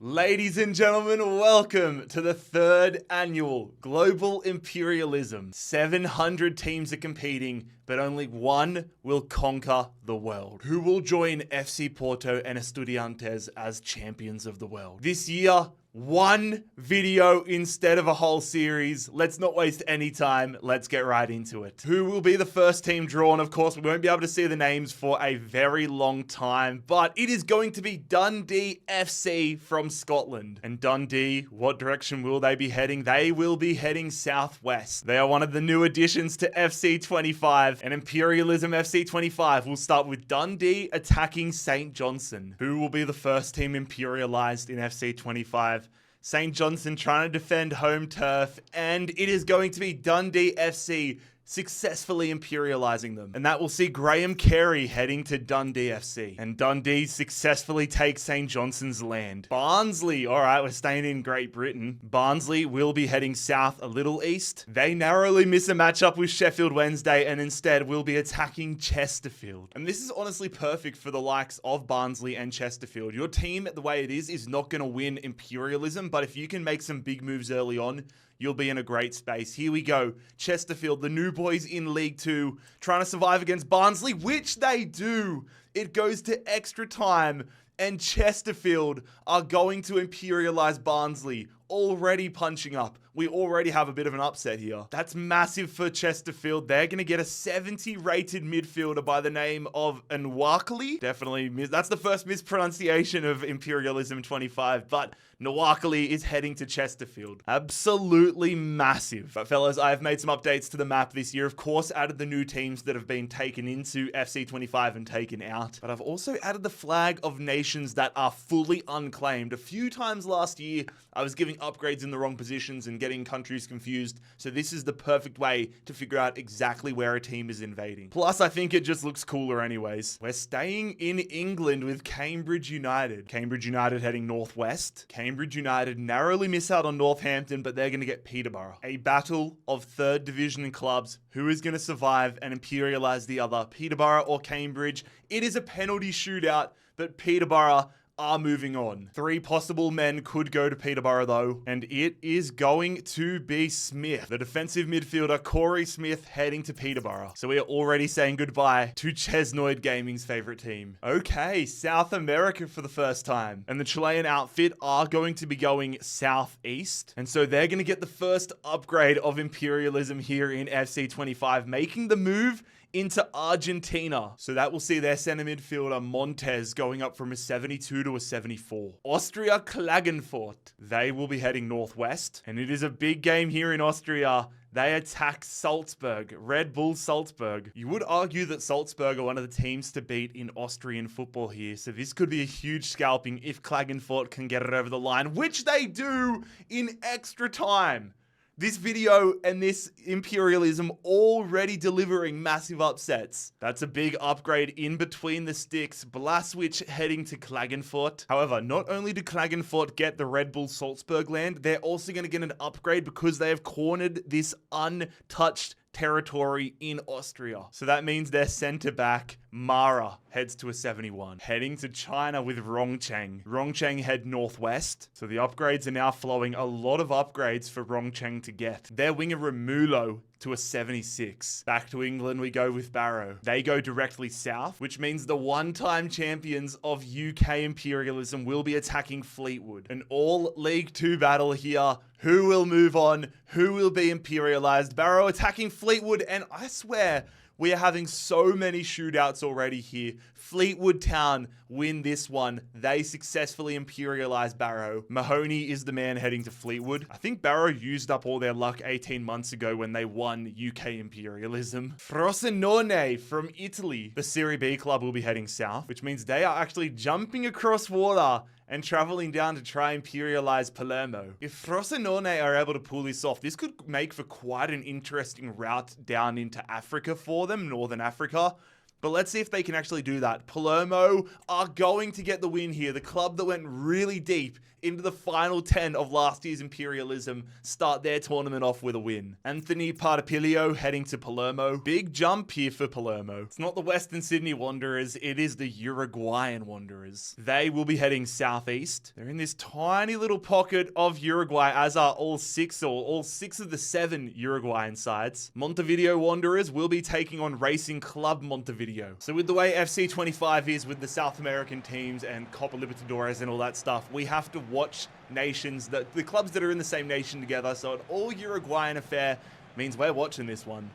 Ladies and gentlemen, welcome to the third annual Global Imperialism. 700 teams are competing, but only one will conquer the world. Who will join FC Porto and Estudiantes as champions of the world? This year, one video instead of a whole series. Let's not waste any time. Let's get right into it. Who will be the first team drawn? Of course, we won't be able to see the names for a very long time, but it is going to be Dundee FC from Scotland. And Dundee, what direction will they be heading? They will be heading southwest. They are one of the new additions to FC 25, and Imperialism FC 25 will start with Dundee attacking St. Johnstone. Who will be the first team imperialized in FC 25? St. Johnstone trying to defend home turf, and it is going to be Dundee FC successfully imperializing them. And that will see Graham Carey heading to Dundee FC. And Dundee successfully takes St. Johnstone's land. Barnsley, all right, we're staying in Great Britain. Barnsley will be heading south a little east. They narrowly miss a matchup with Sheffield Wednesday and instead will be attacking Chesterfield. And this is honestly perfect for the likes of Barnsley and Chesterfield. Your team, the way it is not going to win Imperialism, but if you can make some big moves early on, you'll be in a great space. Here we go. Chesterfield, the new boys in League 2, trying to survive against Barnsley, which they do. It goes to extra time, and Chesterfield are going to imperialize Barnsley, already punching up. We already have a bit of an upset here. That's massive for Chesterfield. They're going to get a 70 rated midfielder by the name of Nwakali. Definitely, that's the first mispronunciation of Imperialism 25, but Nwakali is heading to Chesterfield. Absolutely massive. But fellas, I've made some updates to the map this year. Of course, added the new teams that have been taken into FC 25 and taken out. But I've also added the flag of nations that are fully unclaimed. A few times last year, I was giving upgrades in the wrong positions and getting countries confused. So this is the perfect way to figure out exactly where a team is invading. Plus, I think it just looks cooler anyways. We're staying in England with Cambridge United. Cambridge United heading northwest. Cambridge United narrowly miss out on Northampton, but they're going to get Peterborough. A battle of third division clubs. Who is going to survive and imperialize the other? Peterborough or Cambridge? It is a penalty shootout, but Peterborough are moving on. 3 possible men could go to Peterborough though, and it is going to be Smith. The defensive midfielder, Corey Smith, heading to Peterborough. So we are already saying goodbye to Chesnoid Gaming's favorite team. Okay, South America for the first time. And the Chilean outfit are going to be going southeast. And so they're going to get the first upgrade of Imperialism here in FC 25, making the move into Argentina. So that will see their center midfielder Montes going up from a 72 to a 74. Austria Klagenfurt. They will be heading northwest. And it is a big game here in Austria. They attack Salzburg, Red Bull Salzburg. You would argue that Salzburg are one of the teams to beat in Austrian football here. So this could be a huge scalping if Klagenfurt can get it over the line, which they do in extra time. This video and this Imperialism already delivering massive upsets. That's a big upgrade in between the sticks. Blaswich heading to Klagenfurt. However, not only do Klagenfurt get the Red Bull Salzburg land, they're also going to get an upgrade because they have cornered this untouched territory in Austria. So that means their center back, Mara, heads to a 71. Heading to China with Rongcheng. Rongcheng head northwest. So the upgrades are now flowing. A lot of upgrades for Rongcheng to get. Their winger Romulo to a 76. Back to England we go with Barrow. They go directly south, which means the one-time champions of UK Imperialism will be attacking Fleetwood. An all League 2 battle here. Who will move on? Who will be imperialized? Barrow attacking Fleetwood, and I swear, we are having so many shootouts already here. Fleetwood Town win this one. They successfully imperialize Barrow. Mahoney is the man heading to Fleetwood. I think Barrow used up all their luck 18 months ago when they won UK Imperialism. Frosinone from Italy. The Serie B club will be heading south, which means they are actually jumping across water and traveling down to try and imperialize Palermo. If Frosinone are able to pull this off, this could make for quite an interesting route down into Africa for them, Northern Africa. But let's see if they can actually do that. Palermo are going to get the win here. The club that went really deep into the final 10 of last year's Imperialism start their tournament off with a win. Anthony Partipilio heading to Palermo. Big jump here for Palermo. It's not the Western Sydney Wanderers, it is the Uruguayan Wanderers. They will be heading southeast. They're in this tiny little pocket of Uruguay, as are all six of the 7 Uruguayan sides. Montevideo Wanderers will be taking on Racing Club Montevideo. So with the way FC25 is with the South American teams and Copa Libertadores and all that stuff, we have to watch nations, the clubs that are in the same nation together. So an all Uruguayan affair means we're watching this one.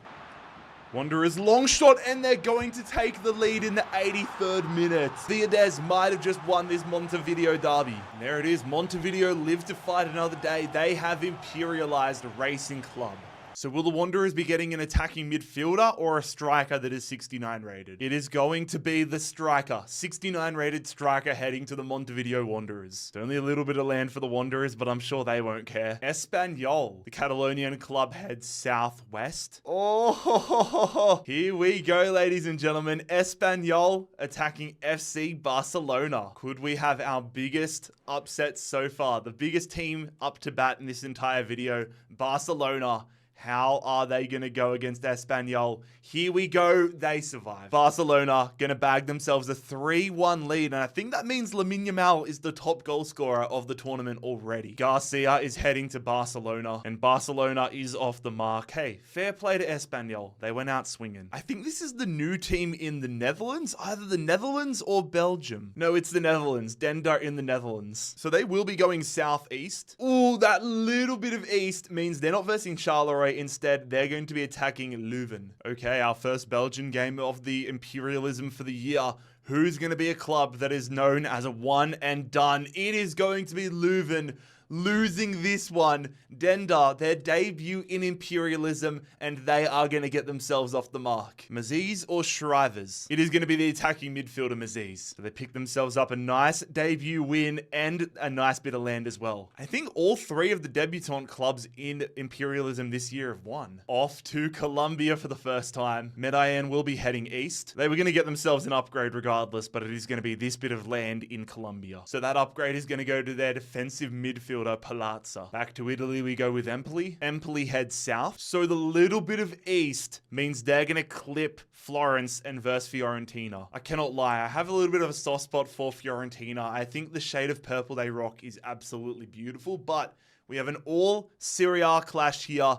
Wanderers long shot, and they're going to take the lead in the 83rd minute. Viadez might have just won this Montevideo derby. And there it is, Montevideo live to fight another day. They have imperialized Racing Club. So will the Wanderers be getting an attacking midfielder or a striker that is 69 rated? It is going to be the striker, 69 rated striker heading to the Montevideo Wanderers. It's only a little bit of land for the Wanderers, but I'm sure they won't care. Espanyol, the Catalonian club, heads southwest. Oh, here we go, ladies and gentlemen. Espanyol attacking FC Barcelona. Could we have our biggest upset so far? The biggest team up to bat in this entire video, Barcelona. How are they going to go against Espanyol? Here we go. They survive. Barcelona going to bag themselves a 3-1 lead. And I think that means Lamine Yamal is the top goal scorer of the tournament already. Garcia is heading to Barcelona. And Barcelona is off the mark. Hey, fair play to Espanyol. They went out swinging. I think this is the new team in the Netherlands. Either the Netherlands or Belgium. No, it's the Netherlands. Dender in the Netherlands. So they will be going southeast. Ooh, that little bit of east means they're not versing Charleroi. Instead, they're going to be attacking Leuven. Okay, our first Belgian game of the Imperialism for the year. Who's going to be a club that is known as a one and done? It is going to be Leuven. Losing this one. Dender, their debut in Imperialism, and they are going to get themselves off the mark. Maziz or Shrivers? It is going to be the attacking midfielder Maziz. So they pick themselves up a nice debut win and a nice bit of land as well. I think all 3 of the debutant clubs in Imperialism this year have won. Off to Colombia for the first time. Medellin will be heading east. They were going to get themselves an upgrade regardless, but it is going to be this bit of land in Colombia. So that upgrade is going to go to their defensive midfielder Palazza. Back to Italy we go with Empoli. Empoli heads south. So the little bit of east means they're going to clip Florence and verse Fiorentina. I cannot lie. I have a little bit of a soft spot for Fiorentina. I think the shade of purple they rock is absolutely beautiful, but we have an all Serie A clash here.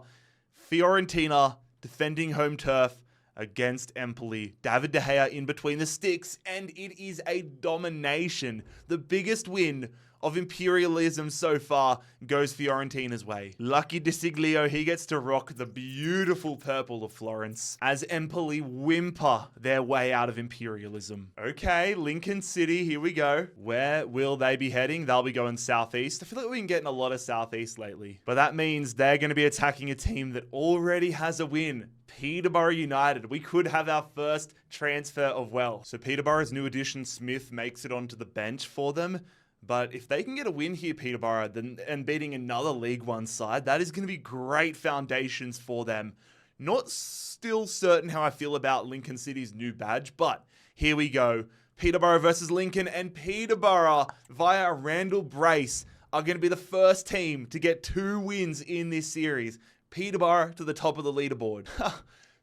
Fiorentina defending home turf against Empoli. David De Gea in between the sticks, and it is a domination. The biggest win of Imperialism so far goes Fiorentina's way. Lucky De Siglio, he gets to rock the beautiful purple of Florence as Empoli whimper their way out of Imperialism. Okay, Lincoln City, here we go. Where will they be heading? They'll be going southeast. I feel like we've been getting a lot of southeast lately. But that means they're going to be attacking a team that already has a win. Peterborough United. We could have our first transfer of wealth. So Peterborough's new addition, Smith, makes it onto the bench for them. But if they can get a win here, Peterborough, and beating another League One side, that is going to be great foundations for them. Not still certain how I feel about Lincoln City's new badge, but here we go. Peterborough versus Lincoln, and Peterborough via Randall Brace are going to be the first team to get 2 wins in this series. Peterborough to the top of the leaderboard.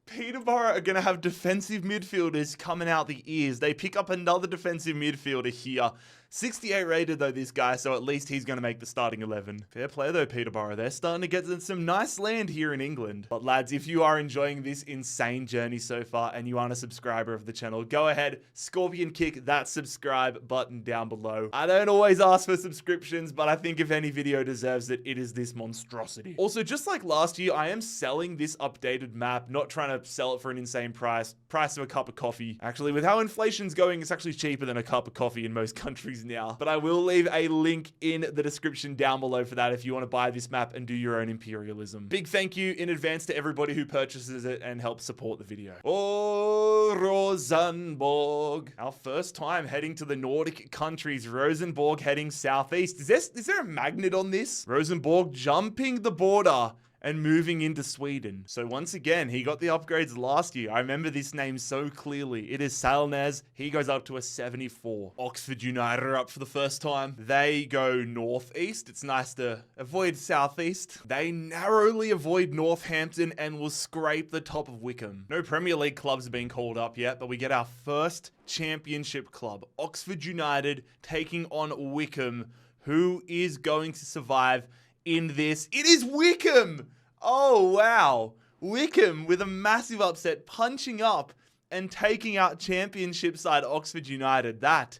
Peterborough are going to have defensive midfielders coming out the ears. They pick up another defensive midfielder here. 68 rated though, this guy, so at least he's going to make the starting 11. Fair play though, Peterborough. They're starting to get some nice land here in England. But lads, if you are enjoying this insane journey so far and you aren't a subscriber of the channel, go ahead, scorpion kick that subscribe button down below. I don't always ask for subscriptions, but I think if any video deserves it, it is this monstrosity. Also, just like last year, I am selling this updated map, not trying to sell it for an insane price of a cup of coffee. Actually, with how inflation's going, it's actually cheaper than a cup of coffee in most countries now. But I will leave a link in the description down below for that if you want to buy this map and do your own Imperialism. Big thank you in advance to everybody who purchases it and helps support the video. Oh, Rosenborg. Our first time heading to the Nordic countries. Rosenborg heading southeast. Is there a magnet on this? Rosenborg jumping the border and moving into Sweden. So once again, he got the upgrades last year. I remember this name so clearly. It is Salnes. He goes up to a 74. Oxford United are up for the first time. They go northeast. It's nice to avoid southeast. They narrowly avoid Northampton and will scrape the top of Wickham. No Premier League clubs have been called up yet, but we get our first championship club. Oxford United taking on Wickham. Who is going to survive in this? It is Wickham! Oh, wow. Wickham with a massive upset, punching up and taking out championship side Oxford United. That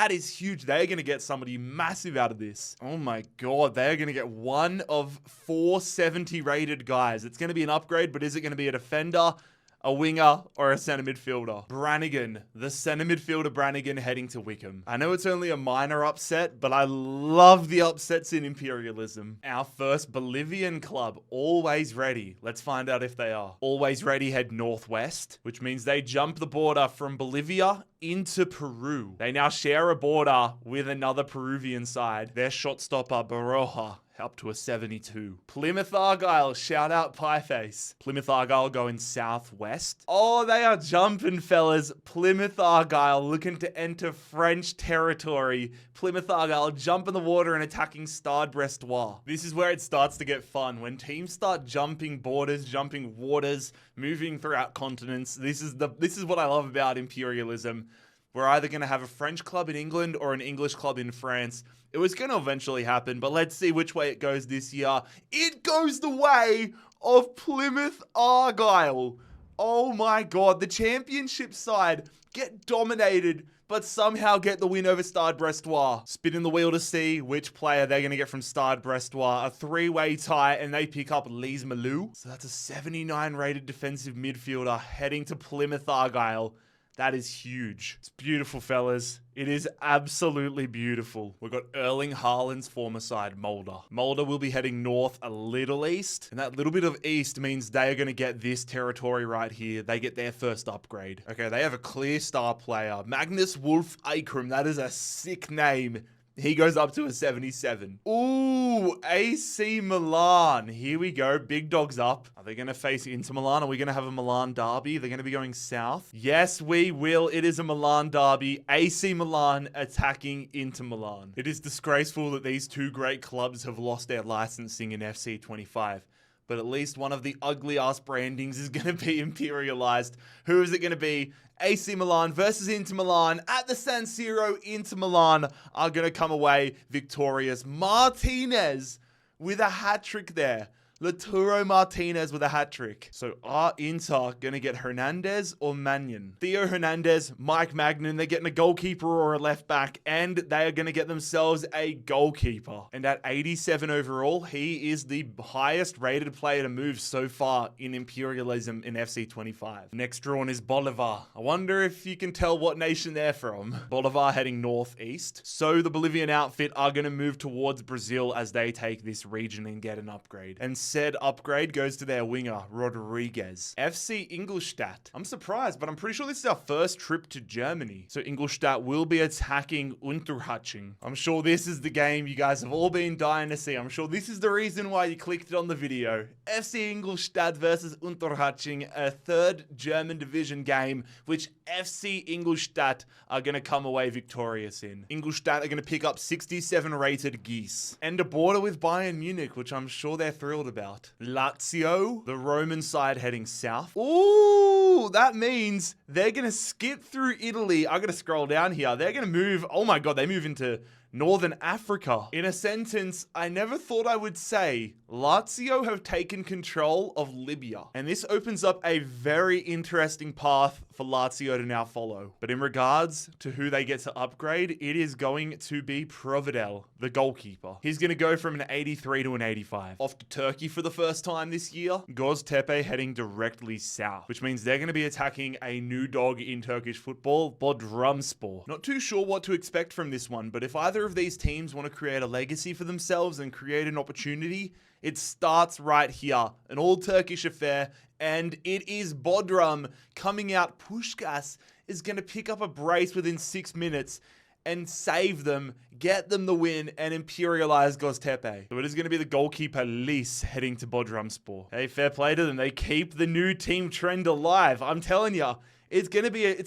is huge. They're going to get somebody massive out of this. Oh my God. They're going to get one of 470 rated guys. It's going to be an upgrade, but is it going to be a defender, a winger, or a centre midfielder? Brannigan, the centre midfielder Brannigan heading to Wickham. I know it's only a minor upset, but I love the upsets in Imperialism. Our first Bolivian club, Always Ready. Let's find out if they are. Always Ready head northwest, which means they jump the border from Bolivia into Peru. They now share a border with another Peruvian side. Their shot stopper, Baroja, up to a 72. Plymouth Argyle, shout out Pieface. Plymouth Argyle going southwest. Oh, they are jumping, fellas. Plymouth Argyle looking to enter French territory. Plymouth Argyle jumping the water and attacking Stade Brestois. This is where it starts to get fun. When teams start jumping borders, jumping waters, moving throughout continents. This is what I love about Imperialism. We're either going to have a French club in England or an English club in France. It was going to eventually happen, but let's see which way it goes this year. It goes the way of Plymouth Argyle. Oh my God, the championship side get dominated, but somehow get the win over Stade Brestois. Spinning the wheel to see which player they're going to get from Stade Brestois. A three-way tie, and they pick up Lise Malou. So that's a 79 rated defensive midfielder heading to Plymouth Argyle. That is huge. It's beautiful, fellas. It is absolutely beautiful. We've got Erling Haaland's former side, Mulder. Mulder will be heading north a little east, and that little bit of east means they are going to get this territory right here. They get their first upgrade. Okay, they have a clear star player. Magnus Wolf Eikram. That is a sick name. He goes up to a 77. Ooh, AC Milan. Here we go. Big dogs up. Are they going to face Inter Milan? Are we going to have a Milan derby? They're going to be going south. Yes, we will. It is a Milan derby. AC Milan attacking Inter Milan. It is disgraceful that these two great clubs have lost their licensing in FC 25. But at least one of the ugly-ass brandings is going to be imperialized. Who is it going to be? AC Milan versus Inter Milan at the San Siro. Inter Milan are going to come away victorious. Martinez with a hat-trick there. Lautaro Martinez with a hat-trick. So are Inter going to get Hernandez or Magnan? Theo Hernandez, Mike Magnan, they're getting a goalkeeper or a left back, and they are going to get themselves a goalkeeper. And at 87 overall, he is the highest rated player to move so far in Imperialism in FC 25. Next drawn is Bolivar. I wonder if you can tell what nation they're from. Bolivar heading northeast. So the Bolivian outfit are going to move towards Brazil as they take this region and get an upgrade. And said upgrade goes to their winger, Rodriguez. FC Ingolstadt. I'm surprised, but I'm pretty sure this is our first trip to Germany. So Ingolstadt will be attacking Unterhaching. I'm sure this is the game you guys have all been dying to see. I'm sure this is the reason why you clicked on the video. FC Ingolstadt versus Unterhaching, a third German division game, which FC Ingolstadt are going to come away victorious in. Ingolstadt are going to pick up 67 rated geese. And a border with Bayern Munich, which I'm sure they're thrilled about. Lazio, the Roman side heading south. Ooh, that means they're going to skip through Italy. I'm going to scroll down here. They're going to move. Oh my God, they move into Northern Africa. In a sentence I never thought I would say, Lazio have taken control of Libya. And this opens up a very interesting path for Lazio to now follow. But in regards to who they get to upgrade, it is going to be Providel, the goalkeeper. He's going to go from an 83 to an 85. Off to Turkey for the first time this year. Göztepe heading directly south, which means they're going to be attacking a new dog in Turkish football, Bodrumspor. Not too sure what to expect from this one, but if either of these teams want to create a legacy for themselves and create an opportunity, it starts right here. An all Turkish affair, and it is Bodrum coming out. Puskás is going to pick up a brace within 6 minutes, and save them, get them the win, and imperialize Göztepe. So it is going to be the goalkeeper Lis heading to Bodrumspor. Hey, fair play to them. They keep the new team trend alive. I'm telling you, it's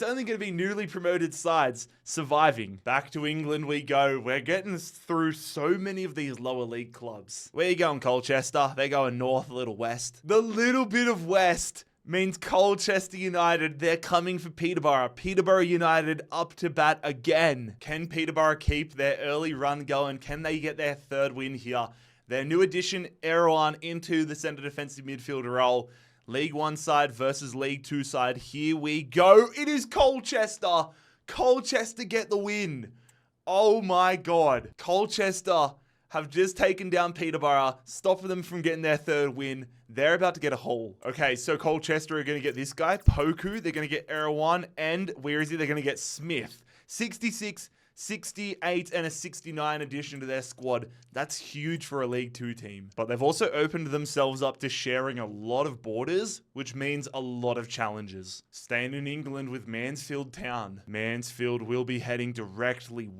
only going to be newly promoted sides surviving. Back to England we go. We're getting through so many of these lower league clubs. Where you going, Colchester? They're going north, a little west. The little bit of west means Colchester United, they're coming for Peterborough. Peterborough United up to bat again. Can Peterborough keep their early run going? Can they get their third win here? Their new addition, Erdogan, into the centre defensive midfielder role. League 1 side versus League 2 side. Here we go. It is Colchester. Colchester get the win. Oh my God. Colchester have just taken down Peterborough, stopping them from getting their third win. They're about to get a haul. Okay, so Colchester are going to get this guy, Poku. They're going to get Erdogan, and where is he? They're going to get Smith. 66, 68, and a 69 addition to their squad. That's huge for a League 2 team. But they've also opened themselves up to sharing a lot of borders, which means a lot of challenges. Staying in England with Mansfield Town. Mansfield will be heading directly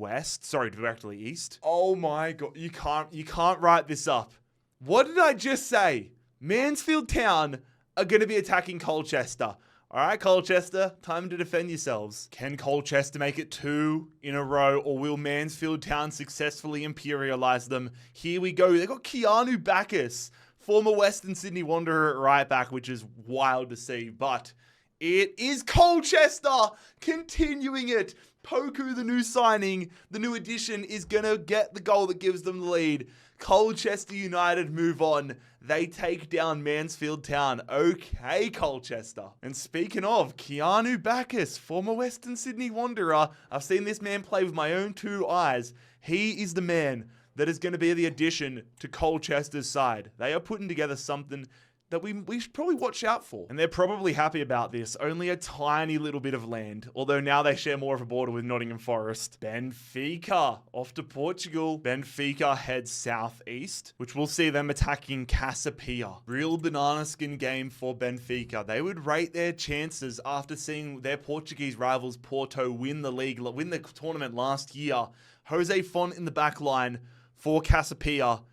east. Oh my God, you can't write this up. What did I just say? Mansfield Town are going to be attacking Colchester. All right, Colchester, time to defend yourselves. Can Colchester make it 2 in a row, or will Mansfield Town successfully imperialize them? Here we go. They got Keanu Bacchus, former Western Sydney Wanderer at right back, which is wild to see, but it is Colchester continuing it. Poku, the new signing, the new addition, is going to get the goal that gives them the lead. Colchester United move on. They take down Mansfield Town. Okay, Colchester. And speaking of, Keanu Bacchus, former Western Sydney Wanderer. I've seen this man play with my own 2 eyes. He is the man that is going to be the addition to Colchester's side. They are putting together something that we should probably watch out for. And they're probably happy about this. Only a tiny little bit of land. Although now they share more of a border with Nottingham Forest. Benfica off to Portugal. Benfica heads southeast, which we'll see them attacking Casapia. Real banana skin game for Benfica. They would rate their chances after seeing their Portuguese rivals Porto win the tournament last year. Jose Font in the back line for Casapia.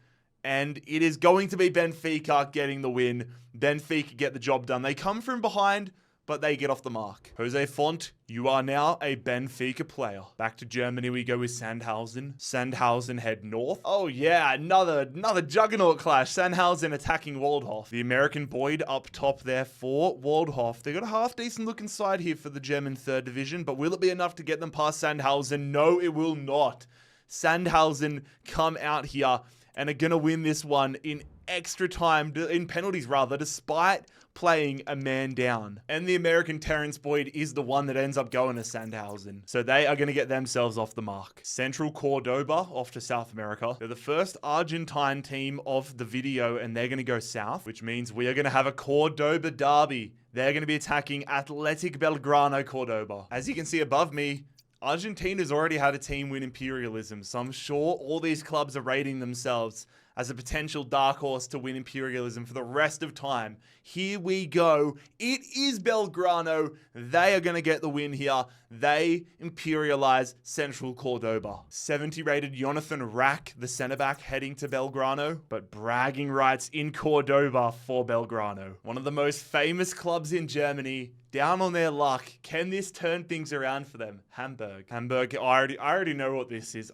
And it is going to be Benfica getting the win. Benfica get the job done. They come from behind, but they get off the mark. Jose Font, you are now a Benfica player. Back to Germany we go with Sandhausen. Sandhausen head north. Oh yeah, another juggernaut clash. Sandhausen attacking Waldhof. The American Boyd up top there for Waldhof. They got a half decent looking side here for the German 3rd division, but will it be enough to get them past Sandhausen? No, it will not. Sandhausen come out here and are going to win this one in extra time, in penalties rather, despite playing a man down. And the American Terrence Boyd is the one that ends up going to Sandhausen. So they are going to get themselves off the mark. Central Cordoba off to South America. They're the first Argentine team of the video, and they're going to go south, which means we are going to have a Cordoba derby. They're going to be attacking Athletic Belgrano Cordoba. As you can see above me, Argentina's already had a team win Imperialism, so I'm sure all these clubs are rating themselves as a potential dark horse to win Imperialism for the rest of time. Here we go. It is Belgrano. They are going to get the win here. They imperialize Central Cordoba. 70 rated Jonathan Rack, the centre back, heading to Belgrano, but bragging rights in Cordoba for Belgrano. One of the most famous clubs in Germany, down on their luck. Can this turn things around for them? Hamburg. I already know what this is.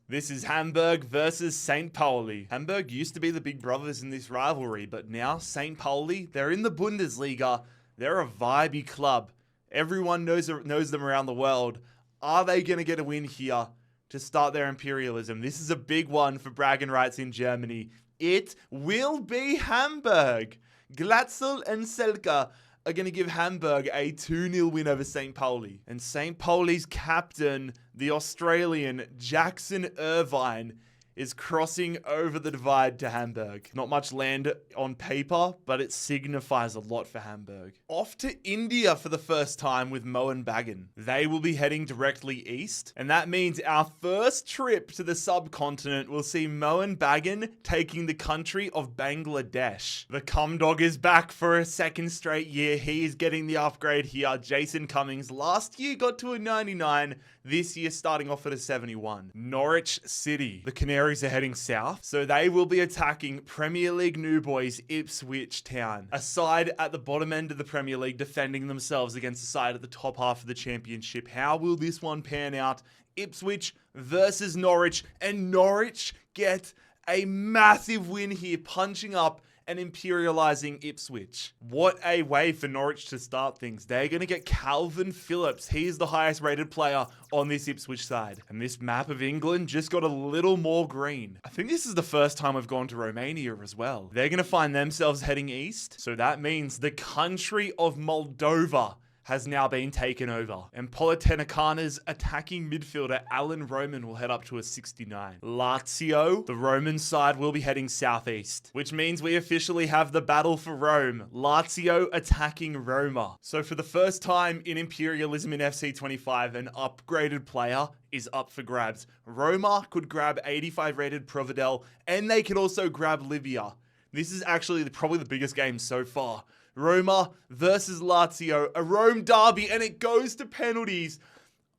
This is Hamburg versus St. Pauli. Hamburg used to be the big brothers in this rivalry, but now St. Pauli, they're in the Bundesliga. They're a vibey club. Everyone knows them around the world. Are they going to get a win here to start their imperialism? This is a big one for bragging rights in Germany. It will be Hamburg. Glatzel and Selke are going to give Hamburg a 2-0 win over St. Pauli. And St. Pauli's captain, the Australian Jackson Irvine, is crossing over the divide to Hamburg. Not much land on paper, but it signifies a lot for Hamburg. Off to India for the first time with Mohun Bagan. They will be heading directly east, and that means our first trip to the subcontinent will see Mohun Bagan taking the country of Bangladesh. The Cum Dog is back for a second straight year. He is getting the upgrade here. Jason Cummings last year got to a 99. this year starting off at a 71. Norwich City. The Canaries are heading south, so they will be attacking Premier League new boys Ipswich Town. A side at the bottom end of the Premier League defending themselves against the side at the top half of the championship. How will this one pan out? Ipswich versus Norwich, and Norwich get a massive win here, punching up and imperializing Ipswich. What a way for Norwich to start things. They're going to get Calvin Phillips. He's the highest rated player on this Ipswich side. And this map of England just got a little more green. I think this is the first time I've gone to Romania as well. They're going to find themselves heading east. So that means the country of Moldova has now been taken over. And Politehnicana's attacking midfielder Alan Roman will head up to a 69. Lazio, the Roman side, will be heading southeast, which means we officially have the battle for Rome. Lazio attacking Roma. So for the first time in Imperialism in FC 25, an upgraded player is up for grabs. Roma could grab 85 rated Providel, and they could also grab Libya. This is actually probably the biggest game so far. Roma versus Lazio, a Rome derby, and it goes to penalties.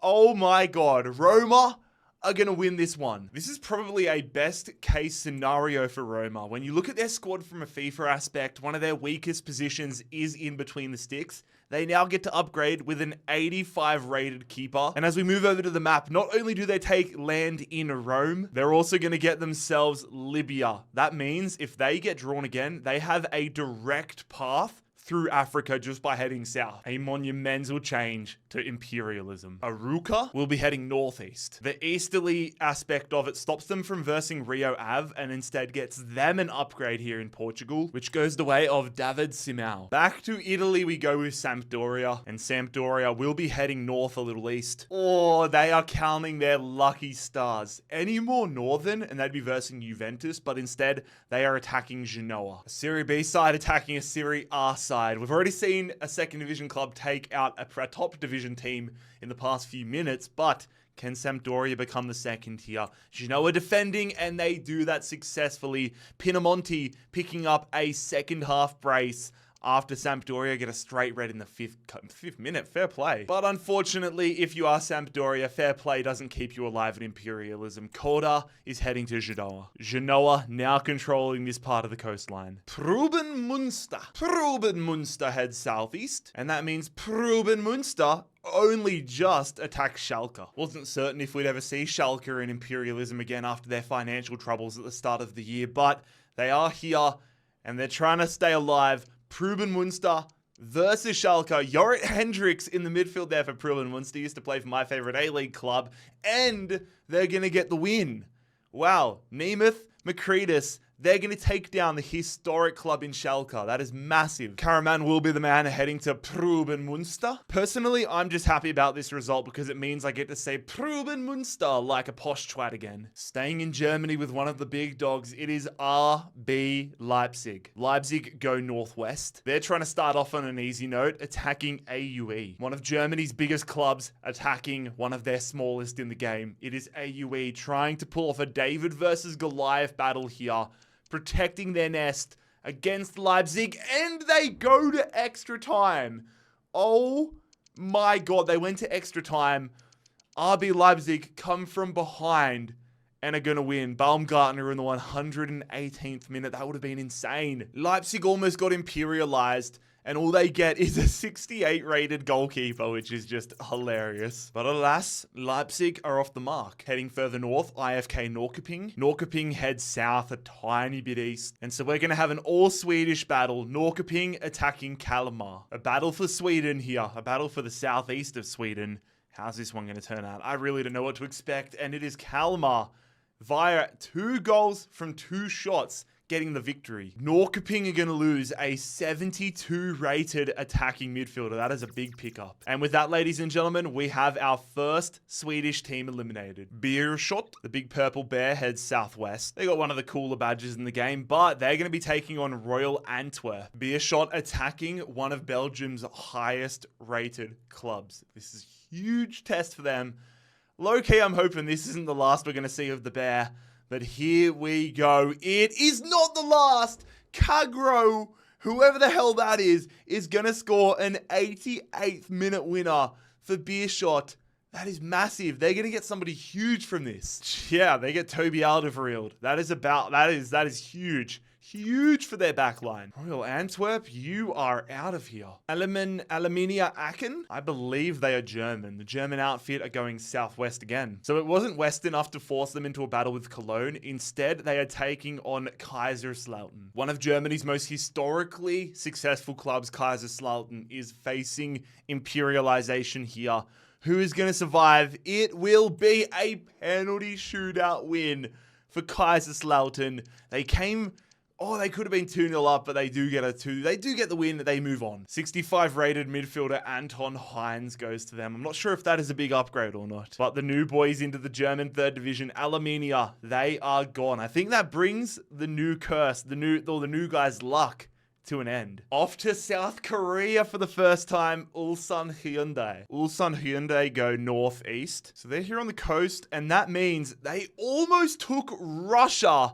Oh my God, Roma are going to win this one. This is probably a best case scenario for Roma. When you look at their squad from a FIFA aspect, one of their weakest positions is in between the sticks. They now get to upgrade with an 85 rated keeper. And as we move over to the map, not only do they take land in Rome, they're also going to get themselves Libya. That means if they get drawn again, they have a direct path through Africa just by heading south. A monumental change to imperialism. Aruca will be heading northeast. The easterly aspect of it stops them from versing Rio Ave and instead gets them an upgrade here in Portugal, which goes the way of David Simão. Back to Italy we go with Sampdoria, and Sampdoria will be heading north a little east. Oh, they are counting their lucky stars. Any more northern and they'd be versing Juventus, but instead they are attacking Genoa. A Serie B side attacking a Serie A side. We've already seen a second division club take out a top division team in the past few minutes, but can Sampdoria become the second here? Genoa defending, and they do that successfully. Pinamonti picking up a second half brace after Sampdoria get a straight red in the fifth minute. Fair play. But unfortunately, if you are Sampdoria, fair play doesn't keep you alive in Imperialism. Korda is heading to Genoa. Genoa now controlling this part of the coastline. Proben Münster heads southeast, and that means Proben Münster only just attacked Schalke. Wasn't certain if we'd ever see Schalke in Imperialism again after their financial troubles at the start of the year, but they are here, and they're trying to stay alive. Proben Münster versus Schalke. Jorrit Hendricks in the midfield there for Proben Münster. Used to play for my favorite A-League club. And they're going to get the win. Wow. Nemeth, Makridis, they're going to take down the historic club in Schalke. That is massive. Karaman will be the man heading to Proben Münster. Personally, I'm just happy about this result because it means I get to say Proben Münster like a posh twat again. Staying in Germany with one of the big dogs, it is RB Leipzig. Leipzig go northwest. They're trying to start off on an easy note, attacking AUE. One of Germany's biggest clubs attacking one of their smallest in the game. It is AUE trying to pull off a David versus Goliath battle here, protecting their nest against Leipzig, and they go to extra time. Oh my God, they went to extra time. RB Leipzig come from behind and are going to win. Baumgartner in the 118th minute. That would have been insane. Leipzig almost got imperialized, and all they get is a 68 rated goalkeeper, which is just hilarious. But alas, Leipzig are off the mark. Heading further north, IFK Norrköping. Norrköping heads south a tiny bit east. And so we're going to have an all-Swedish battle. Norrköping attacking Kalmar. A battle for Sweden here. A battle for the southeast of Sweden. How's this one going to turn out? I really don't know what to expect. And it is Kalmar via 2 goals from 2 shots getting the victory. Norrköping are going to lose a 72 rated attacking midfielder. That is a big pickup. And with that, ladies and gentlemen, we have our first Swedish team eliminated. Beerschot, the big purple bear, heads southwest. They got one of the cooler badges in the game, but they're going to be taking on Royal Antwerp. Beerschot attacking one of Belgium's highest rated clubs. This is a huge test for them. Low-key, I'm hoping this isn't the last we're going to see of the bear. But here we go. It is not the last. Kagro, whoever the hell that is going to score an 88th minute winner for Beerschot. That is massive. They're going to get somebody huge from this. Yeah, they get Toby Alderweireld. That is huge. Huge for their backline. Royal Antwerp, you are out of here. Alaminia Aachen, I believe they are German. The German outfit are going southwest again. So it wasn't west enough to force them into a battle with Cologne. Instead, they are taking on Kaiserslautern. One of Germany's most historically successful clubs, Kaiserslautern, is facing imperialization here. Who is going to survive? It will be a penalty shootout win for Kaiserslautern. They could have been 2-0 up, but they do get the win. They move on. 65 rated midfielder Anton Heinz goes to them. I'm not sure if that is a big upgrade or not. But the new boys into the German 3rd Division, Alaminia, they are gone. I think that brings the new curse, the new guys' luck to an end. Off to South Korea for the first time, Ulsan Hyundai. Ulsan Hyundai go northeast. So they're here on the coast, and that means they almost took Russia,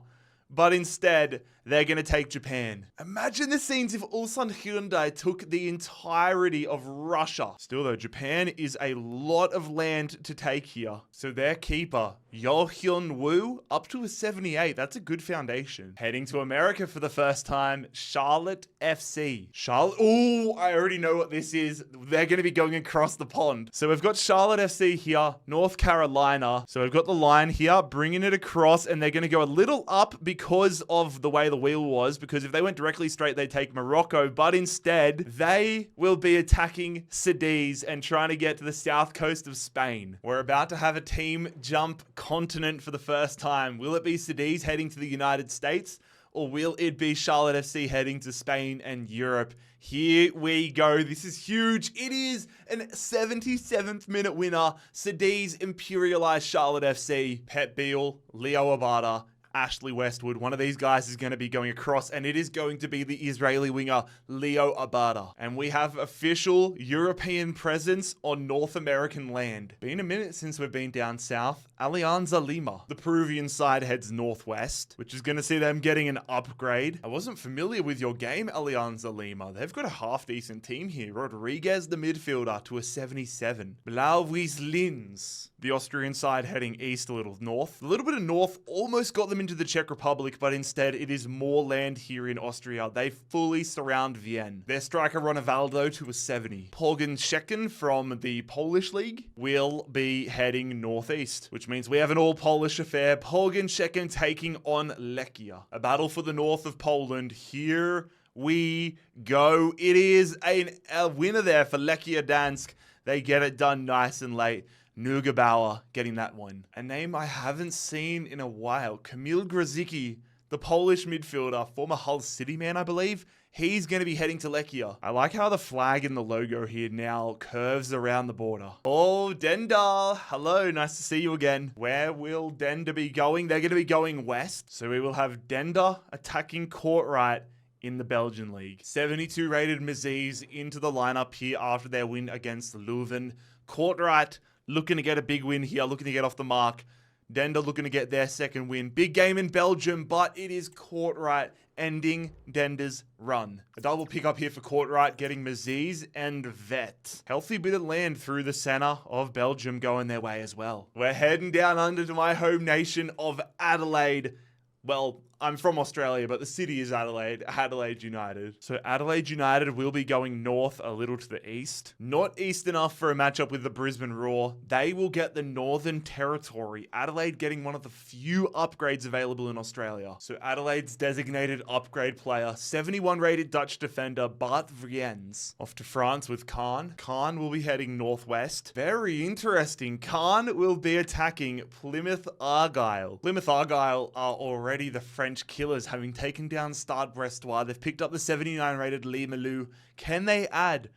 but instead they're going to take Japan. Imagine the scenes if Ulsan Hyundai took the entirety of Russia. Still though, Japan is a lot of land to take here. So their keeper, Yo Hyun Woo, up to a 78. That's a good foundation. Heading to America for the first time, Charlotte FC. Oh, I already know what this is. They're going to be going across the pond. So we've got Charlotte FC here, North Carolina. So we've got the line here, bringing it across, and they're going to go a little up because of the way the wheel was, because if they went directly straight, they'd take Morocco, but instead, they will be attacking Cadiz and trying to get to the south coast of Spain. We're about to have a team jump continent for the first time. Will it be Cadiz heading to the United States, or will it be Charlotte FC heading to Spain and Europe? Here we go. This is huge. It is an 77th minute winner. Cadiz imperialized Charlotte FC. Pep Biel, Leo Abada, Ashley Westwood. One of these guys is going to be going across, and it is going to be the Israeli winger, Leo Abada. And we have official European presence on North American land. Been a minute since we've been down south. Alianza Lima. The Peruvian side heads northwest, which is going to see them getting an upgrade. I wasn't familiar with your game, Alianza Lima. They've got a half-decent team here. Rodriguez, the midfielder, to a 77. Blauwies-Linz. The Austrian side heading east a little north. A little bit of north almost got them into the Czech Republic, but instead it is more land here in Austria. They fully surround Vienne. Their striker Ronaldo to a 70. Pogoń Szczecin from the Polish league will be heading northeast, which means we have an all-Polish affair. Pogoń Szczecin taking on Lechia. A battle for the north of Poland. Here we go. It is a winner there for Lechia Dansk. They get it done nice and late. Neugebauer getting that one. A name I haven't seen in a while. Kamil Grzycki, the Polish midfielder, former Hull City man, I believe. He's going to be heading to Lechia. I like how the flag in the logo here now curves around the border. Oh, Denda. Hello, nice to see you again. Where will Denda be going? They're going to be going west. So we will have Denda attacking Kortrijk in the Belgian league. 72 rated Maziz into the lineup here after their win against Leuven. Kortrijk looking to get a big win here, looking to get off the mark. Denda looking to get their second win. Big game in Belgium, but it is Kortrijk ending Denda's run. A double pickup here for Kortrijk, getting Maziz and Vet. Healthy bit of land through the center of Belgium going their way as well. We're heading down under to my home nation of Adelaide. Well, I'm from Australia, but the city is Adelaide United. So Adelaide United will be going north a little to the east. Not east enough for a matchup with the Brisbane Roar. They will get the Northern Territory. Adelaide getting one of the few upgrades available in Australia. So Adelaide's designated upgrade player, 71 rated Dutch defender Bart Vriens. Off to France with Kahn. Kahn will be heading northwest. Very interesting. Kahn will be attacking Plymouth Argyle. Plymouth Argyle are already the French killers, having taken down Stade Brestois. They've picked up the 79 rated Lee Malou. Can they add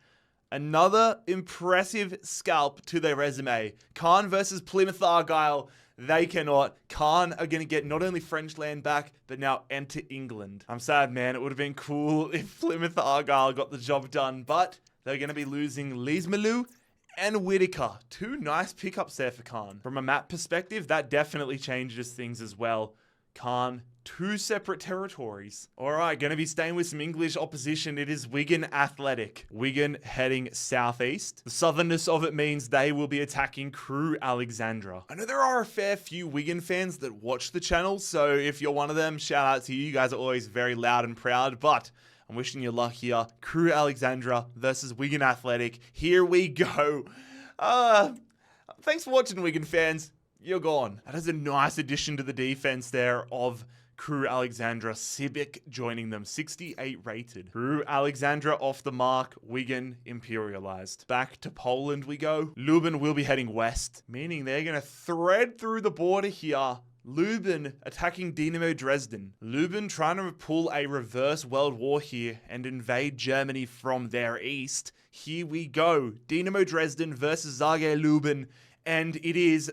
another impressive scalp to their resume? Caen versus Plymouth Argyle. They cannot. Caen are going to get not only French land back, but now enter England. I'm sad, man. It would have been cool if Plymouth Argyle got the job done, but they're going to be losing Lees Malou and Whitaker. Two nice pickups there for Caen. From a map perspective, that definitely changes things as well. Caen, 2 separate territories. All right, going to be staying with some English opposition. It is Wigan Athletic. Wigan heading southeast. The southernness of it means they will be attacking Crewe Alexandra. I know there are a fair few Wigan fans that watch the channel, so if you're one of them, shout out to you. You guys are always very loud and proud, but I'm wishing you luck here. Crewe Alexandra versus Wigan Athletic. Here we go. Thanks for watching, Wigan fans. You're gone. That is a nice addition to the defense there of Crewe Alexandra. Sibic joining them, 68 rated. Crewe Alexandra off the mark, Wigan imperialized. Back to Poland we go. Lublin will be heading west, meaning they're going to thread through the border here. Lublin attacking Dynamo Dresden. Lublin trying to pull a reverse world war here and invade Germany from their east. Here we go. Dynamo Dresden versus Zage Lublin. And it is,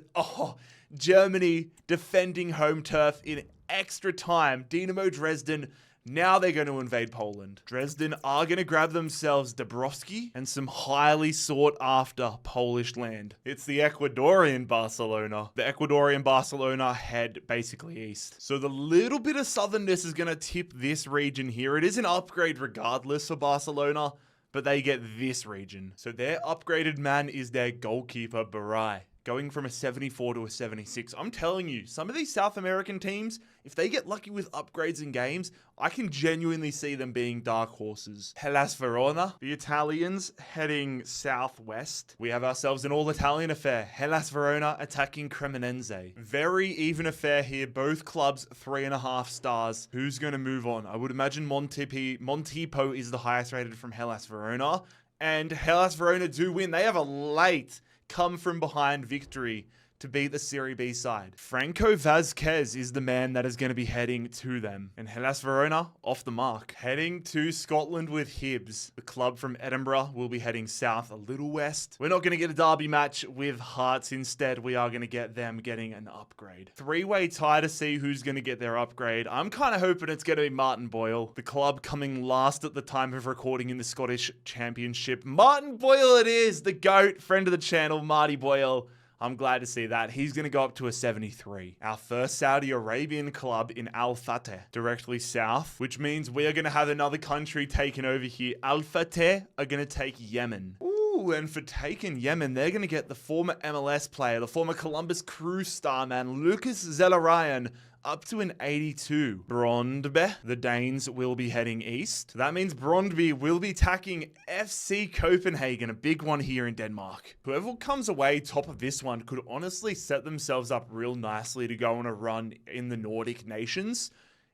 Germany defending home turf in extra time. Dynamo Dresden, now they're going to invade Poland. Dresden are going to grab themselves Dąbrowski and some highly sought after Polish land. It's the Ecuadorian Barcelona. The Ecuadorian Barcelona head basically east. So the little bit of southernness is going to tip this region here. It is an upgrade regardless for Barcelona, but they get this region. So their upgraded man is their goalkeeper, Barai, going from a 74 to a 76. I'm telling you, some of these South American teams, if they get lucky with upgrades in games, I can genuinely see them being dark horses. Hellas Verona, the Italians heading southwest. We have ourselves an all-Italian affair. Hellas Verona attacking Cremonense. Very even affair here. Both clubs 3.5 stars. Who's going to move on? I would imagine Montipo is the highest rated from Hellas Verona. And Hellas Verona do win. They have a late come from behind victory to beat the Serie B side. Franco Vazquez is the man that is going to be heading to them. And Hellas Verona off the mark. Heading to Scotland with Hibs. The club from Edinburgh will be heading south a little west. We're not going to get a derby match with Hearts. Instead, we are going to get them getting an upgrade. 3-way tie to see who's going to get their upgrade. I'm kind of hoping it's going to be Martin Boyle. The club coming last at the time of recording in the Scottish Championship. Martin Boyle it is. The GOAT, friend of the channel, Marty Boyle. I'm glad to see that. He's going to go up to a 73. Our first Saudi Arabian club in Al Fateh, directly south, which means we are going to have another country taken over here. Al Fateh are going to take Yemen. Ooh, and for taking Yemen, they're going to get the former MLS player, the former Columbus Crew star man, Lucas Zelarayan, up to an 82. Brøndby, the Danes will be heading east. That means Brøndby will be attacking FC Copenhagen, a big one here in Denmark. Whoever comes away top of this one could honestly set themselves up real nicely to go on a run in the Nordic nations.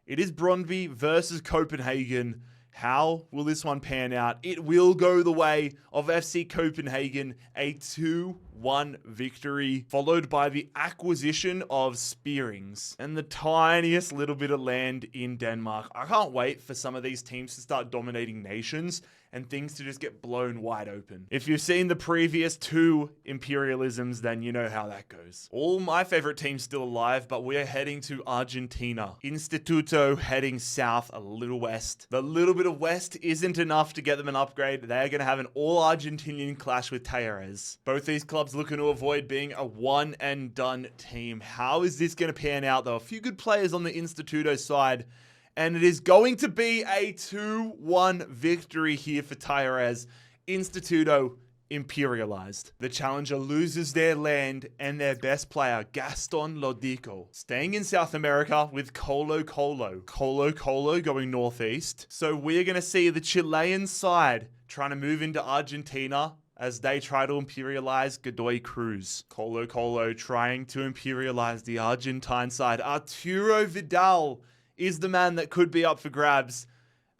It is Brøndby versus Copenhagen. How will this one pan out? It will go the way of FC Copenhagen, a 2-1 victory, followed by the acquisition of Spearings and the tiniest little bit of land in Denmark. I can't wait for some of these teams to start dominating nations and things to just get blown wide open. If you've seen the previous 2 imperialisms, then you know how that goes. All my favorite teams still alive, but we're heading to Argentina. Instituto heading south a little west. The little bit of west isn't enough to get them an upgrade. They're going to have an all-Argentinian clash with Talleres. Both these clubs looking to avoid being a one-and-done team. How is this going to pan out, though? A few good players on the Instituto side, and it is going to be a 2-1 victory here for Talleres. Instituto imperialized. The challenger loses their land and their best player, Gaston Lodico. Staying in South America with Colo Colo. Colo Colo going northeast. So we're going to see the Chilean side trying to move into Argentina as they try to imperialize Godoy Cruz. Colo Colo trying to imperialize the Argentine side. Arturo Vidal is the man that could be up for grabs.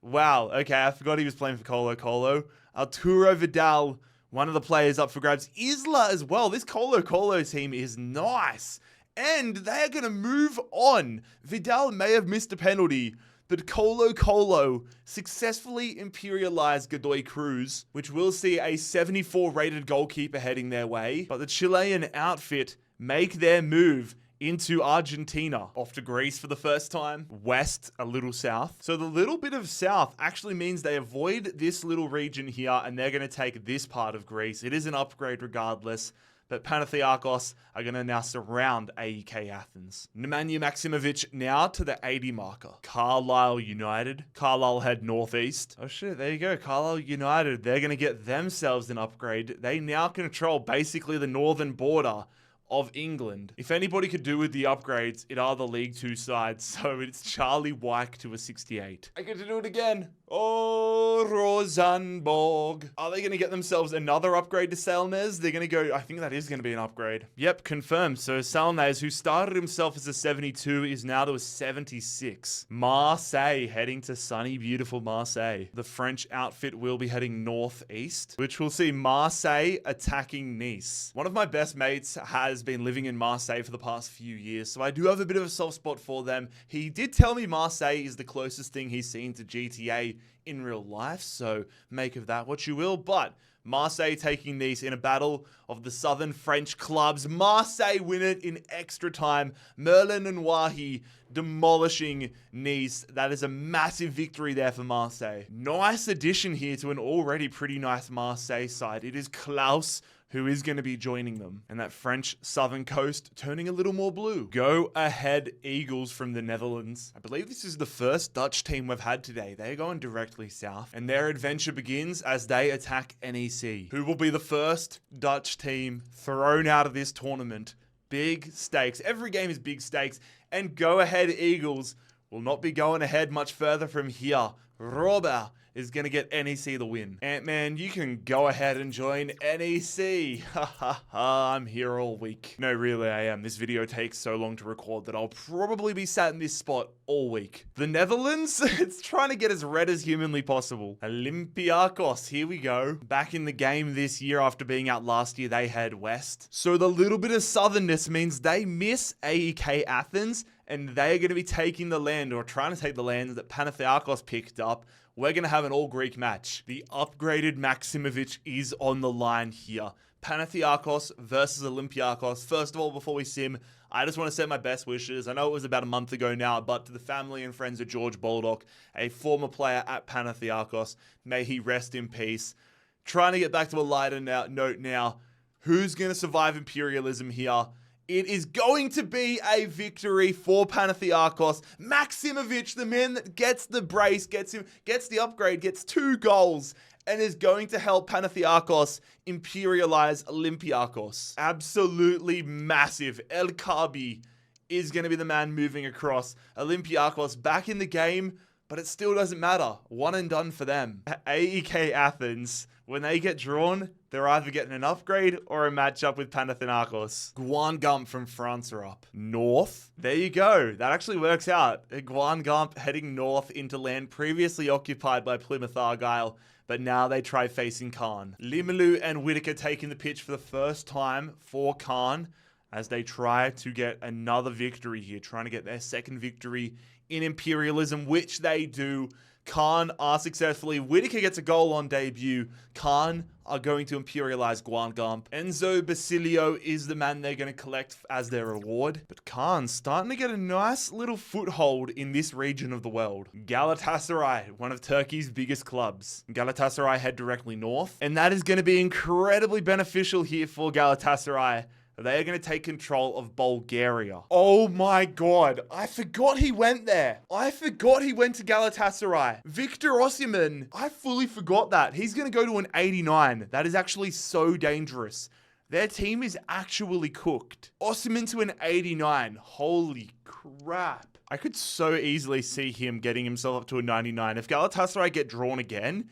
Wow, okay, I forgot he was playing for Colo Colo. Arturo Vidal, one of the players up for grabs. Isla as well. This Colo Colo team is nice. And they are going to move on. Vidal may have missed a penalty, but Colo Colo successfully imperialized Godoy Cruz, which will see a 74 rated goalkeeper heading their way. But the Chilean outfit make their move into Argentina, off to Greece for the first time, west, a little south. So the little bit of south actually means they avoid this little region here and they're going to take this part of Greece. It is an upgrade regardless, but Panathinaikos are going to now surround AEK Athens. Nemanja Maksimovic now to the 80 marker. Carlisle United. Carlisle head northeast. Oh shit, there you go. Carlisle United, they're going to get themselves an upgrade. They now control basically the northern border of England. If anybody could do with the upgrades, it are the League 2 sides. So it's Charlie Wyke to a 68. I get to do it again. Oh, Rosenborg. Are they going to get themselves another upgrade to Salnes? They're going to go, I think that is going to be an upgrade. Yep, confirmed. So Salnes, who started himself as a 72, is now to a 76. Marseille heading to sunny, beautiful Marseille. The French outfit will be heading northeast, which will see Marseille attacking Nice. One of my best mates has been living in Marseille for the past few years, so I do have a bit of a soft spot for them. He did tell me Marseille is the closest thing he's seen to GTA in real life, so make of that what you will. But Marseille taking Nice in a battle of the southern French clubs. Marseille win it in extra time. Merlin and Wahi demolishing Nice. That is a massive victory there for Marseille. Nice addition here to an already pretty nice Marseille side. It is Klaus who is going to be joining them. And that French southern coast turning a little more blue. Go ahead, Eagles from the Netherlands. I believe this is the first Dutch team we've had today. They're going directly south. And their adventure begins as they attack NEC. Who will be the first Dutch team thrown out of this tournament? Big stakes. Every game is big stakes. And Go Ahead, Eagles will not be going ahead much further from here. Robert is going to get NEC the win. Ant-Man, you can go ahead and join NEC. Ha ha ha, I'm here all week. No, really, I am. This video takes so long to record that I'll probably be sat in this spot all week. The Netherlands, it's trying to get as red as humanly possible. Olympiakos, here we go. Back in the game this year after being out last year, they head west. So the little bit of southernness means they miss AEK Athens, and they are going to be taking the land, or trying to take the land that Panathinaikos picked up. We're going to have an all-Greek match. The upgraded Maksimovic is on the line here. Panathinaikos versus Olympiakos. First of all, before we sim, I just want to send my best wishes. I know it was about a month ago now, but to the family and friends of George Baldock, a former player at Panathinaikos, may he rest in peace. Trying to get back to a lighter note now. Who's going to survive Imperialism here? It is going to be a victory for Panathinaikos. Maksimovic, the man that gets the brace, gets the upgrade, gets 2 goals, and is going to help Panathinaikos imperialize Olympiakos. Absolutely massive. El Kabi is going to be the man moving across. Olympiakos back in the game, but it still doesn't matter. One and done for them. AEK Athens, when they get drawn, they're either getting an upgrade or a matchup with Panathinaikos. Guangump from France are up. North. There you go. That actually works out. Guangump heading north into land previously occupied by Plymouth Argyle, but now they try facing Caen. Limelu and Whitaker taking the pitch for the first time for Caen as they try to get another victory here, trying to get their second victory in Imperialism, which they do. Caen are successfully. Whitaker gets a goal on debut. Caen are going to imperialize Guangump. Enzo Basilio is the man they're going to collect as their reward. But Caen's starting to get a nice little foothold in this region of the world. Galatasaray, one of Turkey's biggest clubs. Galatasaray head directly north, and that is going to be incredibly beneficial here for Galatasaray. They are going to take control of Bulgaria. Oh my god. I forgot he went there. I forgot he went to Galatasaray. Victor Osimhen. I fully forgot that. He's going to go to an 89. That is actually so dangerous. Their team is actually cooked. Osimhen to an 89. Holy crap. I could so easily see him getting himself up to a 99. If Galatasaray get drawn again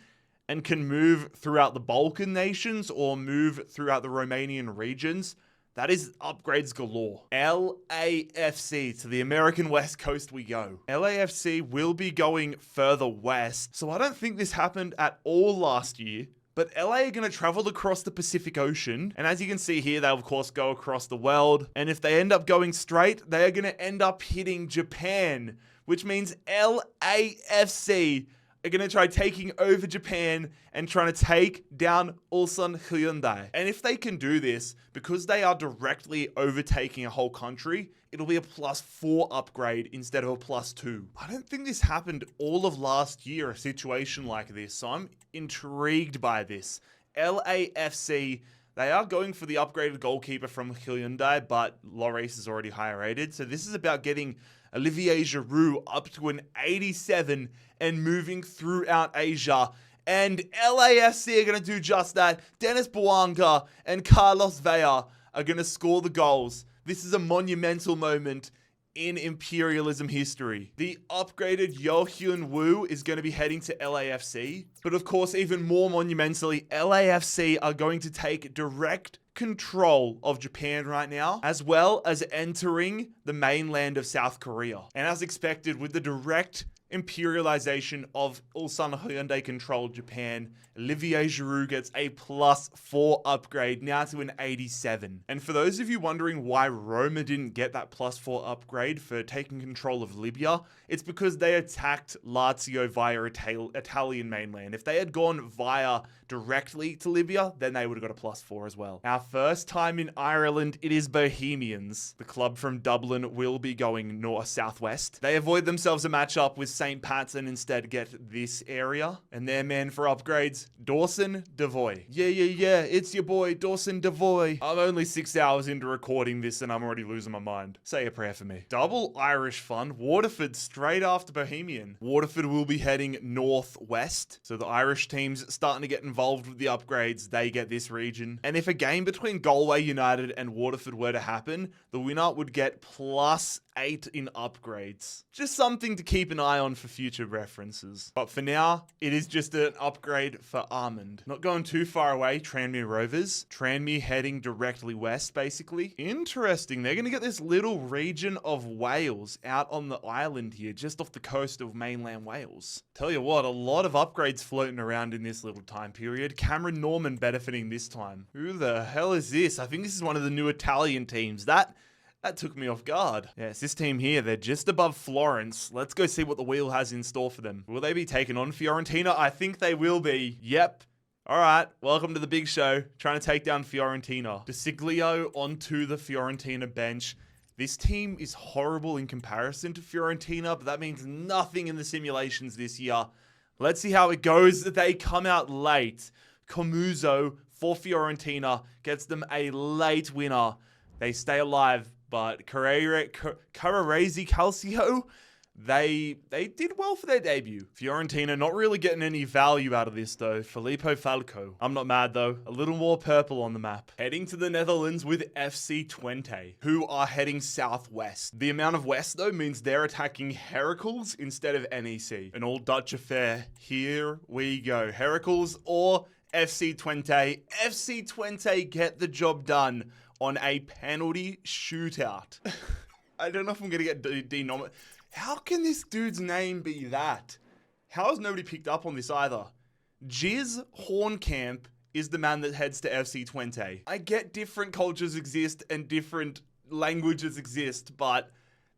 and can move throughout the Balkan nations or move throughout the Romanian regions, that is upgrades galore. LAFC, to the American West Coast we go. LAFC will be going further west, so I don't think this happened at all last year, but LA are going to travel across the Pacific Ocean, and as you can see here, they'll of course go across the world, and if they end up going straight, they are going to end up hitting Japan, which means LAFC are going to try taking over Japan and trying to take down Ulsan Hyundai. And if they can do this, because they are directly overtaking a whole country, it'll be a +4 upgrade instead of a +2. I don't think this happened all of last year, a situation like this, so I'm intrigued by this. LAFC, They are going for the upgraded goalkeeper from Hyundai, but Lloris is already higher rated. So this is about getting Olivier Giroud up to an 87 and moving throughout Asia. And LAFC are going to do just that. Dennis Bouanga and Carlos Vela are going to score the goals. This is a monumental moment in Imperialism history. The upgraded Yohyun Woo is going to be heading to LAFC. But of course, even more monumentally, LAFC are going to take direct control of Japan right now, as well as entering the mainland of South Korea. And as expected, with the direct imperialization of Ulsan Hyundai controlled Japan, Olivier Giroud gets a +4 upgrade, now to an 87. And for those of you wondering why Roma didn't get that +4 upgrade for taking control of Libya, it's because they attacked Lazio via Italian mainland. If they had gone via directly to Libya, then they would have got a +4 as well. Our first time in Ireland, it is Bohemians. The club from Dublin will be going north-southwest. They avoid themselves a matchup with St. Pat's and instead get this area. And their man for upgrades, Dawson Devoy. Yeah, it's your boy, Dawson Devoy. I'm only 6 hours into recording this and I'm already losing my mind. Say a prayer for me. Double Irish fun. Waterford straight after Bohemian. Waterford will be heading northwest. So the Irish team's starting to get involved with the upgrades. They get this region. And if a game between Galway United and Waterford were to happen, the winner would get +8 in upgrades. Just something to keep an eye on for future references. But for now, it is just an upgrade for Armand. Not going too far away, Tranmere Rovers. Tranmere heading directly west, basically. Interesting. They're going to get this little region of Wales out on the island here, just off the coast of mainland Wales. Tell you what, a lot of upgrades floating around in this little time period. Cameron Norman benefiting this time. Who the hell is this? I think this is one of the new Italian teams. That took me off guard. Yes, this team here, they're just above Florence. Let's go see what the wheel has in store for them. Will they be taking on Fiorentina? I think they will be. Yep. All right, welcome to the big show. Trying to take down Fiorentina. De Siglio onto the Fiorentina bench. This team is horrible in comparison to Fiorentina, but that means nothing in the simulations this year. Let's see how it goes. They come out late. Comuso for Fiorentina gets them a late winner. They stay alive, but Carrarese Calcio, they did well for their debut. Fiorentina not really getting any value out of this though. Filippo Falco. I'm not mad though. A little more purple on the map. Heading to the Netherlands with FC Twente, who are heading southwest. The amount of west though means they're attacking Heracles instead of NEC. An all Dutch affair. Here we go. Heracles or FC Twente. FC Twente get the job done on a penalty shootout. I don't know if I'm going to get denominated. How can this dude's name be that? How has nobody picked up on this either? Giz Hornkamp is the man that heads to FC Twente. I get different cultures exist and different languages exist, but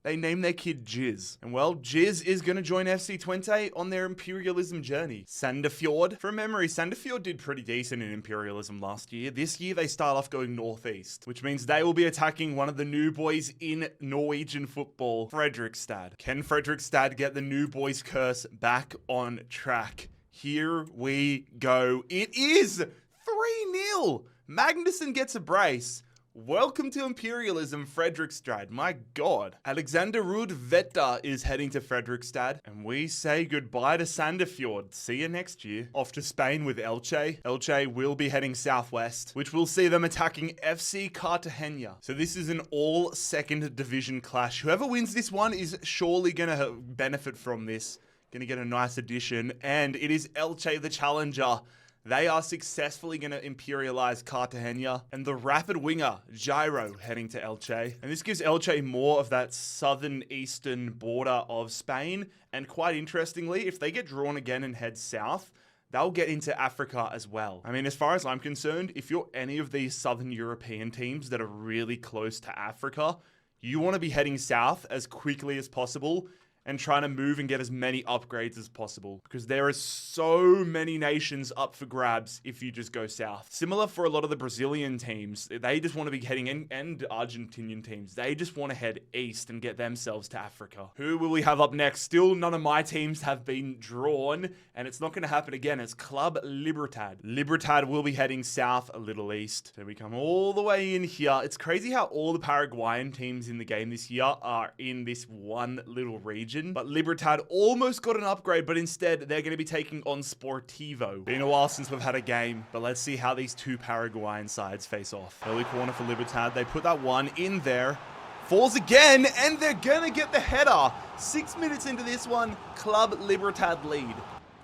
they name their kid Giz. And well, Giz is going to join FC Twente on their Imperialism journey. Sandefjord. From memory, Sandefjord did pretty decent in Imperialism last year. This year, they start off going northeast, which means they will be attacking one of the new boys in Norwegian football, Fredrikstad. Can Fredrikstad get the new boys curse back on track? Here we go. It is 3-0. Magnussen gets a brace. Welcome to Imperialism, Fredrikstad. My God. Alexander Ruud Vetter is heading to Fredrikstad, and we say goodbye to Sandefjord. See you next year. Off to Spain with Elche. Elche will be heading southwest, which will see them attacking FC Cartagena. So this is an all second division clash. Whoever wins this one is surely going to benefit from this. Going to get a nice addition, and it is Elche the challenger. They are successfully going to imperialize Cartagena, and the rapid winger, Gyro, heading to Elche. And this gives Elche more of that southern eastern border of Spain. And quite interestingly, if they get drawn again and head south, they'll get into Africa as well. I mean, as far as I'm concerned, if you're any of these southern European teams that are really close to Africa, you want to be heading south as quickly as possible and trying to move and get as many upgrades as possible, because there are so many nations up for grabs if you just go south. Similar for a lot of the Brazilian teams, they just want to be heading and Argentinian teams, they just want to head east and get themselves to Africa. Who will we have up next? Still, none of my teams have been drawn, and it's not going to happen again. It's Club Libertad. Libertad will be heading south a little east. So we come all the way in here. It's crazy how all the Paraguayan teams in the game this year are in this one little region. But Libertad almost got an upgrade, but instead they're going to be taking on Sportivo. Been a while since we've had a game, but let's see how these two Paraguayan sides face off. Early corner for Libertad. They put that one in there. Falls again, and they're going to get the header. 6 minutes into this one, Club Libertad lead.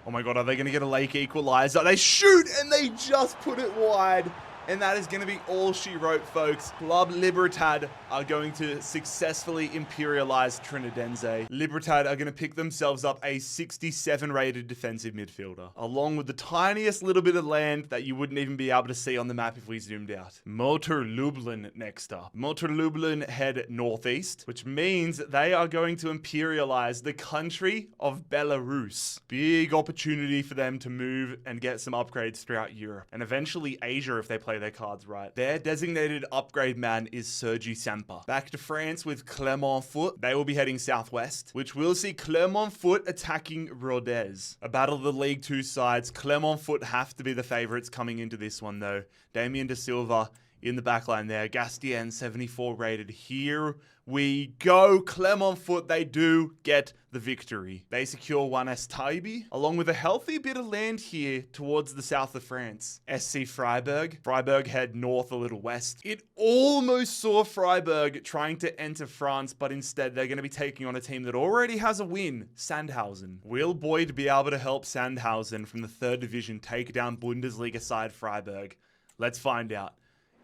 Oh my God, are they going to get a late equalizer? They shoot, and they just put it wide. And that is going to be all she wrote, folks. Club Libertad are going to successfully imperialize Trinadense. Libertad are going to pick themselves up a 67 rated defensive midfielder, along with the tiniest little bit of land that you wouldn't even be able to see on the map if we zoomed out. Motor Lublin next up. Motor Lublin head northeast, which means they are going to imperialize the country of Belarus. Big opportunity for them to move and get some upgrades throughout Europe, and eventually Asia if they play their cards right. Their designated upgrade man is Sergi Semper. Back to France with Clermont Foot. They will be heading southwest, which will see Clermont Foot attacking Rodez. A battle of the League Two sides. Clermont Foot have to be the favorites coming into this one though. Damien de Silva in the backline there. Gastien 74 rated. Here we go. Clermont Foot, they do get the victory. They secure one Estaibi, along with a healthy bit of land here towards the south of France. SC Freiburg. Freiburg head north a little west. It almost saw Freiburg trying to enter France, but instead they're going to be taking on a team that already has a win, Sandhausen. Will Boyd be able to help Sandhausen from the third division take down Bundesliga side Freiburg? Let's find out.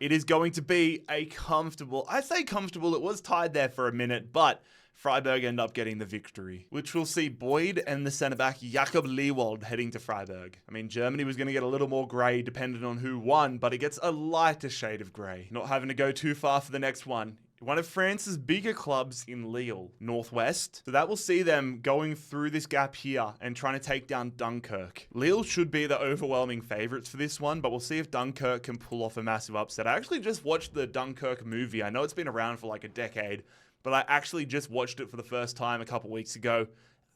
It is going to be a comfortable, I say comfortable, it was tied there for a minute, but Freiburg end up getting the victory, which will see Boyd and the centre-back Jakob Lewald heading to Freiburg. I mean, Germany was going to get a little more grey depending on who won, but it gets a lighter shade of grey. Not having to go too far for the next one. One of France's bigger clubs in Lille, northwest. So that will see them going through this gap here and trying to take down Dunkirk. Lille should be the overwhelming favourites for this one, but we'll see if Dunkirk can pull off a massive upset. I actually just watched the Dunkirk movie. I know it's been around for like a decade, but I actually just watched it for the first time a couple weeks ago.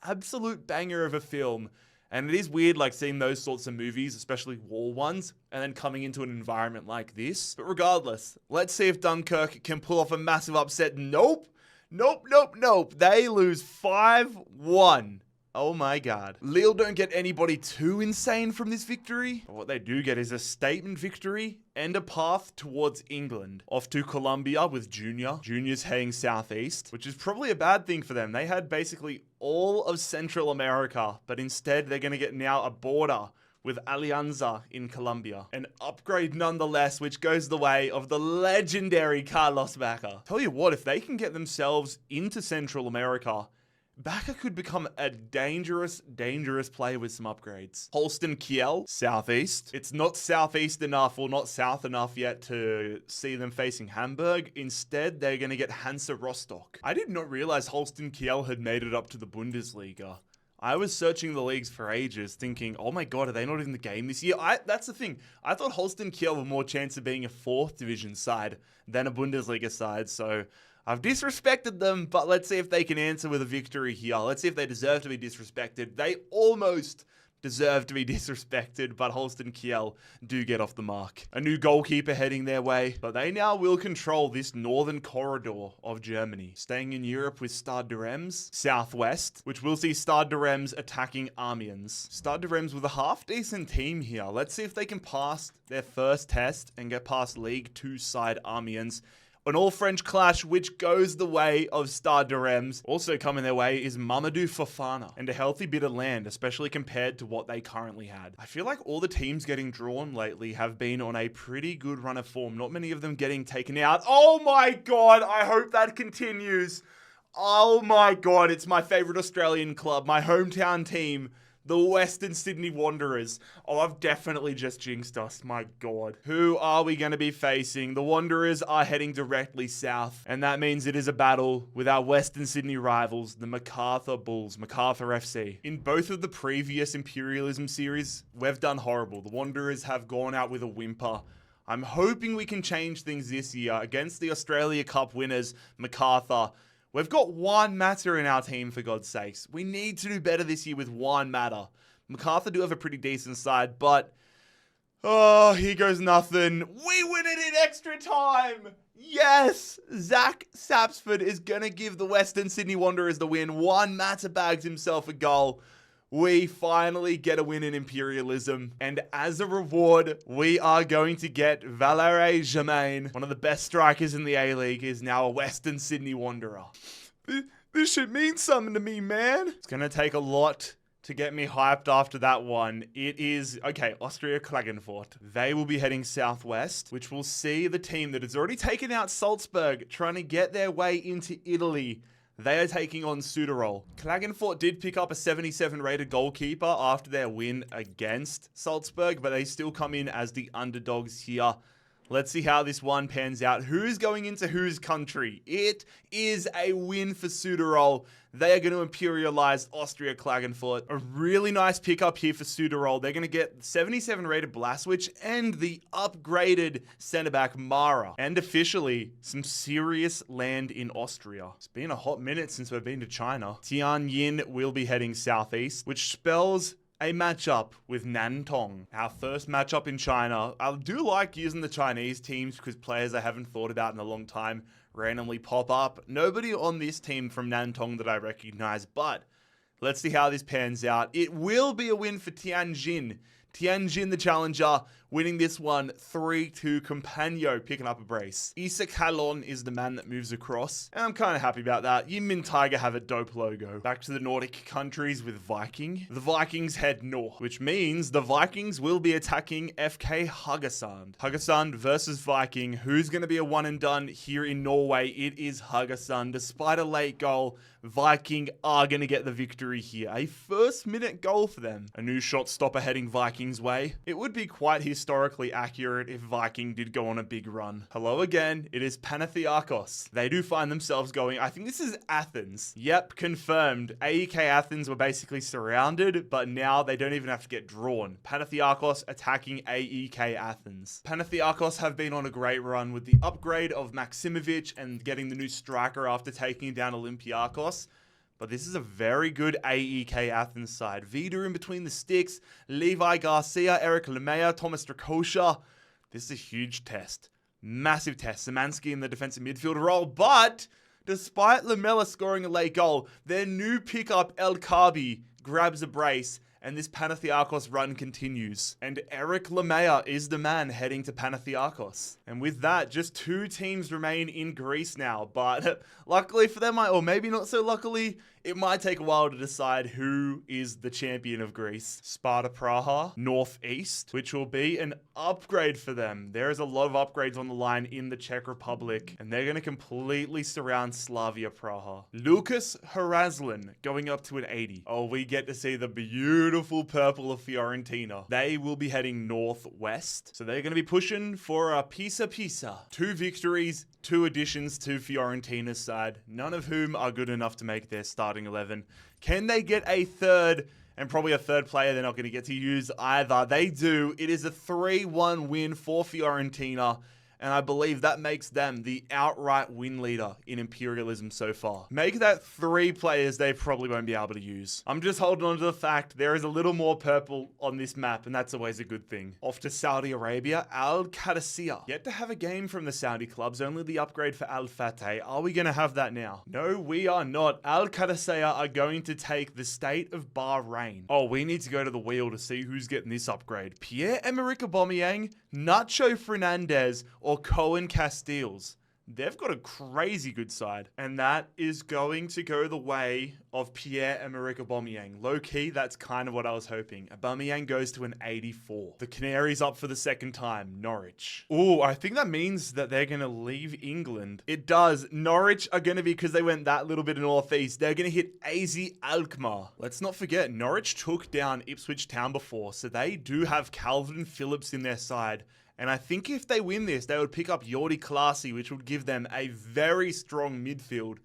Absolute banger of a film. And it is weird, like, seeing those sorts of movies, especially war ones, and then coming into an environment like this. But regardless, let's see if Dunkirk can pull off a massive upset. Nope. They lose 5-1. Oh my God. Lille don't get anybody too insane from this victory. But what they do get is a statement victory and a path towards England. Off to Colombia with Junior. Junior's heading southeast, which is probably a bad thing for them. They had basically all of Central America, but instead they're going to get now a border with Alianza in Colombia. An upgrade nonetheless, which goes the way of the legendary Carlos Vaca. Tell you what, if they can get themselves into Central America, Vaca could become a dangerous player with some upgrades. Holsten Kiel, southeast. It's not southeast enough or not south enough yet to see them facing Hamburg. Instead, they're going to get Hansa Rostock. I did not realize Holsten Kiel had made it up to the Bundesliga. I was searching the leagues for ages thinking, oh my God, are they not in the game this year? That's the thing. I thought Holsten Kiel had more chance of being a 4th division side than a Bundesliga side, so I've disrespected them, but let's see if they can answer with a victory here. Let's see if they deserve to be disrespected. They almost deserve to be disrespected, but Holsten Kiel do get off the mark. A new goalkeeper heading their way, but they now will control this northern corridor of Germany. Staying in Europe with Stade de Reims, southwest, which will see Stade de Reims attacking Amiens. Stade de Reims with a half-decent team here. Let's see if they can pass their first test and get past League 2 side Amiens. An all-French clash, which goes the way of Stade de Reims. Also coming their way is Mamadou Fofana, and a healthy bit of land, especially compared to what they currently had. I feel like all the teams getting drawn lately have been on a pretty good run of form. Not many of them getting taken out. Oh my God, I hope that continues. Oh my God, it's my favorite Australian club, my hometown team. The Western Sydney Wanderers. Oh, I've definitely just jinxed us. My God. Who are we going to be facing? The Wanderers are heading directly south, and that means it is a battle with our Western Sydney rivals, the MacArthur Bulls, MacArthur FC. In both of the previous Imperialism series, we've done horrible. The Wanderers have gone out with a whimper. I'm hoping we can change things this year against the Australia Cup winners, MacArthur. We've got Juan Mata in our team, for God's sakes. We need to do better this year with Juan Mata. MacArthur do have a pretty decent side, but... oh, here goes nothing. We win it in extra time! Yes! Zach Sapsford is going to give the Western Sydney Wanderers the win. Juan Mata bags himself a goal. We finally get a win in Imperialism. And as a reward, we are going to get Valère Germain, one of the best strikers in the A-League, is now a Western Sydney Wanderer. This should mean something to me, man. It's going to take a lot to get me hyped after that one. It is, okay, Austria Klagenfurt. They will be heading southwest, which will see the team that has already taken out Salzburg trying to get their way into Italy. They are taking on Süderol. Klagenfurt did pick up a 77 rated goalkeeper after their win against Salzburg, but they still come in as the underdogs here. Let's see how this one pans out. Who's going into whose country? It is a win for Süderol. They are going to imperialize Austria Klagenfurt. A really nice pickup here for Süderol. They're going to get 77 rated Blaswich and the upgraded centre-back Mara. And officially, some serious land in Austria. It's been a hot minute since we've been to China. Tianjin will be heading southeast, which spells a matchup with Nantong. Our first matchup in China. I do like using the Chinese teams because players I haven't thought about in a long time randomly pop up. Nobody on this team from Nantong that I recognize, but let's see how this pans out. It will be a win for Tianjin. Tianjin, the challenger, winning this one 3-2. Compagno picking up a brace. Isak Halon is the man that moves across, and I'm kind of happy about that. Yinmin Tiger have a dope logo. Back to the Nordic countries with Viking. The Vikings head north, which means the Vikings will be attacking FK Haugesund. Haugesund versus Viking. Who's going to be a one and done here in Norway? It is Haugesund. Despite a late goal, Viking are going to get the victory here. A first-minute goal for them. A new shot stopper heading Vikings' way. It would be quite historically accurate if Viking did go on a big run. Hello again. It is Panathinaikos. They do find themselves going, I think this is Athens. Yep, confirmed. AEK Athens were basically surrounded, but now they don't even have to get drawn. Panathinaikos attacking AEK Athens. Panathinaikos have been on a great run with the upgrade of Maximovic and getting the new striker after taking down Olympiakos. But this is a very good AEK Athens side. Vida in between the sticks, Levi Garcia, Eric Lemea, Thomas Strakosha. This is a huge test. Massive test. Szymanski in the defensive midfield role. But despite Lamela scoring a late goal, their new pickup El Kabi grabs a brace. And this Panathinaikos run continues. And Eric Lemea is the man heading to Panathinaikos. And with that, just 2 teams remain in Greece now. But luckily for them, or maybe not so luckily, it might take a while to decide who is the champion of Greece. Sparta Praha, Northeast, which will be an upgrade for them. There is a lot of upgrades on the line in the Czech Republic, and they're going to completely surround Slavia Praha. Lucas Harazlin going up to an 80. Oh, we get to see the beautiful purple of Fiorentina. They will be heading northwest, so they're going to be pushing for a Pisa. 2 victories, 2 additions to Fiorentina's side, none of whom are good enough to make their starting 11. Can they get a third? And probably a third player they're not going to get to use either. They do. It is a 3-1 win for Fiorentina. And I believe that makes them the outright win leader in Imperialism so far. Make that 3 players they probably won't be able to use. I'm just holding on to the fact there is a little more purple on this map, and that's always a good thing. Off to Saudi Arabia, Al Qadisiyah. Yet to have a game from the Saudi clubs, only the upgrade for Al Fateh. Are we going to have that now? No, we are not. Al Qadisiyah are going to take the state of Bahrain. Oh, we need to go to the wheel to see who's getting this upgrade. Pierre-Emerick Aubameyang, Nacho Fernandez, or Cohen Castiles. they've got a crazy good side. And that is going to go the way of Pierre-Emerick Aubameyang. Low-key, that's kind of what I was hoping. Aubameyang goes to an 84. The Canaries up for the second time, Norwich. Ooh, I think that means that they're going to leave England. It does. Norwich are going to be, because they went that little bit northeast, they're going to hit AZ Alkmaar. Let's not forget, Norwich took down Ipswich Town before, so they do have Calvin Phillips in their side. And I think if they win this, they would pick up Jordi Klaasie, which would give them a very strong midfield.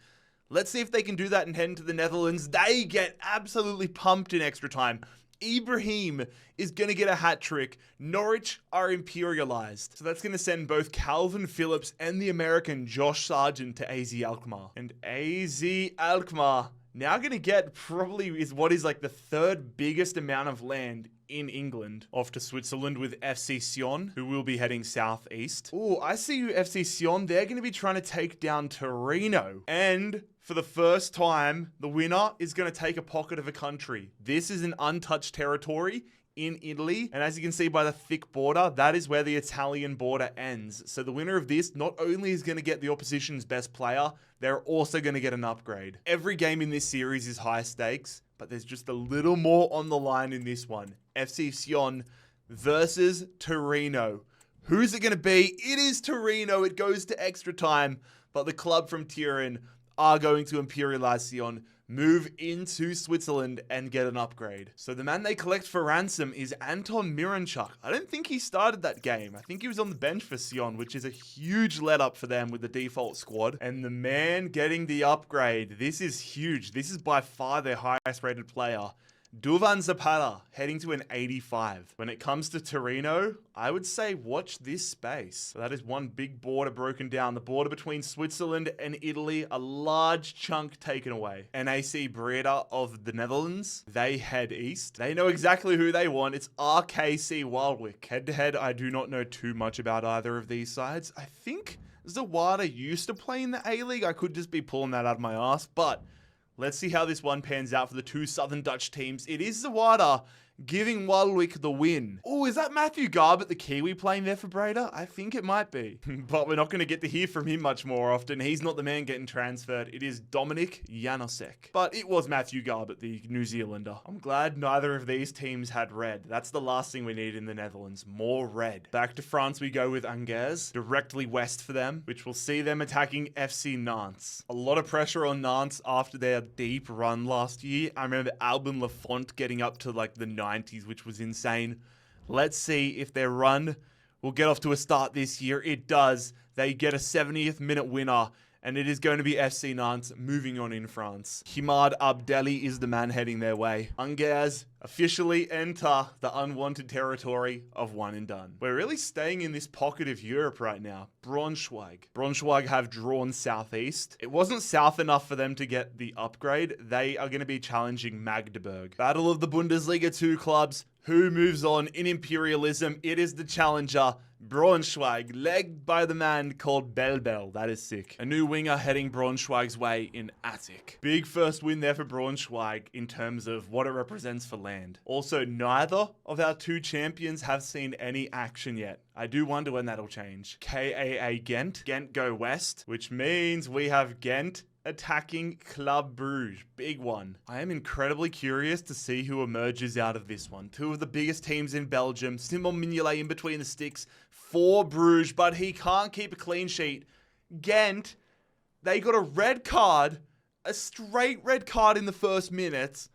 Let's see if they can do that and head into the Netherlands. They get absolutely pumped in extra time. Ibrahim is going to get a hat trick. Norwich are imperialized. So that's going to send both Calvin Phillips and the American Josh Sargent to AZ Alkmaar. And AZ Alkmaar now going to get probably is what is like the third biggest amount of land in England. Off to Switzerland with FC Sion, who will be heading southeast. Oh, I see you, FC Sion. They're going to be trying to take down Torino. And for the first time, the winner is going to take a pocket of a country. This is an untouched territory in Italy. And as you can see by the thick border, that is where the Italian border ends. So the winner of this not only is going to get the opposition's best player, they're also going to get an upgrade. Every game in this series is high stakes, but there's just a little more on the line in this one. FC Sion versus Torino. Who's it going to be? It is Torino. It goes to extra time, but the club from Turin are going to imperialize Sion, move into Switzerland, and get an upgrade. So the man they collect for ransom is Anton Miranchuk. I don't think he started that game. I think he was on the bench for Sion, which is a huge let up for them with the default squad. And the man getting the upgrade, this is huge. This is by far their highest rated player. Duvan Zapata heading to an 85. When it comes to Torino, I would say watch this space. So that is one big border broken down. The border between Switzerland and Italy, a large chunk taken away. NAC Breda of the Netherlands, they head east. They know exactly who they want. It's RKC Waalwijk. Head to head, I do not know too much about either of these sides. I think Zawada used to play in the A-League. I could just be pulling that out of my ass, but let's see how this one pans out for the two Southern Dutch teams. It is Zawada giving Waalwijk the win. Oh, is that Matthew Garbett, the Kiwi, playing there for Breda? I think it might be. But we're not going to get to hear from him much more often. He's not the man getting transferred. It is Dominic Janosek. But it was Matthew Garbett, the New Zealander. I'm glad neither of these teams had red. That's the last thing we need in the Netherlands. More red. Back to France we go with Angers, directly west for them, which will see them attacking FC Nantes. A lot of pressure on Nantes after their deep run last year. I remember Albin Lafont getting up to like the 90s, which was insane. Let's see if their run will get off to a start this year. It does. They get a 70th minute winner, and it is going to be FC Nantes moving on in France. Himad Abdelli is the man heading their way. Angers officially enter the unwanted territory of one and done. We're really staying in this pocket of Europe right now. Braunschweig. Braunschweig have drawn southeast. It wasn't south enough for them to get the upgrade. They are going to be challenging Magdeburg. Battle of the Bundesliga 2 clubs. Who moves on in Imperialism? It is the challenger, Braunschweig, led by the man called Belbel. That is sick. A new winger heading Braunschweig's way in Attic. Big first win there for Braunschweig in terms of what it represents for land. Also, neither of our two champions have seen any action yet. I do wonder when that'll change. KAA Ghent. Ghent go west, which means we have Ghent attacking Club Brugge. Big one. I am incredibly curious to see who emerges out of this one. Two of the biggest teams in Belgium. Simon Mignolet in between the sticks for Bruges, but he can't keep a clean sheet. Ghent, they got a red card, a straight red card in the first minute.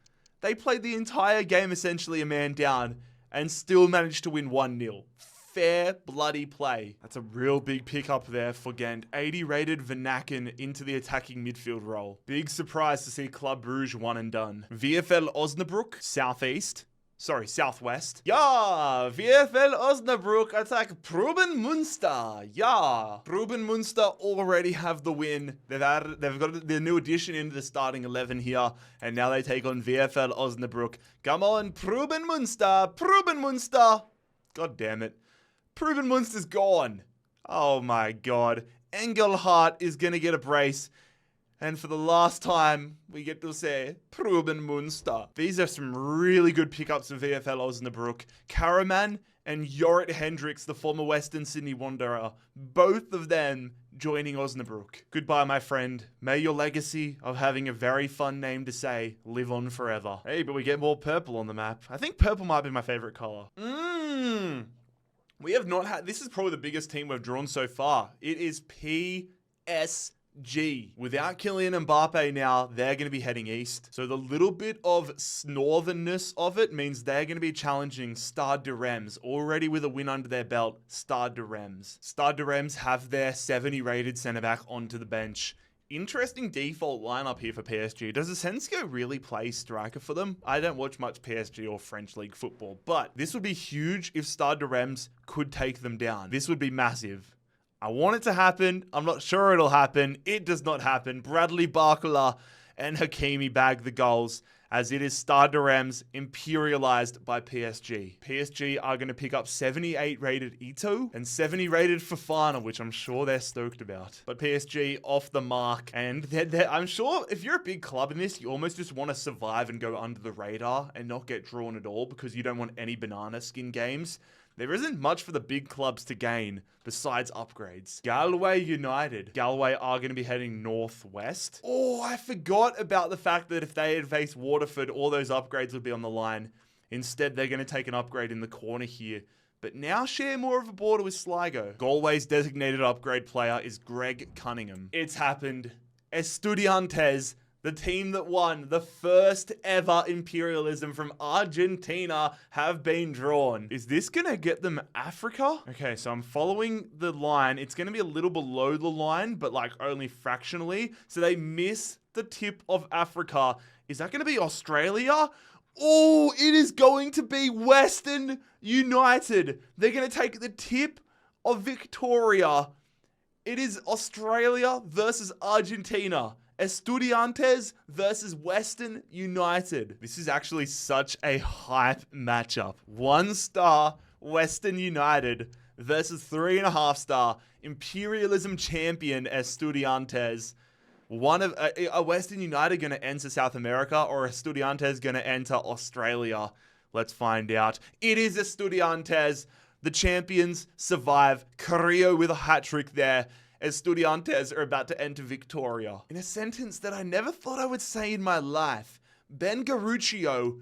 They played the entire game essentially a man down and still managed to win 1-0. Fair bloody play. That's a real big pickup there for Ghent. 80 rated Vanaken into the attacking midfield role. Big surprise to see Club Brugge one and done. VfL Osnabrück, southwest. Yeah, VfL Osnabrück attack Proben Münster. Yeah, Proben Münster already have the win. They've got the new addition into the starting 11 here, and now they take on VfL Osnabrück. Come on, Proben Münster. God damn it. Proven Munster's gone. Oh my god. Engelhardt is going to get a brace. And for the last time, we get to say Proven Munster. These are some really good pickups of VfL Osnabrück. Karaman and Jorrit Hendricks, the former Western Sydney Wanderer. Both of them joining Osnabrück. Goodbye, my friend. May your legacy of having a very fun name to say live on forever. Hey, but we get more purple on the map. I think purple might be my favorite color. We have not had... This is probably the biggest team we've drawn so far. It is PSG. Without Kylian Mbappe now, they're going to be heading east. So the little bit of northernness of it means they're going to be challenging Stade de Reims. Already with a win under their belt, Stade de Reims. Stade de Reims have their 70 rated centre-back onto the bench. Interesting default lineup here for PSG. Does Asensio really play striker for them? I don't watch much PSG or French league football, but this would be huge if Stade de Reims could take them down. This would be massive. I want it to happen. I'm not sure it'll happen. It does not happen. Bradley Barcola and Hakimi bag the goals as it is Stade de Reims imperialized by PSG. PSG are going to pick up 78 rated Ito and 70 rated Fofana, which I'm sure they're stoked about. But PSG off the mark, and I'm sure if you're a big club in this, you almost just want to survive and go under the radar and not get drawn at all because you don't want any banana skin games. There isn't much for the big clubs to gain besides upgrades. Galway United. Galway are going to be heading northwest. Oh, I forgot about the fact that if they had faced Waterford, all those upgrades would be on the line. Instead, they're going to take an upgrade in the corner here, but now share more of a border with Sligo. Galway's designated upgrade player is Greg Cunningham. It's happened. Estudiantes, the team that won the first ever Imperialism from Argentina, have been drawn. Is this going to get them Africa? Okay, so I'm following the line. It's going to be a little below the line, but like only fractionally. So they miss the tip of Africa. Is that going to be Australia? Oh, it is going to be Western United. They're going to take the tip of Victoria. It is Australia versus Argentina. Estudiantes versus Western United. This is actually such a hype matchup. 1-star Western United versus 3.5-star Imperialism champion Estudiantes. One of a Western United going to enter South America or Estudiantes going to enter Australia? Let's find out. It is Estudiantes. The champions survive. Carrillo with a hat-trick there. Estudiantes are about to enter Victoria. In a sentence that I never thought I would say in my life, Ben Garuccio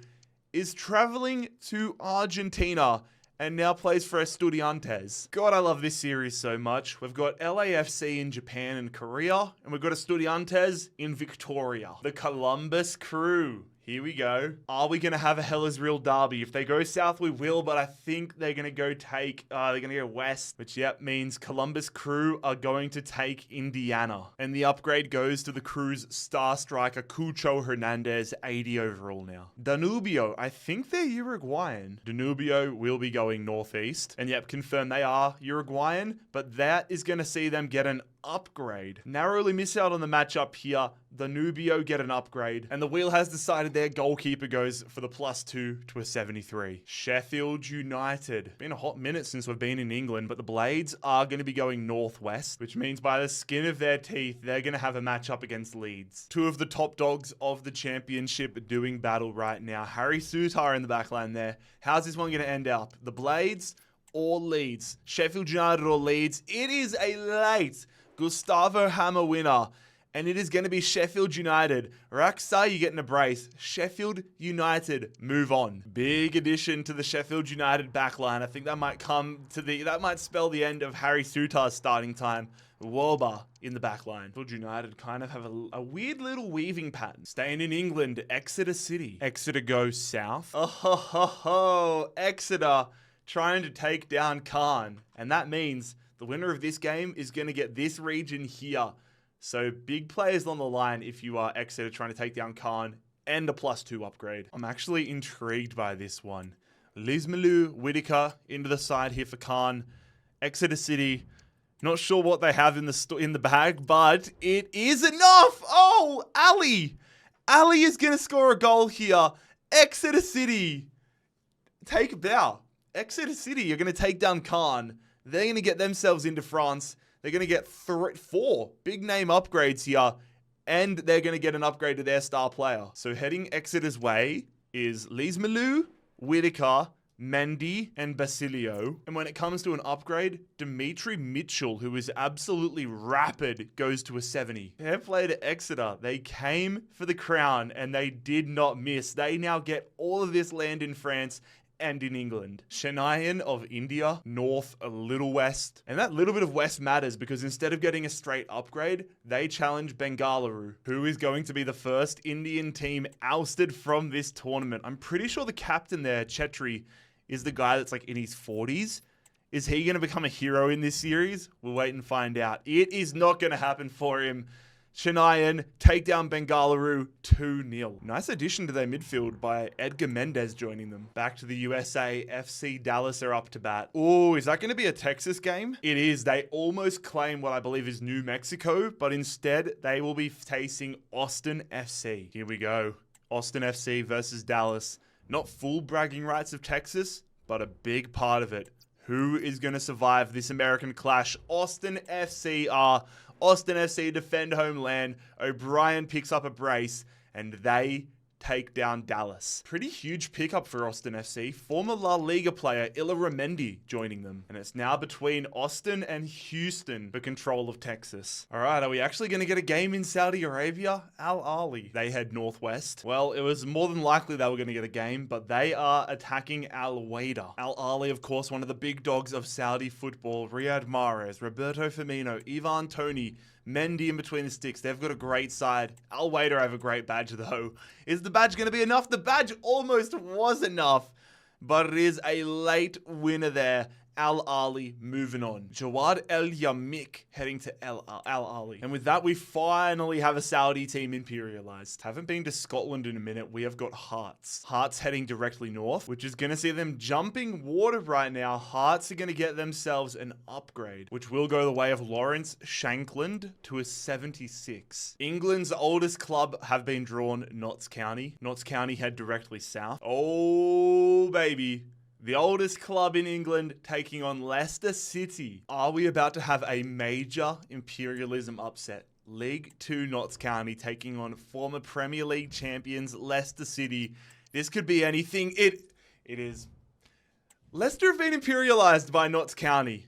is traveling to Argentina and now plays for Estudiantes. God, I love this series so much. We've got LAFC in Japan and Korea, and we've got Estudiantes in Victoria. The Columbus Crew. Here we go. Are we going to have a Hellas Real Derby? If they go south, we will, but I think they're going to go they're going to go west, which, yep, means Columbus Crew are going to take Indiana. And the upgrade goes to the Crew's star striker, Cucho Hernandez, 80 overall now. Danubio, I think they're Uruguayan. Danubio will be going northeast. And yep, confirm they are Uruguayan, but that is going to see them get an upgrade. Narrowly miss out on the matchup here. Danubio get an upgrade, and the wheel has decided their goalkeeper goes for the +2 to a 73. Sheffield United. Been a hot minute since we've been in England, but the Blades are going to be going northwest, which means by the skin of their teeth, they're going to have a matchup against Leeds. Two of the top dogs of the championship doing battle right now. Harry Sutar in the backline there. How's this one going to end up? The Blades or Leeds? Sheffield United or Leeds? It is a late Gustavo Hammer winner, and it is going to be Sheffield United. Raxa, you're getting a brace. Sheffield United move on. Big addition to the Sheffield United backline. I think that might that might spell the end of Harry Sutar's starting time. Woba in the backline. Sheffield United kind of have a weird little weaving pattern. Staying in England, Exeter City. Exeter goes south. Oh ho ho ho! Exeter trying to take down Caen, and that means the winner of this game is going to get this region here. So big players on the line if you are Exeter trying to take down Caen and a +2 upgrade. I'm actually intrigued by this one. Lismalu Whitaker into the side here for Caen. Exeter City, not sure what they have in the bag, but it is enough. Oh, Ali. Ali is going to score a goal here. Exeter City, take a bow. Exeter City are going to take down Caen. They're going to get themselves into France. They're going to get 4 big name upgrades here, and they're going to get an upgrade to their star player. So heading Exeter's way is Lismalu, Whitaker, Mendy, and Basilio. And when it comes to an upgrade, Dimitri Mitchell, who is absolutely rapid, goes to a 70. Fair play to Exeter. They came for the crown and they did not miss. They now get all of this land in France and in England. Chennaiyin of India, north, a little west. And that little bit of west matters because instead of getting a straight upgrade, they challenge Bengaluru, who is going to be the first Indian team ousted from this tournament. I'm pretty sure the captain there, Chetri, is the guy that's like in his 40s. Is he going to become a hero in this series? We'll wait and find out. It is not going to happen for him. Chennaiyin take down Bengaluru 2-0. Nice addition to their midfield by Edgar Mendez joining them. Back to the USA, FC Dallas are up to bat. Oh, is that going to be a Texas game? It is. They almost claim what I believe is New Mexico, but instead they will be facing Austin FC. Here we go. Austin FC versus Dallas. Not full bragging rights of Texas, but a big part of it. Who is going to survive this American clash? Austin FC are. Austin FC defend homeland. O'Brien picks up a brace and they take down Dallas. Pretty huge pickup for Austin FC. Former La Liga player Illa Ramendi joining them. And it's now between Austin and Houston for control of Texas. All right, are we actually going to get a game in Saudi Arabia? Al Ahly. They head northwest. Well, it was more than likely they were going to get a game, but they are attacking Al Wahda. Al Ahly, of course, one of the big dogs of Saudi football. Riyad Mahrez, Roberto Firmino, Ivan Toney, Mendy in between the sticks. They've got a great side. Al Wahda have a great badge though. Is the badge going to be enough? The badge almost was enough, but it is a late winner there. Al Ahly moving on. Jawad El Yamik heading to Al Ahly. And with that, we finally have a Saudi team imperialized. Haven't been to Scotland in a minute. We have got Hearts. Hearts heading directly north, which is going to see them jumping water right now. Hearts are going to get themselves an upgrade, which will go the way of Lawrence Shankland to a 76. England's oldest club have been drawn, Notts County. Notts County head directly south. Oh, baby. The oldest club in England taking on Leicester City. Are we about to have a major imperialism upset? League 2 Notts County taking on former Premier League champions Leicester City. This could be anything. It is. Leicester have been imperialized by Notts County.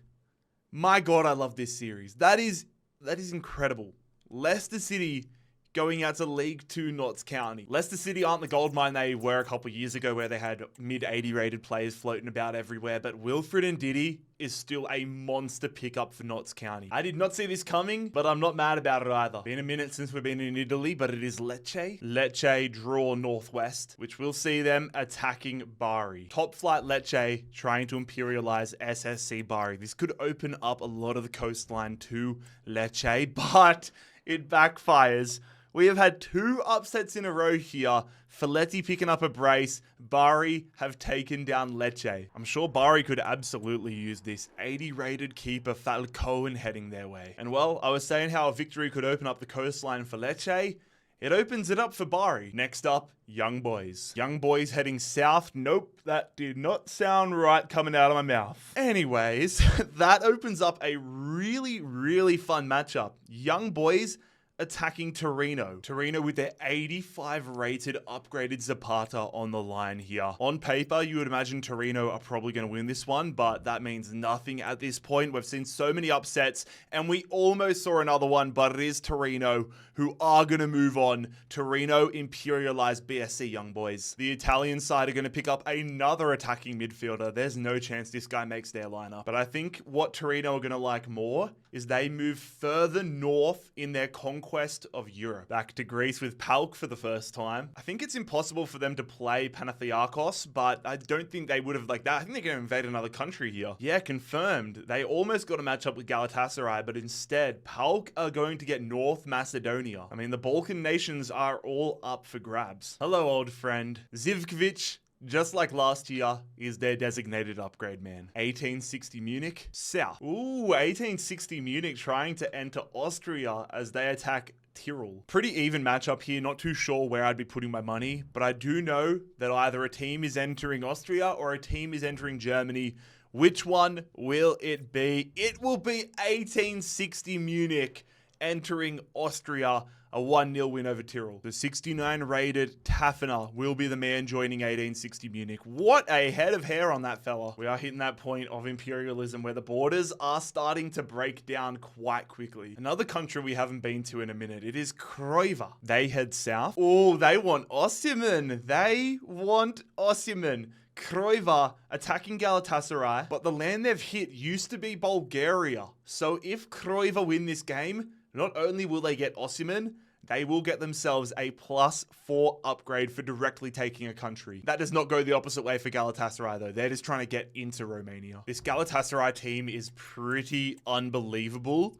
My God, I love this series. That is incredible. Leicester City going out to League 2 Notts County. Leicester City aren't the goldmine they were a couple years ago where they had mid-80 rated players floating about everywhere, but Wilfred Ndidi is still a monster pickup for Notts County. I did not see this coming, but I'm not mad about it either. Been a minute since we've been in Italy, but it is Lecce. Lecce draw northwest, which will see them attacking Bari. Top flight Lecce trying to imperialize SSC Bari. This could open up a lot of the coastline to Lecce, but it backfires. We have had 2 upsets in a row here. Folletti picking up a brace. Bari have taken down Lecce. I'm sure Bari could absolutely use this. 80 rated keeper Falcone heading their way. And well, I was saying how a victory could open up the coastline for Lecce. It opens it up for Bari. Next up, Young Boys. Young Boys heading south. Nope, that did not sound right coming out of my mouth. Anyways, that opens up a really, really fun matchup. Young Boys attacking Torino. Torino with their 85 rated upgraded Zapata on the line here. On paper, you would imagine Torino are probably going to win this one, but that means nothing at this point. We've seen so many upsets, and we almost saw another one, but it is Torino who are going to move on. Torino imperialized BSC Young Boys. The Italian side are going to pick up another attacking midfielder. There's no chance this guy makes their lineup. But I think what Torino are going to like more is they move further north in their conquest of Europe. Back to Greece with Palk for the first time. I think it's impossible for them to play Panathinaikos, but I don't think they would have like that. I think they're going to invade another country here. Yeah, confirmed. They almost got a matchup with Galatasaray, but instead, Palk are going to get North Macedonia. I mean, the Balkan nations are all up for grabs. Hello, old friend. Zivkovic, just like last year, is their designated upgrade man. 1860 Munich, south. Ooh, 1860 Munich trying to enter Austria as they attack Tyrol. Pretty even matchup here. Not too sure where I'd be putting my money, but I do know that either a team is entering Austria or a team is entering Germany. Which one will it be? It will be 1860 Munich entering Austria. a 1-0 win over Tyrol. The 69 rated Taffner will be the man joining 1860 Munich. What a head of hair on that fella. We are hitting that point of imperialism where the borders are starting to break down quite quickly. Another country we haven't been to in a minute, it is Croiva. They head south. Oh, they want Osimhen. They want Osimhen. Croiva attacking Galatasaray, but the land they've hit used to be Bulgaria. So if Croiva win this game, not only will they get Osimhen, they will get themselves a +4 upgrade for directly taking a country. That does not go the opposite way for Galatasaray though. They're just trying to get into Romania. This Galatasaray team is pretty unbelievable.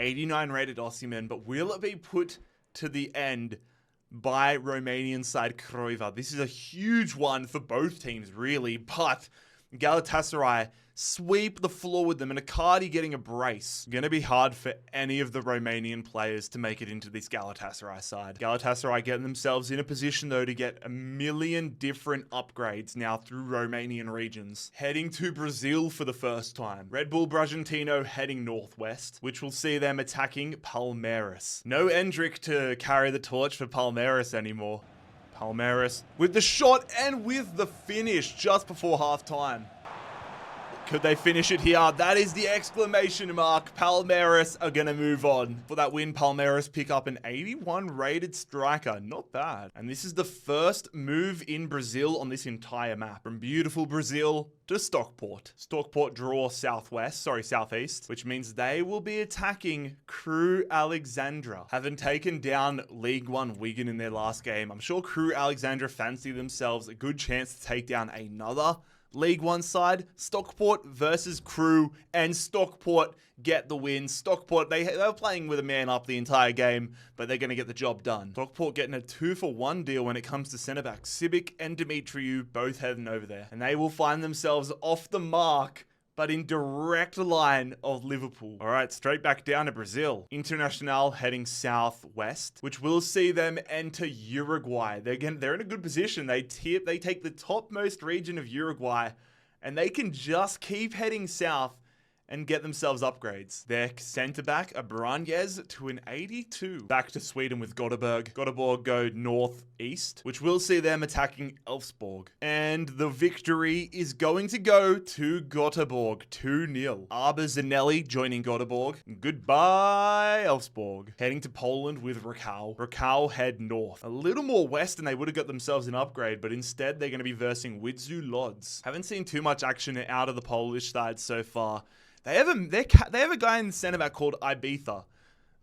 89 rated Osimhen, but will it be put to the end by Romanian side Croiva? This is a huge one for both teams, really, but Galatasaray sweep the floor with them, and Icardi getting a brace. Gonna be hard for any of the Romanian players to make it into this Galatasaray side. Galatasaray getting themselves in a position, though, to get a million different upgrades now through Romanian regions. Heading to Brazil for the first time. Red Bull Bragantino heading northwest, which will see them attacking Palmeiras. No Endrick to carry the torch for Palmeiras anymore. Palmeiras with the shot and with the finish just before halftime. Could they finish it here? That is the exclamation mark. Palmeiras are going to move on. For that win, Palmeiras pick up an 81 rated striker. Not bad. And this is the first move in Brazil on this entire map. From beautiful Brazil to Stockport. Stockport draw southeast, which means they will be attacking Crew Alexandra. Having taken down League One Wigan in their last game, I'm sure Crew Alexandra fancy themselves a good chance to take down another League One side. Stockport versus Crew, and Stockport get the win. Stockport, they were playing with a man up the entire game, but they're going to get the job done. Stockport getting a 2-for-1 deal when it comes to centre back. Sibic and Dimitriou both heading over there, and they will find themselves off the mark, but in direct line of Liverpool. All right, straight back down to Brazil. Internacional heading southwest, which will see them enter Uruguay. They're in a good position. They take the topmost region of Uruguay, and they can just keep heading south and get themselves upgrades. Their centre-back, Abranjes, to an 82. Back to Sweden with Gothenburg. Gothenburg go northeast, which will see them attacking Elfsborg. And the victory is going to go to Gothenburg, 2-0. Arber Zanelli joining Gothenburg. Goodbye, Elfsborg. Heading to Poland with Rakow. Rakow head north. A little more west, and they would have got themselves an upgrade, but instead they're going to be versing Widzew Lodz. Haven't seen too much action out of the Polish side so far. They have a guy in the centre back called Ibiza.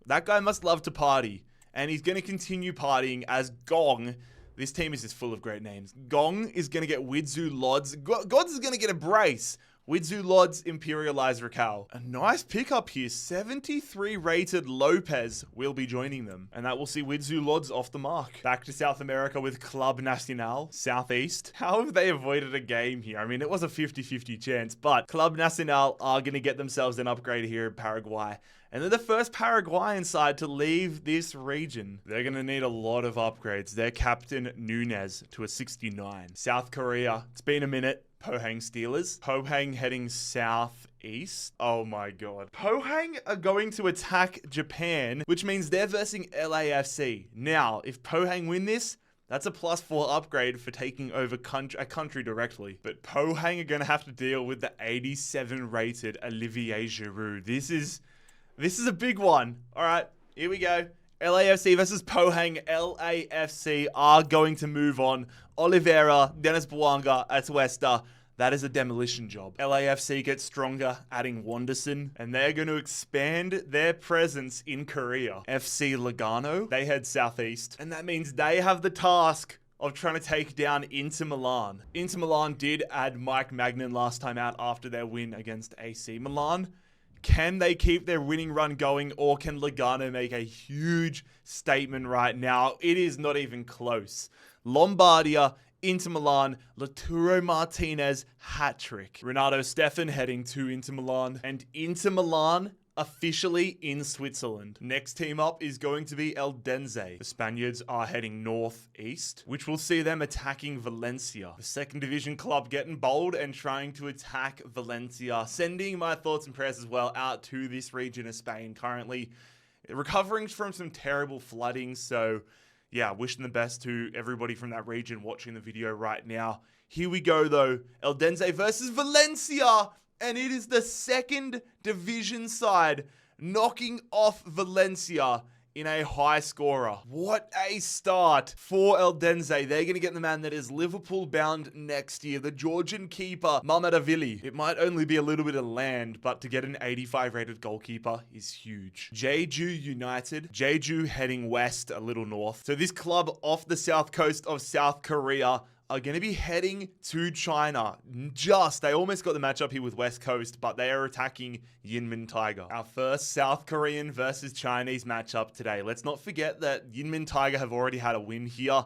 That guy must love to party, and he's going to continue partying as Gong. This team is just full of great names. Gong is going to get Widzew Lodz. Gods is going to get a brace. Widzew Lodz imperialize Rakow. A nice pickup here. 73 rated Lopez will be joining them, and that will see Widzew Lodz off the mark. Back to South America with Club Nacional, Southeast. How have they avoided a game here? I mean, it was a 50-50 chance, but Club Nacional are going to get themselves an upgrade here in Paraguay. And they're the first Paraguayan side to leave this region. They're going to need a lot of upgrades. Their captain, Nunez, to a 69. South Korea, it's been a minute. Pohang Steelers. Pohang heading southeast. Oh my god. Pohang are going to attack Japan, which means they're versing LAFC. Now, if Pohang win this, that's a +4 upgrade for taking over a country directly. But Pohang are going to have to deal with the 87 rated Olivier Giroud. This is a big one. All right, here we go. LAFC versus Pohang. LAFC are going to move on. Oliveira, Dennis Bouanga, Atuesta. That is a demolition job. LAFC gets stronger, adding Wanderson, and they're going to expand their presence in Korea. FC Lugano, they head southeast, and that means they have the task of trying to take down Inter Milan. Inter Milan did add Mike Magnan last time out after their win against AC Milan. Can they keep their winning run going, or can Lugano make a huge statement right now? It is not even close. Lombardia, Inter Milan, Lautaro Martinez, hat-trick. Renato Stefan heading to Inter Milan, and Inter Milan officially in Switzerland. Next team up is going to be El Denze. The Spaniards are heading northeast, which will see them attacking Valencia. The second division club getting bold and trying to attack Valencia. Sending my thoughts and prayers as well out to this region of Spain. Currently, They're recovering from some terrible flooding, so yeah, wishing the best to everybody from that region watching the video right now. Here we go though, Eldense versus Valencia, and it is the second division side knocking off Valencia in a high scorer. What a start for Eldense. They're going to get the man that is Liverpool bound next year, the Georgian keeper, Mamadashvili. It might only be a little bit of land, but to get an 85 rated goalkeeper is huge. Jeju United. Jeju heading west, a little north. So this club off the south coast of South Korea are going to be heading to China. They almost got the matchup here with West Coast, but they are attacking Yinmin Tiger. Our first South Korean versus Chinese matchup today. Let's not forget that Yinmin Tiger have already had a win here.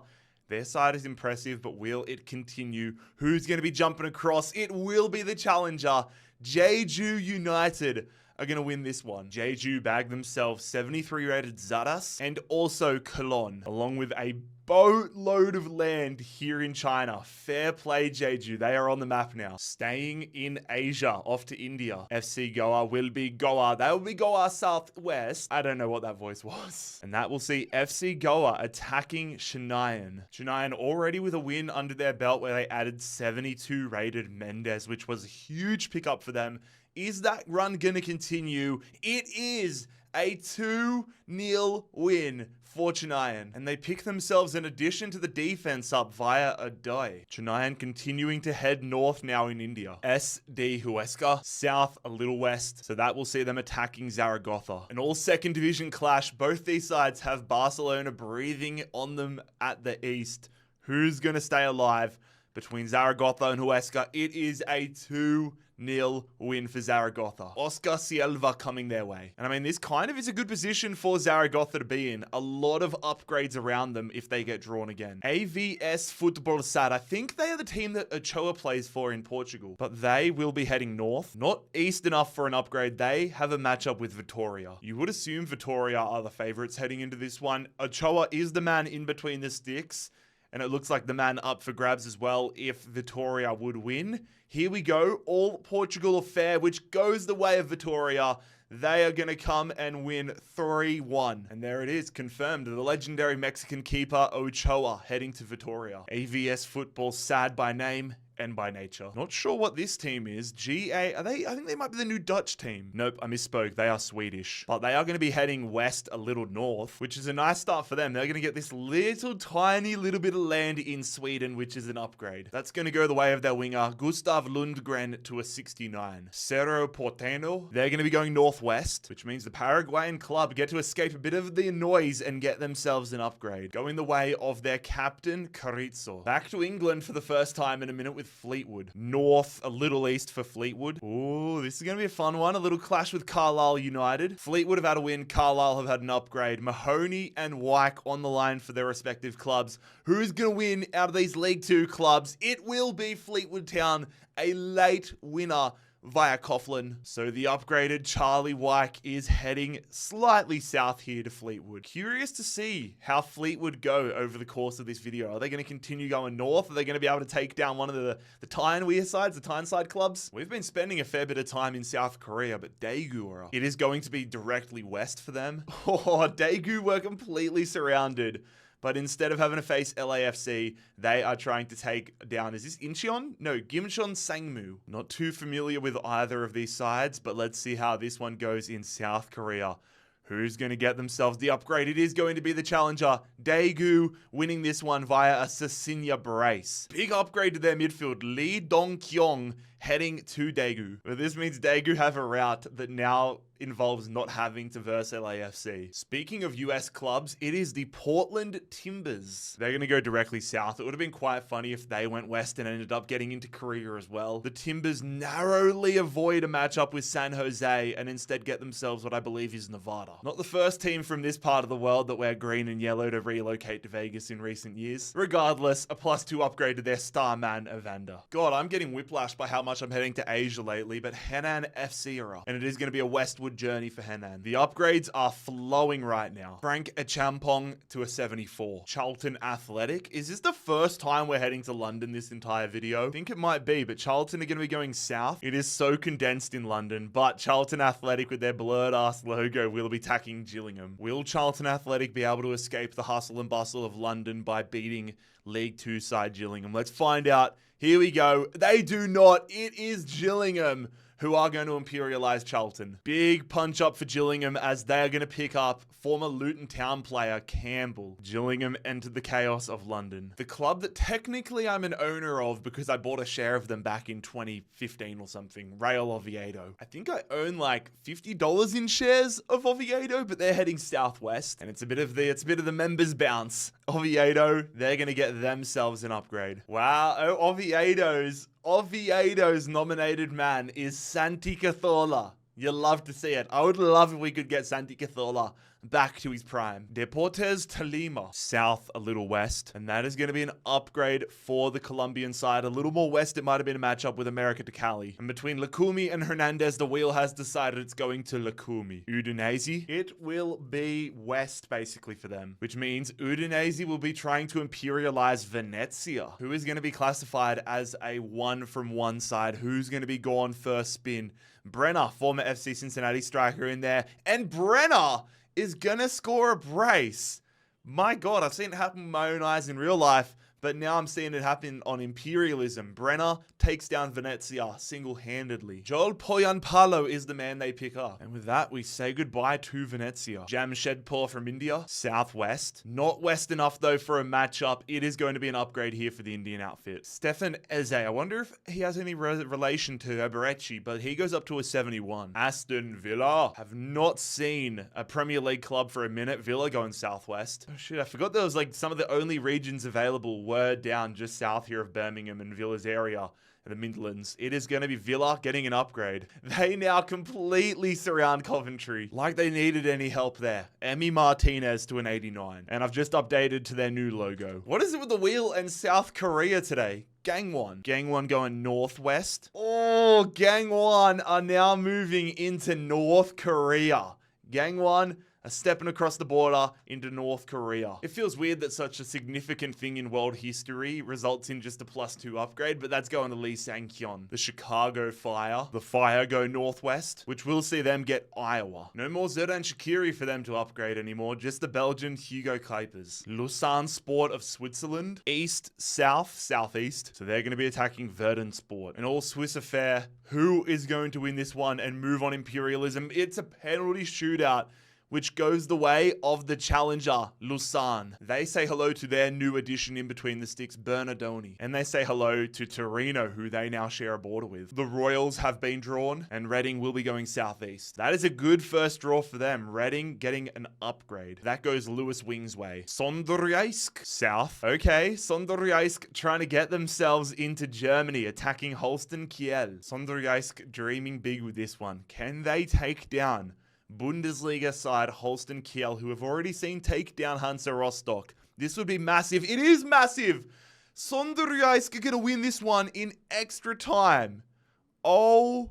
Their side is impressive, but will it continue? Who's going to be jumping across? It will be the challenger. Jeju United are going to win this one. Jeju bagged themselves 73 rated Zaras and also Cologne, along with a boatload of land here in China. Fair play, Jeju. They are on the map now. Staying in Asia, off to India. FC Goa will be Goa. They will be Goa Southwest. I don't know what that voice was. And that will see FC Goa attacking Chennai. Chennai already with a win under their belt where they added 72 rated Mendes, which was a huge pickup for them. Is that run going to continue? It is a 2-0 win for Chennai. And they pick themselves an addition to the defense up via Adoy. Chennai continuing to head north now in India. SD Huesca, south a little west. So that will see them attacking Zaragoza. An all second division clash. Both these sides have Barcelona breathing on them at the east. Who's going to stay alive? Between Zaragoza and Huesca, it is a 2-0 win for Zaragoza. Oscar Silva coming their way. And I mean, this kind of is a good position for Zaragoza to be in. A lot of upgrades around them if they get drawn again. AVS Football Sad. I think they are the team that Ochoa plays for in Portugal. But they will be heading north. Not east enough for an upgrade. They have a matchup with Vitoria. You would assume Vitoria are the favorites heading into this one. Ochoa is the man in between the sticks. And it looks like the man up for grabs as well if Vitoria would win. Here we go. All Portugal affair, which goes the way of Vitoria. They are going to come and win 3-1. And there it is, confirmed. The legendary Mexican keeper Ochoa heading to Vitoria. AVS Football Sad by name and by nature. Not sure what this team is. GA, are they? I think they might be the new Dutch team. Nope, I misspoke. They are Swedish. But they are going to be heading west a little north, which is a nice start for them. They're going to get this little tiny little bit of land in Sweden, which is an upgrade. That's going to go the way of their winger, Gustav Lundgren, to a 69. Cerro Porteño, they're going to be going northwest, which means the Paraguayan club get to escape a bit of the noise and get themselves an upgrade. Going the way of their captain, Carrizo. Back to England for the first time in a minute with Fleetwood. North, a little east for Fleetwood. Ooh, this is going to be a fun one. A little clash with Carlisle United. Fleetwood have had a win. Carlisle have had an upgrade. Mahoney and Wyke on the line for their respective clubs. Who's going to win out of these League 2 clubs? It will be Fleetwood Town, a late winner via Coughlin. So the upgraded Charlie Wyke is heading slightly south here to Fleetwood. Curious to see how Fleetwood go over the course of this video. Are they going to continue going north? Are they going to be able to take down one of the Tyneside sides, the Tyneside clubs? We've been spending a fair bit of time in South Korea, but Daegu, it is going to be directly west for them. Oh, Daegu were completely surrounded. But instead of having to face LAFC, they are trying to take down, is this Incheon? No, Gimcheon Sangmu. Not too familiar with either of these sides, but let's see how this one goes in South Korea. Who's going to get themselves the upgrade? It is going to be the challenger, Daegu, winning this one via a Cecilia brace. Big upgrade to their midfield, Lee Dong-kyung heading to Daegu. But this means Daegu have a route that now involves not having to verse LAFC. Speaking of US clubs, it is the Portland Timbers. They're going to go directly south. It would have been quite funny if they went west and ended up getting into Korea as well. The Timbers narrowly avoid a matchup with San Jose and instead get themselves what I believe is Nevada. Not the first team from this part of the world that wear green and yellow to relocate to Vegas in recent years. Regardless, a +2 upgrade to their star man, Evander. God, I'm getting whiplashed by how much much I'm heading to Asia lately, but Henan FC are up, and it is going to be a westward journey for Henan. The upgrades are flowing right now. Frank Achampong to a 74. Charlton Athletic. Is this the first time we're heading to London this entire video? I think it might be, but Charlton are going to be going south. It is so condensed in London, but Charlton Athletic with their blurred ass logo will be attacking Gillingham. Will Charlton Athletic be able to escape the hustle and bustle of London by beating League 2 side Gillingham? Let's find out. Here we go. They do not. It is Gillingham who are going to imperialize Charlton. Big punch up for Gillingham as they're going to pick up former Luton Town player Campbell. Gillingham entered the chaos of London. The club that technically I'm an owner of because I bought a share of them back in 2015 or something. Real Oviedo. I think I own like $50 in shares of Oviedo, but they're heading southwest, and it's a bit of the members bounce. Oviedo, they're going to get themselves an upgrade. Wow, Oviedo's nominated man is Santi Cazorla. You love to see it. I would love if we could get Santi Cazorla back to his prime. Deportes Tolima, south a little west, and that is going to be an upgrade for the Colombian side. A little more west, it might have been a matchup with America de Cali. And between Lukumi and Hernandez, the wheel has decided it's going to Lukumi. Udinese, it will be west basically for them, which means Udinese will be trying to imperialize Venezia, who is going to be classified as a 1 from 1 side. Who's going to be gone first spin? Brenner, former FC Cincinnati striker in there, and Brenner is gonna score a brace. My God, I've seen it happen with my own eyes in real life, but now I'm seeing it happen on Imperialism. Brenner takes down Venezia single-handedly. Joel Poyanpalo is the man they pick up. And with that, we say goodbye to Venezia. Jamshedpur from India, southwest. Not west enough, though, for a matchup. It is going to be an upgrade here for the Indian outfit. Stefan Eze. I wonder if he has any relation to Eberechi, but he goes up to a 71. Aston Villa. Have not seen a Premier League club for a minute. Villa going southwest. Oh, shit, I forgot there was like some of the only regions available were down just south here of Birmingham and Villa's area, the Midlands. It is going to be Villa getting an upgrade. They now completely surround Coventry like they needed any help there. Emi Martinez to an 89. And I've just updated to their new logo. What is it with the wheel and South Korea today? Gangwon. Gangwon going northwest. Oh, Gangwon are now moving into North Korea. Gangwon are stepping across the border into North Korea. It feels weird that such a significant thing in world history results in just a +2 upgrade, but that's going to Lee Sang-kyun. The Chicago Fire. The Fire go northwest, which will see them get Iowa. No more Zerdan Shaqiri for them to upgrade anymore, just the Belgian Hugo Kuipers. Lausanne Sport of Switzerland. East, south, southeast. So they're going to be attacking Verdun Sport. An all Swiss affair. Who is going to win this one and move on Imperialism? It's a penalty shootout, which goes the way of the challenger, Lausanne. They say hello to their new addition in between the sticks, Bernardoni. And they say hello to Torino, who they now share a border with. The Royals have been drawn, and Reading will be going southeast. That is a good first draw for them. Reading getting an upgrade. That goes Lewis Wing's way. Sonderjysk, south. Okay, Sonderjysk trying to get themselves into Germany, attacking Holsten Kiel. Sonderjysk dreaming big with this one. Can they take down Bundesliga side Holsten Kiel, who have already seen take down Hansa Rostock? This would be massive. It is massive. Sonderjysk are going to win this one in extra time. Oh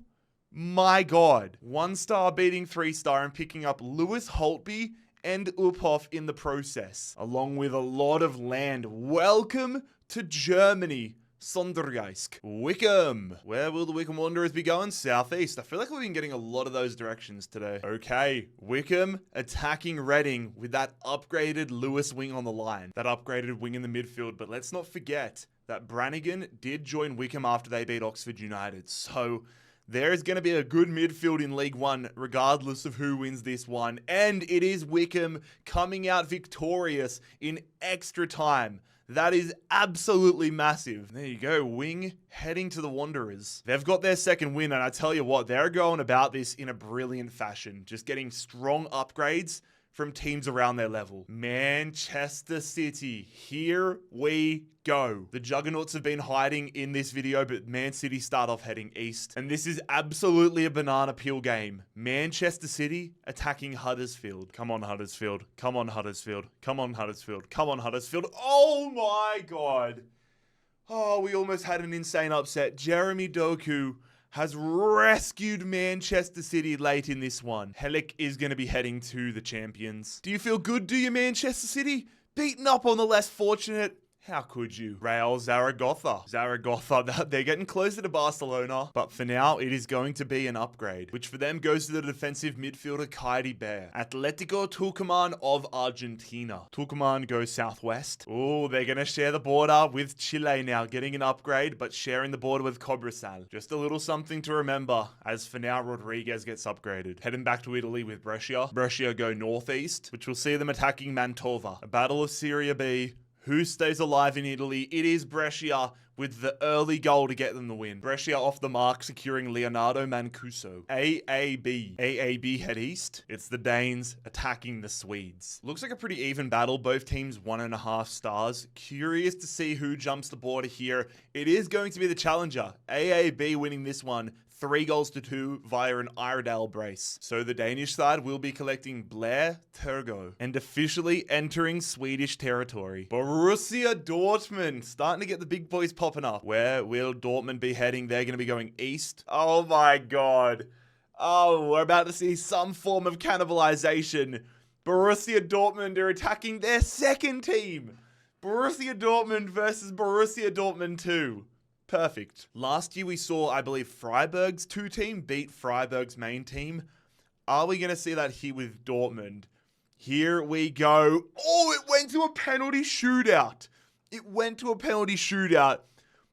my God. 1-star beating 3-star and picking up Lewis Holtby and Uphoff in the process, along with a lot of land. Welcome to Germany, Sonderjysk. Wickham. Where will the Wickham Wanderers be going? Southeast. I feel like we've been getting a lot of those directions today. Okay, Wickham attacking Reading with that upgraded Lewis wing on the line. That upgraded wing in the midfield. But let's not forget that Brannigan did join Wickham after they beat Oxford United. So there is going to be a good midfield in League One, regardless of who wins this one. And it is Wickham coming out victorious in extra time. That is absolutely massive. There you go, wing heading to the Wanderers. They've got their second win, and I tell you what, they're going about this in a brilliant fashion. Just getting strong upgrades from teams around their level. Manchester City, here we go. The Juggernauts have been hiding in this video, but Man City start off heading east. And this is absolutely a banana peel game. Manchester City attacking Huddersfield. Come on, Huddersfield. Come on, Huddersfield. Come on, Huddersfield. Come on, Huddersfield. Oh my God. Oh, we almost had an insane upset. Jeremy Doku has rescued Manchester City late in this one. Helik is going to be heading to the champions. Do you feel good, do you, Manchester City? Beaten up on the less fortunate? How could you? Real Zaragoza. They're getting closer to Barcelona, but for now, it is going to be an upgrade, which for them goes to the defensive midfielder Kairi Bear. Atletico Tucumán of Argentina. Tucumán goes southwest. Oh, they're going to share the border with Chile now, getting an upgrade, but sharing the border with Cobresal. Just a little something to remember, as for now, Rodriguez gets upgraded. Heading back to Italy with Brescia. Brescia go northeast, which will see them attacking Mantova. A battle of Serie B. Who stays alive in Italy? It is Brescia with the early goal to get them the win. Brescia off the mark, securing Leonardo Mancuso. AAB head east. It's the Danes attacking the Swedes. Looks like a pretty even battle. Both teams 1.5 stars. Curious to see who jumps the border here. It is going to be the challenger. AAB winning this one. 3-2 via an Iredale brace. So the Danish side will be collecting Blair Turgo and officially entering Swedish territory. Borussia Dortmund starting to get the big boys popping up. Where will Dortmund be heading? They're going to be going east. Oh my god. Oh, we're about to see some form of cannibalization. Borussia Dortmund are attacking their second team. Borussia Dortmund versus Borussia Dortmund 2. Perfect. Last year we saw, I believe, Freiburg's 2 team beat Freiburg's main team. Are we going to see that here with Dortmund? Here we go. Oh, it went to a penalty shootout.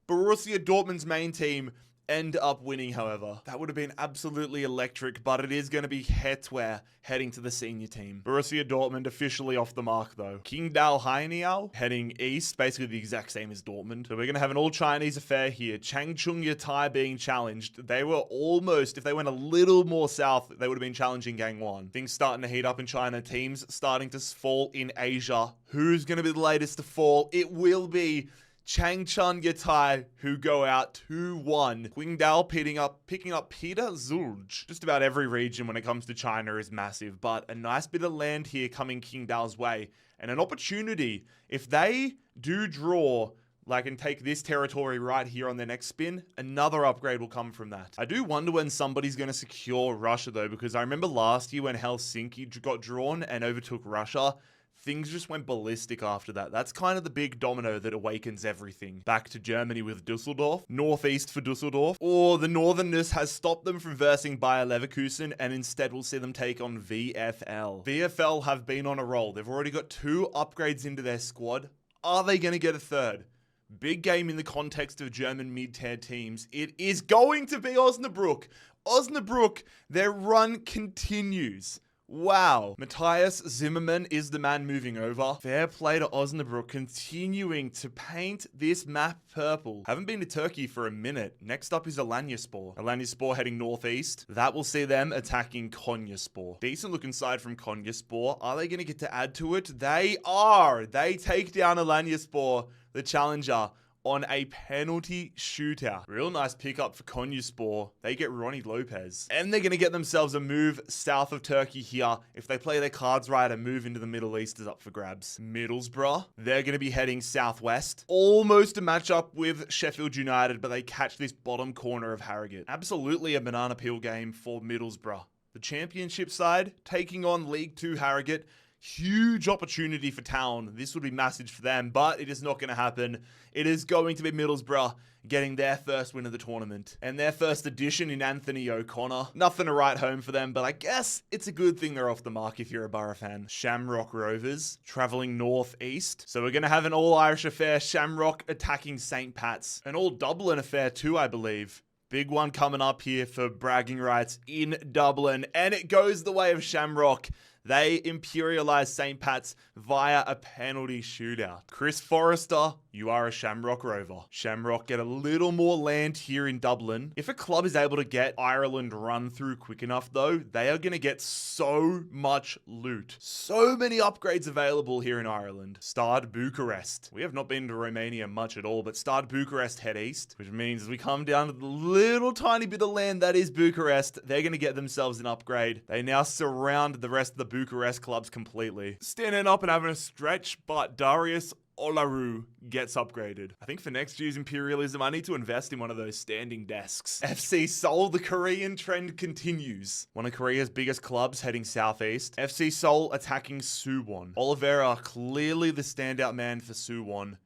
Borussia Dortmund's main team end up winning, however. That would have been absolutely electric, but it is going to be Hetwer heading to the senior team. Borussia Dortmund officially off the mark, though. Qingdao Hainiao heading east, basically the exact same as Dortmund. So we're going to have an all-Chinese affair here. Changchun Yatai being challenged. They were almost, if they went a little more south, they would have been challenging Gang 1. Things starting to heat up in China. Teams starting to fall in Asia. Who's going to be the latest to fall? It will be Changchun Yatai, who go out 2-1. Qingdao picking up Peter Zulj. Just about every region when it comes to China is massive, but a nice bit of land here coming Qingdao's way. And an opportunity, if they do draw, and take this territory right here on their next spin, another upgrade will come from that. I do wonder when somebody's going to secure Russia, though, because I remember last year when Helsinki got drawn and overtook Russia, things just went ballistic after that. That's kind of the big domino that awakens everything. Back to Germany with Dusseldorf. Northeast for Dusseldorf. Or the northernness has stopped them from versing Bayer Leverkusen, and instead we'll see them take on VfL. VfL have been on a roll. They've already got 2 upgrades into their squad. Are they going to get a third? Big game in the context of German mid-tier teams. It is going to be Osnabrück. Osnabrück, their run continues. Wow. Matthias Zimmermann is the man moving over. Fair play to Osnabrück, continuing to paint this map purple. Haven't been to Turkey for a minute. Next up is Alanyaspor. Alanyaspor heading northeast. That will see them attacking Konyaspor. Decent looking side from Konyaspor. Are they going to get to add to it? They are. They take down Alanyaspor, the challenger, on a penalty shootout. Real nice pickup for Konyaspor. They get Ronnie Lopez. And they're going to get themselves a move south of Turkey here. If they play their cards right, a move into the Middle East is up for grabs. Middlesbrough, they're going to be heading southwest. Almost a matchup with Sheffield United, but they catch this bottom corner of Harrogate. Absolutely a banana peel game for Middlesbrough. The championship side taking on League 2 Harrogate. Huge opportunity for Town. This would be massive for them, but it is not going to happen. It is going to be Middlesbrough getting their first win of the tournament and their first addition in Anthony O'Connor. Nothing to write home for them, but I guess it's a good thing they're off the mark if you're a Borough fan. Shamrock Rovers traveling northeast. So we're going to have an all-Irish affair. Shamrock attacking St. Pat's. An all-Dublin affair too, I believe. Big one coming up here for bragging rights in Dublin, and it goes the way of Shamrock. They imperialize St. Pat's via a penalty shootout. Chris Forrester, you are a Shamrock Rover. Shamrock get a little more land here in Dublin. If a club is able to get Ireland run through quick enough, though, they are going to get so much loot. So many upgrades available here in Ireland. Stade Bucharest. We have not been to Romania much at all, but Stade Bucharest head east, which means as we come down to the little tiny bit of land that is Bucharest, they're going to get themselves an upgrade. They now surround the rest of the Bucharest clubs completely. Standing up and having a stretch, but Darius Olaru gets upgraded. I think for next year's Imperialism, I need to invest in one of those standing desks. FC Seoul, the Korean trend continues. One of Korea's biggest clubs heading southeast. FC Seoul attacking Suwon. Oliveira, clearly the standout man for Suwon.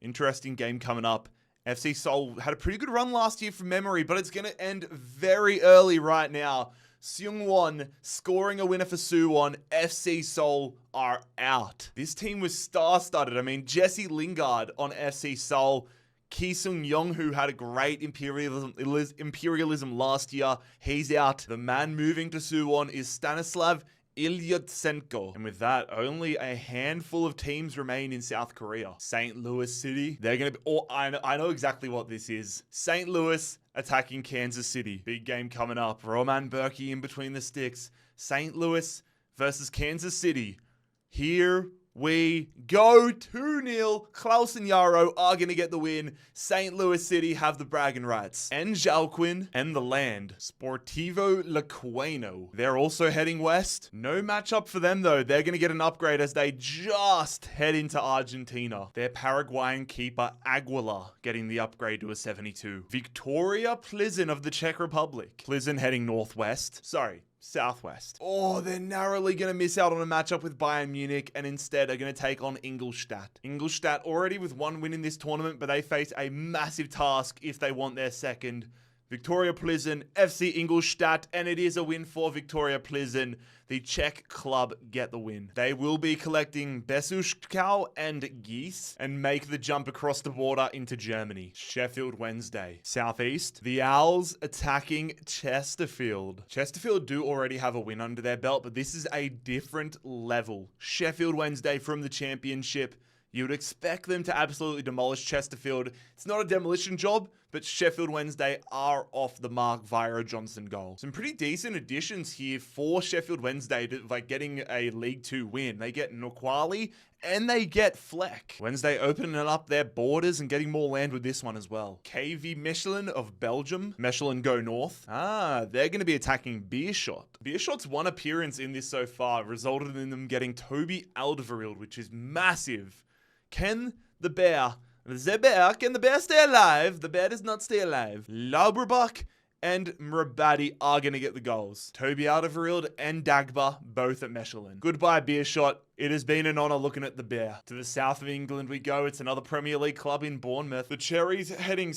Interesting game coming up. FC Seoul had a pretty good run last year from memory, but it's going to end very early right now. Seung-won scoring a winner for Suwon. FC Seoul are out. This team was star-studded. I mean, Jesse Lingard on FC Seoul. Ki Sung-young, who had a great imperialism last year, he's out. The man moving to Suwon is Stanislav Ilyutsenko. And with that, only a handful of teams remain in South Korea. St. Louis City, they're going to be... Oh, I know exactly what this is. St. Louis attacking Kansas City. Big game coming up. Roman Berkey in between the sticks. St. Louis versus Kansas City. Here we go. 2-0. Klaus and Yarrow are going to get the win. St. Louis City have the bragging rights. And Jalquin and the land. Sportivo Lequeno. They're also heading west. No matchup for them though. They're going to get an upgrade as they just head into Argentina. Their Paraguayan keeper Aguilar getting the upgrade to a 72. Victoria Plzeň of the Czech Republic. Plzeň heading northwest. Southwest. Oh, they're narrowly going to miss out on a matchup with Bayern Munich and instead are going to take on Ingolstadt. Ingolstadt already with one win in this tournament, but they face a massive task if they want their second. Victoria Plzeň, FC Ingolstadt, and it is a win for Victoria Plzeň. The Czech club get the win. They will be collecting Besuschkow and Geese and make the jump across the border into Germany. Sheffield Wednesday. Southeast, the Owls attacking Chesterfield. Chesterfield do already have a win under their belt, but this is a different level. Sheffield Wednesday from the championship. You would expect them to absolutely demolish Chesterfield. It's not a demolition job, but Sheffield Wednesday are off the mark via a Johnson goal. Some pretty decent additions here for Sheffield Wednesday to getting a League 2 win. They get Noquali and they get Fleck. Wednesday opening up their borders and getting more land with this one as well. KV Mechelen of Belgium. Mechelen go north. They're going to be attacking Beerschot. Beerschot's one appearance in this so far resulted in them getting Toby Alderweireld, which is massive. Can the bear stay alive? The bear does not stay alive. Lauberbach and Mrabadi are going to get the goals. Toby Alderweireld and Dagba, both at Mechelen. Goodbye, Beerschot. It has been an honor looking at the bear. To the south of England we go. It's another Premier League club in Bournemouth. The Cherries heading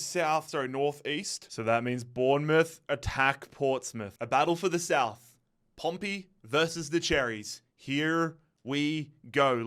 northeast. So that means Bournemouth attack Portsmouth. A battle for the south. Pompey versus the Cherries. Here we go.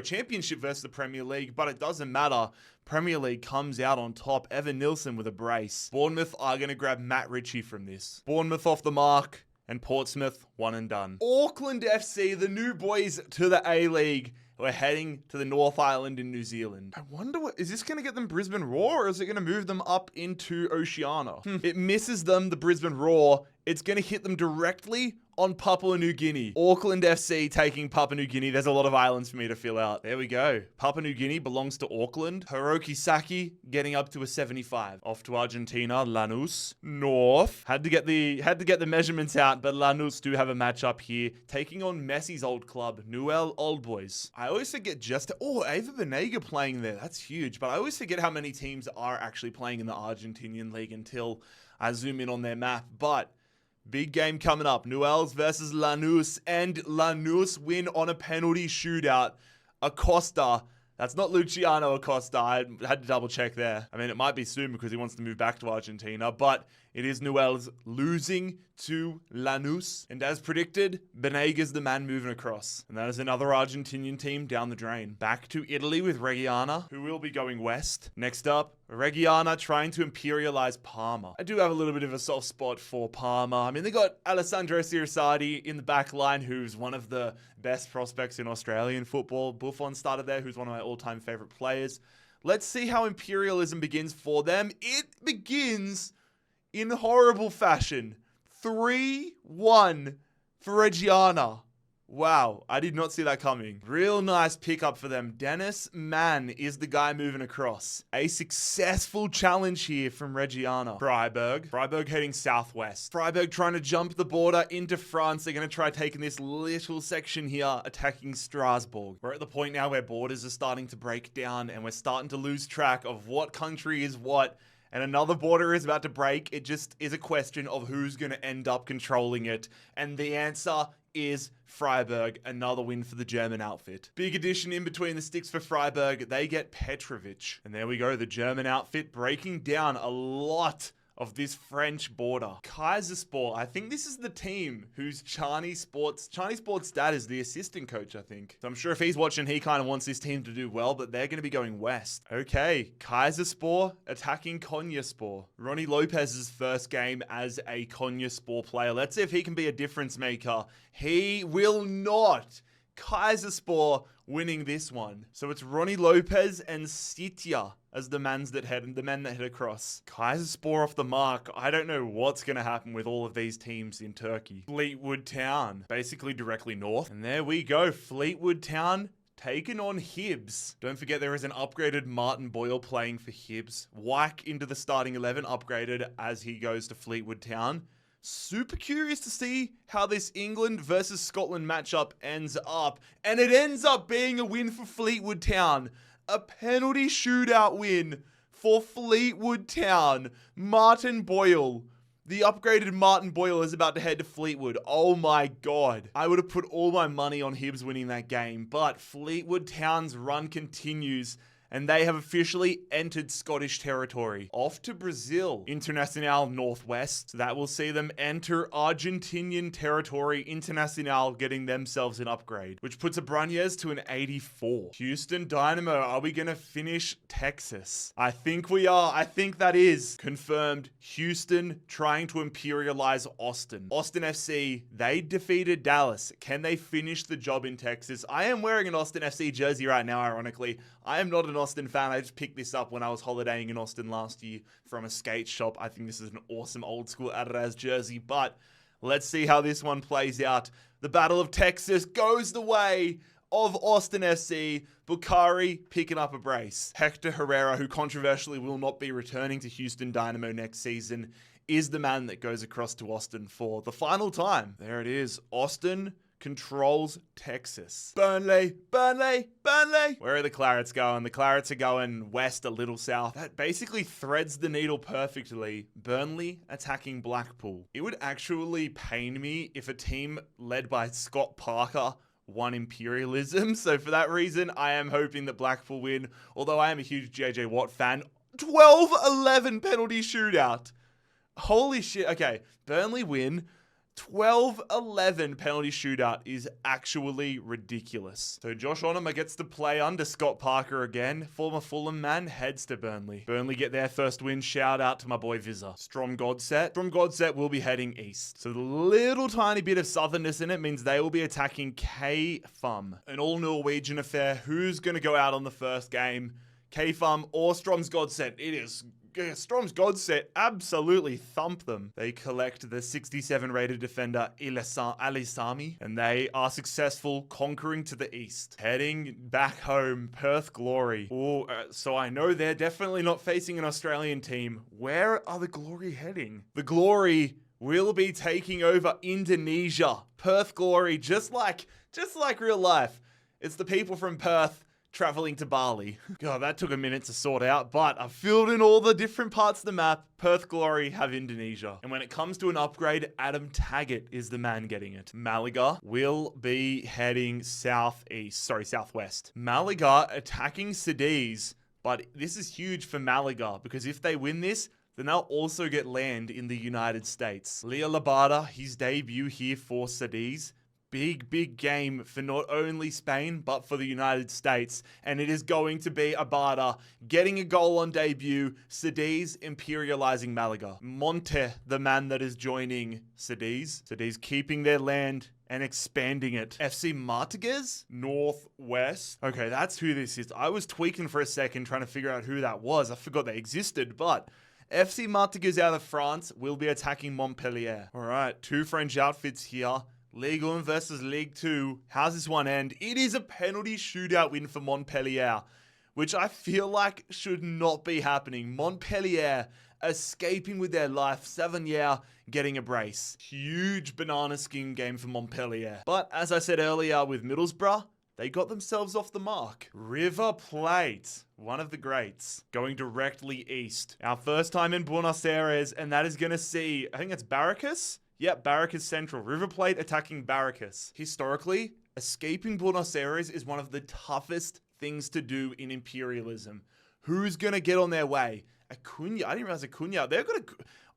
Championship versus the Premier League, but it doesn't matter. Premier League comes out on top. Evan Nilsson with a brace. Bournemouth are going to grab Matt Ritchie from this. Bournemouth off the mark, and Portsmouth one and done. Auckland FC, the new boys to the A-League. We're heading to the North Island in New Zealand. I wonder is this going to get them Brisbane Roar or is it going to move them up into Oceania? It misses them, the Brisbane Roar. It's going to hit them directly on Papua New Guinea. Auckland FC taking Papua New Guinea. There's a lot of islands for me to fill out. There we go. Papua New Guinea belongs to Auckland. Hiroki Saki getting up to a 75. Off to Argentina. Lanús. North. Had to get the measurements out, but Lanús do have a matchup here. Taking on Messi's old club, Newell Old Boys. I always forget Ava Benega playing there. That's huge. But I always forget how many teams are actually playing in the Argentinian league until I zoom in on their map. But big game coming up. Newell's versus Lanús, and Lanús win on a penalty shootout. Acosta. That's not Luciano Acosta. I had to double check there. I mean, it might be soon because he wants to move back to Argentina, but it is Newell's losing to Lanús. And as predicted, Benega's the man moving across. And that is another Argentinian team down the drain. Back to Italy with Reggiana, who will be going west. Next up, Reggiana trying to imperialize Parma. I do have a little bit of a soft spot for Parma. I mean, they got Alessandro Cirisardi in the back line, who's one of the best prospects in Australian football. Buffon started there, who's one of my all-time favorite players. Let's see how imperialism begins for them. It begins in horrible fashion. 3-1 for Reggiana. Wow, I did not see that coming. Real nice pickup for them. Dennis Mann is the guy moving across. A successful challenge here from Reggiana. Freiburg heading southwest. Freiburg trying to jump the border into France. They're going to try taking this little section here, attacking Strasbourg. We're at the point now where borders are starting to break down and we're starting to lose track of what country is what. And another border is about to break. It just is a question of who's going to end up controlling it. And the answer is Freiburg. Another win for the German outfit. Big addition in between the sticks for Freiburg. They get Petrovic. And there we go. The German outfit breaking down a lot of this French border. Kaiserspor, I think this is the team whose Charney Sports dad is the assistant coach, I think. So I'm sure if he's watching, he kind of wants this team to do well, but they're going to be going west. Okay, Kaiserspor attacking Konyaspor. Ronnie Lopez's first game as a Konyaspor player. Let's see if he can be a difference maker. He will not. Kaiserspor winning this one. So it's Ronnie Lopez and Sitya as the men that head across. Kaiserspor off the mark. I don't know what's going to happen with all of these teams in Turkey. Fleetwood Town, basically directly north. And there we go. Fleetwood Town taking on Hibs. Don't forget there is an upgraded Martin Boyle playing for Hibs. Wyke into the starting 11, upgraded as he goes to Fleetwood Town. Super curious to see how this England versus Scotland matchup ends up. And it ends up being a win for Fleetwood Town. A penalty shootout win for Fleetwood Town. Martin Boyle. The upgraded Martin Boyle is about to head to Fleetwood. Oh my god. I would have put all my money on Hibs winning that game. But Fleetwood Town's run continues. And they have officially entered Scottish territory. Off to Brazil. Internacional Northwest. So that will see them enter Argentinian territory. Internacional getting themselves an upgrade, which puts Abranjes to an 84. Houston Dynamo. Are we going to finish Texas? I think we are. I think that is confirmed. Houston trying to imperialize Austin. Austin FC, they defeated Dallas. Can they finish the job in Texas? I am wearing an Austin FC jersey right now, ironically. I am not an Austin fan. I just picked this up when I was holidaying in Austin last year from a skate shop. I think this is an awesome old school Adidas jersey, but let's see how this one plays out. The Battle of Texas goes the way of Austin FC. Bukhari picking up a brace. Hector Herrera, who controversially will not be returning to Houston Dynamo next season, is the man that goes across to Austin for the final time. There it is. Austin controls Texas. Burnley. Where are the Clarets going? The Clarets are going west, a little south. That basically threads the needle perfectly. Burnley attacking Blackpool. It would actually pain me if a team led by Scott Parker won Imperialism. So for that reason, I am hoping that Blackpool win. Although I am a huge JJ Watt fan. 12-11 penalty shootout. Holy shit. Okay, Burnley win. 12-11 penalty shootout is actually ridiculous. So Josh Onoma gets to play under Scott Parker again. Former Fulham man heads to Burnley. Burnley get their first win. Shout out to my boy Vizza. Strom Godset will be heading east. So the little tiny bit of southernness in it means they will be attacking KFUM. An all Norwegian affair. Who's going to go out on the first game? KFUM or Strom's Godset? It is Strom's Godset absolutely thump them. They collect the 67 rated defender Alisami, and they are successful, conquering to the east. Heading back home, Perth Glory. So I know they're definitely not facing an Australian team. Where are the Glory heading? The Glory will be taking over Indonesia. Perth Glory, just like real life. It's the people from Perth traveling to Bali. God, that took a minute to sort out, but I filled in all the different parts of the map. Perth Glory have Indonesia. And when it comes to an upgrade, Adam Taggart is the man getting it. Malaga will be heading southwest. Malaga attacking Cadiz, but this is huge for Malaga because if they win this, then they'll also get land in the United States. Leo Labada, his debut here for Cadiz. Big game for not only Spain, but for the United States. And it is going to be Abada getting a goal on debut. Cadiz imperializing Malaga. Monte, the man that is joining Cadiz. Cadiz keeping their land and expanding it. FC Martigues, Northwest. Okay, that's who this is. I was tweaking for a second trying to figure out who that was. I forgot they existed, but FC Martigues out of France will be attacking Montpellier. All right, two French outfits here. League 1 versus League 2. How's this one end? It is a penalty shootout win for Montpellier, which I feel like should not be happening. Montpellier escaping with their life. 7-year getting a brace. Huge banana skin game for Montpellier. But as I said earlier with Middlesbrough, they got themselves off the mark. River Plate, one of the greats, going directly east. Our first time in Buenos Aires, and that is going to see, I think that's Barracas? Yep, Barracas Central. River Plate attacking Barracas. Historically, escaping Buenos Aires is one of the toughest things to do in Imperialism. Who's going to get on their way? Acuna. I didn't realize Acuna.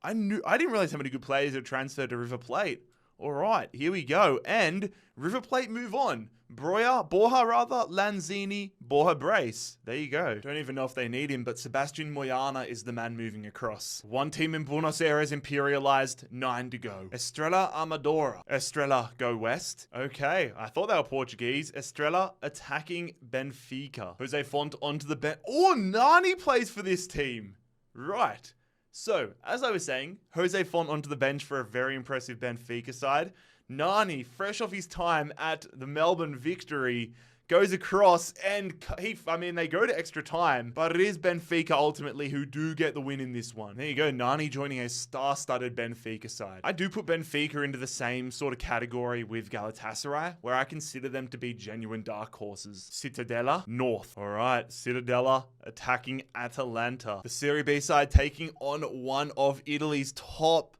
I didn't realize how many good players had transferred to River Plate. All right, here we go. And River Plate move on. Borja, Lanzini, Borja brace. There you go. Don't even know if they need him, but Sebastian Moyana is the man moving across. One team in Buenos Aires imperialized, 9 to go. Estrela Amadora. Estrela go west. Okay, I thought they were Portuguese. Estrela attacking Benfica. Jose Font onto the bench. Oh, Nani plays for this team. Right. So, as I was saying, Jose Font onto the bench for a very impressive Benfica side. Nani, fresh off his time at the Melbourne Victory, goes across and they go to extra time, but it is Benfica ultimately who do get the win in this one. There you go, Nani joining a star-studded Benfica side. I do put Benfica into the same sort of category with Galatasaray, where I consider them to be genuine dark horses. Cittadella, North. All right, Cittadella attacking Atalanta. The Serie B side taking on one of Italy's top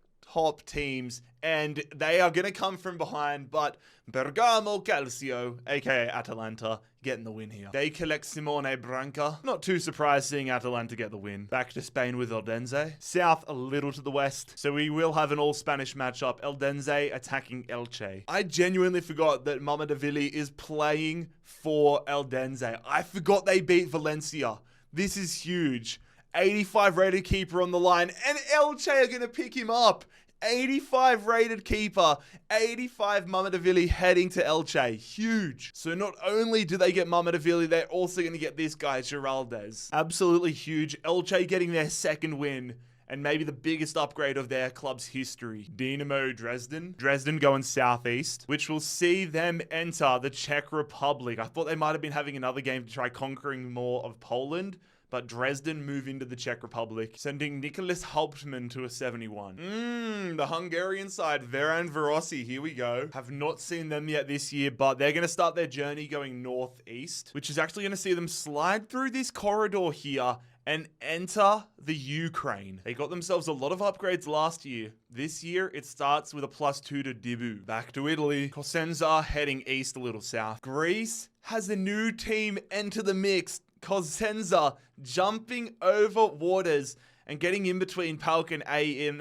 teams, and they are going to come from behind, but Bergamo Calcio, aka Atalanta, getting the win here. They collect Simone Branca. Not too surprised seeing Atalanta get the win. Back to Spain with Eldense. South a little to the west, so we will have an all-Spanish matchup. Eldense attacking Elche. I genuinely forgot that Mamadavili is playing for Eldense. I forgot they beat Valencia. This is huge. 85 rated keeper on the line, and Elche are going to pick him up. 85 rated keeper, 85 Mamadavili heading to Elche. Huge. So not only do they get Mamadavili, they're also going to get this guy, Giraldez. Absolutely huge. Elche getting their second win, and maybe the biggest upgrade of their club's history. Dinamo Dresden. Dresden going southeast, which will see them enter the Czech Republic. I thought they might have been having another game to try conquering more of Poland, but Dresden move into the Czech Republic, sending Nicholas Hauptmann to a 71. The Hungarian side, Veran Verossi, here we go. Have not seen them yet this year, but they're going to start their journey going northeast, which is actually going to see them slide through this corridor here and enter the Ukraine. They got themselves a lot of upgrades last year. This year, it starts with a +2 to Dibu. Back to Italy. Cosenza heading east a little south. Greece has a new team enter the mix. Cosenza jumping over waters and getting in between PAOK and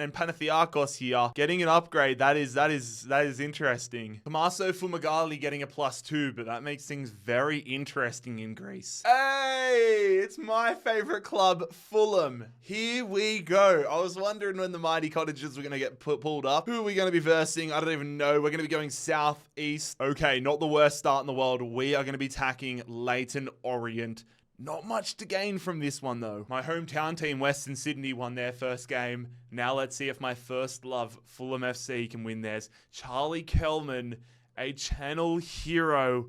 and Panathinaikos here, getting an upgrade. That is interesting. Tommaso Fumagalli getting a +2, but that makes things very interesting in Greece. Hey, it's my favorite club, Fulham. Here we go. I was wondering when the Mighty Cottagers were going to get pulled up. Who are we going to be versing? I don't even know. We're going to be going southeast. Okay, not the worst start in the world. We are going to be attacking Leyton Orient. Not much to gain from this one, though. My hometown team, Western Sydney, won their first game. Now let's see if my first love, Fulham FC, can win theirs. Charlie Kelman, a channel hero,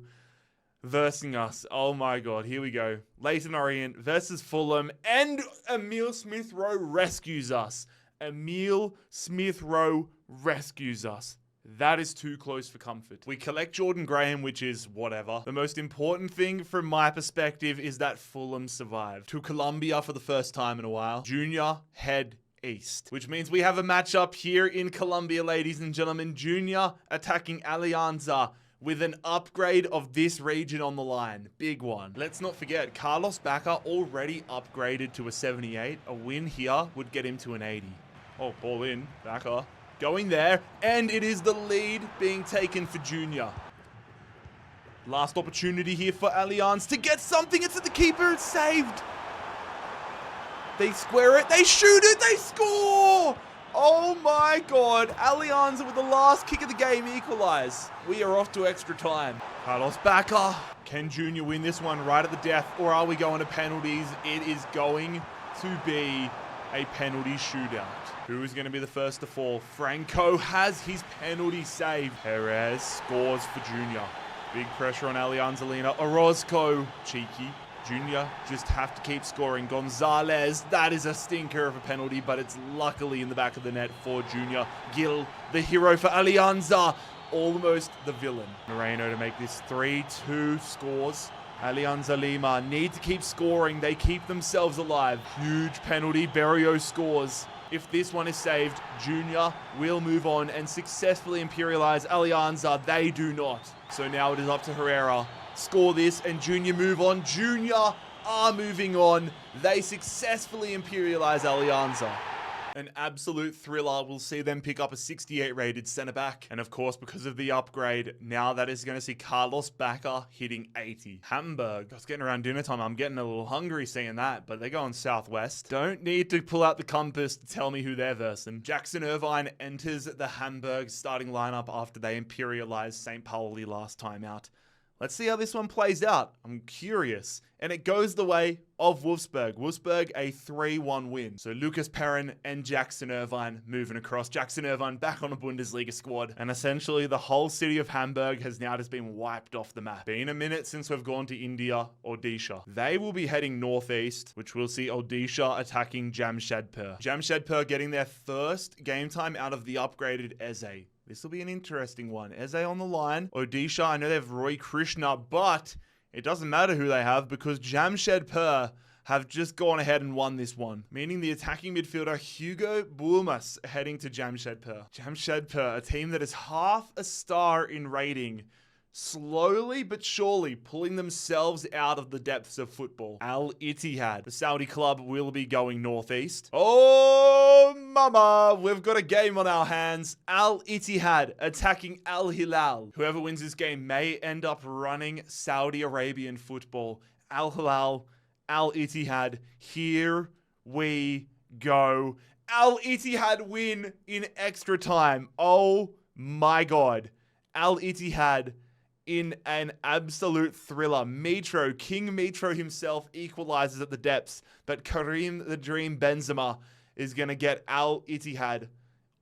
versing us. Oh my god, here we go. Leyton Orient versus Fulham, and Emile Smith-Rowe rescues us. Emile Smith-Rowe rescues us. That is too close for comfort. We collect Jordan Graham, which is whatever. The most important thing from my perspective is that Fulham survived. To Colombia for the first time in a while. Junior head east. Which means we have a matchup here in Colombia, ladies and gentlemen. Junior attacking Alianza with an upgrade of this region on the line. Big one. Let's not forget, Carlos Bacca already upgraded to a 78. A win here would get him to an 80. Oh, ball in. Bacca going there, and it is the lead being taken for Junior. Last opportunity here for Allianz to get something. It's at the keeper. It's saved. They square it. They shoot it. They score. Oh my god. Allianz with the last kick of the game equalize. We are off to extra time. Carlos Bacca. Can Junior win this one right at the death, or are we going to penalties? It is going to be a penalty shootout. Who is going to be the first to fall? Franco has his penalty save. Perez scores for Junior. Big pressure on Alianza Lima. Orozco, cheeky. Junior just have to keep scoring. Gonzalez, that is a stinker of a penalty, but it's luckily in the back of the net for Junior. Gil, the hero for Alianza, almost the villain. Moreno to make this 3-2 scores. Alianza Lima need to keep scoring. They keep themselves alive. Huge penalty. Berrio scores. If this one is saved, Junior will move on and successfully imperialize Alianza. They do not. So now it is up to Herrera. Score this and Junior move on. Junior are moving on. They successfully imperialize Alianza. An absolute thriller. We'll see them pick up a 68 rated centre back. And of course, because of the upgrade, now that is going to see Carlos Bacca hitting 80. Hamburg. I was getting around dinner time. I'm getting a little hungry seeing that, but they're going southwest. Don't need to pull out the compass to tell me who they're versing. Jackson Irvine enters the Hamburg starting lineup after they imperialized St. Pauli last time out. Let's see how this one plays out. I'm curious. And it goes the way of Wolfsburg. Wolfsburg, a 3-1 win. So Lucas Perrin and Jackson Irvine moving across. Jackson Irvine back on a Bundesliga squad. And essentially the whole city of Hamburg has now just been wiped off the map. Been a minute since we've gone to India, Odisha. They will be heading northeast, which we'll see Odisha attacking Jamshedpur. Jamshedpur getting their first game time out of the upgraded Eze. This will be an interesting one. Eze on the line. Odisha, I know they have Roy Krishna, but it doesn't matter who they have because Jamshedpur have just gone ahead and won this one. Meaning the attacking midfielder Hugo Bulmas heading to Jamshedpur. Jamshedpur, a team that is half a star in rating, slowly but surely pulling themselves out of the depths of football. Al Ittihad, the Saudi club, will be going northeast. Oh, mama, we've got a game on our hands. Al Ittihad attacking Al Hilal. Whoever wins this game may end up running Saudi Arabian football. Al Hilal, Al Ittihad, here we go. Al Ittihad win in extra time. Oh my God. Al Ittihad in an absolute thriller. Mitro, King Mitro himself equalizes at the depths, but Karim the Dream Benzema is going to get Al Ittihad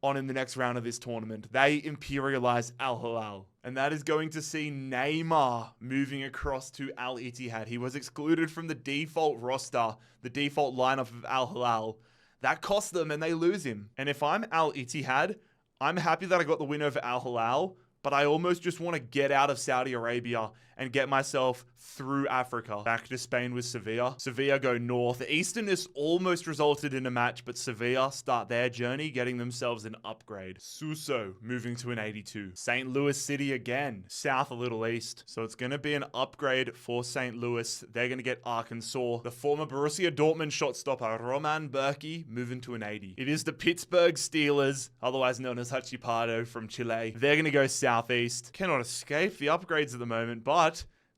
on in the next round of this tournament. They imperialize Al Hilal. And that is going to see Neymar moving across to Al Ittihad. He was excluded from the default roster, the default lineup of Al Hilal. That cost them and they lose him. And if I'm Al Ittihad, I'm happy that I got the win over Al Hilal, but I almost just want to get out of Saudi Arabia and get myself through Africa. Back to Spain with Sevilla. Sevilla go north. Easterness almost resulted in a match, but Sevilla start their journey, getting themselves an upgrade. Suso moving to an 82. St. Louis City again, south a little east. So it's going to be an upgrade for St. Louis. They're going to get Arkansas. The former Borussia Dortmund shot stopper, Roman Berkey, moving to an 80. It is the Pittsburgh Steelers, otherwise known as Hachipado from Chile. They're going to go southeast. Cannot escape the upgrades at the moment, but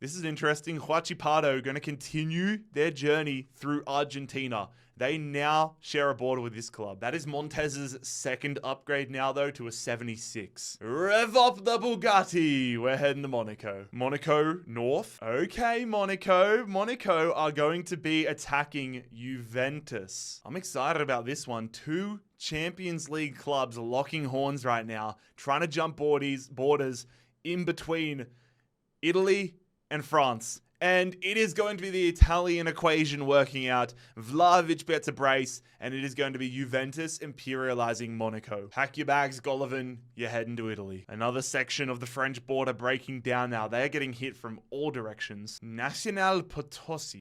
this is interesting. Huachipato going to continue their journey through Argentina. They now share a border with this club. That is Montez's second upgrade now, though, to a 76. Rev up the Bugatti. We're heading to Monaco. Monaco north. Okay, Monaco. Monaco are going to be attacking Juventus. I'm excited about this one. Two Champions League clubs locking horns right now, trying to jump borders in between Italy and France. And it is going to be the Italian equation working out. Vlahovic gets a brace, and it is going to be Juventus imperializing Monaco. Pack your bags, Golovin. You're heading to Italy. Another section of the French border breaking down now. They are getting hit from all directions. Nacional Potosi.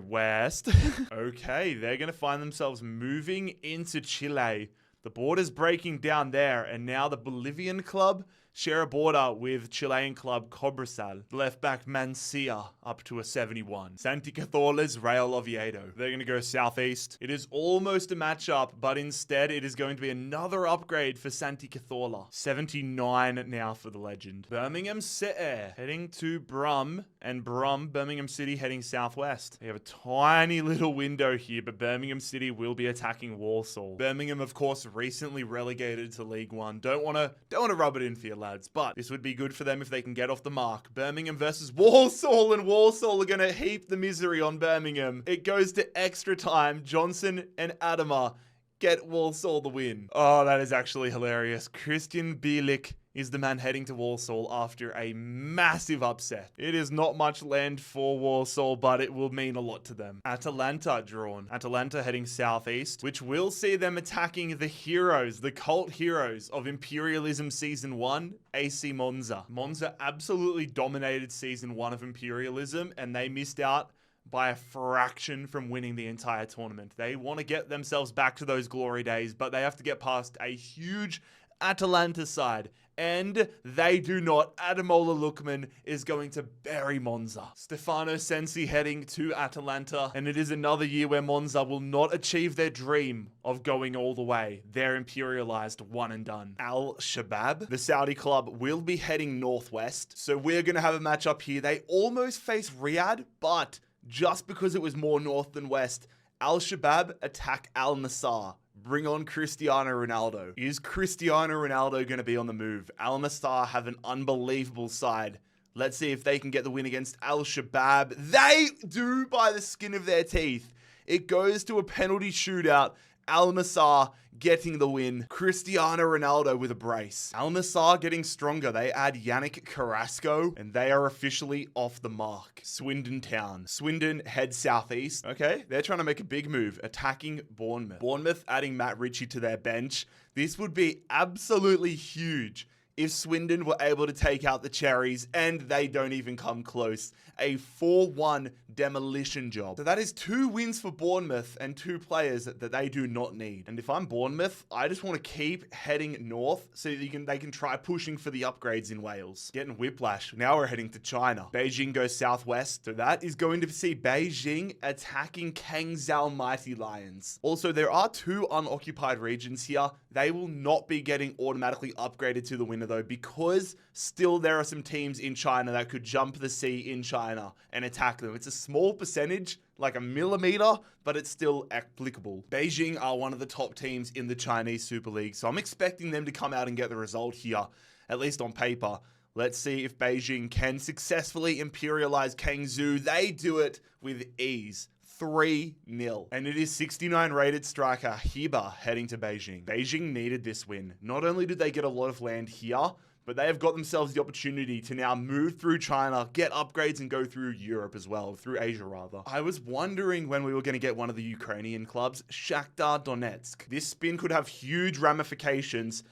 West. Okay, they're going to find themselves moving into Chile. The border's breaking down there, and now the Bolivian club share a border with Chilean club Cobresal. Left back Mancia up to a 71. Santi Cathola's Real Oviedo. They're going to go southeast. It is almost a matchup, but instead it is going to be another upgrade for Santi Cathola. 79 now for the legend. Birmingham City heading to Brum, and Birmingham City heading southwest. They have a tiny little window here, but Birmingham City will be attacking Walsall. Birmingham, of course, recently relegated to League One. Don't want to rub it in for you, lads. But this would be good for them if they can get off the mark. Birmingham versus Walsall, and Walsall are going to heap the misery on Birmingham. It goes to extra time. Johnson and Adama get Walsall the win. Oh, that is actually hilarious. Christian Bielik is the man heading to Walsall after a massive upset. It is not much land for Walsall, but it will mean a lot to them. Atalanta drawn. Atalanta heading southeast, which will see them attacking the heroes, the cult heroes of Imperialism Season 1, AC Monza. Monza absolutely dominated Season 1 of Imperialism, and they missed out by a fraction from winning the entire tournament. They want to get themselves back to those glory days, but they have to get past a huge Atalanta side. And they do not. Ademola Lookman is going to bury Monza. Stefano Sensi heading to Atalanta. And it is another year where Monza will not achieve their dream of going all the way. They're imperialized, one and done. Al Shabab, the Saudi club, will be heading northwest. So we're going to have a matchup here. They almost face Riyadh, but just because it was more north than west, Al Shabab attack Al Nassr. Bring on Cristiano Ronaldo. Is Cristiano Ronaldo going to be on the move? Al Nassr have an unbelievable side. Let's see if they can get the win against Al Shabab. They do by the skin of their teeth. It goes to a penalty shootout. Al Nassr getting the win. Cristiano Ronaldo with a brace. Al Nassr getting stronger. They add Yannick Carrasco, and they are officially off the mark. Swindon Town. Swindon head southeast. Okay, they're trying to make a big move, attacking Bournemouth. Bournemouth adding Matt Ritchie to their bench. This would be absolutely huge if Swindon were able to take out the Cherries, and they don't even come close. A 4-1 demolition job. So that is 2 wins for Bournemouth and 2 players that they do not need. And if I'm Bournemouth, I just want to keep heading north so that they can try pushing for the upgrades in Wales. Getting whiplash. Now we're heading to China. Beijing goes southwest. So that is going to see Beijing attacking Kangzhou Mighty Lions. Also, there are 2 unoccupied regions here. They will not be getting automatically upgraded to the winner though, because still there are some teams in China that could jump the sea in China and attack them. It's a small percentage, like a millimeter, but it's still applicable. Beijing are one of the top teams in the Chinese Super League, so I'm expecting them to come out and get the result here, at least on paper. Let's see if Beijing can successfully imperialize Kangzhou. They do it with ease. 3-0. And it is 69 rated striker Hiba heading to Beijing. Beijing needed this win. Not only did they get a lot of land here, but they have got themselves the opportunity to now move through China, get upgrades, and go through Europe as well, through Asia rather. I was wondering when we were going to get one of the Ukrainian clubs, Shakhtar Donetsk. This spin could have huge ramifications,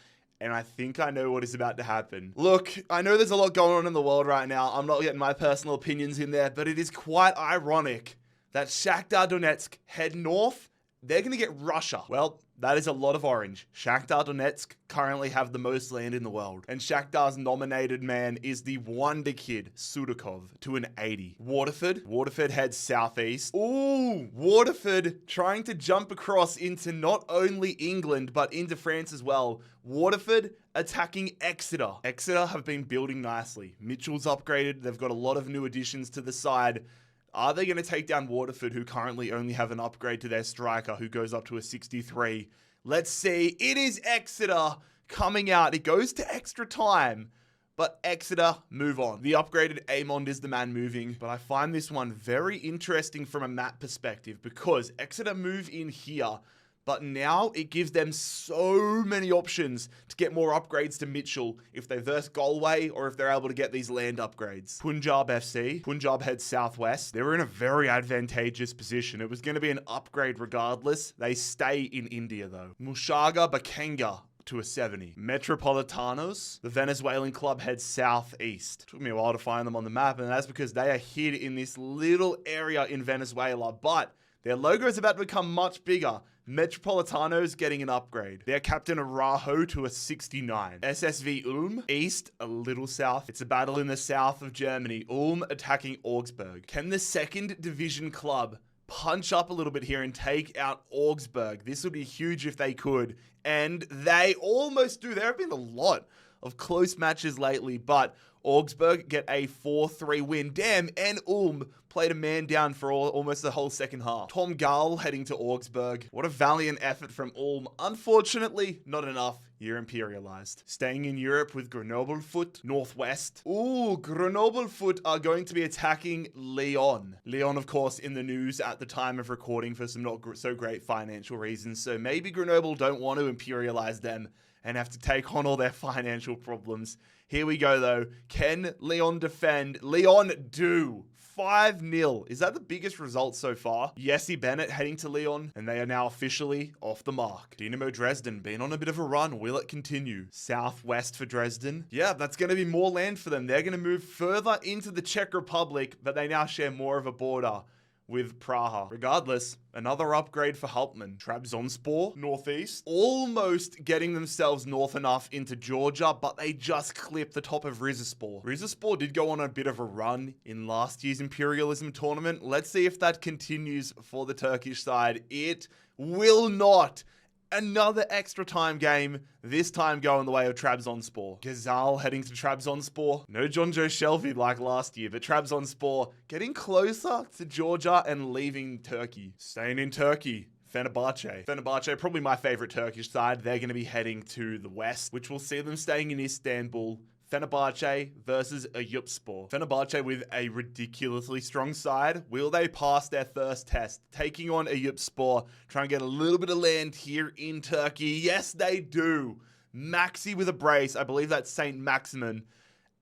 and I think I know what is about to happen. Look, I know there's a lot going on in the world right now. I'm not getting my personal opinions in there, but it is quite ironic that Shakhtar Donetsk head north. They're going to get Russia. Well, that is a lot of orange. Shakhtar Donetsk currently have the most land in the world. And Shakhtar's nominated man is the wonder kid, Sudakov, to an 80. Waterford heads southeast. Ooh, Waterford trying to jump across into not only England, but into France as well. Waterford attacking Exeter. Exeter have been building nicely. Mitchell's upgraded. They've got a lot of new additions to the side. Are they going to take down Waterford, who currently only have an upgrade to their striker, who goes up to a 63? Let's see. It is Exeter coming out. It goes to extra time, but Exeter move on. The upgraded Amond is the man moving, but I find this one very interesting from a map perspective because Exeter move in here, but now it gives them so many options to get more upgrades to Mitchell if they verse Galway or if they're able to get these land upgrades. Punjab FC. Punjab heads southwest. They were in a very advantageous position. It was going to be an upgrade regardless. They stay in India though. Mushaga Bakenga to a 70. Metropolitanos, the Venezuelan club, heads southeast. Took me a while to find them on the map, and that's because they are hid in this little area in Venezuela, but their logo is about to become much bigger. Metropolitanos getting an upgrade. Their captain Arajo to a 69. SSV Ulm, east, a little south. It's a battle in the south of Germany. Ulm attacking Augsburg. Can the second division club punch up a little bit here and take out Augsburg? This would be huge if they could. And they almost do. There have been a lot of close matches lately, but Augsburg get a 4-3 win. Damn, and Ulm played a man down for almost the whole second half. Tom Gall heading to Augsburg. What a valiant effort from Ulm. Unfortunately, not enough. You're imperialized. Staying in Europe with Grenoble Foot, Northwest. Ooh, Grenoble Foot are going to be attacking Lyon. Lyon, of course, in the news at the time of recording for some not so great financial reasons. So maybe Grenoble don't want to imperialize them and have to take on all their financial problems. Here we go, though. Can Lyon defend? Lyon do. 5-0. Is that the biggest result so far? Jesse Bennett heading to Lyon, and they are now officially off the mark. Dynamo Dresden been on a bit of a run. Will it continue? Southwest for Dresden. Yeah, that's going to be more land for them. They're going to move further into the Czech Republic, but they now share more of a border with Praha. Regardless, another upgrade for Hauptmann. Trabzonspor, northeast, almost getting themselves north enough into Georgia, but they just clipped the top of Rizespor. Rizespor did go on a bit of a run in last year's Imperialism tournament. Let's see if that continues for the Turkish side. It will not. Another extra time game, this time going the way of Trabzonspor. Gazal heading to Trabzonspor. No John Joe Shelby like last year, but Trabzonspor getting closer to Georgia and leaving Turkey. Staying in Turkey. Fenerbahce. Fenerbahce, probably my favorite Turkish side. They're going to be heading to the west, which will see them staying in Istanbul. Fenerbahce versus Eyüpspor. Fenerbahce with a ridiculously strong side. Will they pass their first test? Taking on Eyüpspor, trying to get a little bit of land here in Turkey. Yes, they do. Maxi with a brace. I believe that's Saint Maximin.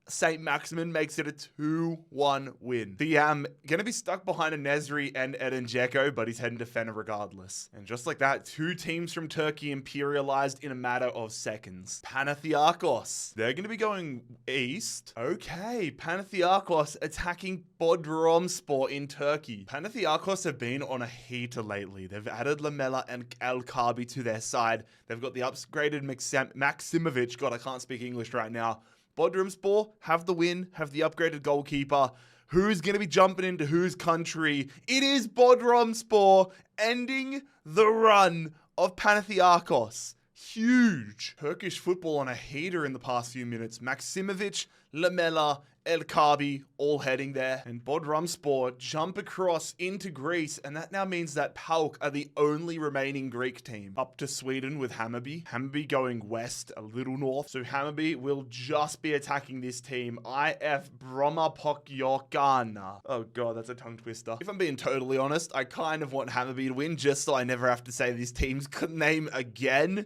Saint Maximin makes it a 2-1 win. The going to be stuck behind a Nesri and Edin Dzeko, but he's heading to Fener regardless. And just like that, two teams from Turkey imperialized in a matter of seconds. Panathinaikos. They're going to be going east. Okay, Panathinaikos attacking Bodrumspor in Turkey. Panathinaikos have been on a heater lately. They've added Lamela and El Kabi to their side. They've got the upgraded Maximovic. God, I can't speak English right now. Bodrumspor have the win, have the upgraded goalkeeper. Who's going to be jumping into whose country? It is Bodrumspor ending the run of Panathinaikos. Huge. Turkish football on a heater in the past few minutes. Maximovic, Lamela, El Kabi all heading there. And Bodrumspor jump across into Greece. And that now means that PAOK are the only remaining Greek team. Up to Sweden with Hammarby. Hammarby going west, a little north. So Hammarby will just be attacking this team. IF Brommapojokkarna. Oh god, that's a tongue twister. If I'm being totally honest, I kind of want Hammarby to win just so I never have to say this team's name again.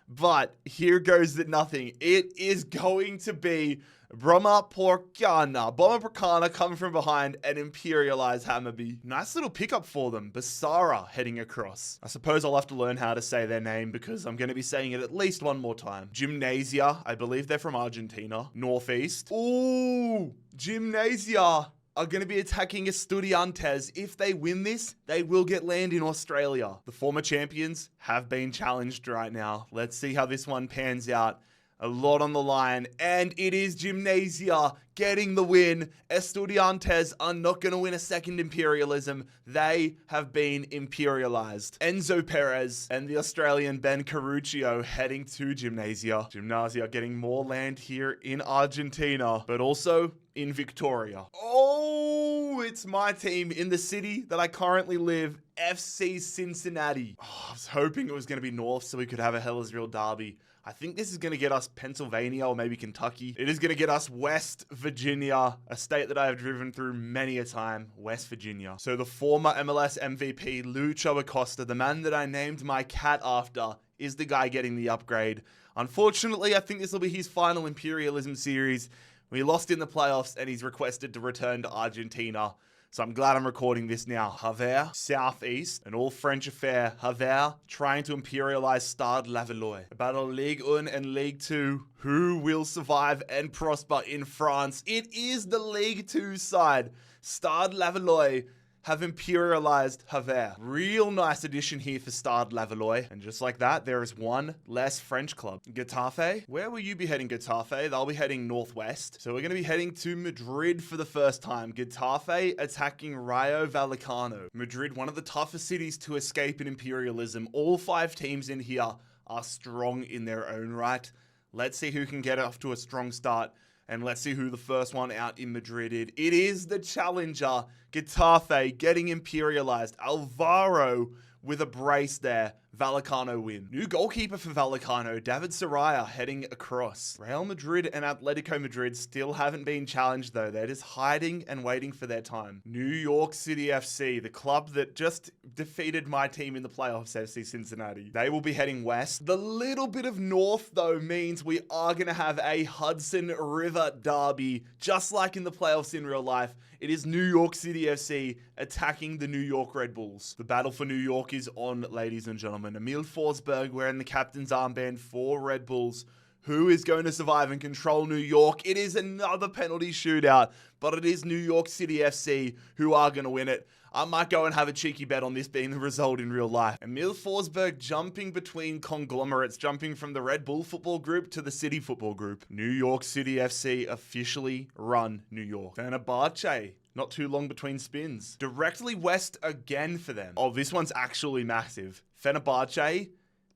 But here goes the nothing. It is going to be Brommapojokkarna. Brommapojokkarna coming from behind and imperialize Hammarby. Nice little pickup for them. Basara heading across. I suppose I'll have to learn how to say their name because I'm going to be saying it at least one more time. Gymnasia. I believe they're from Argentina. Northeast. Ooh, Gymnasia are going to be attacking Estudiantes. If they win this, they will get land in Australia. The former champions have been challenged right now. Let's see how this one pans out. A lot on the line, and it is Gymnasia getting the win. Estudiantes are not going to win a second imperialism. They have been imperialized. Enzo Perez and the Australian Ben Caruccio heading to Gymnasia. Gymnasia getting more land here in Argentina, but also in Victoria. Oh, it's my team in the city that I currently live, FC Cincinnati. Oh, I was hoping it was going to be north so we could have a Hellersville derby. I think this is going to get us Pennsylvania or maybe Kentucky. It is going to get us West Virginia, a state that I have driven through many a time, West Virginia. So the former MLS MVP, Lucho Acosta, the man that I named my cat after, is the guy getting the upgrade. Unfortunately, I think this will be his final Imperialism series. We lost in the playoffs and he's requested to return to Argentina. So I'm glad I'm recording this now. Havre, Southeast, an all-French affair. Havre trying to imperialize Stade Lavallois. A battle of Ligue 1 and Ligue 2. Who will survive and prosper in France? It is the Ligue 2 side. Stade Lavallois have imperialized Havre. Real nice addition here for Stade Lavallois. And just like that, there is one less French club. Getafe. Where will you be heading, Getafe? They'll be heading northwest. So we're going to be heading to Madrid for the first time. Getafe attacking Rayo Vallecano. Madrid, one of the toughest cities to escape in imperialism. All 5 teams in here are strong in their own right. Let's see who can get off to a strong start. And let's see who the first one out in Madrid is. It is the challenger, Getafe, getting imperialized. Alvaro with a brace there. Vallecano win. New goalkeeper for Vallecano, David Soraya, heading across. Real Madrid and Atletico Madrid still haven't been challenged though. They're just hiding and waiting for their time. New York City FC, the club that just defeated my team in the playoffs, FC Cincinnati. They will be heading west. The little bit of north though means we are going to have a Hudson River derby, just like in the playoffs in real life. It is New York City FC attacking the New York Red Bulls. The battle for New York is on, ladies and gentlemen. Emil Forsberg wearing the captain's armband for Red Bulls. Who is going to survive and control New York? It is another penalty shootout, but it is New York City FC who are going to win it. I might go and have a cheeky bet on this being the result in real life. Emil Forsberg jumping between conglomerates, jumping from the Red Bull Football Group to the City Football Group. New York City FC officially run New York. Fenerbahce, not too long between spins. Directly west again for them. Oh, this one's actually massive. Fenerbahce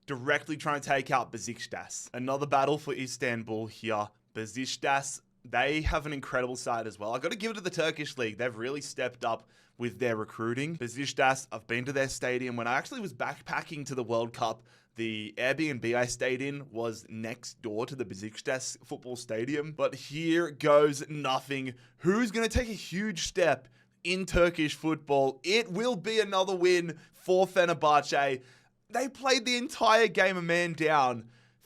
directly trying to take out Besiktas. Another battle for Istanbul here. Besiktas, they have an incredible side as well. I got to give it to the Turkish league. They've really stepped up with their recruiting. Besiktas, I've been to their stadium. When I actually was backpacking to the World Cup, the Airbnb I stayed in was next door to the Besiktas football stadium. But here goes nothing. Who's going to take a huge step in Turkish football? It will be another win for Fenerbahce. They played the entire game a man down.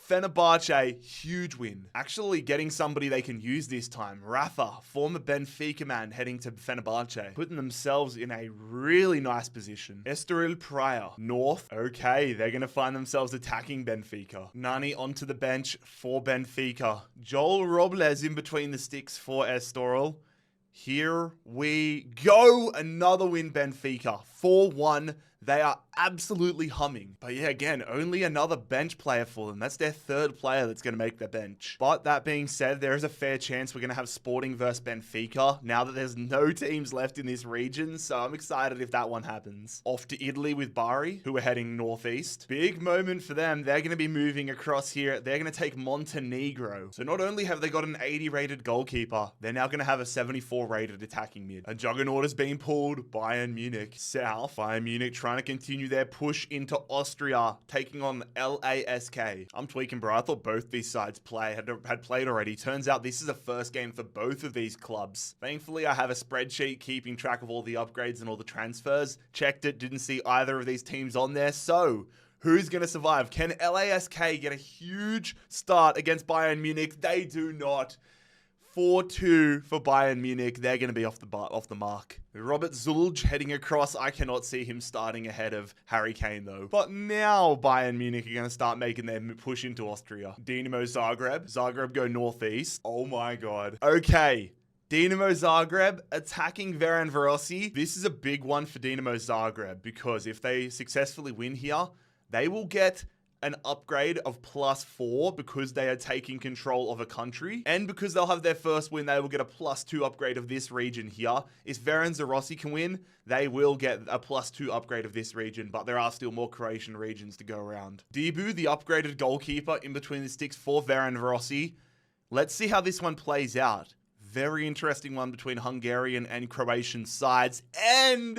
Fenerbahce, huge win. Actually getting somebody they can use this time. Rafa, former Benfica man, heading to Fenerbahce. Putting themselves in a really nice position. Estoril Praia, north. Okay, they're going to find themselves attacking Benfica. Nani onto the bench for Benfica. Joel Robles in between the sticks for Estoril. Here we go. Another win, Benfica. 4-1. They are absolutely humming. But yeah, again, only another bench player for them. That's their third player that's going to make the bench. But that being said, there is a fair chance we're going to have Sporting versus Benfica now that there's no teams left in this region. So I'm excited if that one happens. Off to Italy with Bari, who are heading northeast. Big moment for them. They're going to be moving across here. They're going to take Montenegro. So not only have they got an 80 rated goalkeeper, they're now going to have a 74 rated attacking mid. A juggernaut is being pulled. Bayern Munich south. Bayern Munich trying to continue their push into Austria, taking on LASK. I'm tweaking, bro. I thought both these sides had played already. Turns out this is a first game for both of these clubs. Thankfully, I have a spreadsheet keeping track of all the upgrades and all the transfers. Checked it, didn't see either of these teams on there. So, who's going to survive? Can LASK get a huge start against Bayern Munich? They do not. 4-2 for Bayern Munich. They're going to be off the mark. Robert Zulj heading across. I cannot see him starting ahead of Harry Kane though. But now Bayern Munich are going to start making their push into Austria. Dinamo Zagreb. Zagreb go northeast. Oh my god. Okay. Dinamo Zagreb attacking Varanvarosi. This is a big one for Dinamo Zagreb because if they successfully win here, they will get an upgrade of +4 because they are taking control of a country. And because they'll have their first win, they will get a +2 upgrade of this region here. If Varanvarosi can win, they will get a +2 upgrade of this region, but there are still more Croatian regions to go around. Dibu, the upgraded goalkeeper in between the sticks for Varanvarosi. Let's see how this one plays out. Very interesting one between Hungarian and Croatian sides. And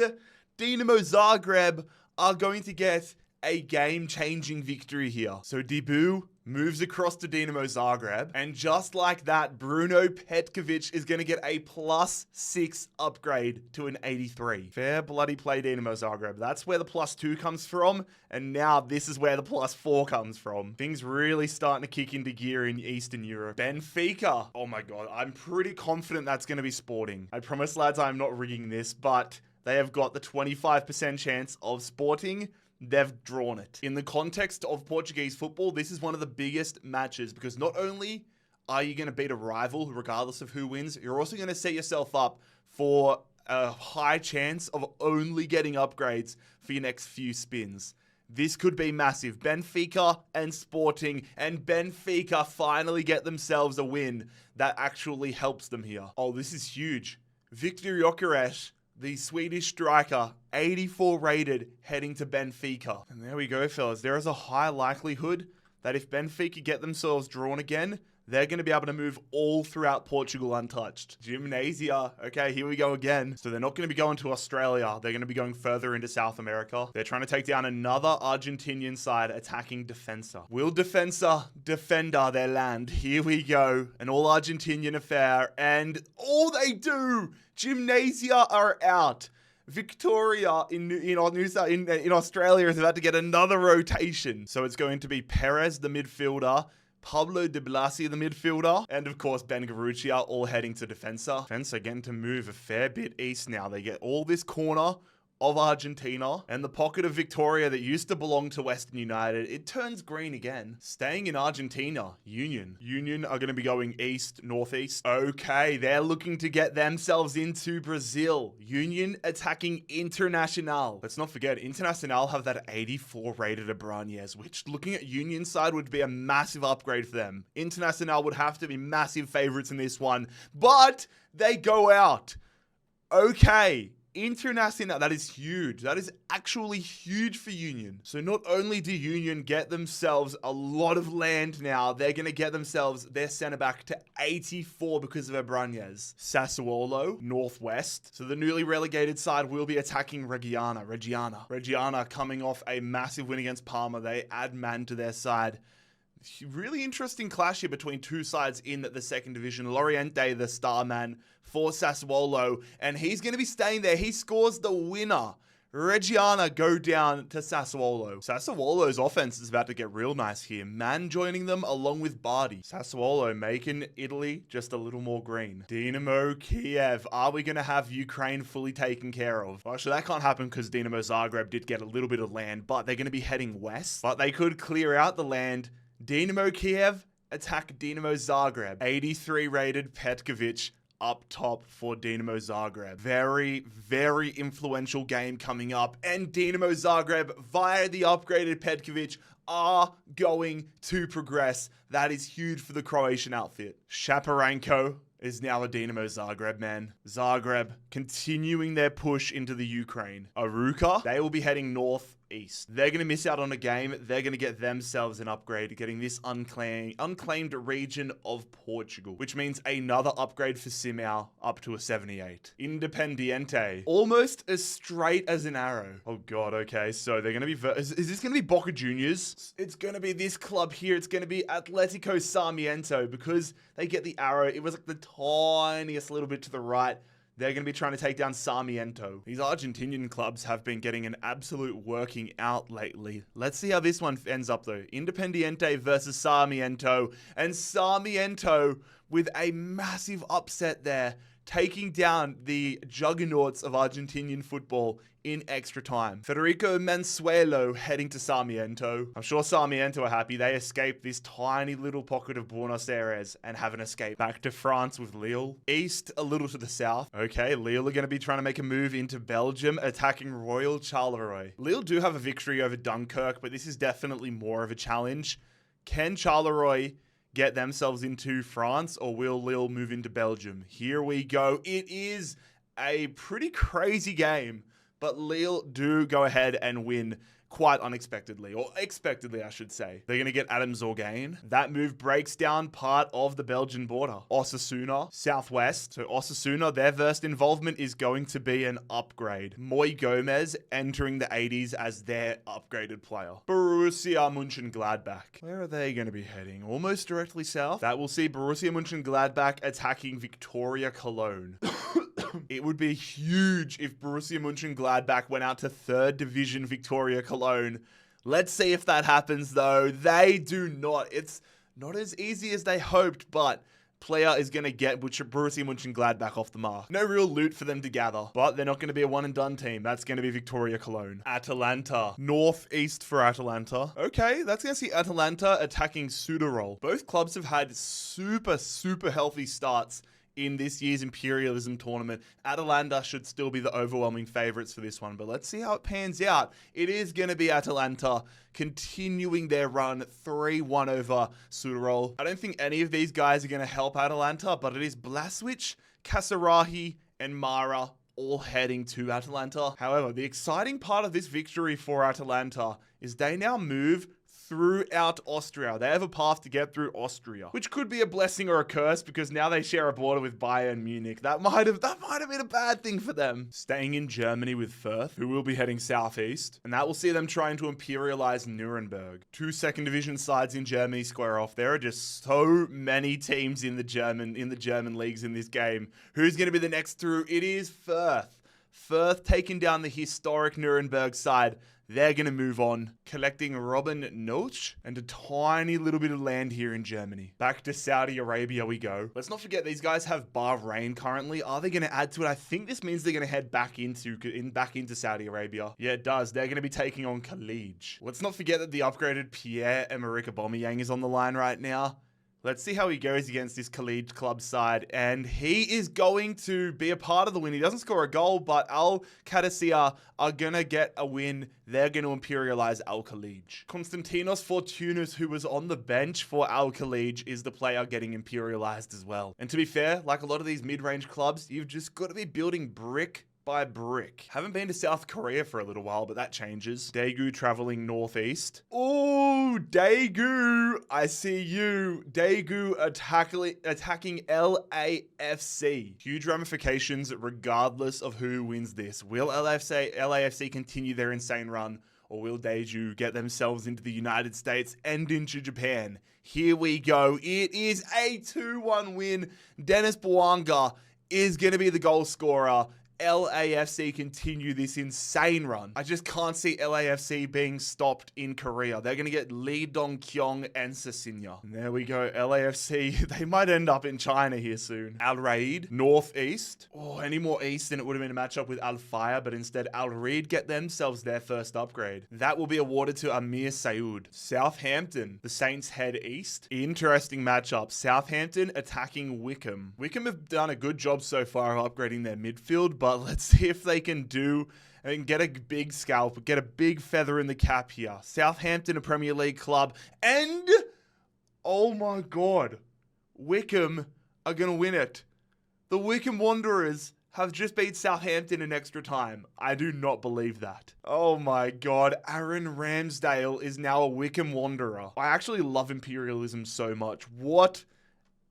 Dinamo Zagreb are going to get a game-changing victory here. So Dibu moves across to Dinamo Zagreb, and just like that, Bruno Petkovic is going to get a +6 upgrade to an 83. Fair bloody play, Dinamo Zagreb. That's where the +2 comes from, and now this is where the +4 comes from. Things really starting to kick into gear in Eastern Europe. Benfica. Oh my god, I'm pretty confident that's going to be Sporting. I promise, lads, I'm not rigging this, but they have got the 25% chance of Sporting. They've drawn it. In the context of Portuguese football, this is one of the biggest matches because not only are you going to beat a rival regardless of who wins, you're also going to set yourself up for a high chance of only getting upgrades for your next few spins. This could be massive. Benfica and Sporting, and Benfica finally get themselves a win that actually helps them here. Oh, this is huge. Viktor Gyökeres, the Swedish striker, 84 rated, heading to Benfica. And there we go, fellas. There is a high likelihood that if Benfica get themselves drawn again, they're going to be able to move all throughout Portugal untouched. Gymnasia, okay, here we go again. So they're not going to be going to Australia. They're going to be going further into South America. They're trying to take down another Argentinian side attacking Defensa. Will Defensa defend their land? Here we go. An all Argentinian affair. And all they do, Gymnasia are out. Victoria in Australia is about to get another rotation. So it's going to be Perez, the midfielder, Pablo de Blasi, the midfielder, and of course Ben Garuccia, all heading to Defensa. Defensa getting to move a fair bit east now. They get all this corner of Argentina, and the pocket of Victoria that used to belong to Western United, it turns green again. Staying in Argentina, Union. Union are going to be going east, northeast. Okay, they're looking to get themselves into Brazil. Union attacking Internacional. Let's not forget, Internacional have that 84 rated Abrantes, which looking at Union side would be a massive upgrade for them. Internacional would have to be massive favorites in this one, but they go out. Okay. Internacional, that is huge. That is actually huge for Union. So not only do Union get themselves a lot of land now, they're going to get themselves their centre back to 84 because of Abrantes. Sassuolo, northwest. So the newly relegated side will be attacking Reggiana. Reggiana coming off a massive win against Parma. They add man to their side. Really interesting clash here between two sides in the second division. Loriente, the star man for Sassuolo, and he's going to be staying there. He scores the winner. Reggiana go down to Sassuolo. Sassuolo's offense is about to get real nice here. Man joining them along with Bardi. Sassuolo making Italy just a little more green. Dinamo Kiev. Are we going to have Ukraine fully taken care of? Well, actually, that can't happen because Dinamo Zagreb did get a little bit of land, but they're going to be heading west. But they could clear out the land. Dinamo Kiev attack Dinamo Zagreb. 83 rated Petkovic up top for Dinamo Zagreb. Very, very influential game coming up. And Dinamo Zagreb, via the upgraded Petkovic, are going to progress. That is huge for the Croatian outfit. Shaparenko is now a Dinamo Zagreb man. Zagreb continuing their push into the Ukraine. Aruka, they will be heading northeast. They're going to miss out on a game. They're going to get themselves an upgrade, getting this unclaimed region of Portugal, which means another upgrade for Simao up to a 78. Independiente, almost as straight as an arrow. Oh God, okay. So they're going to be, is this going to be Boca Juniors? It's going to be this club here. It's going to be Atletico Sarmiento because they get the arrow. It was like the tiniest little bit to the right. They're going to be trying to take down Sarmiento. These Argentinian clubs have been getting an absolute working out lately. Let's see how this one ends up though. Independiente versus Sarmiento. And Sarmiento with a massive upset there, taking down the juggernauts of Argentinian football in extra time. Federico Mansuelo heading to Sarmiento. I'm sure Sarmiento are happy. They escaped this tiny little pocket of Buenos Aires and have an escape back to France with Lille. East, a little to the south. Okay, Lille are going to be trying to make a move into Belgium, attacking Royal Charleroi. Lille do have a victory over Dunkirk, but this is definitely more of a challenge. Can Charleroi get themselves into France, or will Lille move into Belgium? Here we go. It is a pretty crazy game, but Lille do go ahead and win quite unexpectedly, or expectedly, I should say. They're going to get Adam Zorgain. That move breaks down part of the Belgian border. Osasuna, southwest. So Osasuna, their first involvement is going to be an upgrade. Moy Gomez entering the 80s as their upgraded player. Borussia Mönchengladbach. Where are they going to be heading? Almost directly south. That will see Borussia Mönchengladbach attacking Victoria Cologne. It would be huge if Borussia Mönchengladbach went out to 3rd Division Victoria Cologne. Let's see if that happens, though. They do not. It's not as easy as they hoped, but player is going to get Borussia Mönchengladbach off the mark. No real loot for them to gather, but they're not going to be a one-and-done team. That's going to be Victoria Cologne. Atalanta. Northeast for Atalanta. Okay, that's going to see Atalanta attacking Süderol. Both clubs have had super healthy starts in this year's Imperialism tournament. Atalanta should still be the overwhelming favorites for this one, but let's see how it pans out. It is going to be Atalanta continuing their run 3-1 over Süderol. I don't think any of these guys are going to help Atalanta, but it is Blaswich, Casarahi, and Mara all heading to Atalanta. However, the exciting part of this victory for Atalanta is they now move throughout Austria. They have a path to get through Austria, which could be a blessing or a curse because now they share a border with Bayern Munich. That might have been a bad thing for them. Staying in Germany with Fürth, who will be heading southeast, and that will see them trying to imperialize Nuremberg. 2 second division sides in Germany square off. There are just so many teams in the German leagues in this game. Who's going to be the next through? It is Fürth. Fürth taking down the historic Nuremberg side. They're going to move on, collecting Robin Noach and a tiny little bit of land here in Germany. Back to Saudi Arabia we go. Let's not forget these guys have Bahrain currently. Are they going to add to it? I think this means they're going to head back into Saudi Arabia. Yeah, it does. They're going to be taking on Khalij. Let's not forget that the upgraded Pierre-Emerick Aubameyang is on the line right now. Let's see how he goes against this Khalid club side. And he is going to be a part of the win. He doesn't score a goal, but Al Qadisiyah are going to get a win. They're going to imperialize Al Khalij. Konstantinos Fortounis, who was on the bench for Al Khalij, is the player getting imperialized as well. And to be fair, like a lot of these mid-range clubs, you've just got to be building brick by brick. Haven't been to South Korea for a little while, but that changes. Daegu traveling northeast. Oh, Daegu, I see you. Daegu attacking LAFC. Huge ramifications regardless of who wins this. Will LAFC continue their insane run, or will Daegu get themselves into the United States and into Japan? Here we go. It is a 2-1 win. Dennis Bouanga is going to be the goal scorer. LAFC continue this insane run. I just can't see LAFC being stopped in Korea. They're going to get Lee Dong-kyung and Cecilia. And there we go. LAFC, they might end up in China here soon. Al Raid, northeast. Oh, any more east and it would have been a matchup with Al Fire, but instead Al Raid get themselves their first upgrade. That will be awarded to Amir Saoud. Southampton, the Saints head east. Interesting matchup. Southampton attacking Wickham. Wickham have done a good job so far of upgrading their midfield, but let's see if they can do and get a big scalp, get a big feather in the cap here. Southampton, a Premier League club, and oh my God, Wickham are going to win it. The Wickham Wanderers have just beat Southampton in extra time. I do not believe that. Oh my God, Aaron Ramsdale is now a Wickham Wanderer. I actually love Imperialism so much. What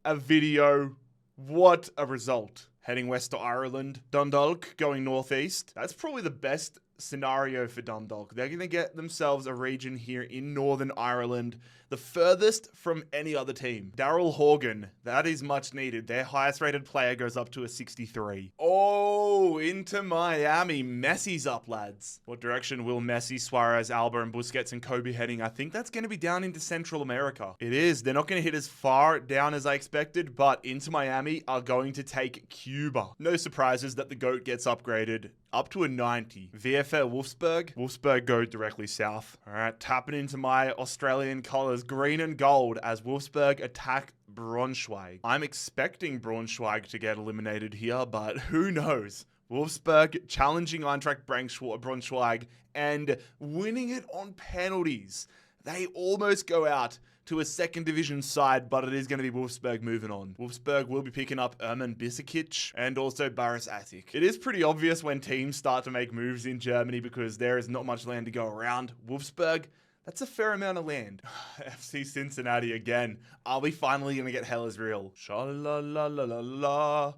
a video. What a result. Heading west to Ireland. Dundalk going northeast. That's probably the best scenario for Dundalk. They're going to get themselves a region here in Northern Ireland, the furthest from any other team. Daryl Horgan, that is much needed. Their highest rated player goes up to a 63. Oh, into Miami. Messi's up, lads. What direction will Messi, Suarez, Alba, and Busquets and Kobe heading? I think that's going to be down into Central America. It is. They're not going to hit as far down as I expected, but into Miami are going to take Cuba. No surprises that the GOAT gets upgraded up to a 90. VFL Wolfsburg. Wolfsburg go directly south. All right, tapping into my Australian colours, green and gold, as Wolfsburg attack Braunschweig. I'm expecting Braunschweig to get eliminated here, but who knows? Wolfsburg challenging Eintracht Braunschweig and winning it on penalties. They almost go out to a second division side, but it is going to be Wolfsburg moving on. Wolfsburg will be picking up Erman Bisikic and also Baris Atik. It is pretty obvious when teams start to make moves in Germany because there is not much land to go around. Wolfsburg, that's a fair amount of land. FC Cincinnati again. Are we finally going to get Hell is Real? Sha-la-la-la-la-la.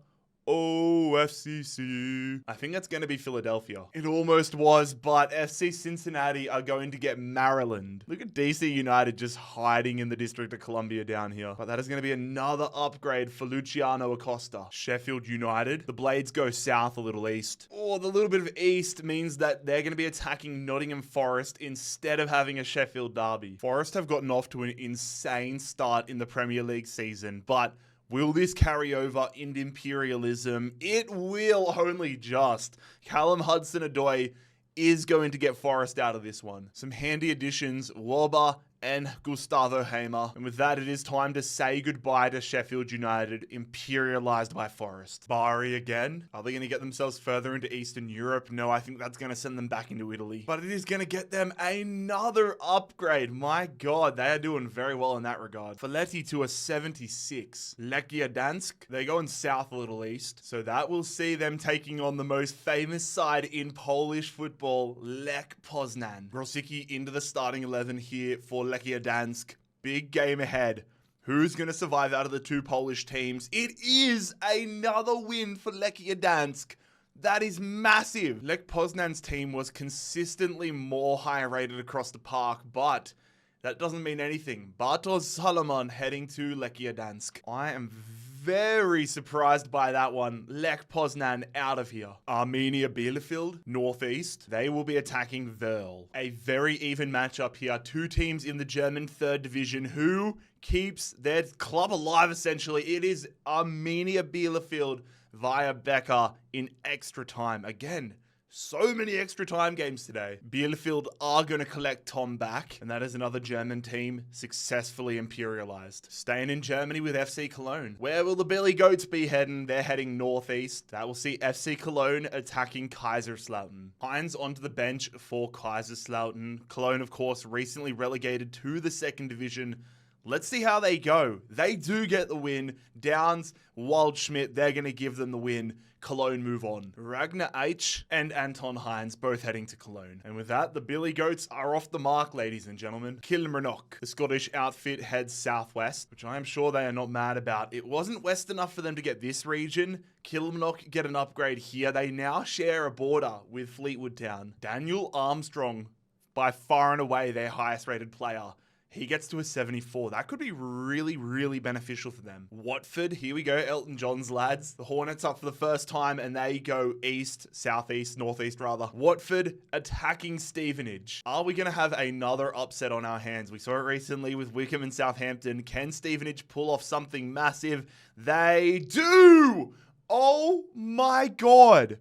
FCC. I think that's going to be Philadelphia. It almost was, but FC Cincinnati are going to get Maryland. Look at DC United just hiding in the District of Columbia down here. But that is going to be another upgrade for Luciano Acosta. Sheffield United. The Blades go south a little east. Oh, the little bit of east means that they're going to be attacking Nottingham Forest instead of having a Sheffield Derby. Forest have gotten off to an insane start in the Premier League season, but will this carry over into Imperialism? It will only just. Callum Hudson-Odoi is going to get Forest out of this one. Some handy additions, Woba and Gustavo Hamer. And with that, it is time to say goodbye to Sheffield United, imperialized by Forest. Bari again. Are they going to get themselves further into Eastern Europe? No, I think that's going to send them back into Italy. But it is going to get them another upgrade. My God, they are doing very well in that regard. Faletti to a 76. Lechia Dansk, they're going south a little east. So that will see them taking on the most famous side in Polish football, Lech Poznan. Rosicki into the starting 11 here for Lechia Dansk. Big game ahead. Who's going to survive out of the two Polish teams? It is another win for Lechia Dansk. That is massive. Lech Poznan's team was consistently more high rated across the park, but that doesn't mean anything. Bartosz Salomon heading to Lechia Dansk. I am very surprised by that one. Lech Poznan out of here. Arminia Bielefeld, Northeast. They will be attacking Werl. A very even matchup here. Two teams in the German third division. Who keeps their club alive, essentially? It is Arminia Bielefeld via Becker in extra time. Again, so many extra time games today. Bielefeld are going to collect Tom back, and that is another German team successfully imperialized. Staying in Germany with FC Cologne. Where will the Billy Goats be heading? They're heading northeast. That will see FC Cologne attacking Kaiserslautern. Heinz onto the bench for Kaiserslautern. Cologne, of course, recently relegated to the second division. Let's see how they go. They do get the win. Downs, Waldschmidt, they're going to give them the win. Cologne move on. Ragnar H and Anton Heinz both heading to Cologne. And with that, the Billy Goats are off the mark, ladies and gentlemen. Kilmarnock, the Scottish outfit, heads southwest, which I am sure they are not mad about. It wasn't west enough for them to get this region. Kilmarnock get an upgrade here. They now share a border with Fleetwood Town. Daniel Armstrong, by far and away their highest rated player. He gets to a 74. That could be really, really beneficial for them. Watford, here we go. Elton John's lads. The Hornets up for the first time, and they go east, southeast, northeast rather. Watford attacking Stevenage. Are we going to have another upset on our hands? We saw it recently with Wickham and Southampton. Can Stevenage pull off something massive? They do! Oh my God.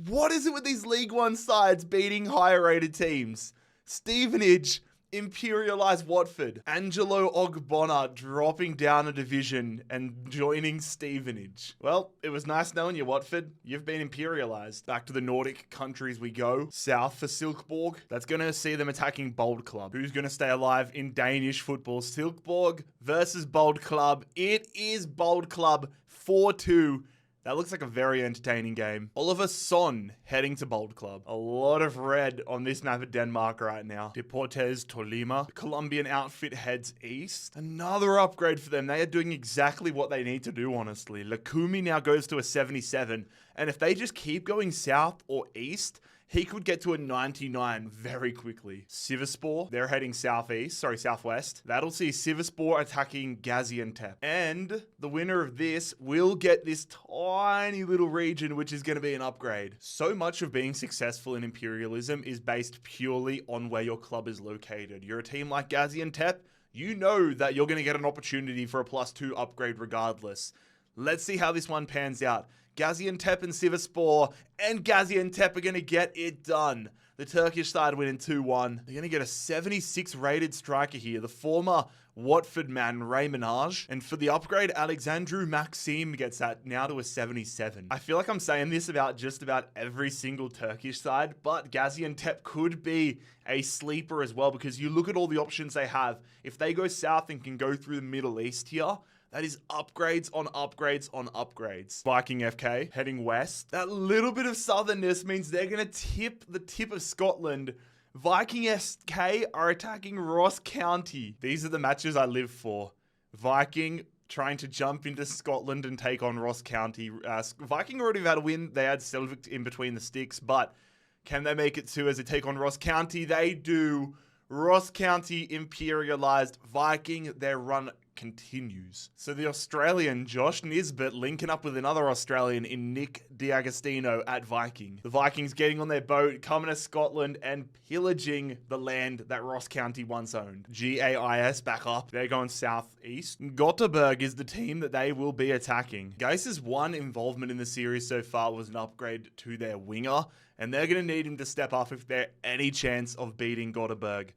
What is it with these League One sides beating higher rated teams? Stevenage imperialize Watford. Angelo Ogbonna dropping down a division and joining Stevenage. Well, it was nice knowing you, Watford. You've been imperialized. Back to the Nordic countries we go. South for Silkeborg. That's going to see them attacking Bold Club. Who's going to stay alive in Danish football? Silkeborg versus Bold Club. It is Bold Club 4-2. That looks like a very entertaining game. Oliver Son heading to Bold Club. A lot of red on this map of Denmark right now. Deportes Tolima. The Colombian outfit heads east. Another upgrade for them. They are doing exactly what they need to do, honestly. Lakumi now goes to a 77. And if they just keep going south or east, he could get to a 99 very quickly. Sivasspor, they're heading southwest. That'll see Sivasspor attacking Gaziantep. And the winner of this will get this tiny little region, which is going to be an upgrade. So much of being successful in Imperialism is based purely on where your club is located. You're a team like Gaziantep, you know that you're going to get an opportunity for a +2 upgrade regardless. Let's see how this one pans out. Gaziantep and Sivasspor, and Gaziantep are going to get it done. The Turkish side winning 2-1. They're going to get a 76 rated striker here, the former Watford man, Ray Minaj. And for the upgrade, Alexandru Maxim gets that now to a 77. I feel like I'm saying this about just about every single Turkish side, but Gaziantep could be a sleeper as well, because you look at all the options they have. If they go south and can go through the Middle East here, that is upgrades on upgrades on upgrades. Viking FK heading west. That little bit of southernness means they're going to tip the tip of Scotland. Viking SK are attacking Ross County. These are the matches I live for. Viking trying to jump into Scotland and take on Ross County. Viking already had a win. They had Selvik in between the sticks, but can they make it too as they take on Ross County? They do. Ross County imperialized. Viking, their run continues. So the Australian Josh Nisbet linking up with another Australian in Nick D'Agostino at Viking. The Vikings getting on their boat, coming to Scotland and pillaging the land that Ross County once owned. GAIS back up. They're going southeast. Gothenburg is the team that they will be attacking. Geis's one involvement in the series so far was an upgrade to their winger, and they're going to need him to step up if they're any chance of beating Gothenburg.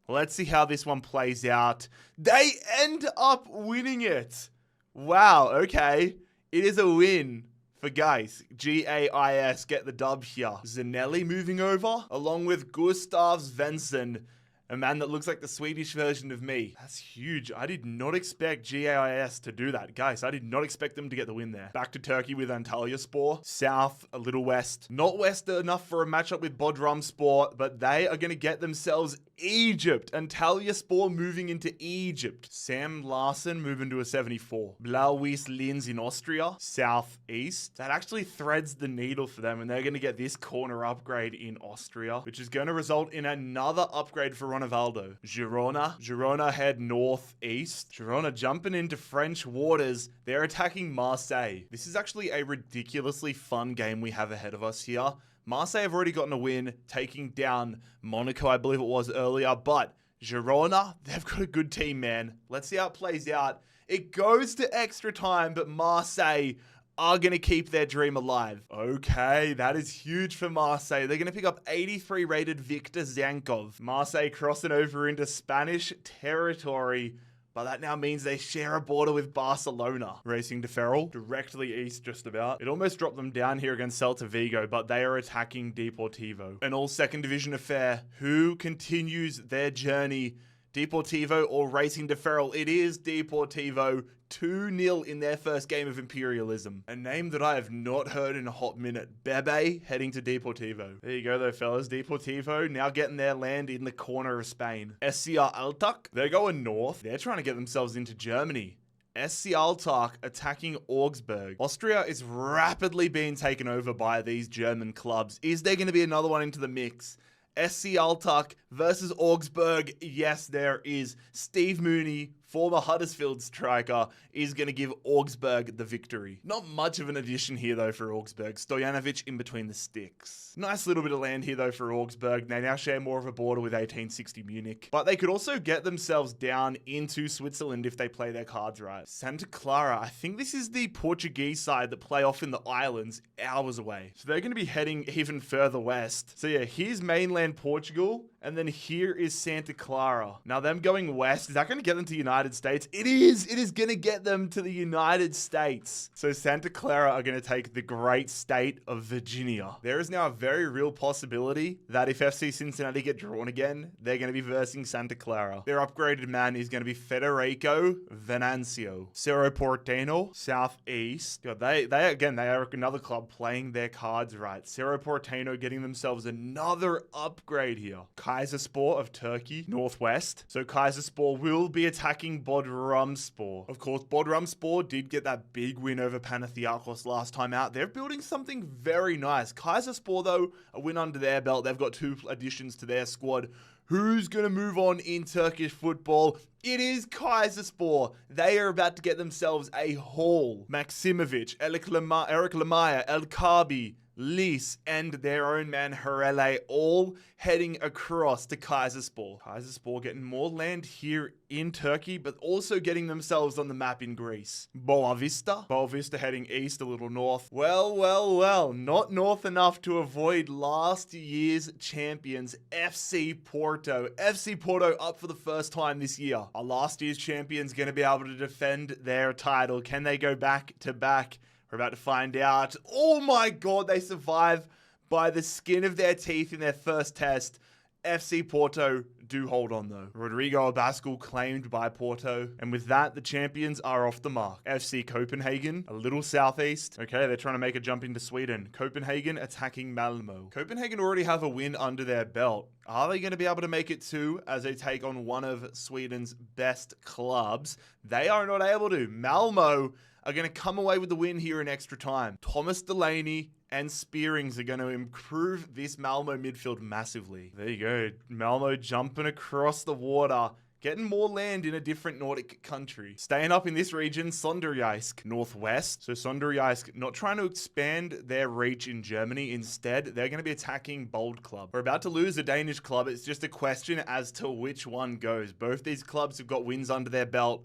Let's see how this one plays out. They end up winning it. Wow, okay. It is a win for Geis. GAIS get the dub here. Zanelli moving over, along with Gustav Svensson, a man that looks like the Swedish version of me. That's huge. I did not expect GAIS to do that. Guys, I did not expect them to get the win there. Back to Turkey with Antalyaspor. South, a little west. Not west enough for a matchup with Bodrumspor, but they are going to get themselves Egypt. Antalyaspor moving into Egypt. Sam Larsen moving to a 74. Blauwies Linz in Austria, southeast. That actually threads the needle for them, and they're going to get this corner upgrade in Austria, which is going to result in another upgrade for Ronaldo. Girona head northeast. Girona jumping into French waters. They're attacking Marseille. This is actually a ridiculously fun game we have ahead of us here. Marseille have already gotten a win, taking down Monaco, I believe it was earlier, but Girona, they've got a good team, man. Let's see how it plays out. It goes to extra time, but Marseille are going to keep their dream alive. Okay, that is huge for Marseille. They're going to pick up 83 rated Victor Zankov. Marseille crossing over into Spanish territory, but that now means they share a border with Barcelona. Racing to Ferrol, directly east just about. It almost dropped them down here against Celta Vigo, but they are attacking Deportivo. An all second division affair. Who continues their journey? Deportivo or Racing to Ferrol? It is Deportivo. 2-0 in their first game of Imperialism. A name that I have not heard in a hot minute. Bebe heading to Deportivo. There you go though, fellas. Deportivo now getting their land in the corner of Spain. SCR Altak, they're going north. They're trying to get themselves into Germany. SC Altak attacking Augsburg. Austria is rapidly being taken over by these German clubs. Is there going to be another one into the mix? SC Altak versus Augsburg. Yes, there is. Steve Mooney, former Huddersfield striker, is going to give Augsburg the victory. Not much of an addition here, though, for Augsburg. Stojanovic in between the sticks. Nice little bit of land here, though, for Augsburg. They now share more of a border with 1860 Munich. But they could also get themselves down into Switzerland if they play their cards right. Santa Clara, I think this is the Portuguese side that play off in the islands hours away. So they're going to be heading even further west. So yeah, here's mainland Portugal, and then here is Santa Clara. Now them going west, is that going to get them to the United States? It is! It is going to get them to the United States. So Santa Clara are going to take the great state of Virginia. There is now a very real possibility that if FC Cincinnati get drawn again, they're going to be versing Santa Clara. Their upgraded man is going to be Federico Venancio. Cerro Porteño, southeast. God, they are another club playing their cards right. Cerro Porteño getting themselves another upgrade here. Kayserispor of Turkey, northwest. So Kayserispor will be attacking Bodrumspor. Of course, Bodrumspor did get that big win over Panathinaikos last time out. They're building something very nice. Kayserispor, though, a win under their belt. They've got 2 additions to their squad. Who's going to move on in Turkish football? It is Kayserispor. They are about to get themselves a haul. Maximovic, Eric Lamaya, El Kabi, Lis, and their own man Harele, all heading across to Kayserispor. Kayserispor getting more land here in Turkey, but also getting themselves on the map in Greece. Boavista heading east, a little north. Well, not north enough to avoid last year's champions, FC Porto. FC Porto up for the first time this year. Are last year's champions going to be able to defend their title? Can they go back to back? We're about to find out. Oh my god, they survive by the skin of their teeth in their first test. FC Porto do hold on though. Rodrigo Abascal claimed by Porto. And with that, the champions are off the mark. FC Copenhagen, a little southeast. Okay, they're trying to make a jump into Sweden. Copenhagen attacking Malmo. Copenhagen already have a win under their belt. Are they going to be able to make it 2 as they take on one of Sweden's best clubs? They are not able to. Malmo are going to come away with the win here in extra time. Thomas Delaney and Spearings are going to improve this Malmo midfield massively. There you go. Malmo jumping across the water, getting more land in a different Nordic country. Staying up in this region, Sonderjysk, northwest. So Sonderjysk not trying to expand their reach in Germany. Instead, they're going to be attacking Bold Club. We're about to lose a Danish club. It's just a question as to which one goes. Both these clubs have got wins under their belt.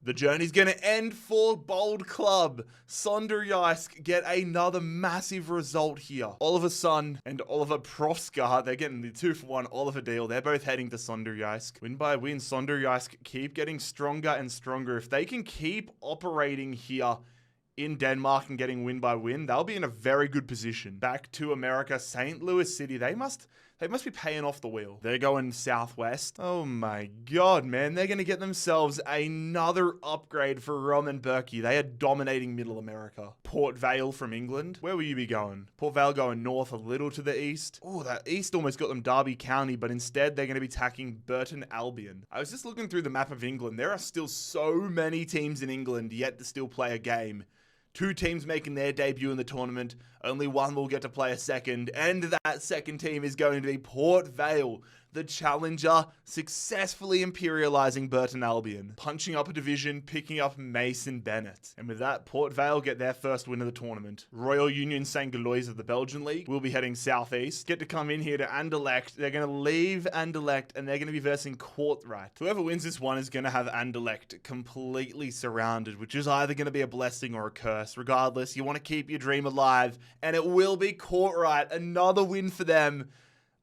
The journey's going to end for Bold Club. Sonderjysk get another massive result here. Oliver Sun and Oliver Profska, they're getting the 2-for-1 Oliver deal. They're both heading to Sonderjysk. Win by win, Sonderjysk keep getting stronger and stronger. If they can keep operating here in Denmark and getting win by win, they'll be in a very good position. Back to America, St. Louis City. They must They must be paying off the wheel. They're going southwest. Oh my god, man. They're going to get themselves another upgrade for Rom and Berkey. They are dominating Middle America. Port Vale from England. Where will you be going? Port Vale going north a little to the east. Oh, that east almost got them Derby County, but instead they're going to be attacking Burton Albion. I was just looking through the map of England. There are still so many teams in England yet to still play a game. 2 teams making their debut in the tournament. Only one will get to play a second. And that second team is going to be Port Vale, the challenger, successfully imperializing Burton Albion. Punching up a division, picking up Mason Bennett. And with that, Port Vale get their first win of the tournament. Royal Union St. Galois of the Belgian League will be heading southeast. Get to come in here to Anderlecht. They're going to leave Anderlecht and they're going to be versing Kortrijk. Whoever wins this one is going to have Anderlecht completely surrounded, which is either going to be a blessing or a curse. Regardless, you want to keep your dream alive. And it will be Kortrijk. Another win for them.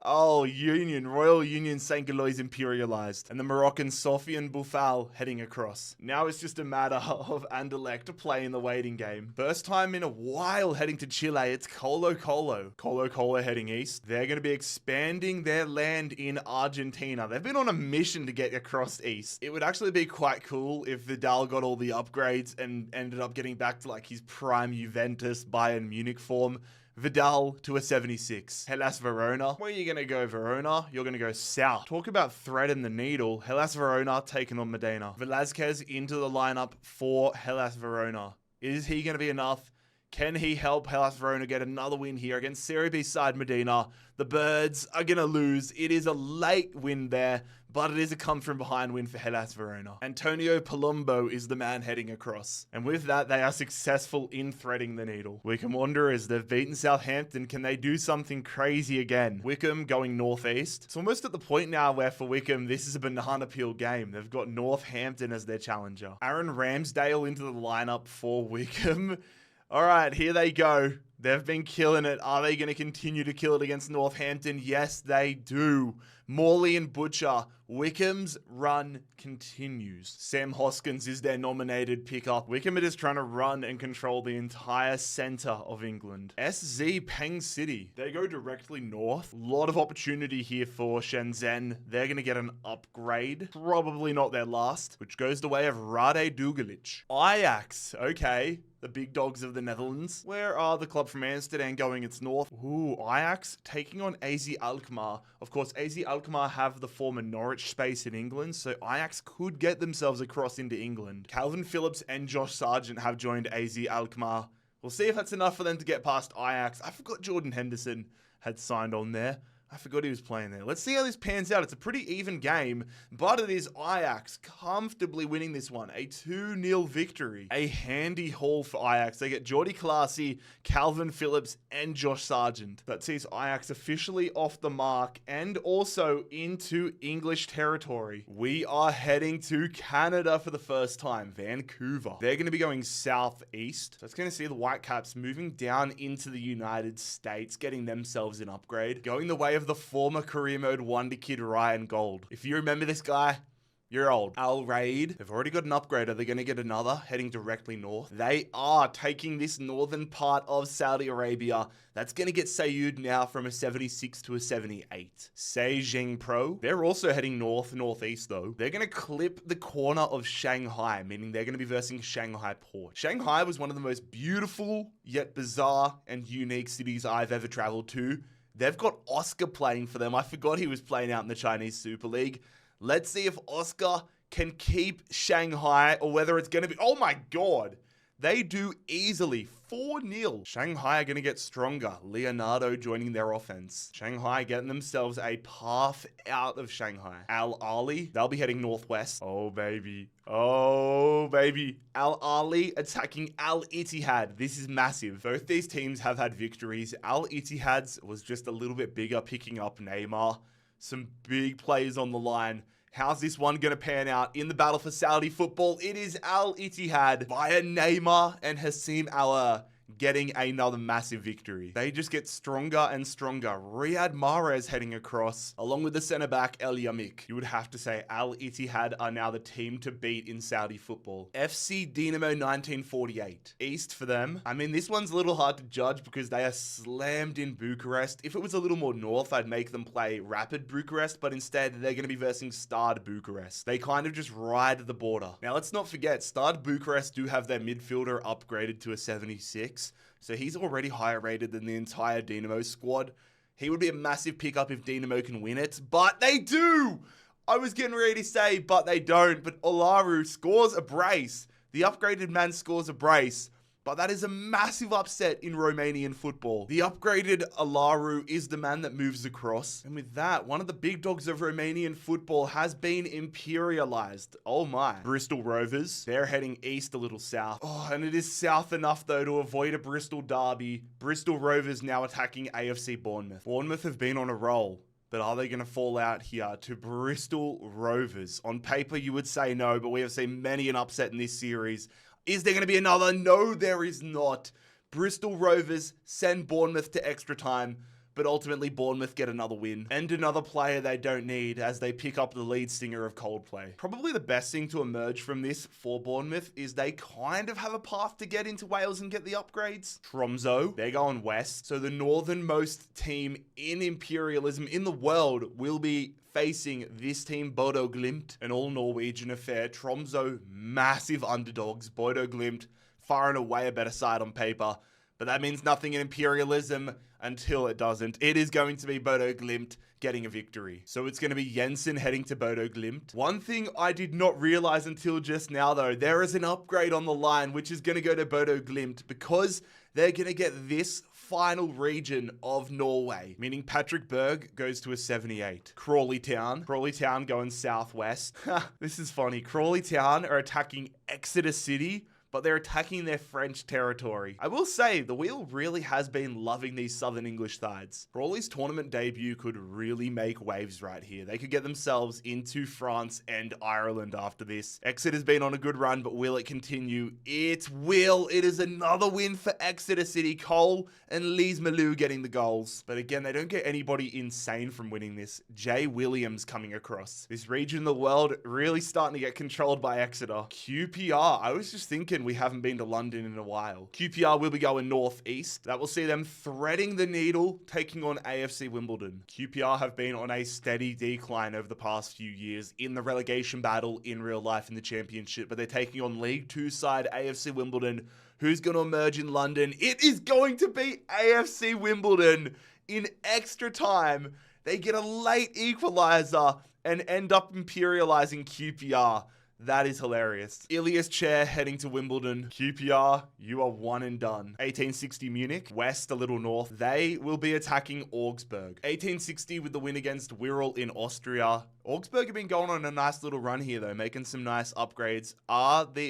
Oh, Royal Union St. Galois imperialized. And the Moroccan Sofiane Boufal heading across. Now it's just a matter of Anderlecht playing the waiting game. First time in a while heading to Chile, it's Colo Colo. Colo Colo heading east. They're going to be expanding their land in Argentina. They've been on a mission to get across east. It would actually be quite cool if Vidal got all the upgrades and ended up getting back to like his prime Juventus Bayern Munich form. Vidal to a 76. Hellas Verona. Where are you going to go, Verona? You're going to go south. Talk about threading the needle. Hellas Verona taking on Modena. Velázquez into the lineup for Hellas Verona. Is he going to be enough? Can he help Hellas Verona get another win here against Serie B side Modena? The Birds are going to lose. It is a late win there, but it is a come-from-behind win for Hellas Verona. Antonio Palumbo is the man heading across. And with that, they are successful in threading the needle. Wickham Wanderers, they've beaten Southampton. Can they do something crazy again? Wickham going northeast. It's almost at the point now where for Wickham, this is a banana peel game. They've got Northampton as their challenger. Aaron Ramsdale into the lineup for Wickham. All right, here they go. They've been killing it. Are they going to continue to kill it against Northampton? Yes, they do. Morley and Butcher. Wickham's run continues. Sam Hoskins is their nominated pickup. Wickham are just trying to run and control the entire centre of England. SZ Peng City. They go directly north. A lot of opportunity here for Shenzhen. They're going to get an upgrade. Probably not their last, which goes the way of Rade Dugalic. Ajax. Okay. The big dogs of the Netherlands. Where are the club from Amsterdam going? It's north. Ooh, Ajax taking on AZ Alkmaar. Of course, AZ Alkmaar have the former Norwich space in England, so Ajax could get themselves across into England. Calvin Phillips and Josh Sargent have joined AZ Alkmaar. We'll see if that's enough for them to get past Ajax. I forgot Jordan Henderson had signed on there. I forgot he was playing there. Let's see how this pans out. It's a pretty even game, but it is Ajax comfortably winning this one. A 2-0 victory. A handy haul for Ajax. They get Jordi Clasie, Calvin Phillips, and Josh Sargent. That sees Ajax officially off the mark and also into English territory. We are heading to Canada for the first time. Vancouver. They're going to be going southeast. So it's going to see the Whitecaps moving down into the United States, getting themselves an upgrade. Going the way of the former career mode wonder kid Ryan Gold. If you remember this guy, you're old. Al Raid, they've already got an upgrade. Are they going to get another heading directly north? They are taking this northern part of Saudi Arabia. That's going to get Sayud now from a 76 to a 78. Seijing Pro, they're also heading northeast though. They're going to clip the corner of Shanghai, meaning they're going to be versing Shanghai Port. Shanghai was one of the most beautiful yet bizarre and unique cities I've ever traveled to. They've got Oscar playing for them. I forgot he was playing out in the Chinese Super League. Let's see if Oscar can keep Shanghai or whether it's going to be... Oh my God. They do easily. 4-0. Shanghai are going to get stronger. Leonardo joining their offense. Shanghai getting themselves a path out of Shanghai. Al Ali, they'll be heading northwest. Oh, baby. Oh, baby. Al Ali attacking Al Ittihad. This is massive. Both these teams have had victories. Al Ittihad's was just a little bit bigger, picking up Neymar. Some big players on the line. How's this one going to pan out in the battle for Saudi football? It is Al Ittihad via Neymar and Hassim Al getting another massive victory. They just get stronger and stronger. Riyad Mahrez heading across, along with the centre-back El Yamik. You would have to say Al Ittihad are now the team to beat in Saudi football. FC Dinamo 1948. East for them. I mean, this one's a little hard to judge because they are slammed in Bucharest. If it was a little more north, I'd make them play Rapid Bucharest, but instead they're going to be versing Stade Bucharest. They kind of just ride the border. Now, let's not forget, Stade Bucharest do have their midfielder upgraded to a 76, so he's already higher rated than the entire Dinamo squad. He would be a massive pickup if Dinamo can win it, but they do! I was getting ready to say, but they don't, but Olaru scores a brace. The upgraded man scores a brace. But that is a massive upset in Romanian football. The upgraded Olaru is the man that moves across. And with that, one of the big dogs of Romanian football has been imperialized. Oh my. Bristol Rovers, they're heading east a little south. Oh, and it is south enough though to avoid a Bristol derby. Bristol Rovers now attacking AFC Bournemouth. Bournemouth have been on a roll. But are they going to fall out here to Bristol Rovers? On paper, you would say no, but we have seen many an upset in this series. Is there going to be another? No, there is not. Bristol Rovers send Bournemouth to extra time, but ultimately Bournemouth get another win. And another player they don't need as they pick up the lead singer of Coldplay. Probably the best thing to emerge from this for Bournemouth is they kind of have a path to get into Wales and get the upgrades. Tromso, they're going west. So the northernmost team in Imperialism in the world will be facing this team, Bodo Glimt, an all-Norwegian affair. Tromso, massive underdogs. Bodo Glimt, far and away a better side on paper. But that means nothing in Imperialism until it doesn't. It is going to be Bodo Glimt getting a victory. So it's going to be Jensen heading to Bodo Glimt. One thing I did not realize until just now, though, there is an upgrade on the line, which is going to go to Bodo Glimt because they're going to get this final region of Norway, meaning Patrick Berg goes to a 78. Crawley Town going southwest. This is funny. Crawley Town are attacking Exeter City, but they're attacking their French territory. I will say, the wheel really has been loving these Southern English sides. Crawley's tournament debut could really make waves right here. They could get themselves into France and Ireland after this. Exeter's been on a good run, but will it continue? It will. It is another win for Exeter City. Cole and Lise Malou getting the goals. But again, they don't get anybody insane from winning this. Jay Williams coming across. This region of the world really starting to get controlled by Exeter. QPR. I was just thinking we haven't been to London in a while. QPR will be going northeast. That will see them threading the needle, taking on AFC Wimbledon. QPR have been on a steady decline over the past few years in the relegation battle in real life in the championship, but they're taking on League 2 side AFC Wimbledon. Who's going to emerge in London? It is going to be AFC Wimbledon. In extra time, they get a late equalizer and end up imperializing QPR. That is hilarious. Ilias Chair heading to Wimbledon. QPR, you are one and done. 1860 Munich, west a little north. They will be attacking Augsburg. 1860 with the win against Wirral in Austria. Augsburg have been going on a nice little run here though, making some nice upgrades.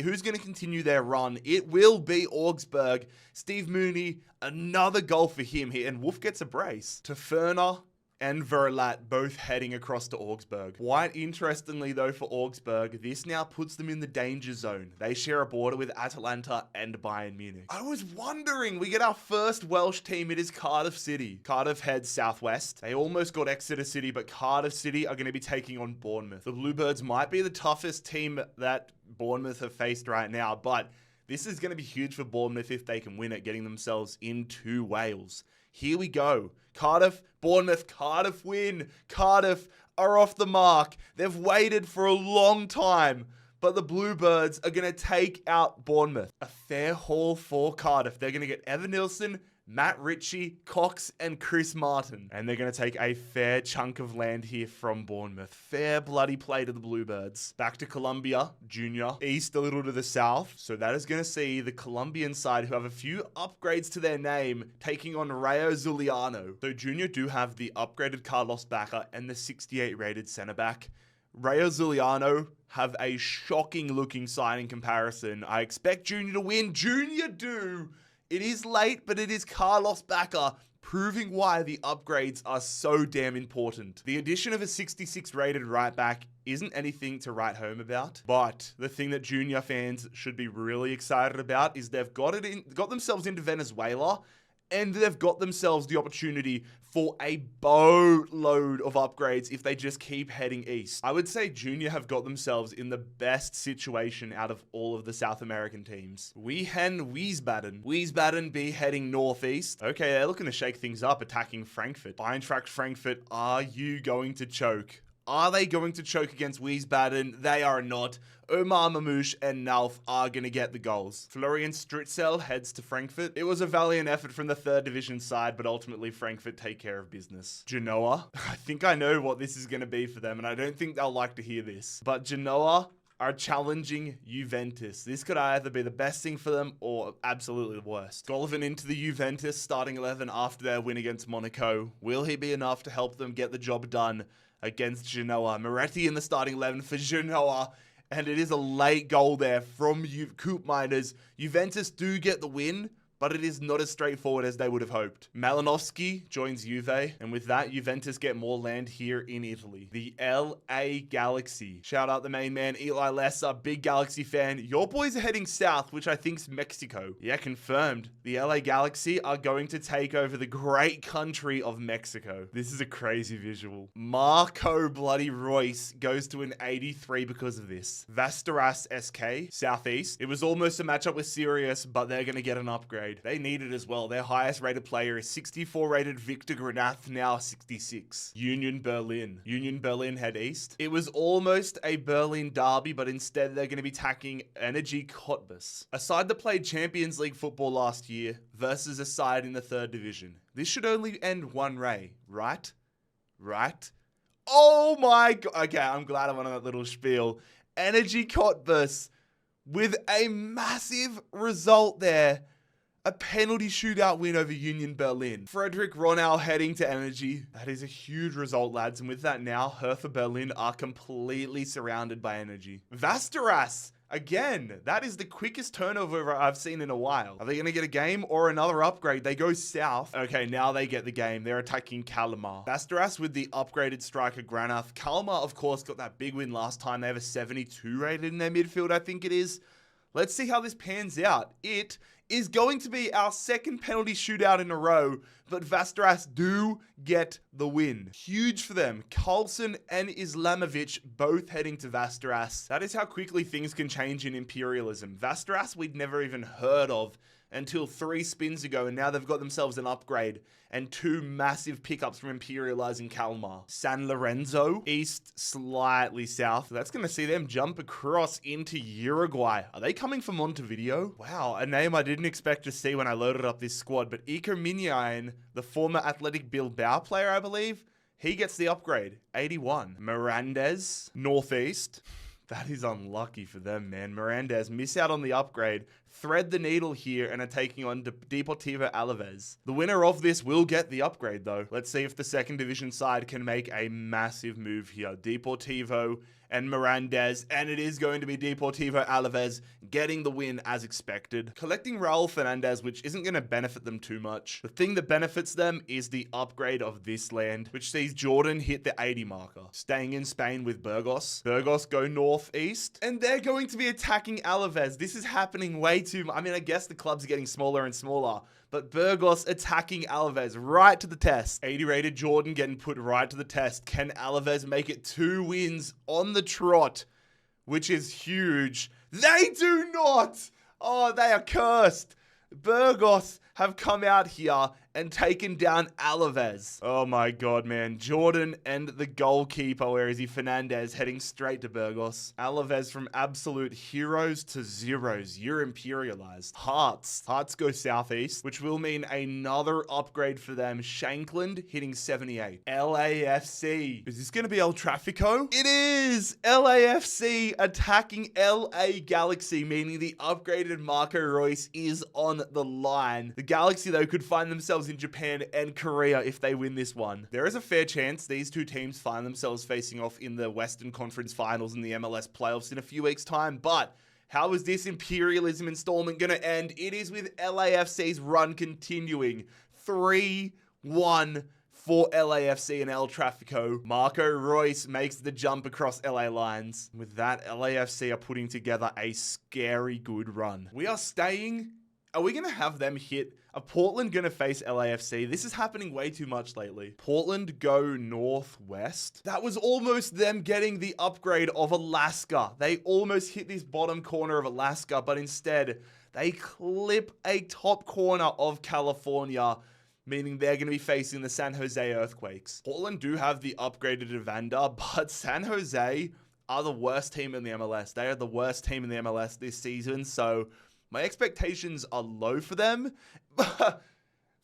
Who's going to continue their run? It will be Augsburg. Steve Mooney, another goal for him here, and Wolf gets a brace. Taferner and Verlat both heading across to Augsburg. Quite interestingly though for Augsburg, this now puts them in the danger zone. They share a border with Atalanta and Bayern Munich. I was wondering, we get our first Welsh team, it is Cardiff City. Cardiff heads southwest. They almost got Exeter City, but Cardiff City are going to be taking on Bournemouth. The Bluebirds might be the toughest team that Bournemouth have faced right now, but this is going to be huge for Bournemouth if they can win it, getting themselves into Wales. Here we go. Cardiff, Bournemouth, Cardiff win. Cardiff are off the mark. They've waited for a long time, but the Bluebirds are going to take out Bournemouth. A fair haul for Cardiff. They're going to get Evan Nilsson, Matt Ritchie, Cox, and Chris Martin. And they're going to take a fair chunk of land here from Bournemouth. Fair bloody play to the Bluebirds. Back to Columbia, Junior. East a little to the south. So that is going to see the Colombian side, who have a few upgrades to their name, taking on Rayo Zuliano. So Junior do have the upgraded Carlos Bacca and the 68 rated centre back. Rayo Zuliano have a shocking looking side in comparison. I expect Junior to win. Junior do. It is late, but it is Carlos Bacca proving why the upgrades are so damn important. The addition of a 66 rated right back isn't anything to write home about, but the thing that Junior fans should be really excited about is they've got themselves into Venezuela, and they've got themselves the opportunity for a boatload of upgrades if they just keep heading east. I would say Junior have got themselves in the best situation out of all of the South American teams. Wiesbaden be heading northeast. Okay, they're looking to shake things up, attacking Frankfurt. Eintracht Frankfurt, are you going to choke? Are they going to choke against Wiesbaden? They are not. Omar Mamouche and Nauf are going to get the goals. Florian Stritzel heads to Frankfurt. It was a valiant effort from the 3rd division side, but ultimately Frankfurt take care of business. Genoa, I think I know what this is going to be for them, and I don't think they'll like to hear this. But Genoa are challenging Juventus. This could either be the best thing for them or absolutely the worst. Golovin into the Juventus starting 11 after their win against Monaco. Will he be enough to help them get the job done against Genoa? Moretti in the starting 11 for Genoa, and it is a late goal there from Coop Miners. Juventus do get the win, but it is not as straightforward as they would have hoped. Malinowski joins Juve, and with that, Juventus get more land here in Italy. The LA Galaxy. Shout out the main man, Eli Lesser, big Galaxy fan. Your boys are heading south, which I think's Mexico. Yeah, confirmed. The LA Galaxy are going to take over the great country of Mexico. This is a crazy visual. Marco bloody Royce goes to an 83 because of this. Vasteras SK, southeast. It was almost a matchup with Sirius, but they're going to get an upgrade. They need it as well. Their highest rated player is 64 rated Victor Granath, now 66. Union Berlin head east. It was almost a Berlin derby, but instead they're going to be attacking Energy Cottbus, a side that played Champions League football last year versus a side in the 3rd division. This should only end one way, right? Oh my god. Okay, I'm glad I went on that little spiel. Energy Cottbus with a massive result there. A penalty shootout win over Union Berlin. Frederick Ronau heading to Energy. That is a huge result, lads. And with that now, Hertha Berlin are completely surrounded by Energy. Vasteras, again, that is the quickest turnover I've seen in a while. Are they going to get a game or another upgrade? They go south. Okay, now they get the game. They're attacking Kalmar. Vasteras with the upgraded striker Granath. Kalmar, of course, got that big win last time. They have a 72 rated in their midfield, I think it is. Let's see how this pans out. It is going to be our 2nd penalty shootout in a row, but Vasteras do get the win. Huge for them. Carlson and Islamovic both heading to Vasteras. That is how quickly things can change in Imperialism. Vasteras we'd never even heard of until 3 spins ago, and now they've got themselves an upgrade and 2 massive pickups from Imperializing Kalmar. San Lorenzo, east, slightly south. That's going to see them jump across into Uruguay. Are they coming from Montevideo? Wow, a name I didn't expect to see when I loaded up this squad, but Iker Minian, the former Athletic Bilbao player, I believe, he gets the upgrade, 81. Mirandes, northeast. That is unlucky for them, man. Mirandes miss out on the upgrade, thread the needle here, and are taking on Deportivo Alaves. The winner of this will get the upgrade, though. Let's see if the 2nd division side can make a massive move here. Deportivo and Mirandes, and it is going to be Deportivo Alaves getting the win as expected. Collecting Raul Fernandez, which isn't going to benefit them too much. The thing that benefits them is the upgrade of this land, which sees Jordan hit the 80 marker. Staying in Spain with Burgos. Burgos go northeast, and they're going to be attacking Alaves. This is happening way too much. I mean, I guess the clubs are getting smaller and smaller, but Burgos attacking Alaves right to the test. 80 rated Jordan getting put right to the test. Can Alaves make it 2 wins on the trot, which is huge? They do not! Oh, they are cursed. Burgos have come out here and taken down Alaves. Oh my god, man. Jordan and the goalkeeper, where is he? Fernandez heading straight to Burgos. Alaves from absolute heroes to zeros. You're imperialized. Hearts go southeast, which will mean another upgrade for them. Shankland hitting 78. LAFC. Is this going to be El Trafico? It is! LAFC attacking LA Galaxy, meaning the upgraded Marco Royce is on the line. The Galaxy, though, could find themselves in Japan and Korea if they win this one. There is a fair chance these 2 teams find themselves facing off in the Western Conference Finals in the MLS playoffs in a few weeks' time, but how is this Imperialism installment going to end? It is with LAFC's run continuing. 3 1 for LAFC and El Trafico. Marco Reus makes the jump across LA lines. With that, LAFC are putting together a scary good run. We are staying. Are we going to have them hit? Are Portland going to face LAFC? This is happening way too much lately. Portland go northwest. That was almost them getting the upgrade of Alaska. They almost hit this bottom corner of Alaska, but instead they clip a top corner of California, meaning they're going to be facing the San Jose Earthquakes. Portland do have the upgraded Evander, but San Jose are the worst team in the MLS. They are the worst team in the MLS this season, so my expectations are low for them.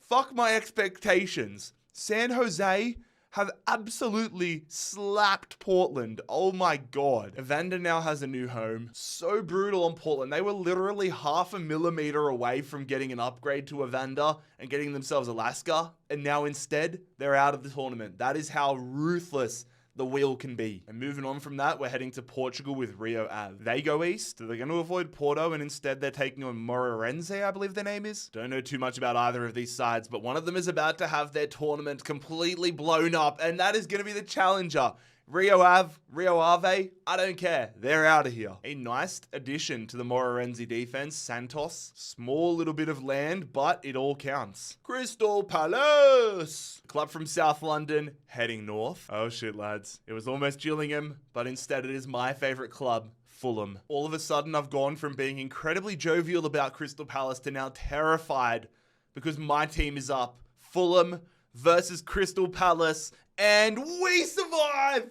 Fuck my expectations. San Jose have absolutely slapped Portland. Oh my god. Evander now has a new home. So brutal on Portland. They were literally half a millimeter away from getting an upgrade to Evander and getting themselves Alaska. And now instead, they're out of the tournament. That is how ruthless the wheel can be. And moving on from that, we're heading to Portugal with Rio Ave. They go east. They're going to avoid Porto, and instead they're taking on Moreirense, I believe their name is. Don't know too much about either of these sides, but one of them is about to have their tournament completely blown up, and that is going to be the challenger. Rio Ave, I don't care. They're out of here. A nice addition to the Moreirense defense, Santos. Small little bit of land, but it all counts. Crystal Palace! Club from South London, heading north. Oh shit, lads. It was almost Gillingham, but instead it is my favorite club, Fulham. All of a sudden, I've gone from being incredibly jovial about Crystal Palace to now terrified because my team is up. Fulham versus Crystal Palace, and we survive!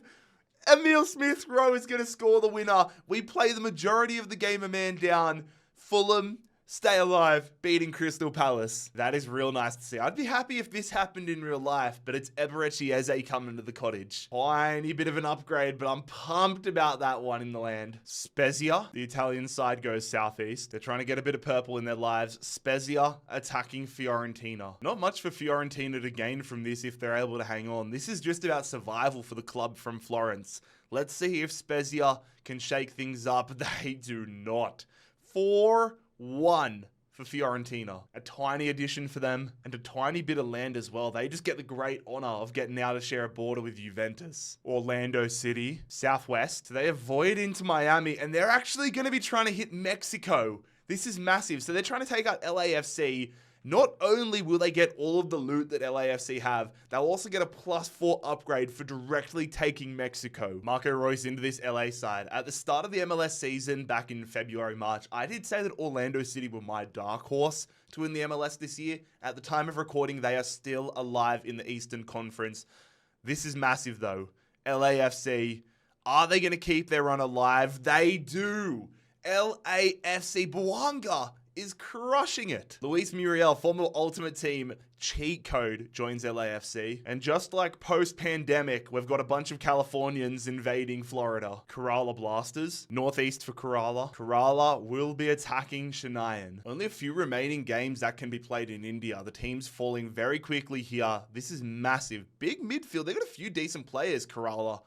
Emil Smith-Rowe is going to score the winner. We play the majority of the game a man down. Fulham stay alive, beating Crystal Palace. That is real nice to see. I'd be happy if this happened in real life, but it's Eberechi Eze coming to the cottage. Tiny bit of an upgrade, but I'm pumped about that one in the land. Spezia, the Italian side, goes southeast. They're trying to get a bit of purple in their lives. Spezia attacking Fiorentina. Not much for Fiorentina to gain from this if they're able to hang on. This is just about survival for the club from Florence. Let's see if Spezia can shake things up. They do not. 4-1 for Fiorentina. A tiny addition for them and a tiny bit of land as well. They just get the great honor of getting out to share a border with Juventus. Orlando City, southwest. They avoid into Miami and they're actually going to be trying to hit Mexico. This is massive. So they're trying to take out LAFC. Not only will they get all of the loot that LAFC have, they'll also get a +4 upgrade for directly taking Mexico. Marco Reus into this LA side. At the start of the MLS season, back in February, March, I did say that Orlando City were my dark horse to win the MLS this year. At the time of recording, they are still alive in the Eastern Conference. This is massive though. LAFC, are they going to keep their run alive? They do. LAFC Bouanga is crushing it. Luis Muriel, former Ultimate Team cheat code, joins LAFC. And just like post-pandemic, we've got a bunch of Californians invading Florida. Kerala Blasters, northeast for Kerala. Kerala will be attacking Chennai. Only a few remaining games that can be played in India. The team's falling very quickly here. This is massive. Big midfield. They've got a few decent players, Kerala.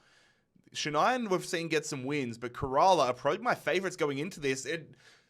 Chennai we've seen get some wins, but Kerala are probably my favorites going into this.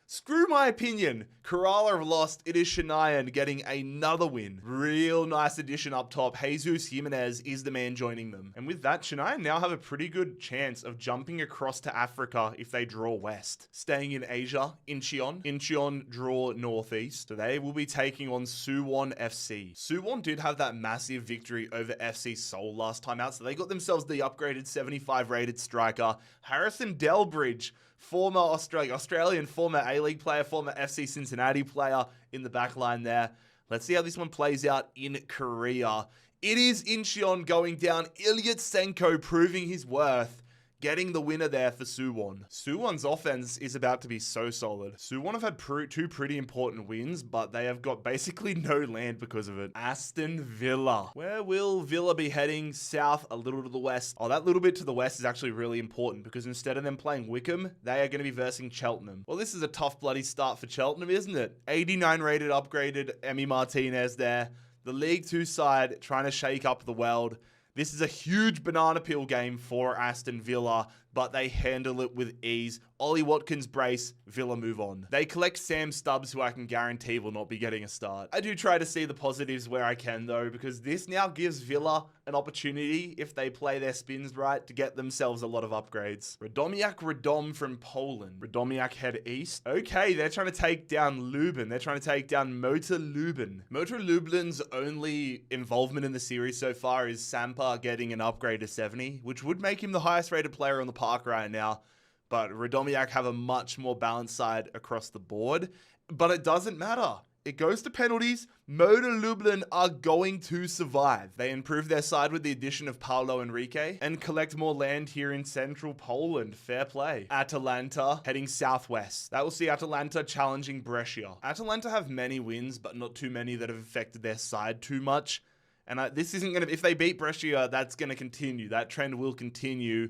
Screw my opinion. Kerala have lost. It is Chennai getting another win. Real nice addition up top. Jesus Jimenez is the man joining them. And with that, Chennai now have a pretty good chance of jumping across to Africa if they draw west. Staying in Asia, Incheon. Incheon draw northeast. So they will be taking on Suwon FC. Suwon did have that massive victory over FC Seoul last time out, so they got themselves the upgraded 75 rated striker, Harrison Delbridge, former Australian former A-League player, former FC Cincinnati player in the back line there. Let's see how this one plays out in Korea. It is Incheon going down. Ilyatsenko proving his worth, getting the winner there for Suwon. Suwon's offense is about to be so solid. Suwon have had two pretty important wins, but they have got basically no land because of it. Aston Villa. Where will Villa be heading? South, a little to the west. Oh, that little bit to the west is actually really important because instead of them playing Wickham, they are going to be versing Cheltenham. Well, this is a tough bloody start for Cheltenham, isn't it? 89 rated upgraded Emi Martinez there. The League 2 side trying to shake up the world. This is a huge banana peel game for Aston Villa, but they handle it with ease. Ollie Watkins brace, Villa move on. They collect Sam Stubbs, who I can guarantee will not be getting a start. I do try to see the positives where I can though, because this now gives Villa an opportunity, if they play their spins right, to get themselves a lot of upgrades. Radom from Poland. Radomiak head east. Okay, they're trying to take down Lubin. They're trying to take down Motor Lubin. Motor Lubin's only involvement in the series so far is Sampa getting an upgrade to 70, which would make him the highest rated player on the park right now. But Radomiak have a much more balanced side across the board. But it doesn't matter. It goes to penalties. Motor Lublin are going to survive. They improve their side with the addition of Paulo Enrique and collect more land here in central Poland. Fair play. Atalanta heading southwest. That will see Atalanta challenging Brescia. Atalanta have many wins, but not too many that have affected their side too much. And this isn't going to, if they beat Brescia, that's going to continue. That trend will continue.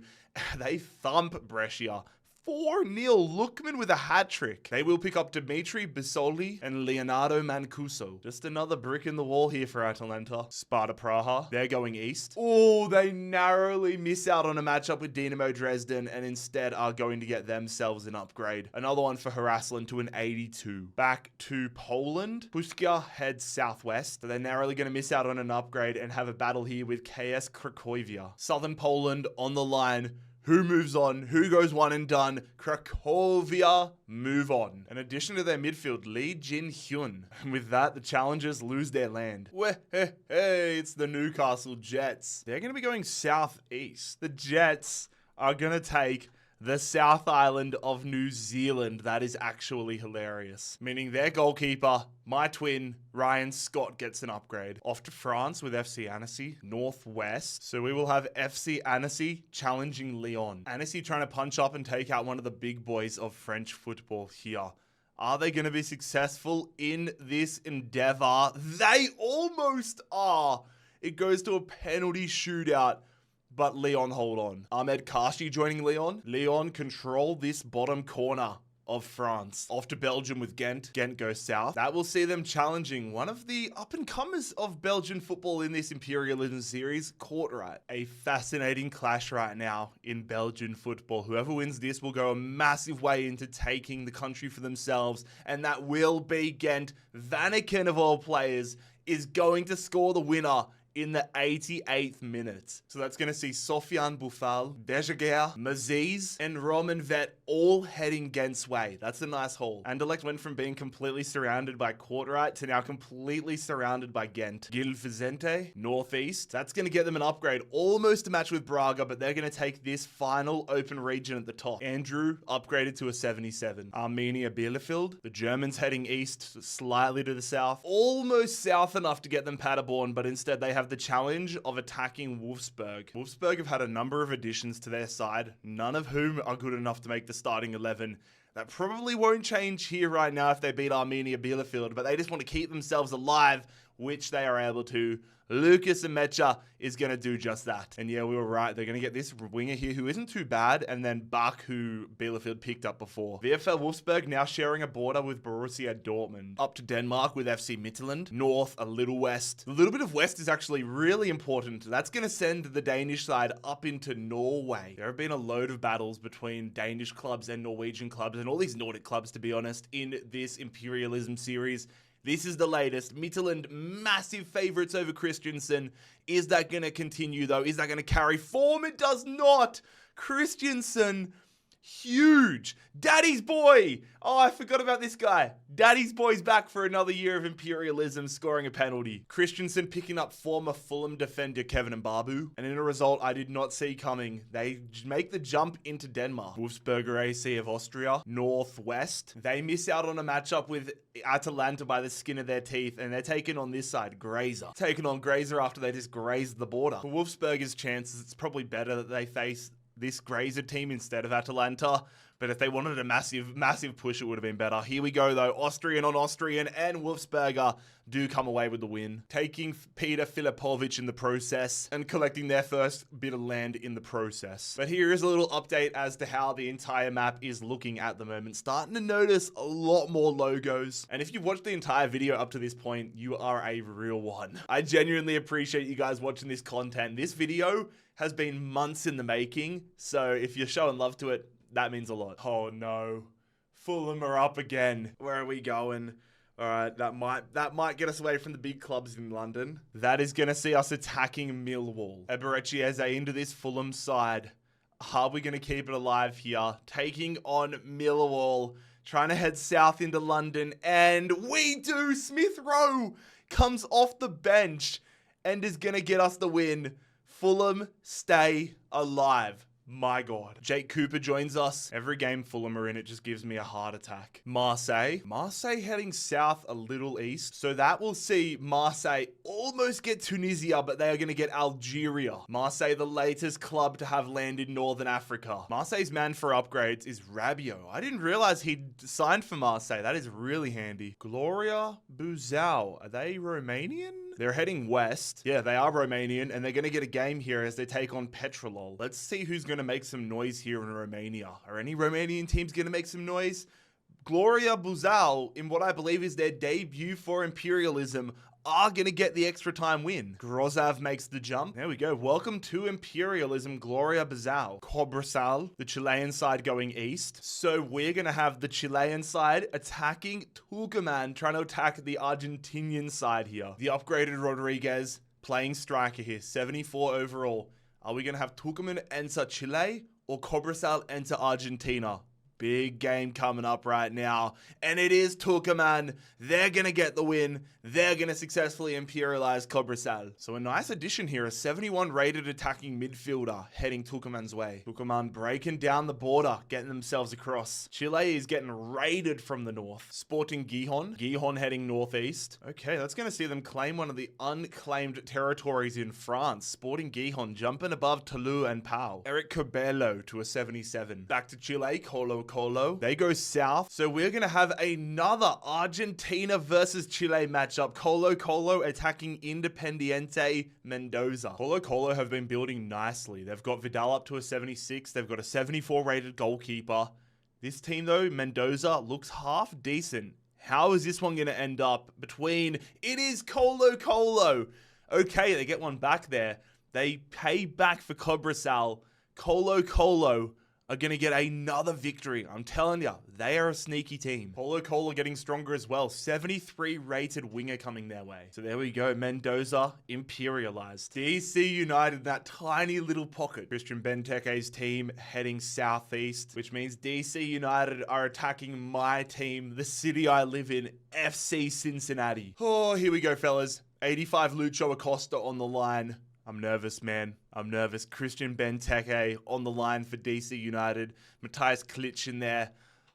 They thump Brescia. 4-0, Lookman with a hat trick. They will pick up Dimitri Bisoli and Leonardo Mancuso. Just another brick in the wall here for Atalanta. Sparta Praha, they're going east. Oh, they narrowly miss out on a matchup with Dinamo Dresden and instead are going to get themselves an upgrade. Another one for Haraslin to an 82. Back to Poland. Puskia heads southwest. So they're narrowly going to miss out on an upgrade and have a battle here with KS Cracovia. Southern Poland on the line. Who moves on? Who goes one and done? Cracovia move on. In addition to their midfield, Lee Jin Hyun. And with that, the challengers lose their land. Hey, it's the Newcastle Jets. They're going to be going southeast. The Jets are going to take the South Island of New Zealand. That is actually hilarious. Meaning their goalkeeper, my twin, Ryan Scott, gets an upgrade. Off to France with FC Annecy, northwest. So we will have FC Annecy challenging Lyon. Annecy trying to punch up and take out one of the big boys of French football here. Are they going to be successful in this endeavor? They almost are. It goes to a penalty shootout. But Lyon hold on. Ahmed Kashi joining Lyon. Lyon control this bottom corner of France. Off to Belgium with Ghent. Ghent goes south. That will see them challenging one of the up-and-comers of Belgian football in this Imperialism series, Kortrijk. A fascinating clash right now in Belgian football. Whoever wins this will go a massive way into taking the country for themselves, and that will be Ghent. Vanaken, of all players, is going to score the winner in the 88th minute. So that's going to see Sofiane Boufal, Bejaguer, Maziz, and Roman Vet all heading Ghent's way. That's a nice haul. Anderlecht went from being completely surrounded by Kortrijk to now completely surrounded by Ghent. Gil Vicente, northeast. That's going to get them an upgrade. Almost a match with Braga, but they're going to take this final open region at the top. Andrew upgraded to a 77. Arminia Bielefeld. The Germans heading east, slightly to the south. Almost south enough to get them Paderborn, but instead they have the challenge of attacking Wolfsburg. Wolfsburg have had a number of additions to their side, none of whom are good enough to make the starting 11. That probably won't change here right now if they beat Arminia Bielefeld, but they just want to keep themselves alive, which they are able to. Lucas Amecha is going to do just that. And yeah, we were right. They're going to get this winger here who isn't too bad, and then Bach, who Bielefeld picked up before. VfL Wolfsburg now sharing a border with Borussia Dortmund. Up to Denmark with FC Midtjylland. North, a little west. A little bit of west is actually really important. That's going to send the Danish side up into Norway. There have been a load of battles between Danish clubs and Norwegian clubs, and all these Nordic clubs, to be honest, in this Imperialism series. This is the latest. Midtjylland, massive favourites over Christiansen. Is that going to continue, though? Is that going to carry form? It does not. Christiansen, huge. Daddy's boy. Oh, I forgot about this guy. Daddy's boy's back for another year of Imperialism, scoring a penalty. Christiansen picking up former Fulham defender Kevin Mbabu. And in a result I did not see coming, they make the jump into Denmark. Wolfsberger AC of Austria, northwest. They miss out on a matchup with Atalanta by the skin of their teeth, and they're taking on this side, Grazer. Taking on Grazer after they just grazed the border. For Wolfsberger's chances, it's probably better that they face this Grazer team instead of Atalanta. But if they wanted a massive push, it would have been better. Here we go, though. Austrian on Austrian, and Wolfsberger do come away with the win. Taking Peter Filipovic in the process and collecting their first bit of land in the process. But here is a little update as to how the entire map is looking at the moment. Starting to notice a lot more logos. And if you've watched the entire video up to this point, you are a real one. I genuinely appreciate you guys watching this content. This video has been months in the making. So if you're showing love to it, That means a lot. Oh no. Fulham are up again. Where are we going? All right, that might get us away from the big clubs in London. That is going to see us attacking Millwall. Eberechi Eze into this Fulham side. Are we going to keep it alive here? Taking on Millwall. Trying to head south into London. And we do! Smith Rowe comes off the bench and is going to get us the win. Fulham stay alive. My God. Jake Cooper joins us. Every game Fulham are in, it just gives me a heart attack. Marseille heading south a little east. So that will see Marseille almost get Tunisia, but they are going to get Algeria. Marseille, the latest club to have land in Northern Africa. Marseille's man for upgrades is Rabiot. I didn't realize he'd signed for Marseille. That is really handy. Gloria Buzau. Are they Romanian? They're heading west. Yeah, they are Romanian, and they're going to get a game here as they take on Petrolol. Let's see who's going to make some noise here in Romania. Are any Romanian teams going to make some noise? Gloria Buzau, in what I believe is their debut for Imperialism, are going to get the extra time win. Grozav makes the jump. There we go. Welcome to Imperialism, Gloria Buzau. Cobresal, the Chilean side going east. So we're going to have the Chilean side attacking Tucumán, trying to attack the Argentinian side here. The upgraded Rodriguez playing striker here, 74 overall. Are we going to have Tucumán enter Chile or Cobresal enter Argentina? Big game coming up right now. And it is Tucumán. They're going to get the win. They're going to successfully imperialize Cobresal. So a nice addition here, a 71 rated attacking midfielder heading Tucumán's way. Tucumán breaking down the border, getting themselves across. Chile is getting raided from the north. Sporting Gijón. Gijón heading northeast. Okay, that's going to see them claim one of the unclaimed territories in France. Sporting Gijón jumping above Toulouse and Pau. Eric Cabello to a 77. Back to Chile, Colo. They go south. So we're going to have another Argentina versus Chile matchup. Colo attacking Independiente Mendoza. Colo have been building nicely. They've got Vidal up to a 76. They've got a 74 rated goalkeeper. This team though, Mendoza, looks half decent. How is this one going to end up between... It is Colo. Okay, they get one back there. They pay back for Cobresal. Colo are going to get another victory. I'm telling you, they are a sneaky team. Colo getting stronger as well. 73 rated winger coming their way. So there we go. Mendoza imperialized. DC United, that tiny little pocket. Christian Benteke's team heading southeast, which means DC United are attacking my team, the city I live in, FC Cincinnati. Oh, here we go, fellas. 85 Lucho Acosta on the line. I'm nervous, man. I'm nervous. Christian Benteke on the line for DC United. Matthias Klitsch in there.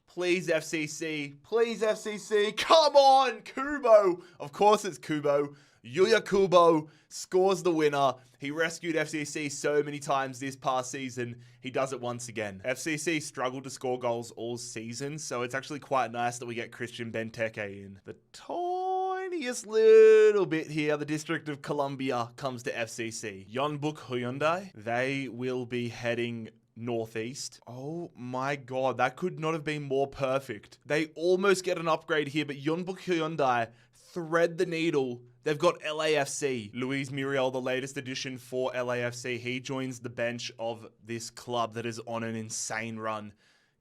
Please, FCC. Please, FCC. Come on, Kubo. Of course it's Kubo. Yuya Kubo scores the winner. He rescued FCC so many times this past season. He does it once again. FCC struggled to score goals all season, so it's actually quite nice that we get Christian Benteke in. The tiniest little bit here, the District of Columbia comes to FCC. Yeonbuk Hyundai, they will be heading northeast. Oh my God, that could not have been more perfect. They almost get an upgrade here, but Yeonbuk Hyundai thread the needle. They've got LAFC. Luis Muriel, the latest addition for LAFC. He joins the bench of this club that is on an insane run.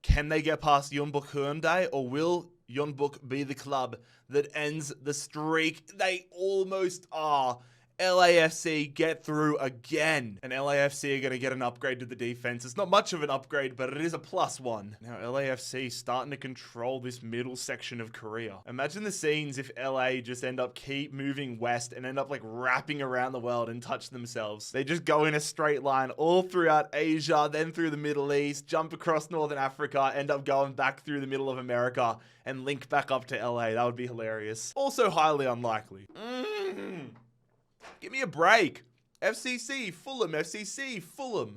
Can they get past Yeonbuk Hyundai, or will Yeonbuk be the club that ends the streak? They almost are. LAFC get through again. And LAFC are going to get an upgrade to the defense. It's not much of an upgrade, but it is a +1. Now LAFC starting to control this middle section of Korea. Imagine the scenes if LA just keep moving west and end up like wrapping around the world and touch themselves. They just go in a straight line all throughout Asia, then through the Middle East, jump across Northern Africa, end up going back through the middle of America and link back up to LA. That would be hilarious. Also highly unlikely. Give me a break. FCC, Fulham.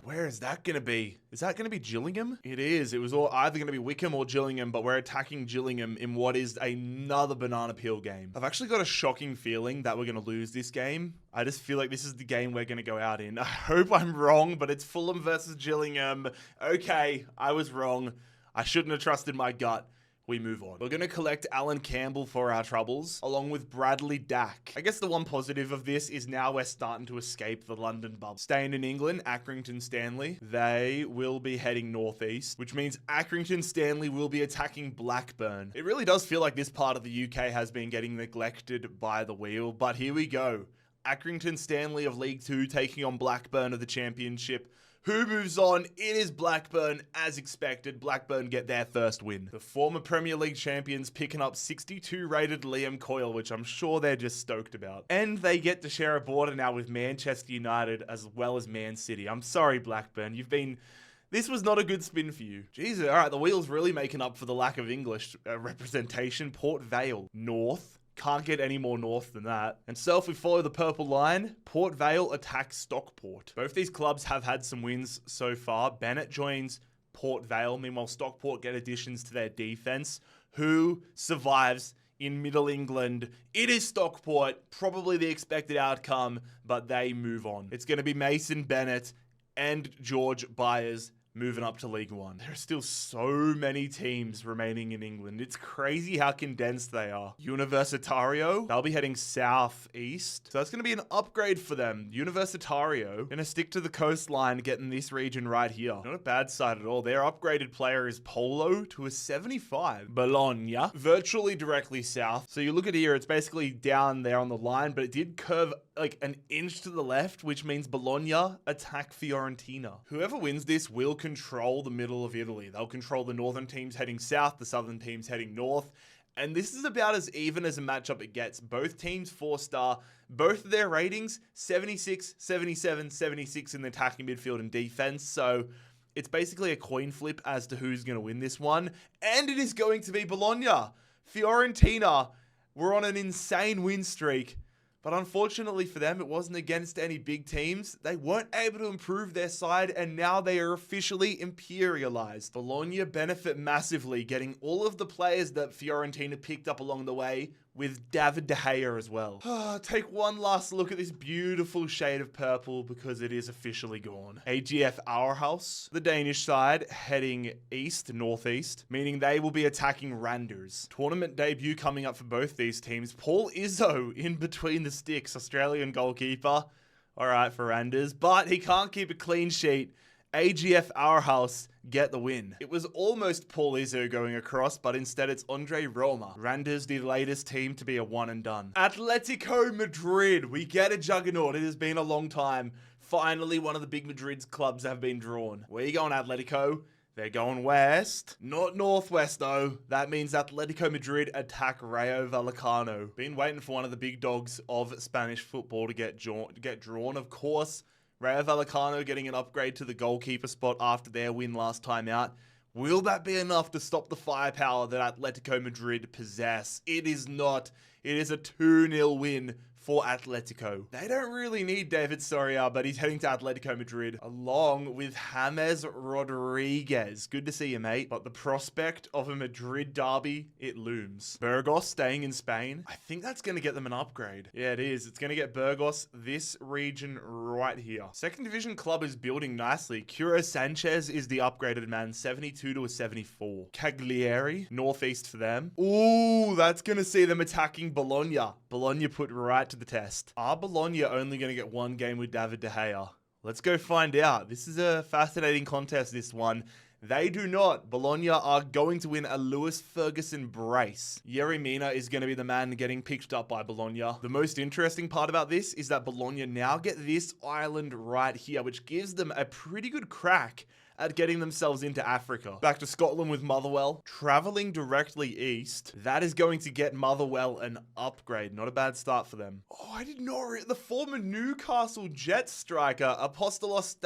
Where is that going to be? Is that going to be Gillingham? It is. It was either going to be Wickham or Gillingham, but we're attacking Gillingham in what is another banana peel game. I've actually got a shocking feeling that we're going to lose this game. I just feel like this is the game we're going to go out in. I hope I'm wrong, but it's Fulham versus Gillingham. Okay, I was wrong. I shouldn't have trusted my gut. we move on. We're going to collect Alan Campbell for our troubles, along with Bradley Dack. I guess the one positive of this is now we're starting to escape the London bubble. Staying in England, Accrington Stanley, they will be heading northeast, which means Accrington Stanley will be attacking Blackburn. It really does feel like this part of the UK has been getting neglected by the wheel, but here we go. Accrington Stanley of League 2 taking on Blackburn of the Championship. Who moves on? It is Blackburn, as expected. Blackburn get their first win. The former Premier League champions picking up 62 rated Liam Coyle, which I'm sure they're just stoked about. And they get to share a border now with Manchester United as well as Man City. I'm sorry, Blackburn. This was not a good spin for you. Jesus, all right, the wheel's really making up for the lack of English representation. Port Vale, north. Can't get any more north than that. And so if we follow the purple line, Port Vale attacks Stockport. Both these clubs have had some wins so far. Bennett joins Port Vale. Meanwhile, Stockport get additions to their defense. Who survives in Middle England? It is Stockport. Probably the expected outcome, but they move on. It's going to be Mason Bennett and George Byers moving up to League One. There are still so many teams remaining in England. It's crazy how condensed they are. Universitario, they'll be heading southeast. So that's going to be an upgrade for them. Universitario, going to stick to the coastline, getting this region right here. Not a bad side at all. Their upgraded player is Polo to a 75. Bologna, virtually directly south. So you look at here, it's basically down there on the line, but it did curve like an inch to the left, which means Bologna attack Fiorentina. Whoever wins this will control the middle of Italy. They'll control the northern teams heading south, the southern teams heading north. And this is about as even as a matchup it gets. Both teams 4-star. Both of their ratings 76, 77, 76 in the attacking midfield and defense. So it's basically a coin flip as to who's going to win this one. And it is going to be Bologna. Fiorentina were on an insane win streak. But unfortunately for them, it wasn't against any big teams. They weren't able to improve their side, and now they are officially imperialized. Bologna benefit massively, getting all of the players that Fiorentina picked up along the way, with David De Gea as well. Take one last look at this beautiful shade of purple because it is officially gone. AGF Aarhus, the Danish side, heading east, northeast, meaning they will be attacking Randers. Tournament debut coming up for both these teams. Paul Izzo in between the sticks, Australian goalkeeper. All right for Randers, but he can't keep a clean sheet. AGF Aarhus get the win. It was almost Paul Izzo going across, but instead it's Andre Roma. Randers, the latest team to be a one and done. Atletico Madrid, we get a juggernaut. It has been a long time. Finally, one of the big Madrid's clubs have been drawn. Where you going, Atletico? They're going west. Not northwest, though. That means Atletico Madrid attack Rayo Vallecano. Been waiting for one of the big dogs of Spanish football to get drawn, of course. Rayo Vallecano getting an upgrade to the goalkeeper spot after their win last time out. Will that be enough to stop the firepower that Atletico Madrid possess? It is not. It is a 2-0 win for Atletico. They don't really need David Soria, but he's heading to Atletico Madrid along with James Rodriguez. Good to see you, mate. But the prospect of a Madrid derby, it looms. Burgos staying in Spain. I think that's going to get them an upgrade. Yeah, it is. It's going to get Burgos this region right here. Second division club is building nicely. Curo Sanchez is the upgraded man, 72 to a 74. Cagliari, northeast for them. Ooh, that's going to see them attacking Bologna. Bologna put right to the test. Are Bologna only going to get one game with David De Gea? Let's go find out. This is a fascinating contest, this one. They do not. Bologna are going to win a Lewis Ferguson brace. Yerry Mina is going to be the man getting picked up by Bologna. The most interesting part about this is that Bologna now get this island right here, which gives them a pretty good crack at getting themselves into Africa. Back to Scotland with Motherwell. Traveling directly east, that is going to get Motherwell an upgrade. Not a bad start for them. Oh, I did not the former Newcastle Jets striker, Apostolos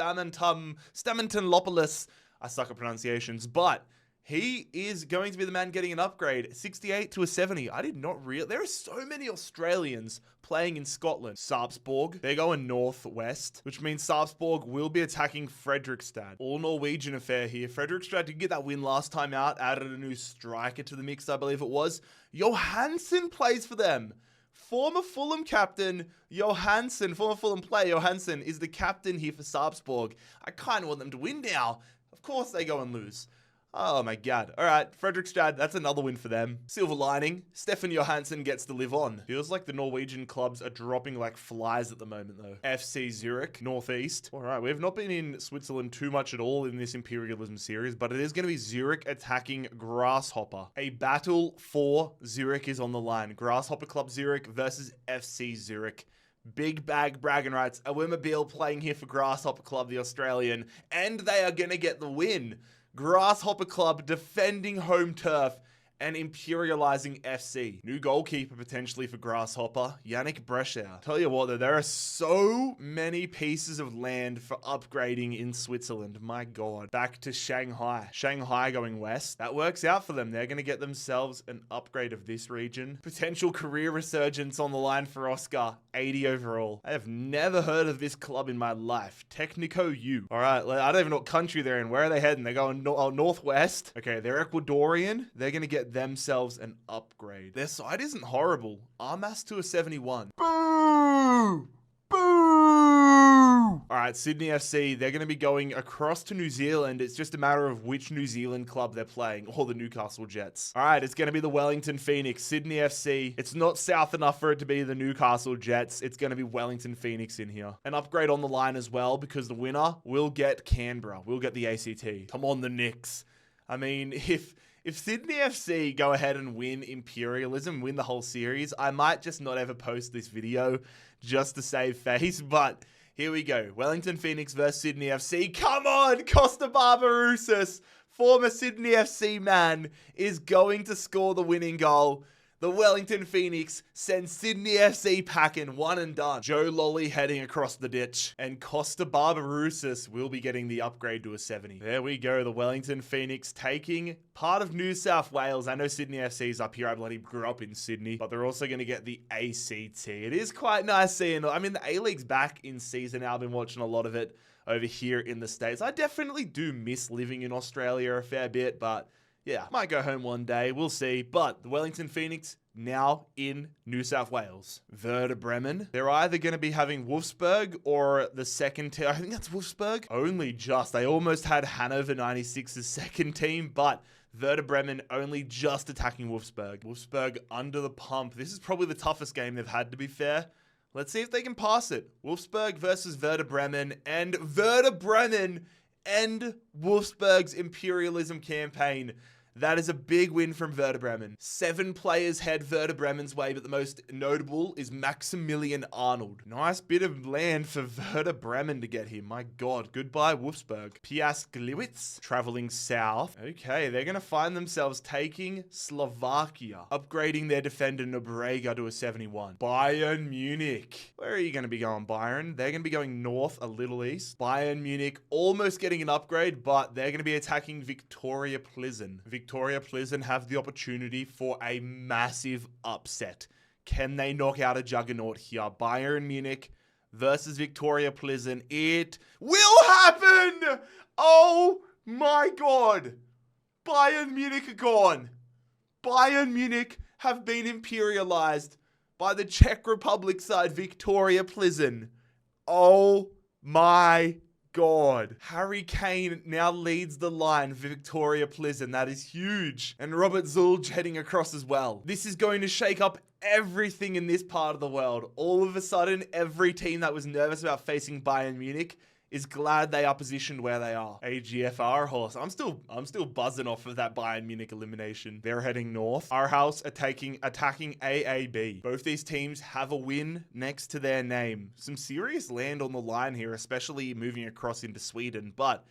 Stamantonopoulos. I suck at pronunciations, but he is going to be the man getting an upgrade. 68 to a 70. I did not realize. There are so many Australians playing in Scotland. Sarpsborg, they're going northwest, which means Sarpsborg will be attacking Fredrikstad. All Norwegian affair here. Fredrikstad did get that win last time out, added a new striker to the mix, I believe it was. Johansson plays for them. Former Fulham captain Johansson, former Fulham player Johansson is the captain here for Sarpsborg. I kind of want them to win now. Of course they go and lose. Oh my god. All right, Fredrikstad, that's another win for them. Silver lining, Stefan Johansson gets to live on. Feels like the Norwegian clubs are dropping like flies at the moment though. FC Zurich, Northeast. All right, we've not been in Switzerland too much at all in this Imperialism series, but it is going to be Zurich attacking Grasshopper. A battle for Zurich is on the line. Grasshopper Club Zurich versus FC Zurich. Big bag bragging rights. Awimobile playing here for Grasshopper Club, the Australian, and they are going to get the win. Grasshopper Club defending home turf and imperializing FC. New goalkeeper potentially for Grasshopper, Yannick Breschauer. Tell you what though, there are so many pieces of land for upgrading in Switzerland. My God. Back to Shanghai. Shanghai going west. That works out for them. They're going to get themselves an upgrade of this region. Potential career resurgence on the line for Oscar. 80 overall. I have never heard of this club in my life. Technico U. All right, I don't even know what country they're in. Where are they heading? They're going northwest. Okay, they're Ecuadorian. They're going to get themselves an upgrade. Their side isn't horrible. Armas to a 71. Boo! Boo! All right, Sydney FC, they're going to be going across to New Zealand. It's just a matter of which New Zealand club they're playing, or the Newcastle Jets. All right, it's going to be the Wellington Phoenix. Sydney FC, it's not south enough for it to be the Newcastle Jets. It's going to be Wellington Phoenix in here. An upgrade on the line as well, because the winner will get Canberra. We'll get the ACT. Come on, the Knicks. I mean, if Sydney FC go ahead and win Imperialism, win the whole series, I might just not ever post this video just to save face, but here we go. Wellington Phoenix versus Sydney FC. Come on, Costa Barbarouses, former Sydney FC man, is going to score the winning goal. The Wellington Phoenix sends Sydney FC packing, one and done. Joe Lolly heading across the ditch, and Costa Barbarouses will be getting the upgrade to a 70. There we go, the Wellington Phoenix taking part of New South Wales. I know Sydney FC's up here. I bloody grew up in Sydney, but they're also going to get the ACT. It is quite nice seeing, I mean, the A-League's back in season now. I've been watching a lot of it over here in the States. I definitely do miss living in Australia a fair bit, but yeah, might go home one day. We'll see. But the Wellington Phoenix now in New South Wales. Werder Bremen. They're either going to be having Wolfsburg or the second team. I think that's Wolfsburg. Only just. They almost had Hannover 96's second team, but Werder Bremen only just attacking Wolfsburg. Wolfsburg under the pump. This is probably the toughest game they've had, to be fair. Let's see if they can pass it. Wolfsburg versus Werder Bremen, and Werder Bremen end Wolfsburg's Imperialism campaign. That is a big win from Werder Bremen. 7 players head Werder Bremen's way, but the most notable is Maximilian Arnold. Nice bit of land for Werder Bremen to get here. My God. Goodbye, Wolfsburg. Piast Gliwice traveling south. Okay, they're going to find themselves taking Slovakia, upgrading their defender Nobrega to a 71. Bayern Munich. Where are you going to be going, Bayern? They're going to be going north, a little east. Bayern Munich almost getting an upgrade, but they're going to be attacking Victoria Plzen. Victoria Plzen have the opportunity for a massive upset. Can they knock out a juggernaut here? Bayern Munich versus Victoria Plzen. It will happen! Oh my God! Bayern Munich are gone. Bayern Munich have been imperialized by the Czech Republic side Victoria Plzen. Oh my God. Harry Kane now leads the line for Victoria Plzen. That is huge. And Robert Zulj heading across as well. This is going to shake up everything in this part of the world. All of a sudden, every team that was nervous about facing Bayern Munich is glad they are positioned where they are. AGFR horse. I'm still buzzing off of that Bayern Munich elimination. They're heading north. Aarhus attacking AAB. Both these teams have a win next to their name. Some serious land on the line here, especially moving across into Sweden. But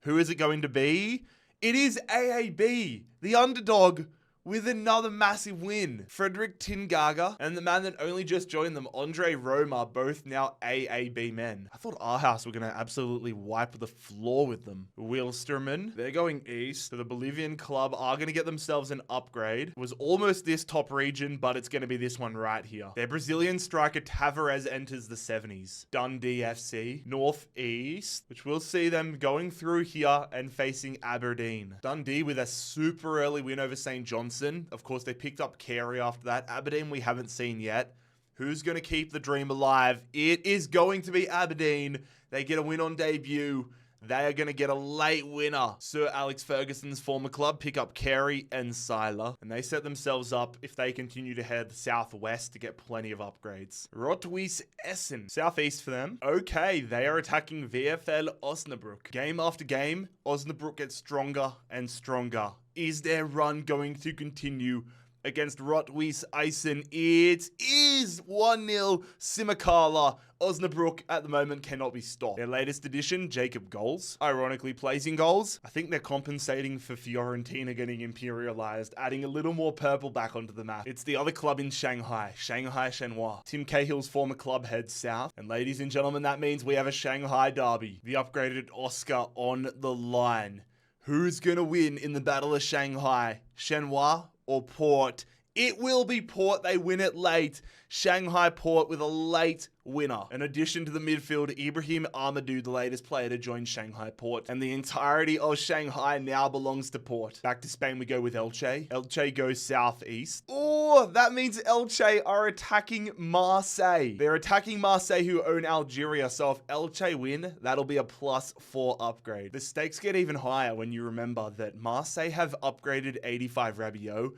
who is it going to be? It is AAB, the underdog, with another massive win. Frederick Tingaga and the man that only just joined them, Andre Roma, both now AAB men. I thought Aarhus were going to absolutely wipe the floor with them. Wilstermann, they're going east. So the Bolivian club are going to get themselves an upgrade. It was almost this top region, but it's going to be this one right here. Their Brazilian striker Tavares enters the 70s. Dundee FC, northeast, which we'll see them going through here and facing Aberdeen. Dundee with a super early win over St. John's. Of course, they picked up Carey after that. Aberdeen we haven't seen yet. Who's going to keep the dream alive? It is going to be Aberdeen. They get a win on debut. They are going to get a late winner. Sir Alex Ferguson's former club pick up Carey and Seiler, and they set themselves up, if they continue to head southwest, to get plenty of upgrades. Rotwies Essen, southeast for them. Okay, they are attacking VfL Osnabrück. Game after game, Osnabrück gets stronger and stronger. Is their run going to continue against Rotwies Essen? It is 1-0 Simmerkala. Osnabrück at the moment cannot be stopped. Their latest addition, Jacob Goals, ironically plays in goals. I think they're compensating for Fiorentina getting imperialized, adding a little more purple back onto the map. It's the other club in Shanghai, Shanghai Shenhua. Tim Cahill's former club heads south. And ladies and gentlemen, that means we have a Shanghai Derby. The upgraded Oscar on the line. Who's going to win in the Battle of Shanghai? Shenhua or Port? It will be Port. They win it late. Shanghai Port with a late winner. In addition to the midfield, Ibrahim Amadou, the latest player to join Shanghai Port. And the entirety of Shanghai now belongs to Port. Back to Spain we go with Elche. Elche goes southeast. Oh, that means Elche are attacking Marseille. They're attacking Marseille, who own Algeria. So if Elche win, that'll be a +4 upgrade. The stakes get even higher when you remember that Marseille have upgraded 85 Rabiot,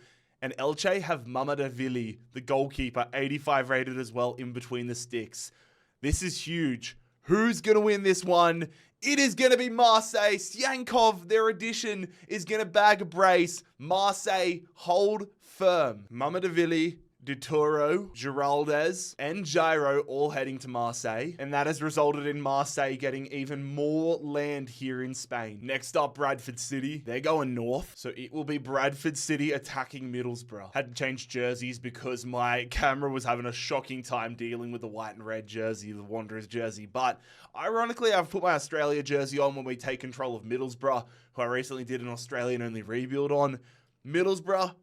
and Elche have Mamadashvili, the goalkeeper, 85 rated as well, in between the sticks. This is huge. Who's going to win this one? It is going to be Marseille. Syankov, their addition, is going to bag a brace. Marseille, hold firm. Mamadashvili, Dituro, Giraldez, and Gyro all heading to Marseille, and that has resulted in Marseille getting even more land here in Spain. Next up, Bradford City. They're going north, so it will be Bradford City attacking Middlesbrough. Had to change jerseys because my camera was having a shocking time dealing with the white and red jersey, the Wanderers jersey, but ironically, I've put my Australia jersey on when we take control of Middlesbrough, who I recently did an Australian-only rebuild on. Middlesbrough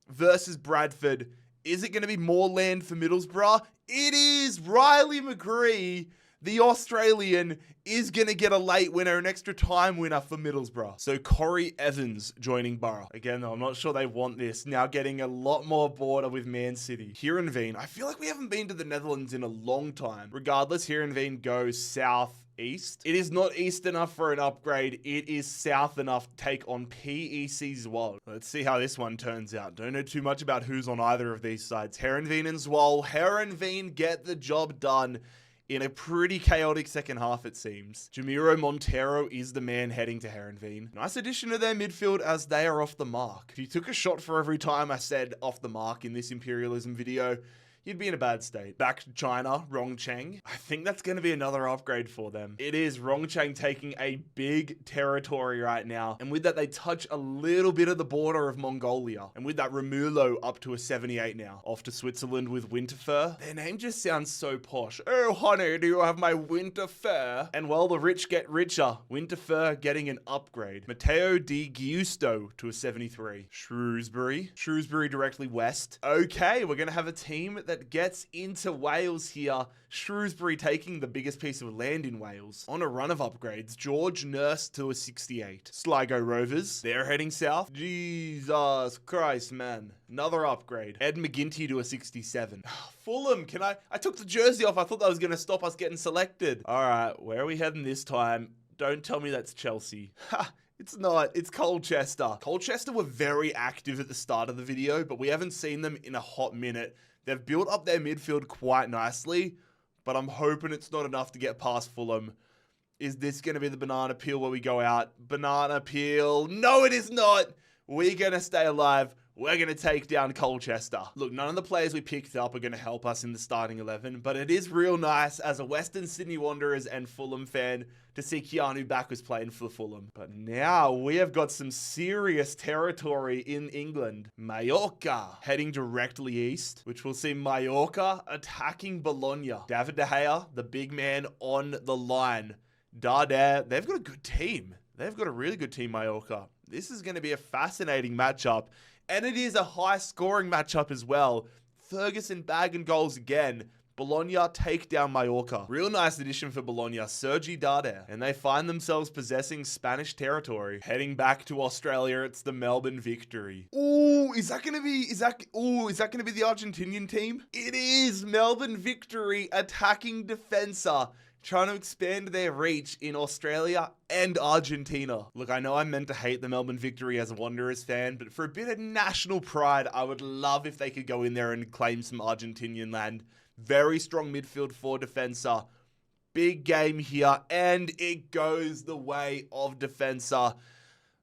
versus Bradford. Is it going to be more land for Middlesbrough? It is. Riley McGree, the Australian, is going to get a late winner, an extra time winner for Middlesbrough. So Corey Evans joining Borough. Again, though, I'm not sure they want this. Now getting a lot more border with Man City. Heerenveen. I feel like we haven't been to the Netherlands in a long time. Regardless, Heerenveen goes southeast. It is not east enough for an upgrade. It is south enough to take on PEC Zwolle. Let's see how this one turns out. Don't know too much about who's on either of these sides. Heerenveen and Zwolle. Heerenveen get the job done in a pretty chaotic second half, it seems. Jamiro Montero is the man heading to Heerenveen. Nice addition to their midfield as they are off the mark. If you took a shot for every time I said off the mark in this Imperialism video, you'd be in a bad state. Back to China, Rongcheng. I think that's going to be another upgrade for them. It is Rongcheng taking a big territory right now. And with that, they touch a little bit of the border of Mongolia. And with that, Romulo up to a 78 now. Off to Switzerland with Winterfur. Their name just sounds so posh. Oh, honey, do you have my Winterfur? And well, the rich get richer. Winterfur getting an upgrade. Matteo Di Giusto to a 73. Shrewsbury directly west. Okay, we're going to have a team that gets into Wales here. Shrewsbury taking the biggest piece of land in Wales. On a run of upgrades, George Nurse to a 68. Sligo Rovers, they're heading south. Jesus Christ, man. Another upgrade. Ed McGinty to a 67. Fulham, I took the jersey off. I thought that was going to stop us getting selected. All right, where are we heading this time? Don't tell me that's Chelsea. Ha! It's not. It's Colchester. Colchester were very active at the start of the video, but we haven't seen them in a hot minute. They've built up their midfield quite nicely, but I'm hoping it's not enough to get past Fulham. Is this going to be the banana peel where we go out? Banana peel. No, it is not. We're going to stay alive. We're going to take down Colchester. Look, none of the players we picked up are going to help us in the starting 11, but it is real nice as a Western Sydney Wanderers and Fulham fan to see Keanu Backwas playing for Fulham. But now we have got some serious territory in England. Mallorca heading directly east, which will see Mallorca attacking Bologna. David De Gea, the big man on the line. Dardare, they've got a good team. They've got a really good team, Mallorca. This is going to be a fascinating matchup. And it is a high-scoring matchup as well. Ferguson bagging goals again. Bologna take down Mallorca. Real nice addition for Bologna, Sergi Dardare. And they find themselves possessing Spanish territory. Heading back to Australia, it's the Melbourne Victory. Ooh, is that gonna be the Argentinian team? It is Melbourne Victory attacking Defensa. trying to expand their reach in Australia and Argentina. Look, I know I'm meant to hate the Melbourne Victory as a Wanderers fan, but for a bit of national pride, I would love if they could go in there and claim some Argentinian land. Very strong midfield for Defensa. Big game here, and it goes the way of Defensa.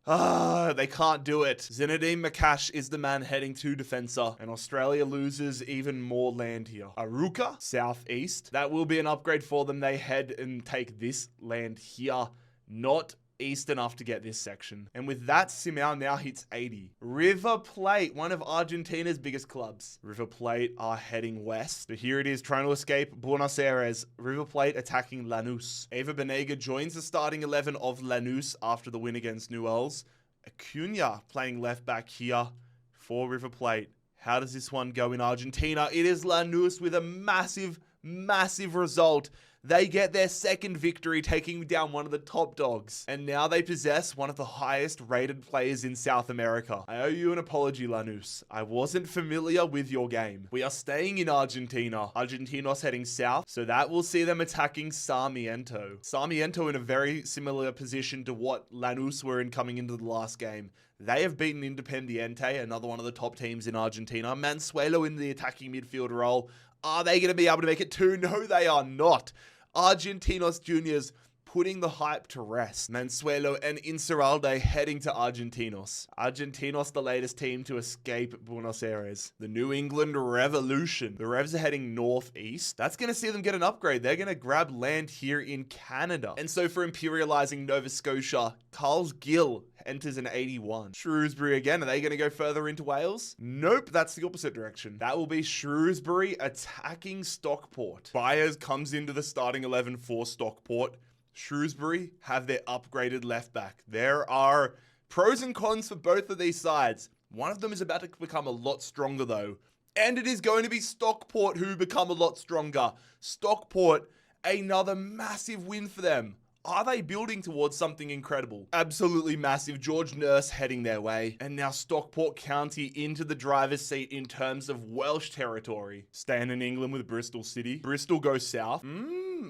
They can't do it. Zinedine Makash is the man heading to Defensa, and Australia loses even more land here. Aruca, southeast. That will be an upgrade for them. They head and take this land here. Not east enough to get this section. And with that, Simao now hits 80. River Plate, one of Argentina's biggest clubs. River Plate are heading west. But here it is, trying to escape Buenos Aires. River Plate attacking Lanús. Eva Benega joins the starting 11 of Lanús after the win against Newell's. Acuna playing left back here for River Plate. How does this one go in Argentina? It is Lanús with a massive, massive result. They get their second victory, taking down one of the top dogs. And now they possess one of the highest rated players in South America. I owe you an apology, Lanús. I wasn't familiar with your game. We are staying in Argentina. Argentinos heading south, so that will see them attacking Sarmiento. Sarmiento in a very similar position to what Lanús were in coming into the last game. They have beaten Independiente, another one of the top teams in Argentina. Mansuelo in the attacking midfield role. Are they going to be able to make it too? No, they are not. Argentinos Juniors putting the hype to rest. Mansuelo and Insuralde heading to Argentinos. Argentinos, the latest team to escape Buenos Aires. The New England Revolution. The Revs are heading northeast. That's going to see them get an upgrade. They're going to grab land here in Canada. And so for imperializing Nova Scotia, Carles Gill enters an 81. Shrewsbury again. Are they going to go further into Wales? Nope, that's the opposite direction. That will be Shrewsbury attacking Stockport. Byers comes into the starting 11 for Stockport. Shrewsbury have their upgraded left back. There are pros and cons for both of these sides. One of them is about to become a lot stronger though. And it is going to be Stockport who become a lot stronger. Stockport, another massive win for them. Are they building towards something incredible? Absolutely massive. George Nurse heading their way. And now Stockport County into the driver's seat in terms of Welsh territory. Staying in England with Bristol City. Bristol goes south.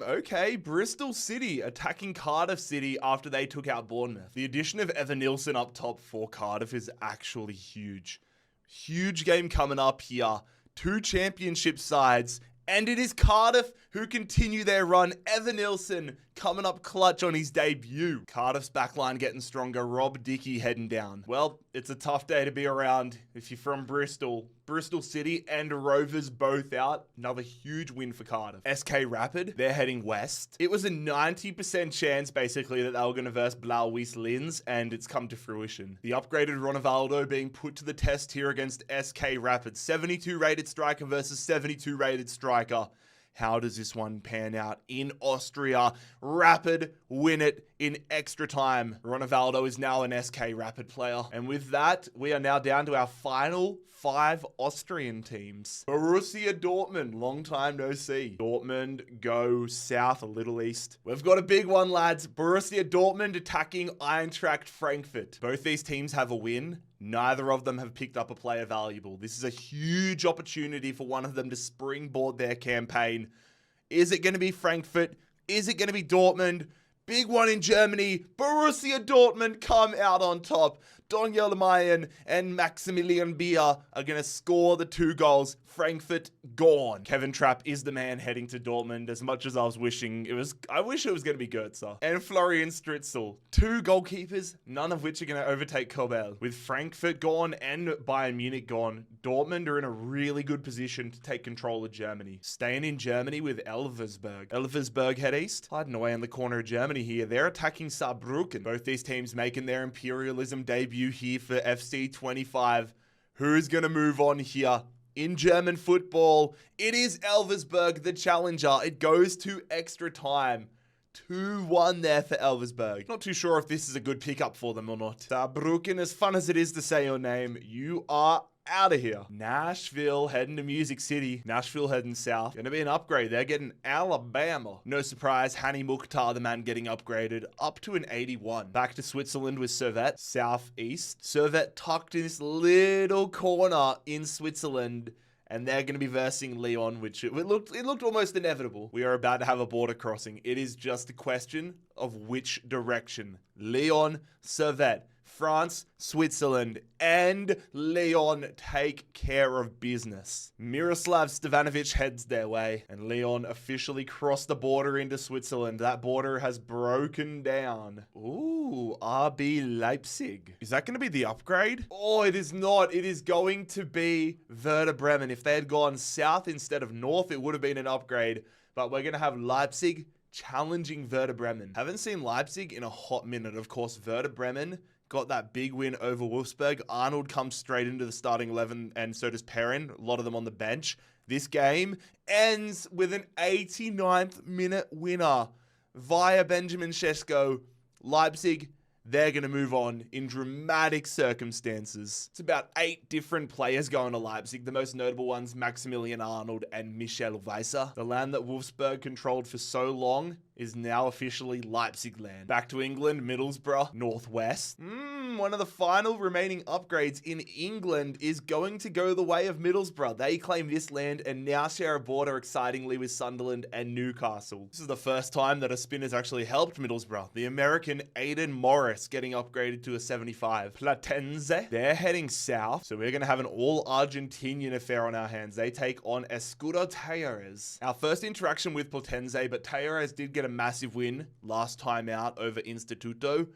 Okay, Bristol City attacking Cardiff City after they took out Bournemouth. The addition of Evan Nilsson up top for Cardiff is actually huge. Huge game coming up here. Two championship sides. And it is Cardiff who continue their run. Evan Nilsson coming up clutch on his debut. Cardiff's backline getting stronger. Rob Dickey heading down. Well, it's a tough day to be around if you're from Bristol. Bristol City and Rovers both out. Another huge win for Cardiff. SK Rapid, they're heading west. It was a 90% chance basically that they were going to verse Blauwies Linz, and it's come to fruition. The upgraded Ronaldo being put to the test here against SK Rapid. 72 rated striker versus 72 rated striker. How does this one pan out in Austria? Rapid win it in extra time. Ronaldo is now an SK Rapid player. And with that, we are now down to our final 5 Austrian teams. Borussia Dortmund, long time no see. Dortmund go south, a little east. We've got a big one, lads. Borussia Dortmund attacking Eintracht Frankfurt. Both these teams have a win. Neither of them have picked up a player valuable. This is a huge opportunity for one of them to springboard their campaign. Is it going to be Frankfurt? Is it going to be Dortmund? Big one in Germany. Borussia Dortmund come out on top. Daniel Mayen and Maximilian Bier are going to score the 2 goals. Frankfurt gone. Kevin Trapp is the man heading to Dortmund. As much as I was wishing I wish it was going to be Goetze. And Florian Stritzel. 2 goalkeepers, none of which are going to overtake Kobel. With Frankfurt gone and Bayern Munich gone, Dortmund are in a really good position to take control of Germany. Staying in Germany with Elversberg. Elversberg head east. Hiding away in the corner of Germany here. They're attacking Saarbrücken. Both these teams making their Imperialism debut here for FC 25. Who's going to move on here? In German football, it is Elversberg, the challenger. It goes to extra time. 2-1 there for Elversberg. Not too sure if this is a good pickup for them or not. Saarbrücken, as fun as it is to say your name, you are out of here. Nashville heading to Music City. Nashville heading south. Gonna be an upgrade. They're getting Alabama. No surprise, Hani Mukhtar, the man getting upgraded up to an 81. Back to Switzerland with Servette. Southeast. Servette tucked in this little corner in Switzerland. and they're going to be versing Lyon, which it looked almost inevitable. We are about to have a border crossing. It is just a question of which direction. Lyon, Servette, France, Switzerland, and Lyon take care of business. Miroslav Stevanovic heads their way, and Lyon officially crossed the border into Switzerland. That border has broken down. Ooh, RB Leipzig. Is that going to be the upgrade? Oh, it is not. It is going to be Werder Bremen. If they had gone south instead of north, it would have been an upgrade. But we're going to have Leipzig challenging Werder Bremen. Haven't seen Leipzig in a hot minute. Of course, Werder Bremen got that big win over Wolfsburg. Arnold comes straight into the starting 11, and so does Perrin. A lot of them on the bench. This game ends with an 89th minute winner via Benjamin Šeško. Leipzig, they're going to move on in dramatic circumstances. It's about 8 different players going to Leipzig. The most notable ones, Maximilian Arnold and Michel Weiser. The land that Wolfsburg controlled for so long is now officially Leipzig land. Back to England, Middlesbrough, Northwest. One of the final remaining upgrades in England is going to go the way of Middlesbrough. They claim this land and now share a border excitingly with Sunderland and Newcastle. This is the first time that a spin has actually helped Middlesbrough. The American Aidan Morris getting upgraded to a 75. Platense, they're heading south, so we're going to have an all-Argentinian affair on our hands. They take on Escudo Talleres. Our first interaction with Platense, but Talleres did get a massive win last time out over Instituto.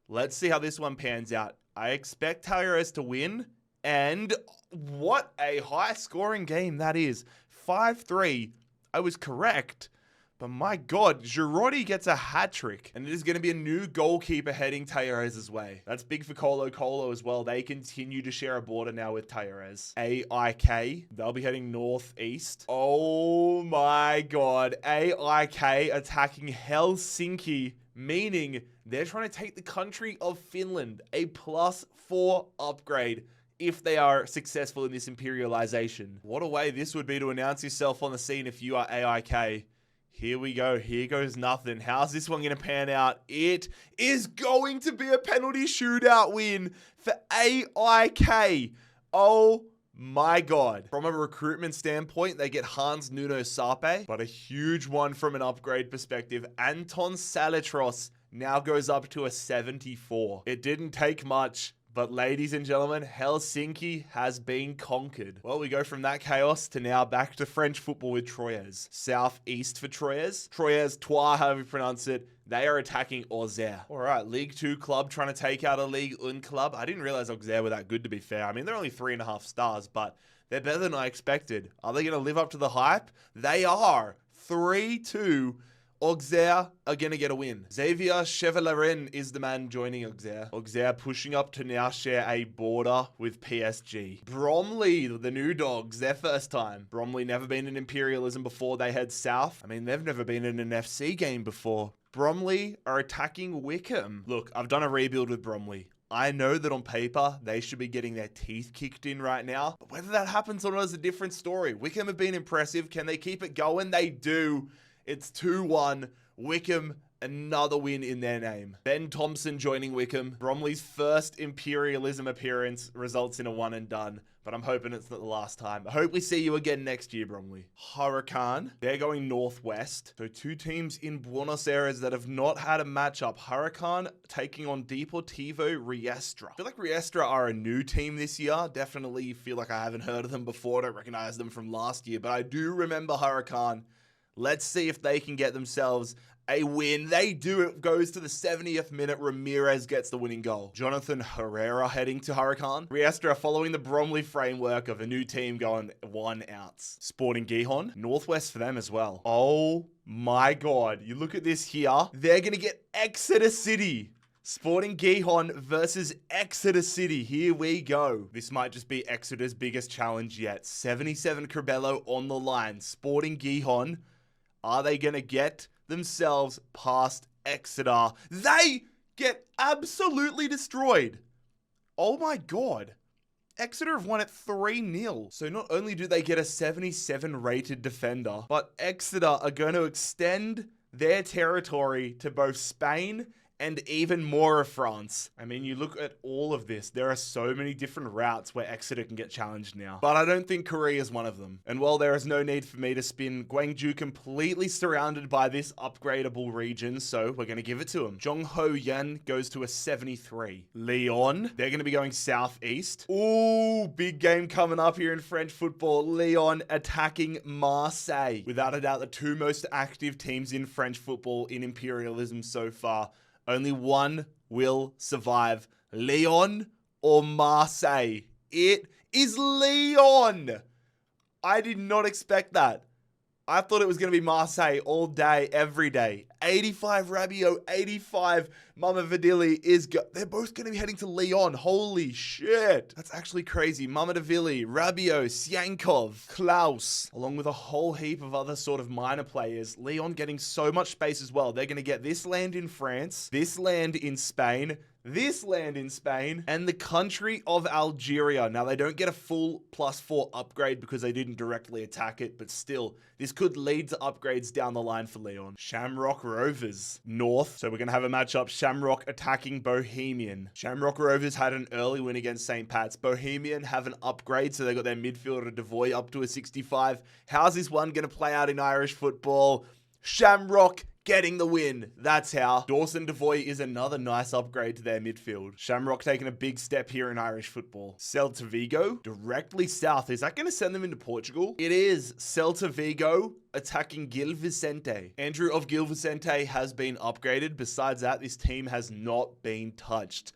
Let's see how this one pans out. I expect Talleres to win, and what a high-scoring game that is. 5-3. I was correct. But my God, Girardi gets a hat-trick, and it is going to be a new goalkeeper heading Talleres' way. That's big for Colo Colo as well. They continue to share a border now with Talleres. AIK, they'll be heading northeast. Oh my God, AIK attacking Helsinki, meaning they're trying to take the country of Finland. A +4 upgrade if they are successful in this imperialization. What a way this would be to announce yourself on the scene if you are AIK. Here we go. Here goes nothing. How's this one going to pan out? It is going to be a penalty shootout win for AIK. Oh my God. From a recruitment standpoint, they get Hans Nuno Sape, but a huge one from an upgrade perspective. Anton Saletros now goes up to a 74. It didn't take much. But ladies and gentlemen, Helsinki has been conquered. Well, we go from that chaos to now back to French football with Troyes. Southeast for Troyes. Troyes, Troyes, however you pronounce it. They are attacking Auxerre. All right, League 2 club trying to take out a League 1 club. I didn't realize Auxerre were that good, to be fair. I mean, they're only 3.5 stars, but they're better than I expected. Are they going to live up to the hype? They are. 3-2. Auxerre are going to get a win. Xavier Chevalerin is the man joining Auxerre. Auxerre pushing up to now share a border with PSG. Bromley, the new dogs, their first time. Bromley never been in Imperialism before they head south. I mean, they've never been in an FC game before. Bromley are attacking Wickham. Look, I've done a rebuild with Bromley. I know that on paper, they should be getting their teeth kicked in right now. But whether that happens or not is a different story. Wickham have been impressive. Can they keep it going? They do. It's 2-1. Wickham, another win in their name. Ben Thompson joining Wickham. Bromley's first Imperialism appearance results in a one and done. But I'm hoping it's not the last time. I hope we see you again next year, Bromley. Huracan, they're going northwest. So 2 teams in Buenos Aires that have not had a matchup. Huracan taking on Deportivo Riestra. I feel like Riestra are a new team this year. Definitely feel like I haven't heard of them before. Don't recognize them from last year. But I do remember Huracan. Let's see if they can get themselves a win. They do. It goes to the 70th minute. Ramirez gets the winning goal. Jonathan Herrera heading to Huracan. Riestra following the Bromley framework of a new team going 1 outs. Sporting Gijón. Northwest for them as well. Oh my God. You look at this here. They're going to get Exeter City. Sporting Gijón versus Exeter City. Here we go. This might just be Exeter's biggest challenge yet. 77 Cribello on the line. Sporting Gijón. Are they going to get themselves past Exeter? They get absolutely destroyed. Oh my God. Exeter have won it 3-0. So not only do they get a 77 rated defender, but Exeter are going to extend their territory to both Spain and even more of France. I mean, you look at all of this, there are so many different routes where Exeter can get challenged now. But I don't think Korea is one of them. And while there is no need for me to spin, Gwangju completely surrounded by this upgradable region, so we're going to give it to them. Jongho Yan goes to a 73. Lyon, they're going to be going southeast. Ooh, big game coming up here in French football. Lyon attacking Marseille. Without a doubt, the two most active teams in French football in Imperialism so far. Only one will survive. Lyon or Marseille? It is Lyon. I did not expect that. I thought it was going to be Marseille all day, every day. 85 Rabiot, 85 Mamavadili they're both going to be heading to Lyon. Holy shit. That's actually crazy. Mamavadili, Rabiot, Syankov, Klaus, along with a whole heap of other sort of minor players. Lyon getting so much space as well. They're going to get this land in France, this land in Spain, this land in Spain, and the country of Algeria. Now, they don't get a full +4 upgrade because they didn't directly attack it, but still, this could lead to upgrades down the line for Lyon. Shamrock Rovers, north. So we're going to have a matchup, Shamrock attacking Bohemian. Shamrock Rovers had an early win against St. Pat's. Bohemian have an upgrade, so they got their midfielder Devoy up to a 65. How's this one going to play out in Irish football? Shamrock getting the win. That's how. Dawson Devoy is another nice upgrade to their midfield. Shamrock taking a big step here in Irish football. Celta Vigo, directly south. Is that going to send them into Portugal? It is. Celta Vigo attacking Gil Vicente. Andrew of Gil Vicente has been upgraded. Besides that, this team has not been touched.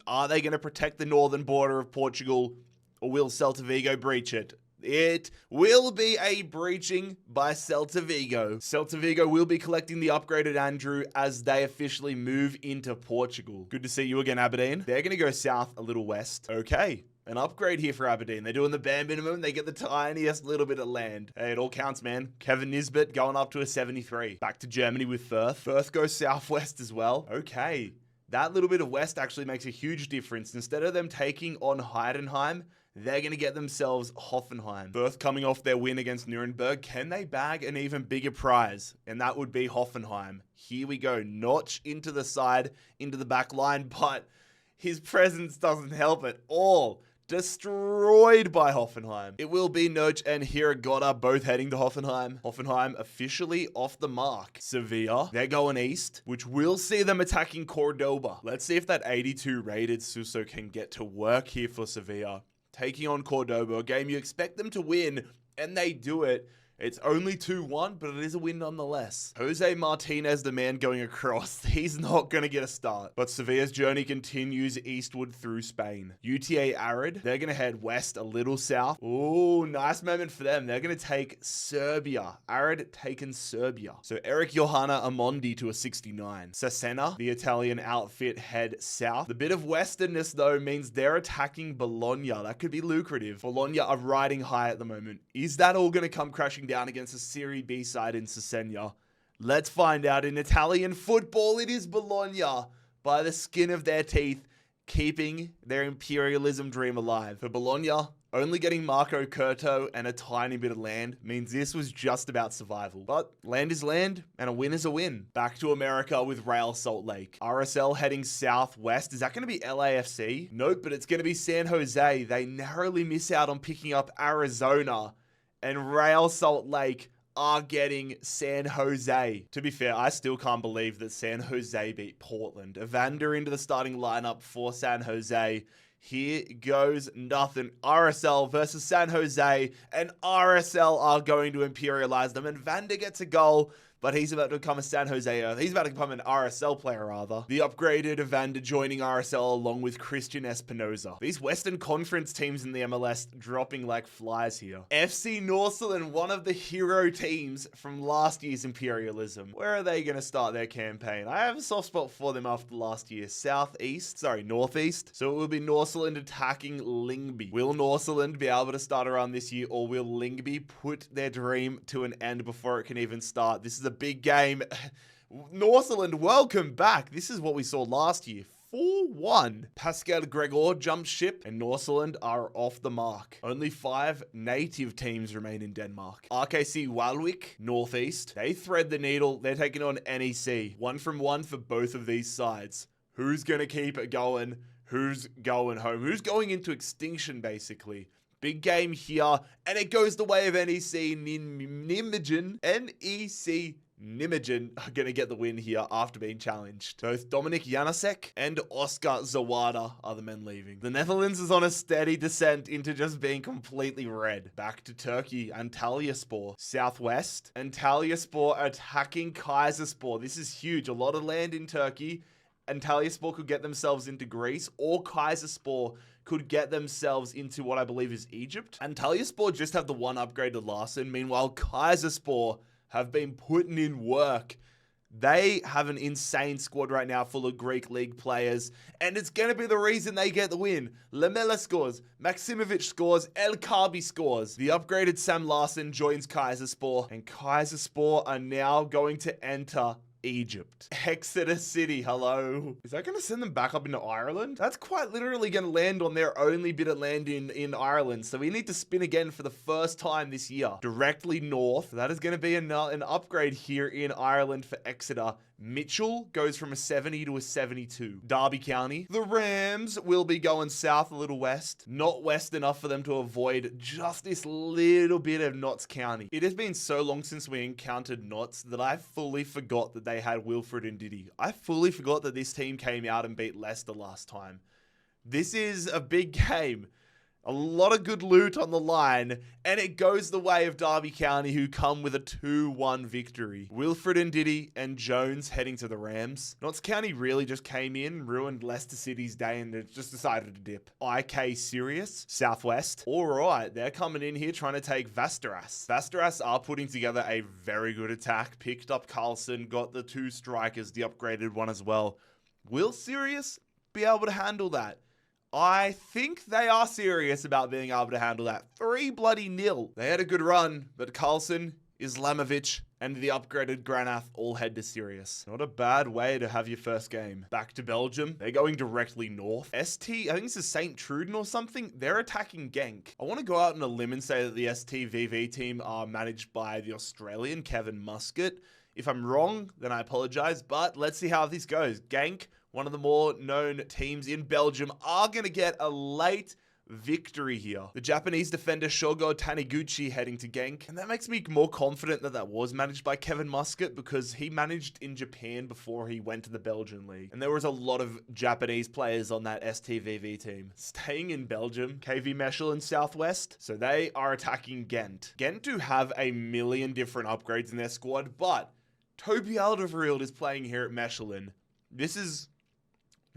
Are they going to protect the northern border of Portugal, or will Celta Vigo breach it? It will be a breaching by Celta Vigo. Celta Vigo will be collecting the upgraded Andrew as they officially move into Portugal. Good to see you again, Aberdeen. They're going to go south a little west. Okay. An upgrade here for Aberdeen. They're doing the bare minimum. They get the tiniest little bit of land. Hey, it all counts, man. Kevin Nisbet going up to a 73. Back to Germany with Firth. Firth goes southwest as well. Okay. That little bit of west actually makes a huge difference. Instead of them taking on Heidenheim, they're going to get themselves Hoffenheim. Firth coming off their win against Nuremberg. Can they bag an even bigger prize? And that would be Hoffenheim. Here we go. Notch into the side, into the back line, but his presence doesn't help at all. Destroyed by Hoffenheim. It will be Notch and Hiragota both heading to Hoffenheim. Hoffenheim officially off the mark. Sevilla, they're going east, which will see them attacking Cordoba. Let's see if that 82 rated Suso can get to work here for Sevilla. Taking on Cordoba, a game you expect them to win, and they do it. It's only 2-1, but it is a win nonetheless. Jose Martinez, the man going across, he's not going to get a start. But Sevilla's journey continues eastward through Spain. UTA Arid, they're going to head west a little south. Ooh, nice moment for them. They're going to take Serbia. Arid taking Serbia. So Eric Johanna Amondi to a 69. Cesena, the Italian outfit, head south. The bit of westernness, though, means they're attacking Bologna. That could be lucrative. Bologna are riding high at the moment. Is that all going to come crashing down against a Serie B side in Cesena? Let's find out. In Italian football, it is Bologna by the skin of their teeth, keeping their imperialism dream alive. For Bologna, only getting Marco Curto and a tiny bit of land means this was just about survival. But land is land, and a win is a win. Back to America with Real Salt Lake. RSL heading southwest. Is that going to be LAFC? Nope, but it's going to be San Jose. They narrowly miss out on picking up Arizona, and Real Salt Lake are getting San Jose. To be fair, I still can't believe that San Jose beat Portland. Evander into the starting lineup for San Jose. Here goes nothing. RSL versus San Jose, and RSL are going to imperialize them, and Vander gets a goal, but he's about to become a San Jose. He's about to become an RSL player, rather. The upgraded Evander joining RSL along with Christian Espinoza. These Western Conference teams in the MLS dropping like flies here. FC Northland, one of the hero teams from last year's Imperialism. Where are they going to start their campaign? I have a soft spot for them after last year. Northeast. So it will be Northland attacking Lyngby. Will Northland be able to start around this year, or will Lyngby put their dream to an end before it can even start? This is a big game. Northland, welcome back. This is what we saw last year. 4-1. Pascal Gregor jumps ship and Norseland are off the mark. Only 5 native teams remain in Denmark. RKC Walwick, Northeast. They thread the needle. They're taking on NEC. 1-1 for both of these sides. Who's going to keep it going? Who's going home? Who's going into extinction, basically? Big game here, and it goes the way of NEC Nijmegen. NEC Nijmegen are going to get the win here after being challenged. Both Dominic Janasek and Oscar Zawada are the men leaving. The Netherlands is on a steady descent into just being completely red. Back to Turkey, Antalyaspor. Southwest, Antalyaspor attacking Kayserispor. This is huge. A lot of land in Turkey. Antalyaspor could get themselves into Greece, or Kayserispor could get themselves into what I believe is Egypt. Antalyaspor just have the one upgraded Larsen. Meanwhile, Kayserispor have been putting in work. They have an insane squad right now full of Greek league players, and it's going to be the reason they get the win. Lamela scores, Maximovic scores, El Kabi scores. The upgraded Sam Larsen joins Kayserispor, and Kayserispor are now going to enter Egypt. Exeter City, hello. Is that going to send them back up into Ireland? That's quite literally going to land on their only bit of land in Ireland. So we need to spin again for the first time this year. Directly north. That is going to be an upgrade here in Ireland for Exeter. Mitchell goes from a 70 to a 72. Derby County. The Rams will be going south a little west. Not west enough for them to avoid just this little bit of Notts County. It has been so long since we encountered Notts that I fully forgot that they had Wilfred and Diddy. I fully forgot that this team came out and beat Leicester last time. This is a big game. A lot of good loot on the line, and it goes the way of Derby County, who come with a 2-1 victory. Wilfred and Diddy and Jones heading to the Rams. Notts County really just came in, ruined Leicester City's day, and it just decided to dip. IK Sirius, Southwest. All right, they're coming in here trying to take Vasteras. Vasteras are putting together a very good attack. Picked up Carlson, got the 2 strikers, the upgraded one as well. Will Sirius be able to handle that? I think they are serious about being able to handle that. 3-0. They had a good run, but Carlson, Islamovic, and the upgraded Granath all head to Sirius. Not a bad way to have your first game. Back to Belgium. They're going directly north. ST, I think this is St. Truden or something. They're attacking Genk. I want to go out on a limb and say that the STVV team are managed by the Australian Kevin Muscat. If I'm wrong, then I apologize, but let's see how this goes. Genk, one of the more known teams in Belgium, are going to get a late victory here. The Japanese defender Shogo Taniguchi heading to Genk, and that makes me more confident that that was managed by Kevin Muscat because he managed in Japan before he went to the Belgian league, and there was a lot of Japanese players on that STVV team. Staying in Belgium, KV Mechelen Southwest, so they are attacking Ghent. Ghent do have a million different upgrades in their squad, but Toby Alderweireld is playing here at Mechelen.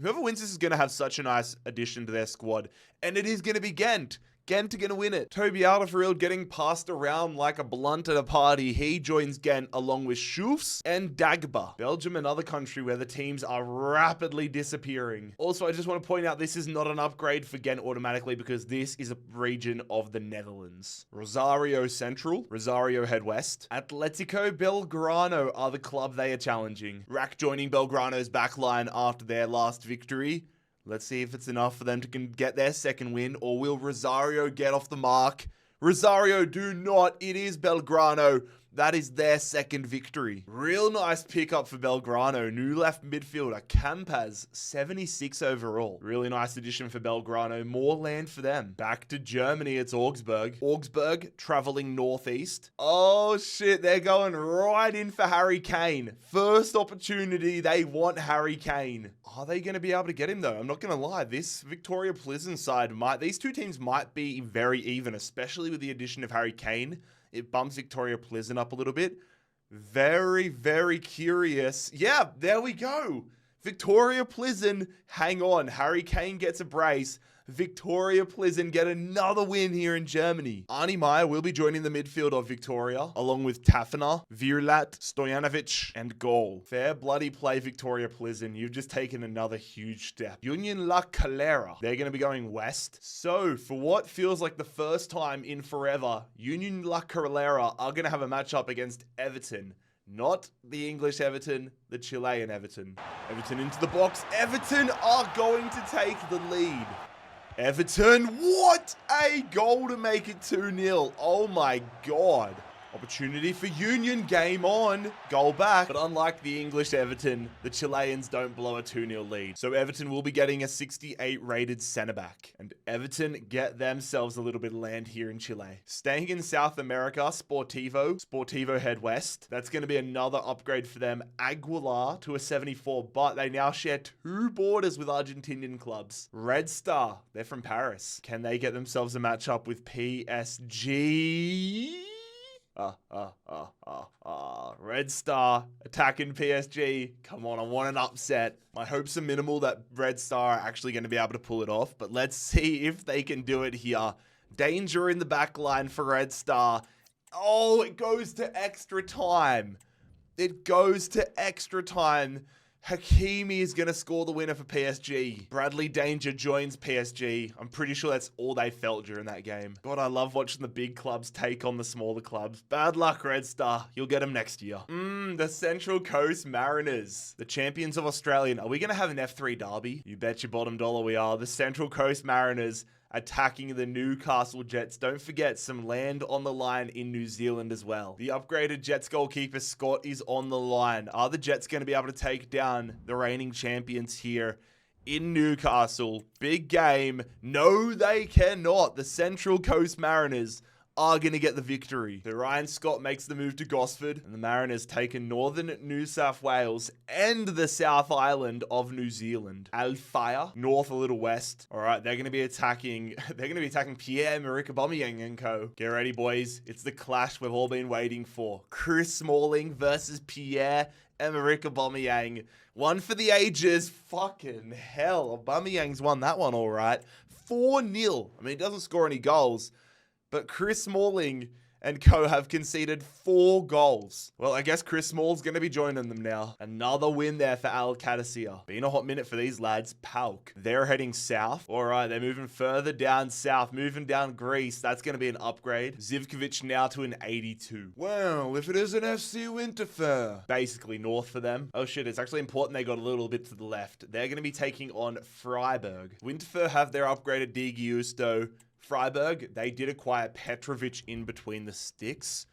Whoever wins this is going to have such a nice addition to their squad. And it is going to be Ghent. Ghent are going to win it. Toby Alderweireld getting passed around like a blunt at a party. He joins Ghent along with Schoofs and Dagba. Belgium, another country where the teams are rapidly disappearing. Also, I just want to point out this is not an upgrade for Ghent automatically because this is a region of the Netherlands. Rosario Central, Rosario head west. Atletico Belgrano are the club they are challenging. RAC joining Belgrano's backline after their last victory. Let's see if it's enough for them to get their second win, or will Rosario get off the mark? Rosario do not. It is Belgrano. That is their second victory. Real nice pickup for Belgrano. New left midfielder, Campaz, 76 overall. Really nice addition for Belgrano. More land for them. Back to Germany, it's Augsburg. Augsburg traveling northeast. Oh shit, they're going right in for Harry Kane. First opportunity, they want Harry Kane. Are they going to be able to get him though? I'm not going to lie. This Victoria Pleasant side these two teams might be very even, especially with the addition of Harry Kane. It bumps Victoria Pleasant up a little bit. Very, very curious. Yeah, there we go. Victoria Pleasant, hang on. Harry Kane gets a brace. Victoria Pleasant get another win here in Germany. Arnie Meyer will be joining the midfield of Victoria, along with Tafner, Virlat, Stojanovic, and Goal. Fair bloody play, Victoria Pleasant. You've just taken another huge step. Union La Calera. They're going to be going west. So, for what feels like the first time in forever, Union La Calera are going to have a matchup against Everton. Not the English Everton, the Chilean Everton. Everton into the box. Everton are going to take the lead. Everton, what a goal to make it 2-0. Oh my God. Opportunity for Union, game on, goal back. But unlike the English Everton, the Chileans don't blow a 2-0 lead. So Everton will be getting a 68 rated centre back. And Everton get themselves a little bit of land here in Chile. Staying in South America, Sportivo head west. That's going to be another upgrade for them. Aguilar to a 74, but they now share 2 borders with Argentinian clubs. Red Star, they're from Paris. Can they get themselves a matchup with PSG? Red Star attacking PSG. Come on, I want an upset. My hopes are minimal that Red Star are actually going to be able to pull it off, but let's see if they can do it here. Danger in the back line for Red Star. Oh, it goes to extra time. It goes to extra time. Hakimi is going to score the winner for PSG. Bradley Danger joins PSG. I'm pretty sure that's all they felt during that game. God, I love watching the big clubs take on the smaller clubs. Bad luck, Red Star. You'll get them next year. The Central Coast Mariners. The champions of Australian. Are we going to have an F3 derby? You bet your bottom dollar we are. The Central Coast Mariners attacking the Newcastle Jets. Don't forget, some land on the line in New Zealand as well. The upgraded Jets goalkeeper Scott is on the line. Are the Jets going to be able to take down the reigning champions here in Newcastle? Big game. No, they cannot. The Central Coast Mariners are going to get the victory. So Ryan Scott makes the move to Gosford, and the Mariners take in northern New South Wales and the South Island of New Zealand. Alfire, north a little west. All right, they're going to be attacking Pierre-Emerick Aubameyang and co. Get ready, boys. It's the clash we've all been waiting for. Chris Smalling versus Pierre-Emerick Aubameyang. One for the ages. Fucking hell. Aubameyang's won that one all right. 4-0. I mean, he doesn't score any goals, but Chris Smalling and co have conceded 4 goals. Well, I guess Chris Small's going to be joining them now. Another win there for Al Qadisiyah. Been a hot minute for these lads. PAOK. They're heading south. All right, they're moving further down south, moving down Greece. That's going to be an upgrade. Zivkovic now to an 82. Well, if it is an FC Winterthur. Basically north for them. Oh shit, it's actually important they got a little bit to the left. They're going to be taking on Freiburg. Winterthur have their upgraded Di Giusto. Freiburg, they did acquire Petrovic in between the sticks.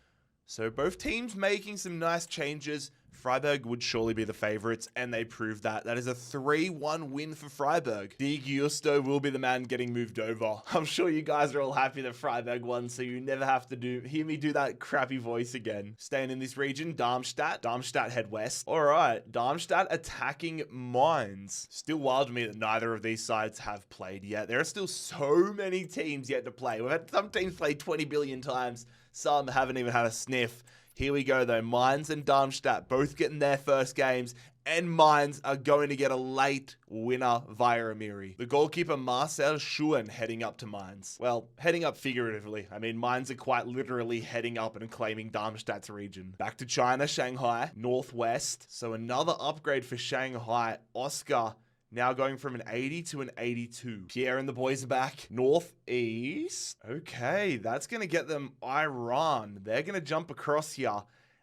So both teams making some nice changes. Freiburg would surely be the favorites, and they proved that. That is a 3-1 win for Freiburg. Di Giusto will be the man getting moved over. I'm sure you guys are all happy that Freiburg won, so you never have to hear me do that crappy voice again. Staying in this region, Darmstadt. Darmstadt head west. All right, Darmstadt attacking Mainz. Still wild to me that neither of these sides have played yet. There are still so many teams yet to play. We've had some teams play 20 billion times. Some haven't even had a sniff. Here we go though, Mainz and Darmstadt both getting their first games, and Mainz are going to get a late winner via Amiri. The goalkeeper Marcel Schuhen heading up to Mainz. Well, heading up figuratively. I mean, Mainz are quite literally heading up and claiming Darmstadt's region. Back to China, Shanghai, northwest. So another upgrade for Shanghai. Oscar now going from an 80 to an 82. Pierre and the boys are back. Northeast. Okay, that's going to get them Iran. They're going to jump across here.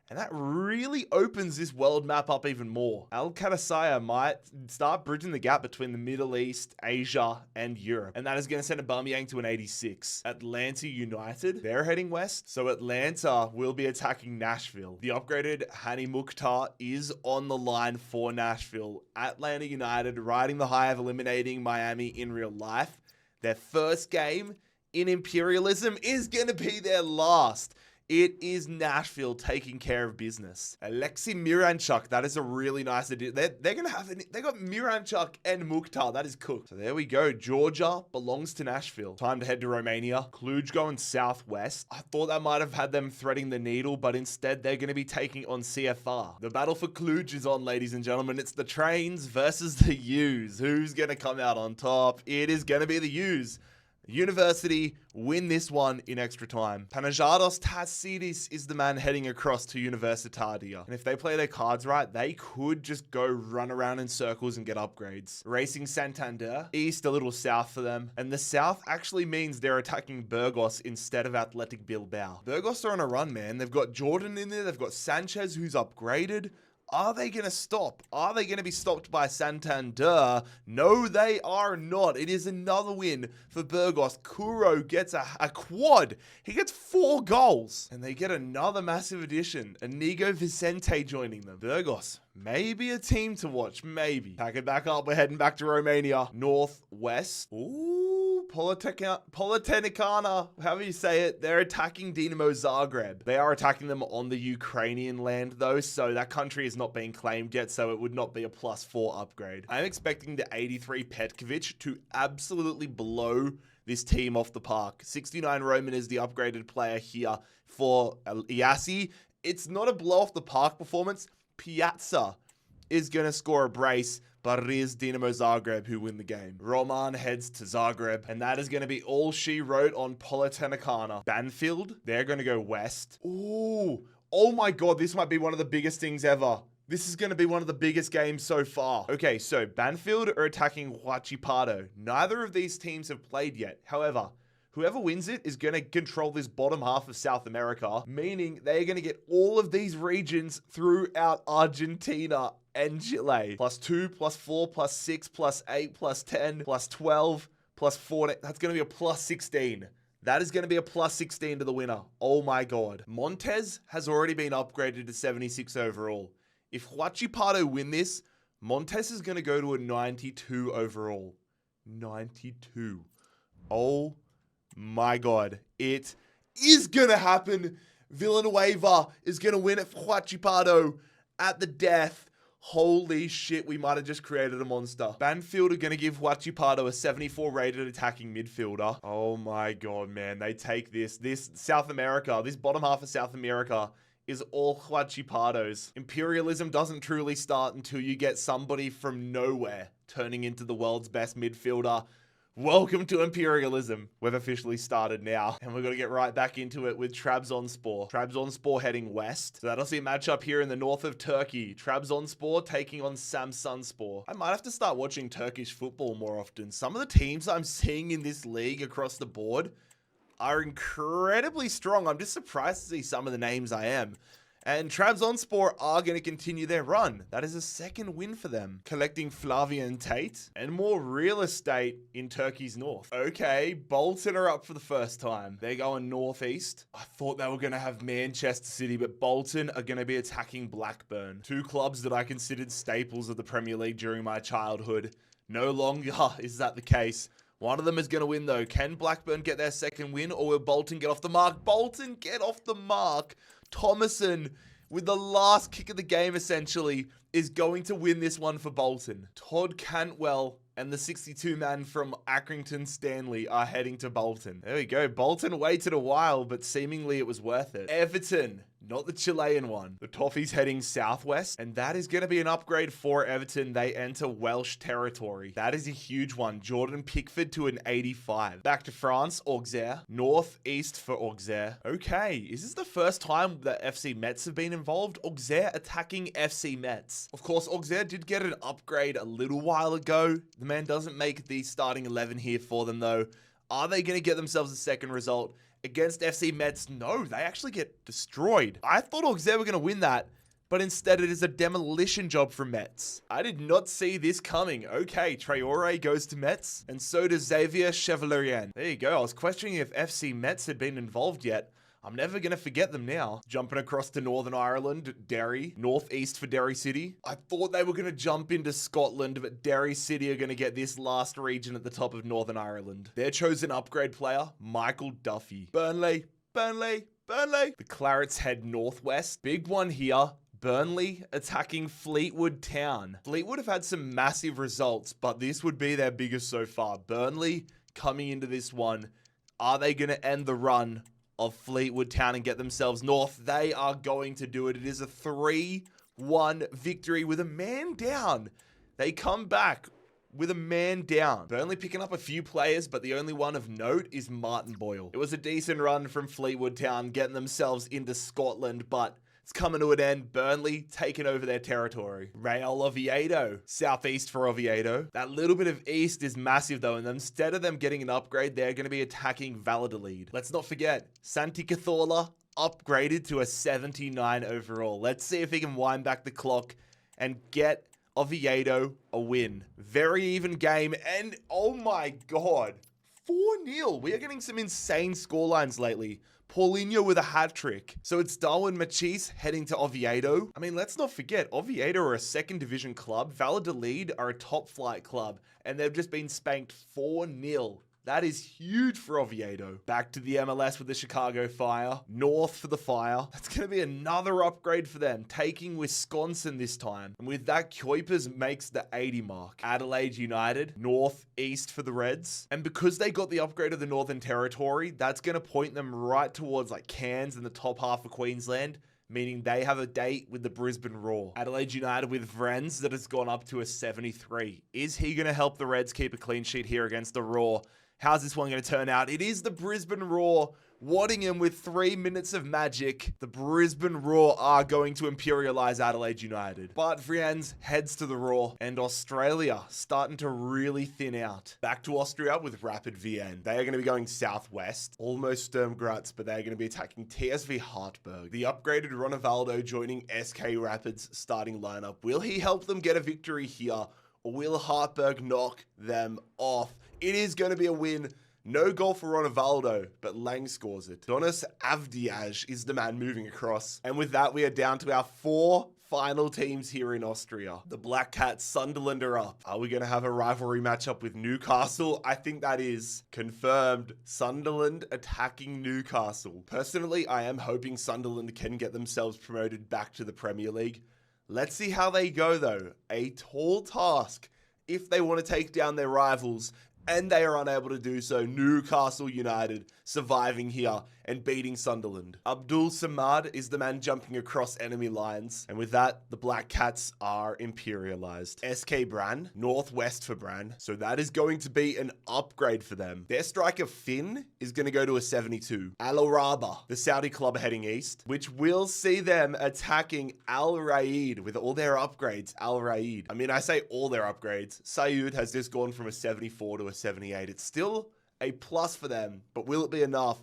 And that really opens this world map up even more. Al Qadisiyah might start bridging the gap between the Middle East, Asia, and Europe. And that is going to send Aubameyang to an 86. Atlanta United, they're heading west. So Atlanta will be attacking Nashville. The upgraded Hani Mukhtar is on the line for Nashville. Atlanta United riding the high of eliminating Miami in real life. Their first game in Imperialism is going to be their last. It is Nashville taking care of business. Alexei Miranchuk, that is a really nice addition. They got Miranchuk and Mukhtar. That is cooked. So there we go. Georgia belongs to Nashville. Time to head to Romania. Cluj going southwest. I thought that might have had them threading the needle, but instead they're going to be taking on CFR. The battle for Cluj is on, ladies and gentlemen. It's the trains versus the U's. Who's going to come out on top? It is going to be the U's. University win this one in extra time. Panajados Tassidis is the man heading across to Universitatia. And if they play their cards right, they could just go run around in circles and get upgrades. Racing Santander, east a little south for them. And the south actually means they're attacking Burgos instead of Athletic Bilbao. Burgos are on a run, man. They've got Jordan in there. They've got Sanchez, who's upgraded. Are they going to stop? Are they going to be stopped by Santander? No, they are not. It is another win for Burgos. Kuro gets a quad. He gets 4 goals. And they get another massive addition. Inigo Vicente joining them. Burgos, maybe a team to watch. Maybe. Pack it back up. We're heading back to Romania. Northwest. Ooh. Politehnicana, however you say it, they're attacking Dinamo Zagreb. They are attacking them on the Ukrainian land though, so that country is not being claimed yet, so it would not be a +4 upgrade. I'm expecting the 83 Petkovic to absolutely blow this team off the park. 69 Roman is the upgraded player here for Iasi. It's not a blow off the park performance. Piazza is going to score a brace, but it is Dinamo Zagreb who win the game. Roman heads to Zagreb, and that is going to be all she wrote on Politehnicana. Banfield, they're going to go west. Ooh, oh my god, this might be one of the biggest things ever. This is going to be one of the biggest games so far. Okay, so Banfield are attacking Huachipato. Neither of these teams have played yet. However, whoever wins it is going to control this bottom half of South America, meaning they're going to get all of these regions throughout Argentina and Chile. +2, +4, +6, +8, +10, +12, +14. That's going to be a +16. That is going to be a +16 to the winner. Oh my god. Montes has already been upgraded to 76 overall. If Huachipato win this, Montes is going to go to a 92 overall. 92. Oh my god. It is going to happen. Villanueva is going to win it for Huachipato at the death. Holy shit, we might have just created a monster. Banfield are going to give Huachipato a 74 rated attacking midfielder. Oh my god, man. They take this. This South America, this bottom half of South America is all Huachipatos. Imperialism doesn't truly start until you get somebody from nowhere turning into the world's best midfielder. Welcome to Imperialism. We've officially started now, and we're going to get right back into it with Trabzonspor. Trabzonspor heading west. So that'll see a matchup here in the north of Turkey. Trabzonspor taking on Samsunspor. I might have to start watching Turkish football more often. Some of the teams I'm seeing in this league across the board are incredibly strong. I'm just surprised to see some of the names I am. And Trabzonspor are going to continue their run. That is a second win for them. Collecting Flavian Tate and more real estate in Turkey's north. Okay, Bolton are up for the first time. They're going northeast. I thought they were going to have Manchester City, but Bolton are going to be attacking Blackburn. 2 clubs that I considered staples of the Premier League during my childhood. No longer is that the case. One of them is going to win though. Can Blackburn get their second win, or will Bolton get off the mark? Bolton get off the mark. Thomason, with the last kick of the game essentially, is going to win this one for Bolton. Todd Cantwell and the 62 man from Accrington Stanley are heading to Bolton. There we go. Bolton waited a while, but seemingly it was worth it. Everton, not the Chilean one. The Toffees heading southwest, and that is going to be an upgrade for Everton. They enter Welsh territory. That is a huge one. Jordan Pickford to an 85. Back to France, Auxerre. Northeast for Auxerre. Okay, is this the first time that FC Metz have been involved? Auxerre attacking FC Metz. Of course, Auxerre did get an upgrade a little while ago. The man doesn't make the starting 11 here for them though. Are they going to get themselves a second result against FC Metz? No, they actually get destroyed. I thought Auxerre were going to win that, but instead it is a demolition job for Metz. I did not see this coming. Okay, Traore goes to Metz, and so does Xavier Chevalerian. There you go. I was questioning if FC Metz had been involved yet. I'm never going to forget them now. Jumping across to Northern Ireland, Derry, northeast for Derry City. I thought they were going to jump into Scotland, but Derry City are going to get this last region at the top of Northern Ireland. Their chosen upgrade player, Michael Duffy. Burnley. The Clarets head northwest. Big one here. Burnley attacking Fleetwood Town. Fleetwood have had some massive results, but this would be their biggest so far. Burnley coming into this one. Are they going to end the run of Fleetwood Town and get themselves north? They are going to do it. It is a 3-1 victory with a man down. They come back with a man down. Burnley picking up a few players, but the only one of note is Martin Boyle. It was a decent run from Fleetwood Town, getting themselves into Scotland, but it's coming to an end. Burnley taking over their territory. Real Oviedo, southeast for Oviedo. That little bit of east is massive though, and instead of them getting an upgrade, they're going to be attacking Valladolid. Let's not forget, Santi Cazorla upgraded to a 79 overall. Let's see if he can wind back the clock and get Oviedo a win. Very even game, and oh my god, 4-0. We are getting some insane scorelines lately. Paulinho with a hat-trick. So it's Darwin Machis heading to Oviedo. I mean, let's not forget, Oviedo are a second division club. Valladolid are a top flight club, and they've just been spanked 4-0. That is huge for Oviedo. Back to the MLS with the Chicago Fire. North for the Fire. That's going to be another upgrade for them, taking Wisconsin this time. And with that, Kuipers makes the 80 mark. Adelaide United, North East for the Reds. And because they got the upgrade of the Northern Territory, that's going to point them right towards like Cairns and the top half of Queensland, meaning they have a date with the Brisbane Roar. Adelaide United with Vrens that has gone up to a 73. Is he going to help the Reds keep a clean sheet here against the Roar? How's this one going to turn out? It is the Brisbane Roar. Waddingham with 3 minutes of magic. The Brisbane Roar are going to imperialize Adelaide United. But Vriens heads to the Roar. And Australia starting to really thin out. Back to Austria with Rapid Vienna. They are going to be going southwest. Almost Sturm Graz, but they're going to be attacking TSV Hartberg. The upgraded Ronaldo joining SK Rapids starting lineup. Will he help them get a victory here? Or will Hartberg knock them off? It is going to be a win. No goal for Ronaldo, but Lang scores it. Donis Avdiaj is the man moving across. And with that, we are down to our 4 final teams here in Austria. The Black Cats, Sunderland are up. Are we going to have a rivalry matchup with Newcastle? I think that is confirmed. Sunderland attacking Newcastle. Personally, I am hoping Sunderland can get themselves promoted back to the Premier League. Let's see how they go though. A tall task if they want to take down their rivals, and they are unable to do so. Newcastle United surviving here and beating Sunderland. Abdul Samad is the man jumping across enemy lines. And with that, the Black Cats are imperialized. SK Brann, northwest for Brann. So that is going to be an upgrade for them. Their striker Finn is going to go to a 72. Al Araba, the Saudi club heading east, which will see them attacking Al Raid with all their upgrades. Al Raid. I mean, I say all their upgrades. Sayud has just gone from a 74 to a 78. It's still a plus for them, but will it be enough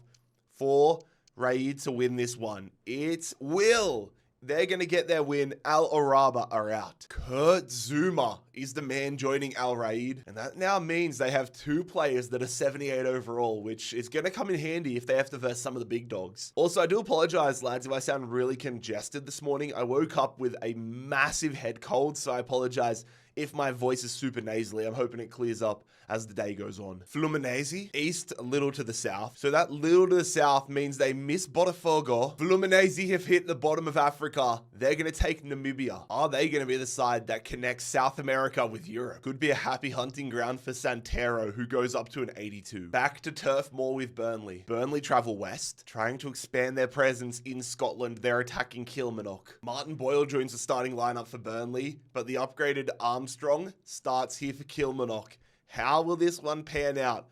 for Raid to win this one? It will. They're going to get their win. Al Araba are out. Kurt Zuma is the man joining Al Raid. And that now means they have 2 players that are 78 overall, which is going to come in handy if they have to verse some of the big dogs. Also, I do apologize, lads, if I sound really congested this morning. I woke up with a massive head cold, so I apologize if my voice is super nasally. I'm hoping it clears up as the day goes on. Fluminense, east, a little to the south. So that little to the south means they miss Botafogo. Fluminense have hit the bottom of Africa. They're going to take Namibia. Are they going to be the side that connects South America with Europe? Could be a happy hunting ground for Santero, who goes up to an 82. Back to Turf Moor with Burnley. Burnley travel west, trying to expand their presence in Scotland. They're attacking Kilmarnock. Martin Boyle joins the starting lineup for Burnley, but the upgraded Armstrong starts here for Kilmarnock. How will this one pan out?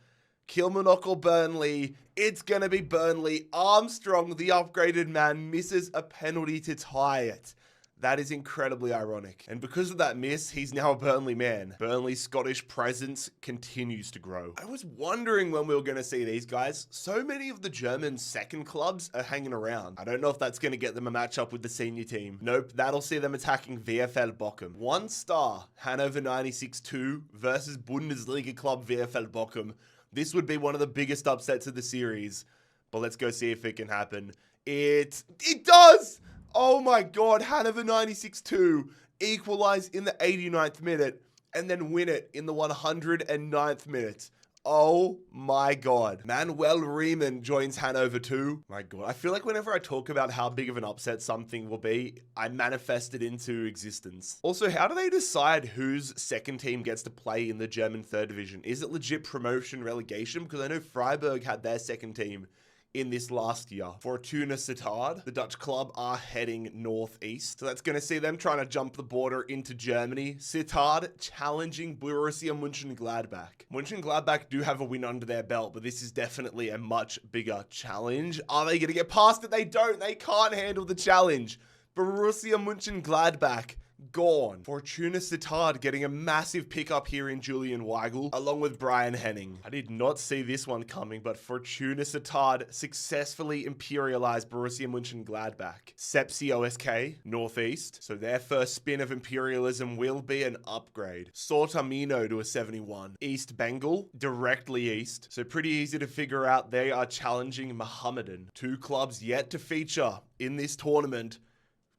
Kilmarnock or Burnley? It's going to be Burnley. Armstrong, the upgraded man, misses a penalty to tie it. That is incredibly ironic. And because of that miss, he's now a Burnley man. Burnley's Scottish presence continues to grow. I was wondering when we were going to see these guys. So many of the German second clubs are hanging around. I don't know if that's going to get them a matchup with the senior team. Nope, that'll see them attacking VfL Bochum. 1 star, Hannover 96-2 versus Bundesliga club VfL Bochum. This would be one of the biggest upsets of the series. But let's go see if it can happen. It does! Oh my god, Hannover 96-2 equalize in the 89th minute and then win it in the 109th minute. Oh my god. Manuel Riemann joins Hannover 2. My god, I feel like whenever I talk about how big of an upset something will be, I manifest it into existence. Also, how do they decide whose second team gets to play in the German third division? Is it legit promotion relegation? Because I know Freiburg had their second team in this last year. Fortuna Sittard, the Dutch club, are heading northeast. So that's going to see them trying to jump the border into Germany. Sittard challenging Borussia Mönchengladbach. Mönchengladbach do have a win under their belt, but this is definitely a much bigger challenge. Are they going to get past it? They don't. They can't handle the challenge. Borussia Mönchengladbach gone. Fortuna Sittard getting a massive pickup here in Julian Weigl, along with Brian Henning. I did not see this one coming, but Fortuna Sittard successfully imperialized Borussia Mönchengladbach. Sepsi OSK, northeast. So their first spin of imperialism will be an upgrade. Sortamino to a 71. East Bengal, directly east. So pretty easy to figure out they are challenging Mohammedan. Two clubs yet to feature in this tournament.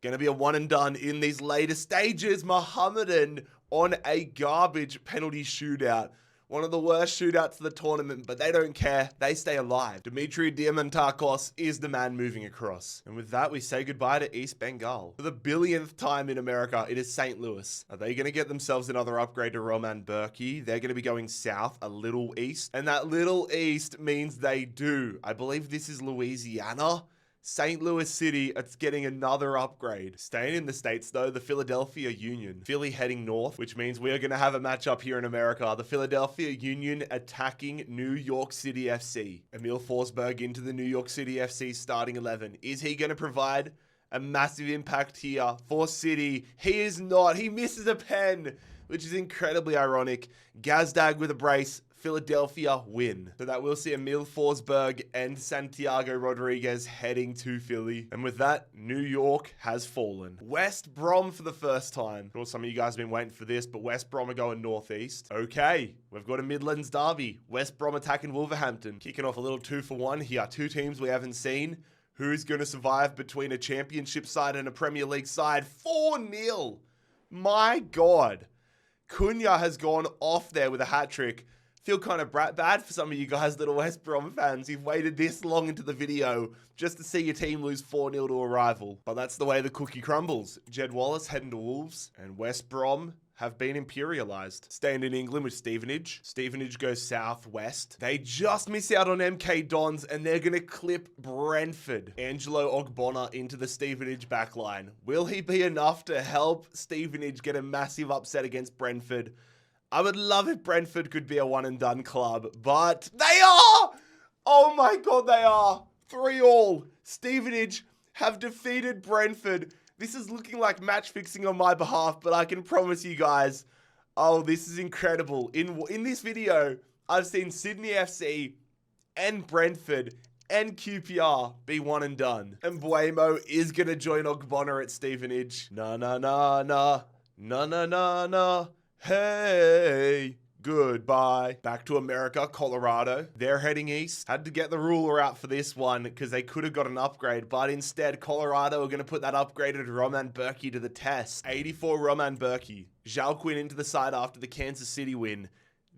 Going to be a one and done in these later stages. Mohammedan on a garbage penalty shootout. One of the worst shootouts of the tournament, but they don't care. They stay alive. Dimitri Diamantakos is the man moving across. And with that, we say goodbye to East Bengal. For the billionth time in America, it is St. Louis. Are they going to get themselves another upgrade to Roman Berkey? They're going to be going south, a little east. And that little east means they do. I believe this is Louisiana. St. Louis City, it's getting another upgrade. Staying in the States though, the Philadelphia Union. Philly heading north, which means we are going to have a matchup here in America. The Philadelphia Union attacking New York City FC. Emil Forsberg into the New York City FC starting 11. Is he going to provide a massive impact here for City? He is not. He misses a pen, which is incredibly ironic. Gazdag with a brace. Philadelphia win. So that we'll see Emil Forsberg and Santiago Rodriguez heading to Philly. And with that, New York has fallen. West Brom for the first time. I'm sure some of you guys have been waiting for this, but West Brom are going northeast. Okay, we've got a Midlands derby. West Brom attacking Wolverhampton. Kicking off a little 2-for-1 here. Two teams we haven't seen. Who's going to survive between a championship side and a Premier League side? 4-0. My God. Cunha has gone off there with a hat-trick. Feel kind of bad for some of you guys that are West Brom fans. You've waited this long into the video just to see your team lose 4-0 to a rival. But that's the way the cookie crumbles. Jed Wallace heading to Wolves, and West Brom have been imperialized. Staying in England with Stevenage. Stevenage goes southwest. They just miss out on MK Dons, and they're going to clip Brentford. Angelo Ogbonna into the Stevenage backline. Will he be enough to help Stevenage get a massive upset against Brentford? I would love if Brentford could be a one-and-done club, but they are! Oh my God, they are! 3-3. Stevenage have defeated Brentford. This is looking like match fixing on my behalf, but I can promise you guys, oh, this is incredible. In this video, I've seen Sydney FC and Brentford and QPR be one and done. And Buemo is going to join Ogbonna at Stevenage. Na. Hey, goodbye. Back to America, Colorado. They're heading east. Had to get the ruler out for this one because they could have got an upgrade, but instead, Colorado are going to put that upgraded Roman Berkey to the test. 84 Roman Berkey. Zhao Quinn into the side after the Kansas City win.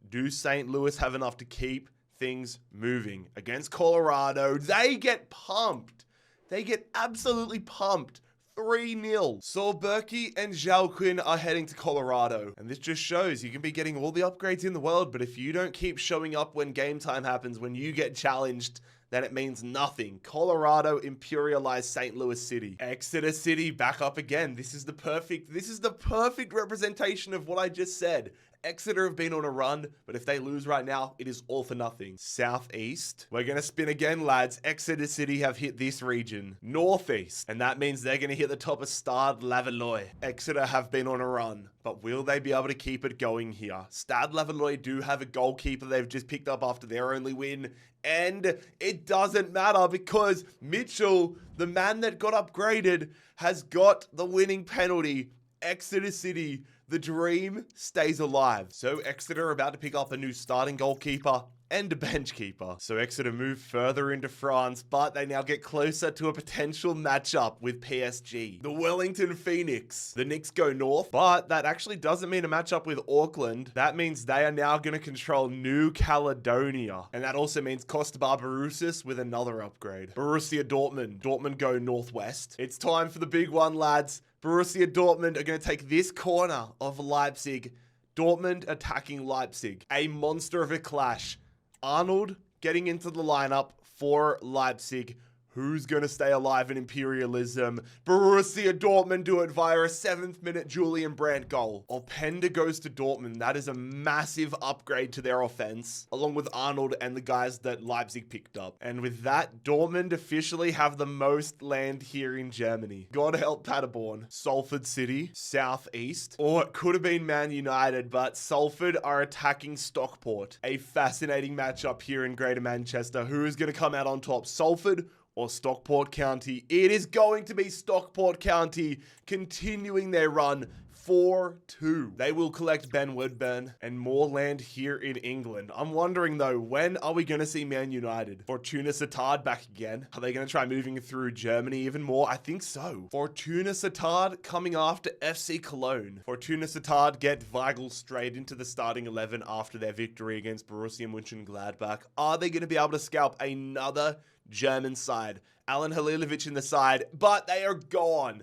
Do St. Louis have enough to keep things moving? Against Colorado, they get pumped. They get absolutely pumped. 3-0. So Berkey and Zhao Quinn are heading to Colorado. And this just shows you can be getting all the upgrades in the world, but if you don't keep showing up when game time happens, when you get challenged, then it means nothing. Colorado imperialized St. Louis City. Exeter City back up again. This is the perfect representation of what I just said. Exeter have been on a run, but if they lose right now, it is all for nothing. Southeast. We're going to spin again, lads. Exeter City have hit this region. Northeast. And that means they're going to hit the top of Stade Lavallois. Exeter have been on a run, but will they be able to keep it going here? Stade Lavallois do have a goalkeeper they've just picked up after their only win. And it doesn't matter because Mitchell, the man that got upgraded, has got the winning penalty. Exeter City, the dream stays alive. So Exeter are about to pick up a new starting goalkeeper and a bench keeper. So Exeter move further into France, but they now get closer to a potential matchup with PSG. The Wellington Phoenix. The Knicks go north, but that actually doesn't mean a matchup with Auckland. That means they are now going to control New Caledonia. And that also means Costa Barbarouses with another upgrade. Borussia Dortmund. Dortmund go northwest. It's time for the big one, lads. Borussia Dortmund are going to take this corner of Leipzig. Dortmund attacking Leipzig. A monster of a clash. Arnold getting into the lineup for Leipzig. Who's going to stay alive in Imperialism? Borussia Dortmund do it via a 7th minute Julian Brandt goal. Openda goes to Dortmund. That is a massive upgrade to their offense, along with Arnold and the guys that Leipzig picked up. And with that, Dortmund officially have the most land here in Germany. God help Paderborn. Salford City, southeast. Or it could have been Man United, but Salford are attacking Stockport. A fascinating matchup here in Greater Manchester. Who is going to come out on top? Salford or Stockport County? It is going to be Stockport County continuing their run 4-2. They will collect Ben Woodburn and more land here in England. I'm wondering though, when are we going to see Man United? Fortuna Sittard back again? Are they going to try moving through Germany even more? I think so. Fortuna Sittard coming after FC Cologne. Fortuna Sittard get Weigl straight into the starting 11 after their victory against Borussia Mönchengladbach. Are they going to be able to scalp another German side? Alan Halilovic in the side, but they are gone.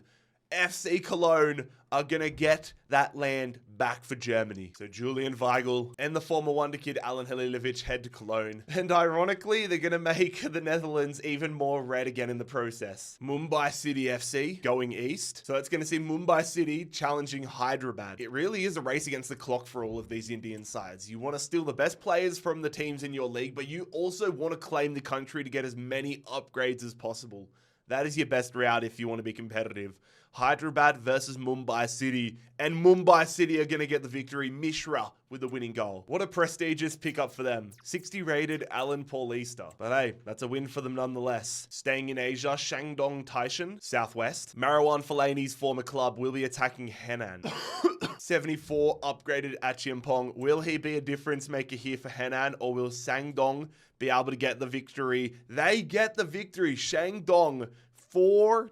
FC Cologne are going to get that land back for Germany. So Julian Weigl and the former wonder kid Alan Halilovic head to Cologne. And ironically, they're going to make the Netherlands even more red again in the process. Mumbai City FC going east. So it's going to see Mumbai City challenging Hyderabad. It really is a race against the clock for all of these Indian sides. You want to steal the best players from the teams in your league, but you also want to claim the country to get as many upgrades as possible. That is your best route if you want to be competitive. Hyderabad versus Mumbai City, and Mumbai City are going to get the victory. Mishra with the winning goal. What a prestigious pickup for them. 60 rated Alan Paulista. But hey, that's a win for them nonetheless. Staying in Asia, Shandong Taishan, southwest. Marwan Fellaini's former club will be attacking Henan. 74 upgraded Achiampong. Will he be a difference maker here for Henan, or will Shandong be able to get the victory? They get the victory. Shandong 4-2.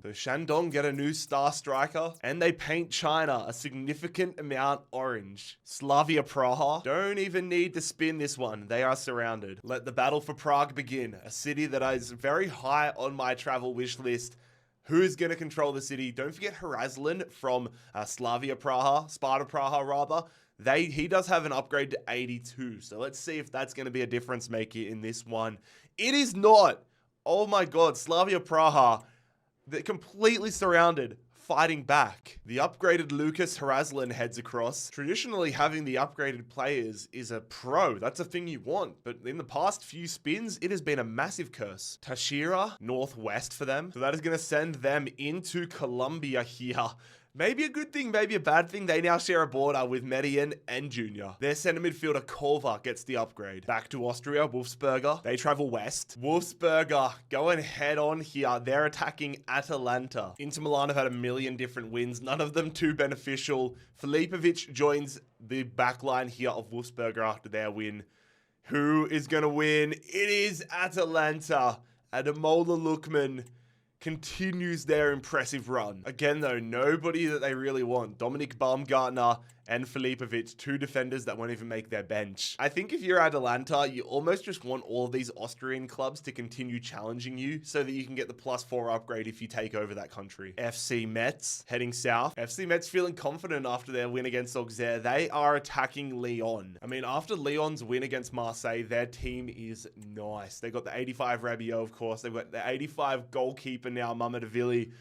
So Shandong get a new star striker, and they paint China a significant amount orange. Slavia Praha don't even need to spin this one. They are surrounded. Let the battle for Prague begin. A city that is very high on my travel wish list. Who's going to control the city? Don't forget Harazlan from Slavia Praha, Sparta Praha rather. He does have an upgrade to 82. So let's see if that's going to be a difference maker in this one. It is not. Oh my God, Slavia Praha, they're completely surrounded, fighting back. The upgraded Lucas Harazlan heads across. Traditionally, having the upgraded players is a pro. That's a thing you want. But in the past few spins, it has been a massive curse. Tashira, northwest for them. So that is going to send them into Colombia here. Maybe a good thing, maybe a bad thing. They now share a border with Medellin and Junior. Their center midfielder Kova gets the upgrade. Back to Austria, Wolfsberger. They travel west. Wolfsberger going head on here. They're attacking Atalanta. Inter Milan have had a million different wins, none of them too beneficial. Filipovic joins the backline here of Wolfsberger after their win. Who is going to win? It is Atalanta. Ademola Lookman continues their impressive run. Again though, nobody that they really want. Dominic Baumgartner and Filipovic, two defenders that won't even make their bench. I think if you're Atalanta, you almost just want all of these Austrian clubs to continue challenging you so that you can get the +4 upgrade if you take over that country. FC Metz heading south. FC Metz feeling confident after their win against Auxerre. They are attacking Lyon. I mean, after Lyon's win against Marseille, their team is nice. They got the 85 Rabiot, of course. They've got the 85 goalkeeper now, Mamadashvili.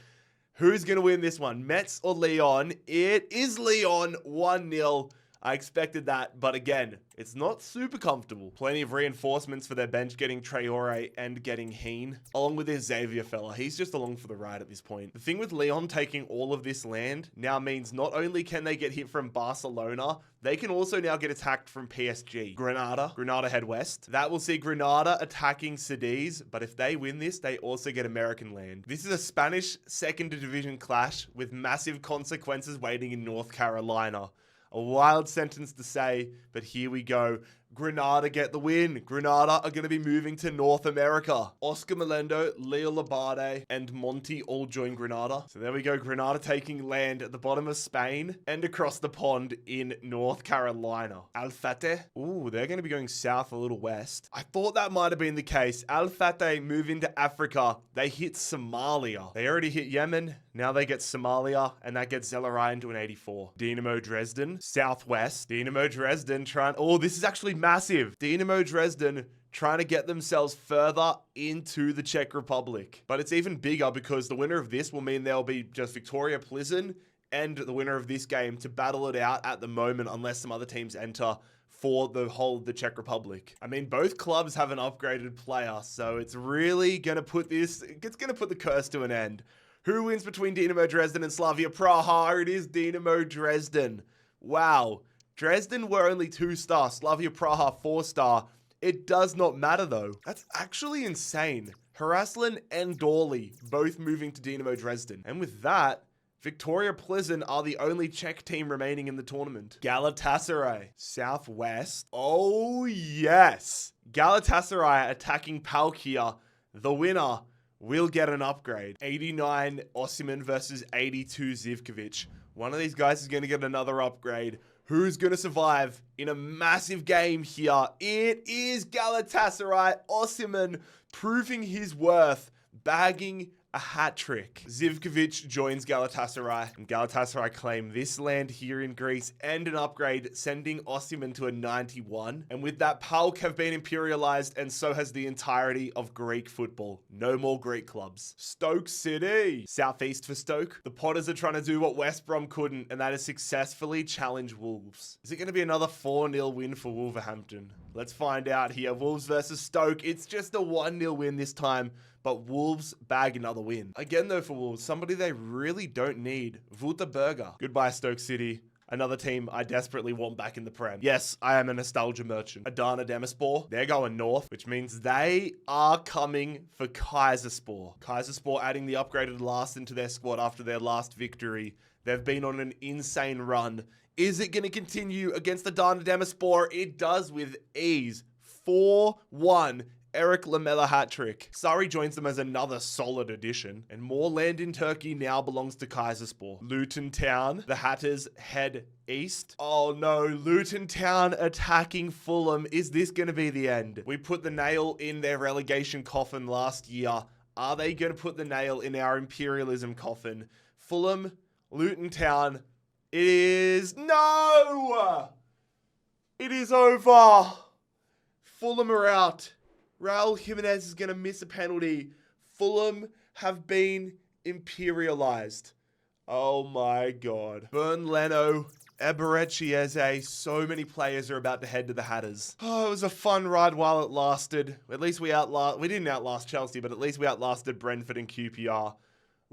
Who's going to win this one? Metz or Lyon? It is Lyon, 1-0. I expected that, but again, it's not super comfortable. Plenty of reinforcements for their bench, getting Traore and getting Heen, along with this Xavier fella. He's just along for the ride at this point. The thing with Lyon taking all of this land now means not only can they get hit from Barcelona, they can also now get attacked from PSG. Granada head west. That will see Granada attacking Cadiz, but if they win this, they also get American land. This is a Spanish second division clash with massive consequences waiting in North Carolina. A wild sentence to say, but here we go. Granada get the win. Granada are going to be moving to North America. Oscar Melendo, Leo Labade, and Monty all join Granada. So there we go. Granada taking land at the bottom of Spain and across the pond in North Carolina. Al Fateh. Ooh, they're going to be going south a little west. I thought that might have been the case. Al Fateh move into Africa. They hit Somalia. They already hit Yemen. Now they get Somalia, and that gets Zellerai into an 84. Dynamo Dresden, southwest. Dynamo Dresden trying... Oh, this is actually massive. Dinamo Dresden trying to get themselves further into the Czech Republic. But it's even bigger because the winner of this will mean there'll be just Victoria Plzeň and the winner of this game to battle it out at the moment unless some other teams enter for the whole of the Czech Republic. I mean, both clubs have an upgraded player, so it's really going to put the curse to an end. Who wins between Dinamo Dresden and Slavia Praha? It is Dinamo Dresden. Wow. Dresden were only 2-star, Slavia Praha 4-star. It does not matter though. That's actually insane. Haraslin and Dorley both moving to Dinamo Dresden. And with that, Victoria Plzeň are the only Czech team remaining in the tournament. Galatasaray, Southwest. Oh yes. Galatasaray attacking Palkia. The winner will get an upgrade. 89 Osimhen versus 82 Zivkovic. One of these guys is going to get another upgrade. Who's going to survive in a massive game here? It is Galatasaray. Osimhen proving his worth, bagging a hat trick. Zivkovic joins Galatasaray, and Galatasaray claim this land here in Greece and an upgrade, sending Osimhen to a 91. And with that, PAOK have been imperialized, and so has the entirety of Greek football. No more Greek clubs. Stoke City. Southeast for Stoke. The Potters are trying to do what West Brom couldn't, and that is successfully challenge Wolves. Is it going to be another 4-0 win for Wolverhampton? Let's find out here. Wolves versus Stoke. It's just a 1-0 win this time, but Wolves bag another win. Again, though, for Wolves, somebody they really don't need. Wouter Berger. Goodbye, Stoke City. Another team I desperately want back in the Prem. Yes, I am a nostalgia merchant. Adana Demirspor. They're going north, which means they are coming for Kaiserspor. Kaiserspor adding the upgraded last into their squad after their last victory. They've been on an insane run. Is it going to continue against Adana Demirspor? It does with ease. 4-1. Eric Lamela hat trick. Sarri joins them as another solid addition. And more land in Turkey now belongs to Kaiserspor. Luton Town, the Hatters head east. Oh no, Luton Town attacking Fulham. Is this going to be the end? We put the nail in their relegation coffin last year. Are they going to put the nail in our imperialism coffin? Fulham, Luton Town. It is... No! It is over. Fulham are out. Raul Jimenez is going to miss a penalty. Fulham have been imperialized. Oh my God. Bern Leno, Eberechi Eze, so many players are about to head to the Hatters. Oh, it was a fun ride while it lasted. At least we didn't outlast Chelsea, but at least we outlasted Brentford and QPR.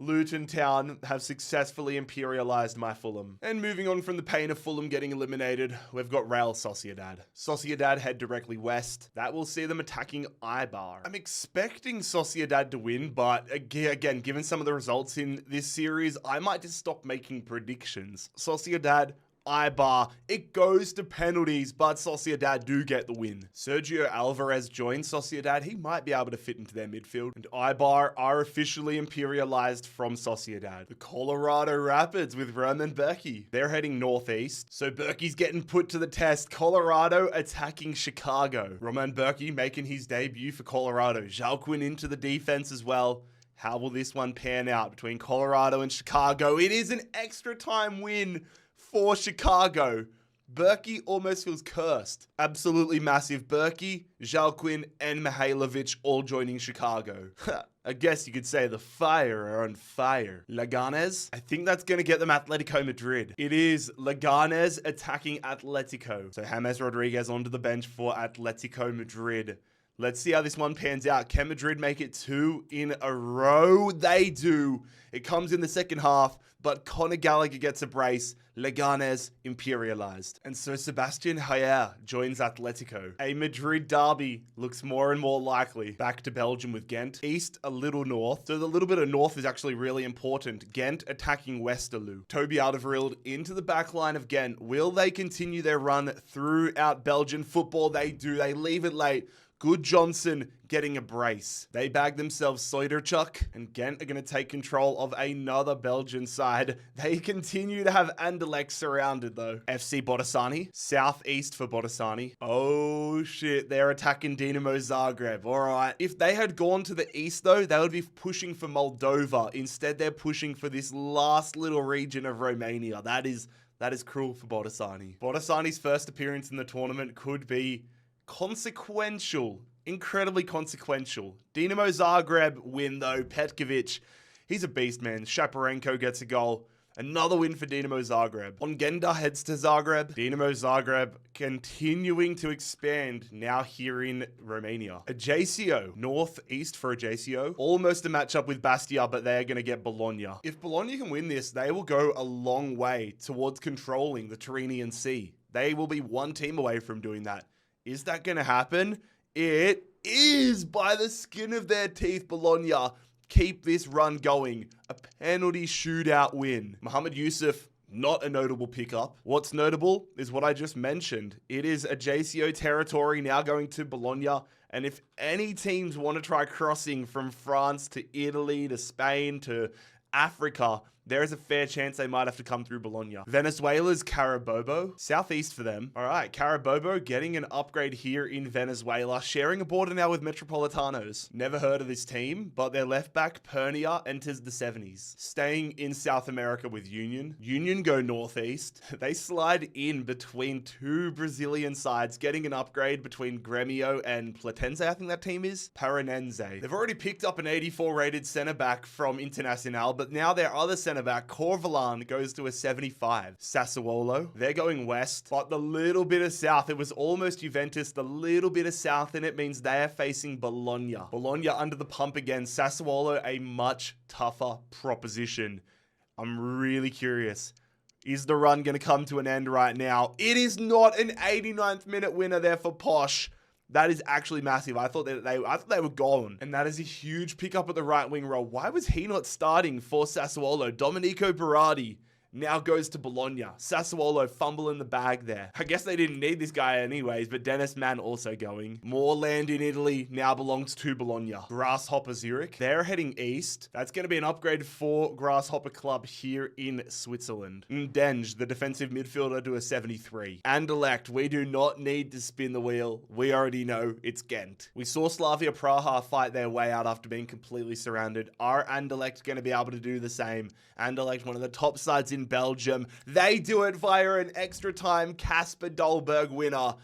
Luton Town have successfully imperialized my Fulham. And moving on from the pain of Fulham getting eliminated, we've got Real Sociedad. Sociedad head directly west. That will see them attacking Eibar. I'm expecting Sociedad to win, but again, given some of the results in this series, I might just stop making predictions. Sociedad, Eibar, it goes to penalties, but Sociedad do get the win. Sergio Alvarez joins Sociedad. He might be able to fit into their midfield. And Eibar are officially imperialized from Sociedad. The Colorado Rapids with Roman Berkey. They're heading northeast. So Berkey's getting put to the test. Colorado attacking Chicago. Roman Berkey making his debut for Colorado. Jalquin into the defense as well. How will this one pan out between Colorado and Chicago? It is an extra time win for Chicago. Berkey almost feels cursed. Absolutely massive. Berkey, Jalquin, and Mihailovic all joining Chicago. I guess you could say the fire are on fire. Leganes, I think that's going to get them Atletico Madrid. It is Leganes attacking Atletico. So James Rodriguez onto the bench for Atletico Madrid. Let's see how this one pans out. Can Madrid make it 2 in a row? They do. It comes in the second half, but Conor Gallagher gets a brace. Leganes imperialized. And so Sebastian Haller joins Atletico. A Madrid derby looks more and more likely. Back to Belgium with Ghent. East, a little north. So the little bit of north is actually really important. Ghent attacking Westerlo. Toby Alderweireld into the back line of Ghent. Will they continue their run throughout Belgian football? They do. They leave it late. Good Johnson getting a brace. They bag themselves Soiderchuk, and Ghent are going to take control of another Belgian side. They continue to have Anderlecht surrounded though. FC Botasani, southeast for Botasani. Oh shit, they're attacking Dinamo Zagreb. All right. If they had gone to the east though, they would be pushing for Moldova. Instead, they're pushing for this last little region of Romania. That is cruel for Botasani. Botasani's first appearance in the tournament could be Consequential. Incredibly consequential. Dinamo Zagreb win though. Petkovic, he's a beast, man. Shaparenko gets a goal. Another win for Dinamo Zagreb. Ongenda heads to Zagreb. Dinamo Zagreb continuing to expand now here in Romania. Ajaccio, northeast for Ajaccio. Almost a matchup with Bastia, but they're going to get Bologna. If Bologna can win this, they will go a long way towards controlling the Tyrrhenian Sea. They will be one team away from doing that. Is that going to happen? It is by the skin of their teeth, Bologna. Keep this run going. A penalty shootout win. Mohamed Yusuf, not a notable pickup. What's notable is what I just mentioned. It is Ajaccio territory now going to Bologna. And if any teams want to try crossing from France to Italy to Spain to Africa, there is a fair chance they might have to come through Bologna. Venezuela's Carabobo. Southeast for them. All right, Carabobo getting an upgrade here in Venezuela. Sharing a border now with Metropolitanos. Never heard of this team, but their left back, Pernia, enters the 70s. Staying in South America with Union. Union go northeast. They slide in between two Brazilian sides, getting an upgrade between Grêmio and Platense, I think that team is. Paranense. They've already picked up an 84 rated centre back from Internacional, but now their other centre back, Corvalan, goes to a 75. Sassuolo, they're going west, but the little bit of south, it was almost Juventus, the little bit of south in it means they are facing Bologna. Bologna under the pump again. Sassuolo, a much tougher proposition. I'm really curious. Is the run going to come to an end right now? It is not. An 89th minute winner there for Posh. That is actually massive. I thought they were gone. And that is a huge pickup at the right wing role. Why was he not starting for Sassuolo? Domenico Berardi now goes to Bologna. Sassuolo fumble in the bag there. I guess they didn't need this guy anyways, but Dennis Mann also going. More land in Italy now belongs to Bologna. Grasshopper Zurich, they're heading east. That's going to be an upgrade for Grasshopper Club here in Switzerland. Ndenge, the defensive midfielder, to a 73. Anderlecht, we do not need to spin the wheel. We already know it's Ghent. We saw Slavia Praha fight their way out after being completely surrounded. Are Anderlecht going to be able to do the same? Anderlecht, one of the top sides in Belgium. They do it via an extra time Casper Dolberg winner.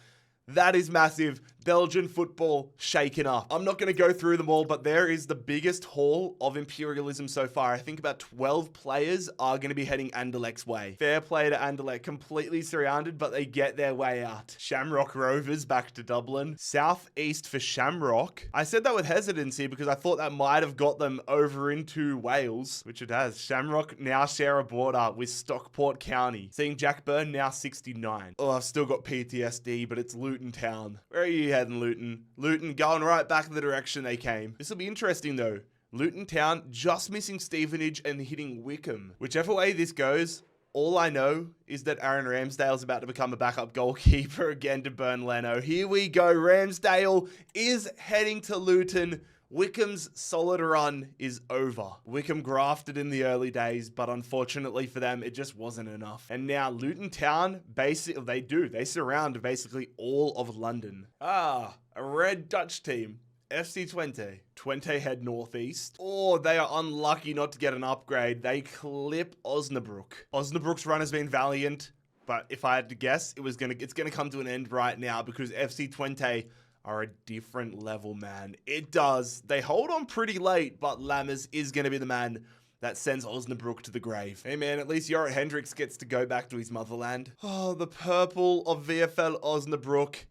That is massive. Belgian football shaken up. I'm not going to go through them all, but there is the biggest haul of Imperialism so far. I think about 12 players are going to be heading Anderlecht's way. Fair play to Anderlecht, completely surrounded, but they get their way out. Shamrock Rovers back to Dublin. Southeast for Shamrock. I said that with hesitancy because I thought that might have got them over into Wales, which it has. Shamrock now share a border with Stockport County. Seeing Jack Byrne now 69. Oh, I've still got PTSD, but it's Luton Town. Where are you heading, Luton? Luton going right back the direction they came. This will be interesting though. Luton Town just missing Stevenage and hitting Wickham. Whichever way this goes, all I know is that Aaron Ramsdale's about to become a backup goalkeeper again to Burn Leno. Here we go. Ramsdale is heading to Luton. Wickham's solid run is over. Wickham grafted in the early days, but unfortunately for them, it just wasn't enough. And now Luton Town, basically, they surround basically all of London. A red Dutch team. FC Twente. Twente head northeast. Oh, they are unlucky not to get an upgrade. They clip Osnabrück. Osnabrück's run has been valiant, but if I had to guess, it's gonna come to an end right now because FC Twente are a different level, man. It does. They hold on pretty late, but Lammers is going to be the man that sends Osnabrück to the grave. Hey, man, at least Jorrit Hendricks gets to go back to his motherland. Oh, the purple of VfL Osnabrück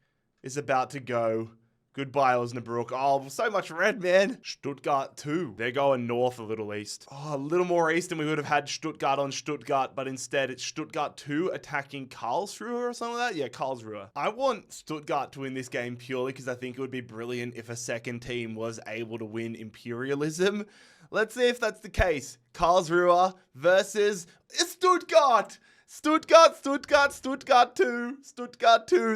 is about to go. Goodbye, Osnabrück. Oh, so much red, man. Stuttgart 2. They're going north a little east. Oh, a little more east than we would have had Stuttgart on Stuttgart, but instead it's Stuttgart 2 attacking Karlsruhe or something like that. Yeah, Karlsruhe. I want Stuttgart to win this game purely because I think it would be brilliant if a second team was able to win Imperialism. Let's see if that's the case. Karlsruhe versus Stuttgart. Stuttgart 2.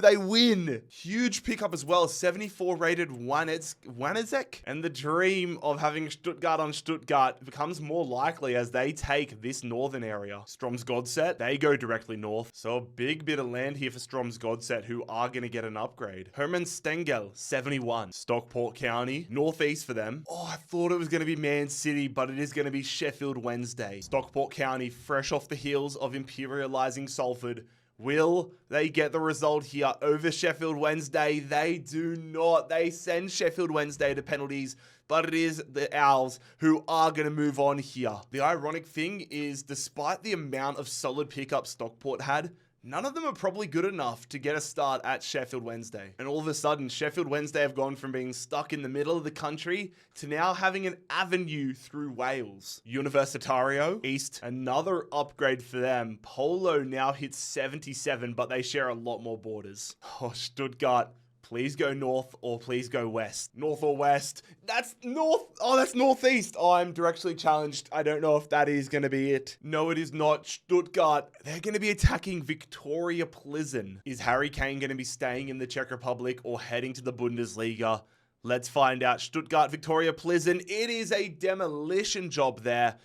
They win. Huge pickup as well. 74 rated Wanezek. And the dream of having Stuttgart on Stuttgart becomes more likely as they take this northern area. Strom's Godset, they go directly north. So a big bit of land here for Strom's Godset, who are going to get an upgrade. Hermann Stengel, 71. Stockport County, northeast for them. Oh, I thought it was going to be Man City, but it is going to be Sheffield Wednesday. Stockport County, fresh off the heels of Imperialising Salford, Will they get the result here over Sheffield Wednesday? They do not. They send Sheffield Wednesday to penalties, but it is the Owls who are going to move on here. The ironic thing is, despite the amount of solid pickups Stockport had, none of them are probably good enough to get a start at Sheffield Wednesday. And all of a sudden, Sheffield Wednesday have gone from being stuck in the middle of the country to now having an avenue through Wales. Universitario, East, another upgrade for them. Polo now hits 77, but they share a lot more borders. Oh, Stuttgart. Please go north or please go west. North or west. That's north. Oh, that's northeast. Oh, I'm directionally challenged. I don't know if that is going to be it. No, it is not. Stuttgart. They're going to be attacking Victoria Plzeň. Is Harry Kane going to be staying in the Czech Republic or heading to the Bundesliga? Let's find out. Stuttgart, Victoria Plzeň. It is a demolition job there.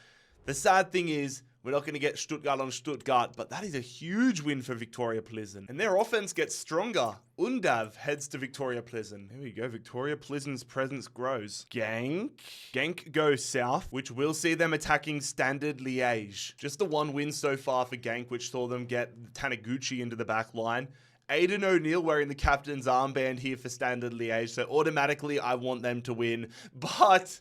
The sad thing is, we're not going to get Stuttgart on Stuttgart, but that is a huge win for Victoria Plzeň. And their offense gets stronger. Undav heads to Victoria Plzeň. There we go. Victoria Pleasant's presence grows. Genk goes south, which will see them attacking Standard Liège. Just the one win so far for Genk, which saw them get Taniguchi into the back line. Aidan O'Neill wearing the captain's armband here for Standard Liège, so automatically I want them to win. But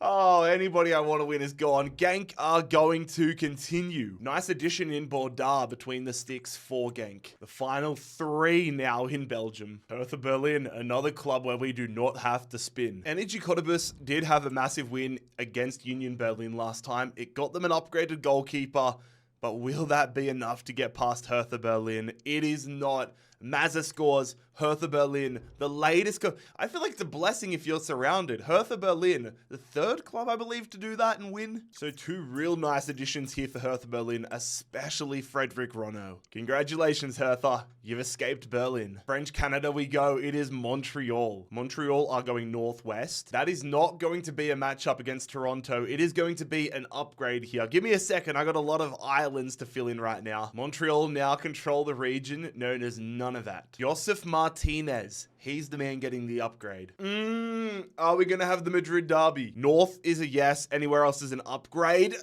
oh, anybody I want to win is gone. Genk are going to continue. Nice addition in Bordeaux between the sticks for Genk. The final three now in Belgium. Hertha Berlin, another club where we do not have to spin. Energy Cottbus did have a massive win against Union Berlin last time. It got them an upgraded goalkeeper, but will that be enough to get past Hertha Berlin? It is not. Mazza scores. Hertha Berlin, the latest I feel like it's a blessing if you're surrounded. Hertha Berlin, the third club, I believe, to do that and win. So two real nice additions here for Hertha Berlin, especially Frederick Ronneau. Congratulations, Hertha. You've escaped Berlin. French Canada we go. It is Montreal. Montreal are going northwest. That is not going to be a matchup against Toronto. It is going to be an upgrade here. Give me a second. I got a lot of islands to fill in right now. Montreal now control the region known as none of that. Josef Martinez. He's the man getting the upgrade. Are we going to have the Madrid Derby? North is a yes. Anywhere else is an upgrade.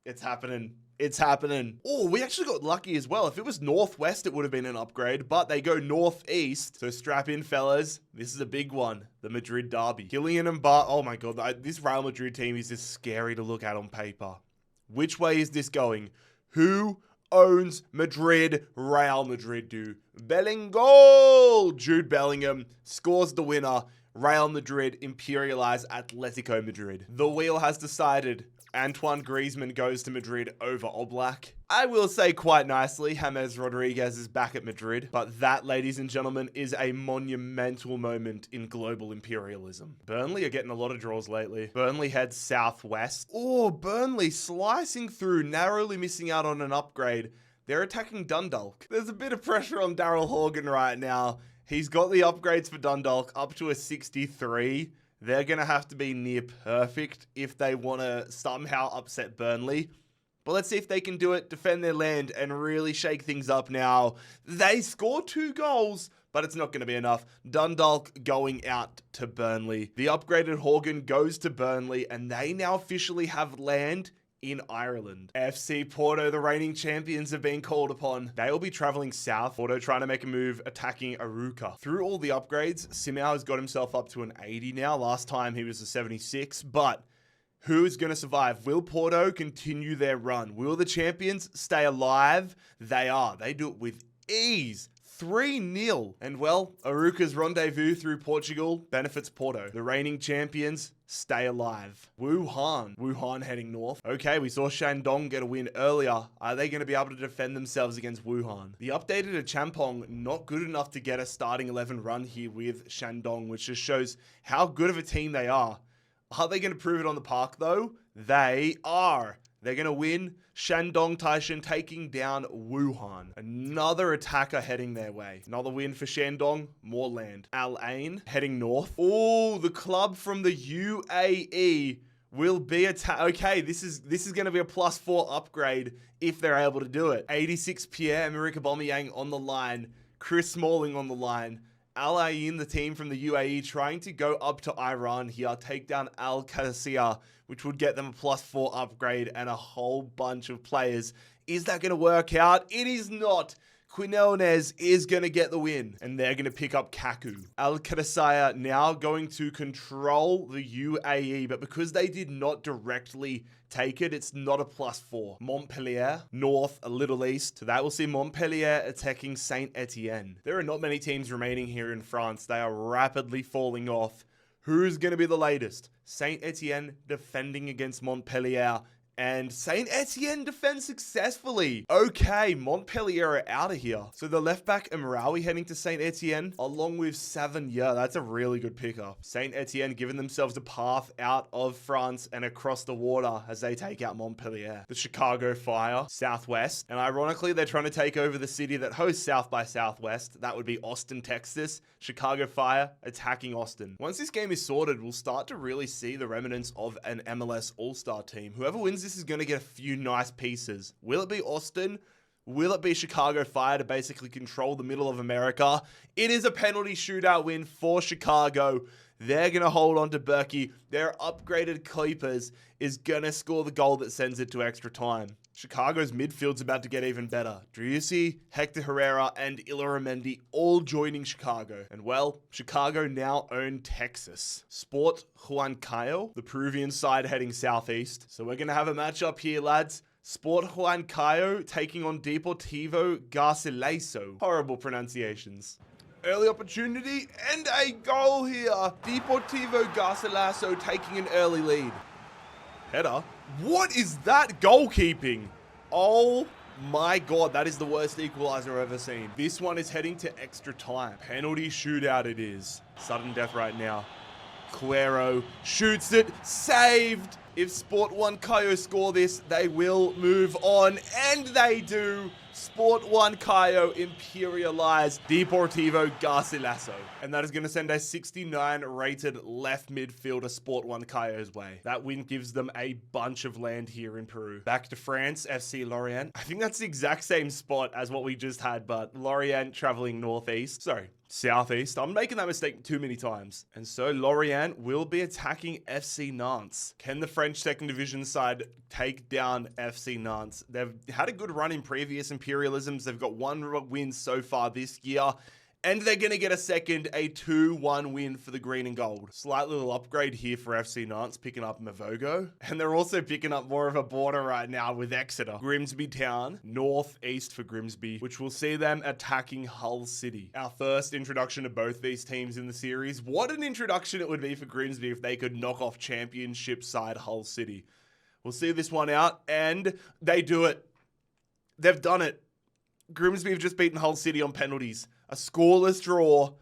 It's happening. It's happening. Oh, we actually got lucky as well. If it was northwest, it would have been an upgrade, but they go northeast. So strap in, fellas. This is a big one. The Madrid Derby. Kylian Mbappe. Oh my God. This Real Madrid team is just scary to look at on paper. Which way is this going? Who owns Madrid? Real Madrid do. Bellingham. Jude Bellingham scores the winner. Real Madrid imperialize Atletico Madrid. The wheel has decided. Antoine Griezmann goes to Madrid over Oblak. I will say quite nicely, James Rodriguez is back at Madrid. But that, ladies and gentlemen, is a monumental moment in global imperialism. Burnley are getting a lot of draws lately. Burnley heads southwest. Oh, Burnley slicing through, narrowly missing out on an upgrade. They're attacking Dundalk. There's a bit of pressure on Daryl Horgan right now. He's got the upgrades for Dundalk up to a 63. They're going to have to be near perfect if they want to somehow upset Burnley. But let's see if they can do it, defend their land, and really shake things up now. They score 2 goals, but it's not going to be enough. Dundalk going out to Burnley. The upgraded Horgan goes to Burnley, and they now officially have land in Ireland. FC Porto, the reigning champions, have been called upon. They will be traveling south. Porto trying to make a move, attacking Aruca. Through all the upgrades, Simao has got himself up to an 80 now. Last time he was a 76, but who is going to survive? Will Porto continue their run? Will the champions stay alive? They are. They do it with ease. 3-0. And well, Aruca's rendezvous through Portugal benefits Porto. The reigning champions stay alive. Wuhan heading north. Okay, we saw Shandong get a win earlier. Are they going to be able to defend themselves against Wuhan? The updated Champong, not good enough to get a starting 11 run here with Shandong, which just shows how good of a team they are. Are they going to prove it on the park though? They are. They're going to win. Shandong Taishan taking down Wuhan. Another attacker heading their way. Another win for Shandong. More land. Al Ain heading north. Oh, the club from the UAE will be okay, this is going to be a +4 upgrade if they're able to do it. 86 Pierre-Emerick Aubameyang on the line. Chris Smalling on the line. Al Ain, the team from the UAE, trying to go up to Iran here, take down Al Qadisiyah, which would get them a +4 upgrade and a whole bunch of players. Is that going to work out? It is not. Quinones is going to get the win, and they're going to pick up Kaku. Al Qadisiyah now going to control the UAE, but because they did not directly take it, it's not a +4. Montpellier, north, a little east. So that will see Montpellier attacking Saint-Etienne. There are not many teams remaining here in France. They are rapidly falling off. Who's going to be the latest? Saint-Etienne defending against Montpellier. And Saint-Etienne defends successfully. Okay, Montpellier are out of here. So the left back Amraoui heading to Saint-Etienne along with Savigny. That's a really good pickup. Saint-Etienne giving themselves a path out of France and across the water as they take out Montpellier. The Chicago Fire, Southwest. And ironically, they're trying to take over the city that hosts South by Southwest. That would be Austin, Texas. Chicago Fire attacking Austin. Once this game is sorted, we'll start to really see the remnants of an MLS All-Star team. Whoever wins this is going to get a few nice pieces. Will it be Austin? Will it be Chicago Fire to basically control the middle of America? It is a penalty shootout win for Chicago. They're going to hold on to Berkey. Their upgraded keepers is going to score the goal that sends it to extra time. Chicago's midfield's about to get even better. Driussi, Hector Herrera, and Illaramendi all joining Chicago. And well, Chicago now own Texas. Sport Huancayo, the Peruvian side heading southeast. So we're going to have a matchup here, lads. Sport Huancayo taking on Deportivo Garcilaso. Horrible pronunciations. Early opportunity and a goal here. Deportivo Garcilaso taking an early lead. Header. What is that goalkeeping? Oh my God, that is the worst equalizer I've ever seen. This one is heading to extra time. Penalty shootout it is. Sudden death right now. Cuero shoots it, saved. If Sport Huancayo score this, they will move on, and they do. Sport Huancayo imperialize Deportivo Garcilaso. And that is going to send a 69 rated left midfielder Sport Huancayo's way. That win gives them a bunch of land here in Peru. Back to France, FC Lorient. I think that's the exact same spot as what we just had, but Lorient traveling northeast. Sorry, southeast. I'm making that mistake too many times. And so Lorient will be attacking FC Nantes. Can the French second division side take down FC Nantes? They've had a good run in previous Imperialisms. They've got one win so far this year. And they're going to get a 2-1 win for the green and gold. Slight little upgrade here for FC Nantes, picking up Mavogo. And they're also picking up more of a border right now with Exeter. Grimsby Town, northeast for Grimsby, which will see them attacking Hull City. Our first introduction to both these teams in the series. What an introduction it would be for Grimsby if they could knock off championship side Hull City. We'll see this one out, and they do it. They've done it. Grimsby have just beaten Hull City on penalties. A scoreless draw,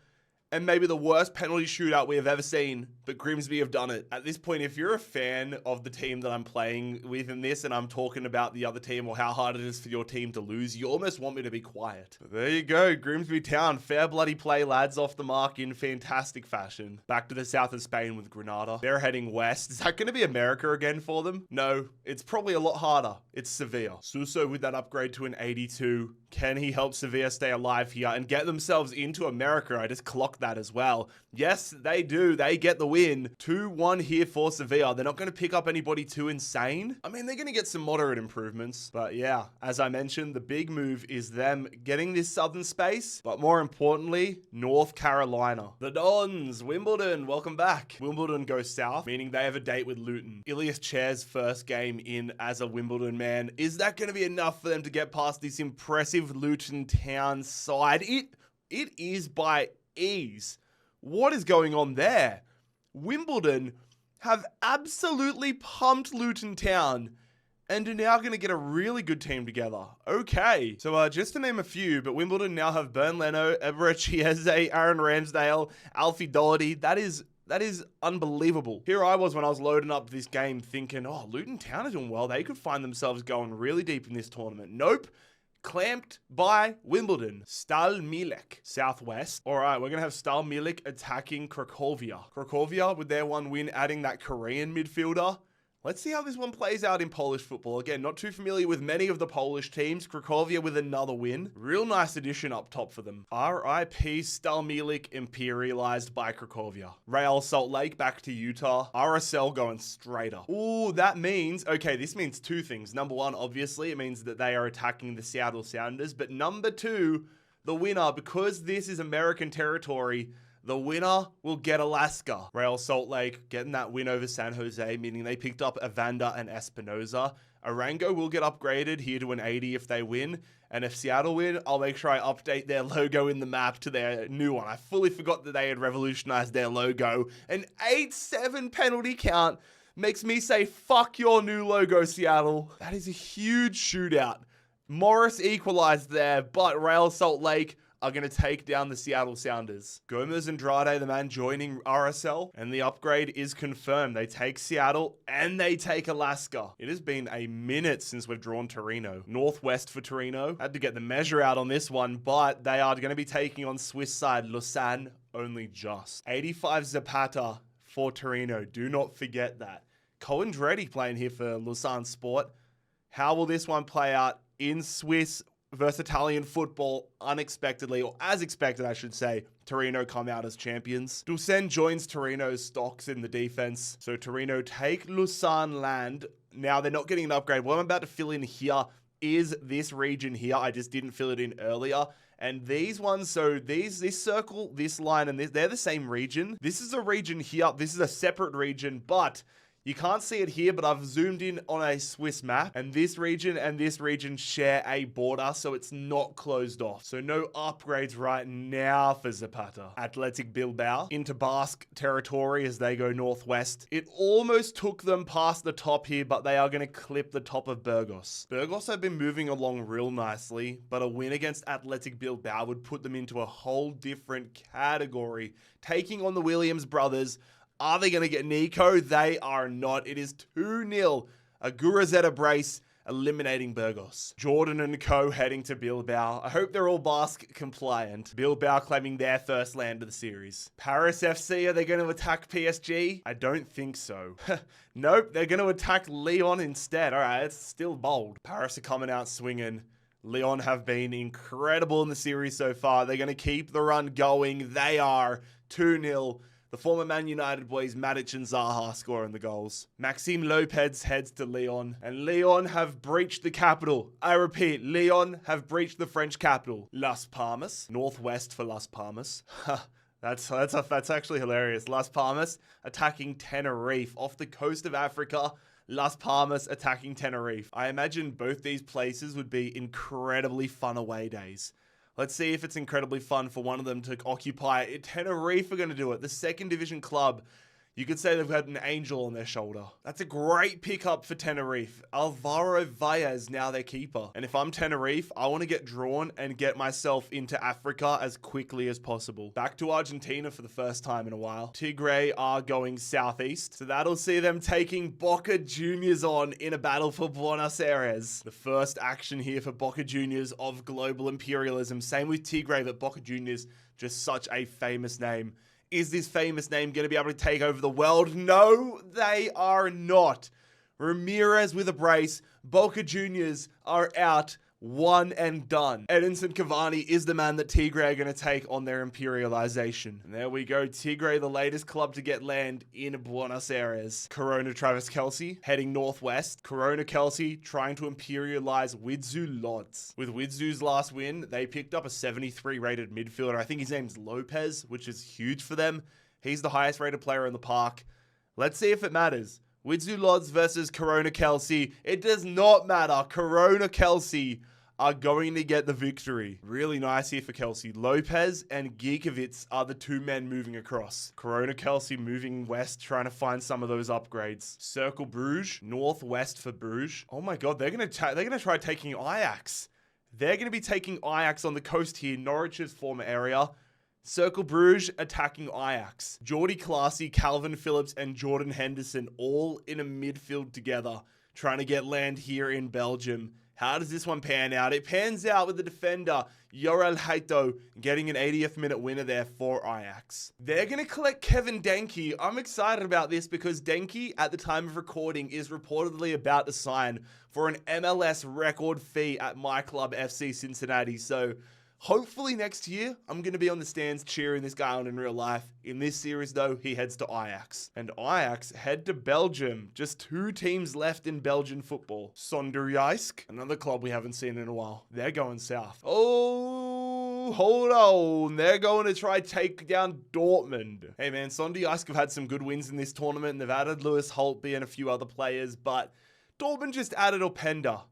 and maybe the worst penalty shootout we have ever seen, but Grimsby have done it. At this point, if you're a fan of the team that I'm playing with in this, and I'm talking about the other team or how hard it is for your team to lose, you almost want me to be quiet. But there you go, Grimsby Town. Fair bloody play, lads, off the mark in fantastic fashion. Back to the south of Spain with Granada. They're heading west. Is that going to be America again for them? No, it's probably a lot harder. It's Sevilla. Suso with that upgrade to an 82. Can he help Sevilla stay alive here and get themselves into America? I just clocked that as well. Yes, they do. They get the win. 2-1 here for Sevilla. They're not going to pick up anybody too insane. I mean, they're going to get some moderate improvements. But yeah, as I mentioned, the big move is them getting this southern space. But more importantly, North Carolina. The Dons, Wimbledon, welcome back. Wimbledon goes south, meaning they have a date with Luton. Ilias Chair's first game in as a Wimbledon man. Is that going to be enough for them to get past this impressive Luton Town side? It is by ease. What is going on there? Wimbledon have absolutely pumped Luton Town and are now going to get a really good team together. Okay. So just to name a few, but Wimbledon now have Bern Leno, Everett Chiese, Aaron Ramsdale, Alfie Doherty. That is unbelievable. Here I was when I was loading up this game thinking, oh, Luton Town are doing well. They could find themselves going really deep in this tournament. Nope. Clamped by Wimbledon. Stal Milek, southwest. All right, we're going to have Stal Milek attacking Cracovia. Cracovia, with their one win, adding that Korean midfielder. Let's see how this one plays out in Polish football. Again, not too familiar with many of the Polish teams. Cracovia with another win. Real nice addition up top for them. RIP Stalmilik imperialized by Cracovia. Real Salt Lake back to Utah. RSL going straight up. Ooh, that means, okay, this means two things. Number one, obviously, it means that they are attacking the Seattle Sounders. But number two, the winner, because this is American territory, the winner will get Alaska. Real Salt Lake getting that win over San Jose, meaning they picked up Evander and Espinoza. Arango will get upgraded here to an 80 if they win. And if Seattle win, I'll make sure I update their logo in the map to their new one. I fully forgot that they had revolutionized their logo. An 8-7 penalty count makes me say, fuck your new logo, Seattle. That is a huge shootout. Morris equalized there, but Real Salt Lake are going to take down the Seattle Sounders. Gomez Andrade, the man joining RSL, and the upgrade is confirmed. They take Seattle and they take Alaska. It has been a minute since we've drawn Torino. Northwest for Torino. Had to get the measure out on this one, but they are going to be taking on Swiss side Lausanne only just. 85 Zapata for Torino. Do not forget that. Colin Dreddy playing here for Lausanne Sport. How will this one play out in Swiss versus Italian football? Unexpectedly, or as expected, I should say, Torino come out as champions. Dusen joins Torino's stocks in the defense. So Torino take Lausanne land. Now they're not getting an upgrade. What I'm about to fill in here is this region here. I just didn't fill it in earlier. And these ones, so this circle, this line, and this, they're the same region. This is a region here. This is a separate region, but you can't see it here, but I've zoomed in on a Swiss map, and this region share a border, so it's not closed off. So no upgrades right now for Zapata. Athletic Bilbao into Basque territory as they go northwest. It almost took them past the top here, but they are going to clip the top of Burgos. Burgos have been moving along real nicely, but a win against Athletic Bilbao would put them into a whole different category. Taking on the Williams brothers. Are they going to get Nico? They are not. It is 2-0. A Gurazeta brace eliminating Burgos. Jordan and co heading to Bilbao. I hope they're all Basque compliant. Bilbao claiming their first land of the series. Paris FC, are they going to attack PSG? I don't think so. Nope, they're going to attack Lyon instead. All right, it's still bold. Paris are coming out swinging. Lyon have been incredible in the series so far. They're going to keep the run going. They are 2-0. The former Man United boys, Matic and Zaha, scoring the goals. Maxime Lopez heads to Lyon, and Lyon have breached the capital. I repeat, Lyon have breached the French capital. Las Palmas, northwest for Las Palmas. That's actually hilarious. Las Palmas attacking Tenerife off the coast of Africa. Las Palmas attacking Tenerife. I imagine both these places would be incredibly fun away days. Let's see if it's incredibly fun for one of them to occupy it. Tenerife are going to do it. The second division club. You could say they've had an angel on their shoulder. That's a great pickup for Tenerife. Alvaro Valles now their keeper. And if I'm Tenerife, I want to get drawn and get myself into Africa as quickly as possible. Back to Argentina for the first time in a while. Tigre are going southeast. So that'll see them taking Boca Juniors on in a battle for Buenos Aires. The first action here for Boca Juniors of global imperialism. Same with Tigre, but Boca Juniors, just such a famous name. Is this famous name going to be able to take over the world? No, they are not. Ramirez with a brace. Boca Juniors are out. One and done. Edinson Cavani is the man that Tigre are going to take on their imperialization. And there we go. Tigre, the latest club to get land in Buenos Aires. Corona Travis Kelce heading northwest. Corona Kelce trying to imperialize Widzew Lodz. With Widzew's last win, they picked up a 73 rated midfielder. I think his name's Lopez, which is huge for them. He's the highest rated player in the park. Let's see if it matters. Widzew Lodz versus Corona Kelce. It does not matter. Corona Kelce are going to get the victory. Really nice here for Kelce. Lopez and Giekewitz are the two men moving across. Corona Kelce moving west, trying to find some of those upgrades. Circle Bruges, northwest for Bruges. Oh my god, they're gonna try taking Ajax. They're gonna be taking Ajax on the coast here, Norwich's former area. Circle Bruges attacking Ajax. Jordy Classy, Calvin Phillips, and Jordan Henderson all in a midfield together, trying to get land here in Belgium. How does this one pan out? It pans out with the defender, JarradHD, getting an 80th minute winner there for Ajax. They're going to collect Kevin Denke. I'm excited about this because Denke, at the time of recording, is reportedly about to sign for an MLS record fee at my club, FC Cincinnati. So hopefully next year, I'm going to be on the stands cheering this guy on in real life. In this series, though, he heads to Ajax. And Ajax head to Belgium. Just 2 teams left in Belgian football. Sonderjysk, another club we haven't seen in a while. They're going south. Oh, hold on. They're going to try take down Dortmund. Hey, man, Sonderjysk have had some good wins in this tournament. And they've added Lewis Holtby and a few other players. But Dortmund just added Openda.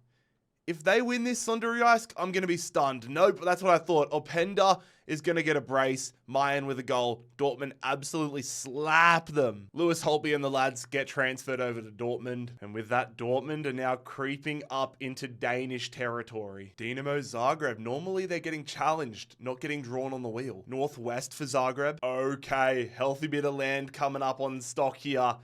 If they win this Sonderjysk, I'm going to be stunned. Nope, that's what I thought. Openda is going to get a brace. Mayan with a goal. Dortmund absolutely slap them. Lewis Holtby and the lads get transferred over to Dortmund. And with that, Dortmund are now creeping up into Danish territory. Dinamo Zagreb. Normally they're getting challenged, not getting drawn on the wheel. Northwest for Zagreb. Okay, healthy bit of land coming up on stock here.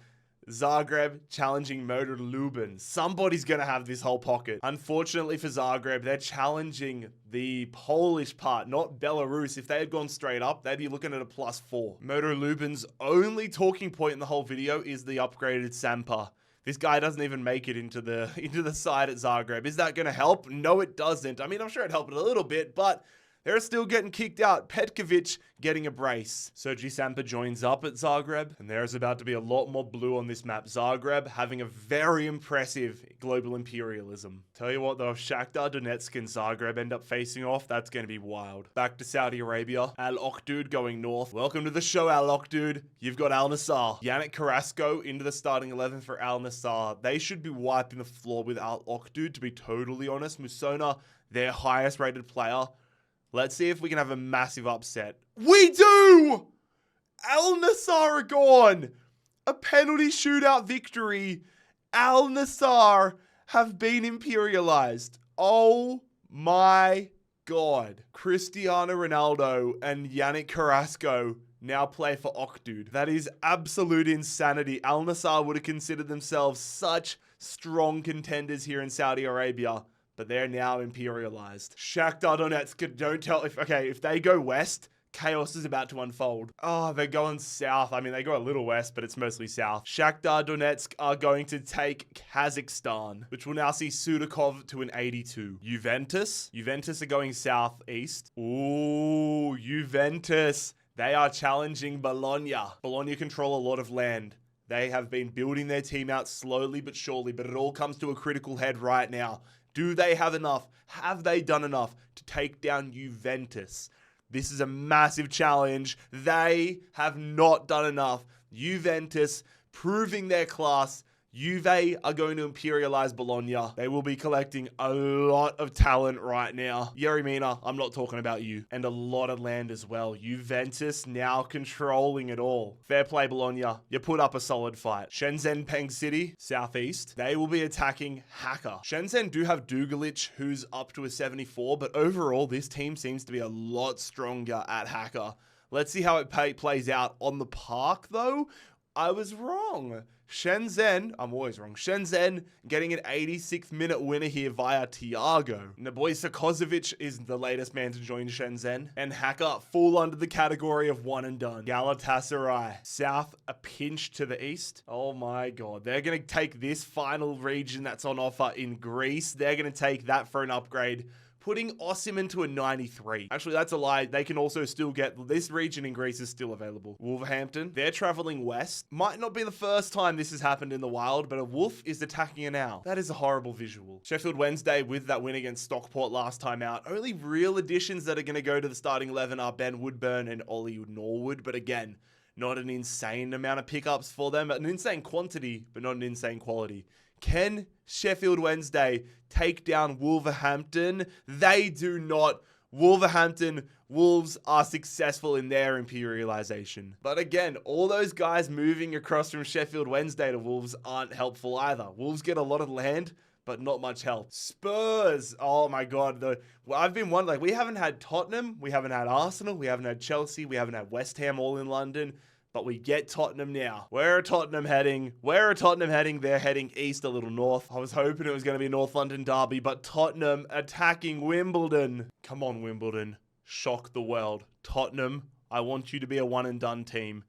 Zagreb challenging Motor Lublin. Somebody's going to have this whole pocket. Unfortunately for Zagreb, they're challenging the Polish part, not Belarus. If they had gone straight up, they'd be looking at a +4. Motor Lubin's only talking point in the whole video is the upgraded Sampa. This guy doesn't even make it into the side at Zagreb. Is that going to help? No, it doesn't. I mean, I'm sure it helped a little bit, but they're still getting kicked out. Petkovic getting a brace. Sergi Sampa joins up at Zagreb, and there's about to be a lot more blue on this map. Zagreb having a very impressive global imperialism. Tell you what though, if Shakhtar Donetsk and Zagreb end up facing off, that's going to be wild. Back to Saudi Arabia. Al Okdud going north. Welcome to the show, Al Okdud. You've got Al Nassr. Yannick Carrasco into the starting 11 for Al Nassr. They should be wiping the floor with Al Okdud, to be totally honest. Musona, their highest rated player. Let's see if we can have a massive upset. We do! Al Nassr are gone. A penalty shootout victory. Al Nassr have been imperialized. Oh my God. Cristiano Ronaldo and Yannick Carrasco now play for Okdud. That is absolute insanity. Al Nassr would have considered themselves such strong contenders here in Saudi Arabia, but they're now imperialized. Shakhtar Donetsk, don't tell if they go west, chaos is about to unfold. Oh, they're going south. I mean, they go a little west, but it's mostly south. Shakhtar Donetsk are going to take Kazakhstan, which will now see Sudakov to an 82. Juventus are going southeast. Ooh, Juventus. They are challenging Bologna. Bologna control a lot of land. They have been building their team out slowly but surely, but it all comes to a critical head right now. Do they have enough? Have they done enough to take down Juventus? This is a massive challenge. They have not done enough. Juventus proving their class. Juve are going to imperialize Bologna. They will be collecting a lot of talent right now. Yerry Mina, I'm not talking about you. And a lot of land as well. Juventus now controlling it all. Fair play, Bologna. You put up a solid fight. Shenzhen Peng City, southeast. They will be attacking Hacker. Shenzhen do have Dugalic, who's up to a 74. But overall, this team seems to be a lot stronger at Hacker. Let's see how it plays out on the park, though. I was wrong. Shenzhen, I'm always wrong. Shenzhen getting an 86th minute winner here via Thiago. Naboisa Kozovic is the latest man to join Shenzhen. And Hacker fall under the category of one and done. Galatasaray. South, a pinch to the east. Oh my God. They're going to take this final region that's on offer in Greece. They're going to take that for an upgrade, putting Osimhen to a 93. Actually, that's a lie. They can also still get... This region in Greece is still available. Wolverhampton, they're traveling west. Might not be the first time this has happened in the wild, but a wolf is attacking an owl. That is a horrible visual. Sheffield Wednesday with that win against Stockport last time out. Only real additions that are going to go to the starting 11 are Ben Woodburn and Ollie Norwood. But again, not an insane amount of pickups for them. An insane quantity, but not an insane quality. Can Sheffield Wednesday take down Wolverhampton? They do not. Wolves are successful in their imperialization. But again, all those guys moving across from Sheffield Wednesday to Wolves aren't helpful either. Wolves get a lot of land, but not much help. Spurs. Oh my God. I've been wondering, we haven't had Tottenham, we haven't had Arsenal, we haven't had Chelsea, we haven't had West Ham all in London. But we get Tottenham now. Where are Tottenham heading? Where are Tottenham heading? They're heading east a little north. I was hoping it was going to be a North London derby, but Tottenham attacking Wimbledon. Come on, Wimbledon. Shock the world. Tottenham, I want you to be a one and done team.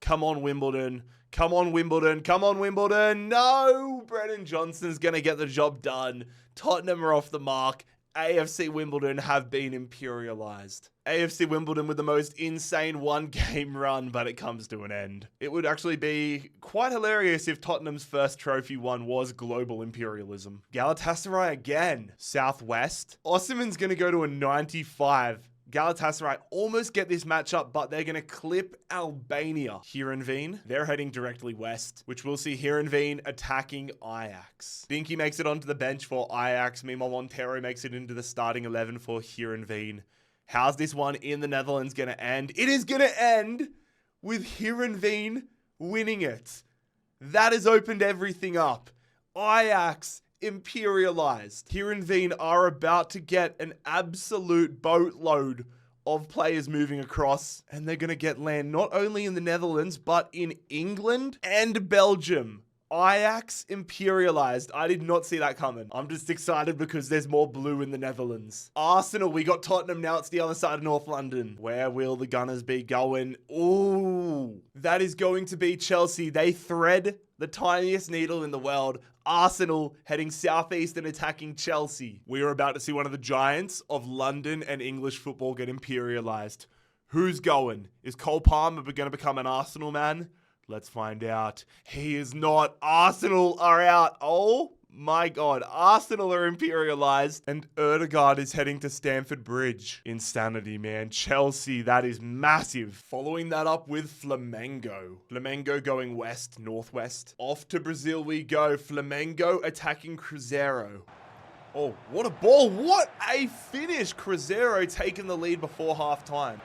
Come on, Wimbledon. Come on, Wimbledon. Come on, Wimbledon. No! Brennan Johnson's going to get the job done. Tottenham are off the mark. AFC Wimbledon have been imperialized. AFC Wimbledon with the most insane one-game run, but it comes to an end. It would actually be quite hilarious if Tottenham's first trophy won was global imperialism. Galatasaray again. Southwest. Osimhen's going to go to a 95. Galatasaray almost get this matchup, but they're going to clip Albania. Heerenveen, they're heading directly west, which we'll see Heerenveen attacking Ajax. Dinky makes it onto the bench for Ajax. Meanwhile, Montero makes it into the starting 11 for Heerenveen. How's this one in the Netherlands going to end? It is going to end with Heerenveen winning it. That has opened everything up. Ajax imperialized. Heerenveen are about to get an absolute boatload of players moving across, and they're going to get land not only in the Netherlands, but in England and Belgium. Ajax imperialized. I did not see that coming. I'm just excited because there's more blue in the Netherlands. Arsenal, we got Tottenham, now it's the other side of North London. Where will the Gunners be going? Ooh, that is going to be Chelsea. They thread the tiniest needle in the world. Arsenal heading southeast and attacking Chelsea. We are about to see one of the giants of London and English football get imperialized. Who's going? Is Cole Palmer going to become an Arsenal man? Let's find out. He is not. Arsenal are out. Oh my God. Arsenal are imperialized. And Erdegaard is heading to Stamford Bridge. Insanity, man. Chelsea, that is massive. Following that up with Flamengo. Flamengo going west, northwest. Off to Brazil we go. Flamengo attacking Cruzeiro. Oh, what a ball. What a finish. Cruzeiro taking the lead before halftime.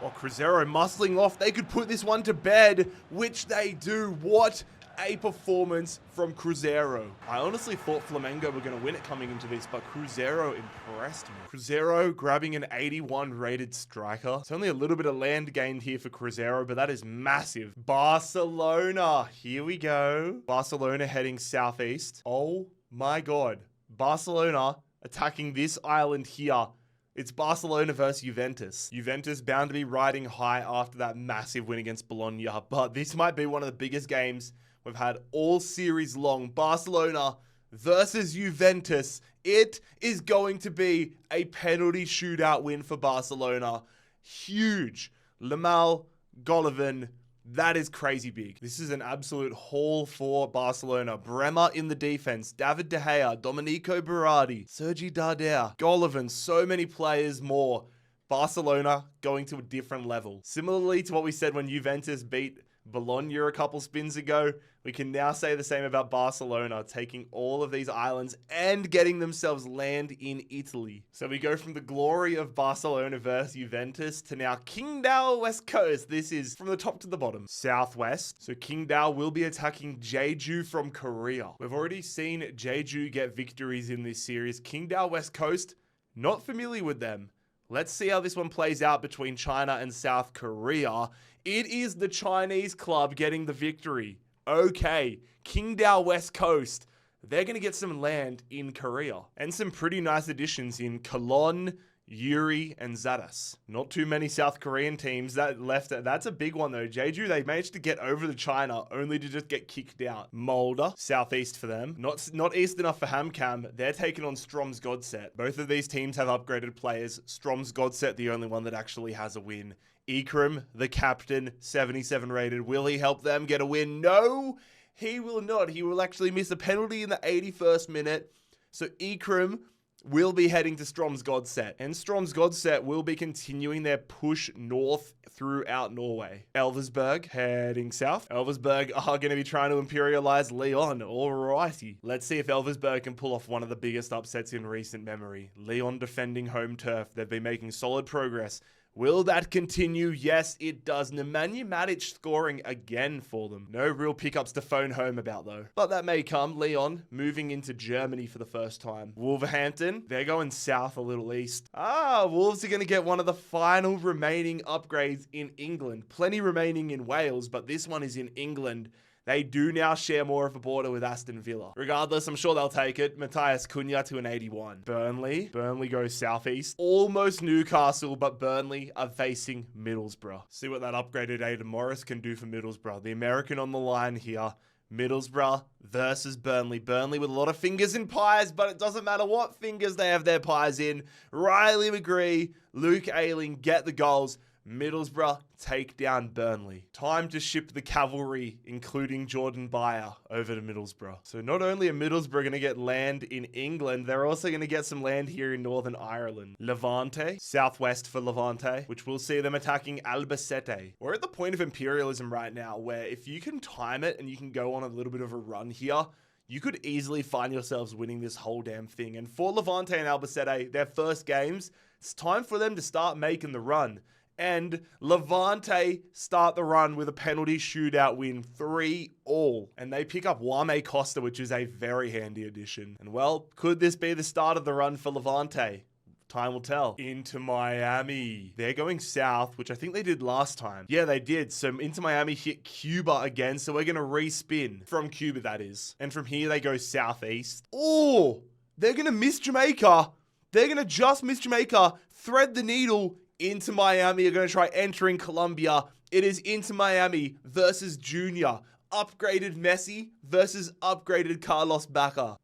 Oh, Cruzeiro muscling off. They could put this one to bed, which they do. What a performance from Cruzeiro. I honestly thought Flamengo were going to win it coming into this, but Cruzeiro impressed me. Cruzeiro grabbing an 81 rated striker. It's only a little bit of land gained here for Cruzeiro, but that is massive. Barcelona. Here we go. Barcelona heading southeast. Oh my God. Barcelona attacking this island here. It's Barcelona versus Juventus. Juventus bound to be riding high after that massive win against Bologna, but this might be one of the biggest games we've had all series long. Barcelona versus Juventus. It is going to be a penalty shootout win for Barcelona. Huge. Lamal, Golovin. That is crazy big. This is an absolute haul for Barcelona. Bremer in the defense. David De Gea, Domenico Berardi, Sergi Darder, Golovin, so many players more. Barcelona going to a different level. Similarly to what we said when Juventus beat Bologna a couple spins ago, we can now say the same about Barcelona, taking all of these islands and getting themselves land in Italy. So we go from the glory of Barcelona versus Juventus to now Qingdao West Coast. This is from the top to the bottom. Southwest. So Qingdao will be attacking Jeju from Korea. We've already seen Jeju get victories in this series. Qingdao West Coast, not familiar with them. Let's see how this one plays out between China and South Korea. It is the Chinese club getting the victory. Okay, Qingdao West Coast. They're going to get some land in Korea. And some pretty nice additions in Cologne, Yuri, and Zadas. Not too many South Korean teams that left. That's a big one though. Jeju, they managed to get over to China only to just get kicked out. Molde, southeast for them. Not east enough for HamKam. They're taking on Strom's Godset. Both of these teams have upgraded players. Strom's Godset, the only one that actually has a win. Ikram, the captain, 77 rated. Will he help them get a win? No, he will not. He will actually miss a penalty in the 81st minute. So Ikram will be heading to Strom's Godset. And Strom's Godset will be continuing their push north throughout Norway. Elversberg heading south. Elversberg are going to be trying to imperialize Lyon. Alrighty. Let's see if Elversberg can pull off one of the biggest upsets in recent memory. Lyon defending home turf. They've been making solid progress. Will that continue? Yes, it does. Nemanja Matic scoring again for them. No real pickups to phone home about, though. But that may come. Lyon moving into Germany for the first time. Wolverhampton, they're going south a little east. Wolves are going to get one of the final remaining upgrades in England. Plenty remaining in Wales, but this one is in England. They do now share more of a border with Aston Villa. Regardless, I'm sure they'll take it. Matthias Cunha to an 81. Burnley goes southeast. Almost Newcastle, but Burnley are facing Middlesbrough. See what that upgraded Aidan Morris can do for Middlesbrough. The American on the line here. Middlesbrough versus Burnley. Burnley with a lot of fingers in pies, but it doesn't matter what fingers they have their pies in. Riley McGree, Luke Ayling get the goals. Middlesbrough take down Burnley. Time to ship the cavalry, including Jordan Beyer, over to Middlesbrough. So not only are Middlesbrough going to get land in England, they're also going to get some land here in Northern Ireland. Levante, southwest for Levante, which will see them attacking Albacete. We're at the point of imperialism right now, where if you can time it and you can go on a little bit of a run here, you could easily find yourselves winning this whole damn thing. And for Levante and Albacete, their first games, it's time for them to start making the run. And Levante start the run with a penalty shootout win, 3-3. And they pick up Wame Costa, which is a very handy addition. And well, could this be the start of the run for Levante? Time will tell. Into Miami. They're going south, which I think they did last time. Yeah, they did. So Into Miami hit Cuba again. So we're going to respin from Cuba, that is. And from here, they go southeast. Oh, they're going to miss Jamaica. They're going to just miss Jamaica, thread the needle. Into Miami are going to try entering Colombia. It is Into Miami versus Junior. Upgraded Messi versus upgraded Carlos Bacca.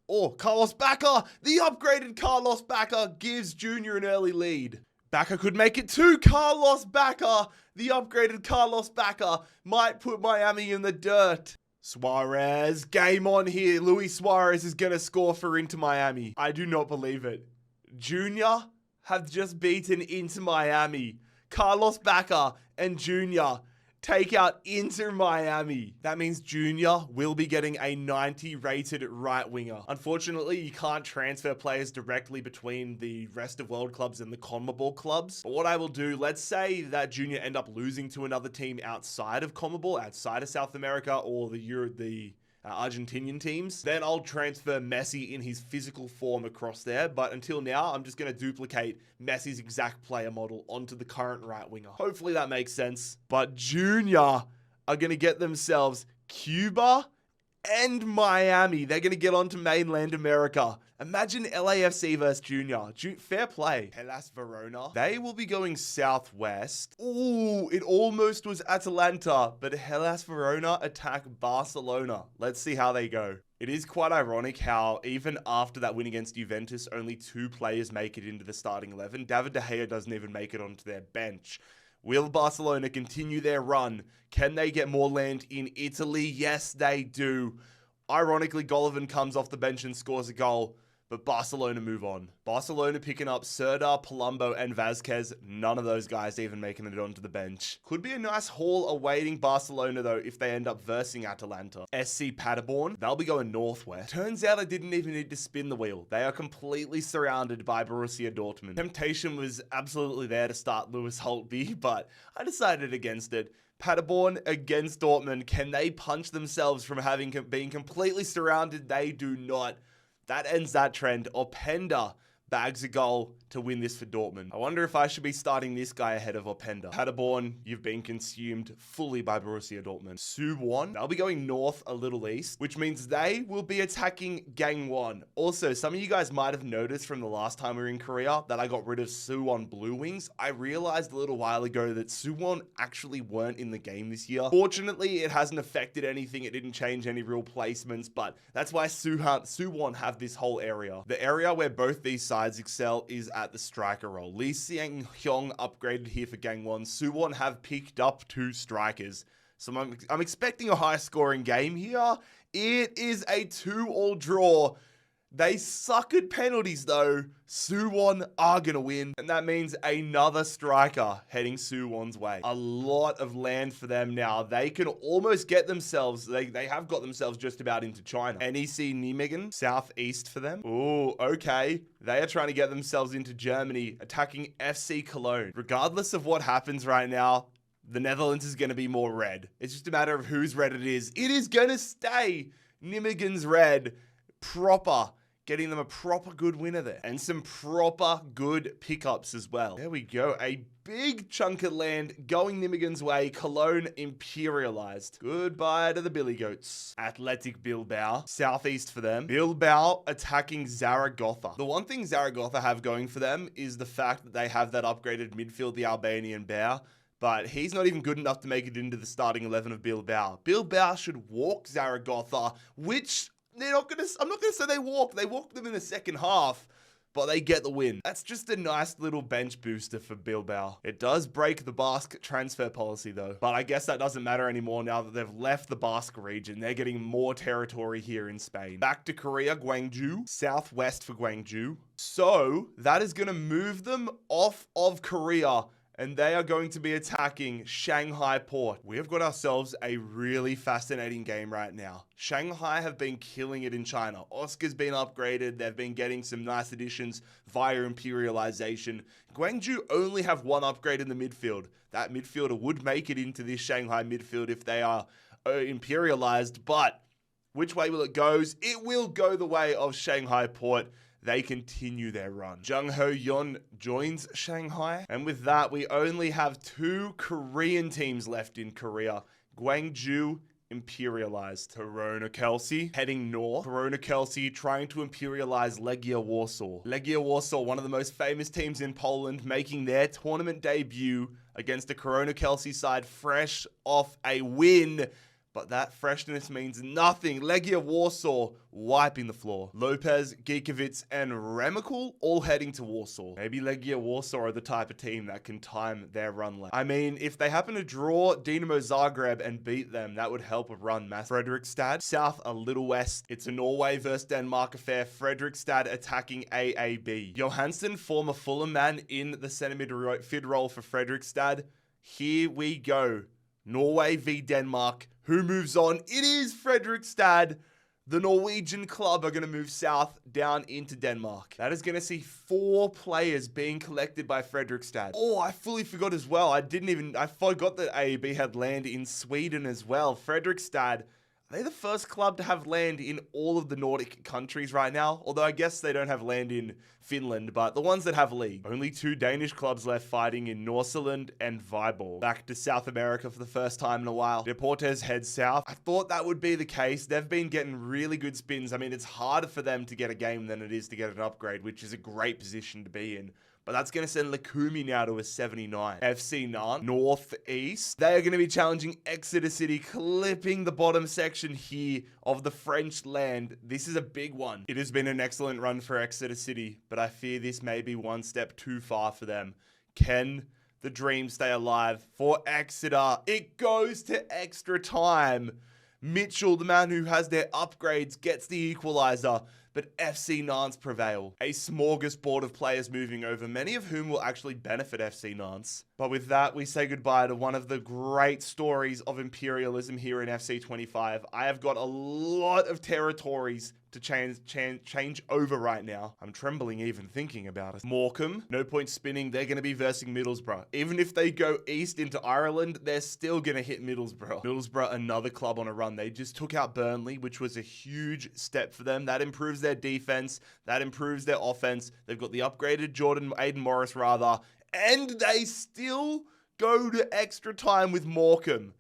Oh, Carlos Bacca! The upgraded Carlos Bacca gives Junior an early lead. Bacca could make it too. Carlos Bacca! The upgraded Carlos Bacca might put Miami in the dirt. Suarez, game on here. Luis Suarez is going to score for Into Miami. I do not believe it. Junior have just beaten Into Miami. Carlos Bacca and Junior take out Inter Miami. That means Junior will be getting a 90 rated right winger. Unfortunately, you can't transfer players directly between the rest of world clubs and the CONMEBOL clubs. But what I will do, let's say that Junior end up losing to another team outside of CONMEBOL, outside of South America or the Argentinian teams, then I'll transfer Messi in his physical form across there. But until now, I'm just going to duplicate Messi's exact player model onto the current right winger. Hopefully that makes sense. But Junior are going to get themselves Cuba and Miami. They're going to get onto mainland America. Imagine LAFC versus Junior. Fair play. Hellas Verona. They will be going southwest. Ooh, it almost was Atalanta, but Hellas Verona attack Barcelona. Let's see how they go. It is quite ironic how even after that win against Juventus, only 2 players make it into the starting 11. David De Gea doesn't even make it onto their bench. Will Barcelona continue their run? Can they get more land in Italy? Yes, they do. Ironically, Golovin comes off the bench and scores a goal, but Barcelona move on. Barcelona picking up Serdar, Palumbo, and Vazquez. None of those guys even making it onto the bench. Could be a nice haul awaiting Barcelona, though, if they end up versing Atalanta. SC Paderborn, they'll be going northwest. Turns out I didn't even need to spin the wheel. They are completely surrounded by Borussia Dortmund. Temptation was absolutely there to start Lewis Holtby, but I decided against it. Paderborn against Dortmund. Can they punch themselves from being completely surrounded? They do not. That ends that trend. Openda bags a goal to win this for Dortmund. I wonder if I should be starting this guy ahead of Openda. Paderborn, you've been consumed fully by Borussia Dortmund. Suwon, they'll be going north a little east, which means they will be attacking Gangwon. Also, some of you guys might have noticed from the last time we were in Korea that I got rid of Suwon Blue Wings. I realized a little while ago that Suwon actually weren't in the game this year. Fortunately, it hasn't affected anything. It didn't change any real placements, but that's why Suwon have this whole area. The area where both these sides excel is at the striker role. Lee Seang-hyung upgraded here for Gangwon. Suwon have picked up 2 strikers. So I'm expecting a high scoring game here. It is a 2-2 draw. They suck at penalties though. Suwon are going to win. And that means another striker heading Suwon's way. A lot of land for them now. They can almost get themselves, they have got themselves just about into China. NEC Nijmegen, southeast for them. Ooh, okay. They are trying to get themselves into Germany, attacking FC Cologne. Regardless of what happens right now, the Netherlands is going to be more red. It's just a matter of whose red it is. It is going to stay Nijmegen's red. Proper. Getting them a proper good winner there. And some proper good pickups as well. There we go. A big chunk of land going Nijmegen's way. Cologne imperialized. Goodbye to the Billy Goats. Athletic Bilbao. Southeast for them. Bilbao attacking Zaragoza. The one thing Zaragoza have going for them is the fact that they have that upgraded midfield, the Albanian Bear. But he's not even good enough to make it into the starting 11 of Bilbao. Bilbao should walk Zaragoza, which they're not going to, I'm not going to say they walk. They walk them in the second half, but they get the win. That's just a nice little bench booster for Bilbao. It does break the Basque transfer policy though, but I guess that doesn't matter anymore now that they've left the Basque region. They're getting more territory here in Spain. Back to Korea, Gwangju, southwest for Gwangju. So that is going to move them off of Korea, and they are going to be attacking Shanghai Port. We have got ourselves a really fascinating game right now. Shanghai have been killing it in China. Oscar's been upgraded. They've been getting some nice additions via imperialization. Gwangju only have one upgrade in the midfield. That midfielder would make it into this Shanghai midfield if they are imperialized, but which way will it go? It will go the way of Shanghai Port. They continue their run. Jung Ho Yeon joins Shanghai. And with that, we only have 2 Korean teams left in Korea. Gwangju imperialized. Corona Kelsey heading north. Corona Kelsey trying to imperialize Legia Warsaw. Legia Warsaw, one of the most famous teams in Poland, making their tournament debut against the Corona Kelsey side fresh off a win. But that freshness means nothing. Legia Warsaw wiping the floor. Lopez, Giekewicz, and Remicul all heading to Warsaw. Maybe Legia Warsaw are the type of team that can time their run left. I mean, if they happen to draw Dinamo Zagreb and beat them, that would help a run mass. Fredrikstad, south a little west. It's a Norway versus Denmark affair. Fredrikstad attacking AAB. Johansson, former Fulham man in the centre midfield role for Fredrikstad. Here we go. Norway v Denmark. Who moves on? It is Fredrikstad. The Norwegian club are going to move south down into Denmark. That is going to see 4 players being collected by Fredrikstad. Oh, I fully forgot as well. I forgot that AAB had land in Sweden as well. Fredrikstad, are they the first club to have land in all of the Nordic countries right now? Although I guess they don't have land in Finland, but the ones that have league. Only 2 Danish clubs left fighting in Nordsjælland and Viborg. Back to South America for the first time in a while. Deportes head south. I thought that would be the case. They've been getting really good spins. I mean, it's harder for them to get a game than it is to get an upgrade, which is a great position to be in. But that's going to send Lukumi now to a 79. FC Nantes, northeast. They are going to be challenging Exeter City, clipping the bottom section here of the French land. This is a big one. It has been an excellent run for Exeter City, but I fear this may be one step too far for them. Can the dream stay alive for Exeter? It goes to extra time. Mitchell, the man who has their upgrades, gets the equalizer. But FC Nantes prevail. A smorgasbord of players moving over, many of whom will actually benefit FC Nantes. But with that, we say goodbye to one of the great stories of imperialism here in FC 25. I have got a lot of territories to change over right now. I'm trembling even thinking about it. Morecambe, no point spinning. They're going to be versing Middlesbrough. Even if they go east into Ireland, they're still going to hit Middlesbrough. Middlesbrough, another club on a run. They just took out Burnley, which was a huge step for them. That improves their defense. That improves their offense. They've got the upgraded Aiden Morris rather. And they still go to extra time with Morecambe.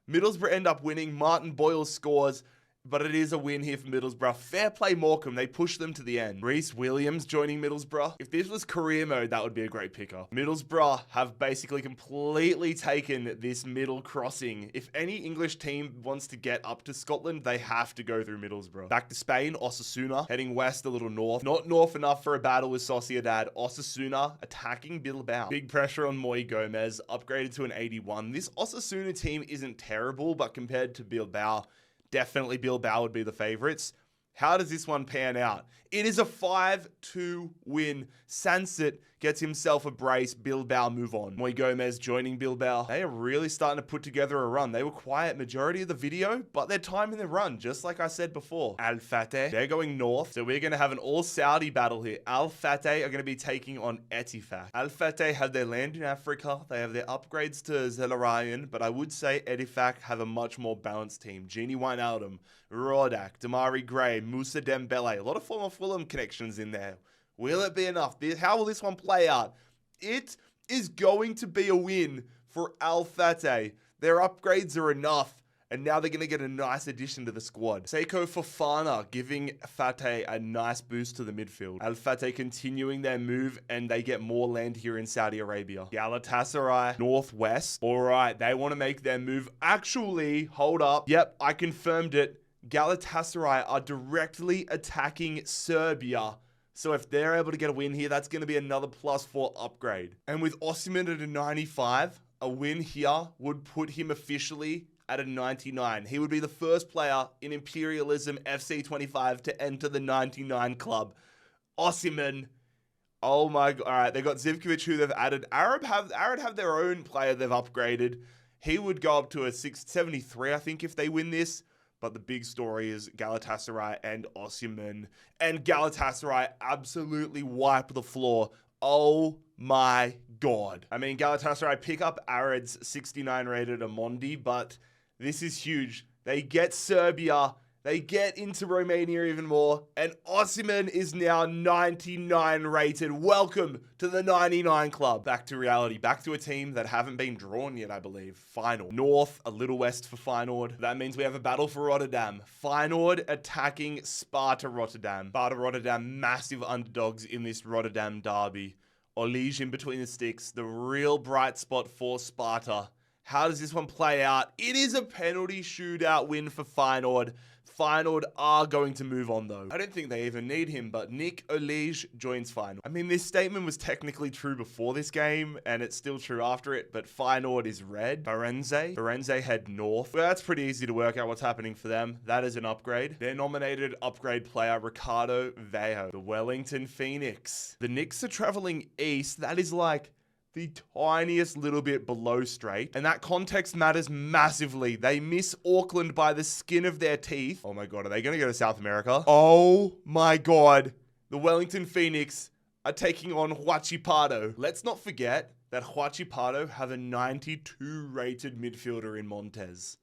Middlesbrough end up winning. Martin Boyle scores. But it is a win here for Middlesbrough. Fair play Morecambe. They push them to the end. Reece Williams joining Middlesbrough. If this was career mode, that would be a great pickup. Middlesbrough have basically completely taken this middle crossing. If any English team wants to get up to Scotland, they have to go through Middlesbrough. Back to Spain, Osasuna. Heading west a little north. Not north enough for a battle with Sociedad. Osasuna attacking Bilbao. Big pressure on Moy Gomez. Upgraded to an 81. This Osasuna team isn't terrible, but compared to Bilbao, definitely Bilbao would be the favorites. How does this one pan out? It is a 5-2 win. Sansit gets himself a brace. Bilbao move on. Moy Gomez joining Bilbao. They are really starting to put together a run. They were quiet majority of the video, but they're timing the run, just like I said before. Al Fateh, they're going north. So we're going to have an all-Saudi battle here. Al Fateh are going to be taking on Etifak. Al Fateh have their land in Africa. They have their upgrades to Zelarayan, but I would say Etifak have a much more balanced team. Genie Wijnaldum, Rodak, Damari Gray, Musa Dembele. A lot of former Fulham connections in there. Will it be enough? How will this one play out? It is going to be a win for Al Fateh. Their upgrades are enough, and now they're going to get a nice addition to the squad. Seiko Fofana giving Fateh a nice boost to the midfield. Al Fateh continuing their move, and they get more land here in Saudi Arabia. Galatasaray, Northwest. All right, they want to make their move. Actually, hold up. Yep, I confirmed it. Galatasaray are directly attacking Serbia. So if they're able to get a win here, that's going to be another +4 upgrade. And with Osimhen at a 95, a win here would put him officially at a 99. He would be the first player in Imperialism FC 25 to enter the 99 club. Osimhen. Oh my God. All right, they got Zivkovic, who they've added. Arab have their own player they've upgraded. He would go up to a 673, I think, if they win this. But the big story is Galatasaray and Osimhen. And Galatasaray absolutely wipe the floor. Oh my God. I mean, Galatasaray pick up Arad's 69 rated Amondi, but this is huge. They get Serbia. They get into Romania even more. And Osimhen is now 99 rated. Welcome to the 99 club. Back to reality. Back to a team that haven't been drawn yet, I believe. Feyenoord. North, a little west for Feyenoord. That means we have a battle for Rotterdam. Feyenoord attacking Sparta Rotterdam. Sparta Rotterdam, massive underdogs in this Rotterdam derby. Olige in between the sticks. The real bright spot for Sparta. How does this one play out? It is a penalty shootout win for Feyenoord. Feyenoord are going to move on though. I don't think they even need him, but Nick Olige joins Feyenoord. I mean, this statement was technically true before this game, and it's still true after it, but Feyenoord is red. Firenze head north. Well, that's pretty easy to work out what's happening for them. That is an upgrade. Their nominated upgrade player, Ricardo Vejo. The Wellington Phoenix. The Knicks are traveling east. That is like the tiniest little bit below straight. And that context matters massively. They miss Auckland by the skin of their teeth. Oh my God, are they going to go to South America? Oh my God. The Wellington Phoenix are taking on Huachipato. Let's not forget that Huachipato have a 92 rated midfielder in Montez.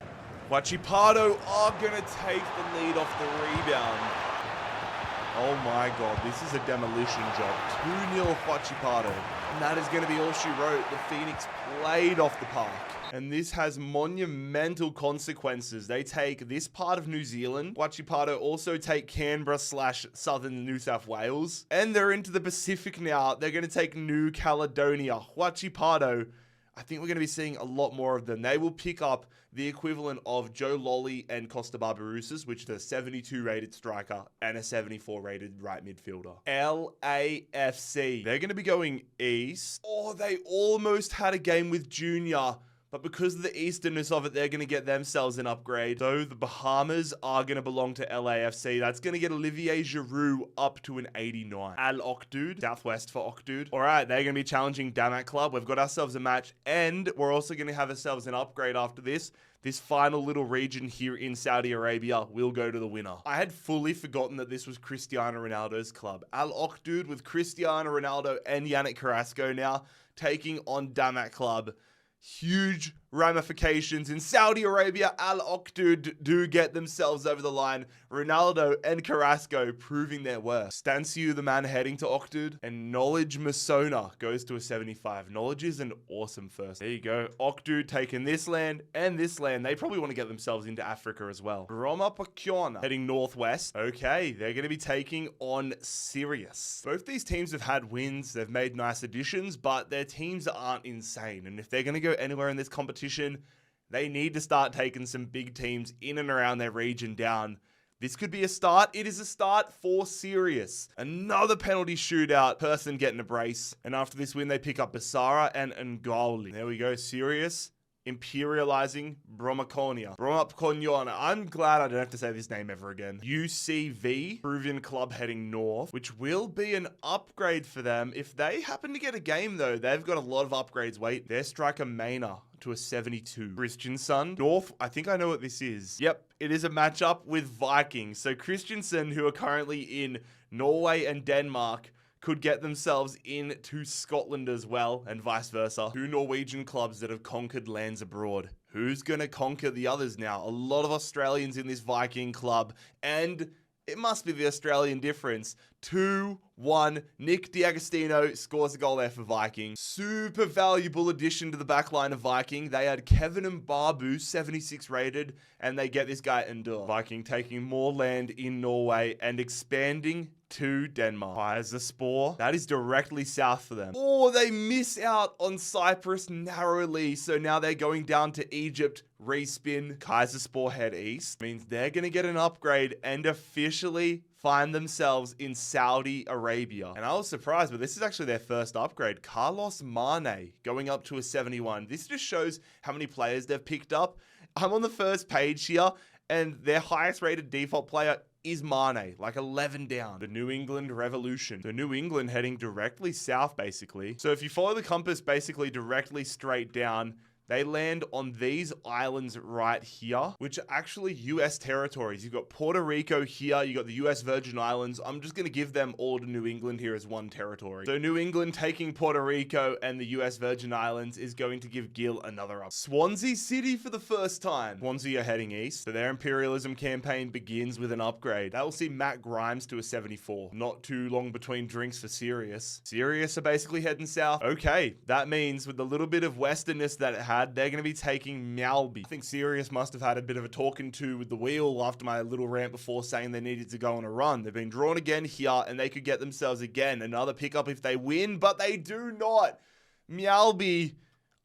Huachipato are going to take the lead off the rebound. Oh my God, this is a demolition job. 2-0 Huachipato. And that is going to be all she wrote. The Phoenix played off the park. And this has monumental consequences. They take this part of New Zealand. Huachipato also take Canberra/Southern New South Wales. And they're into the Pacific now. They're going to take New Caledonia. Huachipato, I think we're going to be seeing a lot more of them. They will pick up the equivalent of Joe Lolly and Costa Barbarouses, which is a 72 rated striker and a 74 rated right midfielder. LAFC. They're going to be going east. Oh, they almost had a game with Junior, but because of the easternness of it, they're going to get themselves an upgrade. So the Bahamas are going to belong to LAFC. That's going to get Olivier Giroud up to an 89. Al Okdud, southwest for Okdud. All right, they're going to be challenging Damak Club. We've got ourselves a match, and we're also going to have ourselves an upgrade after this. This final little region here in Saudi Arabia will go to the winner. I had fully forgotten that this was Cristiano Ronaldo's club. Al Okdud with Cristiano Ronaldo and Yannick Carrasco now taking on Damak Club. Huge ramifications in Saudi Arabia. Al Okdud do get themselves over the line. Ronaldo and Carrasco proving their worth. Stanciu, the man heading to Okdud, and Knowledge Masona goes to a 75. Knowledge is an awesome first. There you go. Okdud taking this land and this land. They probably want to get themselves into Africa as well. Roma Pakiona heading northwest. Okay, they're going to be taking on Sirius. Both these teams have had wins. They've made nice additions, but their teams aren't insane. And if they're going to go anywhere in this competition, they need to start taking some big teams in and around their region down. This could be a start. It is a start for Sirius. Another penalty shootout. Person getting a brace. And after this win, they pick up Basara and Ngoli. There we go. Sirius imperializing Bromaconia. Bromaconia. I'm glad I don't have to say this name ever again. UCV, Peruvian club heading north, which will be an upgrade for them. If they happen to get a game though, they've got a lot of upgrades. Wait, their striker Maina to a 72. Christiansen. North, I think I know what this is. Yep, it is a matchup with Vikings. So Christiansen, who are currently in Norway and Denmark, could get themselves into Scotland as well, and vice versa. Two Norwegian clubs that have conquered lands abroad. Who's going to conquer the others now? A lot of Australians in this Viking club, and it must be the Australian difference. 2-1. Nick D'Agostino scores a goal there for Viking. Super valuable addition to the backline of Viking. They had Kevin and Barbu, 76 rated, and they get this guy Endure. Viking taking more land in Norway and expanding to Denmark. Kaiserspor, that is directly south for them. Oh, they miss out on Cyprus narrowly, so now they're going down to Egypt. Respin. Kaiserspor head east. Means they're going to get an upgrade and officially find themselves in Saudi Arabia. And I was surprised, but this is actually their first upgrade. Carlos Mane going up to a 71. This just shows how many players they've picked up. I'm on the first page here, and their highest rated default player is Mane, like 11 down. The New England Revolution. The New England heading directly south, basically. So if you follow the compass basically directly straight down, they land on these islands right here, which are actually US territories. You've got Puerto Rico here, you got the US Virgin Islands. I'm just going to give them all to New England here as one territory. So New England taking Puerto Rico and the US Virgin Islands is going to give Gil another up. Swansea City for the first time. Swansea are heading east. So their imperialism campaign begins with an upgrade. That will see Matt Grimes to a 74. Not too long between drinks for Sirius. Sirius are basically heading south. Okay, that means with the little bit of westernness that it had, they're going to be taking Malby. I think Sirius must have had a bit of a talking to with the wheel after my little rant before saying they needed to go on a run. They've been drawn again here, and they could get themselves again another pickup if they win, but they do not. Malby,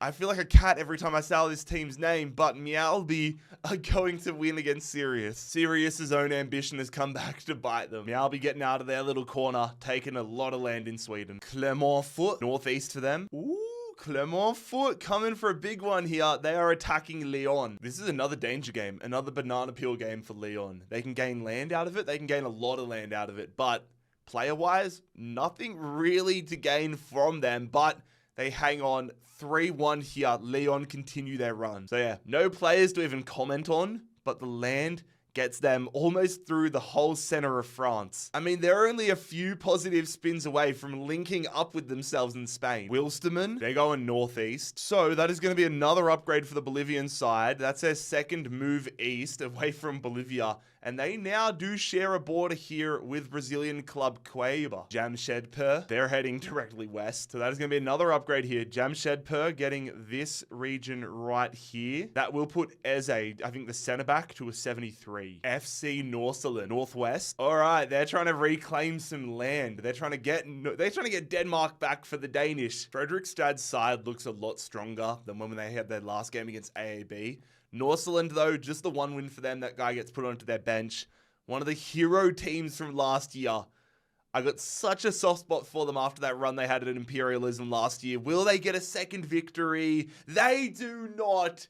I feel like a cat every time I say this team's name, but Malby are going to win against Sirius. Sirius's own ambition has come back to bite them. Malby getting out of their little corner, taking a lot of land in Sweden. Clermont-Foot, northeast for them. Ooh. Clermont-Foot coming for a big one here. They are attacking Lyon. This is another danger game, another banana peel game for Lyon. They can gain land out of it. They can gain a lot of land out of it, but player-wise, nothing really to gain from them, but they hang on 3-1 here. Lyon continue their run. So yeah, no players to even comment on, but the land gets them almost through the whole center of France. I mean, they're only a few positive spins away from linking up with themselves in Spain. Wilstermann, they're going northeast. So that is going to be another upgrade for the Bolivian side. That's their second move east away from Bolivia. And they now do share a border here with Brazilian club Cuiabá. Jamshedpur, they're heading directly west. So that is going to be another upgrade here. Jamshedpur getting this region right here. That will put Eze, I think the center back, to a 73. FC Nordsjælland, northwest. All right, they're trying to reclaim some land. They're trying to get Denmark back for the Danish. Fredrikstad's side looks a lot stronger than when they had their last game against AAB. Nordsjælland, though, just the one win for them. That guy gets put onto their bench. One of the hero teams from last year. I got such a soft spot for them after that run they had at Imperialism last year. Will they get a second victory? They do not.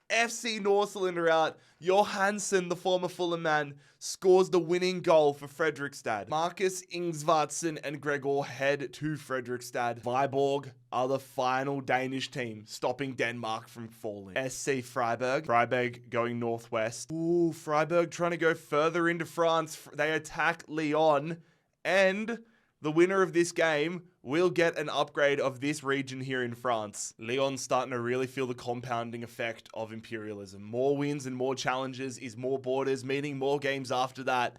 FC Nordsjælland are out. Johansson, the former Fulham man, scores the winning goal for Fredrikstad. Marcus Ingsvartsen and Gregor head to Fredrikstad. Viborg are the final Danish team, stopping Denmark from falling. SC Freiburg. Freiburg going northwest. Ooh, Freiburg trying to go further into France. They attack Lyon, and the winner of this game will get an upgrade of this region here in France. Lyon's starting to really feel the compounding effect of imperialism. More wins and more challenges is more borders, meaning more games after that.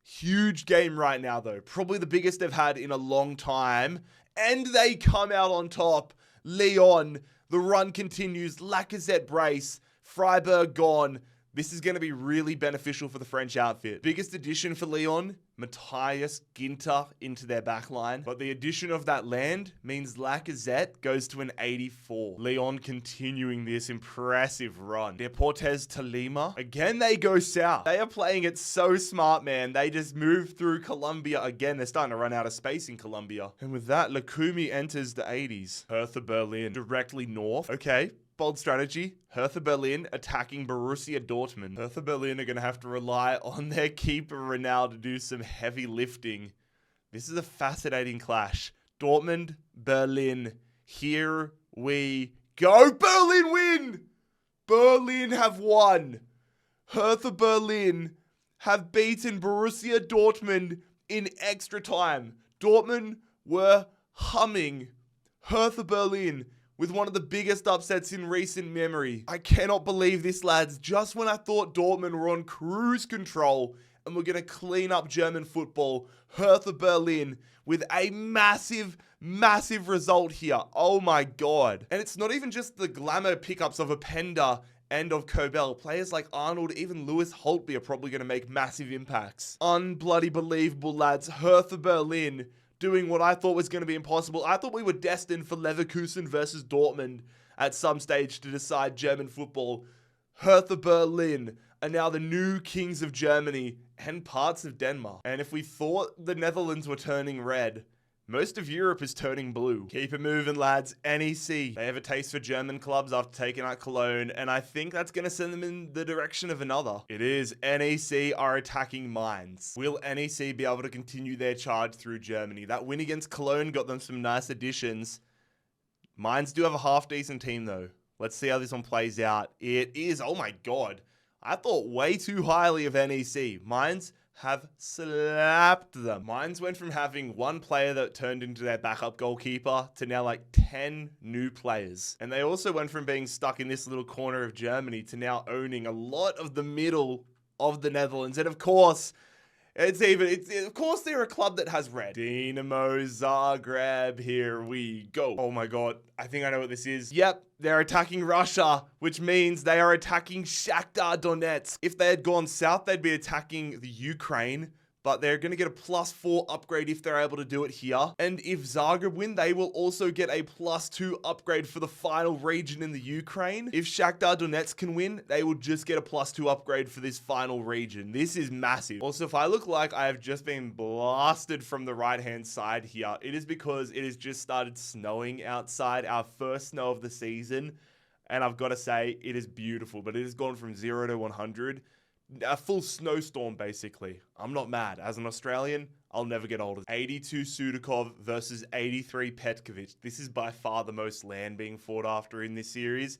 Huge game right now, though. Probably the biggest they've had in a long time. And they come out on top. Lyon, the run continues. Lacazette brace. Freiburg gone. This is going to be really beneficial for the French outfit. Biggest addition for Lyon, Matthias Ginter into their backline. But the addition of that land means Lacazette goes to an 84. Lyon continuing this impressive run. Deportes Tolima. Again, they go south. They are playing it so smart, man. They just move through Colombia again. They're starting to run out of space in Colombia. And with that, Lukumi enters the 80s. Hertha Berlin, directly north. Okay. bold strategy. Hertha Berlin attacking Borussia Dortmund. Hertha Berlin are going to have to rely on their keeper Ronaldo to do some heavy lifting. This is a fascinating clash. Dortmund, Berlin. Here we go. Berlin win! Berlin have won. Hertha Berlin have beaten Borussia Dortmund in extra time. Dortmund were humming. Hertha Berlin with one of the biggest upsets in recent memory. I cannot believe this, lads. Just when I thought Dortmund were on cruise control and we're going to clean up German football, Hertha Berlin with a massive result here. Oh my God. And it's not even just the glamour pickups of Openda and of Kobel. Players like Arnold, even Lewis Holtby are probably going to make massive impacts. Unbloody believable, lads. Hertha Berlin doing what I thought was going to be impossible. I thought we were destined for Leverkusen versus Dortmund at some stage to decide German football. Hertha Berlin are now the new kings of Germany and parts of Denmark. And if we thought the Netherlands were turning red, most of Europe is turning blue. Keep it moving, lads. NEC. They have a taste for German clubs after taking out Cologne, and I think that's going to send them in the direction of another. It is. NEC are attacking Mainz. Will NEC be able to continue their charge through Germany? That win against Cologne got them some nice additions. Mainz do have a half-decent team, though. Let's see how this one plays out. It is. Oh my God. I thought way too highly of NEC. Mainz have slapped them. Mainz went from having one player that turned into their backup goalkeeper to now like 10 new players. And they also went from being stuck in this little corner of Germany to now owning a lot of the middle of the Netherlands. And of course, of course they're a club that has red. Dinamo Zagreb, here we go. Oh my God, I think I know what this is. Yep, they're attacking Russia, which means they are attacking Shakhtar Donetsk. If they had gone south, they'd be attacking the Ukraine, but they're going to get a +4 upgrade if they're able to do it here. And if Zagreb win, they will also get a +2 upgrade for the final region in the Ukraine. If Shakhtar Donetsk can win, they will just get a +2 upgrade for this final region. This is massive. Also, if I look like I have just been blasted from the right-hand side here, it is because it has just started snowing outside, our first snow of the season. And I've got to say, it is beautiful, but it has gone from 0 to 100. A full snowstorm, basically. I'm not mad. As an Australian, I'll never get older. 82 Sudakov versus 83 Petkovic. This is by far the most land being fought after in this series.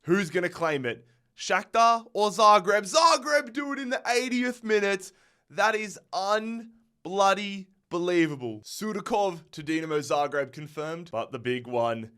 Who's going to claim it? Shakhtar or Zagreb? Zagreb do it in the 80th minute. That is unbloody believable. Sudakov to Dinamo Zagreb confirmed. But the big one,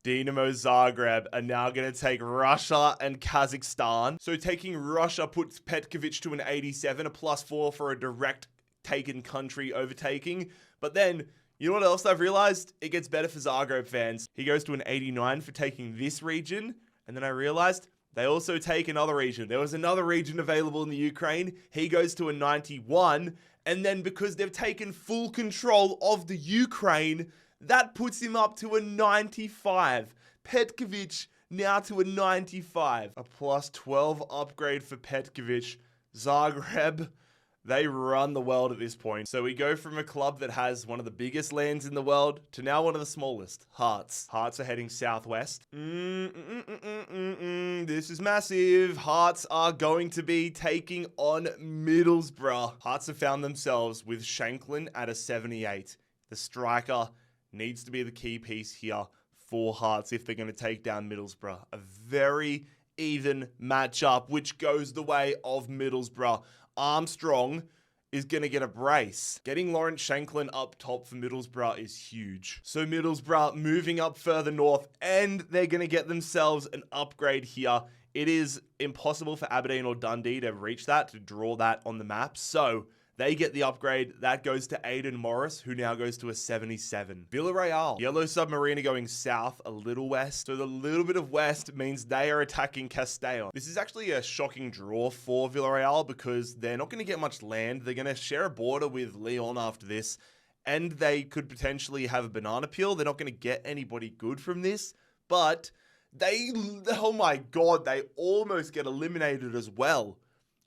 Dinamo Zagreb are now going to take Russia and Kazakhstan. So taking Russia puts Petkovic to an 87, a +4 for a direct taken country overtaking. But then, you know what else I've realized? It gets better for Zagreb fans. He goes to an 89 for taking this region. And then I realized they also take another region. There was another region available in the Ukraine. He goes to a 91. And then because they've taken full control of the Ukraine, that puts him up to a 95. Petkovic now to a 95. A +12 upgrade for Petkovic. Zagreb, they run the world at this point. So we go from a club that has one of the biggest lands in the world to now one of the smallest. Hearts. Hearts are heading southwest. This is massive. Hearts are going to be taking on Middlesbrough. Hearts have found themselves with Shanklin at a 78. The striker needs to be the key piece here for Hearts if they're going to take down Middlesbrough. A very even matchup, which goes the way of Middlesbrough. Armstrong is going to get a brace. Getting Lawrence Shanklin up top for Middlesbrough is huge. So Middlesbrough moving up further north, and they're going to get themselves an upgrade here. It is impossible for Aberdeen or Dundee to reach that, to draw that on the map. So they get the upgrade. That goes to Aidan Morris, who now goes to a 77. Villarreal. Yellow Submarine are going south, a little west. So the little bit of west means they are attacking Castellón. This is actually a shocking draw for Villarreal because they're not going to get much land. They're going to share a border with Lyon after this, and they could potentially have a banana peel. They're not going to get anybody good from this, but oh my God, they almost get eliminated as well.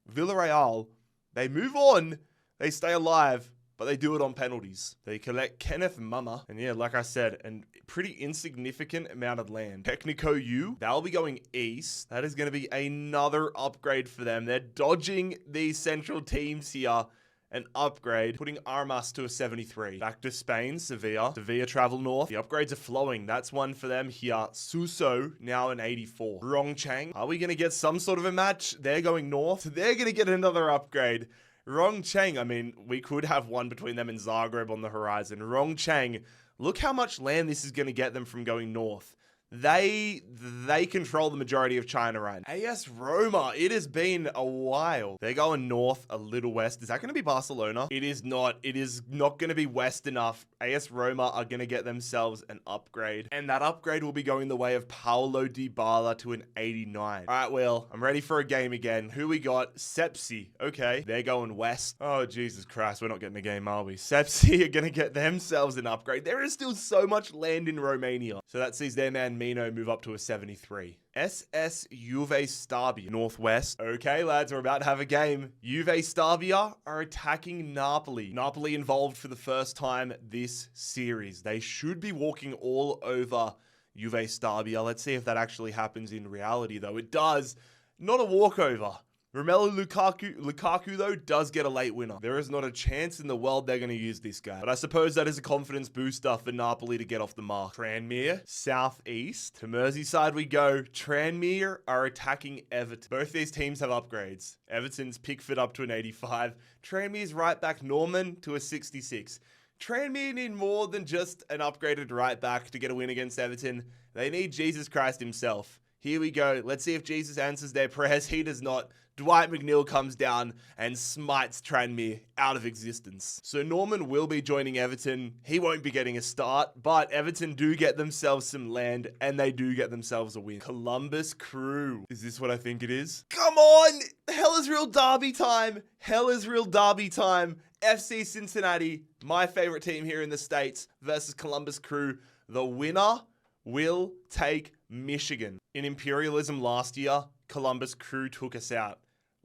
Villarreal, they move on. They stay alive, but they do it on penalties. They collect Kenneth Mama, and yeah, like I said, a pretty insignificant amount of land. Technico U, they'll be going east. That is going to be another upgrade for them. They're dodging these central teams here. An upgrade, putting Armas to a 73. Back to Spain, Sevilla. Sevilla travel north. The upgrades are flowing. That's one for them here. Suso, now an 84. Rongchang, are we going to get some sort of a match? They're going north. They're going to get another upgrade. Rongchang, I mean, we could have one between them and Zagreb on the horizon. Rongchang, look how much land this is going to get them from going north. They control the majority of China right now. AS Roma, it has been a while. They're going north, a little west. Is that going to be Barcelona? It is not. It is not going to be west enough. AS Roma are going to get themselves an upgrade. And that upgrade will be going the way of Paulo Dybala to an 89. All right, well, I'm ready for a game again. Who we got? Sepsi. Okay, they're going west. Oh, Jesus Christ. We're not getting a game, are we? Sepsi are going to get themselves an upgrade. There is still so much land in Romania. So that sees their man Mino move up to a 73. SS Juve Stabia, northwest. Okay, lads, we're about to have a game. Juve Stabia are attacking Napoli. Napoli involved for the first time this series. They should be walking all over Juve Stabia. Let's see if that actually happens in reality, though. It does. Not a walkover. Romelu Lukaku, though, does get a late winner. There is not a chance in the world they're going to use this guy. But I suppose that is a confidence booster for Napoli to get off the mark. Tranmere, southeast. To Merseyside we go. Tranmere are attacking Everton. Both these teams have upgrades. Everton's Pickford up to an 85. Tranmere's right back Norman to a 66. Tranmere need more than just an upgraded right back to get a win against Everton. They need Jesus Christ himself. Here we go. Let's see if Jesus answers their prayers. He does not. Dwight McNeil comes down and smites Tranmere out of existence. So Norman will be joining Everton. He won't be getting a start, but Everton do get themselves some land and they do get themselves a win. Columbus Crew. Is this what I think it is? Come on! Hell is real derby time. Hell is real derby time. FC Cincinnati, my favorite team here in the States, versus Columbus Crew. The winner will take Michigan. In Imperialism last year, Columbus Crew took us out.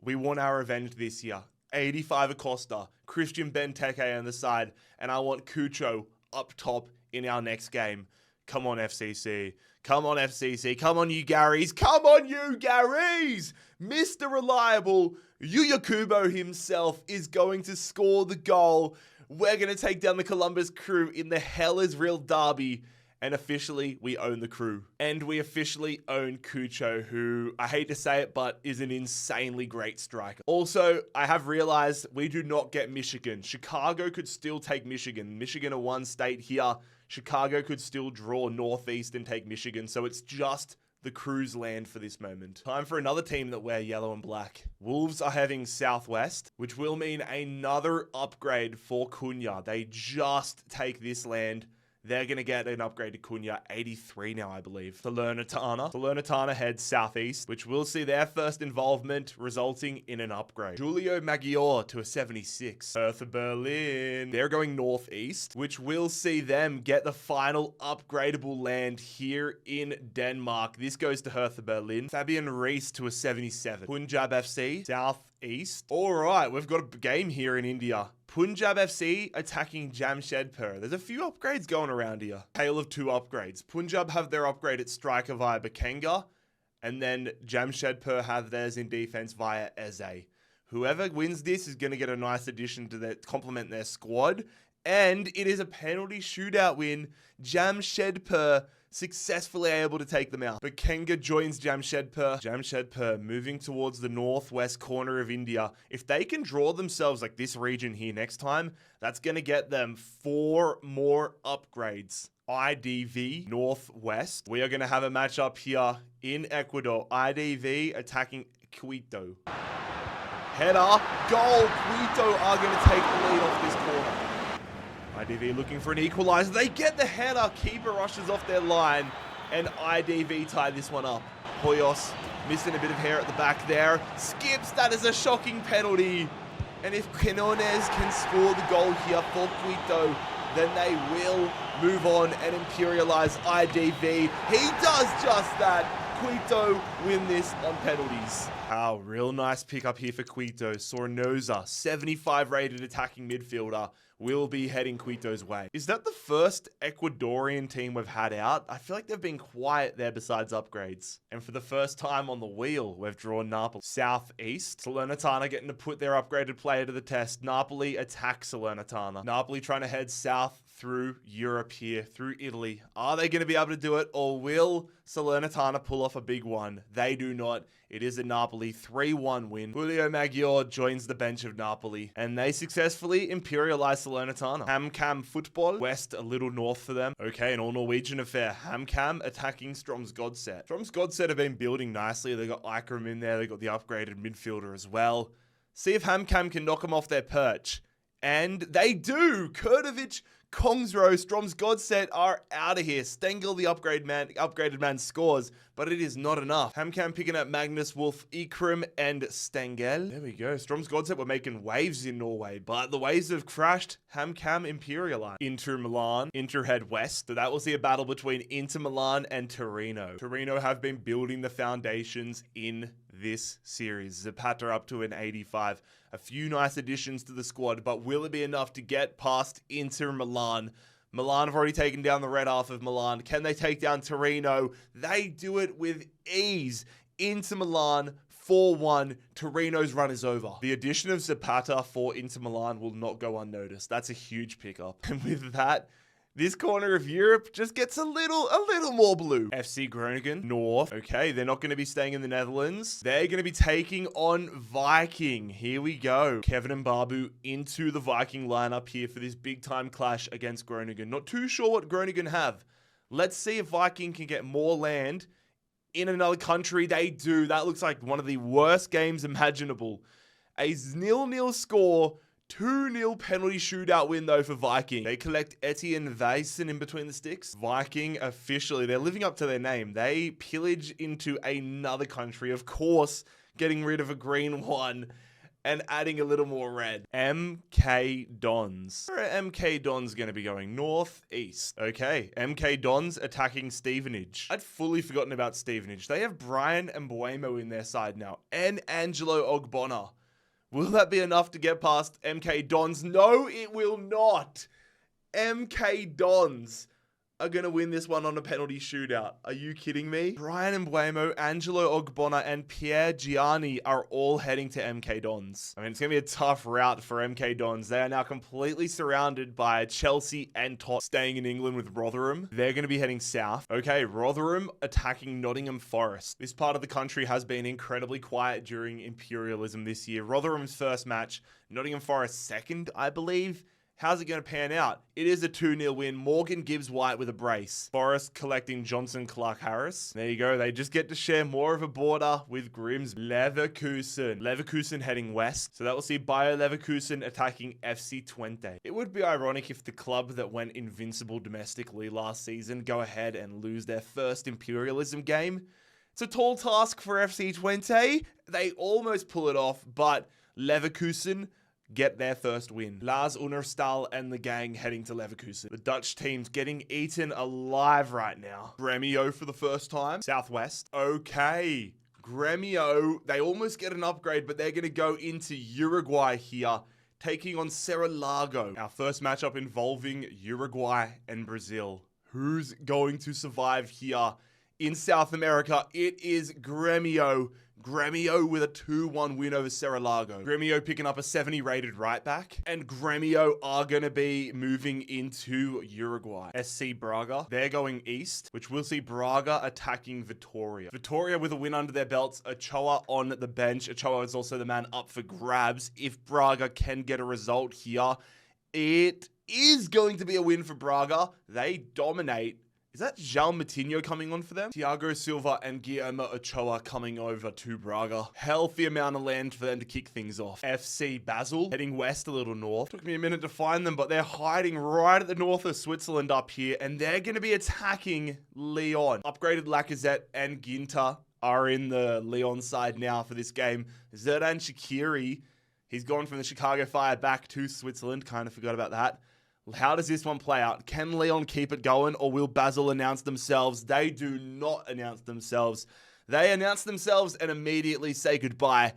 We want our revenge this year. 85 Acosta, Christian Benteke on the side, and I want Cucho up top in our next game. Come on, FCC. Come on, FCC. Come on, you Garys. Come on, you Garys! Mr. Reliable, Yuya Kubo himself is going to score the goal. We're going to take down the Columbus Crew in the Hell is Real derby. And officially, we own the Crew. And we officially own Cucho, who, I hate to say it, but is an insanely great striker. Also, I have realized we do not get Michigan. Chicago could still take Michigan. Michigan are one state here. Chicago could still draw Northeast and take Michigan. So it's just the Crew's land for this moment. Time for another team that wear yellow and black. Wolves are having Southwest, which will mean another upgrade for Cunha. They just take this land. They're going to get an upgrade to Cunha, 83 now, I believe. Salernitana heads southeast, which will see their first involvement resulting in an upgrade. Julio Maggiore to a 76. Hertha Berlin, they're going northeast, which will see them get the final upgradable land here in Denmark. This goes to Hertha Berlin. Fabian Rees to a 77. Punjab FC, southeast. All right, we've got a game here in India. Punjab FC attacking Jamshedpur. There's a few upgrades going around here. Tale of two upgrades. Punjab have their upgrade at striker via Bakenga, and then Jamshedpur have theirs in defense via Eze. Whoever wins this is going to get a nice addition to complement their squad, and it is a penalty shootout win. Jamshedpur successfully able to take them out. Bakenga joins Jamshedpur. Jamshedpur moving towards the northwest corner of India. If they can draw themselves like this region here next time, that's going to get them 4 more upgrades. IDV Northwest. We are going to have a matchup here in Ecuador. IDV attacking Quito. Header, goal. Quito are going to take the lead off this corner. IDV looking for an equalizer. They get the header. Keeper rushes off their line, and IDV tie this one up. Hoyos missing a bit of hair at the back there. Skips. That is a shocking penalty. And if Quinones can score the goal here for Quito, then they will move on and imperialize IDV. He does just that. Quito win this on penalties. Wow, real nice pickup here for Quito. Sornosa, 75 rated attacking midfielder, will be heading Quito's way. Is that the first Ecuadorian team we've had out? I feel like they've been quiet there besides upgrades. And for the first time on the wheel, we've drawn Napoli. Southeast, Salernitana getting to put their upgraded player to the test. Napoli attack Salernitana. Napoli trying to head south through Europe here, through Italy. Are they going to be able to do it, or will Salernitana pull off a big one? They do not. It is a Napoli 3-1 win. Julio Maggiore joins the bench of Napoli, and they successfully imperialize Salernitana. HamKam football, west a little north for them. Okay, an all-Norwegian affair. HamKam attacking Strom's Godset. Strom's Godset have been building nicely. They got Ikram in there. They got the upgraded midfielder as well. See if HamKam can knock them off their perch. And they do. Kurtovic, Kongsro, Strom's Godset are out of here. Stengel, the upgraded man, scores, but it is not enough. HamKam picking up Magnus, Wolf, Ikram, and Stengel. There we go. Strom's Godset were making waves in Norway, but the waves have crashed. HamKam imperialized. Inter Milan, Inter head west. So that will see a battle between Inter Milan and Torino. Torino have been building the foundations in this series. Zapata up to an 85. A few nice additions to the squad, but will it be enough to get past Inter Milan? Milan have already taken down the red half of Milan. Can they take down Torino? They do it with ease. Inter Milan 4-1. Torino's run is over. The addition of Zapata for Inter Milan will not go unnoticed. That's a huge pickup. And with that, this corner of Europe just gets a little more blue. FC Groningen, North. Okay, they're not going to be staying in the Netherlands. They're going to be taking on Viking. Here we go. Kevin and Babu into the Viking lineup here for this big time clash against Groningen. Not too sure what Groningen have. Let's see if Viking can get more land in another country. They do. That looks like one of the worst games imaginable. A 0-0 score. 2-0 penalty shootout win, though, for Viking. They collect Etienne Weissen in between the sticks. Viking officially, they're living up to their name. They pillage into another country, of course, getting rid of a green one and adding a little more red. MK Dons. Where are MK Dons going to be going? Northeast. Okay, MK Dons attacking Stevenage. I'd fully forgotten about Stevenage. They have Brian and Mbuemo in their side now, and Angelo Ogbonna. Will that be enough to get past MK Dons? No, it will not. MK Dons are going to win this one on a penalty shootout. Are you kidding me? Brian Mbuemo, Angelo Ogbonna, and Pierre Gianni are all heading to MK Dons. I mean, it's going to be a tough route for MK Dons. They are now completely surrounded by Chelsea and Tot staying in England with Rotherham. They're going to be heading south. Okay, Rotherham attacking Nottingham Forest. This part of the country has been incredibly quiet during Imperialism this year. Rotherham's first match, Nottingham Forest second, I believe. How's it going to pan out? It is a 2-0 win. Morgan Gibbs-White with a brace. Forest collecting Johnson Clark-Harris. There you go. They just get to share more of a border with Grims. Leverkusen. Leverkusen heading west. So that will see Bayer Leverkusen attacking FC Twente. It would be ironic if the club that went invincible domestically last season go ahead and lose their first Imperialism game. It's a tall task for FC Twente. They almost pull it off, but Leverkusen get their first win. Lars Unnerstal and the gang heading to Leverkusen. The Dutch team's getting eaten alive right now. Gremio for the first time. Southwest. Okay. Gremio, they almost get an upgrade, but they're going to go into Uruguay here, taking on Cerro Largo. Our first matchup involving Uruguay and Brazil. Who's going to survive here in South America? It is Gremio. Gremio with a 2-1 win over Cerro Largo. Gremio picking up a 70 rated right back. And Gremio are going to be moving into Uruguay. SC Braga, they're going east, which we'll see Braga attacking Vitoria. Vitoria with a win under their belts. Ochoa on the bench. Ochoa is also the man up for grabs. If Braga can get a result here, it is going to be a win for Braga. They dominate. Is that João Matinho coming on for them? Thiago Silva and Guillermo Ochoa coming over to Braga. Healthy amount of land for them to kick things off. FC Basel heading west a little north. Took me a minute to find them, but they're hiding right at the north of Switzerland up here, and they're going to be attacking Lyon. Upgraded Lacazette and Ginter are in the Lyon side now for this game. Zerdan Shaqiri, he's gone from the Chicago Fire back to Switzerland. Kind of forgot about that. How does this one play out? Can Lyon keep it going, or will Basel announce themselves? They do not announce themselves. They announce themselves and immediately say goodbye.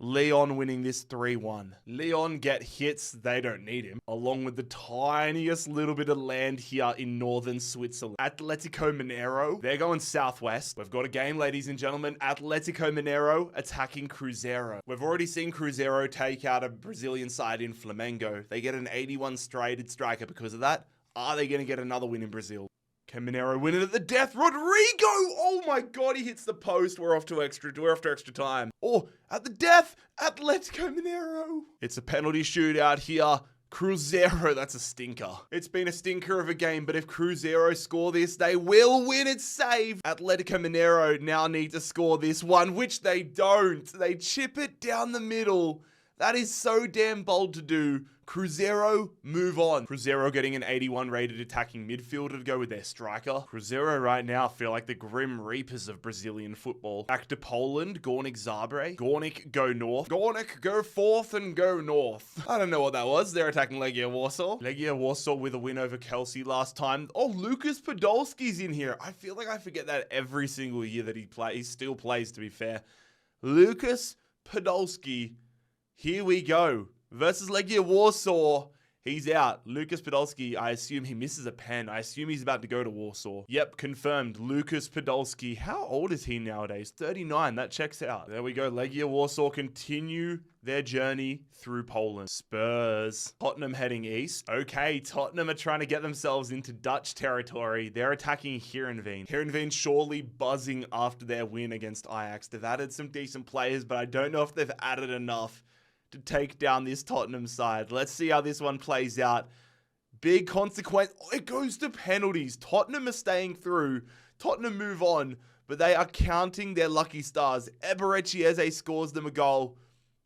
Leon winning this 3-1. Leon get hits, they don't need him, along with the tiniest little bit of land here in northern Switzerland. Atletico Mineiro, they're going southwest. We've got a game, ladies and gentlemen. Atletico Mineiro attacking Cruzeiro. We've already seen Cruzeiro take out a Brazilian side in Flamengo. They get an 81 rated striker because of that. Are they going to get another win in Brazil? Can Mineiro win it at the death? Rodrigo! Oh my god, he hits the post. We're off to extra time. Oh, at the death, Atletico Mineiro. It's a penalty shootout here. Cruzeiro, that's a stinker. It's been a stinker of a game, but if Cruzeiro score this, they will win. It's saved. Atletico Mineiro now need to score this one, which they don't. They chip it down the middle. That is so damn bold to do. Cruzeiro, move on. Cruzeiro getting an 81 rated attacking midfielder to go with their striker. Cruzeiro right now feel like the Grim Reapers of Brazilian football. Back to Poland, Górnik Zabrze. Górnik go north. Górnik go forth and go north. I don't know what that was. They're attacking Legia Warsaw. Legia Warsaw with a win over Chelsea last time. Oh, Lucas Podolski's in here. I feel like I forget that every single year that he plays. He still plays, to be fair. Lucas Podolski. Here we go. Versus Legia Warsaw. He's out. Lucas Podolski, I assume he misses a pen. I assume he's about to go to Warsaw. Yep, confirmed. Lucas Podolski. How old is he nowadays? 39. That checks out. There we go. Legia Warsaw continue their journey through Poland. Spurs. Tottenham heading east. Okay, Tottenham are trying to get themselves into Dutch territory. They're attacking Heerenveen. Heerenveen surely buzzing after their win against Ajax. They've added some decent players, but I don't know if they've added enough to take down this Tottenham side. Let's see how this one plays out. Big consequence. Oh, it goes to penalties. Tottenham are staying through. Tottenham move on, but they are counting their lucky stars. Eberechi Eze scores them a goal.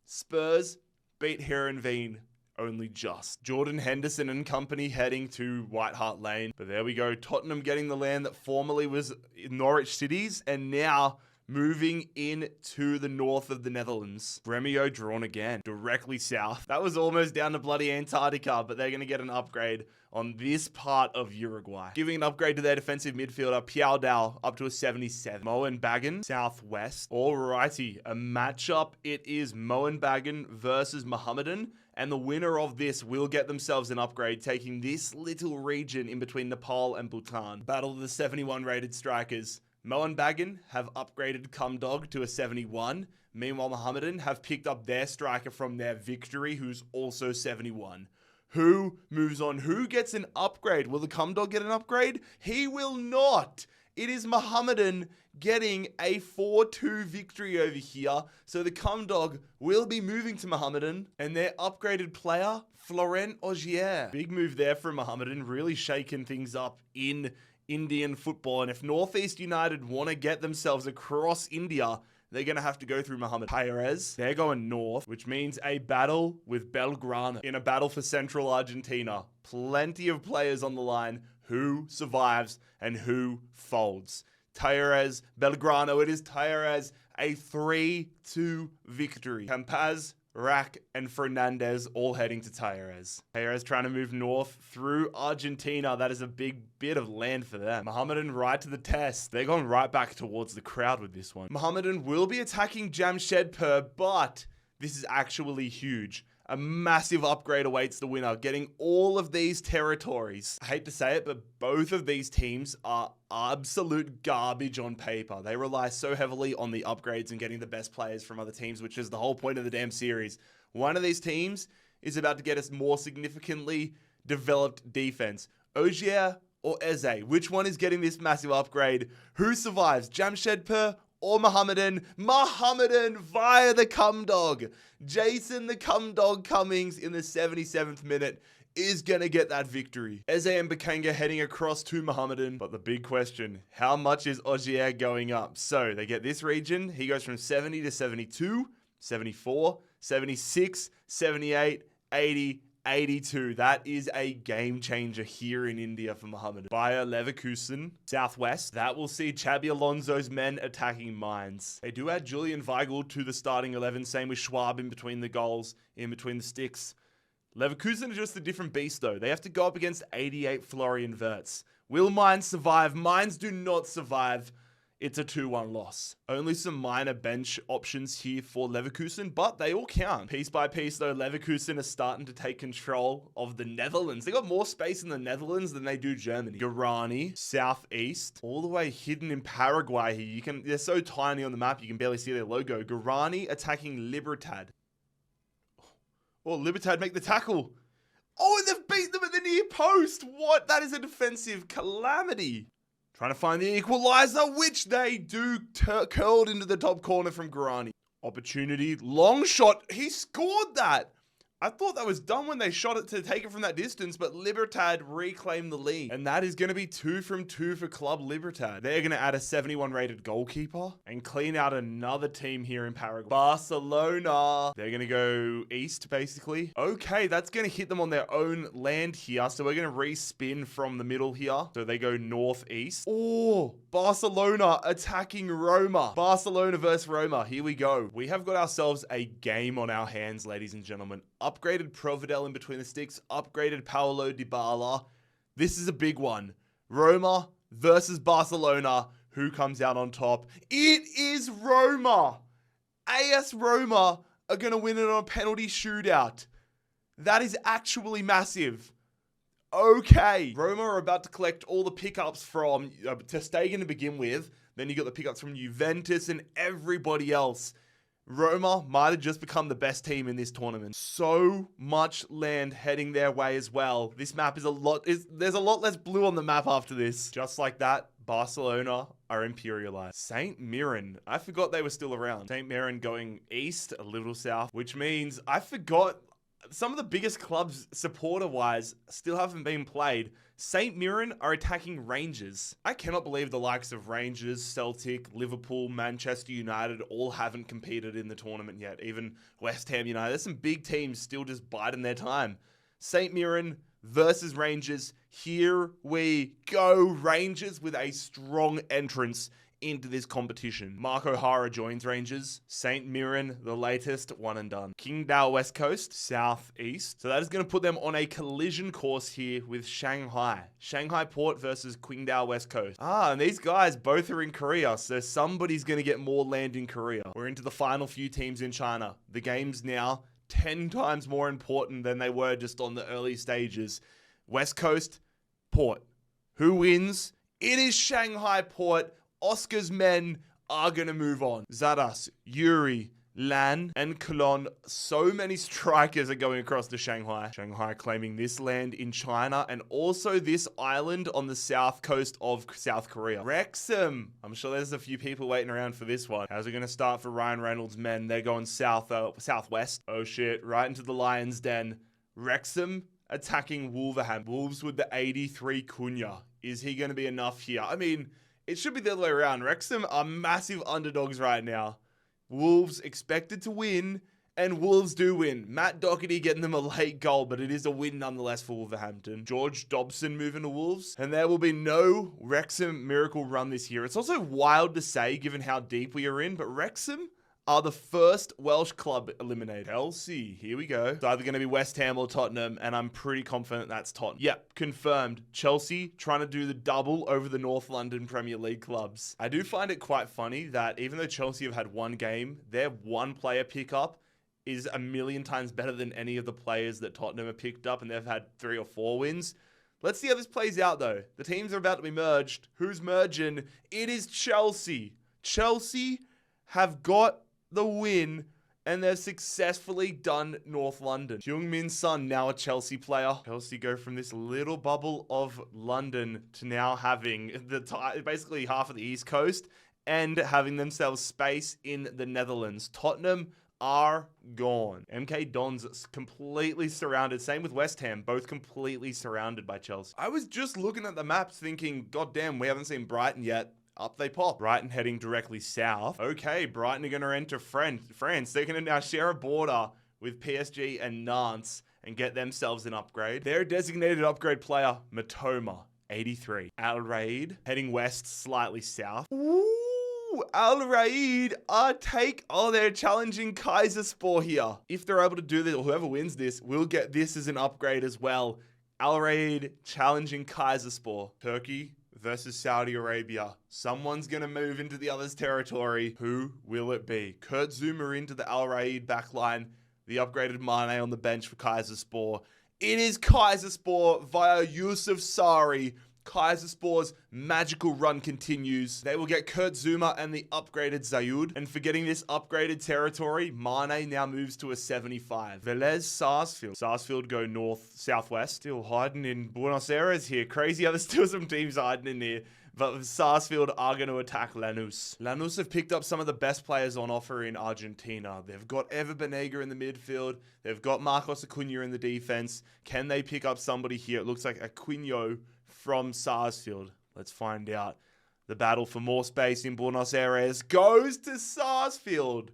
Spurs beat Heerenveen only just. Jordan Henderson and company heading to White Hart Lane. But there we go. Tottenham getting the land that formerly was Norwich City's and now moving in to the north of the Netherlands. Gremio drawn again, directly south. That was almost down to bloody Antarctica, but they're going to get an upgrade on this part of Uruguay. Giving an upgrade to their defensive midfielder, Pialdao, up to a 77. Moenbagen, southwest. Alrighty, a matchup. It is Moenbagen versus Mohammedan, and the winner of this will get themselves an upgrade, taking this little region in between Nepal and Bhutan. Battle of the 71 rated strikers. Moenbagen have upgraded Cumdog to a 71. Meanwhile, Mohammedan have picked up their striker from their victory, who's also 71. Who moves on? Who gets an upgrade? Will the Cumdog get an upgrade? He will not. It is Mohammedan getting a 4-2 victory over here. So the Cumdog will be moving to Mohammedan, and their upgraded player, Florent Ogier. Big move there from Mohammedan, really shaking things up in Indian football. And if Northeast United want to get themselves across India, they're going to have to go through Mohamed Perez. They're going north, which means a battle with Belgrano in a battle for central Argentina. Plenty of players on the line. Who survives and who folds? Perez, Belgrano. It is Perez. A 3-2 victory. Campaz, Rack, and Fernandez all heading to Perez. Perez trying to move north through Argentina. That is a big bit of land for them. Mohammedan right to the test. They're going right back towards the crowd with this one. Mohammedan will be attacking Jamshedpur, but this is actually huge. A massive upgrade awaits the winner, getting all of these territories. I hate to say it, but both of these teams are absolute garbage on paper. They rely so heavily on the upgrades and getting the best players from other teams, which is the whole point of the damn series. One of these teams is about to get us more significantly developed defense. Ogier or Eze? Which one is getting this massive upgrade? Who survives? Jamshedpur or Mohammedan? Mohammedan via the Cumdog. Jason the Cumdog Cummings in the 77th minute is going to get that victory. Eze and Bakanga heading across to Mohammedan. But the big question, how much is Ogier going up? So they get this region. He goes from 70 to 72, 74, 76, 78, 80, 82. That is a game changer here in India for Mohammedan. Bayer Leverkusen, southwest. That will see Xabi Alonso's men attacking Mainz. They do add Julian Weigl to the starting 11. Same with Schwab in between the goals, in between the sticks. Leverkusen are just a different beast though. They have to go up against 88 Florian Wirtz. Will Mainz survive? Mainz do not survive. it's a 2-1 loss. Only some minor bench options here for Leverkusen, but they all count. Piece by piece, though, Leverkusen are starting to take control of the Netherlands. They got more space in the Netherlands than they do Germany. Guarani, southeast, all the way hidden in Paraguay here. They're so tiny on the map, you can barely see their logo. Guarani attacking Libertad. Oh, Libertad make the tackle. Oh, and they've beat them at the near post. What? That is a defensive calamity. Trying to find the equalizer, which they do, curled into the top corner from Guarani. Opportunity, long shot. He scored that. I thought that was done when they shot it to take it from that distance, but Libertad reclaimed the lead. And that is going to be 2 from 2 for Club Libertad. They're going to add a 71 rated goalkeeper and clean out another team here in Paraguay. Barcelona. They're going to go east, basically. Okay, that's going to hit them on their own land here. So we're going to respin from the middle here. So they go northeast. Oh, Barcelona attacking Roma. Barcelona versus Roma. Here we go. We have got ourselves a game on our hands, ladies and gentlemen. Upgraded Providel in between the sticks. Upgraded Paulo Dybala. This is a big one. Roma versus Barcelona. Who comes out on top? It is Roma. AS Roma are going to win it on a penalty shootout. That is actually massive. Okay. Roma are about to collect all the pickups from Ter Stegen to begin with. Then you got the pickups from Juventus and everybody else. Roma might have just become the best team in this tournament. So much land heading their way as well. This map is there's a lot less blue on the map after this. Just like that, Barcelona are imperialized. St. Mirren, I forgot they were still around. St. Mirren going east, a little south, which means I forgot some of the biggest clubs supporter-wise still haven't been played. St. Mirren are attacking Rangers. I cannot believe the likes of Rangers, Celtic, Liverpool, Manchester United all haven't competed in the tournament yet. Even West Ham United. There's some big teams still just biding their time. St. Mirren versus Rangers. Here we go. Rangers with a strong entrance into this competition. Mark O'Hara joins Rangers. St. Mirren, the latest, one and done. Qingdao West Coast, southeast. So that is going to put them on a collision course here with Shanghai. Shanghai Port versus Qingdao West Coast. And these guys both are in Korea, so somebody's going to get more land in Korea. We're into the final few teams in China. The game's now 10 times more important than they were just on the early stages. West Coast, Port. Who wins? It is Shanghai Port. Oscar's men are going to move on. Zadas, Yuri, Lan, and Cologne. So many strikers are going across to Shanghai. Shanghai claiming this land in China and also this island on the south coast of South Korea. Wrexham. I'm sure there's a few people waiting around for this one. How's it going to start for Ryan Reynolds' men? They're going southwest. Oh shit, right into the Lion's Den. Wrexham attacking Wolverhampton. Wolves with the 83 Cunha. Is he going to be enough here? I mean, it should be the other way around. Wrexham are massive underdogs right now. Wolves expected to win, and Wolves do win. Matt Doherty getting them a late goal, but it is a win nonetheless for Wolverhampton. George Dobson moving to Wolves, and there will be no Wrexham miracle run this year. It's also wild to say, given how deep we are in, but Wrexham are the first Welsh club eliminated. Chelsea, here we go. It's either going to be West Ham or Tottenham, and I'm pretty confident that's Tottenham. Yep, confirmed. Chelsea trying to do the double over the North London Premier League clubs. I do find it quite funny that even though Chelsea have had one game, their one player pickup is a million times better than any of the players that Tottenham have picked up, and they've had 3 or 4 wins. Let's see how this plays out, though. The teams are about to be merged. Who's merging? It is Chelsea. Chelsea have got the win, and they've successfully done North London. Heung-min Son, now a Chelsea player. Chelsea go from this little bubble of London to now having basically half of the East Coast and having themselves space in the Netherlands. Tottenham are gone. MK Dons completely surrounded. Same with West Ham, both completely surrounded by Chelsea. I was just looking at the maps thinking, God damn, we haven't seen Brighton yet. Up they pop. Brighton heading directly south. Okay, Brighton are going to enter France. They're going to now share a border with PSG and Nantes and get themselves an upgrade. Their designated upgrade player, Matoma, 83. Al Raid heading west, slightly south. Ooh, Al Raid they're challenging Kaiserspor here. If they're able to do this, or whoever wins this, will get this as an upgrade as well. Al Raid challenging Kaiserspor. Turkey versus Saudi Arabia. Someone's going to move into the other's territory. Who will it be? Kurt Zuma into the Al Raid backline. The upgraded Mane on the bench for Kayserispor. It is Kayserispor via Yusuf Sari. Kayserispor's magical run continues. They will get Kurt Zuma and the upgraded Zayud. And for getting this upgraded territory, Mane now moves to a 75. Velez, Sarsfield. Sarsfield go north, southwest. Still hiding in Buenos Aires here. Crazy how there's still some teams hiding in here. But Sarsfield are going to attack Lanús. Lanús have picked up some of the best players on offer in Argentina. They've got Ever Banega in the midfield. They've got Marcos Acuna in the defense. Can they pick up somebody here? It looks like Aquino from Sarsfield. Let's find out. The battle for more space in Buenos Aires goes to Sarsfield.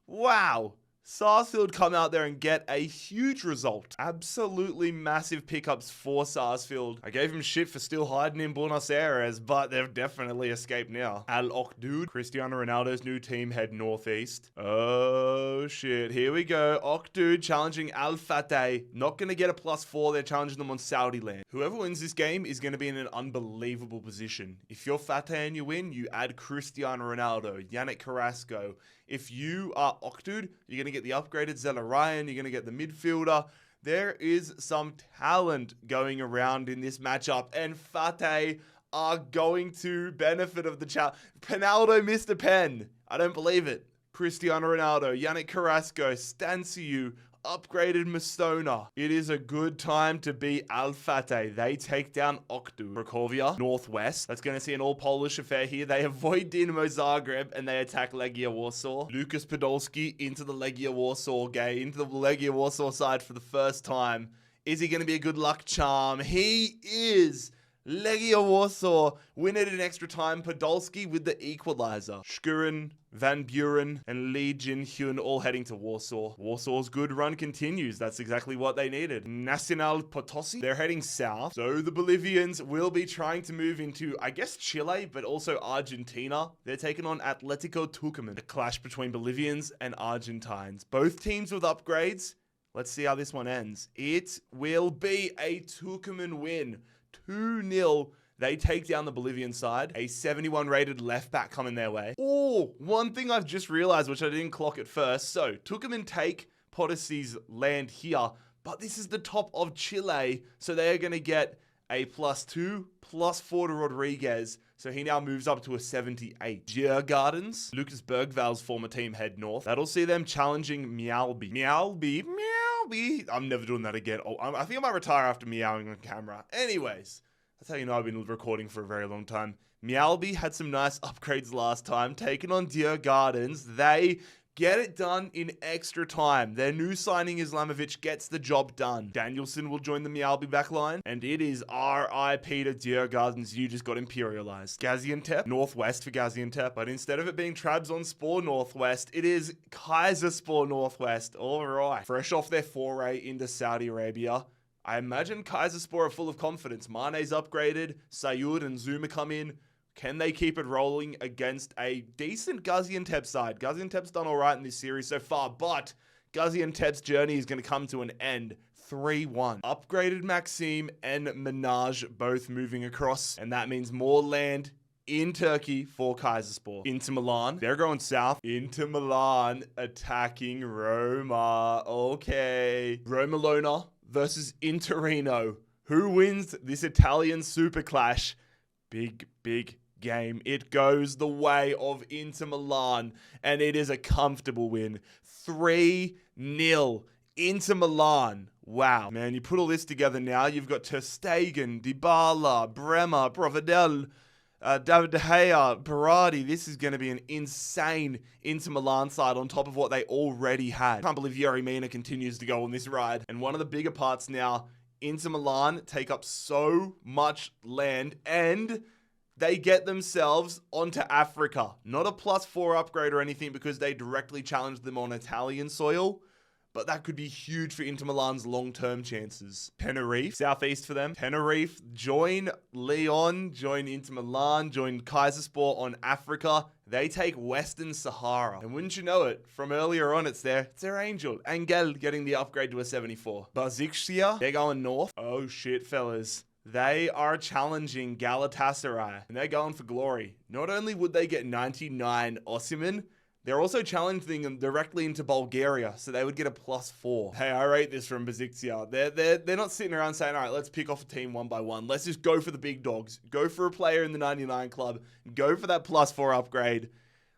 Wow. Sarsfield come out there and get a huge result. Absolutely massive pickups for Sarsfield. I gave him shit for still hiding in Buenos Aires, but they've definitely escaped now. Al Okdud, Cristiano Ronaldo's new team, head northeast. Oh shit, here we go. Okdud challenging Al Fateh. Not going to get a +4, they're challenging them on Saudi land. Whoever wins this game is going to be in an unbelievable position. If you're Fateh and you win, you add Cristiano Ronaldo, Yannick Carrasco. If you are Okdud, you're going to get the upgraded Zella Ryan, you're going to get the midfielder. There is some talent going around in this matchup, and Fateh are going to benefit of the challenge. Penaldo missed a pen. I don't believe it. Cristiano Ronaldo, Yannick Carrasco, Stanciu, upgraded Mastona. It is a good time to be Al Fateh. They take down Okdu. Cracovia, northwest. That's going to see an all-Polish affair here. They avoid Dinamo Zagreb and they attack Legia Warsaw. Lucas Podolski into the Legia Warsaw side for the first time. Is he going to be a good luck charm? He is. Legia Warsaw win it in extra time. Podolski with the equalizer. Skuren, Van Buren, and Lee Jin-hyun all heading to Warsaw. Warsaw's good run continues. That's exactly what they needed. Nacional Potosi, they're heading south. So the Bolivians will be trying to move into, I guess, Chile, but also Argentina. They're taking on Atletico Tucumán. A clash between Bolivians and Argentines. Both teams with upgrades. Let's see how this one ends. It will be a Tucumán win. 2-0. They take down the Bolivian side. A 71 rated left back coming their way. Oh, one thing I've just realized, which I didn't clock at first. So, Tucumán take Potosi's land here, but this is the top of Chile. So they are going to get a +2, +4 to Rodriguez. So he now moves up to a 78. Djurgårdens, Lucas Bergvall's former team, head north. That'll see them challenging Mjällby. Mjällby. I'm never doing that again. Oh, I think I might retire after meowing on camera. Anyways, that's how you know I've been recording for a very long time. Mjällby had some nice upgrades last time. Taking on Djurgårdens. They get it done in extra time. Their new signing, Islamovic, gets the job done. Danielson will join the Mjällby backline. And it is R.I.P. to Djurgårdens. You just got imperialized. Gaziantep, northwest for Gaziantep. But instead of it being Trabzonspor northwest, it is Kayserispor northwest. All right. Fresh off their foray into Saudi Arabia, I imagine Kayserispor are full of confidence. Mane's upgraded. Sayud and Zuma come in. Can they keep it rolling against a decent Gaziantep side? Gaziantep's done all right in this series so far, but Gaziantep's journey is going to come to an end. 3-1. Upgraded Maxime and Minaj both moving across, and that means more land in Turkey for Kayserispor. Into Milan. They're going south. Into Milan, attacking Roma. Okay. Roma versus Interino. Who wins this Italian super clash? Big game. It goes the way of Inter Milan, and it is a comfortable win. 3-0. Inter Milan. Wow. Man, you put all this together now, you've got Ter Stegen, Dybala, Bremer, Provedel, David De Gea, Berardi. This is going to be an insane Inter Milan side on top of what they already had. I can't believe Yerry Mina continues to go on this ride. And one of the bigger parts now, Inter Milan take up so much land and they get themselves onto Africa. Not a +4 upgrade or anything because they directly challenged them on Italian soil, but that could be huge for Inter Milan's long-term chances. Tenerife, southeast for them. Tenerife, join Lyon, join Inter Milan, join Kayserispor on Africa. They take Western Sahara. And wouldn't you know it, from earlier on, it's their angel. Angel getting the upgrade to a 74. Besiktas, they're going north. Oh shit, fellas. They are challenging Galatasaray, and they're going for glory. Not only would they get 99 Osimhen, they're also challenging them directly into Bulgaria, so they would get a +4. Hey, I rate this from Besiktas. They're not sitting around saying, all right, let's pick off a team one by one. Let's just go for the big dogs. Go for a player in the 99 club. Go for that +4 upgrade.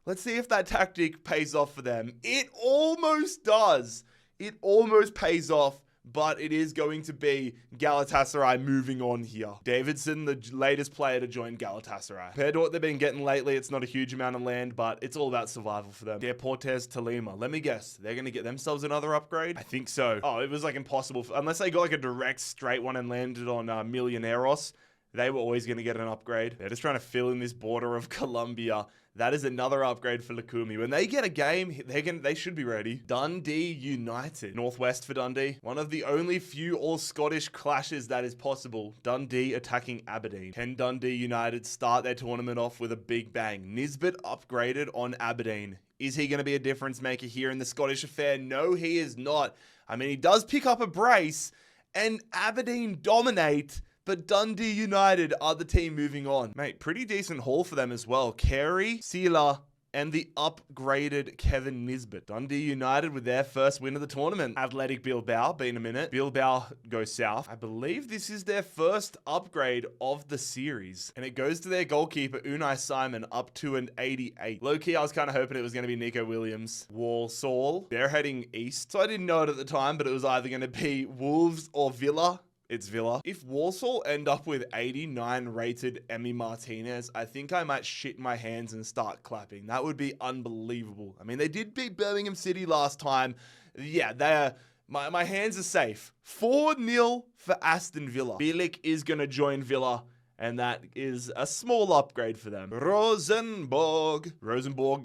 Let's see if that tactic pays off for them. It almost does. It almost pays off, but it is going to be Galatasaray moving on here. Davidson, the latest player to join Galatasaray. Compared to what they've been getting lately, it's not a huge amount of land, but it's all about survival for them. Deportes Tolima. Let me guess. They're going to get themselves another upgrade? I think so. Oh, it was like impossible. Unless they got like a direct straight one and landed on Millonarios, they were always going to get an upgrade. They're just trying to fill in this border of Colombia. That is another upgrade for Lukumi. When they get a game, they should be ready. Dundee United. Northwest for Dundee. One of the only few all-Scottish clashes that is possible. Dundee attacking Aberdeen. Can Dundee United start their tournament off with a big bang? Nisbet upgraded on Aberdeen. Is he going to be a difference maker here in the Scottish affair? No, he is not. I mean, he does pick up a brace, and Aberdeen dominate, but Dundee United are the team moving on. Mate, pretty decent haul for them as well. Carey, Sela, and the upgraded Kevin Nisbet. Dundee United with their first win of the tournament. Athletic Bilbao, been a minute. Bilbao goes south. I believe this is their first upgrade of the series. And it goes to their goalkeeper, Unai Simon, up to an 88. Low-key, I was kind of hoping it was going to be Nico Williams. Walsall, they're heading east. So I didn't know it at the time, but it was either going to be Wolves or Villa. It's Villa. If Walsall end up with 89 rated Emi Martinez, I think I might shit my hands and start clapping. That would be unbelievable. I mean, they did beat Birmingham City last time. Yeah, my hands are safe. 4-0 for Aston Villa. Bielik is going to join Villa, and that is a small upgrade for them. Rosenborg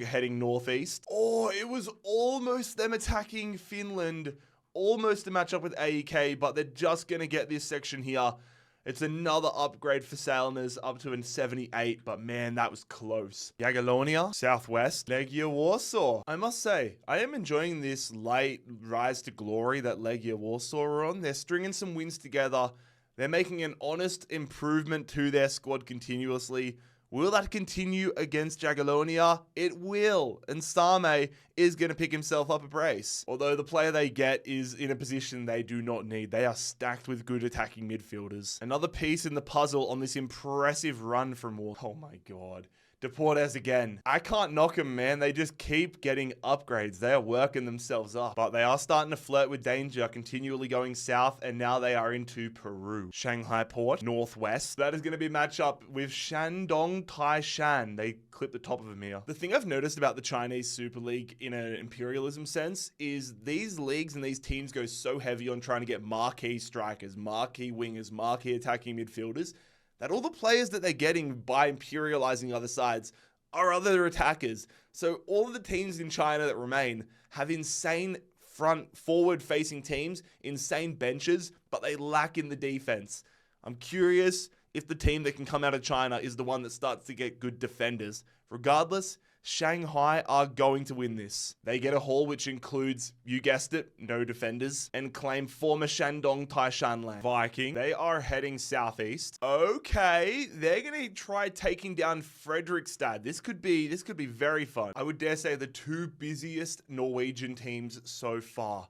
heading northeast. Oh, it was almost them attacking Finland. Almost a matchup with AEK, but they're just going to get this section here. It's another upgrade for Salners up to a 78, but man, that was close. Jagiellonia, Southwest, Legia Warsaw. I must say, I am enjoying this late rise to glory that Legia Warsaw are on. They're stringing some wins together. They're making an honest improvement to their squad continuously. Will that continue against Jagiellonia? It will. And Same is going to pick himself up a brace. Although the player they get is in a position they do not need. They are stacked with good attacking midfielders. Another piece in the puzzle on this impressive run from Wolves. Oh my god. Deportes again. I can't knock them, man. They just keep getting upgrades. They are working themselves up. But they are starting to flirt with danger, continually going south, and now they are into Peru. Shanghai Port, Northwest. That is going to be a matchup with Shandong Taishan. They clip the top of them here. The thing I've noticed about the Chinese Super League in an imperialism sense is these leagues and these teams go so heavy on trying to get marquee strikers, marquee wingers, marquee attacking midfielders, that all the players that they're getting by imperializing other sides are other attackers. So all of the teams in China that remain have insane forward-facing teams, insane benches, but they lack in the defense. I'm curious if the team that can come out of China is the one that starts to get good defenders. Regardless, Shanghai are going to win this. They get a haul which includes, you guessed it, no defenders, and claim former Shandong Taishan land. Viking, they are heading southeast. Okay, they're going to try taking down Fredrikstad. This could be very fun. I would dare say the two busiest Norwegian teams so far.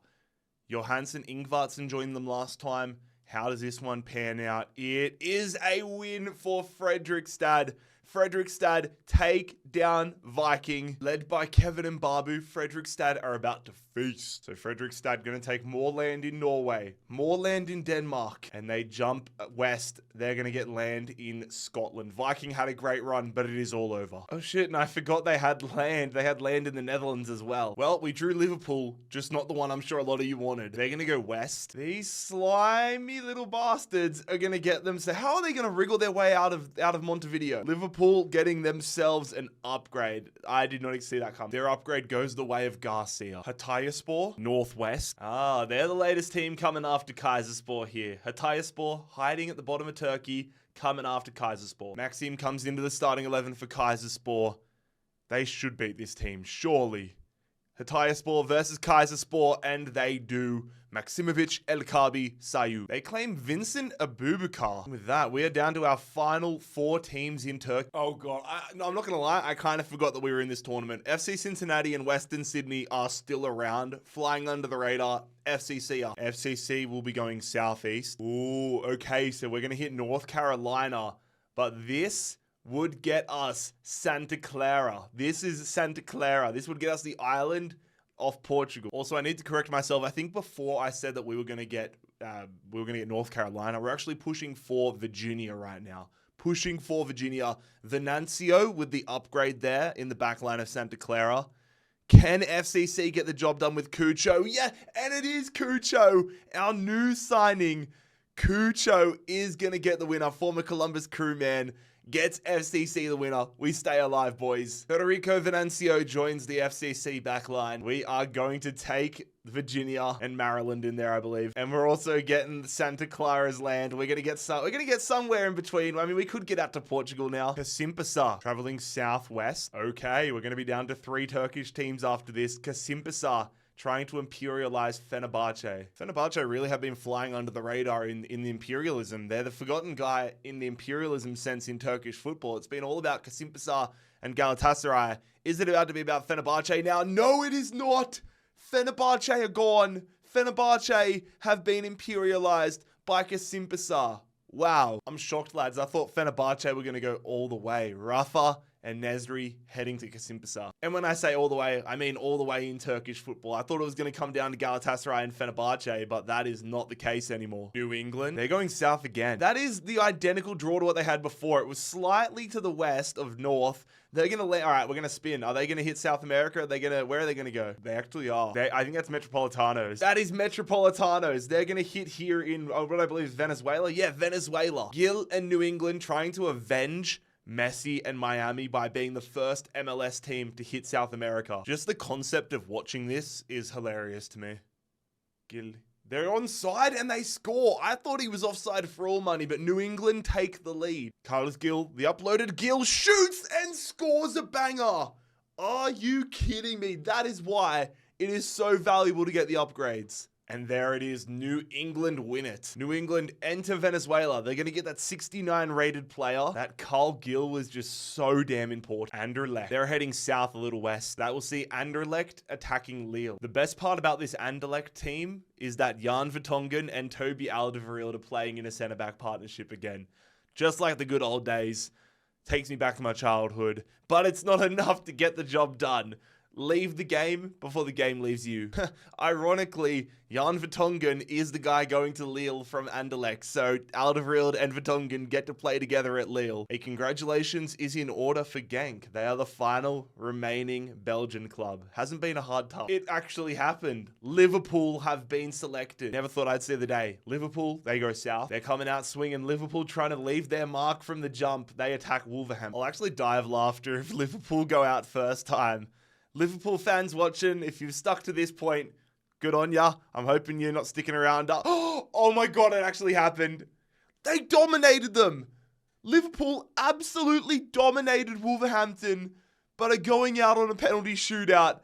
Johansen Ingvartsen joined them last time. How does this one pan out? It is a win for Fredrikstad. Fredrikstad take down Viking. Led by Kevin and Babu, Fredrikstad are about to feast. So Fredrikstad going to take more land in Norway, more land in Denmark, and they jump west. They're going to get land in Scotland. Viking had a great run, but it is all over. Oh shit, and I forgot they had land. They had land in the Netherlands as well. Well, we drew Liverpool, just not the one I'm sure a lot of you wanted. They're going to go west. These slimy little bastards are going to get them. So how are they going to wriggle their way out of Montevideo? Liverpool getting themselves an upgrade. I did not see that come. Their upgrade goes the way of Garcia. Hatayspor, Northwest. They're the latest team coming after Kaiserspor here. Hatayspor hiding at the bottom of Turkey, coming after Kaiserspor. Maxim comes into the starting 11 for Kaiserspor. They should beat this team, surely. Hatayspor versus Kaiserspor, and they do. Maximovic, Elkabi, Sayu. They claim Vincent Abubakar. With that, we are down to our final 4 teams in Turkey. Oh god, I'm not gonna lie, I kind of forgot that we were in this tournament. FC Cincinnati and Western Sydney are still around, flying under the radar. FCC are. FCC will be going southeast. Ooh, okay, so we're gonna hit North Carolina, but this would get us Santa Clara. This is Santa Clara. This would get us the island of Portugal. Also, I need to correct myself. I think before I said that we were going to get North Carolina, we're actually pushing for Virginia right now. Pushing for Virginia. Venancio with the upgrade there in the back line of Santa Clara. Can FCC get the job done with Cucho? Yeah, and it is Cucho. Our new signing, Cucho, is going to get the winner. Former Columbus crewman. Gets FCC the winner. We stay alive, boys. Federico Venancio joins the FCC backline. We are going to take Virginia and Maryland in there, I believe. And we're also getting Santa Clara's land. We're gonna get somewhere in between. I mean, we could get out to Portugal now. Kasimpasa traveling southwest. Okay, we're gonna be down to 3 Turkish teams after this. Kasimpasa trying to imperialize Fenerbahce. Fenerbahce really have been flying under the radar in the imperialism. They're the forgotten guy in the imperialism sense in Turkish football. It's been all about Kasimpasa and Galatasaray. Is it about to be about Fenerbahce now? No, it is not. Fenerbahce are gone. Fenerbahce have been imperialized by Kasimpasa. Wow. I'm shocked, lads. I thought Fenerbahce were going to go all the way. Rafa and Nesri heading to Kasimpasa. And when I say all the way, I mean all the way in Turkish football. I thought it was going to come down to Galatasaray and Fenerbahce, but that is not the case anymore. New England, they're going south again. That is the identical draw to what they had before. It was slightly to the west of north. They're going to let, all right, we're going to spin. Are they going to hit South America? Where are they going to go? They actually are. I think that's Metropolitanos. That is Metropolitanos. They're going to hit here in what I believe is Venezuela. Yeah, Venezuela. Gil and New England trying to avenge Messi and Miami by being the first MLS team to hit South America. Just the concept of watching this is hilarious to me. Gil. They're onside and they score. I thought he was offside for all money, but New England take the lead. Carlos Gil, the uploaded Gil, shoots and scores a banger. Are you kidding me? That is why it is so valuable to get the upgrades. And there it is. New England win it. New England enter Venezuela. They're going to get that 69 rated player. That Carl Gil was just so damn important. Anderlecht. They're heading south a little west. That will see Anderlecht attacking Lille. The best part about this Anderlecht team is that Jan Vertonghen and Toby Alderweireld are playing in a centre-back partnership again. Just like the good old days. Takes me back to my childhood. But it's not enough to get the job done. Leave the game before the game leaves you. Ironically, Jan Vertonghen is the guy going to Lille from Anderlecht, so Alderweireld and Vertonghen get to play together at Lille. A congratulations is in order for Genk. They are the final remaining Belgian club. Hasn't been a hard task. It actually happened. Liverpool have been selected. Never thought I'd see the day. Liverpool, they go south. They're coming out swinging. Liverpool trying to leave their mark from the jump. They attack Wolverhampton. I'll actually die of laughter if Liverpool go out first time. Liverpool fans watching, if you've stuck to this point, good on ya. I'm hoping you're not sticking around. Oh my God, it actually happened. They dominated them. Liverpool absolutely dominated Wolverhampton, but are going out on a penalty shootout.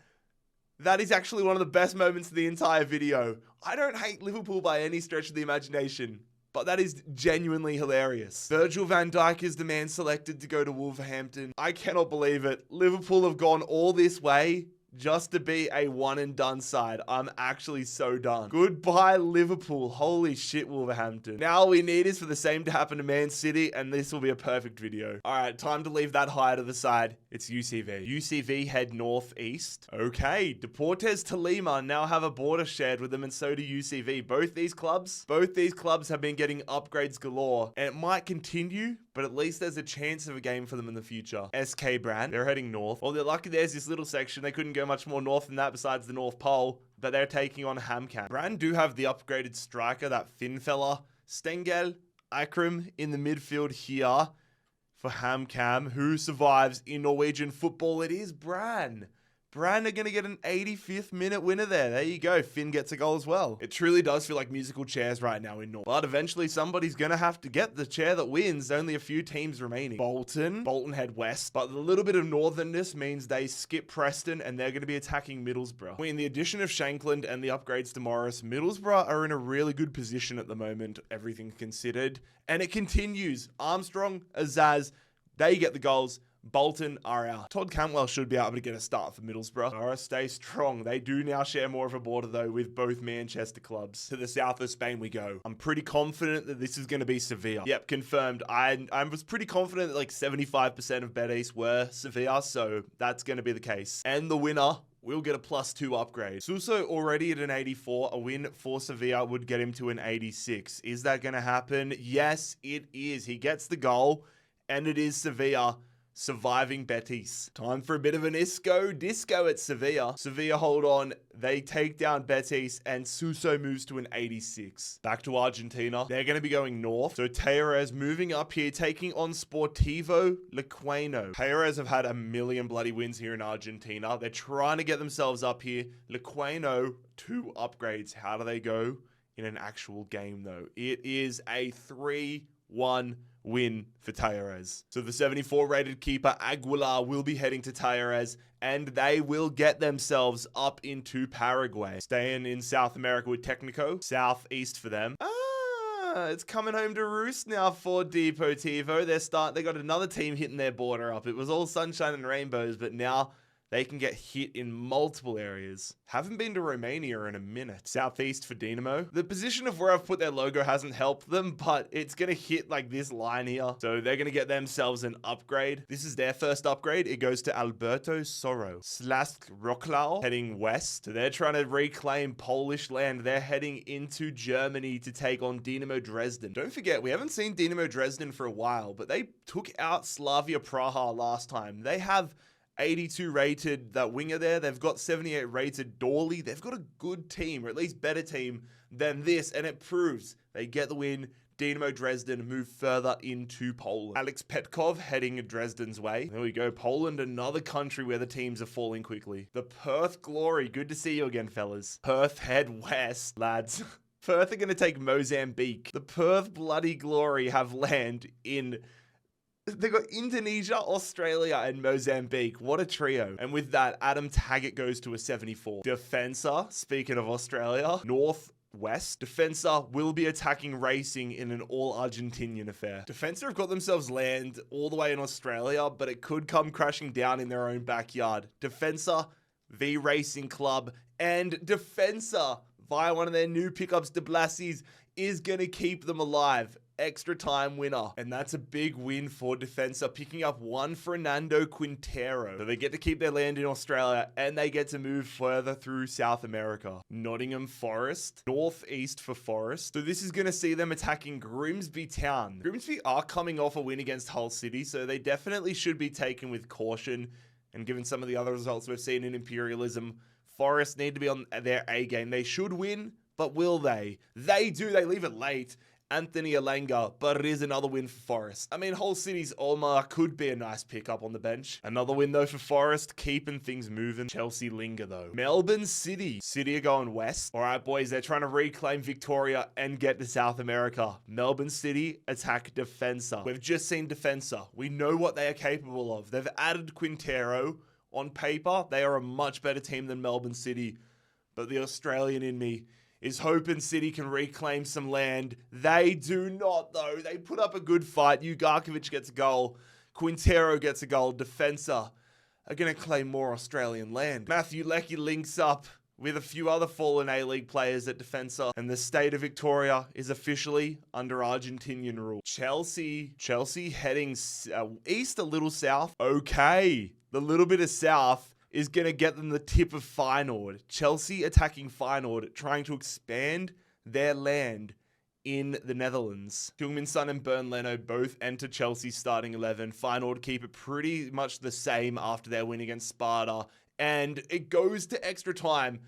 That is actually one of the best moments of the entire video. I don't hate Liverpool by any stretch of the imagination, but that is genuinely hilarious. Virgil van Dijk is the man selected to go to Wolverhampton. I cannot believe it. Liverpool have gone all this way just to be a one and done side. I'm actually so done. Goodbye, Liverpool. Holy shit, Wolverhampton. Now all we need is for the same to happen to Man City, and this will be a perfect video. All right, time to leave that high to the side. It's UCV. UCV head northeast. Okay, Deportes Tolima now have a border shared with them, and so do UCV. Both these clubs have been getting upgrades galore, and it might continue, but at least there's a chance of a game for them in the future. SK Brand, they're heading north. Well, they're lucky there's this little section. They couldn't go much more north than that besides the North Pole, but they're taking on Hamcam. Brand do have the upgraded striker, that Finn fella. Stengel Akram in the midfield here for Hamcam. Who survives in Norwegian football? It is Bran. Brand are going to get an 85th minute winner there. There you go. Finn gets a goal as well. It truly does feel like musical chairs right now in North. But eventually somebody's going to have to get the chair that wins. Only a few teams remaining. Bolton head west. But the little bit of northernness means they skip Preston and they're going to be attacking Middlesbrough. Between the addition of Shankland and the upgrades to Morris, Middlesbrough are in a really good position at the moment, everything considered. And it continues. Armstrong, Azaz, they get the goals. Bolton are out. Todd Cantwell should be able to get a start for Middlesbrough. Borough stay strong. They do now share more of a border though with both Manchester clubs. To the south of Spain we go. I'm pretty confident that this is going to be Sevilla. Yep, confirmed. I was pretty confident that like 75% of Bet-East were Sevilla, so that's going to be the case. And the winner will get a +2 upgrade. Suso already at an 84. A win for Sevilla would get him to an 86. Is that going to happen? Yes, it is. He gets the goal, and it is Sevilla surviving Betis. Time for a bit of an disco at Sevilla. Sevilla hold on. They take down Betis and Suso moves to an 86. Back to Argentina. They're going to be going north. So Talleres moving up here, taking on Sportivo Lequeno. Talleres have had a million bloody wins here in Argentina. They're trying to get themselves up here. Lequeno, 2 upgrades. How do they go in an actual game though? It is a 3-1 win for Talleres. So the 74 rated keeper Aguilar will be heading to Talleres and they will get themselves up into Paraguay. Staying in South America with Technico. Southeast for them. It's coming home to roost now for Deportivo. They got another team hitting their border up. It was all sunshine and rainbows, but now they can get hit in multiple areas. Haven't been to Romania in a minute. Southeast for Dinamo. The position of where I've put their logo hasn't helped them, but it's going to hit like this line here. So they're going to get themselves an upgrade. This is their first upgrade. It goes to Alberto Soro. Slask Wroclaw heading west. So they're trying to reclaim Polish land. They're heading into Germany to take on Dinamo Dresden. Don't forget, we haven't seen Dinamo Dresden for a while, but they took out Slavia Praha last time. They have 82 rated that winger there. They've got 78 rated Dorley. They've got a good team, or at least better team than this, and it proves they get the win. Dinamo Dresden move further into Poland. Alex Petkov heading Dresden's way. There we go. Poland, another country where the teams are falling quickly. The Perth Glory. Good to see you again, fellas. Perth head west, lads. Perth are going to take Mozambique. The Perth Bloody Glory have land in... They've got Indonesia, Australia, and Mozambique. What a trio. And with that, Adam Taggart goes to a 74. Defensa, speaking of Australia, Northwest. Defensa will be attacking Racing in an all-Argentinian affair. Defensa have got themselves land all the way in Australia, but it could come crashing down in their own backyard. Defensa v Racing Club, and Defensa, via one of their new pickups, De Blasis, is going to keep them alive. Extra time winner. And that's a big win for Defensa, picking up one Fernando Quintero. So they get to keep their land in Australia and they get to move further through South America. Nottingham Forest, northeast for Forest. So this is going to see them attacking Grimsby Town. Grimsby are coming off a win against Hull City, so they definitely should be taken with caution. And given some of the other results we've seen in Imperialism, Forest need to be on their A game. They should win, but will they? They do. They leave it late. Anthony Alenga, but it is another win for Forest. I mean, Hull City's Omar could be a nice pickup on the bench. Another win though for Forest, keeping things moving. Chelsea linger though. Melbourne City. City are going west. All right, boys, they're trying to reclaim Victoria and get to South America. Melbourne City attack Defensa. We've just seen Defensa. We know what they are capable of. They've added Quintero. On paper, they are a much better team than Melbourne City, but the Australian in me is hoping City can reclaim some land. They do not, though. They put up a good fight. Ugarkovic gets a goal. Quintero gets a goal. Defensa are going to claim more Australian land. Matthew Leckie links up with a few other fallen A-League players at Defensa, and the state of Victoria is officially under Argentinian rule. Chelsea heading east, a little south. Okay, the little bit of south is going to get them the tip of Feyenoord. Chelsea attacking Feyenoord, trying to expand their land in the Netherlands. Heung-min Son and Bernd Leno both enter Chelsea's starting 11. Feyenoord keep it pretty much the same after their win against Sparta, and it goes to extra time.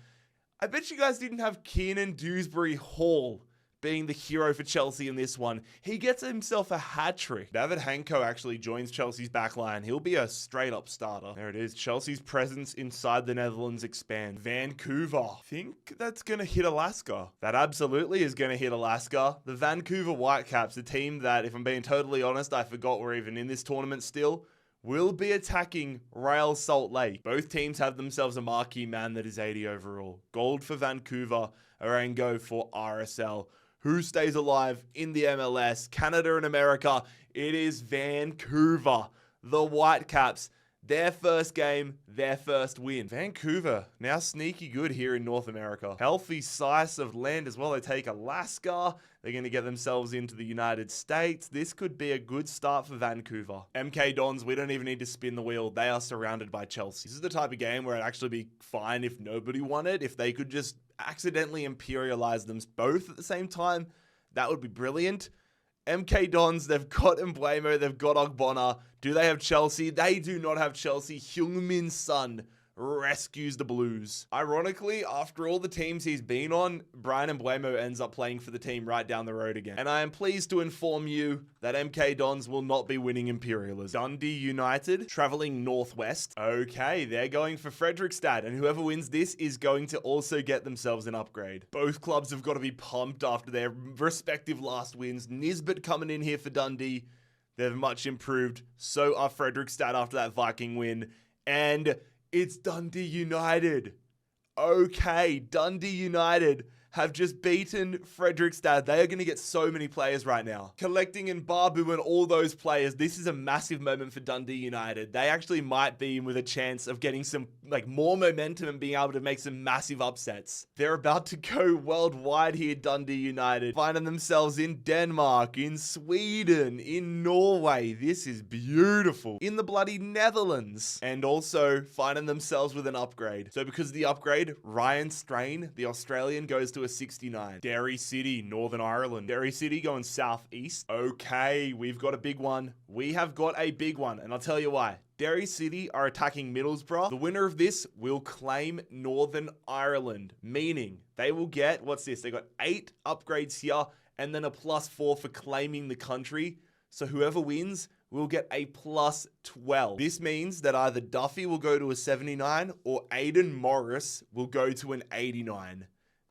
I bet you guys didn't have Kiernan Dewsbury Hall being the hero for Chelsea in this one. He gets himself a hat-trick. David Hanko actually joins Chelsea's backline. He'll be a straight-up starter. There it is. Chelsea's presence inside the Netherlands expands. Vancouver. Think that's going to hit Alaska. That absolutely is going to hit Alaska. The Vancouver Whitecaps, a team that, if I'm being totally honest, I forgot we're even in this tournament still, will be attacking Real Salt Lake. Both teams have themselves a marquee man that is 80 overall. Gold for Vancouver, Arango for RSL. Who stays alive in the MLS? Canada and America. It is Vancouver. The Whitecaps. Their first game, their first win. Vancouver, now sneaky good here in North America. Healthy slice of land as well. They take Alaska. They're going to get themselves into the United States. This could be a good start for Vancouver. MK Dons, we don't even need to spin the wheel. They are surrounded by Chelsea. This is the type of game where it'd actually be fine if nobody won it. If they could just accidentally imperialize them both at the same time, that would be brilliant. MK Dons, they've got Mbeumo, they've got Ogbonna. Do they have Chelsea? They do not have Chelsea. Heung-min Son rescues the Blues. Ironically, after all the teams he's been on, Brian Mbeumo ends up playing for the team right down the road again. And I am pleased to inform you that MK Dons will not be winning Imperialism. Dundee United, traveling northwest. Okay, they're going for Fredrikstad, and whoever wins this is going to also get themselves an upgrade. Both clubs have got to be pumped after their respective last wins. Nisbet coming in here for Dundee. They've much improved. So are Fredrikstad after that Viking win. And it's Dundee United. Okay, Dundee United have just beaten Fredrikstad. They are going to get so many players right now. Collecting in Barbu and all those players, this is a massive moment for Dundee United. They actually might be with a chance of getting some more momentum and being able to make some massive upsets. They're about to go worldwide here, Dundee United. Finding themselves in Denmark, in Sweden, in Norway. This is beautiful. In the bloody Netherlands. And also finding themselves with an upgrade. So because of the upgrade, Ryan Strain, the Australian, goes to a 69. Derry City, Northern Ireland. Derry City going southeast. Okay, we've got a big one. We have got a big one, and I'll tell you why. Derry City are attacking Middlesbrough. The winner of this will claim Northern Ireland, meaning they will get, what's this? They got 8 upgrades here, and then a +4 for claiming the country. So whoever wins will get a +12. This means that either Duffy will go to a 79 or Aidan Morris will go to an 89.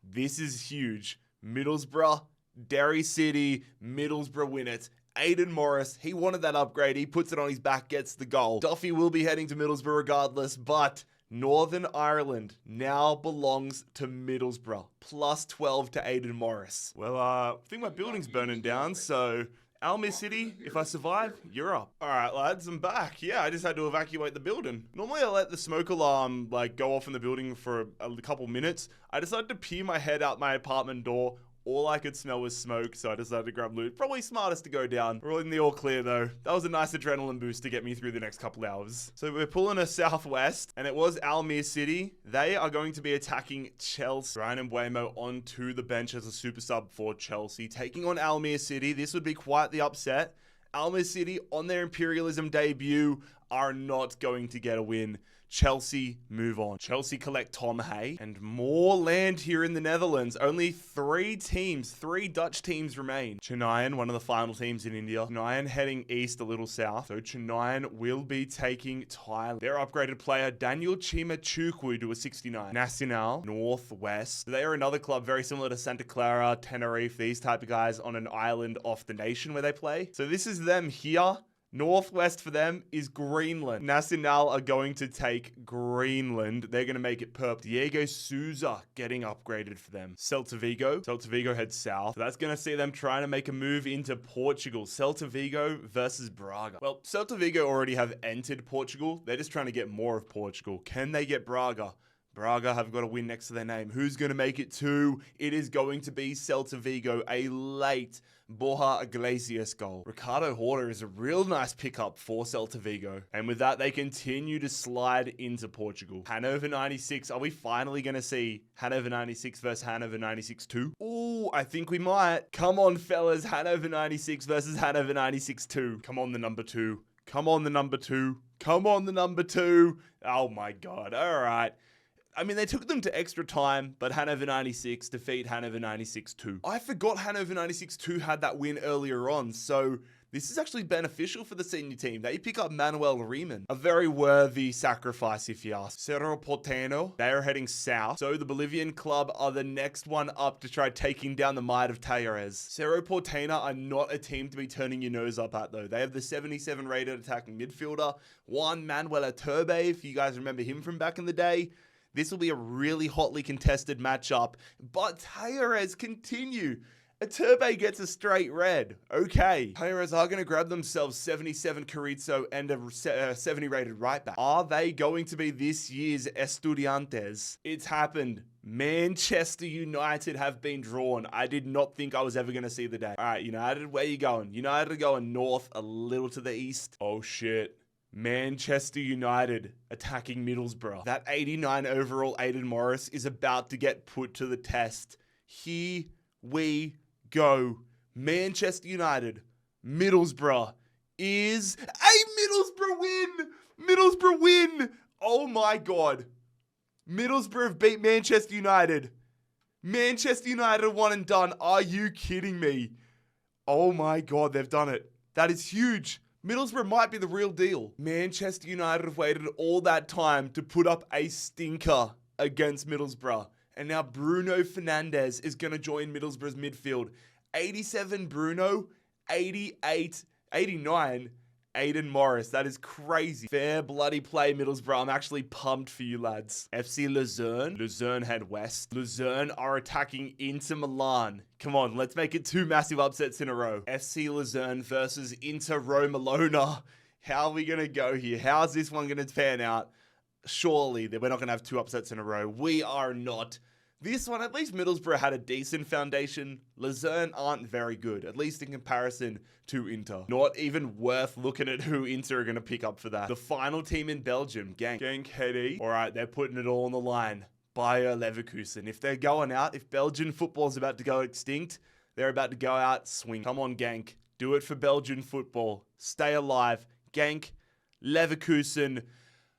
This is huge. Middlesbrough, Derry City, Middlesbrough win it. Aidan Morris, he wanted that upgrade. He puts it on his back, gets the goal. Duffy will be heading to Middlesbrough regardless, but Northern Ireland now belongs to Middlesbrough. +12 to Aidan Morris. Well, I think my building's burning down, so Almere City, if I survive, you're up. All right, lads, I'm back. Yeah, I just had to evacuate the building. Normally, I let the smoke alarm go off in the building for a couple minutes. I decided to peer my head out my apartment door. All I could smell was smoke, so I decided to grab loot. Probably smartest to go down. We're all in the all clear, though. That was a nice adrenaline boost to get me through the next couple hours. So we're pulling a southwest, and it was Almere City. They are going to be attacking Chelsea. Brian Mbeumo onto the bench as a super sub for Chelsea. Taking on Almere City. This would be quite the upset. Almere City, on their Imperialism debut, are not going to get a win. Chelsea move on. Chelsea collect Tom Hay and more land here in the Netherlands. Only 3 Dutch teams remain. Chennai, one of the final teams in India. Chennai heading east a little south. So Chennai will be taking Thailand. Their upgraded player, Daniel Chima Chukwu, to a 69. Nacional, northwest. They are another club very similar to Santa Clara, Tenerife, these type of guys on an island off the nation where they play. So this is them here. Northwest for them is Greenland. Nacional are going to take Greenland. They're going to make it purple. Diego Souza getting upgraded for them. Celta Vigo heads south. So that's going to see them trying to make a move into Portugal. Celta Vigo versus Braga. Well, Celta Vigo already have entered Portugal. They're just trying to get more of Portugal. Can they get Braga? Braga have got a win next to their name. Who's going to make it to? It is going to be Celta Vigo, a late Borja Iglesias goal. Ricardo Horta is a real nice pickup for Celta Vigo. And with that, they continue to slide into Portugal. Hanover 96. Are we finally going to see Hanover 96 versus Hanover 96-2? Ooh, I think we might. Come on, fellas. Hanover 96 versus Hanover 96-2. Come on, the number 2. Come on, the number 2. Come on, the number 2. Oh, my God. All right. I mean, they took them to extra time, but Hanover 96 defeat Hanover 96-2. I forgot Hanover 96-2 had that win earlier on, so this is actually beneficial for the senior team. They pick up Manuel Riemann. A very worthy sacrifice, if you ask. Cerro Porteño, they are heading south. So the Bolivian club are the next one up to try taking down the might of Talleres. Cerro Porteño are not a team to be turning your nose up at, though. They have the 77 rated attacking midfielder, Juan Manuel Iturbe, if you guys remember him from back in the day. This will be a really hotly contested matchup, but Talleres continue. Iturbe gets a straight red. Okay. Talleres are going to grab themselves 77 Carrizo and a 70 rated right back. Are they going to be this year's Estudiantes? It's happened. Manchester United have been drawn. I did not think I was ever going to see the day. All right, United, where you going? United are going north, a little to the east. Oh, shit. Manchester United attacking Middlesbrough. That 89 overall Aidan Morris is about to get put to the test. Here we go. Manchester United, Middlesbrough is a Middlesbrough win. Middlesbrough win. Oh my God. Middlesbrough have beat Manchester United. Manchester United are one and done. Are you kidding me? Oh my God, they've done it. That is huge. Middlesbrough might be the real deal. Manchester United have waited all that time to put up a stinker against Middlesbrough. And now Bruno Fernandes is going to join Middlesbrough's midfield. 87 Bruno, 89 Aidan Morris. That is crazy. Fair bloody play, Middlesbrough. I'm actually pumped for you lads. FC Luzerne. Luzerne head west. Luzerne are attacking Inter Milan. Come on, let's make it 2 massive upsets in a row. FC Luzerne versus Inter Roma. How are we going to go here? How's this one going to pan out? Surely we're not going to have 2 upsets in a row. We are not. This one, at least Middlesbrough had a decent foundation. Luzerne aren't very good, at least in comparison to Inter. Not even worth looking at who Inter are going to pick up for that. The final team in Belgium, Genk. Genk Hedy. All right, they're putting it all on the line. Bayer Leverkusen. If they're going out, if Belgian football's about to go extinct, they're about to go out swing. Come on, Genk. Do it for Belgian football. Stay alive. Genk, Leverkusen.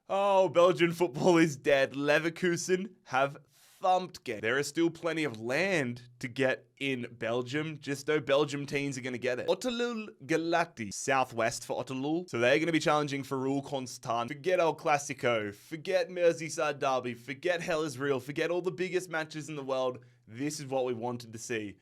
Oh, Belgian football is dead. Leverkusen have thumped Genk. There is still plenty of land to get in Belgium, just though Belgium teams are going to get it. Otterlul Galati, southwest for Otterlul. So they're going to be challenging for Rule Constant. Forget El Clasico, forget Merseyside Derby, forget Hell is Real, forget all the biggest matches in the world. This is what we wanted to see.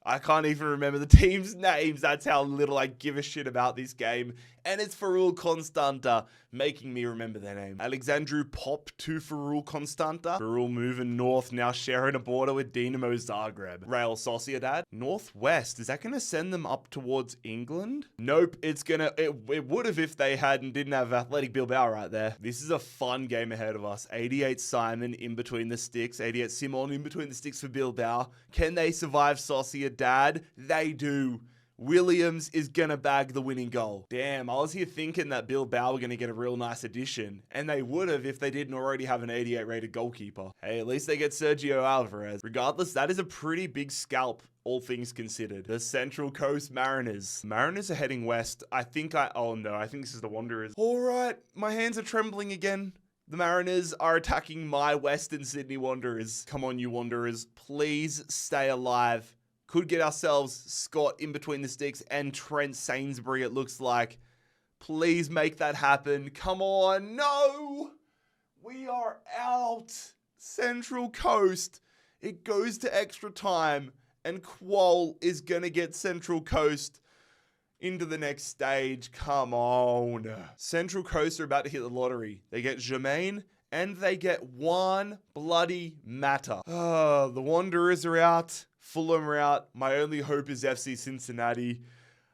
I can't even remember the teams' names. That's how little I give a shit about this game. And it's Ferrul Constanta making me remember their name. Alexandru Pop to Ferrul Constanta. Ferrul moving north, now sharing a border with Dinamo Zagreb. Real Sociedad. Northwest. Is that going to send them up towards England? Nope. It would have if they didn't have Athletic Bilbao right there. This is a fun game ahead of us. 88 Simon in between the sticks. 88 Simon in between the sticks for Bilbao. Can they survive Sociedad? They do. Williams is going to bag the winning goal. Damn, I was here thinking that Bilbao were going to get a real nice addition. And they would have if they didn't already have an 88 rated goalkeeper. Hey, at least they get Sergio Alvarez. Regardless, that is a pretty big scalp, all things considered. The Central Coast Mariners. Mariners are heading west. I think this is the Wanderers. All right, my hands are trembling again. The Mariners are attacking my Western Sydney Wanderers. Come on, you Wanderers. Please stay alive. Could get ourselves Scott in between the sticks and Trent Sainsbury, it looks like. Please make that happen. Come on. No! We are out. Central Coast. It goes to extra time. And Qual is going to get Central Coast into the next stage. Come on. Central Coast are about to hit the lottery. They get Jermaine and they get one bloody matter. The Wanderers are out. Fulham are out. My only hope is FC Cincinnati.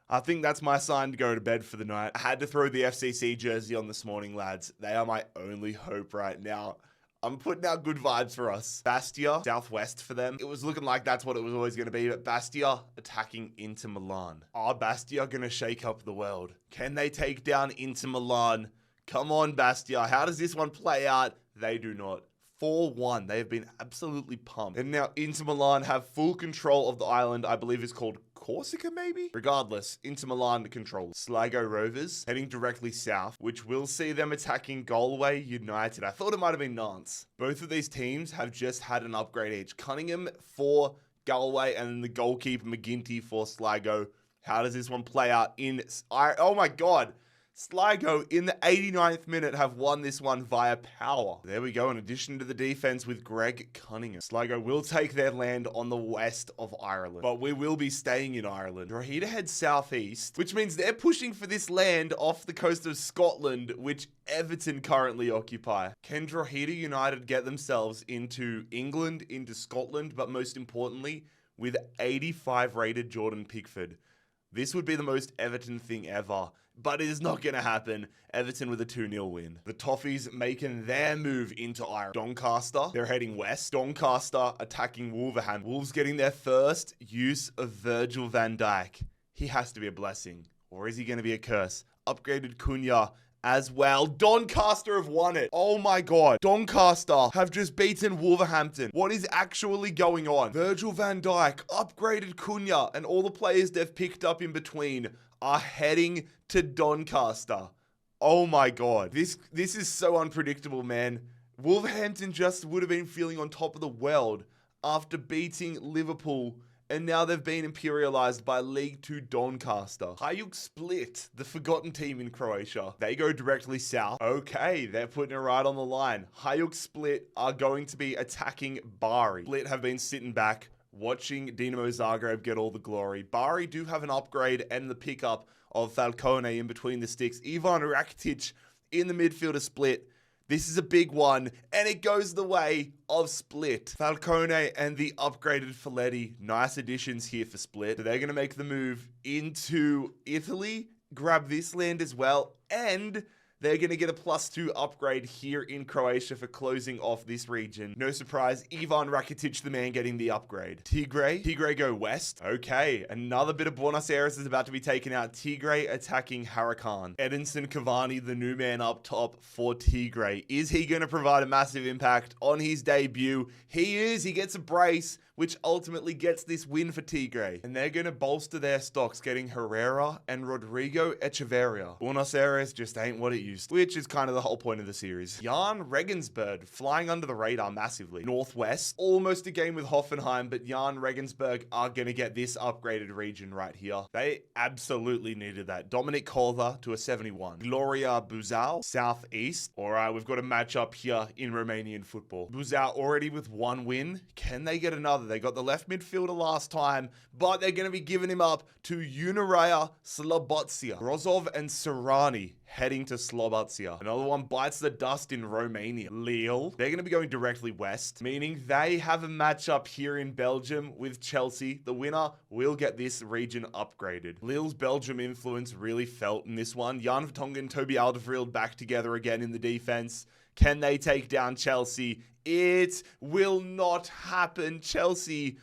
I think that's my sign to go to bed for the night. I had to throw the FCC jersey on this morning, lads. They are my only hope right now. I'm putting out good vibes for us. Bastia, southwest for them. It was looking like that's what it was always going to be, but Bastia attacking Inter Milan. Are Bastia going to shake up the world? Can they take down Inter Milan? Come on, Bastia. How does this one play out? They do not. 4-1. They have been absolutely pumped. And now Inter Milan have full control of the island, I believe it's called Corsica, maybe? Regardless, Inter Milan control. Sligo Rovers heading directly south, which will see them attacking Galway United. I thought it might have been Nantes. Both of these teams have just had an upgrade each. Cunningham for Galway and then the goalkeeper McGinty for Sligo. How does this one play out in... Oh my god! Sligo in the 89th minute have won this one via power. There we go, in addition to the defense with Greg Cunningham. Sligo will take their land on the west of Ireland, but we will be staying in Ireland. Drogheda heads southeast, which means they're pushing for this land off the coast of Scotland, which Everton currently occupy. Can Drogheda United get themselves into England, into Scotland, but most importantly, with 85 rated Jordan Pickford? This would be the most Everton thing ever, but it is not going to happen. Everton with a 2-0 win. The Toffees making their move into Ireland. Doncaster, they're heading west. Doncaster attacking Wolverhampton. Wolves getting their first use of Virgil van Dijk. He has to be a blessing, or is he going to be a curse? Upgraded Cunha as well. Doncaster have won it. Oh my god. Doncaster have just beaten Wolverhampton. What is actually going on? Virgil van Dijk, upgraded Cunha, and all the players they've picked up in between are heading to Doncaster. Oh my god. This is so unpredictable, man. Wolverhampton just would have been feeling on top of the world after beating Liverpool, and now they've been imperialized by League 2 Doncaster. Hajduk Split, the forgotten team in Croatia. They go directly south. Okay, they're putting it right on the line. Hajduk Split are going to be attacking Bari. Split have been sitting back, watching Dinamo Zagreb get all the glory. Bari do have an upgrade and the pickup of Falcone in between the sticks. Ivan Rakitic in the midfield of Split. This is a big one, and it goes the way of Split. Falcone and the upgraded Folletti. Nice additions here for Split. So they're going to make the move into Italy, grab this land as well, and they're going to get a +2 upgrade here in Croatia for closing off this region. No surprise, Ivan Rakitic, the man, getting the upgrade. Tigre go west. Okay, another bit of Buenos Aires is about to be taken out. Tigre attacking Huracan. Edinson Cavani, the new man up top for Tigre. Is he going to provide a massive impact on his debut? He is. He gets a brace, which ultimately gets this win for Tigre. And they're going to bolster their stocks, getting Herrera and Rodrigo Echeverria. Buenos Aires just ain't what it used to, which is kind of the whole point of the series. Jan Regensburg flying under the radar massively. Northwest, almost a game with Hoffenheim, but Jan Regensburg are going to get this upgraded region right here. They absolutely needed that. Dominic Kolva to a 71. Gloria Buzau, southeast. All right, we've got a matchup here in Romanian football. Buzau already with 1 win. Can they get another? They got the left midfielder last time, but they're going to be giving him up to Uniraya Slobozia. Grozov and Serrani heading to Slobozia. Another one bites the dust in Romania. Lille, they're going to be going directly west, meaning they have a matchup here in Belgium with Chelsea. The winner will get this region upgraded. Lille's Belgium influence really felt in this one. Jan Vertonghen and Toby Alderweireld back together again in the defense. Can they take down Chelsea? It will not happen. Chelsea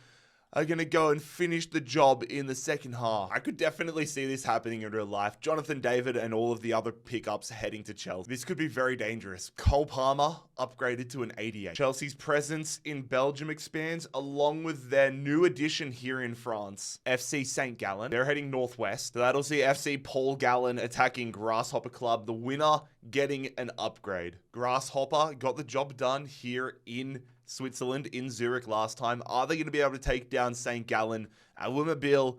are going to go and finish the job in the second half. I could definitely see this happening in real life. Jonathan David and all of the other pickups heading to Chelsea. This could be very dangerous. Cole Palmer upgraded to an 88. Chelsea's presence in Belgium expands along with their new addition here in France, FC St. Gallen. They're heading northwest. So that'll see FC Paul Gallen attacking Grasshopper Club. The winner getting an upgrade. Grasshopper got the job done here in Switzerland, in Zurich last time. Are they going to be able to take down St. Gallen? Alumabile,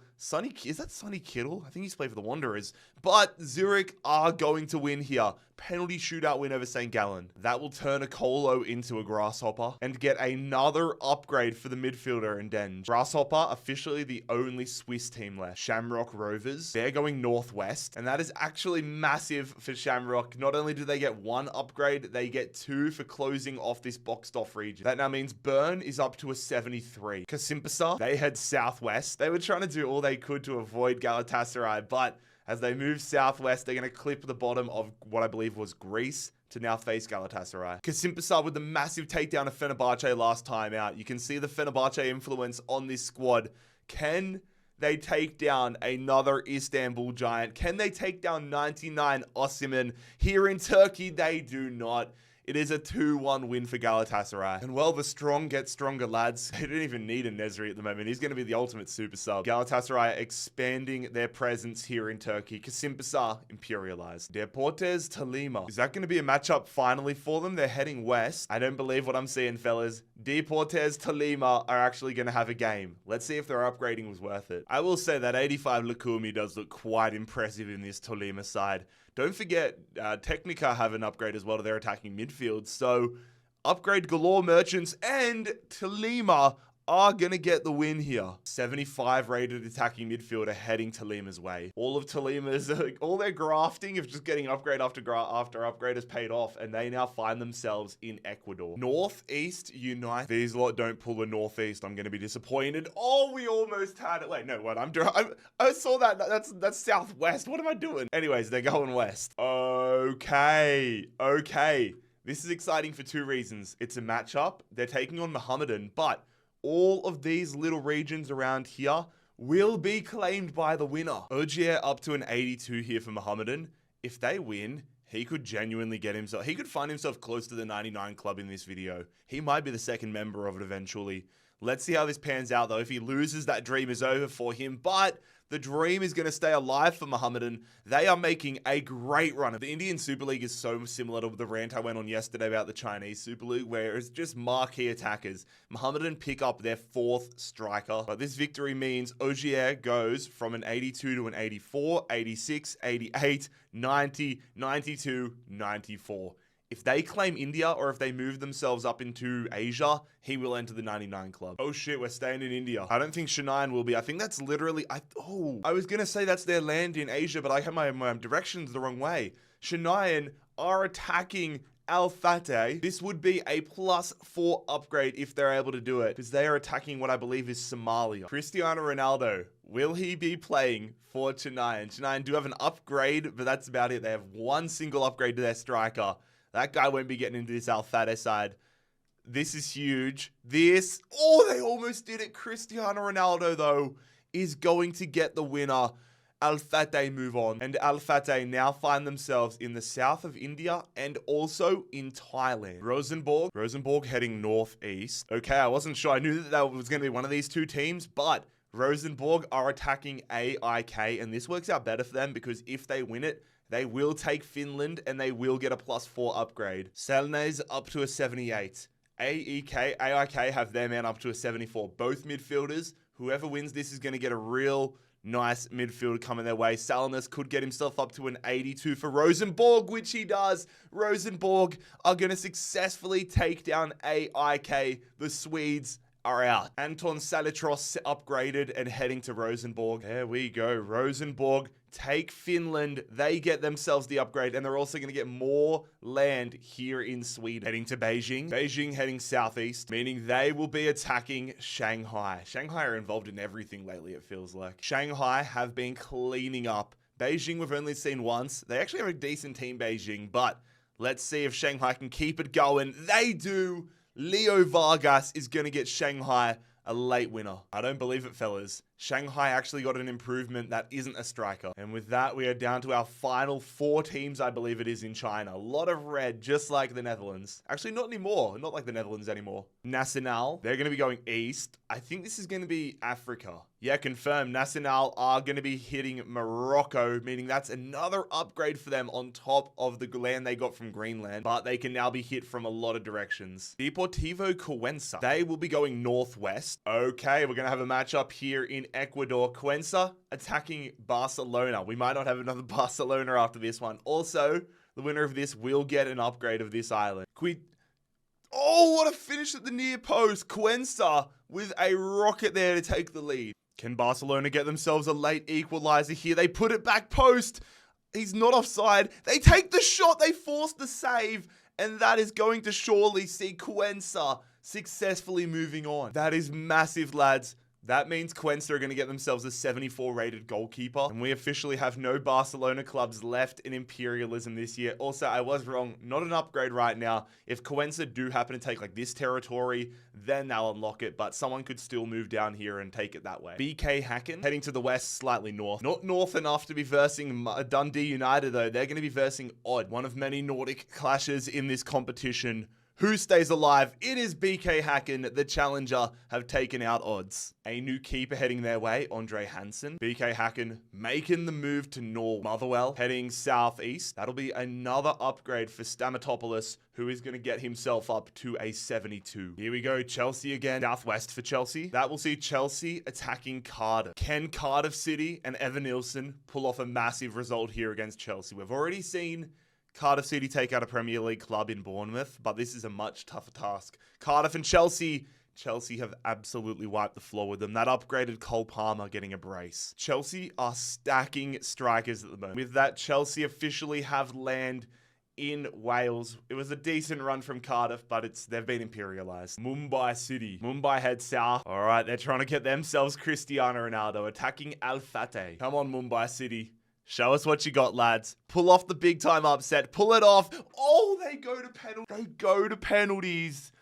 is that Sonny Kittle? I think he's played for the Wanderers. But Zurich are going to win here. Penalty shootout win over St. Gallen. That will turn a Colo into a Grasshopper and get another upgrade for the midfielder in Denge. Grasshopper, officially the only Swiss team left. Shamrock Rovers, they're going northwest, and that is actually massive for Shamrock. Not only do they get 1 upgrade, they get 2 for closing off this boxed off region. That now means Bern is up to a 73. Kasimpasa, they head southwest. They were trying to do all they could to avoid Galatasaray, but as they move southwest, they're going to clip the bottom of what I believe was Greece to now face Galatasaray. Kasimpasa with the massive takedown of Fenerbahce last time out. You can see the Fenerbahce influence on this squad. Can they take down another Istanbul giant? Can they take down 99 Osimhen? Here in Turkey, they do not. It is a 2-1 win for Galatasaray. And well, the strong get stronger, lads. They don't even need a Nezri at the moment. He's going to be the ultimate super sub. Galatasaray expanding their presence here in Turkey. Kasimpasa imperialized. Deportes Tolima. Is that going to be a matchup finally for them? They're heading west. I don't believe what I'm seeing, fellas. Deportes Tolima are actually going to have a game. Let's see if their upgrading was worth it. I will say that 85 Lukumi does look quite impressive in this Tolima side. Don't forget, Technica have an upgrade as well to their attacking midfield. So, upgrade galore merchants and Tolima are going to get the win here. 75 rated attacking midfielder heading Tolima's way. All of Tolima's, all their grafting of just getting upgrade after upgrade has paid off, and they now find themselves in Ecuador. Northeast Unite. These lot don't pull the Northeast. I'm going to be disappointed. Oh, we almost had it. Wait, no, what? I saw that. That's Southwest. What am I doing? Anyways, they're going west. Okay. This is exciting for two reasons. It's a matchup. They're taking on Mohammedan, but all of these little regions around here will be claimed by the winner. Ogier up to an 82 here for Mohammedan. If they win, he could genuinely he could find himself close to the 99 club in this video. He might be the second member of it eventually. Let's see how this pans out though. If he loses, that dream is over for him, but the dream is going to stay alive for Mohammedan. They are making a great run. The Indian Super League is so similar to the rant I went on yesterday about the Chinese Super League, where it's just marquee attackers. Mohammedan pick up their 4th striker, but this victory means Ogier goes from an 82 to an 84, 86, 88, 90, 92, 94. If they claim India or if they move themselves up into Asia, he will enter the 99 club. Oh shit, we're staying in India. I don't think Chennai will be. I think that's literally, I was going to say that's their land in Asia, but I have my directions the wrong way. Chennai are attacking Al Fateh. This would be a +4 upgrade if they're able to do it, because they are attacking what I believe is Somalia. Cristiano Ronaldo, will he be playing for Chennai? Chennai do have an upgrade, but that's about it. They have one single upgrade to their striker. That guy won't be getting into this Al Fateh side. This is huge. They almost did it. Cristiano Ronaldo, though, is going to get the winner. Al Fateh move on. And Al Fateh now find themselves in the south of India and also in Thailand. Rosenborg heading northeast. Okay, I wasn't sure. I knew that was going to be one of these two teams, but Rosenborg are attacking AIK, and this works out better for them because if they win it, they will take Finland and they will get a +4 upgrade. Selnes up to a 78. AIK have their man up to a 74. Both midfielders, whoever wins this is going to get a real nice midfielder coming their way. Selnes could get himself up to an 82 for Rosenborg, which he does. Rosenborg are going to successfully take down AIK. The Swedes are out. Anton Salitros upgraded and heading to Rosenborg. There we go. Rosenborg take Finland. They get themselves the upgrade, and they're also going to get more land here in Sweden. Heading to Beijing. Beijing heading southeast, meaning they will be attacking Shanghai. Shanghai are involved in everything lately, it feels like. Shanghai have been cleaning up. Beijing we've only seen once. They actually have a decent team, Beijing, but let's see if Shanghai can keep it going. They do. Leo Vargas is going to get Shanghai a late winner. I don't believe it, fellas. Shanghai actually got an improvement that isn't a striker. And with that, we are down to our final 4 teams, I believe it is, in China. A lot of red, just like the Netherlands. Actually, not anymore. Not like the Netherlands anymore. Nacional, they're going to be going east. I think this is going to be Africa. Yeah, confirmed. Nacional are going to be hitting Morocco, meaning that's another upgrade for them on top of the land they got from Greenland, but they can now be hit from a lot of directions. Deportivo Cuenca, they will be going northwest. Okay, we're going to have a matchup here in Ecuador. Cuenca attacking Barcelona. We might not have another Barcelona after this one. Also, the winner of this will get an upgrade of this island. Oh, what a finish at the near post. Cuenca with a rocket there to take the lead. Can Barcelona get themselves a late equalizer here? They put it back post. He's not offside. They take the shot. They force the save. And that is going to surely see Cuenca successfully moving on. That is massive, lads. That means Cuenca are going to get themselves a 74 rated goalkeeper. And we officially have no Barcelona clubs left in Imperialism this year. Also, I was wrong. Not an upgrade right now. If Cuenca do happen to take like this territory, then they'll unlock it. But someone could still move down here and take it that way. BK Hacken heading to the west, slightly north. Not north enough to be versing Dundee United though. They're going to be versing Odd. One of many Nordic clashes in this competition. Who stays alive? It is BK Hacken, the challenger, have taken out Odds. A new keeper heading their way, Andre Hansen. BK Hacken making the move to Norway. Motherwell heading southeast. That'll be another upgrade for Stamatopoulos, who is going to get himself up to a 72. Here we go, Chelsea again. Southwest for Chelsea. That will see Chelsea attacking Cardiff. Can Cardiff City and Evan Nilsson pull off a massive result here against Chelsea? We've already seen Cardiff City take out a Premier League club in Bournemouth, but this is a much tougher task. Cardiff and Chelsea have absolutely wiped the floor with them. That upgraded Cole Palmer getting a brace. Chelsea are stacking strikers at the moment. With that, Chelsea officially have land in Wales. It was a decent run from Cardiff, but they've been imperialized. Mumbai City. Mumbai head south. All right, they're trying to get themselves Cristiano Ronaldo attacking Al Fateh. Come on, Mumbai City. Show us what you got, lads. Pull off the big time upset. Pull it off. Oh, they go to penalties. They go to penalties.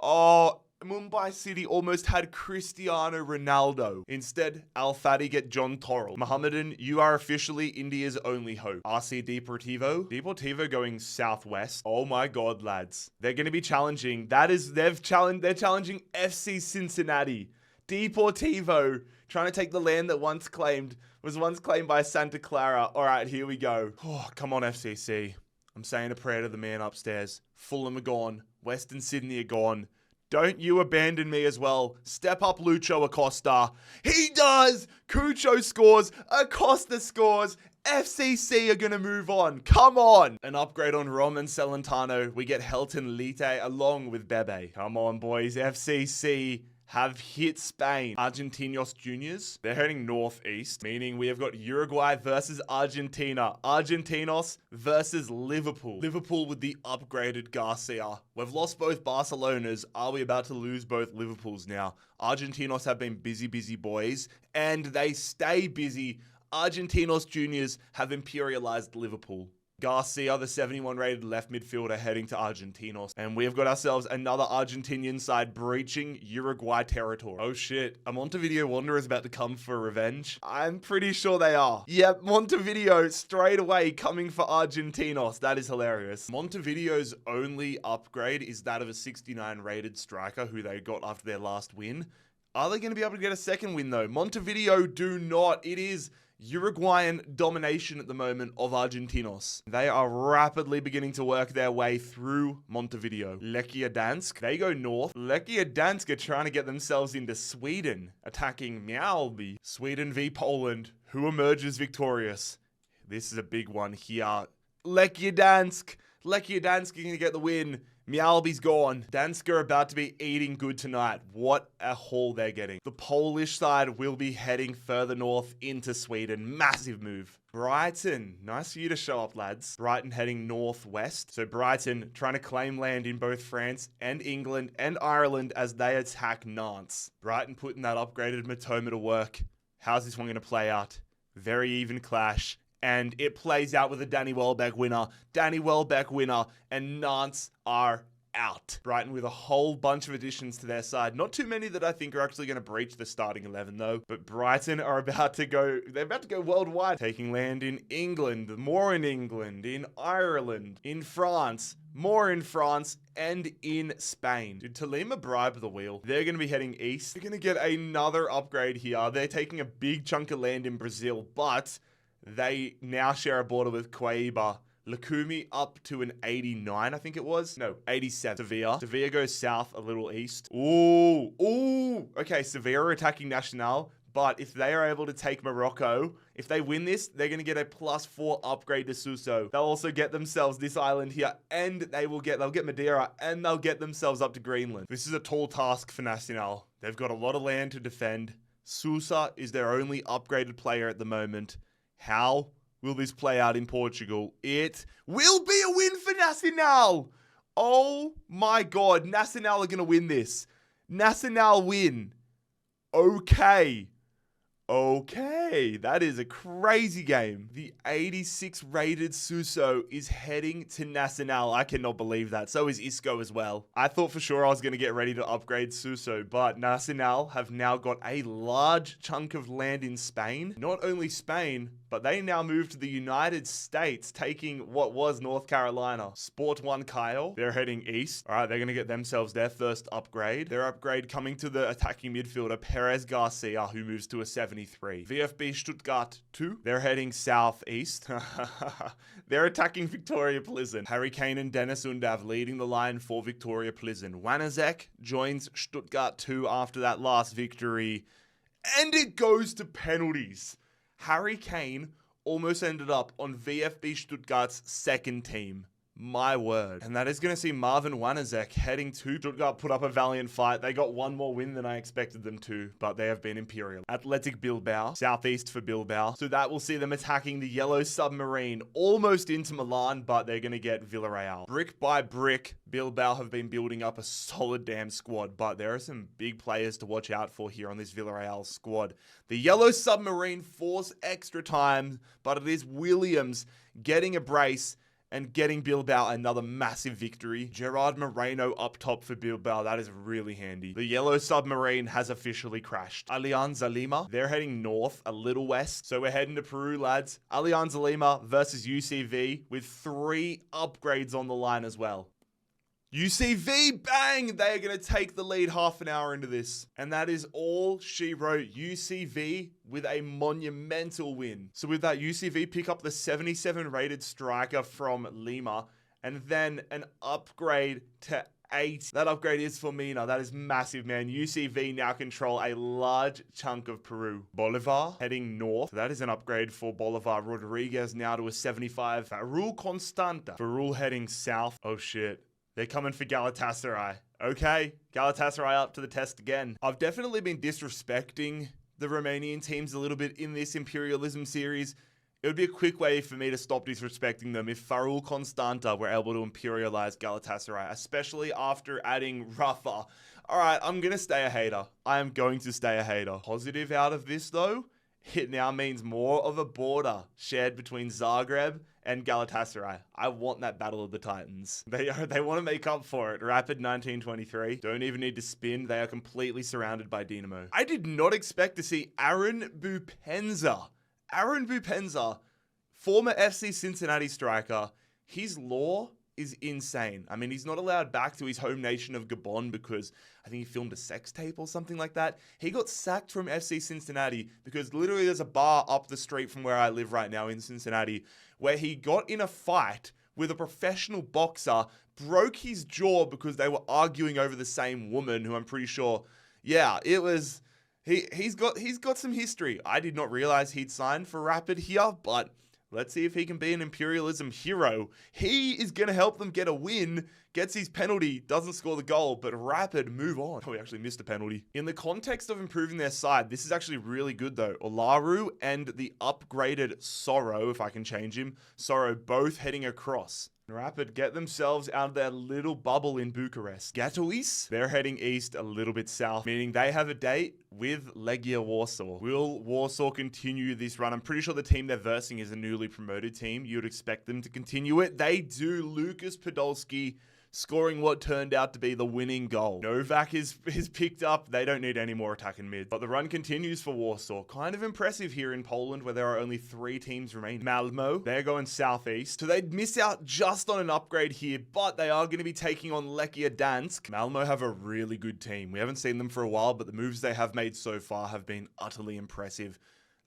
Oh, Mumbai City almost had Cristiano Ronaldo. Instead, Al Fadi get John Torrell. Mohammedan, you are officially India's only hope. RC Deportivo. Deportivo going southwest. Oh my God, lads. They're going to be challenging. They're challenging FC Cincinnati. Deportivo trying to take the land that was once claimed by Santa Clara. All right, here we go. Oh, come on, FCC. I'm saying a prayer to the man upstairs. Fulham are gone. Western Sydney are gone. Don't you abandon me as well. Step up Lucho Acosta. He does! Cucho scores. Acosta scores. FCC are going to move on. Come on. An upgrade on Roman Celentano. We get Helton Lite along with Bebe. Come on, boys. FCC have hit Spain. Argentinos Juniors, they're heading northeast, meaning we have got Uruguay versus Argentina. Argentinos versus Liverpool. Liverpool with the upgraded Garcia. We've lost both Barcelonas. Are we about to lose both Liverpools now? Argentinos have been busy boys, and they stay busy. Argentinos Juniors have imperialized Liverpool. Garcia, the 71 rated left midfielder, heading to Argentinos. And we have got ourselves another Argentinian side breaching Uruguay territory. Oh shit, a Montevideo Wanderers about to come for revenge? I'm pretty sure they are. Yep, Montevideo straight away coming for Argentinos. That is hilarious. Montevideo's only upgrade is that of a 69 rated striker who they got after their last win. Are they going to be able to get a second win though? Montevideo do not. It is Uruguayan domination at the moment of Argentinos. They are rapidly beginning to work their way through Montevideo. Lechia Dansk, they go north. Lechia Dansk are trying to get themselves into Sweden, attacking Mjällby. Sweden v Poland. Who emerges victorious? This is a big one here. Lechia Dansk. Lechia Dansk are going to get the win. Mjällby's gone. Dansk are about to be eating good tonight. What a haul they're getting. The Polish side will be heading further north into Sweden. Massive move. Brighton. Nice for you to show up, lads. Brighton heading northwest. So Brighton trying to claim land in both France and England and Ireland as they attack Nantes. Brighton putting that upgraded Matoma to work. How's this one going to play out? Very even clash. And it plays out with a Danny Welbeck winner. Danny Welbeck winner. And Nantes are out. Brighton with a whole bunch of additions to their side. Not too many that I think are actually going to breach the starting 11 though. But Brighton are about to go, they're about to go worldwide. Taking land in England, more in England, in Ireland, in France, more in France, and in Spain. Did Tolima bribe the wheel? They're going to be heading east. They're going to get another upgrade here. They're taking a big chunk of land in Brazil, but they now share a border with Cuiabá. Lukumi up to an 89, I think it was. No, 87. Sevilla. Sevilla goes south a little east. Ooh. Okay, Sevilla are attacking Nacional, but if they are able to take Morocco, if they win this, they're going to get a +4 upgrade to Suso. They'll also get themselves this island here, and they'll get Madeira, and they'll get themselves up to Greenland. This is a tall task for Nacional. They've got a lot of land to defend. Sousa is their only upgraded player at the moment. How will this play out in Portugal? It will be a win for Nacional. Oh my God. Nacional are going to win this. Nacional win. Okay. Okay, that is a crazy game. The 86 rated Suso is heading to Nacional. I cannot believe that. So is Isco as well. I thought for sure I was going to get ready to upgrade Suso, but Nacional have now got a large chunk of land in Spain. Not only Spain, but they now moved to the United States, taking what was North Carolina. Sport 1 Kyle, they're heading east. All right, they're going to get themselves their first upgrade. Their upgrade coming to the attacking midfielder, Perez Garcia, who moves to a 73. VfB Stuttgart 2, they're heading southeast. They're attacking Victoria Plzen. Harry Kane and Dennis Undav leading the line for Victoria Plzen. Wanazek joins Stuttgart 2 after that last victory. And it goes to penalties. Harry Kane almost ended up on VfB Stuttgart's second team. My word. And that is going to see Marvin Wanazek heading to Stuttgart put up a valiant fight. They got one more win than I expected them to, but they have been Imperial. Athletic Bilbao, southeast for Bilbao. So that will see them attacking the Yellow Submarine, almost into Milan, but they're going to get Villarreal. Brick by brick, Bilbao have been building up a solid damn squad, but there are some big players to watch out for here on this Villarreal squad. The Yellow Submarine force extra time, but it is Williams getting a brace and getting Bilbao another massive victory. Gerard Moreno up top for Bilbao. That is really handy. The Yellow Submarine has officially crashed. Alianza Lima, they're heading north, a little west. So we're heading to Peru, lads. Alianza Lima versus UCV with 3 upgrades on the line as well. UCV, bang! They are going to take the lead half an hour into this. And that is all she wrote. UCV with a monumental win. So with that, UCV pick up the 77 rated striker from Lima and then an upgrade to 8. That upgrade is for Mina. That is massive, man. UCV now control a large chunk of Peru. Bolivar heading north. So that is an upgrade for Bolivar. Rodriguez now to a 75. Farul Constanta. Farul heading south. Oh shit. They're coming for Galatasaray. Okay, Galatasaray up to the test again. I've definitely been disrespecting the Romanian teams a little bit in this Imperialism series. It would be a quick way for me to stop disrespecting them if Farul Constanta were able to imperialize Galatasaray, especially after adding Rafa. All right, I'm going to stay a hater. I am going to stay a hater. Positive out of this, though, it now means more of a border shared between Zagreb and Galatasaray. I want that Battle of the Titans. They want to make up for it. Rapid 1923. Don't even need to spin. They are completely surrounded by Dinamo. I did not expect to see Aaron Bupenza. Aaron Bupenza, former FC Cincinnati striker. His law is insane. I mean, he's not allowed back to his home nation of Gabon because I think he filmed a sex tape or something like that. He got sacked from FC Cincinnati because literally there's a bar up the street from where I live right now in Cincinnati where he got in a fight with a professional boxer, broke his jaw because they were arguing over the same woman who I'm pretty sure, yeah, it was, he's got some history. I did not realize he'd signed for Rapid here, but let's see if he can be an Imperialism hero. He is going to help them get a win, gets his penalty, doesn't score the goal, but Rapid move on. Oh, he actually missed a penalty. In the context of improving their side, this is actually really good though. Olaru and the upgraded Sorrow, if I can change him, Sorrow both heading across. Rapid get themselves out of their little bubble in Bucharest. Gatois, they're heading east a little bit south, meaning they have a date with Legia Warsaw. Will Warsaw continue this run? I'm pretty sure the team they're versing is a newly promoted team. You'd expect them to continue it. They do. Lucas Podolski scoring what turned out to be the winning goal. Novak is picked up. They don't need any more attacking mid. But the run continues for Warsaw. Kind of impressive here in Poland where there are only 3 teams remaining. Malmo, they're going southeast. So they'd miss out just on an upgrade here, but they are going to be taking on Lechia Dansk. Malmo have a really good team. We haven't seen them for a while, but the moves they have made so far have been utterly impressive.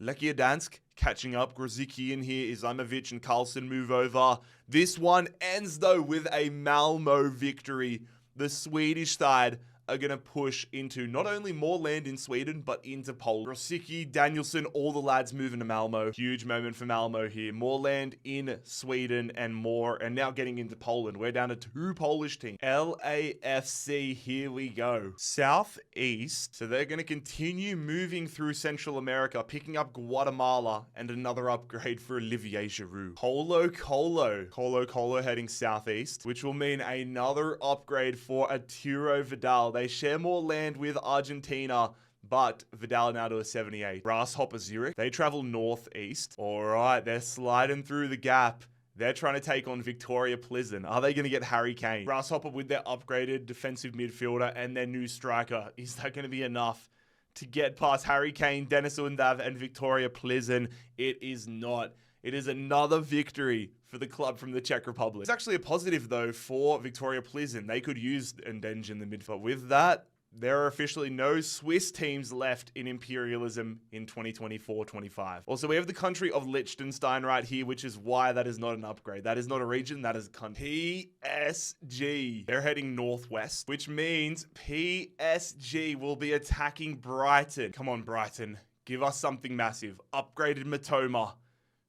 Lechia Dansk catching up. Grozicki in here. Izamovic and Carlson move over. This one ends though with a Malmo victory. The Swedish side are going to push into not only more land in Sweden, but into Poland. Grozicki, Danielson, all the lads moving to Malmo. Huge moment for Malmo here. More land in Sweden and more. And now getting into Poland. We're down to 2 Polish teams. LAFC, here we go. Southeast. So they're going to continue moving through Central America, picking up Guatemala and another upgrade for Olivier Giroud. Colo heading southeast, which will mean another upgrade for Arturo Vidal. They share more land with Argentina, but Vidal now to a 78. Grasshopper Zurich, they travel northeast. All right, they're sliding through the gap. They're trying to take on Victoria Pleasant. Are they going to get Harry Kane? Grasshopper with their upgraded defensive midfielder and their new striker. Is that going to be enough to get past Harry Kane, Dennis Undav, and Victoria Pleasant? It is not. It is another victory for the club from the Czech Republic. It's actually a positive, though, for Victoria Pleasant. They could use Ndenj in the midfield. With that, there are officially no Swiss teams left in Imperialism in 2024-25. Also, we have the country of Liechtenstein right here, which is why that is not an upgrade. That is not a region, that is a country. PSG. They're heading northwest, which means PSG will be attacking Brighton. Come on, Brighton. Give us something massive. Upgraded Matoma.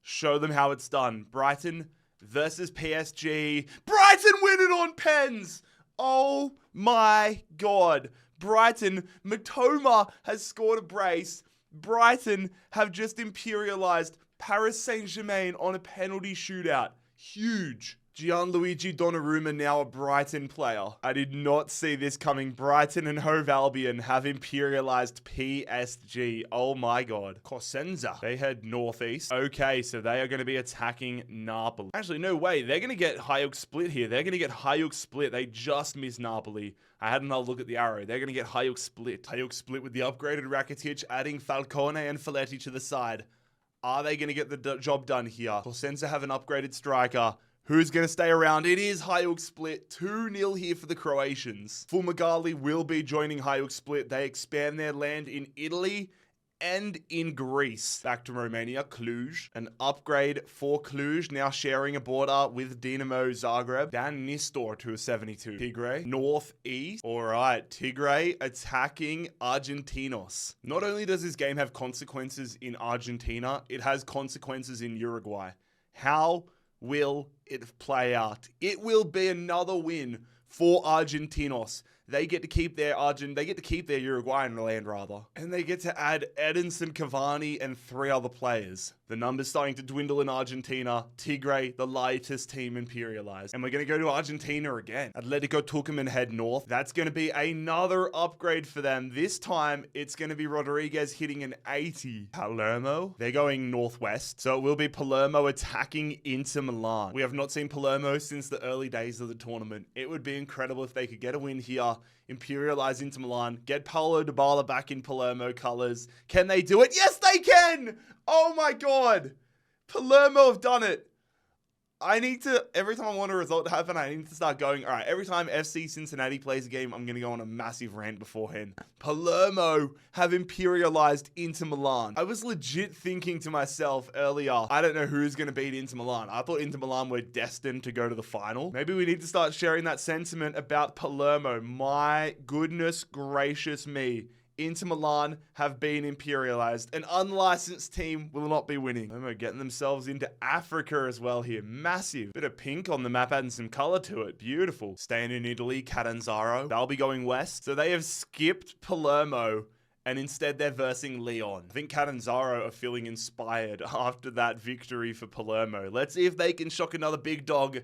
Show them how it's done. Brighton versus PSG. Brighton win it on pens! Oh my God. Brighton, Matoma has scored a brace. Brighton have just imperialized Paris Saint-Germain on a penalty shootout. Huge. Gianluigi Donnarumma now a Brighton player. I did not see this coming. Brighton and Hove Albion have imperialized PSG. Oh my God. Cosenza. They head northeast. Okay, so they are going to be attacking Napoli. Actually, no way. They're going to get Hajduk Split here. They're going to get Hajduk Split. They just missed Napoli. I had another look at the arrow. They're going to get Hajduk Split. Hajduk Split with the upgraded Rakitic, adding Falcone and Folletti to the side. Are they going to get the job done here? Cosenza have an upgraded striker. Who's going to stay around? It is Hajduk Split. 2-0 here for the Croatians. Fumagalli will be joining Hajduk Split. They expand their land in Italy and in Greece. Back to Romania, Cluj. An upgrade for Cluj, now sharing a border with Dinamo Zagreb. Dan Nistor to a 72. Tigray, northeast. All right, Tigray attacking Argentinos. Not only does this game have consequences in Argentina, it has consequences in Uruguay. How will it play out? It will be another win for Argentinos. They get to keep their Uruguayan land rather. And they get to add Edinson Cavani and 3 other players. The numbers starting to dwindle in Argentina. Tigray, the lightest team, imperialized. And we're going to go to Argentina again. Atletico Tucumán head north. That's going to be another upgrade for them. This time, it's going to be Rodriguez hitting an 80. Palermo, they're going northwest. So it will be Palermo attacking Inter Milan. We have not seen Palermo since the early days of the tournament. It would be incredible if they could get a win here, imperialize Inter Milan, get Paulo Dybala back in Palermo colors. Can they do it? Yes, they can! Oh my God. Palermo have done it. Every time I want a result to happen, I need to start going, all right, every time FC Cincinnati plays a game, I'm going to go on a massive rant beforehand. Palermo have imperialized Inter Milan. I was legit thinking to myself earlier, I don't know who's going to beat Inter Milan. I thought Inter Milan were destined to go to the final. Maybe we need to start sharing that sentiment about Palermo. My goodness gracious me. Inter Milan have been imperialized. An unlicensed team will not be winning. They're getting themselves into Africa as well here. Massive. Bit of pink on the map, adding some color to it. Beautiful. Staying in Italy, Catanzaro. They'll be going west. So they have skipped Palermo and instead they're versing Lyon. I think Catanzaro are feeling inspired after that victory for Palermo. Let's see if they can shock another big dog.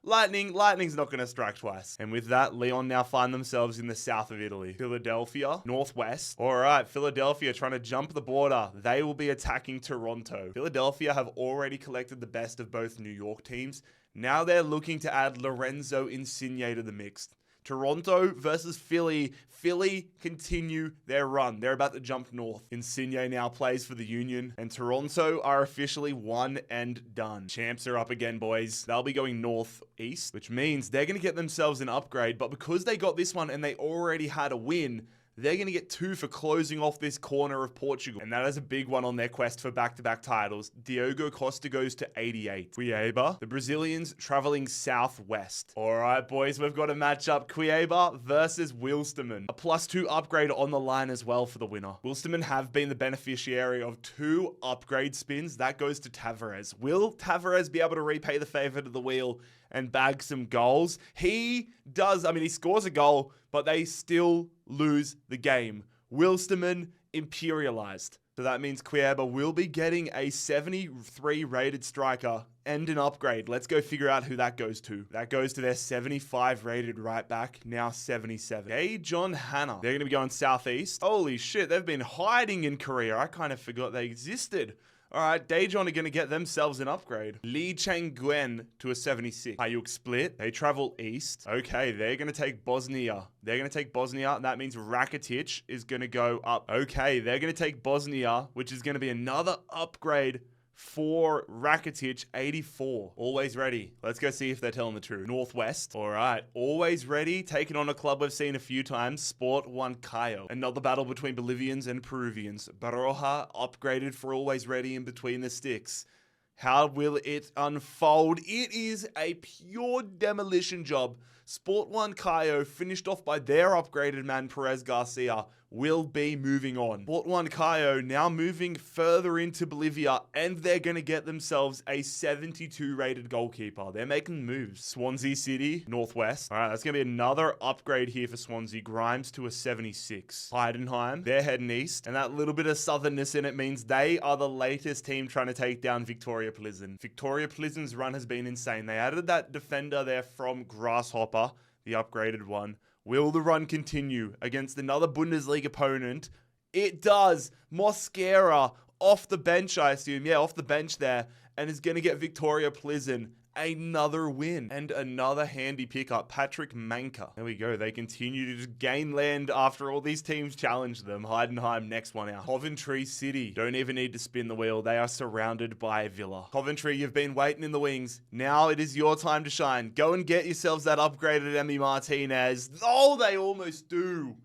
Lightning's not going to strike twice. And with that, Lyon now find themselves in the south of Italy. Philadelphia, northwest. All right, Philadelphia trying to jump the border. They will be attacking Toronto. Philadelphia have already collected the best of both New York teams. Now they're looking to add Lorenzo Insigne to the mix. Toronto versus Philly. Philly continue their run. They're about to jump north. Insigne now plays for the Union, and Toronto are officially one and done. Champs are up again, boys. They'll be going northeast, which means they're going to get themselves an upgrade, but because they got this one and they already had a win, they're going to get 2 for closing off this corner of Portugal. And that is a big one on their quest for back-to-back titles. Diogo Costa goes to 88. Cuiabá, the Brazilians traveling southwest. All right, boys, we've got a matchup. Cuiabá versus Wilstermann. A +2 upgrade on the line as well for the winner. Wilstermann have been the beneficiary of 2 upgrade spins. That goes to Tavares. Will Tavares be able to repay the favor to the wheel and bag some goals? He does. I mean, he scores a goal, but they still lose the game. Wilstermann imperialized. So that means Cuiabá will be getting a 73 rated striker and an upgrade. Let's go figure out who that goes to. That goes to their 75 rated right back, now 77. Hey, John Hanna. They're going to be going southeast. Holy shit, they've been hiding in Korea. I kind of forgot they existed. All right, Daejeon are going to get themselves an upgrade. Lee Chang-guen to a 76. Hayuk split. They travel east. Okay, they're going to take Bosnia. They're going to take Bosnia. That means Rakitic is going to go up. Okay, they're going to take Bosnia, which is going to be another upgrade for Rakitic, 84. Always ready. Let's go see if they're telling the truth. Northwest. All right. Always ready. Taking on a club we've seen a few times. Sport Huancayo. Another battle between Bolivians and Peruvians. Baroja upgraded for always ready in between the sticks. How will it unfold? It is a pure demolition job. Sport Huancayo, finished off by their upgraded man, Perez Garcia, will be moving on. Sport Huancayo now moving further into Bolivia, and they're going to get themselves a 72 rated goalkeeper. They're making moves. Swansea City, Northwest. All right, that's going to be another upgrade here for Swansea. Grimes to a 76. Heidenheim, they're heading east, and that little bit of southernness in it means they are the latest team trying to take down Victoria Plzen. Victoria Plzen's run has been insane. They added that defender there from Grasshopper, the upgraded one. Will the run continue against another Bundesliga opponent? It does. Mosquera off the bench, I assume. Yeah, off the bench there. And is going to get Victoria Plzen another win. And another handy pickup, Patrick Manka. There we go. They continue to just gain land after all these teams challenge them. Heidenheim, next one out. Coventry City. Don't even need to spin the wheel. They are surrounded by Villa. Coventry, you've been waiting in the wings. Now it is your time to shine. Go and get yourselves that upgraded Emi Martinez. Oh, they almost do.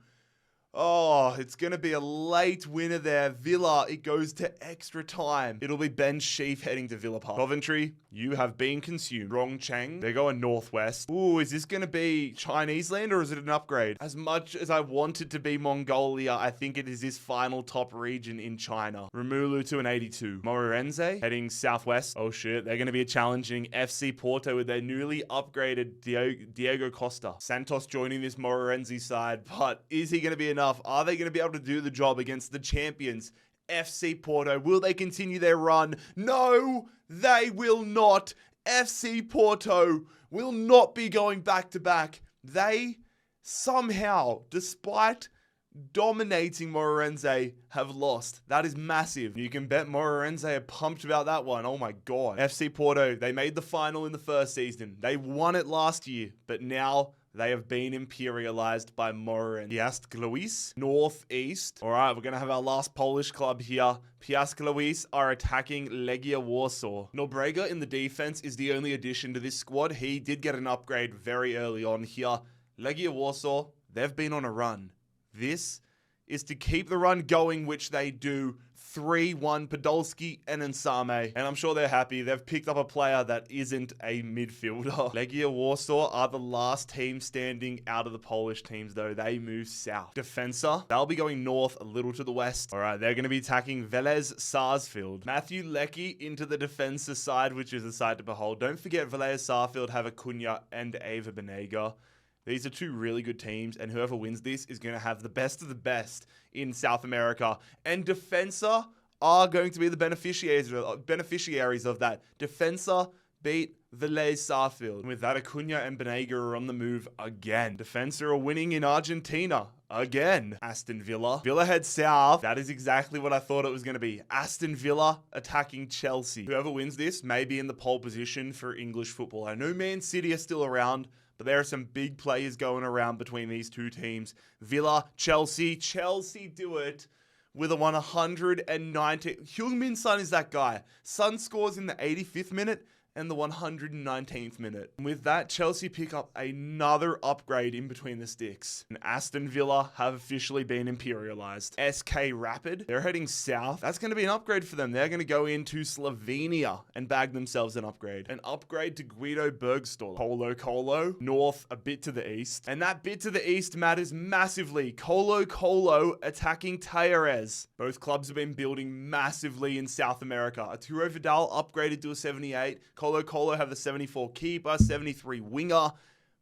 Oh, it's going to be a late winner there. Villa, it goes to extra time. It'll be Ben Sheaf heading to Villa Park. Coventry, you have been consumed. Rongcheng, they're going northwest. Ooh, is this going to be Chinese land or is it an upgrade? As much as I want it to be Mongolia, I think it is this final top region in China. Romulu to an 82. Moreirense heading southwest. Oh shit, they're going to be challenging FC Porto with their newly upgraded Diego Costa. Santos joining this Moreirense side, but is he going to be enough? Are they going to be able to do the job against the champions, FC Porto? Will they continue their run? No, they will not. FC Porto will not be going back to back. They somehow, despite dominating Moreirense, have lost. That is massive. You can bet Moreirense are pumped about that one. Oh my god. FC Porto, they made the final in the first season. They won it last year, but now they have been imperialized by Moreirense. Piast Gliwice, northeast. All right, we're going to have our last Polish club here. Piast Gliwice are attacking Legia Warsaw. Norbrega in the defense is the only addition to this squad. He did get an upgrade very early on here. Legia Warsaw, they've been on a run. This is to keep the run going, which they do. 3-1 Podolski and Nsame. And I'm sure they're happy. They've picked up a player that isn't a midfielder. Legia Warsaw are the last team standing out of the Polish teams, though. They move south. Defensa, they'll be going north a little to the west. All right, they're going to be attacking Velez Sarsfield. Matthew Leckie into the Defensa side, which is a sight to behold. Don't forget Velez Sarsfield have Acuna and Ava Benega. These are two really good teams, and whoever wins this is going to have the best of the best in South America. And Defensa are going to be the beneficiaries of that. Defensa beat Velez Sarsfield. With that, Acuna and Benega are on the move again. Defensa are winning in Argentina again. Aston Villa. Villa head south. That is exactly what I thought it was going to be. Aston Villa attacking Chelsea. Whoever wins this may be in the pole position for English football. I know Man City are still around, but there are some big players going around between these two teams. Villa, Chelsea. Chelsea do it with a 190. Heung-min Son is that guy. Son scores in the 85th minute and the 119th minute. And with that, Chelsea pick up another upgrade in between the sticks. And Aston Villa have officially been imperialized. SK Rapid, they're heading south. That's going to be an upgrade for them. They're going to go into Slovenia and bag themselves an upgrade. An upgrade to Guido Bergstall. Colo, north, a bit to the east. And that bit to the east matters massively. Colo attacking Talleres. Both clubs have been building massively in South America. Arturo Vidal upgraded to a 78. Colo have the 74 keeper, 73 winger.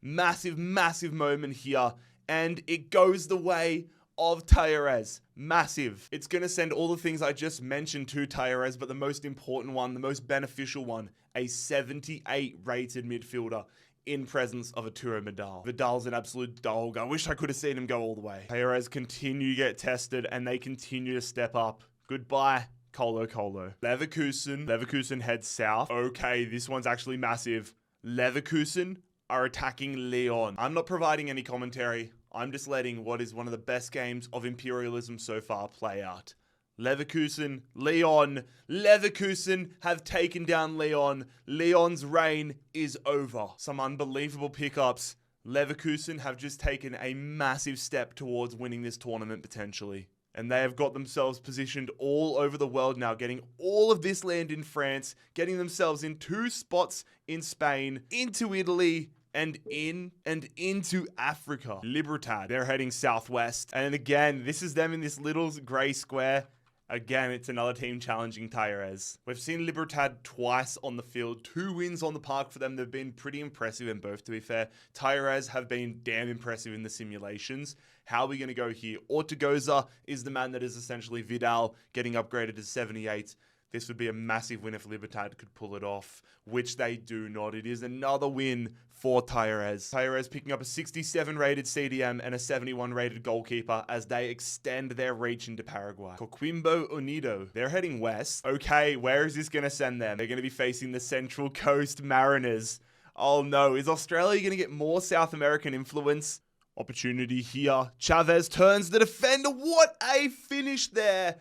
Massive moment here. And it goes the way of Talleres. Massive. It's going to send all the things I just mentioned to Talleres, but the most important one, the most beneficial one, a 78 rated midfielder in presence of Arturo Vidal. Vidal's an absolute dog. I wish I could have seen him go all the way. Jerez continue to get tested and they continue to step up. Goodbye, Colo Colo. Leverkusen heads south. Okay, this one's actually massive. Leverkusen are attacking Lyon. I'm not providing any commentary. I'm just letting what is one of the best games of Imperialism so far play out. Leverkusen, Lyon. Leverkusen have taken down Lyon. Lyon's reign is over. Some unbelievable pickups. Leverkusen have just taken a massive step towards winning this tournament potentially. And they have got themselves positioned all over the world now, getting all of this land in France, getting themselves in 2 spots in Spain, into Italy, and into Africa. Libertad, they're heading southwest. And again, this is them in this little grey square. Again, it's another team challenging Jerez. We've seen Libertad twice on the field. 2 wins on the park for them. They've been pretty impressive in both, to be fair. Jerez have been damn impressive in the simulations. How are we going to go here? Ortigoza is the man that is essentially Vidal getting upgraded to 78. This would be a massive win if Libertad could pull it off, which they do not. It is another win for Jerez. Jerez picking up a 67 rated CDM and a 71 rated goalkeeper as they extend their reach into Paraguay. Coquimbo Unido, they're heading west. Okay, where is this going to send them? They're going to be facing the Central Coast Mariners. Oh no, is Australia going to get more South American influence? Opportunity here. Chavez turns the defender. What a finish there.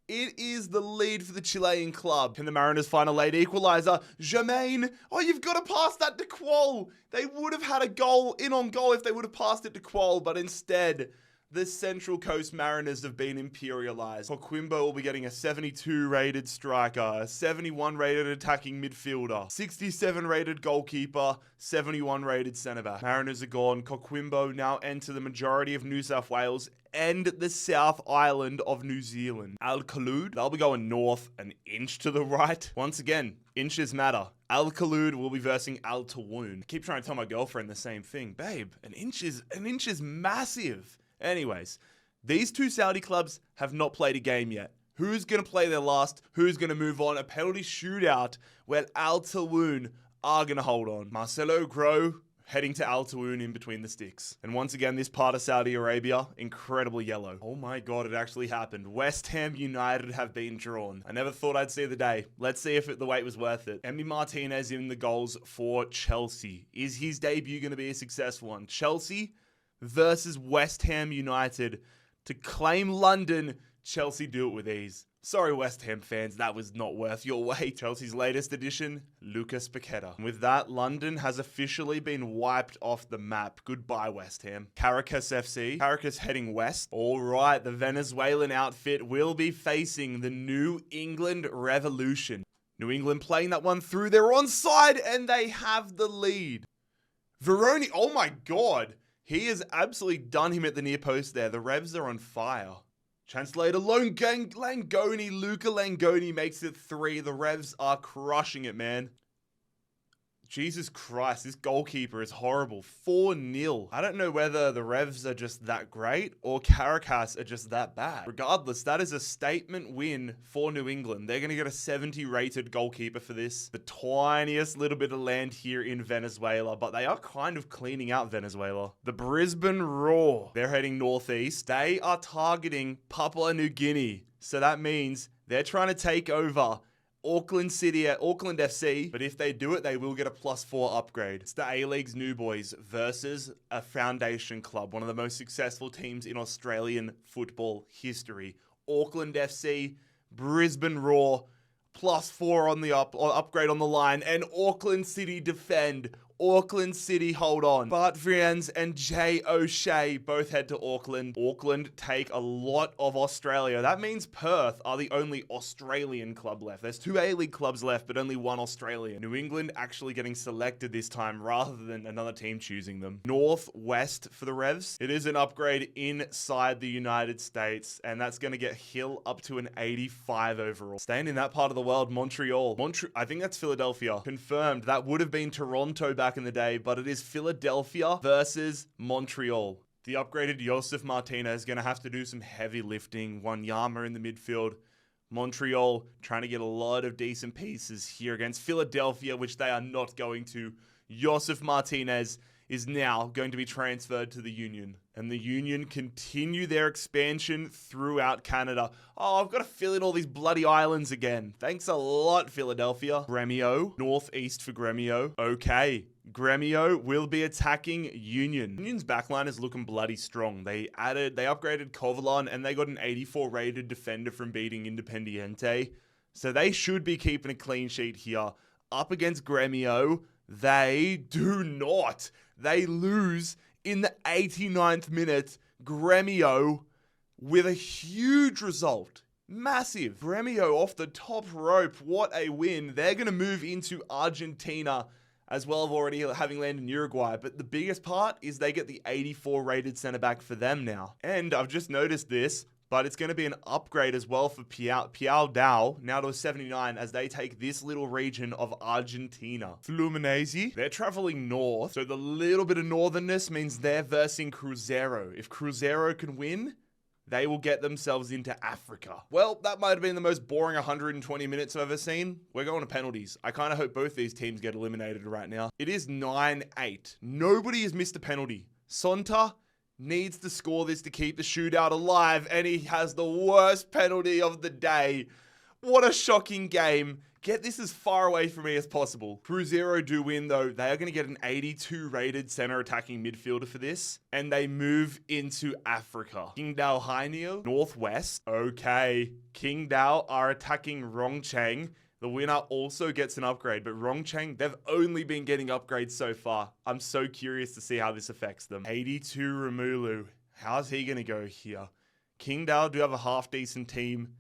It is the lead for the Chilean club. Can the Mariners find a late equalizer? Jermaine. Oh, you've got to pass that to Qual. They would have had a goal in on goal if they would have passed it to Qual, but instead, the Central Coast Mariners have been imperialized. Coquimbo will be getting a 72 rated striker, a 71 rated attacking midfielder, 67 rated goalkeeper, 71 rated centre back. Mariners are gone. Coquimbo now enter the majority of New South Wales and the South Island of New Zealand. Al Khaloud, they'll be going north an inch to the right. Once again, inches matter. Al Khaloud will be versing Al Tawoon. I keep trying to tell my girlfriend the same thing. Babe, an inch is massive. Anyways, these 2 Saudi clubs have not played a game yet. Who's going to play their last? Who's going to move on? A penalty shootout where Al Tawoon are going to hold on. Marcelo Groh heading to Al Tawoon in between the sticks. And once again, this part of Saudi Arabia, incredible yellow. Oh my God, it actually happened. West Ham United have been drawn. I never thought I'd see the day. Let's see if the wait was worth it. Emi Martinez in the goals for Chelsea. Is his debut going to be a successful one? Chelsea versus West Ham United. To claim London, Chelsea do it with ease. Sorry, West Ham fans, that was not worth your wait. Chelsea's latest addition, Lucas Paqueta. With that, London has officially been wiped off the map. Goodbye, West Ham. Caracas FC. Caracas heading west. All right, the Venezuelan outfit will be facing the New England Revolution. New England playing that one through. They're onside, and they have the lead. Veroni, oh my God. He has absolutely done him at the near post there. The Revs are on fire. Translator Langoni, Luca Langoni makes it 3. The Revs are crushing it, man. Jesus Christ, this goalkeeper is horrible. 4-0. I don't know whether the Revs are just that great or Caracas are just that bad. Regardless, that is a statement win for New England. They're going to get a 70 rated goalkeeper for this. The tiniest little bit of land here in Venezuela, but they are kind of cleaning out Venezuela. The Brisbane Roar. They're heading northeast. They are targeting Papua New Guinea. So that means they're trying to take over Auckland FC, but if they do it, they will get a +4 upgrade. It's the A-League's new boys versus a foundation club, one of the most successful teams in Australian football history. Auckland FC, Brisbane Roar, +4 on the upgrade on the line, and Auckland City defend. Auckland City hold on. Bart Vriens and Jay O'Shea both head to Auckland. Auckland take a lot of Australia. That means Perth are the only Australian club left. There's 2 A-League clubs left, but only 1 Australian. New England actually getting selected this time rather than another team choosing them. Northwest for the Revs. It is an upgrade inside the United States, and that's going to get Hill up to an 85 overall. Staying in that part of the world, Montreal. I think that's Philadelphia. Confirmed. That would have been Toronto back in the day, but it is Philadelphia versus Montreal. The upgraded Josef Martinez is going to have to do some heavy lifting. Wanyama in the midfield. Montreal trying to get a lot of decent pieces here against Philadelphia, which they are not going to. Josef Martinez is now going to be transferred to the Union. And the Union continue their expansion throughout Canada. Oh, I've got to fill in all these bloody islands again. Thanks a lot, Philadelphia. Gremio, northeast for Gremio. Okay, Gremio will be attacking Union. Union's backline is looking bloody strong. They upgraded Kovalon, and they got an 84 rated defender from beating Independiente. So they should be keeping a clean sheet here. Up against Gremio, they do not. They lose in the 89th minute. Gremio with a huge result. Massive. Gremio off the top rope. What a win. They're going to move into Argentina as well, of already having landed in Uruguay. But the biggest part is they get the 84 rated center back for them now. And I've just noticed this, but it's going to be an upgrade as well for Piau Dao, now to a 79, as they take this little region of Argentina. Fluminense, they're traveling north, so the little bit of northernness means they're versing Cruzeiro. If Cruzeiro can win, they will get themselves into Africa. Well, that might have been the most boring 120 minutes I've ever seen. We're going to penalties. I kind of hope both these teams get eliminated right now. It is 9-8. Nobody has missed a penalty. Sonta needs to score this to keep the shootout alive, and he has the worst penalty of the day. What a shocking game. Get this as far away from me as possible. Cruzeiro do win, though. They are going to get an 82 rated center attacking midfielder for this, and they move into Africa. Qingdao Hainio, northwest. Okay, Qingdao are attacking Rongcheng. The winner also gets an upgrade, but Rongcheng, they've only been getting upgrades so far. I'm so curious to see how this affects them. 82 Romulu. How's he going to go here? Qingdao do have a half-decent team.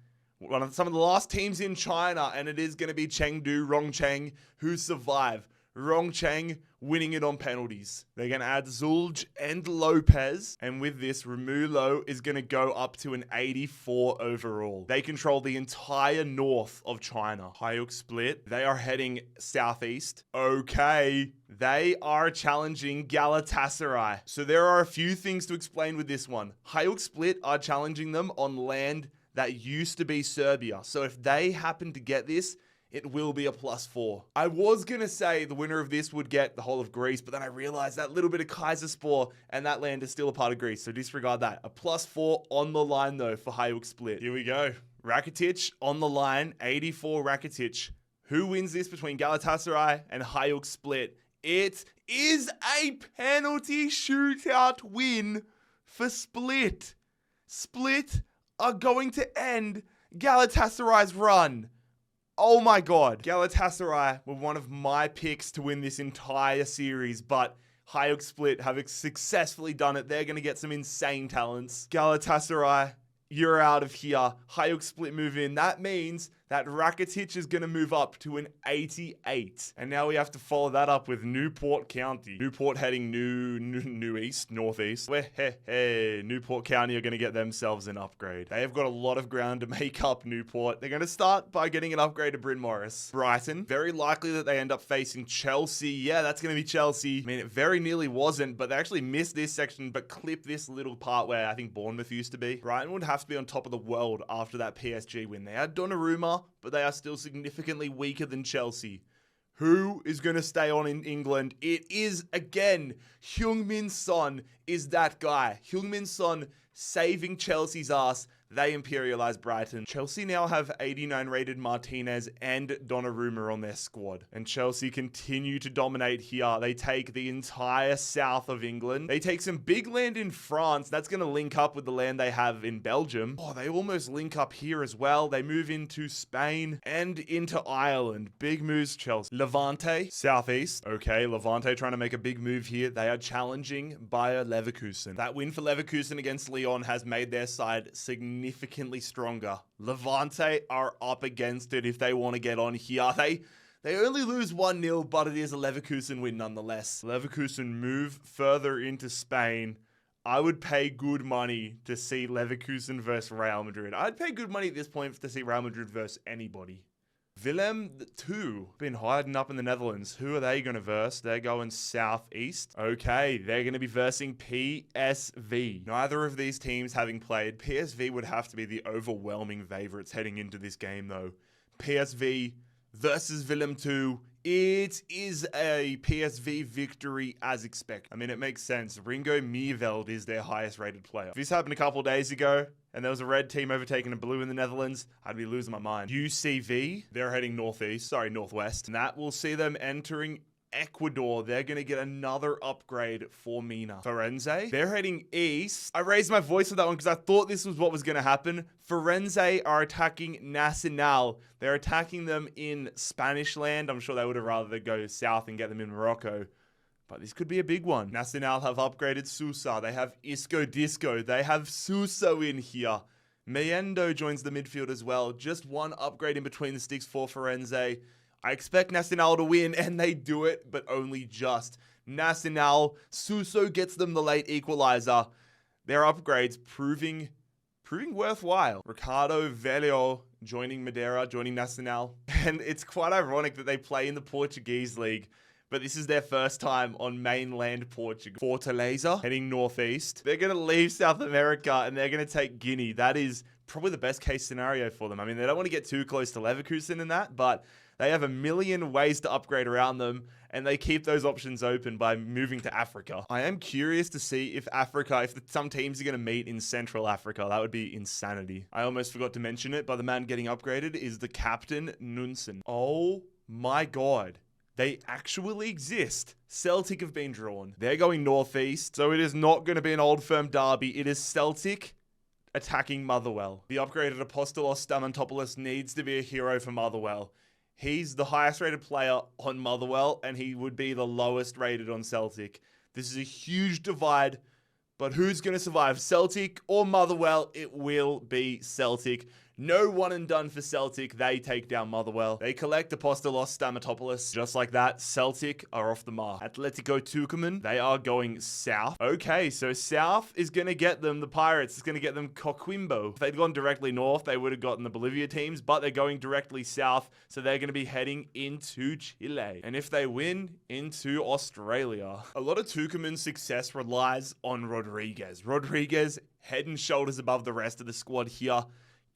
Some of the last teams in China, and it is going to be Chengdu, Rongcheng, who survive. Rongcheng winning it on penalties. They're going to add Zulj and Lopez. And with this, Romulo is going to go up to an 84 overall. They control the entire north of China. Hayuk Split, they are heading southeast. Okay, they are challenging Galatasaray. So there are a few things to explain with this one. Hayuk Split are challenging them on land that used to be Serbia. So if they happen to get this, it will be a +4. I was going to say the winner of this would get the whole of Greece, but then I realized that little bit of Kaiserspor and that land is still a part of Greece, so disregard that. A +4 on the line, though, for Hayuk Split. Here we go. Rakitic on the line, 84 Rakitic. Who wins this between Galatasaray and Hayuk Split? It is a penalty shootout win for Split. Split are going to end Galatasaray's run. Oh my God. Galatasaray were one of my picks to win this entire series, but Hayuk Split have successfully done it. They're going to get some insane talents. Galatasaray, you're out of here. Hayuk Split move in. That means that Rakitic is going to move up to an 88. And now we have to follow that up with Newport County. Newport heading northeast. Newport County are going to get themselves an upgrade. They have got a lot of ground to make up Newport. They're going to start by getting an upgrade to Bryn Morris. Brighton, very likely that they end up facing Chelsea. Yeah, that's going to be Chelsea. I mean, it very nearly wasn't, but they actually missed this section, but clipped this little part where I think Bournemouth used to be. Brighton would have to be on top of the world after that PSG win. They had Donnarumma, but they are still significantly weaker than Chelsea. Who is going to stay on in England? It is, again, Heung-min Son is that guy. Heung-min Son saving Chelsea's ass. They imperialize Brighton. Chelsea now have 89 rated Martinez and Donnarumma on their squad. And Chelsea continue to dominate here. They take the entire south of England. They take some big land in France. That's going to link up with the land they have in Belgium. Oh, they almost link up here as well. They move into Spain and into Ireland. Big moves, Chelsea. Levante, southeast. Okay, Levante trying to make a big move here. They are challenging Bayer Leverkusen. That win for Leverkusen against Lyon has made their side significantly stronger. Levante are up against it if they want to get on here. They only lose 1-0, but it is a Leverkusen win nonetheless. Leverkusen move further into Spain. I would pay good money to see Leverkusen versus Real Madrid. I'd pay good money at this point to see Real Madrid versus anybody. Willem 2 been hiding up in the Netherlands. Who are they going to verse? They're going southeast. Okay, they're going to be versing PSV. Neither of these teams having played. PSV would have to be the overwhelming favorites heading into this game though. PSV versus Willem 2. It is a PSV victory as expected. I mean, it makes sense. Ringo Meerveld is their highest rated player. If this happened a couple days ago and there was a red team overtaking a blue in the Netherlands, I'd be losing my mind. UCV, they're heading northwest. And that will see them entering Ecuador. They're going to get another upgrade for Mina. Firenze, they're heading east. I raised my voice with that one because I thought this was what was going to happen. Firenze are attacking Nacional. They're attacking them in Spanish land. I'm sure they would have rather go south and get them in Morocco. But this could be a big one. Nacional have upgraded Sousa. They have Isco Disco. They have Suso in here. Mayendo joins the midfield as well. Just one upgrade in between the sticks for Firenze. I expect Nacional to win, and they do it, but only just. Nacional, Suso gets them the late equalizer. Their upgrades proving worthwhile. Ricardo Velho joining Madeira, joining Nacional. And it's quite ironic that they play in the Portuguese league, but this is their first time on mainland Portugal. Fortaleza heading northeast. They're going to leave South America, and they're going to take Guinea. That is probably the best case scenario for them. I mean, they don't want to get too close to Leverkusen in that, but they have a million ways to upgrade around them, and they keep those options open by moving to Africa. I am curious to see if some teams are going to meet in Central Africa. That would be insanity. I almost forgot to mention it, but the man getting upgraded is the captain, Nunsen. Oh my God. They actually exist. Celtic have been drawn. They're going northeast, so it is not going to be an old firm derby. It is Celtic attacking Motherwell. The upgraded Apostolos Stamantopoulos needs to be a hero for Motherwell. He's the highest rated player on Motherwell, and he would be the lowest rated on Celtic. This is a huge divide, but who's going to survive? Celtic or Motherwell? It will be Celtic. No one and done for Celtic. They take down Motherwell. They collect Apostolos Stamatopoulos. Just like that, Celtic are off the mark. Atletico Tucumán, they are going south. Okay, so south is going to get them the Pirates. It's going to get them Coquimbo. If they'd gone directly north, they would have gotten the Bolivia teams, but they're going directly south, so they're going to be heading into Chile. And if they win, into Australia. A lot of Tucumán's success relies on Rodriguez. Rodriguez, head and shoulders above the rest of the squad here.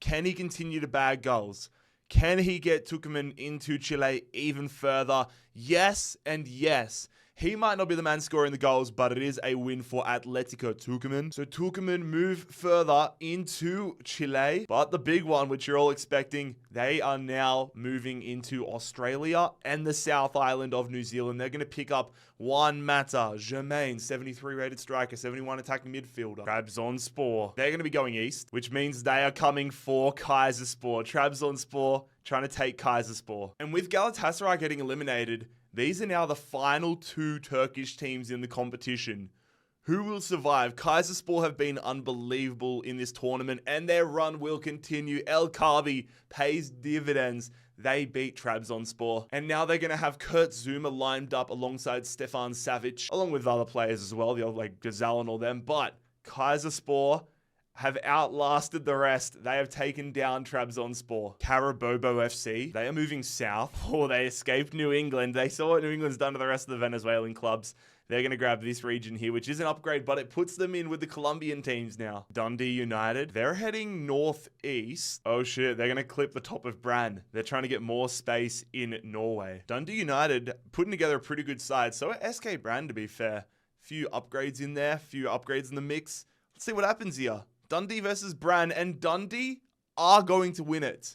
Can he continue to bag goals? Can he get Tucumán into Chile even further? Yes and yes. He might not be the man scoring the goals, but it is a win for Atletico Tucumán. So Tucumán move further into Chile. But the big one, which you're all expecting, they are now moving into Australia and the South Island of New Zealand. They're going to pick up Juan Mata, Germain, 73 rated striker, 71 attacking midfielder. Trabzonspor. They're going to be going east, which means they are coming for Kaiserspor. Trabzonspor trying to take Kaiserspor. And with Galatasaray getting eliminated, these are now the final two Turkish teams in the competition. Who will survive? Kaiserspor have been unbelievable in this tournament, and their run will continue. El Kabi pays dividends. They beat Trabzonspor. And now they're going to have Kurt Zuma lined up alongside Stefan Savic, along with other players as well, like Gazal and all them. But Kaiserspor have outlasted the rest. They have taken down Trabzonspor. Carabobo FC, they are moving south. Oh, they escaped New England. They saw what New England's done to the rest of the Venezuelan clubs. They're going to grab this region here, which is an upgrade, but it puts them in with the Colombian teams now. Dundee United, they're heading northeast. Oh shit, they're going to clip the top of Brann. They're trying to get more space in Norway. Dundee United putting together a pretty good side. So are SK Brann, to be fair. Few upgrades in there, few upgrades in the mix. Let's see what happens here. Dundee versus Brann, and Dundee are going to win it.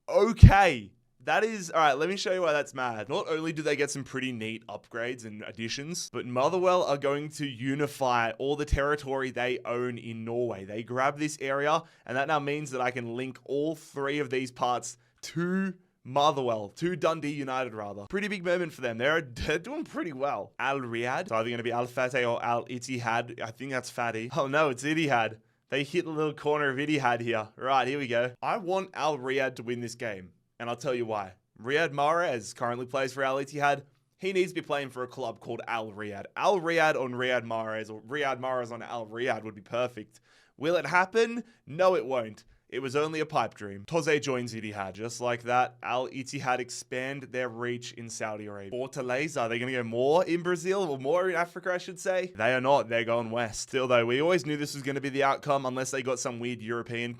Okay. That is, all right, let me show you why that's mad. Not only do they get some pretty neat upgrades and additions, but Motherwell are going to unify all the territory they own in Norway. They grab this area, and that now means that I can link all three of these parts to Motherwell, to Dundee United rather. Pretty big moment for them. They're doing pretty well. Al Riyadh, it's either going to be Al Fateh or Al Ittihad. I think that's Fatty. Oh no, it's Ittihad. They hit the little corner of Ittihad here. Right, here we go. I want Al Riyadh to win this game, and I'll tell you why. Riyad Mahrez currently plays for Al Ittihad. He needs to be playing for a club called Al Riyadh. Al Riyadh on Riyad Mahrez, or Riyad Mahrez on Al Riyadh would be perfect. Will it happen? No, it won't. It was only a pipe dream. Toze joins Ittihad. Just like that, Al Ittihad expand their reach in Saudi Arabia. Fortaleza, are they going to go more in Brazil or more in Africa, I should say? They are not. They're going west. Still, though, we always knew this was going to be the outcome unless they got some weird European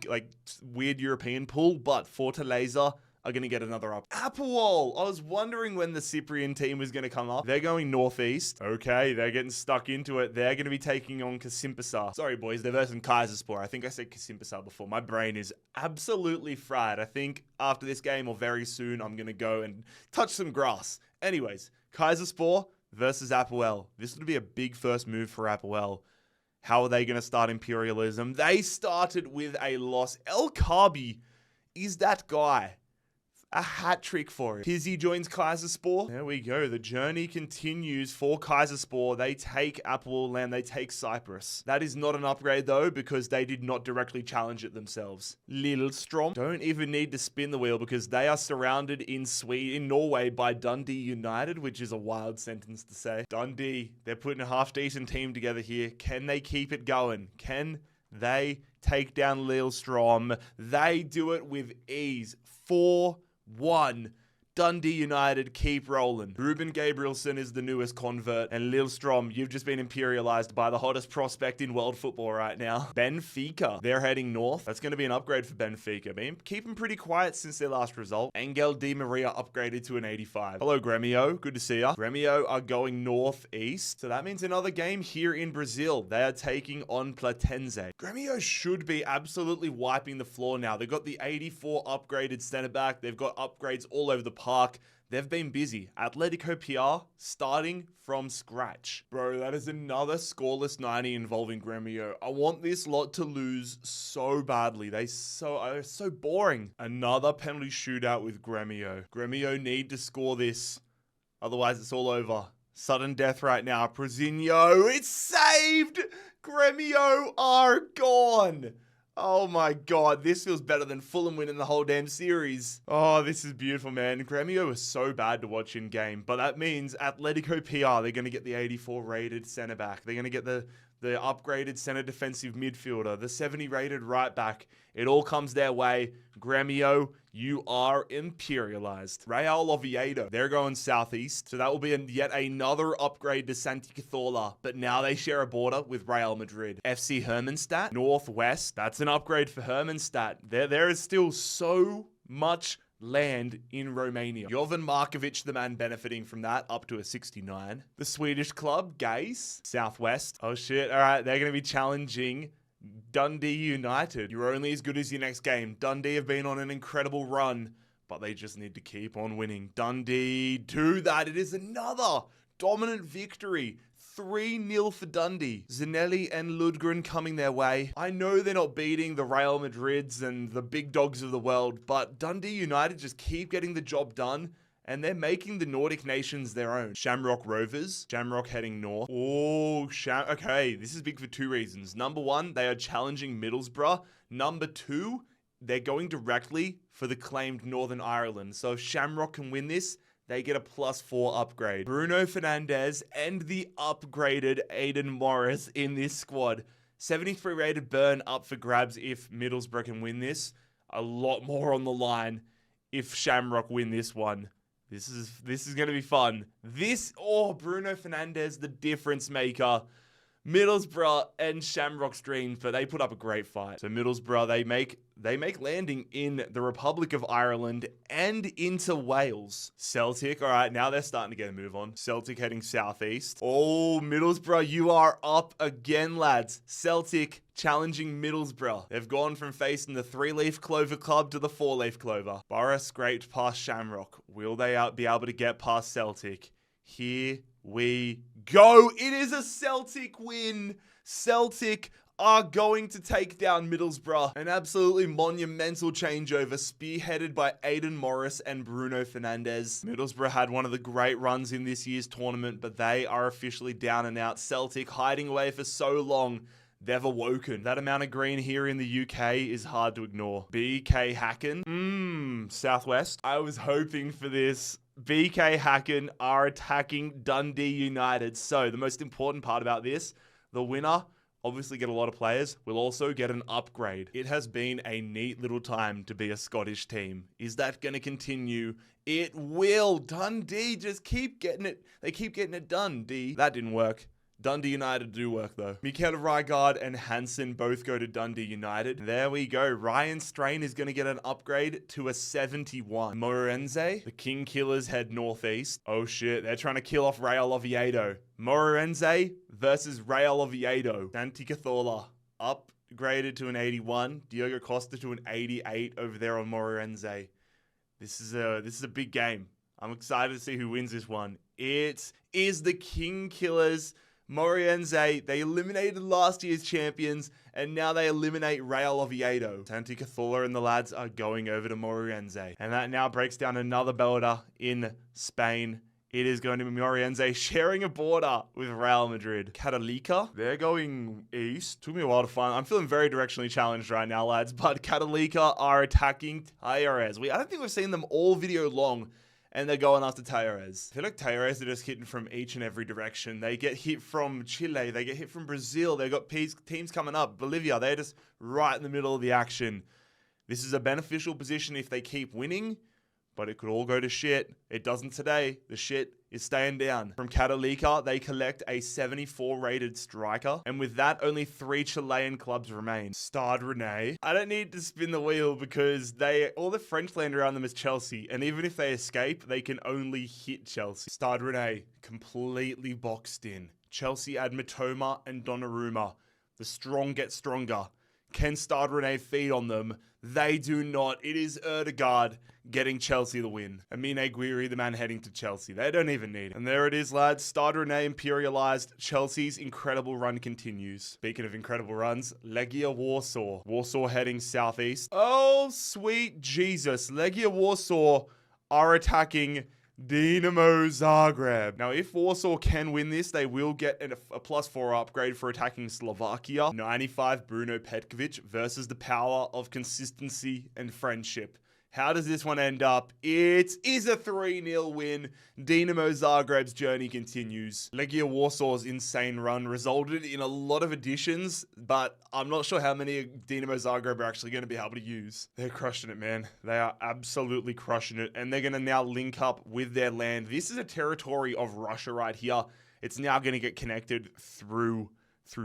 pull. But Fortaleza are going to get another up. Applewall! I was wondering when the Cyprian team was going to come up. They're going northeast. Okay, they're getting stuck into it. They're going to be taking on Kasimpasa. Sorry, boys, they're versing Kaiserspor. I think I said Kasimpasa before. My brain is absolutely fried. I think after this game or very soon, I'm going to go and touch some grass. Anyways, Kaiserspor versus Applewall. This would be a big first move for Applewall. How are they going to start Imperialism? They started with a loss. El Kabi is that guy. A hat trick for him. Pizzi joins Kaiserspor. There we go. The journey continues for Kaiserspor. They take Applewall land. They take Cyprus. That is not an upgrade though, because they did not directly challenge it themselves. Lillestrøm don't even need to spin the wheel because they are surrounded in Norway by Dundee United, which is a wild sentence to say. Dundee, they're putting a half decent team together here. Can they keep it going? Can they take down Lillestrøm? They do it with ease. 4-1. Dundee United keep rolling. Ruben Gabrielsen is the newest convert, and Lillestrøm, you've just been imperialized by the hottest prospect in world football right now. Benfica, they're heading north. That's going to be an upgrade for Benfica. Been keeping pretty quiet since their last result. Angel Di Maria upgraded to an 85. Hello, Grêmio. Good to see ya. Grêmio are going northeast, so that means another game here in Brazil. They are taking on Platense. Grêmio should be absolutely wiping the floor now. They've got the 84 upgraded center back. They've got upgrades all over the park. They've been busy. Atletico PR starting from scratch. Bro, that is another scoreless 90 involving Grêmio. I want this lot to lose so badly. They're so boring. Another penalty shootout with Grêmio. Grêmio need to score this. Otherwise, it's all over. Sudden death right now. Prozinho, it's saved! Grêmio are gone! Oh my god, this feels better than Fulham winning the whole damn series. Oh, this is beautiful, man. Grêmio is so bad to watch in game, but that means Atletico PR, they're going to get the 84 rated centre back. They're going to get the upgraded centre defensive midfielder, the 70 rated right back. It all comes their way. Grêmio, you are imperialized. Real Oviedo, they're going southeast, so that will be yet another upgrade to Santi Cazorla, but now they share a border with Real Madrid. FC Hermannstadt, northwest, that's an upgrade for Hermannstadt. There is still so much land in Romania. Jovan Markovic, the man benefiting from that, up to a 69. The Swedish club, Gais, southwest. Oh shit, all right, they're going to be challenging Dundee United. You're only as good as your next game. Dundee have been on an incredible run, but they just need to keep on winning. Dundee do that. It is another dominant victory. 3-0 for Dundee. Zanelli and Ludgren coming their way. I know they're not beating the Real Madrids and the big dogs of the world, but Dundee United just keep getting the job done, and they're making the Nordic nations their own. Shamrock Rovers. Shamrock heading north. Oh, okay, this is big for two reasons. Number one, they are challenging Middlesbrough. Number two, they're going directly for the claimed Northern Ireland. So if Shamrock can win this, they get a +4 upgrade. Bruno Fernandes and the upgraded Aidan Morris in this squad. 73 rated Burn up for grabs if Middlesbrough can win this. A lot more on the line if Shamrock win this one. This is going to be fun. Bruno Fernandes, the difference maker. Middlesbrough and Shamrock's dreams, but they put up a great fight. So Middlesbrough, they make landing in the Republic of Ireland and into Wales. Celtic, all right, now they're starting to get a move on. Celtic heading southeast. Oh, Middlesbrough, you are up again, lads. Celtic challenging Middlesbrough. They've gone from facing the 3-leaf clover club to the 4-leaf clover. Borough scraped past Shamrock. Will they be able to get past Celtic? Here we go. It is a Celtic win. Celtic are going to take down Middlesbrough. An absolutely monumental changeover spearheaded by Aidan Morris and Bruno Fernandes. Middlesbrough had one of the great runs in this year's tournament, but they are officially down and out. Celtic hiding away for so long. They've awoken. That amount of green here in the UK is hard to ignore. BK Hacken. Southwest. I was hoping for this. BK Hacken are attacking Dundee United. So the most important part about this, the winner obviously get a lot of players. We'll also get an upgrade. It has been a neat little time to be a Scottish team. Is that going to continue? It will. Dundee just keep getting it. They keep getting it done, D. That didn't work. Dundee United do work though. Mikael Rygaard and Hansen both go to Dundee United. There we go. Ryan Strain is going to get an upgrade to a 71. Moreirense, the King Killers head northeast. Oh shit, they're trying to kill off Real Oviedo. Moreirense versus Real Oviedo. Santi Cazorla upgraded to an 81. Diogo Costa to an 88 over there on Moreirense. This is a big game. I'm excited to see who wins this one. It is the King Killers. Moreirense, they eliminated last year's champions, and now they eliminate Real Oviedo. Santi Cazorla and the lads are going over to Moreirense. And that now breaks down another belter in Spain. It is going to be Moreirense sharing a border with Real Madrid. Catalika, they're going east. Took me a while to find. I'm feeling very directionally challenged right now, lads, but Catalika are attacking Talleres. I don't think we've seen them all video long. And they're going after Talleres. I feel like Talleres are just hitting from each and every direction. They get hit from Chile. They get hit from Brazil. They've got teams coming up. Bolivia, they're just right in the middle of the action. This is a beneficial position if they keep winning, but it could all go to shit. It doesn't today. The shit is staying down. From Catalika, they collect a 74 rated striker. And with that, only 3 Chilean clubs remain. Stade Rennais. I don't need to spin the wheel because all the French land around them is Chelsea. And even if they escape, they can only hit Chelsea. Stade Rennais, completely boxed in. Chelsea add Mitoma and Donnarumma. The strong get stronger. Can Stade Rennais feed on them? They do not. It is Erdegaard getting Chelsea the win. Amine Aguirre, the man heading to Chelsea. They don't even need it. And there it is, lads. Stade Rennais imperialized. Chelsea's incredible run continues. Speaking of incredible runs, Legia Warsaw. Warsaw heading southeast. Oh, sweet Jesus. Legia Warsaw are attacking Dinamo Zagreb. Now, if Warsaw can win this, they will get a +4 upgrade for attacking Slovakia. 95 Bruno Petkovic versus the power of consistency and friendship. How does this one end up? It is a 3-0 win. Dinamo Zagreb's journey continues. Legia Warsaw's insane run resulted in a lot of additions, but I'm not sure how many Dinamo Zagreb are actually going to be able to use. They're crushing it, man. They are absolutely crushing it, and they're going to now link up with their land. This is a territory of Russia right here. It's now going to get connected through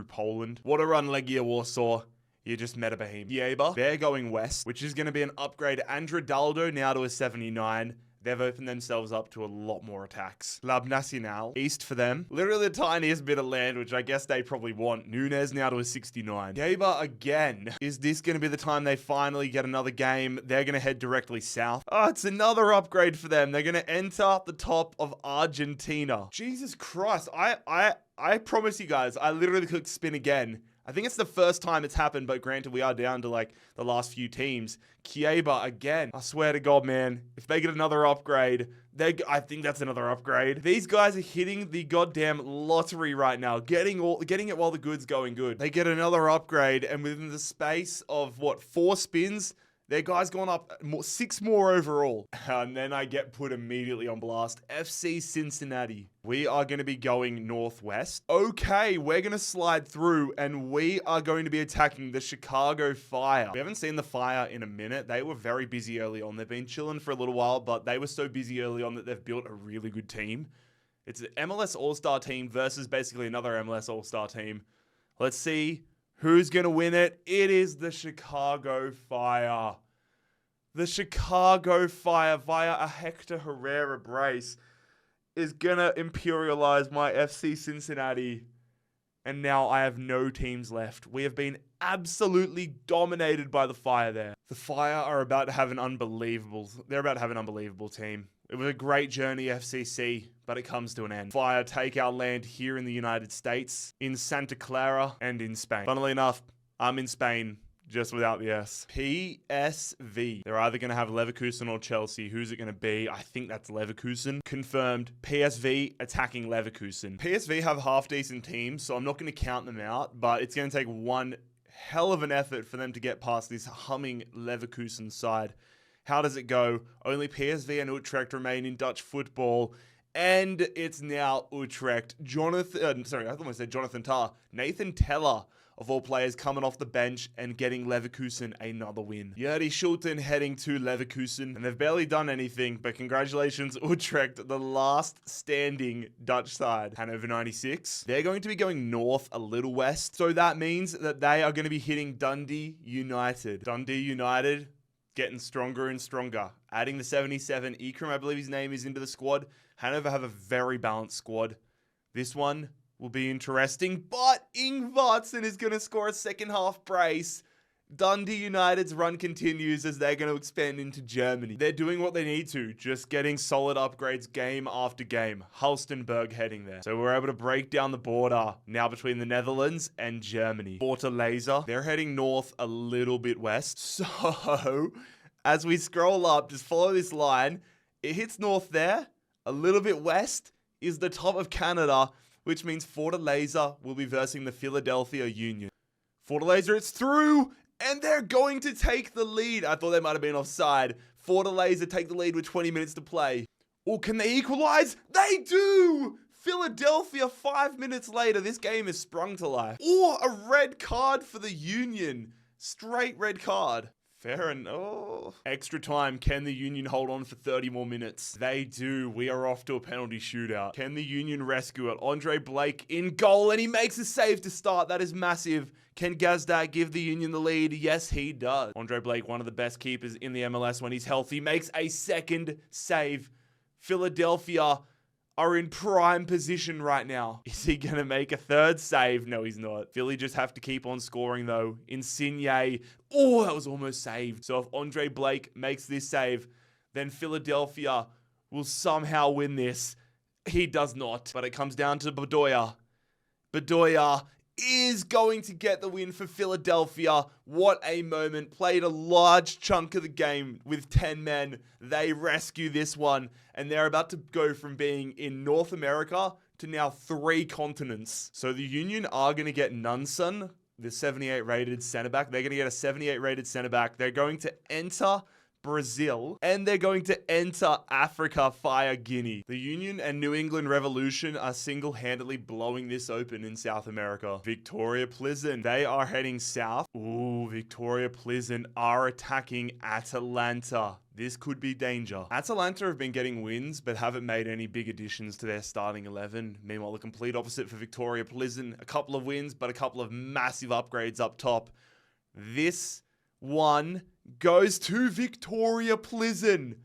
Poland. What a run, Legia Warsaw. You just met a behemoth. Jeber, they're going west, which is going to be an upgrade. Andradaldo now to a 79. They've opened themselves up to a lot more attacks. Lab Nacional, east for them. Literally the tiniest bit of land, which I guess they probably want. Nunez now to a 69. Jeber again. Is this going to be the time they finally get another game? They're going to head directly south. Oh, it's another upgrade for them. They're going to enter the top of Argentina. Jesus Christ. I promise you guys, I literally clicked spin again. I think it's the first time it's happened, but granted, we are down to like the last few teams. Jeber again. I swear to God, man, if they get another upgrade, I think that's another upgrade. These guys are hitting the goddamn lottery right now, getting it while the good's going good. They get another upgrade, and within the space of 4 spins, their guy's gone up 6 more overall. And then I get put immediately on blast. FC Cincinnati. We are going to be going northwest. Okay, we're going to slide through and we are going to be attacking the Chicago Fire. We haven't seen the Fire in a minute. They were very busy early on. They've been chilling for a little while, but they were so busy early on that they've built a really good team. It's an MLS All-Star team versus basically another MLS All-Star team. Let's see who's going to win it. It is the Chicago Fire. The Chicago Fire via a Hector Herrera brace is going to imperialize my FC Cincinnati. And now I have no teams left. We have been absolutely dominated by the Fire there. The Fire are about to have an unbelievable team. It was a great journey, FCC, but it comes to an end. Fire take our land here in the United States, in Santa Clara, and in Spain. Funnily enough, I'm in Spain, just without the S. PSV. They're either going to have Leverkusen or Chelsea. Who's it going to be? I think that's Leverkusen. Confirmed. PSV attacking Leverkusen. PSV have half-decent teams, so I'm not going to count them out, but it's going to take one hell of an effort for them to get past this humming Leverkusen side. How does it go? Only PSV and Utrecht remain in Dutch football. And it's now Utrecht. Jonathan Tah. Nathan Teller of all players coming off the bench and getting Leverkusen another win. Jurdi Schulten heading to Leverkusen, and they've barely done anything, but congratulations Utrecht, the last standing Dutch side. Hannover 96. They're going to be going north a little west, so that means that they are going to be hitting Dundee United. Dundee United getting stronger and stronger. Adding the 77, Ikram, I believe his name, is into the squad. Hanover have a very balanced squad. This one will be interesting, but Ingvartsen is going to score a second half brace. Dundee United's run continues as they're going to expand into Germany. They're doing what they need to, just getting solid upgrades game after game. Halstenberg heading there. So we're able to break down the border now between the Netherlands and Germany. Fortaleza, they're heading north a little bit west. So as we scroll up, just follow this line. It hits north there. A little bit west is the top of Canada, which means Fortaleza will be versing the Philadelphia Union. Fortaleza, it's through! And they're going to take the lead. I thought they might have been offside. Fortaleza take the lead with 20 minutes to play. Oh, can they equalize? They do! Philadelphia 5 minutes later. This game is sprung to life. Oh, a red card for the Union. Straight red card. Fair enough. Oh. Extra time. Can the Union hold on for 30 more minutes? They do. We are off to a penalty shootout. Can the Union rescue it? Andre Blake in goal, and he makes a save to start. That is massive. Can Gazdag give the Union the lead? Yes, he does. Andre Blake, one of the best keepers in the MLS when he's healthy, makes a second save. Philadelphia are in prime position right now. Is he going to make a third save? No, he's not. Philly just have to keep on scoring, though. Insigne. Oh, that was almost saved. So if Andre Blake makes this save, then Philadelphia will somehow win this. He does not. But it comes down to Bedoya. Bedoya is going to get the win for Philadelphia. What a moment. Played a large chunk of the game with 10 men. They rescue this one, and they're about to go from being in North America to now 3 continents. So the Union are going to get Nunson, the 78 rated center back. They're going to get a 78 rated center back. They're going to enter Brazil, and they're going to enter Africa via Guinea. The Union and New England Revolution are single-handedly blowing this open in South America. Victoria Pleasant, they are heading south. Ooh, Victoria Pleasant are attacking Atalanta. This could be danger. Atalanta have been getting wins, but haven't made any big additions to their starting 11. Meanwhile, the complete opposite for Victoria Pleasant. A couple of wins, but a couple of massive upgrades up top. This one goes to Victoria Pleasant.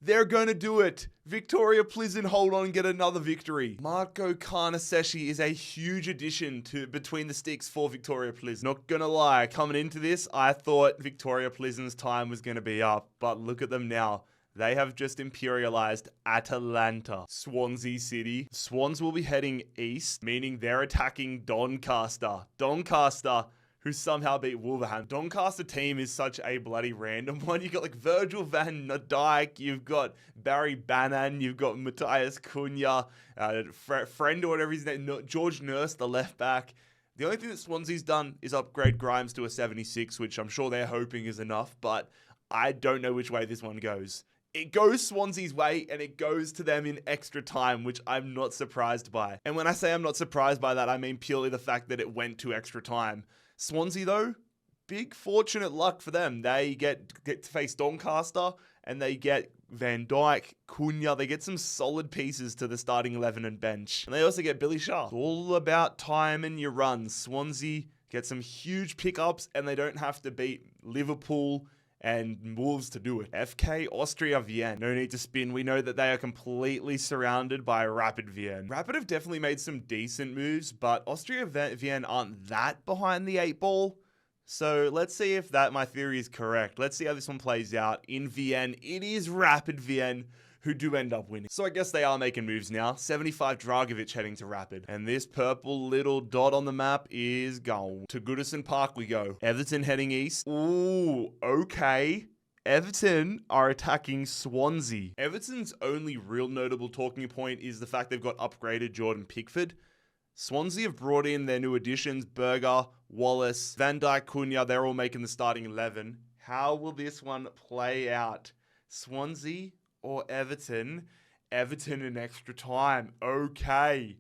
They're going to do it. Victoria Pleasant hold on and get another victory. Marco Carneseshi is a huge addition to between the sticks for Victoria Pleasant. Not going to lie, coming into this, I thought Victoria Pleasant's time was going to be up, but look at them now. They have just imperialized Atalanta. Swansea City. Swans will be heading east, meaning they're attacking Doncaster. Doncaster, who somehow beat Wolverhampton. Doncaster team is such a bloody random one. You got like Virgil van Dijk, you've got Barry Bannan, you've got Matthias Cunha, friend or whatever his name, George Nurse, the left back. The only thing that Swansea's done is upgrade Grimes to a 76, which I'm sure they're hoping is enough, but I don't know which way this one goes. It goes Swansea's way, and it goes to them in extra time, which I'm not surprised by. And when I say I'm not surprised by that, I mean purely the fact that it went to extra time. Swansea, though, big fortunate luck for them. They get to face Doncaster, and they get Van Dijk, Cunha. They get some solid pieces to the starting 11 and bench. And they also get Billy Sharp. It's all about time and your runs. Swansea get some huge pickups, and they don't have to beat Liverpool and Wolves to do it. FK Austria Vienna. No need to spin. We know that they are completely surrounded by Rapid Vienna. Rapid have definitely made some decent moves, but Austria Vienna aren't that behind the 8 ball. So let's see if my theory is correct. Let's see how this one plays out. In Vienna, it is Rapid Vienna who do end up winning. So I guess they are making moves now. 75 Dragovic heading to Rapid. And this purple little dot on the map is gone. To Goodison Park we go. Everton heading east. Ooh, okay. Everton are attacking Swansea. Everton's only real notable talking point is the fact they've got upgraded Jordan Pickford. Swansea have brought in their new additions, Berger, Wallace, Van Dijk, Cunha. They're all making the starting 11. How will this one play out? Swansea or Everton? Everton in extra time. Okay.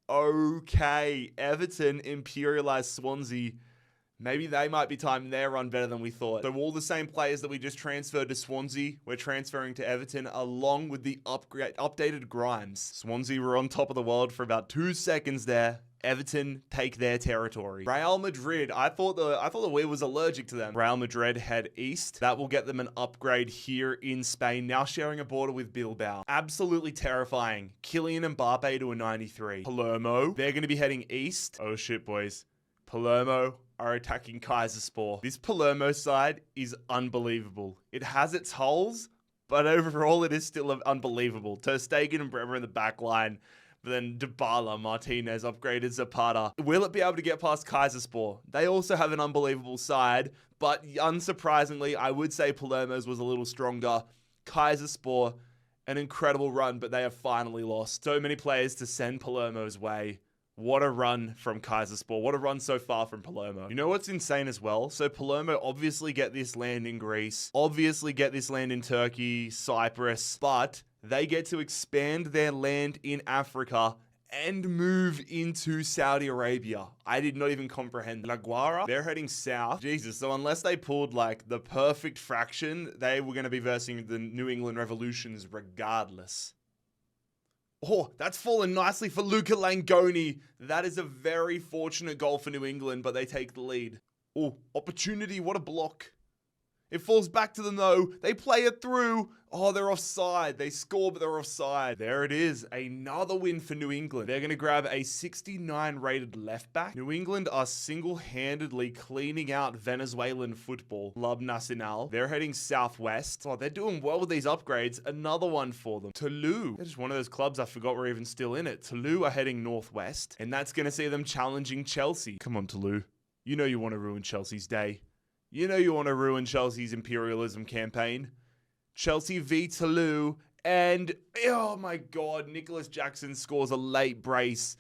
Everton imperialized Swansea Maybe they might be timing their run better than we thought. So all the same players that we just transferred to Swansea, we're transferring to Everton along with the updated Grimes. Swansea were on top of the world for about 2 seconds there. Everton take their territory. Real Madrid, I thought the wheel was allergic to them. Real Madrid head east. That will get them an upgrade here in Spain, now sharing a border with Bilbao. Absolutely terrifying. Kylian Mbappe to a 93. Palermo, they're going to be heading east. Oh shit, boys. Palermo are attacking Kaiserspor. This Palermo side is unbelievable. It has its holes, but overall it is still unbelievable. Ter Stegen and Bremer in the back line. But then Dybala, Martinez, upgraded Zapata. Will it be able to get past Kaiserspor? They also have an unbelievable side, but unsurprisingly, I would say Palermo's was a little stronger. Kaiserspor, an incredible run, but they have finally lost. So many players to send Palermo's way. What a run from Kaiserspor. What a run so far from Palermo. You know what's insane as well? So Palermo obviously get this land in Greece, obviously get this land in Turkey, Cyprus, but they get to expand their land in Africa and move into Saudi Arabia. I did not even comprehend. La Guara, they're heading south. Jesus, so unless they pulled like the perfect fraction, they were going to be versing the New England Revolutions regardless. Oh, that's fallen nicely for Luca Langoni. That is a very fortunate goal for New England, but they take the lead. Oh, opportunity. What a block. It falls back to them though. They play it through. Oh, they're offside. They score, but they're offside. There it is. Another win for New England. They're going to grab a 69 rated left back. New England are single-handedly cleaning out Venezuelan football. Club Nacional. They're heading southwest. Oh, they're doing well with these upgrades. Another one for them. Toulouse. They're just one of those clubs I forgot were even still in it. Toulouse are heading northwest, and that's going to see them challenging Chelsea. Come on, Toulouse. You know you want to ruin Chelsea's day. You know you want to ruin Chelsea's imperialism campaign. Chelsea v Toulouse, and oh my god, Nicholas Jackson scores a late brace.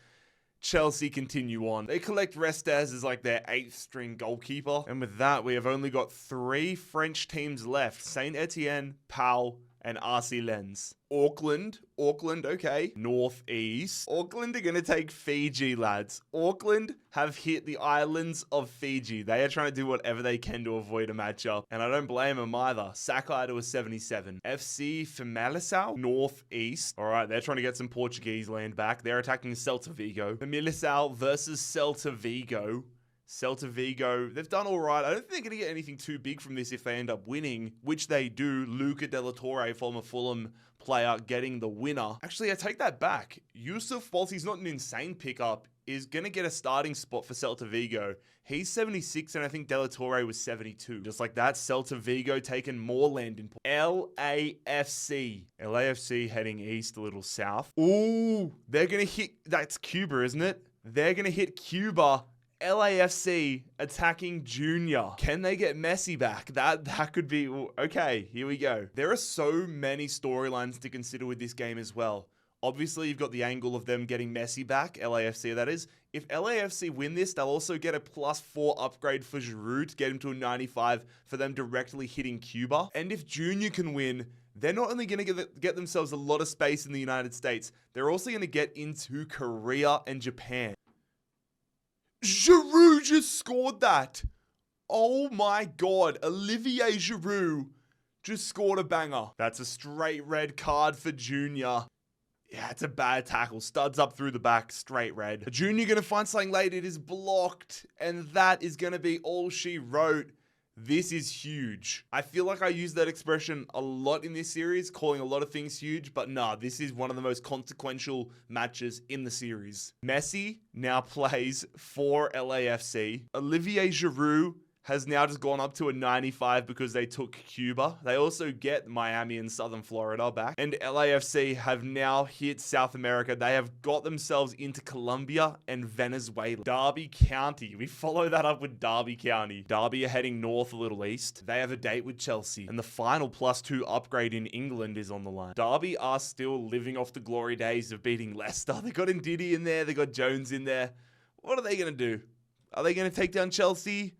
Chelsea continue on. They collect Restes as like their 8th string goalkeeper. And with that, we have only got 3 French teams left. Saint Etienne, Pau, and RC Lens. Auckland, okay. Northeast. Auckland are going to take Fiji, lads. Auckland have hit the islands of Fiji. They are trying to do whatever they can to avoid a matchup. And I don't blame them either. Sakai to a 77. FC Famalicão, Northeast. All right, they're trying to get some Portuguese land back. They're attacking Celta Vigo. Famalicão versus Celta Vigo. Celta Vigo, they've done all right. I don't think they're going to get anything too big from this if they end up winning, which they do. Luca de la Torre, former Fulham player, getting the winner. Actually, I take that back. Yusuf, whilst he's not an insane pickup, is going to get a starting spot for Celta Vigo. He's 76, and I think de la Torre was 72. Just like that, Celta Vigo taking more land in LAFC. LAFC heading east, a little south. Ooh, they're going to hit, that's Cuba, isn't it? They're going to hit Cuba. LAFC attacking Junior. Can they get Messi back? That could be... Okay, here we go. There are so many storylines to consider with this game as well. Obviously, you've got the angle of them getting Messi back, LAFC that is. If LAFC win this, they'll also get a +4 upgrade for Giroud to get him to a 95 for them directly hitting Cuba. And if Junior can win, they're not only going to get themselves a lot of space in the United States, they're also going to get into Korea and Japan. Giroud just scored that. Oh my god. Olivier Giroud just scored a banger. That's a straight red card for Junior. Yeah, it's a bad tackle. Studs up through the back. Straight red. Junior going to find something late. It is blocked. And that is going to be all she wrote. This is huge. I feel like I use that expression a lot in this series, calling a lot of things huge, but nah, this is one of the most consequential matches in the series. Messi now plays for LAFC. Olivier Giroud has now just gone up to a 95 because they took Cuba. They also get Miami and Southern Florida back. And LAFC have now hit South America. They have got themselves into Colombia and Venezuela. Derby County. We follow that up with Derby County. Derby are heading north a little east. They have a date with Chelsea. And the final +2 upgrade in England is on the line. Derby are still living off the glory days of beating Leicester. They got Ndidi in there. They got Jones in there. What are they going to do? Are they going to take down Chelsea?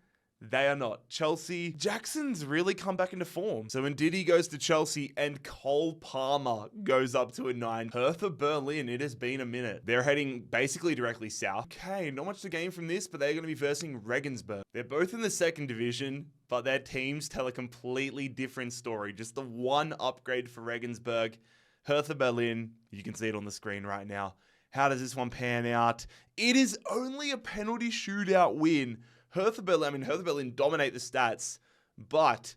They are not. Chelsea, Jackson's really come back into form. So Ndidi goes to Chelsea and Cole Palmer goes up to a 9. Hertha Berlin, it has been a minute. They're heading basically directly south. Okay, not much to gain from this, but they're going to be versing Regensburg. They're both in the 2nd division, but their teams tell a completely different story. Just the one upgrade for Regensburg. Hertha Berlin, you can see it on the screen right now. How does this one pan out? It is only a penalty shootout win. Hertha Berlin dominate the stats, but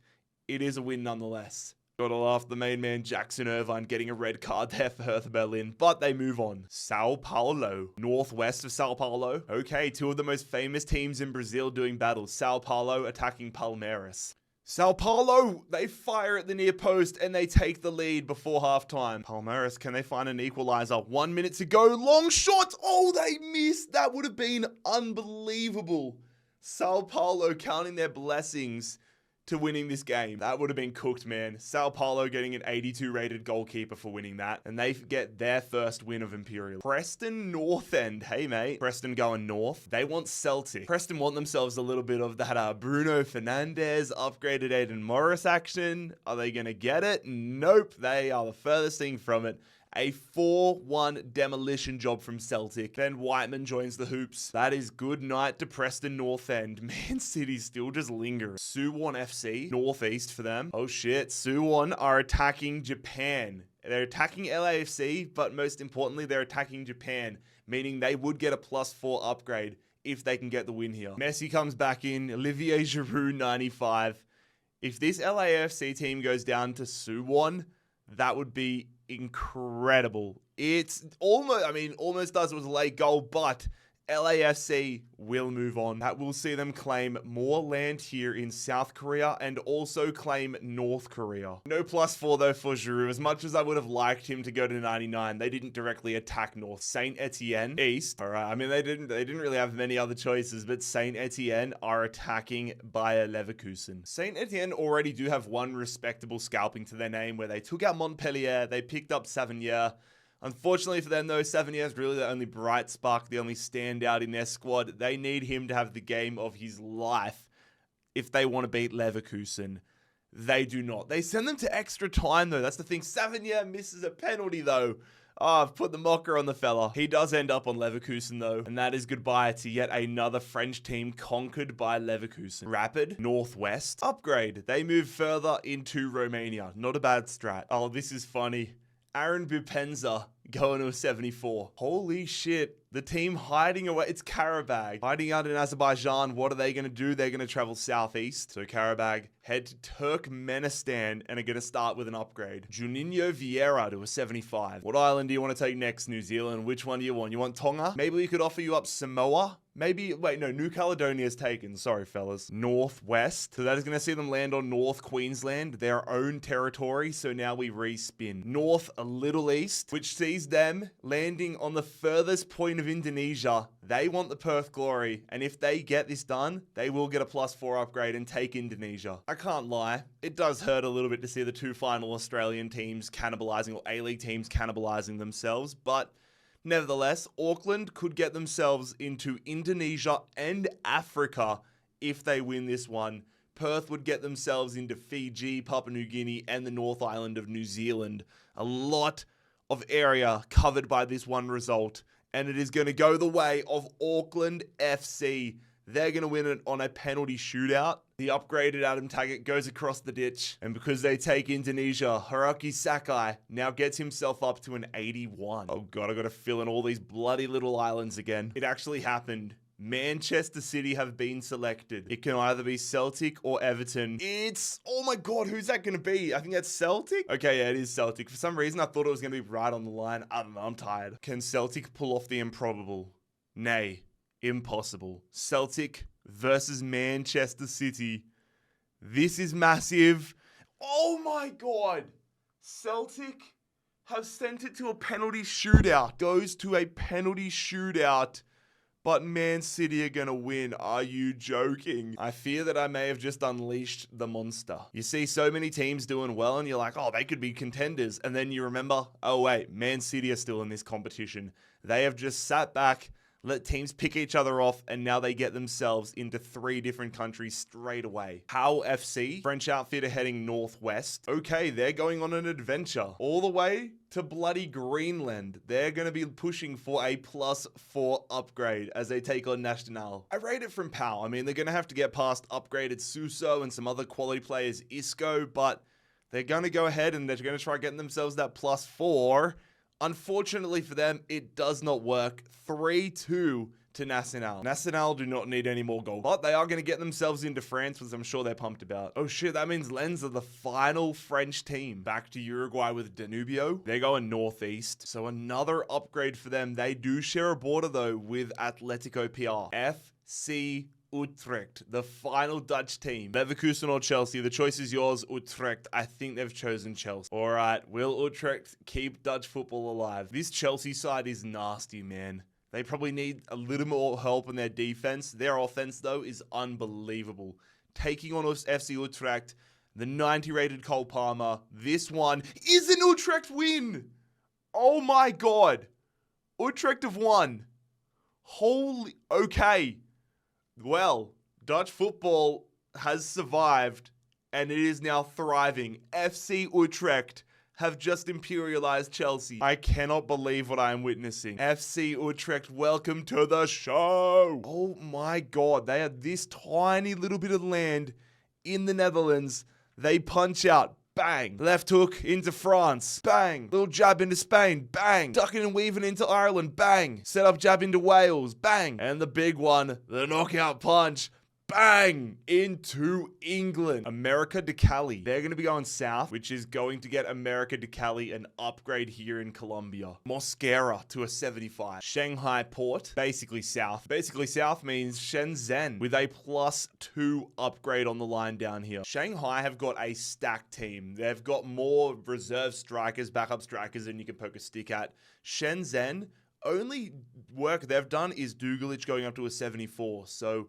it is a win nonetheless. Gotta laugh, the main man Jackson Irvine getting a red card there for Hertha Berlin, but they move on. Sao Paulo, northwest of Sao Paulo. Okay, 2 of the most famous teams in Brazil doing battle. Sao Paulo attacking Palmeiras. Sao Paulo, they fire at the near post and they take the lead before halftime. Palmeiras, can they find an equalizer? 1 minute to go. Long shot. Oh, they missed. That would have been unbelievable. Sao Paulo counting their blessings to winning this game. That would have been cooked, man. Sao Paulo getting an 82 rated goalkeeper for winning that. And they get their first win of Imperial. Preston North End. Hey, mate. Preston going north. They want Celtic. Preston want themselves a little bit of that Bruno Fernandes upgraded Aiden Morris action. Are they going to get it? Nope. They are the furthest thing from it. A 4-1 demolition job from Celtic. Then Whiteman joins the hoops. That is good night to Preston North End. Man City still just lingering. Suwon FC, northeast for them. Oh shit, Suwon are attacking Japan. They're attacking LAFC, but most importantly, they're attacking Japan, meaning they would get a +4 upgrade if they can get the win here. Messi comes back in. Olivier Giroud, 95. If this LAFC team goes down to Suwon, that would be incredible. It's almost does it was a late goal, but LAFC will move on. That will see them claim more land here in South Korea and also claim North Korea. No +4 though for Giroud. As much as I would have liked him to go to 99, they didn't directly attack North. Saint Etienne East. All right. I mean, they didn't really have many other choices, but Saint Etienne are attacking Bayer Leverkusen. Saint Etienne already do have one respectable scalping to their name where they took out Montpellier, they picked up Savigny. Unfortunately for them, though, Savigny is really the only bright spark, the only standout in their squad. They need him to have the game of his life if they want to beat Leverkusen. They do not. They send them to extra time, though. That's the thing. Savigny misses a penalty, though. Oh, I've put the mocker on the fella. He does end up on Leverkusen, though. And that is goodbye to yet another French team conquered by Leverkusen. Rapid, Northwest, upgrade. They move further into Romania. Not a bad strat. Oh, this is funny. Aaron Bupenza going to a 74. Holy shit. The team hiding away. It's Karabag. Hiding out in Azerbaijan. What are they going to do? They're going to travel southeast. So Karabag head to Turkmenistan and are going to start with an upgrade. Juninho Vieira to a 75. What island do you want to take next? New Zealand. Which one do you want? You want Tonga? Maybe we could offer you up Samoa. Maybe, wait, no, New Caledonia is taken. Sorry, fellas. Northwest. So that is going to see them land on North Queensland, their own territory. So now we respin. North, a little east, which sees them landing on the furthest point of Indonesia. They want the Perth Glory. And if they get this done, they will get a +4 upgrade and take Indonesia. I can't lie. It does hurt a little bit to see the 2 final Australian teams cannibalizing, or A-League teams cannibalizing themselves, but nevertheless, Auckland could get themselves into Indonesia and Africa if they win this one. Perth would get themselves into Fiji, Papua New Guinea, and the North Island of New Zealand. A lot of area covered by this one result, and it is going to go the way of Auckland FC. They're going to win it on a penalty shootout. The upgraded Adam Taggart goes across the ditch. And because they take Indonesia, Hiroki Sakai now gets himself up to an 81. Oh God, I got to fill in all these bloody little islands again. It actually happened. Manchester City have been selected. It can either be Celtic or Everton. Oh my God, who's that going to be? I think that's Celtic. Okay, yeah, it is Celtic. For some reason, I thought it was going to be right on the line. I don't know, I'm tired. Can Celtic pull off the improbable? Nay. Impossible. Celtic versus Manchester City. This is massive. Oh my God. Celtic have sent it to a penalty shootout. Goes to a penalty shootout. But Man City are going to win. Are you joking? I fear that I may have just unleashed the monster. You see so many teams doing well and you're like, oh, they could be contenders. And then you remember, oh wait, Man City are still in this competition. They have just sat back, let teams pick each other off, and now they get themselves into 3 different countries straight away. Howell FC, French outfitter heading northwest. Okay, they're going on an adventure all the way to bloody Greenland. They're going to be pushing for a +4 upgrade as they take on Nacional. I rate it from PAL. I mean, they're going to have to get past upgraded Suso and some other quality players, Isco, but they're going to go ahead and they're going to try getting themselves that +4. Unfortunately for them, it does not work. 3-2 to Nacional. Nacional do not need any more goals, but they are going to get themselves into France, which I'm sure they're pumped about. Oh shit, that means Lens are the final French team. Back to Uruguay with Danubio. They're going northeast, so another upgrade for them. They do share a border though with Atletico PR. FC Utrecht, the final Dutch team. Leverkusen or Chelsea, the choice is yours. Utrecht, I think they've chosen Chelsea. All right, will Utrecht keep Dutch football alive? This Chelsea side is nasty, man. They probably need a little more help in their defense. Their offense, though, is unbelievable. Taking on FC Utrecht, the 90 rated Cole Palmer. This one is an Utrecht win. Oh my God. Utrecht have won. Holy, okay. Well, Dutch football has survived and it is now thriving. FC Utrecht have just imperialized Chelsea. I cannot believe what I am witnessing. FC Utrecht, welcome to the show. Oh my God, they have this tiny little bit of land in the Netherlands. They punch out. Bang. Left hook into France. Bang. Little jab into Spain. Bang. Ducking and weaving into Ireland. Bang. Set up jab into Wales. Bang. And the big one, the knockout punch. Bang! Into England. America de Cali. They're going to be going south, which is going to get America de Cali an upgrade here in Colombia. Mosquera to a 75. Shanghai Port, basically south. Basically south means Shenzhen with a +2 upgrade on the line down here. Shanghai have got a stacked team. They've got more reserve strikers, backup strikers than you can poke a stick at. Shenzhen, only work they've done is Dugalich going up to a 74. So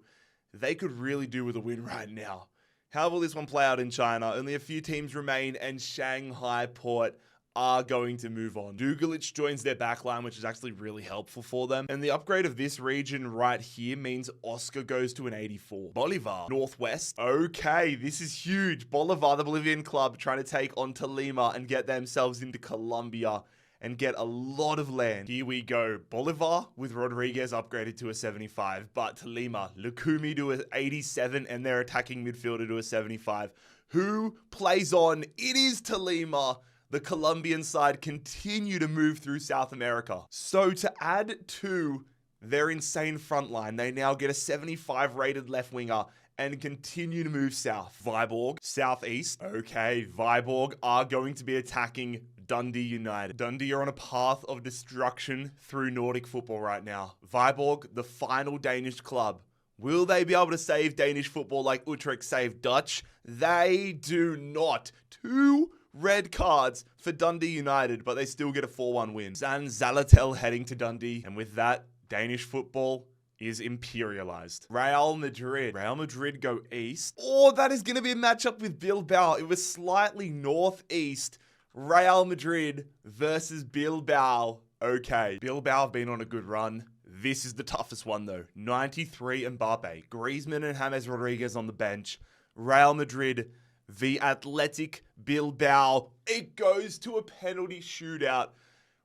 they could really do with a win right now. How will this one play out in China? Only a few teams remain, and Shanghai Port are going to move on. Dugalich joins their backline, which is actually really helpful for them. And the upgrade of this region right here means Oscar goes to an 84. Bolivar, Northwest. Okay, this is huge. Bolivar, the Bolivian club, trying to take on Tolima and get themselves into Colombia and get a lot of land. Here we go. Bolivar with Rodriguez upgraded to a 75, but Tolima, Lukumi to an 87, and their attacking midfielder to a 75. Who plays on? It is Tolima. The Colombian side continue to move through South America. So to add to their insane front line, they now get a 75 rated left winger and continue to move south. Viborg, southeast. Okay, Viborg are going to be attacking Dundee United. Dundee are on a path of destruction through Nordic football right now. Viborg, the final Danish club. Will they be able to save Danish football like Utrecht saved Dutch? They do not. 2 red cards for Dundee United, but they still get a 4-1 win. San Zalatel heading to Dundee, and with that, Danish football is imperialized. Real Madrid. Real Madrid go east. Oh, that is going to be a matchup with Bilbao. It was slightly northeast. Real Madrid versus Bilbao. Okay, Bilbao have been on a good run. This is the toughest one though. 93 Mbappe. Griezmann and James Rodriguez on the bench. Real Madrid v Athletic Bilbao. It goes to a penalty shootout.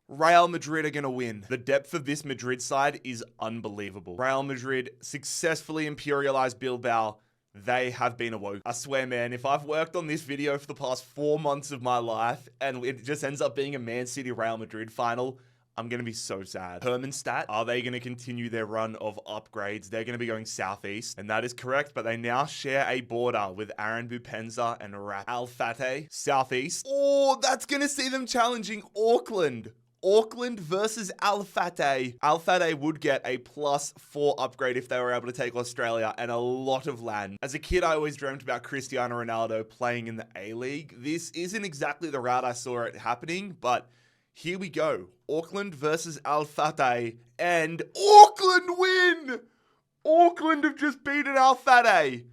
Real Madrid are going to win. The depth of this Madrid side is unbelievable. Real Madrid successfully imperialized Bilbao. They have been awoke. I swear, man, if I've worked on this video for the past 4 months of my life and it just ends up being a Man City Real Madrid final, I'm going to be so sad. Hermannstadt, are they going to continue their run of upgrades? They're going to be going southeast, and that is correct, but they now share a border with Aaron Bupenza and Rap Al Fateh. Southeast. Oh, that's going to see them challenging Auckland. Auckland versus Al Fateh. Al Fateh would get a +4 upgrade if they were able to take Australia and a lot of land. As a kid, I always dreamt about Cristiano Ronaldo playing in the A-League. This isn't exactly the route I saw it happening, but here we go. Auckland versus Al Fateh, and Auckland win! Auckland have just beaten Al Fateh.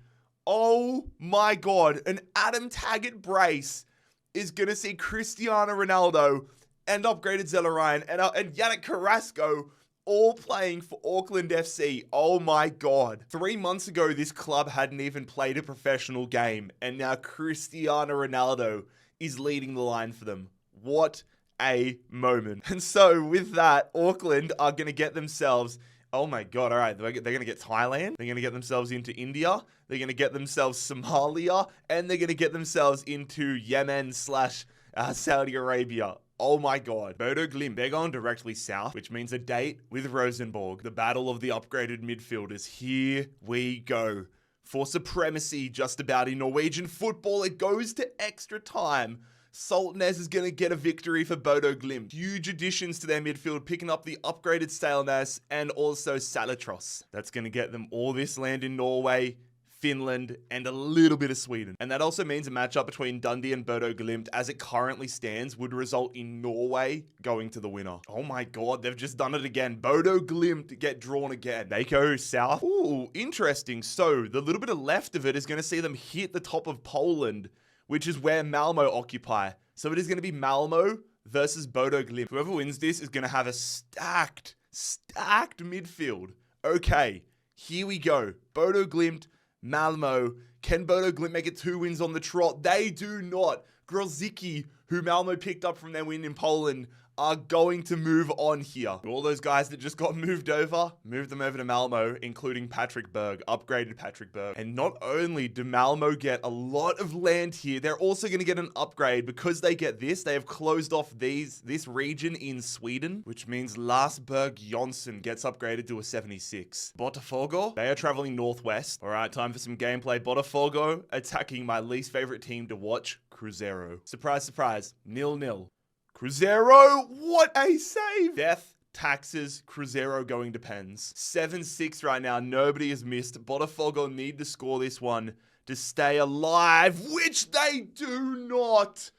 Oh my God. An Adam Taggart brace is going to see Cristiano Ronaldo and upgraded Zellerine and Yannick Carrasco all playing for Auckland FC. Oh my God. 3 months ago, this club hadn't even played a professional game, and now Cristiano Ronaldo is leading the line for them. What a moment. And so with that, Auckland are going to get themselves, oh my God, all right, they're going to get Thailand, they're going to get themselves into India, they're going to get themselves Somalia, and they're going to get themselves into Yemen / Saudi Arabia. Oh my God. Bodo Glimt, they're going directly south, which means a date with Rosenborg. The battle of the upgraded midfielders. Here we go. For supremacy just about in Norwegian football, it goes to extra time. Saltnes is going to get a victory for Bodo Glimt. Huge additions to their midfield, picking up the upgraded Stalnes and also Salatros. That's going to get them all this land in Norway, Finland, and a little bit of Sweden. And that also means a matchup between Dundee and Bodo Glimt, as it currently stands, would result in Norway going to the winner. Oh my God, they've just done it again. Bodo Glimt get drawn again. They go south. Ooh, interesting. So the little bit of left of it is going to see them hit the top of Poland, which is where Malmo occupy. So it is going to be Malmo versus Bodo Glimt. Whoever wins this is going to have a stacked midfield. Okay, here we go. Bodo Glimt, Malmo. Can Bodo Glimt make it 2 wins on the trot? They do not. Grozicki, who Malmo picked up from their win in Poland, are going to move on here. All those guys that just got moved them over to Malmo, including Patrick Berg, upgraded Patrick Berg. And not only do Malmo get a lot of land here, they're also going to get an upgrade because they get this. They have closed off this region in Sweden, which means Larsberg Jonsson gets upgraded to a 76. Botafogo, they are traveling northwest. All right, time for some gameplay. Botafogo attacking my least favorite team to watch, Cruzeiro. Surprise, surprise, 0-0. Cruzeiro, what a save! Death, taxes, Cruzeiro going to pens. 7-6 right now, nobody has missed. Botafogo need to score this one to stay alive, which they do not.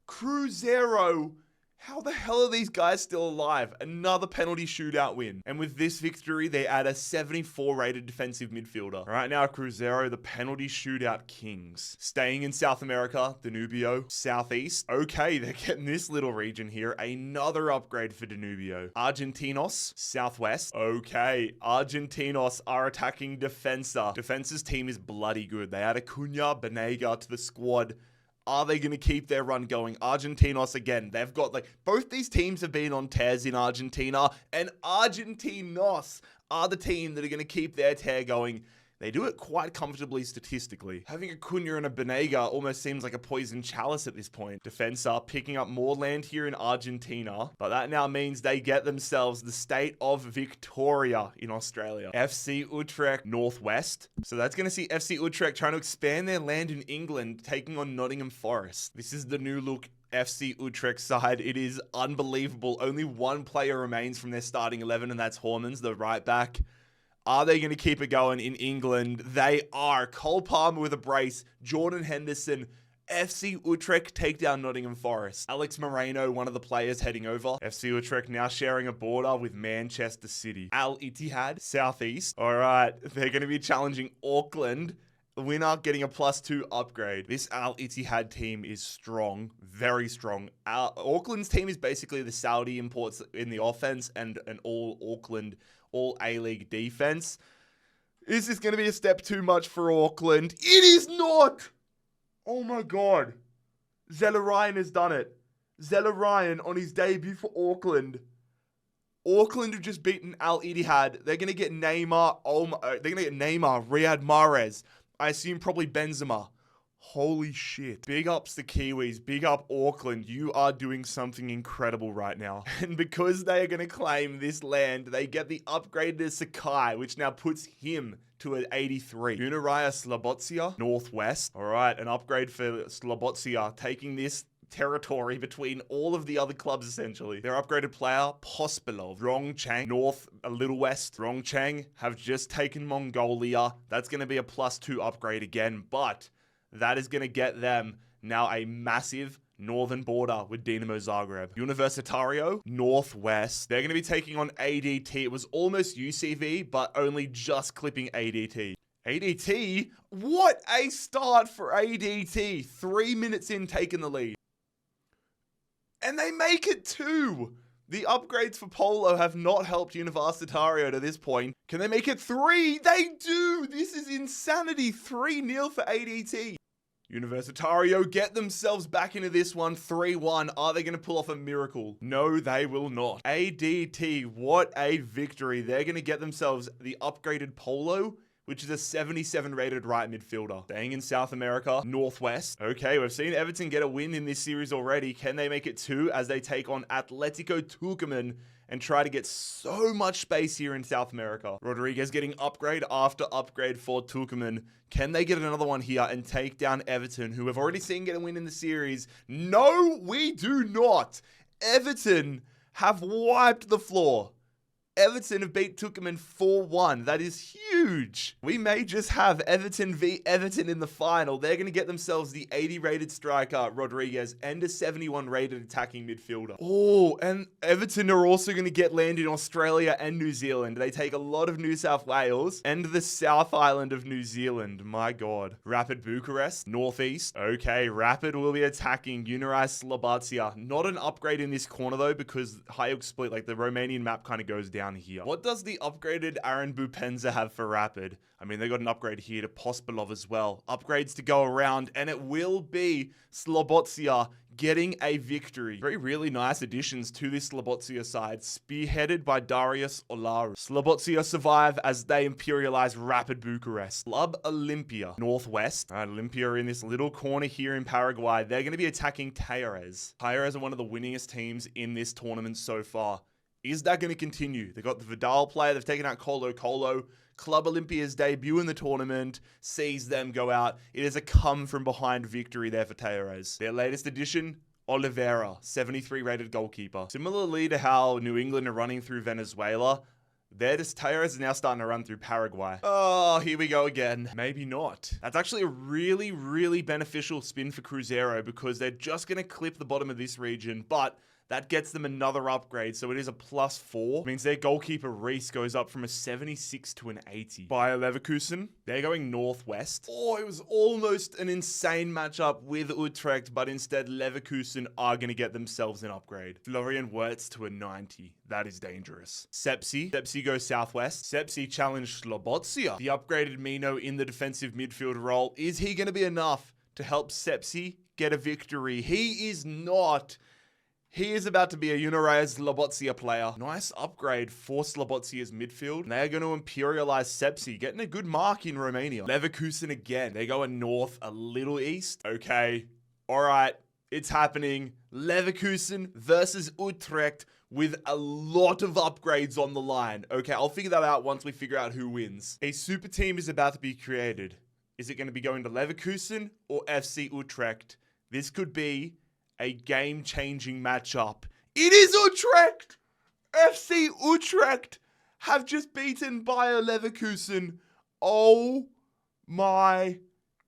Cruzeiro, how the hell are these guys still alive? Another penalty shootout win. And with this victory, they add a 74 rated defensive midfielder. Right now, Cruzeiro, the penalty shootout kings. Staying in South America, Danubio, Southeast. Okay, they're getting this little region here. Another upgrade for Danubio. Argentinos, Southwest. Okay, Argentinos are attacking Defensa. Defensa's team is bloody good. They add Acuna, Banega to the squad. Are they going to keep their run going? Argentinos again. They've got both these teams have been on tears in Argentina, and Argentinos are the team that are going to keep their tear going. They do it quite comfortably statistically. Having a Cunha and a Banega almost seems like a poison chalice at this point. Defensa picking up more land here in Argentina, but that now means they get themselves the state of Victoria in Australia. FC Utrecht Northwest. So that's going to see FC Utrecht trying to expand their land in England, taking on Nottingham Forest. This is the new look FC Utrecht side. It is unbelievable. Only one player remains from their starting 11, and that's Hormans, the right back. Are they going to keep it going in England? They are. Cole Palmer with a brace. Jordan Henderson. FC Utrecht take down Nottingham Forest. Alex Moreno, one of the players heading over. FC Utrecht now sharing a border with Manchester City. Al Ittihad, Southeast. All right, they're going to be challenging Auckland. The winner getting a +2 upgrade. This Al Ittihad team is strong, very strong. Auckland's team is basically the Saudi imports in the offense and an all Auckland, all A-League defense. Is this going to be a step too much for Auckland? It is not! Oh my God. Zella Ryan has done it. Zella Ryan on his debut for Auckland. Auckland have just beaten Al Ittihad. They're going to get Neymar. They're going to get Neymar, Riyad Mahrez. I assume probably Benzema. Holy shit. Big ups the Kiwis. Big up Auckland. You are doing something incredible right now. And because they are going to claim this land, they get the upgraded Sakai, which now puts him to an 83. Uniraya Slobozia, Northwest. All right, an upgrade for Slobozia, taking this territory between all of the other clubs, essentially. Their upgraded player, Pospelov. Rongchang, north, a little west. Rongchang have just taken Mongolia. That's going to be a +2 upgrade again, but that is going to get them now a massive northern border with Dinamo Zagreb. Universitario, northwest. They're going to be taking on ADT. It was almost UCV, but only just clipping ADT. ADT? What a start for ADT. 3 minutes in, taking the lead. And they make it 2. The upgrades for Polo have not helped Universitario to this point. Can they make it 3? They do! This is insanity. 3-0 for ADT. Universitario get themselves back into this one, 3-1. Are they going to pull off a miracle? No, they will not. ADT, what a victory. They're going to get themselves the upgraded Polo, which is a 77 rated right midfielder. Staying in South America, Northwest. Okay, we've seen Everton get a win in this series already. Can they make it 2 as they take on Atletico Tucumán and try to get so much space here in South America? Rodriguez getting upgrade after upgrade for Tucumán. Can they get another one here and take down Everton, who we've already seen get a win in the series? No, we do not. Everton have wiped the floor. Everton have beat Tucumán 4-1. That is huge. We may just have Everton v Everton in the final. They're going to get themselves the 80 rated striker, Rodriguez, and a 71 rated attacking midfielder. Oh, and Everton are also going to get land in Australia and New Zealand. They take a lot of New South Wales and the South Island of New Zealand. My God. Rapid Bucharest, Northeast. Okay, Rapid will be attacking Unirai Slovacia. Not an upgrade in this corner though, because Hajduk Split, like the Romanian map kind of goes down here. What does the upgraded Aaron Bupenza have for Rapid? I mean, they got an upgrade here to Pospelov as well. Upgrades to go around, and it will be Slobocia getting a victory. Very really nice additions to this Slobocia side, spearheaded by Darius Olaru. Slobocia survive as they imperialize Rapid Bucharest. Club Olympia, Northwest. All right, Olympia are in this little corner here in Paraguay. They're going to be attacking Talleres. Talleres are one of the winningest teams in this tournament so far. Is that going to continue? They got the Vidal player. They've taken out Colo Colo. Club Olympia's debut in the tournament sees them go out. It is a come-from-behind victory there for Talleres. Their latest addition, Oliveira, 73 rated goalkeeper. Similarly to how New England are running through Venezuela, Talleres is now starting to run through Paraguay. Oh, here we go again. Maybe not. That's actually a really, really beneficial spin for Cruzeiro because they're just going to clip the bottom of this region, but that gets them another upgrade, so it is a +4. Means their goalkeeper Reese goes up from a 76 to an 80. Bayer Leverkusen, they're going Northwest. Oh, it was almost an insane matchup with Utrecht, but instead Leverkusen are going to get themselves an upgrade. Florian Wirtz to a 90. That is dangerous. Sepsi goes Southwest. Sepsi challenged Slobocia. The upgraded Mino in the defensive midfield role. Is he going to be enough to help Sepsi get a victory? He is not. He is about to be a Unirai Slobocia player. Nice upgrade for Slobocia's midfield. They are going to imperialize Sepsi, getting a good mark in Romania. Leverkusen again. They go north, a little east. Okay. All right. It's happening. Leverkusen versus Utrecht with a lot of upgrades on the line. Okay, I'll figure that out once we figure out who wins. A super team is about to be created. Is it going to be going to Leverkusen or FC Utrecht? This could be a game-changing matchup. It is Utrecht! FC Utrecht have just beaten Bayer Leverkusen. Oh my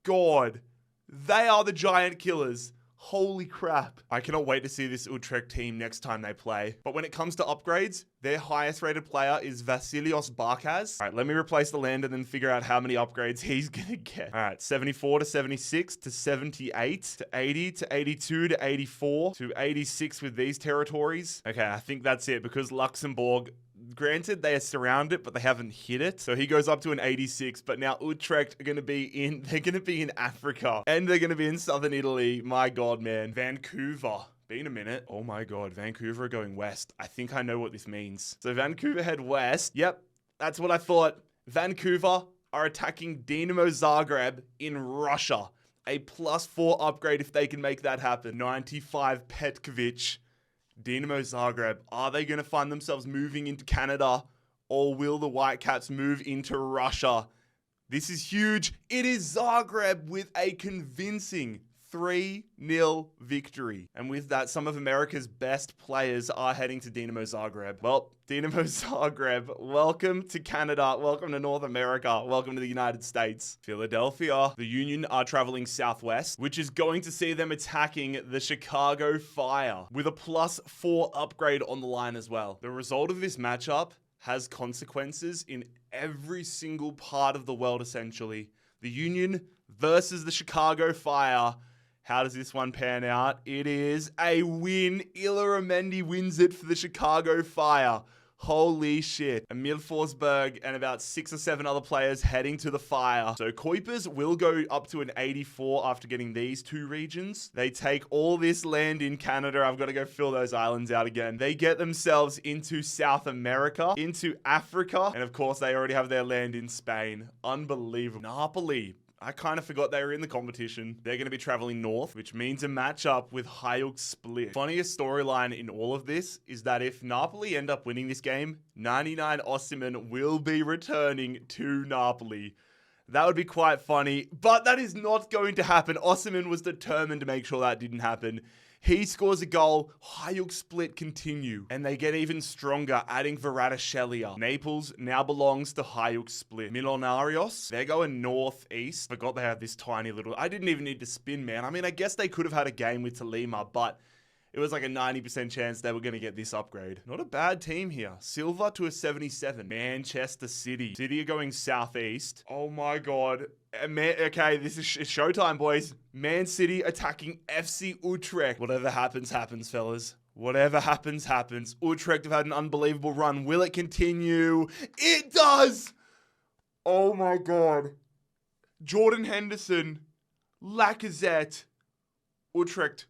God. They are the giant killers. Holy crap. I cannot wait to see this Utrecht team next time they play. But when it comes to upgrades, their highest rated player is Vasilios Barkaz. All right, let me replace the land and then figure out how many upgrades he's going to get. All right, 74 to 76 to 78 to 80 to 82 to 84 to 86 with these territories. Okay, I think that's it because Luxembourg, granted, they are surrounded, but they haven't hit it. So he goes up to an 86, but now Utrecht are going to be in Africa and they're going to be in southern Italy. My God, man. Vancouver. Been a minute. Oh my God. Vancouver are going west. I think I know what this means. So Vancouver head west. Yep. That's what I thought. Vancouver are attacking Dinamo Zagreb in Russia. A +4 upgrade if they can make that happen. 95 Petkovic. Dinamo Zagreb, are they going to find themselves moving into Canada or will the Whitecaps move into Russia? This is huge. It is Zagreb with a convincing 3-0 victory. And with that, some of America's best players are heading to Dinamo Zagreb. Well, Dinamo Zagreb, welcome to Canada. Welcome to North America. Welcome to the United States. Philadelphia, the Union are traveling southwest, which is going to see them attacking the Chicago Fire with a +4 upgrade on the line as well. The result of this matchup has consequences in every single part of the world, essentially. The Union versus the Chicago Fire How does this one pan out? It is a win. Illaramendi wins it for the Chicago Fire. Holy shit. Emil Forsberg and about 6 or 7 other players heading to the Fire. So Kuipers will go up to an 84 after getting these 2 regions. They take all this land in Canada. I've got to go fill those islands out again. They get themselves into South America, into Africa, and of course they already have their land in Spain. Unbelievable. Napoli. I kind of forgot they were in the competition. They're going to be traveling north, which means a matchup with Hajduk Split. Funniest storyline in all of this is that if Napoli end up winning this game, 99 Osimhen will be returning to Napoli. That would be quite funny, but that is not going to happen. Osimhen was determined to make sure that didn't happen. He scores a goal, Hajduk Split continue, and they get even stronger, adding Kvaratskhelia. Naples now belongs to Hajduk Split. Millonarios, they're going northeast. Forgot they had this tiny little... I didn't even need to spin, man. I mean, I guess they could have had a game with Tolima, but it was like a 90% chance they were going to get this upgrade. Not a bad team here. Silva to a 77. Manchester City. City are going southeast. Oh my god. Okay, this is showtime, boys. Man City attacking FC Utrecht. Whatever happens, happens, fellas. Whatever happens, happens. Utrecht have had an unbelievable run. Will it continue? It does! Oh my god. Jordan Henderson, Lacazette, Utrecht.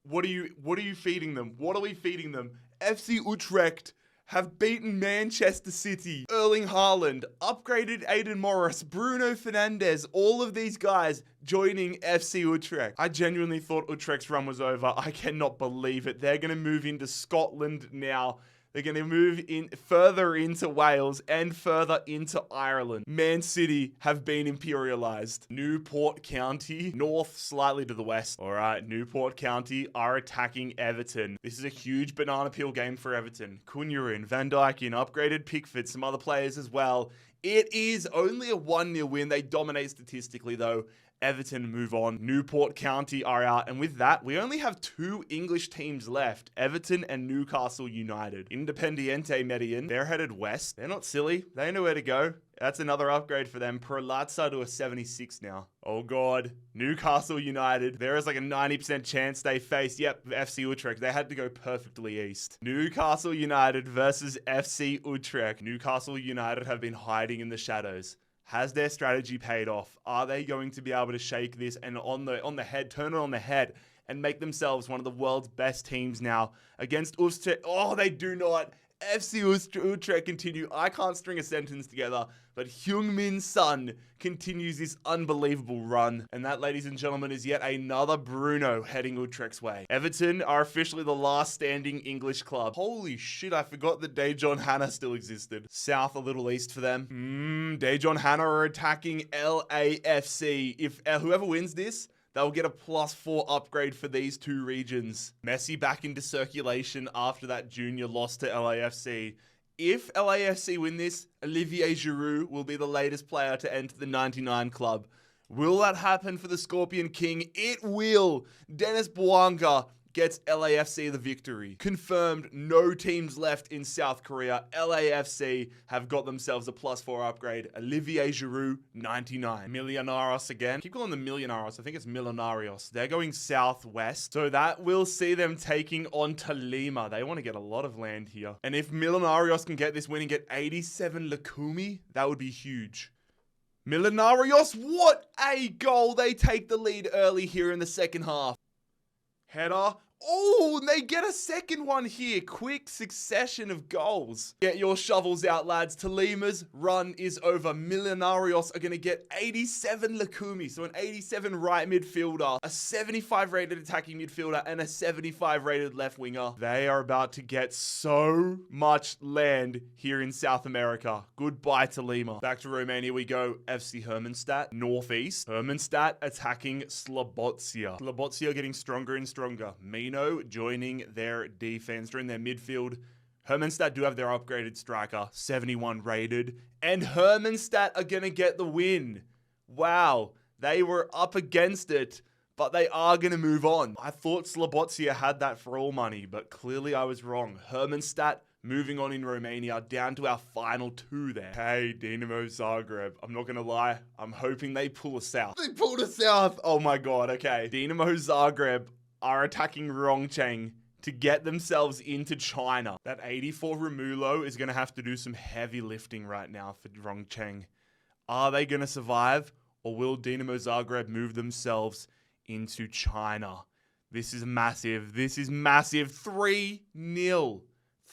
What are you feeding them? What are we feeding them? FC Utrecht have beaten Manchester City. Erling Haaland, upgraded Aiden Morris, Bruno Fernandes, all of these guys joining FC Utrecht. I genuinely thought Utrecht's run was over. I cannot believe it. They're going to move into Scotland now. They're going to move in further into Wales and further into Ireland. Man City have been imperialized. Newport County, north slightly to the west. All right, Newport County are attacking Everton. This is a huge banana peel game for Everton. Cunha, Van Dijk in, upgraded Pickford, some other players as well. It is only a 1-0 win. They dominate statistically though. Everton move on. Newport County are out. And with that, we only have 2 English teams left. Everton and Newcastle United. Independiente Medellin, they're headed west. They're not silly. They know where to go. That's another upgrade for them. Prolazza to a 76 now. Oh god. Newcastle United. There is like a 90% chance they face, FC Utrecht. They had to go perfectly east. Newcastle United versus FC Utrecht. Newcastle United have been hiding in the shadows. Has their strategy paid off? Are they going to be able to shake this and turn it on the head and make themselves one of the world's best teams now against Utrecht? Oh, they do not. FC Utrecht continue. I can't string a sentence together, but Heung-min Son continues this unbelievable run. And that, ladies and gentlemen, is yet another Bruno heading Utrecht's way. Everton are officially the last standing English club. Holy shit, I forgot that Daejeon Hanna still existed. South a little east for them. Daejeon Hanna are attacking LAFC. If whoever wins this, they'll get a +4 upgrade for these 2 regions. Messi back into circulation after that junior loss to LAFC. If LAFC win this, Olivier Giroud will be the latest player to enter the 99 club. Will that happen for the Scorpion King? It will. Dennis Bouanga gets LAFC the victory. Confirmed, no teams left in South Korea. LAFC have got themselves a +4 upgrade. Olivier Giroud, 99. Millonarios again. Keep calling them Millonarios. I think it's Millonarios. They're going southwest. So that will see them taking on Tolima. They want to get a lot of land here. And if Millonarios can get this win and get 87 Lukumi, that would be huge. Millonarios, what a goal. They take the lead early here in the second half. Header. Oh, they get a second one here. Quick succession of goals. Get your shovels out, lads. Tolima's run is over. Millonarios are going to get 87 Lukumi. So an 87 right midfielder, a 75 rated attacking midfielder, and a 75 rated left winger. They are about to get so much land here in South America. Goodbye, Tolima. Back to Romania we go. FC Hermannstadt, northeast. Hermannstadt attacking Slobozia. Slobozia getting stronger and stronger. Mino joining their defense, joining their midfield. Hermannstadt do have their upgraded striker, 71 rated, and Hermannstadt are going to get the win. Wow, they were up against it, but they are going to move on. I thought Slobozia had that for all money, but clearly I was wrong. Hermannstadt Moving on in Romania, down to our final two there. Hey, Dinamo Zagreb. I'm not going to lie. I'm hoping they pull us south. They pulled us south. Oh my God. Okay. Dinamo Zagreb are attacking Rongcheng to get themselves into China. That 84 Romulo is going to have to do some heavy lifting right now for Rongcheng. Are they going to survive, or will Dinamo Zagreb move themselves into China? This is massive. This is massive. 3-0.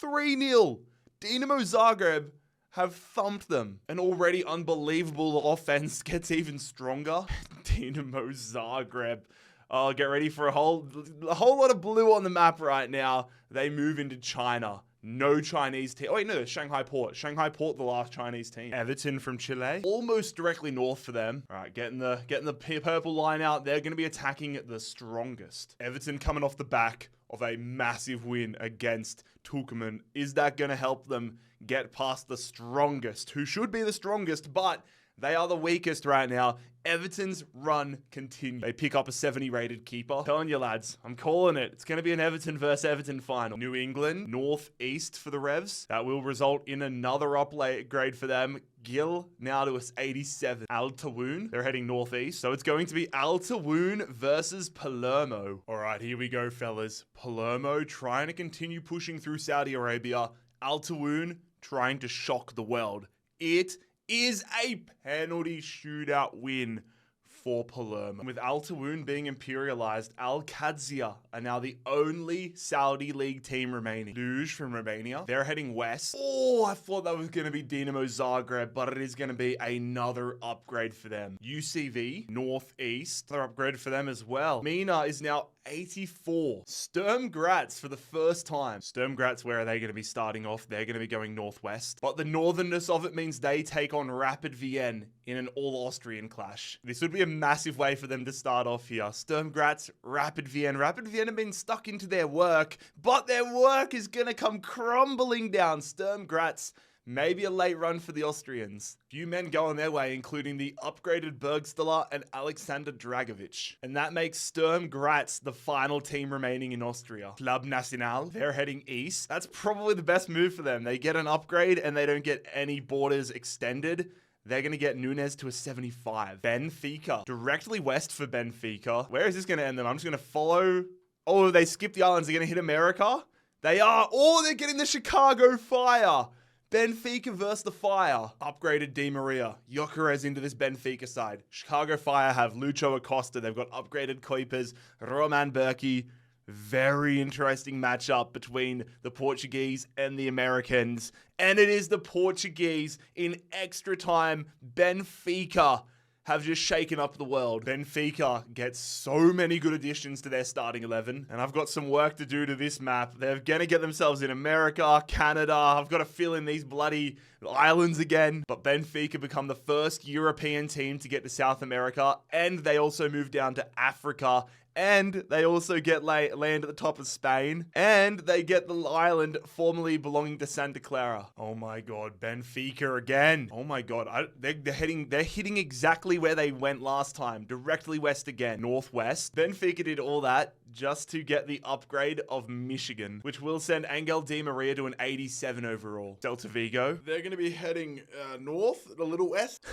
3-0. Dinamo Zagreb have thumped them. An already unbelievable offense gets even stronger. Dinamo Zagreb. Oh, get ready for a whole lot of blue on the map right now. They move into China. No Chinese team. Oh, wait, no, Shanghai Port. Shanghai Port, the last Chinese team. Everton from Chile. Almost directly north for them. All right, getting the purple line out. They're going to be attacking the strongest. Everton coming off the back of a massive win against Tucumán. Is that going to help them get past the strongest, who should be the strongest, but they are the weakest right now? Everton's run continues. They pick up a 70 rated keeper. Telling you lads, I'm calling it. It's going to be an Everton versus Everton final. New England, northeast for the Revs. That will result in another upgrade for them. Gil now to us 87. Al Tawun, they're heading northeast. So it's going to be Al Tawun versus Palermo. All right, here we go, fellas. Palermo trying to continue pushing through Saudi Arabia. Al Tawun trying to shock the world. It is a penalty shootout win for Palermo. With Al Tawun being imperialized, Al Qadsia are now the only Saudi League team remaining. Cluj from Romania, they're heading west. Oh, I thought that was going to be Dinamo Zagreb, but it is going to be another upgrade for them. UCV, northeast, another upgrade for them as well. Mina is now 84. Sturm Graz for the first time. Sturm Graz, where are they going to be starting off? They're going to be going northwest. But the northernness of it means they take on Rapid Vienna in an all-Austrian clash. This would be a massive way for them to start off here. Sturm Graz, Rapid Vienna. Rapid Vienna have been stuck into their work, but their work is going to come crumbling down. Sturm Graz, maybe a late run for the Austrians. Few men going their way, including the upgraded Bergstaller and Alexander Dragovic. And that makes Sturm Graz the final team remaining in Austria. Club Nacional, they're heading east. That's probably the best move for them. They get an upgrade and they don't get any borders extended. They're going to get Nunes to a 75. Benfica, directly west for Benfica. Where is this going to end them? I'm just going to follow. Oh, they skipped the islands. They're going to hit America. They are. Oh, they're getting the Chicago Fire. Benfica versus the Fire. Upgraded Di Maria. Gyökeres into this Benfica side. Chicago Fire have Lucho Acosta. They've got upgraded Kuipers. Roman Berkey. Very interesting matchup between the Portuguese and the Americans. And it is the Portuguese in extra time. Benfica have just shaken up the world. Benfica gets so many good additions to their starting 11. And I've got some work to do to this map. They're going to get themselves in America, Canada. I've got to fill in these bloody islands again. But Benfica become the first European team to get to South America. And they also move down to Africa. And they also get land at the top of Spain. And they get the island formerly belonging to Santa Clara. Oh my God, Benfica again. Oh my God, they're hitting exactly where they went last time. Directly west again, northwest. Benfica did all that just to get the upgrade of Michigan, which will send Angel Di Maria to an 87 overall. Celta Vigo, they're going to be heading north, a little west.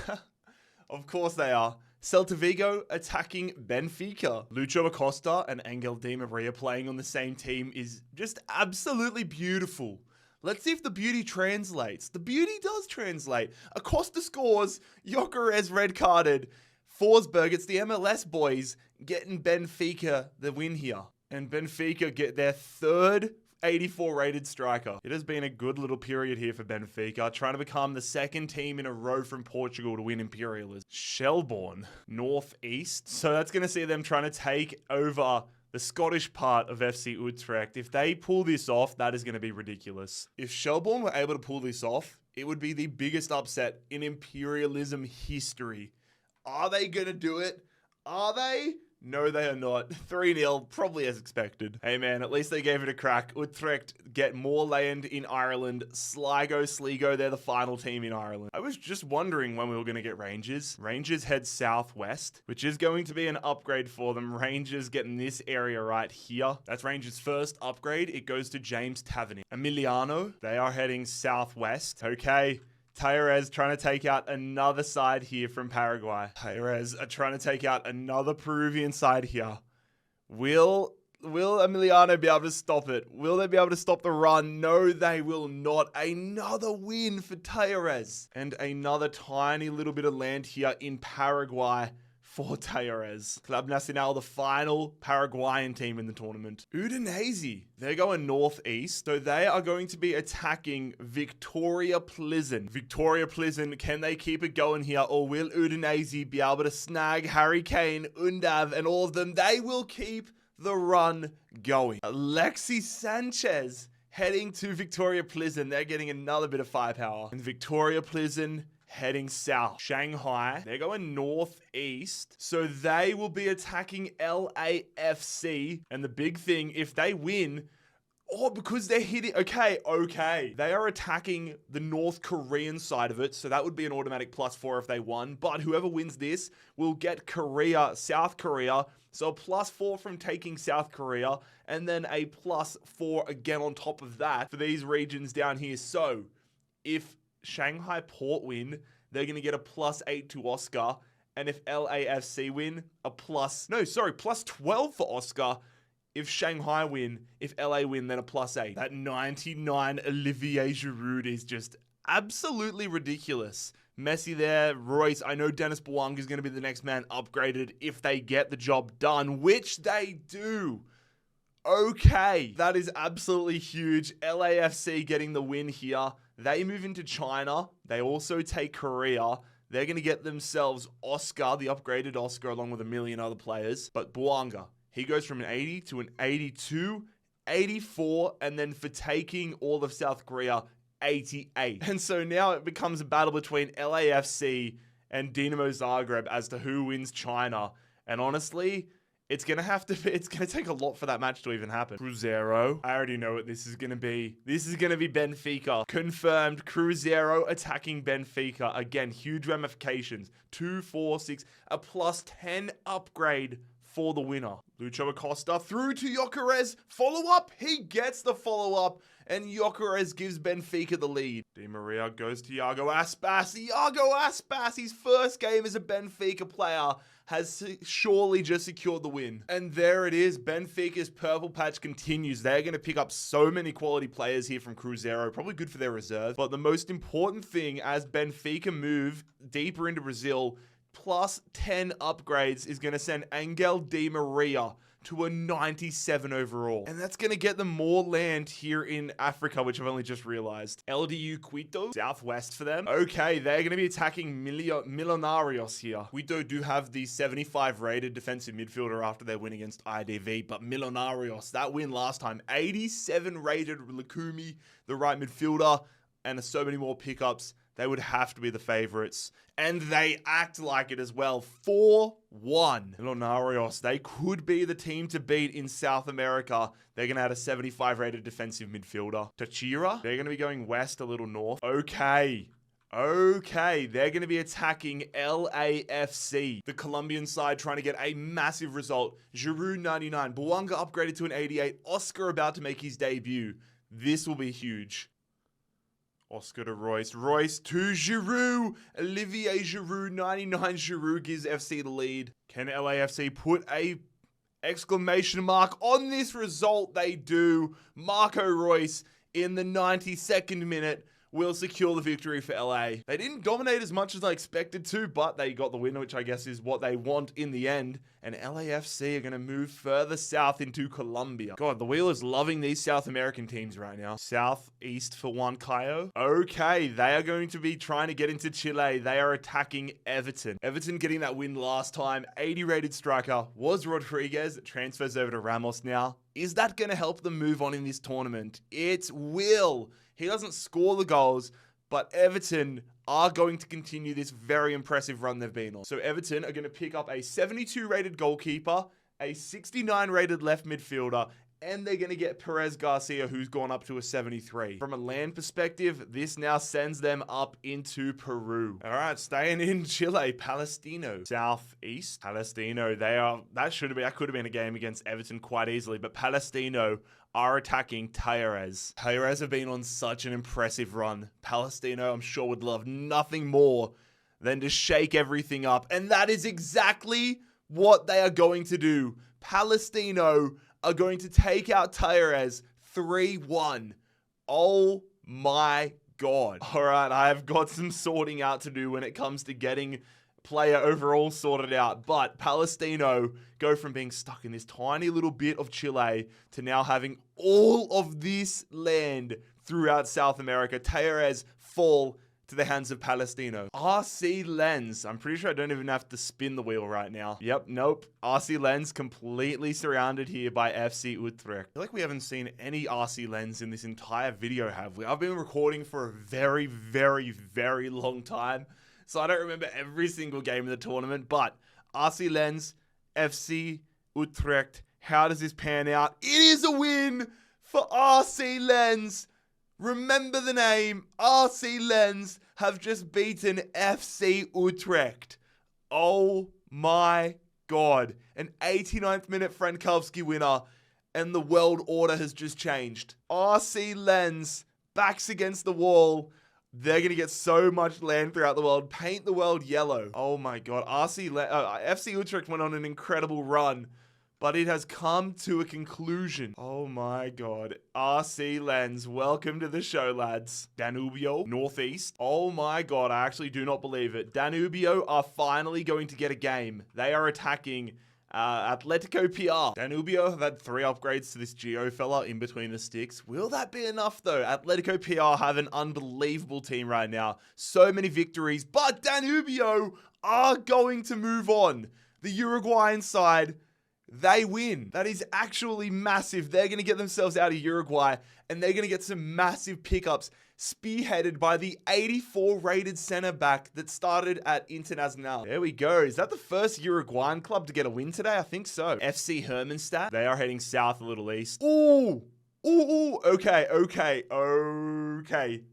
Of course they are. Celta Vigo attacking Benfica. Lucho Acosta and Angel Di Maria playing on the same team is just absolutely beautiful. Let's see if the beauty translates. The beauty does translate. Acosta scores. Gyökeres red carded. Forsberg, it's the MLS boys getting Benfica the win here. And Benfica get their third 84 rated striker. It has been a good little period here for Benfica, trying to become the second team in a row from Portugal to win Imperialism. Shelbourne, northeast. So that's going to see them trying to take over the Scottish part of FC Utrecht. If they pull this off, that is going to be ridiculous. If Shelbourne were able to pull this off, it would be the biggest upset in Imperialism history. Are they going to do it? Are they? No, they are not. 3-0, probably as expected. Hey man, at least they gave it a crack. Utrecht get more land in Ireland. Sligo, they're the final team in Ireland. I was just wondering when we were going to get Rangers. Rangers head southwest, which is going to be an upgrade for them. Rangers getting this area right here. That's Rangers' first upgrade. It goes to James Tavernier. Emiliano, they are heading southwest. Okay. Talleres trying to take out another side here from Paraguay. Talleres are trying to take out another Peruvian side here. Will Emiliano be able to stop it? Will they be able to stop the run? No, they will not. Another win for Talleres. And another tiny little bit of land here in Paraguay for Talleres. Club Nacional, the final Paraguayan team in the tournament. Udinese, they're going northeast, so they are going to be attacking Victoria Pleasant. Victoria Pleasant, can they keep it going here, or will Udinese be able to snag Harry Kane, Undav, and all of them? They will keep the run going. Alexis Sanchez heading to Victoria Pleasant. They're getting another bit of firepower. And Victoria Pleasant heading south. Shanghai, they're going northeast, so they will be attacking LAFC. And the big thing, if they win, because they're hitting, okay, they are attacking the North Korean side of it, so that would be an automatic +4 if they won. But whoever wins this will get South Korea, so a +4 from taking South Korea, and then a +4 again on top of that for these regions down here. So if Shanghai Port win, they're going to get a +8 to Oscar. And if LAFC win, +12 for Oscar. If Shanghai win, if LA win, then a +8. That 99 Olivier Giroud is just absolutely ridiculous. Messi there, Royce. I know Dennis Bouanga is going to be the next man upgraded if they get the job done, which they do. Okay, that is absolutely huge. LAFC getting the win here. They move into China. They also take Korea. They're going to get themselves Oscar, the upgraded Oscar, along with a million other players. But Bouanga, he goes from an 80 to an 82, 84, and then for taking all of South Korea, 88. And so now it becomes a battle between LAFC and Dinamo Zagreb as to who wins China. And honestly, it's going to take a lot for that match to even happen. Cruzeiro, I already know what this is going to be. This is going to be Benfica. Confirmed, Cruzeiro attacking Benfica. Again, huge ramifications. 2, 4, 6, a +10 upgrade for the winner. Lucho Acosta through to Gyökeres. Follow-up. He gets the follow-up. And Gyökeres gives Benfica the lead. Di Maria goes to Iago Aspas. Iago Aspas, his first game as a Benfica player, has surely just secured the win. And there it is. Benfica's purple patch continues. They're going to pick up so many quality players here from Cruzeiro. Probably good for their reserve. But the most important thing as Benfica move deeper into Brazil, +10 upgrades is going to send Angel Di Maria to a 97 overall. And that's going to get them more land here in Africa, which I've only just realized. LDU Quito, southwest for them. Okay, they're going to be attacking Millonarios here. Quito do have the 75 rated defensive midfielder after their win against IDV, but Millonarios, that win last time, 87 rated Lukumi, the right midfielder, and so many more pickups. They would have to be the favorites. And they act like it as well. 4-1. Millonarios, they could be the team to beat in South America. They're going to add a 75 rated defensive midfielder. Tachira, they're going to be going west, a little north. Okay, they're going to be attacking LAFC. The Colombian side trying to get a massive result. Giroud 99. Bouanga upgraded to an 88. Oscar about to make his debut. This will be huge. Oscar to Royce. Royce to Giroud. Olivier Giroud, 99. Giroud gives FC the lead. Can LAFC put a exclamation mark on this result? They do. Marco Royce in the 92nd minute will secure the victory for LA. They didn't dominate as much as I expected to, but they got the win, which I guess is what they want in the end. And LAFC are going to move further south into Colombia. God, the wheel is loving these South American teams right now. Southeast for Huancayo. Okay, they are going to be trying to get into Chile. They are attacking Everton. Everton getting that win last time. 80 rated striker was Rodriguez. Transfers over to Ramos now. Is that going to help them move on in this tournament? It will. He doesn't score the goals, But Everton are going to continue this very impressive run they've been on. So Everton are going to pick up a 72 rated goalkeeper, a 69 rated left midfielder, and they're going to get Perez Garcia, who's gone up to a 73. From a land perspective, this now sends them up into Peru. All right, staying in Chile, Palestino. Southeast, Palestino, that could have been a game against Everton quite easily, but Palestino are attacking Talleres. Talleres have been on such an impressive run. Palestino, I'm sure, would love nothing more than to shake everything up, and that is exactly what they are going to do. Palestino are going to take out Talleres 3-1. Oh my God. All right, I have got some sorting out to do when it comes to getting player overall sorted out. But Palestino go from being stuck in this tiny little bit of Chile to now having all of this land throughout South America. Talleres fall to the hands of Palestino. RC Lens. I'm pretty sure I don't even have to spin the wheel right now. Yep, nope. RC Lens completely surrounded here by FC Utrecht. I feel like we haven't seen any RC Lens in this entire video, have we? I've been recording for a very, very, very long time, so I don't remember every single game of the tournament, but RC Lens, FC Utrecht. How does this pan out? It is a win for RC Lens. Remember the name, RC Lens have just beaten FC Utrecht. Oh my God. An 89th minute Frankowski winner, and the world order has just changed. RC Lens, backs against the wall. They're going to get so much land throughout the world. Paint the world yellow. Oh my God. FC Utrecht went on an incredible run, but it has come to a conclusion. Oh my God. RC Lens, welcome to the show, lads. Danubio, Northeast. Oh my God, I actually do not believe it. Danubio are finally going to get a game. They are attacking Atletico PR. Danubio have had 3 upgrades to this Geo fella in between the sticks. Will that be enough though? Atletico PR have an unbelievable team right now. So many victories, but Danubio are going to move on. The Uruguayan side, they win. That is actually massive. They're going to get themselves out of Uruguay, and they're going to get some massive pickups spearheaded by the 84 rated center back that started at Internacional. There we go. Is that the first Uruguayan club to get a win today? I think so. FC Hermannstadt. They are heading south a little east. Ooh. Okay.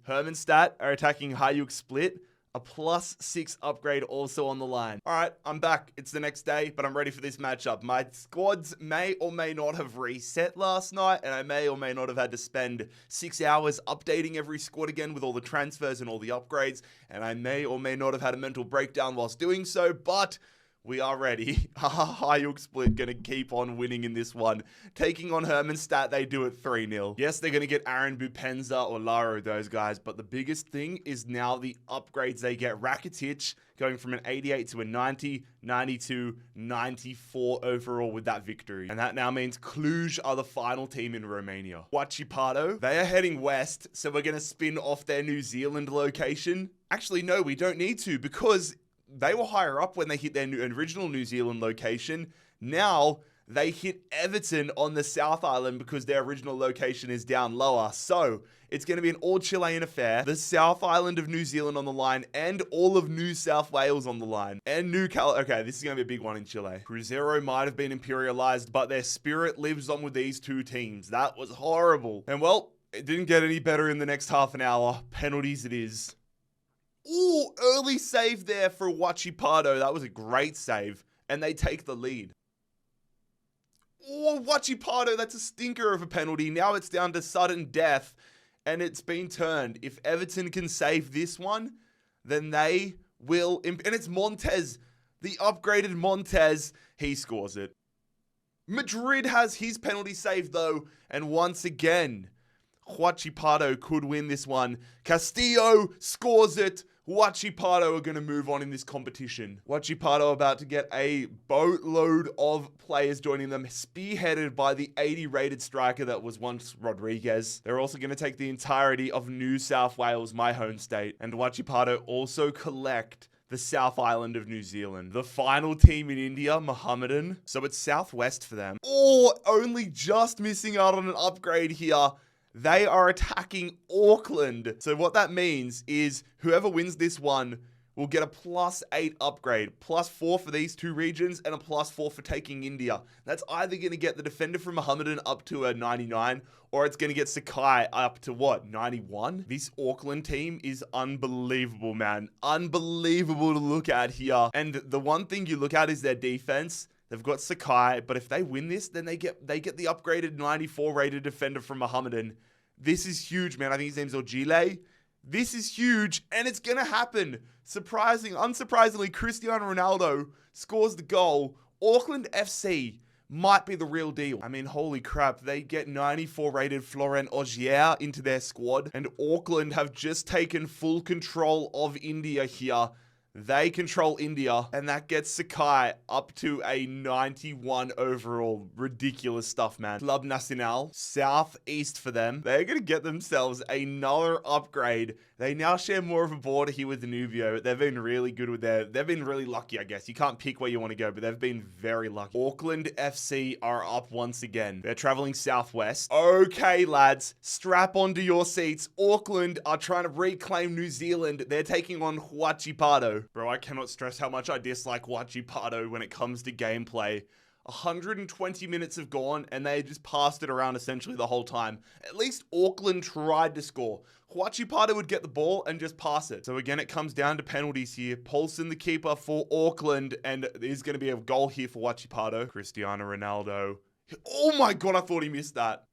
Hermannstadt are attacking Hajduk Split. A +6 upgrade also on the line. All right, I'm back. It's the next day, but I'm ready for this matchup. My squads may or may not have reset last night, and I may or may not have had to spend 6 hours updating every squad again with all the transfers and all the upgrades, and I may or may not have had a mental breakdown whilst doing so, but we are ready. Hajduk Split going to keep on winning in this one. Taking on Hermannstadt, they do it 3-0. Yes, they're going to get Aaron Bupenza or Laro, those guys, but the biggest thing is now the upgrades they get. Rakitic going from an 88 to a 90, 92, 94 overall with that victory. And that now means Cluj are the final team in Romania. Huachipato, they are heading west, so we're going to spin off their New Zealand location. Actually, no, we don't need to, because they were higher up when they hit their original New Zealand location. Now they hit Everton on the South Island because their original location is down lower. So it's going to be an all Chilean affair. The South Island of New Zealand on the line, and all of New South Wales on the line. And okay, this is going to be a big one in Chile. Cruzeiro might have been imperialized, but their spirit lives on with these two teams. That was horrible. And well, it didn't get any better in the next half an hour. Penalties it is. Ooh, early save there for Huachipato. That was a great save. And they take the lead. Oh, Huachipato, that's a stinker of a penalty. Now it's down to sudden death, and it's been turned. If Everton can save this one, then they will. And it's Montes, the upgraded Montes. He scores it. Madrid has his penalty saved, though. And once again, Huachipato could win this one. Castillo scores it. Huachipato are going to move on in this competition. Huachipato about to get a boatload of players joining them, spearheaded by the 80 rated striker that was once Rodriguez. They're also going to take the entirety of New South Wales, my home state. And Huachipato also collect the South Island of New Zealand. The final team in India, Mohammedan. So it's southwest for them. Oh, only just missing out on an upgrade here. They are attacking Auckland. So what that means is whoever wins this one will get a +8 upgrade, +4 for these two regions, and a +4 for taking India. That's either going to get the defender from Mohammedan up to a 99, or it's going to get Sakai up to what, 91? This Auckland team is unbelievable, man. Unbelievable to look at here. And the one thing you look at is their defense. They've got Sakai, but if they win this, then they get the upgraded 94 rated defender from Mohammedan. This is huge, man. I think his name's Ogile. This is huge, and it's going to happen. Unsurprisingly, Cristiano Ronaldo scores the goal. Auckland FC might be the real deal. I mean, holy crap. They get 94 rated Florent Ogier into their squad, and Auckland have just taken full control of India here. They control India, and that gets Sakai up to a 91 overall. Ridiculous stuff, man. Club Nacional, southeast for them. They're going to get themselves another upgrade. They now share more of a border here with Danubio. They've been really good with they've been really lucky, I guess. You can't pick where you want to go, but they've been very lucky. Auckland FC are up once again. They're traveling southwest. Okay, lads, strap onto your seats. Auckland are trying to reclaim New Zealand. They're taking on Huachipato. Bro, I cannot stress how much I dislike Huachipato when it comes to gameplay. 120 minutes have gone, and they just passed it around essentially the whole time. At least Auckland tried to score. Huachipato would get the ball and just pass it. So again, it comes down to penalties here. Paulson, the keeper for Auckland, and there's going to be a goal here for Huachipato. Cristiano Ronaldo. Oh my God, I thought he missed that.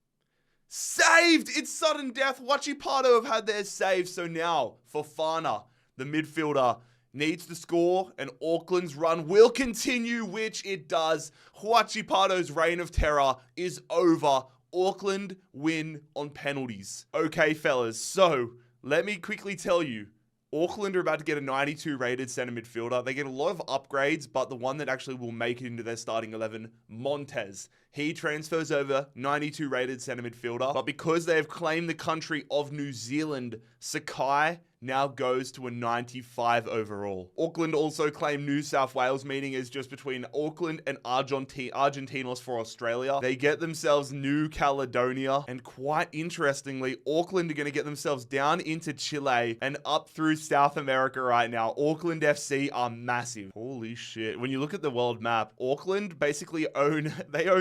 Saved! It's sudden death. Huachipato have had their save. So now, Fofana, the midfielder, needs to score, and Auckland's run will continue, which it does. Huachipato's reign of terror is over. Auckland win on penalties. Okay, fellas, so let me quickly tell you, Auckland are about to get a 92 rated center midfielder. They get a lot of upgrades, but the one that actually will make it into their starting 11, Montez. He transfers over, 92 rated center midfielder, but because they have claimed the country of New Zealand, Sakai now goes to a 95 overall. Auckland also claimed New South Wales, meaning is just between Auckland and Argentinos for Australia. They get themselves New Caledonia, and quite interestingly, Auckland are going to get themselves down into Chile and up through South America right now. Auckland FC are massive. Holy shit. When you look at the world map, Auckland basically own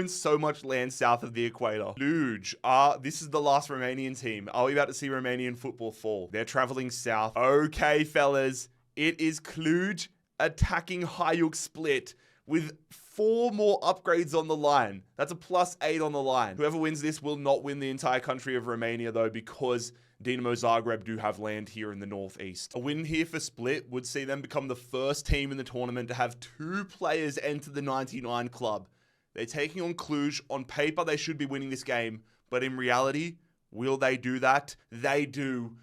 so much land south of the equator. Luge. This is the last Romanian team. Are we about to see Romanian football fall? They're traveling south. Okay, fellas. It is Cluj attacking Hajduk Split with 4 more upgrades on the line. That's a +8 on the line. Whoever wins this will not win the entire country of Romania, though, because Dinamo Zagreb do have land here in the northeast. A win here for Split would see them become the first team in the tournament to have 2 players enter the 99 club. They're taking on Cluj. On paper, they should be winning this game, but in reality, will they do that? They do.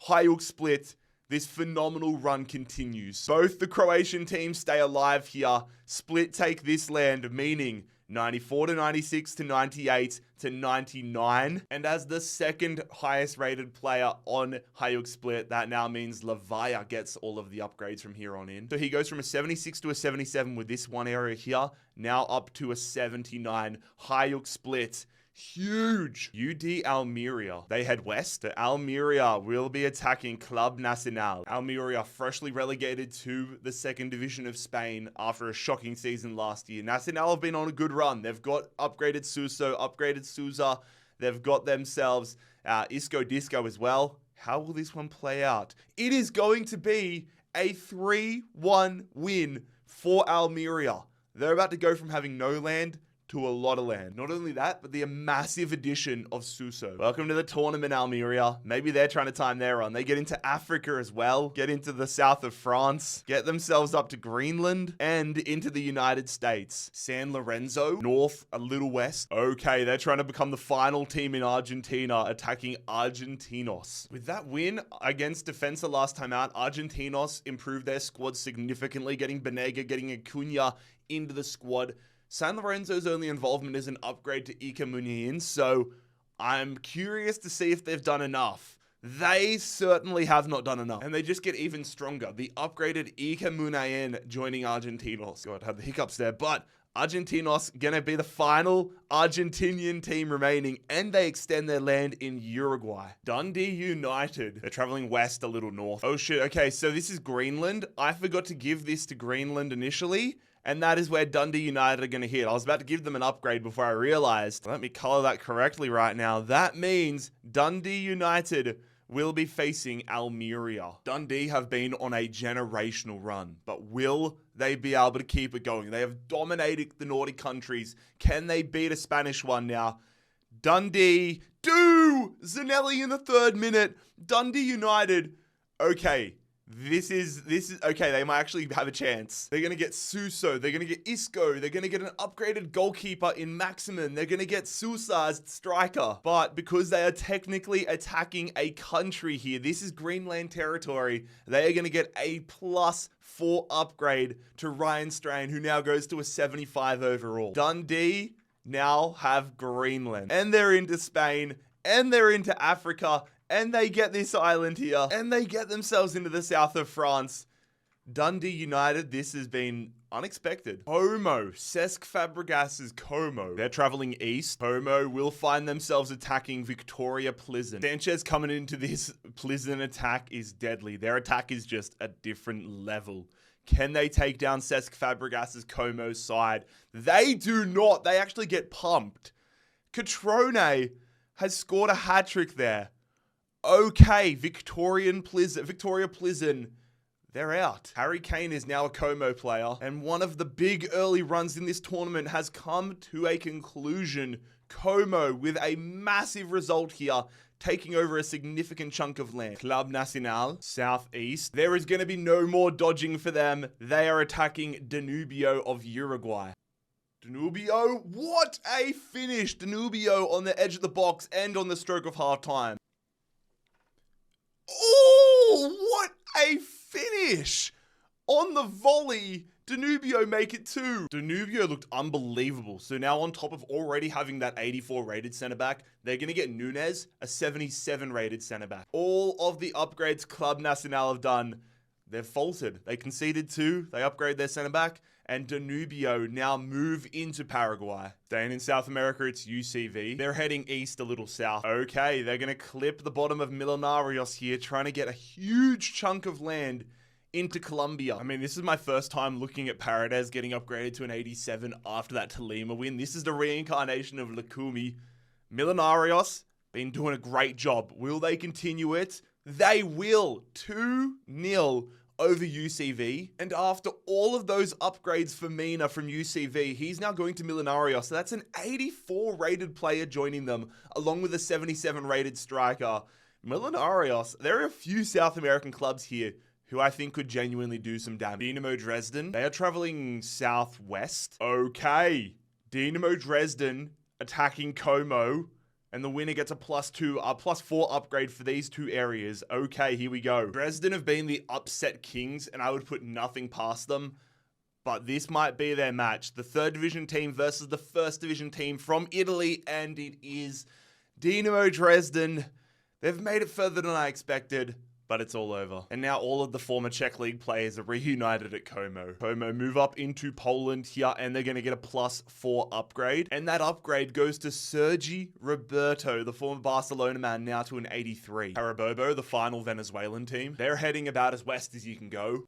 Hajduk Split, this phenomenal run continues. Both the Croatian teams stay alive here. Split take this land, meaning 94 to 96 to 98 to 99. And as the second highest rated player on Hajduk Split, that now means Lavaya gets all of the upgrades from here on in. So he goes from a 76 to a 77 with this one area here, now up to a 79. Hajduk Split. Huge. UD Almeria. They head west. The Almeria will be attacking Club Nacional. Almeria freshly relegated to the second division of Spain after a shocking season last year. Nacional have been on a good run. They've got upgraded Suso, upgraded Souza. They've got themselves Isco Disco as well. How will this one play out? It is going to be a 3-1 win for Almeria. They're about to go from having no land to a lot of land. Not only that, but the massive addition of Suso. Welcome to the tournament, Almeria. Maybe they're trying to time their run. They get into Africa as well, get into the south of France, get themselves up to Greenland, and into the United States. San Lorenzo, north, a little west. Okay, they're trying to become the final team in Argentina, attacking Argentinos. With that win against Defensa last time out, Argentinos improved their squad significantly, getting Benega, getting Acuna into the squad. San Lorenzo's only involvement is an upgrade to Iker Muniain, so I'm curious to see if they've done enough. They certainly have not done enough, and they just get even stronger. The upgraded Iker Muniain joining Argentinos. God, I had the hiccups there, but Argentinos gonna be the final Argentinian team remaining, and they extend their land in Uruguay. Dundee United. They're traveling west a little north. Oh shit, okay, so this is Greenland. I forgot to give this to Greenland initially, and that is where Dundee United are gonna hit. I was about to give them an upgrade before I realized. Let me color that correctly right now. That means Dundee United will be facing Almeria. Dundee have been on a generational run, but will they be able to keep it going? They have dominated the Nordic countries. Can they beat a Spanish one now? Dundee do! Zanelli in the 3rd minute. Dundee United. Okay. This is okay. They might actually have a chance. They're going to get Suso. They're going to get Isco. They're going to get an upgraded goalkeeper in Maximin. They're going to get Sousa as striker. But because they are technically attacking a country here, this is Greenland territory, they are going to get a +4 upgrade to Ryan Strain, who now goes to a 75 overall. Dundee now have Greenland. And they're into Spain. And they're into Africa. And they get this island here. And they get themselves into the south of France. Dundee United, this has been unexpected. Como, Cesc Fabregas's Como. They're traveling east. Como will find themselves attacking Victoria Pleasant. Sanchez coming into this Pleasant attack is deadly. Their attack is just a different level. Can they take down Cesc Fabregas's Como side? They do not. They actually get pumped. Catrone has scored a hat-trick there. Okay, Victoria Pleasant, they're out. Harry Kane is now a Como player, and one of the big early runs in this tournament has come to a conclusion. Como with a massive result here, taking over a significant chunk of land. Club Nacional, southeast. There is going to be no more dodging for them. They are attacking Danubio of Uruguay. Danubio, what a finish. Danubio on the edge of the box and on the stroke of halftime. Oh, what a finish! On the volley, Danubio make it 2. Danubio looked unbelievable. So now on top of already having that 84 rated center back, they're going to get Nunes, a 77 rated center back. All of the upgrades Club Nacional have done, they've faltered. They conceded 2, they upgrade their center back, and Danubio now move into Paraguay. Staying in South America, it's UCV. They're heading east a little south. Okay, they're going to clip the bottom of Millonarios here, trying to get a huge chunk of land into Colombia. I mean, this is my first time looking at Paredes getting upgraded to an 87 after that Tolima win. This is the reincarnation of Lukumi. Millonarios been doing a great job. Will they continue it? They will. 2-0 over UCV. And after all of those upgrades for Mina from UCV, he's now going to Millonarios. So that's an 84 rated player joining them, along with a 77 rated striker. Millonarios, there are a few South American clubs here who I think could genuinely do some damage. Dinamo Dresden, they are traveling southwest. Okay. Dinamo Dresden attacking Como. And the winner gets a +4 upgrade for these 2 areas. Okay, here we go. Dresden have been the upset kings, and I would put nothing past them. But this might be their match. The 3rd division team versus the 1st division team from Italy, and it is Dinamo Dresden. They've made it further than I expected, but it's all over. And now all of the former Czech League players are reunited at Como. Como move up into Poland here, and they're going to get a +4 upgrade. And that upgrade goes to Sergi Roberto, the former Barcelona man, now to an 83. Carabobo, the final Venezuelan team, they're heading about as west as you can go.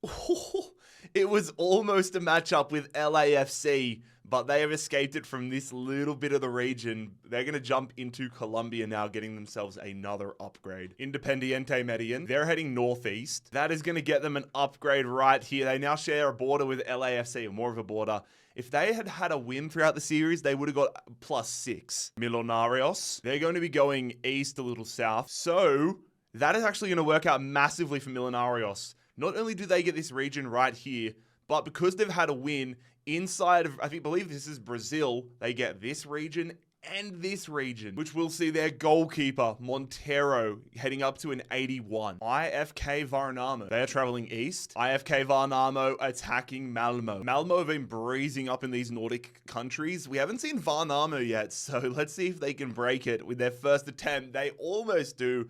It was almost a matchup with LAFC, but they have escaped it from this little bit of the region. They're going to jump into Colombia now, getting themselves another upgrade. Independiente Medellin, they're heading northeast. That is going to get them an upgrade right here. They now share a border with LAFC, or more of a border. If they had had a win throughout the series, they would have got +6. Millonarios, they're going to be going east a little south. So that is actually going to work out massively for Millonarios. Not only do they get this region right here, but because they've had a win inside of, I believe this is Brazil, they get this region and this region, which will see their goalkeeper, Montero, heading up to an 81. IFK Varnamo, they are traveling east. IFK Varnamo attacking Malmo. Malmo have been breezing up in these Nordic countries. We haven't seen Varnamo yet, so let's see if they can break it with their first attempt. They almost do.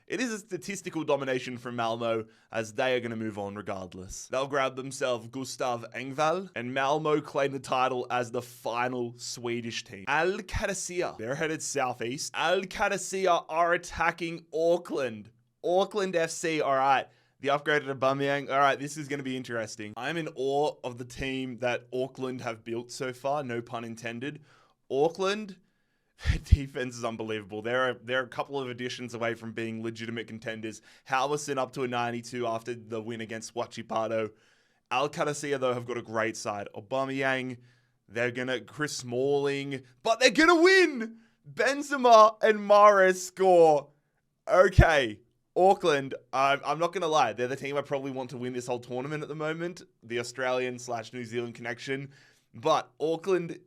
it is a statistical domination from Malmo, as they are going to move on regardless. They'll grab themselves Gustav Engvall, and Malmo claim the title as the final Swedish team. Al-Qadisiyah, they're headed southeast. Al-Qadisiyah are attacking Auckland. Auckland FC, all right. The upgraded Aubameyang. All right, this is going to be interesting. I'm in awe of the team that Auckland have built so far, no pun intended. Auckland, their defense is unbelievable. They're a couple of additions away from being legitimate contenders. Halverson up to a 92 after the win against Huachipato. Al-Qadisiyah, though, have got a great side. Aubameyang, they're going to Chris Smalling, but they're going to win! Benzema and Mahrez score. Okay. Auckland, I'm not going to lie, they're the team I probably want to win this whole tournament at the moment, the Australian/New Zealand connection, but Auckland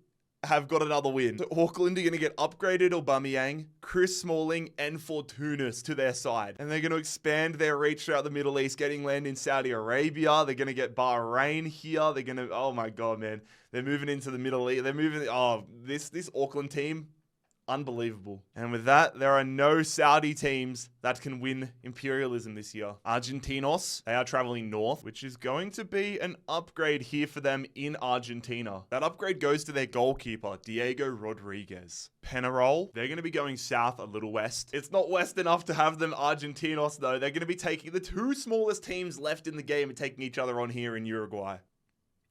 have got another win. So Auckland are going to get upgraded Aubameyang, Chris Smalling, and Fortounis to their side, and they're going to expand their reach throughout the Middle East, getting land in Saudi Arabia. They're going to get Bahrain here. They're going to, oh my God, man, they're moving into the Middle East. They're moving, this Auckland team, unbelievable. And with that, there are no Saudi teams that can win Imperialism this year. Argentinos, they are traveling north, which is going to be an upgrade here for them in Argentina. That upgrade goes to their goalkeeper, Diego Rodriguez. Penarol, they're going to be going south a little west. It's not west enough to have them Argentinos, though. They're going to be taking the two smallest teams left in the game and taking each other on here in Uruguay.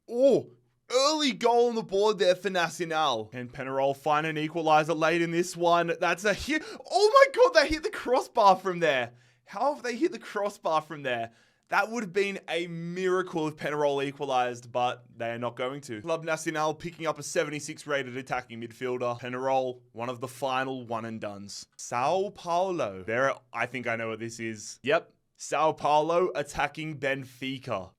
Oh, early goal on the board there for Nacional. And Penarol find an equalizer late in this one. That's a hit. Oh my God, they hit the crossbar from there. How have they hit the crossbar from there? That would have been a miracle if Penarol equalized, but they are not going to. Club Nacional picking up a 76 rated attacking midfielder. Penarol, one of the final one and dones. Sao Paulo. I think I know what this is. Yep. Sao Paulo attacking Benfica.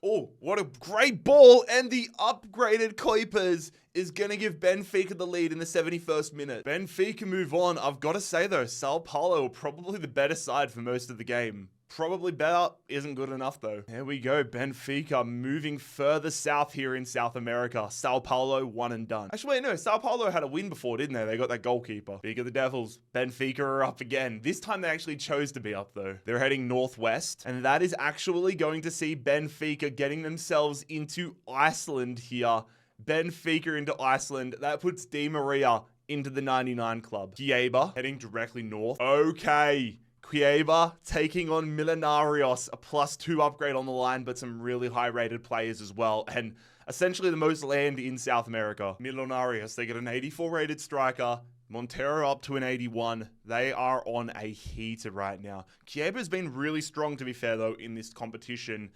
Oh, what a great ball. And the upgraded Kuipers is going to give Benfica the lead in the 71st minute. Benfica move on. I've got to say, though, Sao Paulo are probably the better side for most of the game. Probably better, isn't good enough, though. There we go. Benfica moving further south here in South America. Sao Paulo, one and done. Actually, wait, no. Sao Paulo had a win before, didn't they? They got that goalkeeper. Big of the Devils. Benfica are up again. This time they actually chose to be up, though. They're heading northwest, and that is actually going to see Benfica getting themselves into Iceland here. Benfica into Iceland. That puts Di Maria into the 99 club. Kieba heading directly north. Okay. Kieba taking on Millenarios, a +2 upgrade on the line, but some really high-rated players as well, and essentially the most land in South America. Millenarios, they get an 84 rated striker, Montero up to an 81. They are on a heater right now. Kieba's been really strong, to be fair, though, in this competition,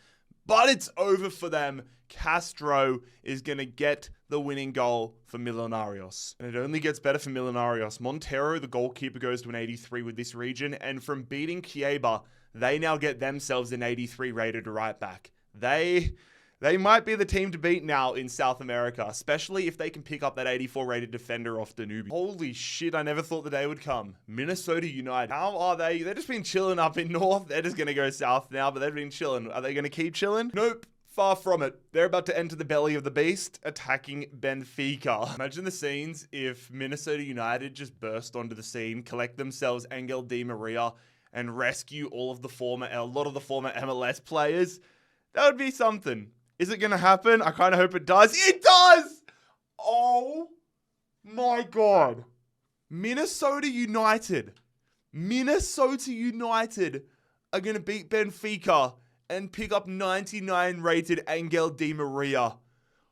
but it's over for them. Castro is going to get the winning goal for Millenarios. And it only gets better for Millenarios. Montero, the goalkeeper, goes to an 83 with this region. And from beating Kieba, they now get themselves an 83 rated right back. They might be the team to beat now in South America, especially if they can pick up that 84 rated defender off Danube. Holy shit, I never thought the day would come. Minnesota United. How are they? They've just been chilling up in north. They're just going to go south now, but they've been chilling. Are they going to keep chilling? Nope. Far from it. They're about to enter the belly of the beast, attacking Benfica. Imagine the scenes if Minnesota United just burst onto the scene, collect themselves Angel Di Maria, and rescue a lot of the former MLS players. That would be something. Is it going to happen? I kind of hope it does. It does! Oh my God. Minnesota United are going to beat Benfica and pick up 99 rated Angel Di Maria.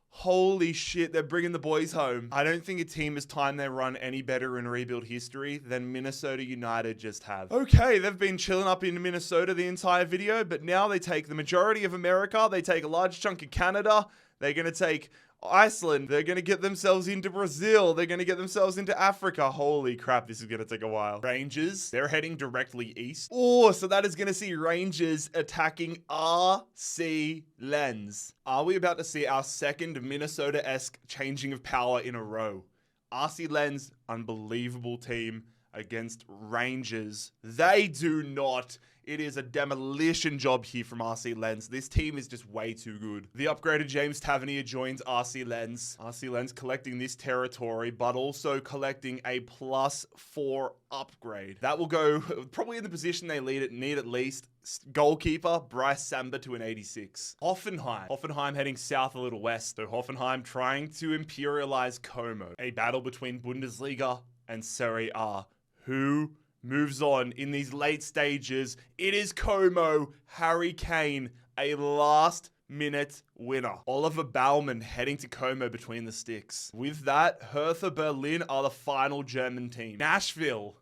Holy shit, they're bringing the boys home. I don't think a team has timed their run any better in rebuild history than Minnesota United just have. Okay, they've been chilling up in Minnesota the entire video, but now they take the majority of America. They take a large chunk of Canada. They're going to take Iceland. They're going to get themselves into Brazil. They're going to get themselves into Africa. Holy crap, this is going to take a while. Rangers, they're heading directly east. Oh, so that is going to see Rangers attacking RC Lens. Are we about to see our second Minnesota-esque changing of power in a row? RC Lens, unbelievable team. against Rangers. They do not. It is a demolition job here from RC Lens. This team is just way too good. The upgraded James Tavernier joins RC Lens. RC Lens collecting this territory, but also collecting a +4 upgrade. That will go probably in the position they need at least. Goalkeeper, Bryce Samba to an 86. Hoffenheim. Hoffenheim heading south a little west. So Hoffenheim trying to imperialize Como. A battle between Bundesliga and Serie A. Who moves on in these late stages? It is Como, Harry Kane, a last-minute winner. Oliver Baumann heading to Como between the sticks. With that, Hertha Berlin are the final German team. Nashville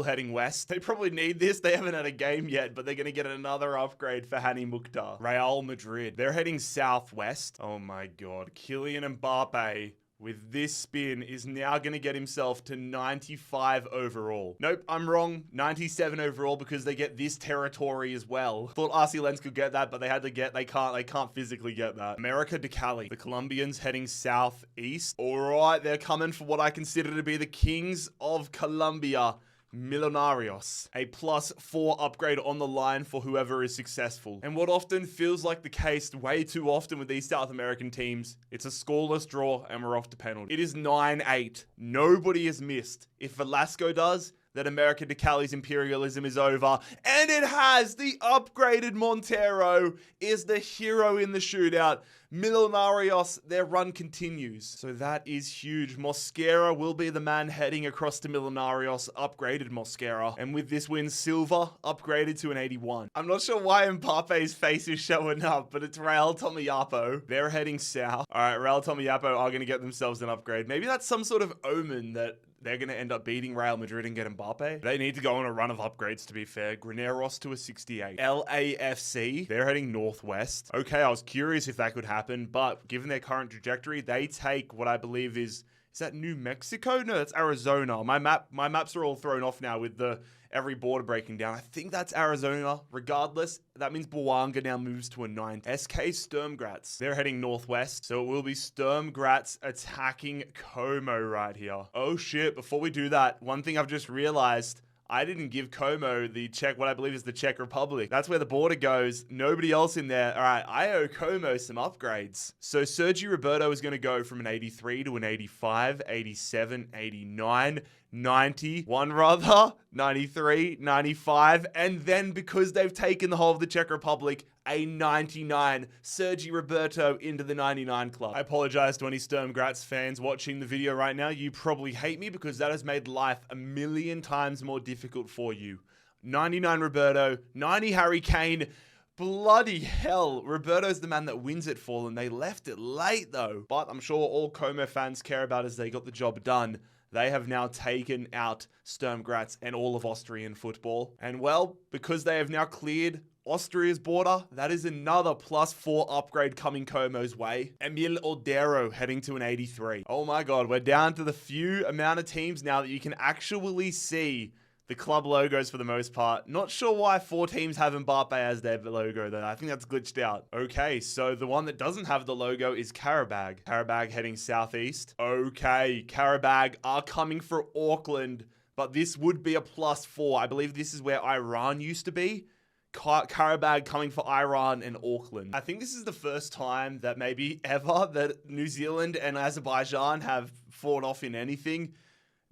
heading west. They probably need this. They haven't had a game yet, but they're going to get another upgrade for Hani Mukhtar. Real Madrid. They're heading southwest. Oh my God. Kylian Mbappe, with this spin, is now going to get himself to 95 overall. Nope, I'm wrong. 97 overall because they get this territory as well. Thought RC Lens could get that, but they can't physically get that. America de Cali. The Colombians heading southeast. All right, they're coming for what I consider to be the kings of Colombia. Millonarios, a +4 upgrade on the line for whoever is successful. And what often feels like the case way too often with these South American teams, it's a scoreless draw and we're off to penalty. It is 9-8. Nobody is missed. If Velasco does, then America de Cali's imperialism is over. And it has. The upgraded Montero is the hero in the shootout. Millonarios, their run continues. So that is huge. Mosquera will be the man heading across to Millonarios, upgraded Mosquera. And with this win, Silva upgraded to an 81. I'm not sure why Mbappe's face is showing up, but it's Raul Tomiyapo. They're heading south. All right, Raul Tomiyapo are going to get themselves an upgrade. Maybe that's some sort of omen that they're going to end up beating Real Madrid and get Mbappe. They need to go on a run of upgrades, to be fair. Graneros to a 68. LAFC, they're heading northwest. Okay, I was curious if that could happen, but given their current trajectory, they take what I believe is that New Mexico? No, that's Arizona. My maps are all thrown off now with every border breaking down. I think that's Arizona. Regardless, that means Boanga now moves to a 9. SK Sturm Graz. They're heading northwest, so it will be Sturm Graz attacking Como right here. Oh shit, before we do that, one thing I've just realized, I didn't give Como what I believe is the Czech Republic. That's where the border goes. Nobody else in there. All right, I owe Como some upgrades. So Sergi Roberto is going to go from an 83 to an 85, 87, 89, 90, 93, 95, and then because they've taken the whole of the Czech Republic, a 99. Sergi Roberto into the 99 club. I apologize to any Sturm Graz fans watching the video right now. You probably hate me because that has made life a million times more difficult for you. 99 Roberto, 90 Harry Kane. Bloody hell, Roberto's the man that wins it for them. They left it late though. But I'm sure all Como fans care about is they got the job done. They have now taken out Sturm Graz and all of Austrian football. And well, because they have now cleared Austria's border, that is another +4 upgrade coming Como's way. Emil Odero heading to an 83. Oh my God, we're down to the few amount of teams now that you can actually see the club logos for the most part. Not sure why 4 teams have Mbappe as their logo though. I think that's glitched out. Okay, so the one that doesn't have the logo is Karabag. Karabag heading southeast. Okay, Karabag are coming for Auckland, but this would be a +4. I believe this is where Iran used to be. Karabag coming for Iran and Auckland. I think this is the first time that maybe ever that New Zealand and Azerbaijan have fought off in anything.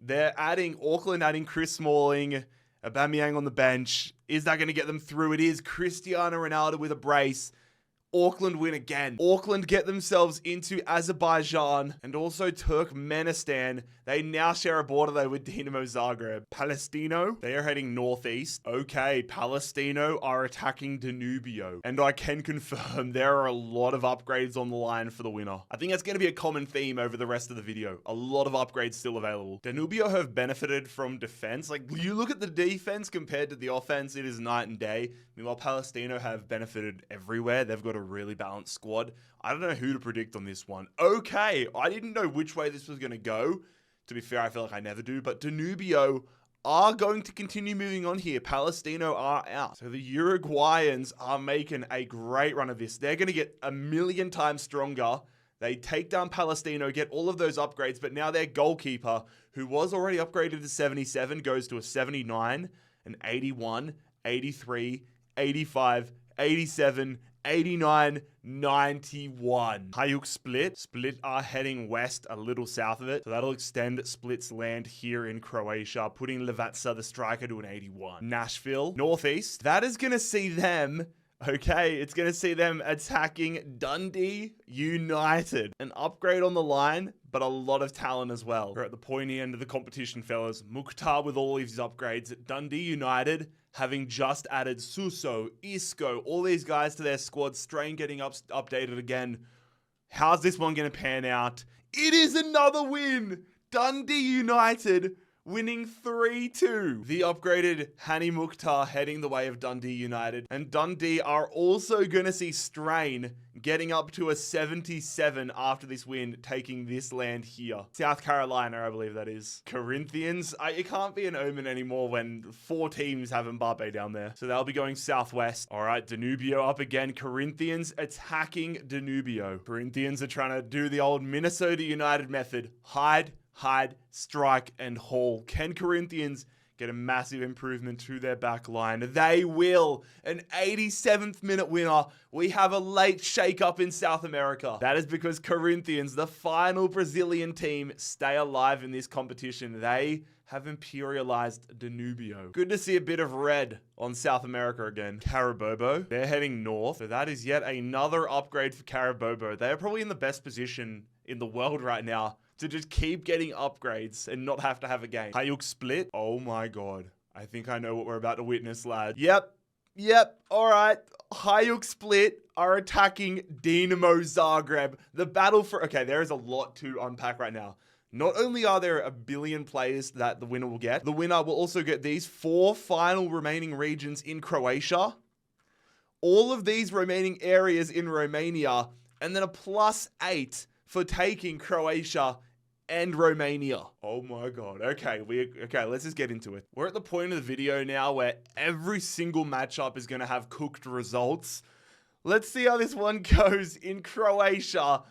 They're Auckland adding Chris Smalling, Aubameyang on the bench. Is that going to get them through? It is. Cristiano Ronaldo with a brace. Auckland win again. Auckland get themselves into Azerbaijan and also Turkmenistan. They now share a border though with Dinamo Zagreb. Palestino, they are heading northeast. Okay, Palestino are attacking Danubio. And I can confirm there are a lot of upgrades on the line for the winner. I think that's going to be a common theme over the rest of the video. A lot of upgrades still available. Danubio have benefited from defense. Like, you look at the defense compared to the offense, it is night and day. Meanwhile, Palestino have benefited everywhere. They've got a really balanced squad. I don't know who to predict on this one. Okay, I didn't know which way this was going to go. To be fair, I feel like I never do. But Danubio are going to continue moving on here. Palestino are out. So the Uruguayans are making a great run of this. They're going to get a million times stronger. They take down Palestino, get all of those upgrades, but now their goalkeeper, who was already upgraded to 77, goes to a 79, an 81, 83, 85, 87, 89, 91. Hayuk Split. Split are heading west a little south of it. So that'll extend Split's land here in Croatia, putting Levatsa, the striker, to an 81. Nashville, northeast. That is going to see them... Okay, it's going to see them attacking Dundee United. An upgrade on the line, but a lot of talent as well. We're at the pointy end of the competition, fellas. Mukhtar with all of his upgrades. Dundee United, having just added Suso, Isco, all these guys to their squad. Strain getting updated again. How's this one going to pan out? It is another win! Dundee United winning 3-2. The upgraded Hani Mukhtar heading the way of Dundee United. And Dundee are also going to see Strain getting up to a 77 after this win, taking this land here. South Carolina, I believe that is. Corinthians, it can't be an omen anymore when 4 teams have Mbappe down there. So they'll be going southwest. All right, Danubio up again. Corinthians attacking Danubio. Corinthians are trying to do the old Minnesota United method. Hide, strike, and haul. Can Corinthians get a massive improvement to their back line? They will. An 87th minute winner. We have a late shake-up in South America. That is because Corinthians, the final Brazilian team, stay alive in this competition. They have imperialized Danubio. Good to see a bit of red on South America again. Carabobo, they're heading north. So that is yet another upgrade for Carabobo. They are probably in the best position in the world right now to just keep getting upgrades and not have to have a game. Hayuk Split. Oh my god. I think I know what we're about to witness, lad. Yep. All right. Hayuk Split are attacking Dinamo Zagreb. The battle for... Okay, there is a lot to unpack right now. Not only are there a billion players that the winner will get, the winner will also get these 4 final remaining regions in Croatia, all of these remaining areas in Romania, and then a +8 for taking Croatia and Romania. Oh my god. Okay, let's just get into it. We're at the point of the video now where every single matchup is going to have cooked results. Let's see how this one goes in Croatia.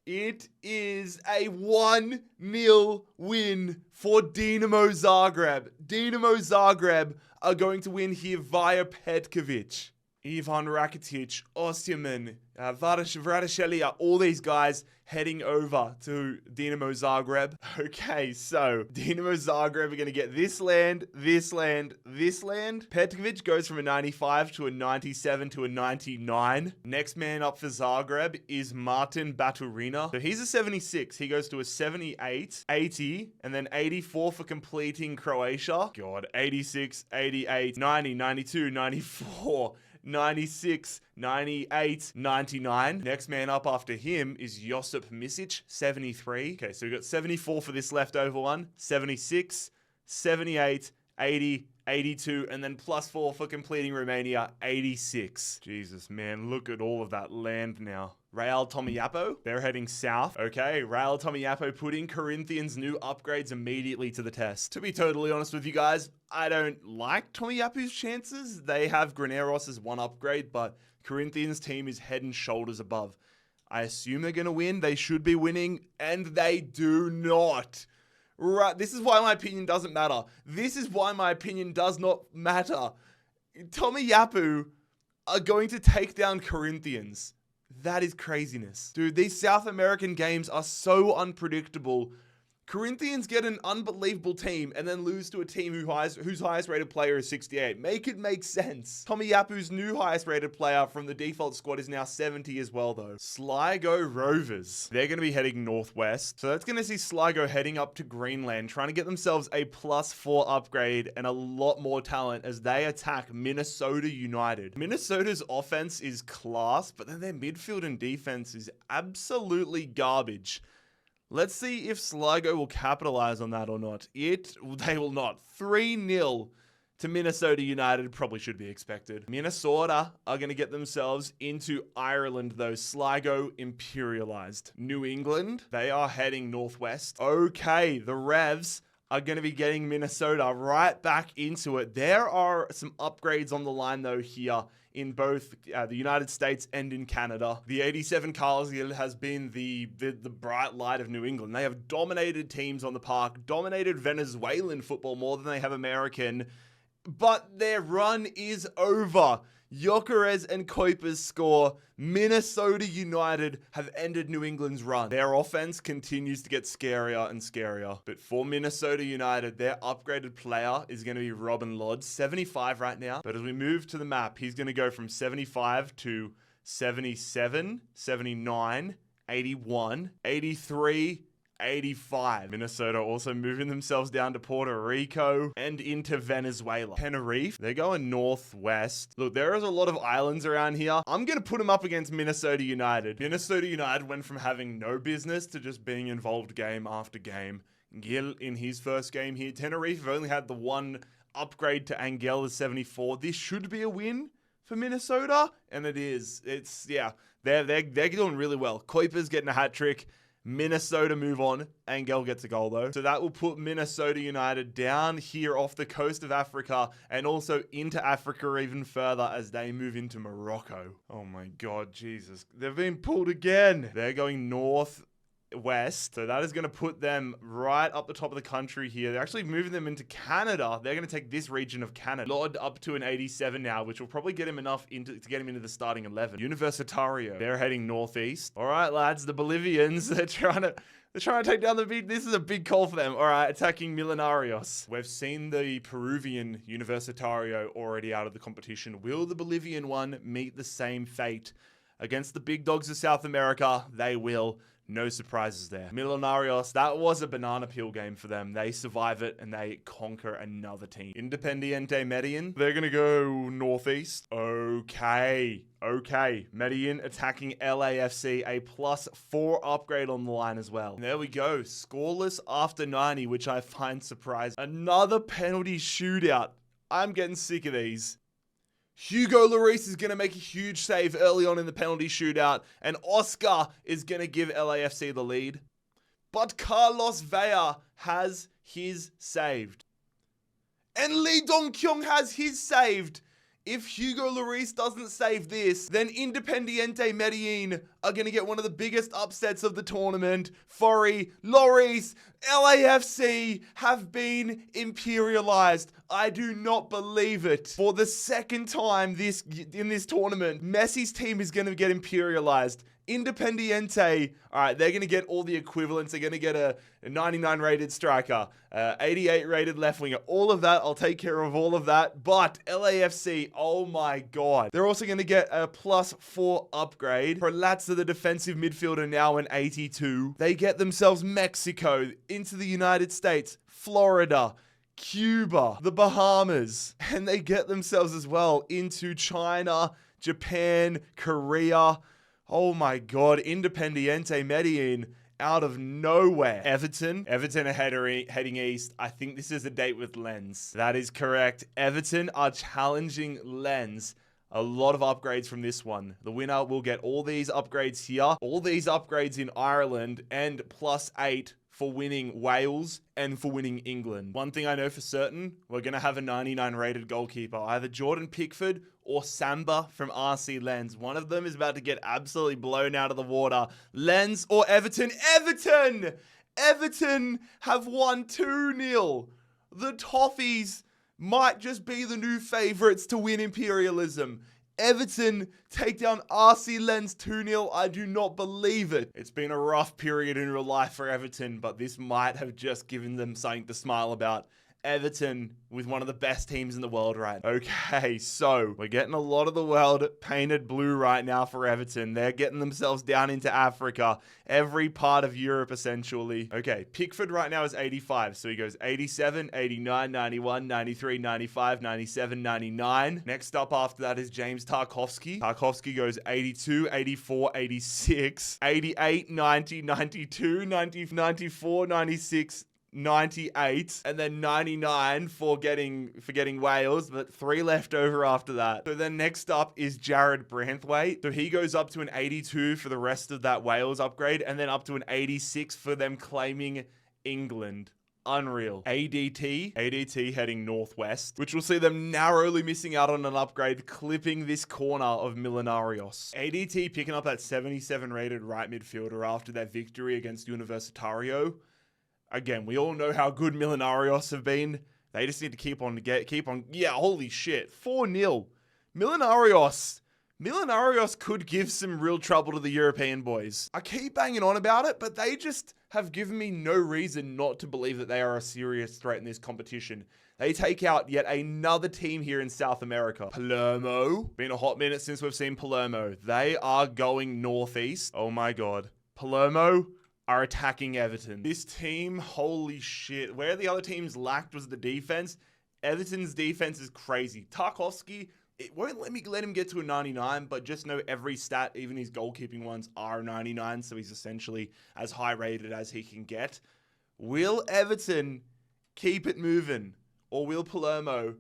It is a 1-0 win for Dinamo Zagreb. Dinamo Zagreb are going to win here via Petkovic. Ivan Rakitic, Osimhen, Varashelia, all these guys heading over to Dinamo Zagreb. Okay, so Dinamo Zagreb are going to get this land, this land, this land. Petkovic goes from a 95 to a 97 to a 99. Next man up for Zagreb is Martin Baturina. So he's a 76. He goes to a 78, 80, and then 84 for completing Croatia. God, 86, 88, 90, 92, 94. 96, 98, 99. Next man up after him is Josip Misic, 73. Okay, so we've got 74 for this leftover one, 76, 78, 80, 82, and then +4 for completing Romania, 86. Jesus, man, look at all of that land now. Real Tomiyapo, they're heading south. Okay, Real Tomiyapo putting Corinthians' new upgrades immediately to the test. To be totally honest with you guys, I don't like Tomiyapo's chances. They have Graneros as 1 upgrade, but Corinthians' team is head and shoulders above. I assume they're going to win. They should be winning, and they do not. Right, this is why my opinion doesn't matter. This is why my opinion does not matter. Tomiyapo are going to take down Corinthians. That is craziness. Dude, these South American games are so unpredictable. Corinthians get an unbelievable team and then lose to a team whose highest rated player is 68. Make it make sense. Tomiyapu's new highest rated player from the default squad is now 70 as well though. Sligo Rovers. They're going to be heading northwest. So that's going to see Sligo heading up to Greenland, trying to get themselves a +4 upgrade and a lot more talent as they attack Minnesota United. Minnesota's offense is class, but then their midfield and defense is absolutely garbage. Let's see if Sligo will capitalize on that or not. They will not. 3-0 to Minnesota United probably should be expected. Minnesota are going to get themselves into Ireland though. Sligo imperialized. New England, they are heading northwest. Okay, the Revs are going to be getting Minnesota right back into it. There are some upgrades on the line, though, here in both the United States and in Canada. The 87 Carlsfield has been the bright light of New England. They have dominated teams on the park, dominated Venezuelan football more than they have American, but their run is over. Gyökeres and Kuipers score. Minnesota United have ended New England's run. Their offense continues to get scarier and scarier. But for Minnesota United, their upgraded player is going to be Robin Lodge, 75 right now. But as we move to the map, he's going to go from 75 to 77, 79, 81, 83, 85. Minnesota also moving themselves down to Puerto Rico and into Venezuela. Tenerife, they're going northwest. Look, there is a lot of islands around here. I'm going to put them up against Minnesota United. Minnesota United went from having no business to just being involved game after game. Gil in his first game here. Tenerife have only had the one upgrade to Angel is 74. This should be a win for Minnesota, and it is. They're doing really well. Kuipers getting a hat trick. Minnesota move on. Angel gets a goal, though. So that will put Minnesota United down here off the coast of Africa and also into Africa even further as they move into Morocco. Oh my God, Jesus. They've been pulled again. They're going northwest. So that is going to put them right up the top of the country here. They're actually moving them into Canada. They're going to take this region of Canada. Lord up to an 87 now, which will probably get him enough to get him into the starting 11. Universitario. They're heading northeast. All right, lads, the Bolivians, they're trying to take down the beat. This is a big call for them. All right, attacking Millenarios. We've seen the Peruvian Universitario already out of the competition. Will the Bolivian one meet the same fate against the big dogs of South America? They will. No surprises there. Millenarios, that was a banana peel game for them. They survive it and they conquer another team. Independiente Medellin, they're going to go northeast. Okay. Medellin attacking LAFC, a +4 upgrade on the line as well. And there we go. Scoreless after 90, which I find surprising. Another penalty shootout. I'm getting sick of these. Hugo Lloris is going to make a huge save early on in the penalty shootout, and Oscar is going to give LAFC the lead. But Carlos Vela has his saved. And Lee Dong-kyung has his saved. If Hugo Lloris doesn't save this, then Independiente Medellin are going to get one of the biggest upsets of the tournament. Fori, Lloris, LAFC have been imperialized. I do not believe it. For the second time in this tournament, Messi's team is going to get imperialized. Independiente, all right, they're going to get all the equivalents. They're going to get a 99 rated striker, 88 rated left winger, all of that. I'll take care of all of that. But LAFC, oh my God. They're also going to get a +4 upgrade. Prolazza, the defensive midfielder, now an 82. They get themselves Mexico, into the United States, Florida, Cuba, the Bahamas, and they get themselves as well into China, Japan, Korea. Oh my God, Independiente Medellin out of nowhere. Everton are heading east. I think this is a date with Lens. That is correct. Everton are challenging Lens. A lot of upgrades from this one. The winner will get all these upgrades here, all these upgrades in Ireland, and +8 for winning Wales and for winning England. One thing I know for certain, we're going to have a 99 rated goalkeeper, either Jordan Pickford or Samba from RC Lens. One of them is about to get absolutely blown out of the water. Lens or Everton. Everton have won 2-0. The Toffees might just be the new favourites to win Imperialism. Everton take down RC Lens 2-0. I do not believe it. It's been a rough period in real life for Everton, but this might have just given them something to smile about. Everton with one of the best teams in the world right now. Okay, so we're getting a lot of the world painted blue right now for Everton. They're getting themselves down into Africa, every part of Europe essentially. Okay, Pickford right now is 85, so he goes 87, 89, 91, 93, 95, 97, 99. Next up after that is James Tarkowski. Tarkowski goes 82, 84, 86, 88, 90, 92, 90, 94, 96, 98, and then 99 for getting Wales, but 3 left over after that. So then next up is Jarrad Branthwaite. So he goes up to an 82 for the rest of that Wales upgrade, and then up to an 86 for them claiming England. Unreal. ADT heading northwest, which will see them narrowly missing out on an upgrade, clipping this corner of Millenarios. ADT picking up that 77 rated right midfielder after their victory against Universitario. Again, we all know how good Millenarios have been. They just need to keep on. Yeah, holy shit. 4-0. Millenarios could give some real trouble to the European boys. I keep banging on about it, but they just have given me no reason not to believe that they are a serious threat in this competition. They take out yet another team here in South America. Palermo. Been a hot minute since we've seen Palermo. They are going northeast. Oh my god. Palermo are attacking Everton. This team, holy shit. Where the other teams lacked was the defense. Everton's defense is crazy. Tarkovsky, it won't let him get to a 99, but just know every stat, even his goalkeeping ones, are 99, so he's essentially as high rated as he can get. Will Everton keep it moving? Or will Palermo?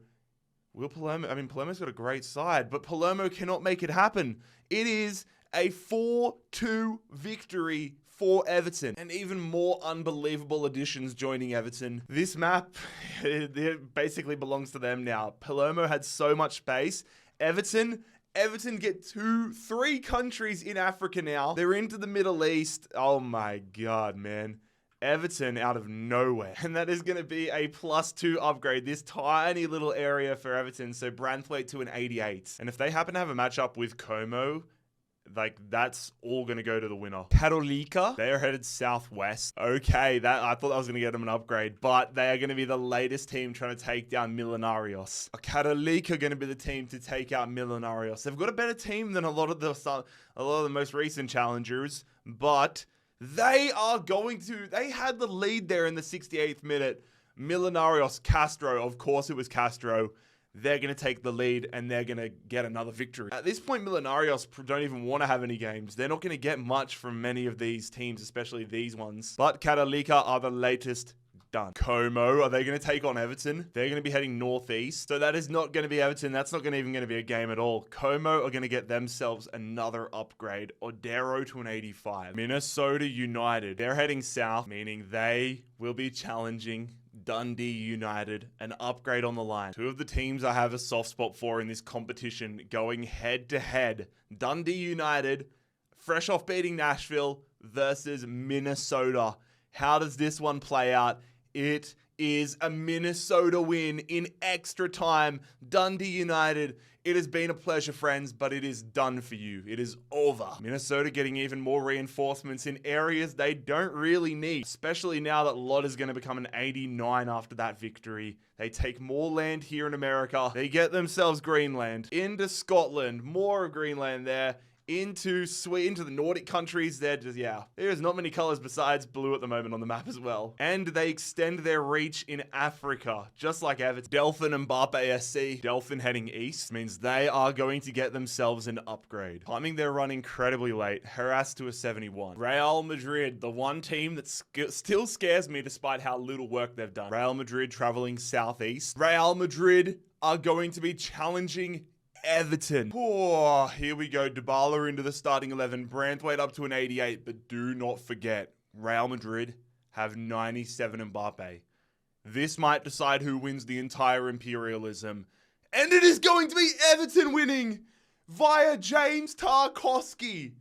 I mean, Palermo's got a great side, but Palermo cannot make it happen. It is a 4-2 victory for Everton, and even more unbelievable additions joining Everton. This map, it basically belongs to them now. Palermo had so much space. Everton get 3 countries in Africa now. They're into the Middle East. Oh my god, man. Everton out of nowhere. And that is going to be a +2 upgrade. This tiny little area for Everton. So Branthwaite to an 88. And if they happen to have a matchup with Como, like, that's all going to go to the winner. Katolika, they are headed southwest. Okay, I thought that was going to get them an upgrade, but they are going to be the latest team trying to take down Millenarios. Katolika going to be the team to take out Millenarios. They've got a better team than a lot of the most recent challengers, but they had the lead there in the 68th minute. Millenarios, Castro, of course it was Castro. They're going to take the lead and they're going to get another victory. At this point, Millenarios don't even want to have any games. They're not going to get much from many of these teams, especially these ones. But Katolika are the latest done. Como, are they going to take on Everton? They're going to be heading northeast. So that is not going to be Everton. That's not even going to be a game at all. Como are going to get themselves another upgrade. Odero to an 85. Minnesota United. They're heading south, meaning they will be challenging Dundee United, an upgrade on the line. 2 of the teams I have a soft spot for in this competition going head to head. Dundee United, fresh off beating Nashville versus Minnesota. How does this one play out? It is a Minnesota win in extra time. Dundee United, it has been a pleasure, friends, but it is done for you. It is over. Minnesota getting even more reinforcements in areas they don't really need, especially now that Lott is going to become an 89 after that victory. They take more land here in America. They get themselves Greenland. Into Scotland, more of Greenland there. Into the Nordic countries. There's not many colors besides blue at the moment on the map as well. And they extend their reach in Africa, just like Everton. Delphin Mbappe SC. Delphin heading east means they are going to get themselves an upgrade. Timing their run incredibly late. Harass to a 71. Real Madrid, the one team that still scares me despite how little work they've done. Real Madrid traveling southeast. Real Madrid are going to be challenging Everton. Oh, here we go. Dybala into the starting 11. Branthwaite up to an 88. But do not forget, Real Madrid have 97 Mbappe. This might decide who wins the entire Imperialism. And it is going to be Everton winning via James Tarkovsky.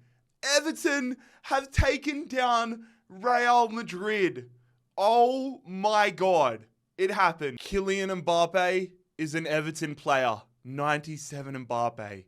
Everton have taken down Real Madrid. Oh my god. It happened. Kylian Mbappe is an Everton player. 97 Mbappe.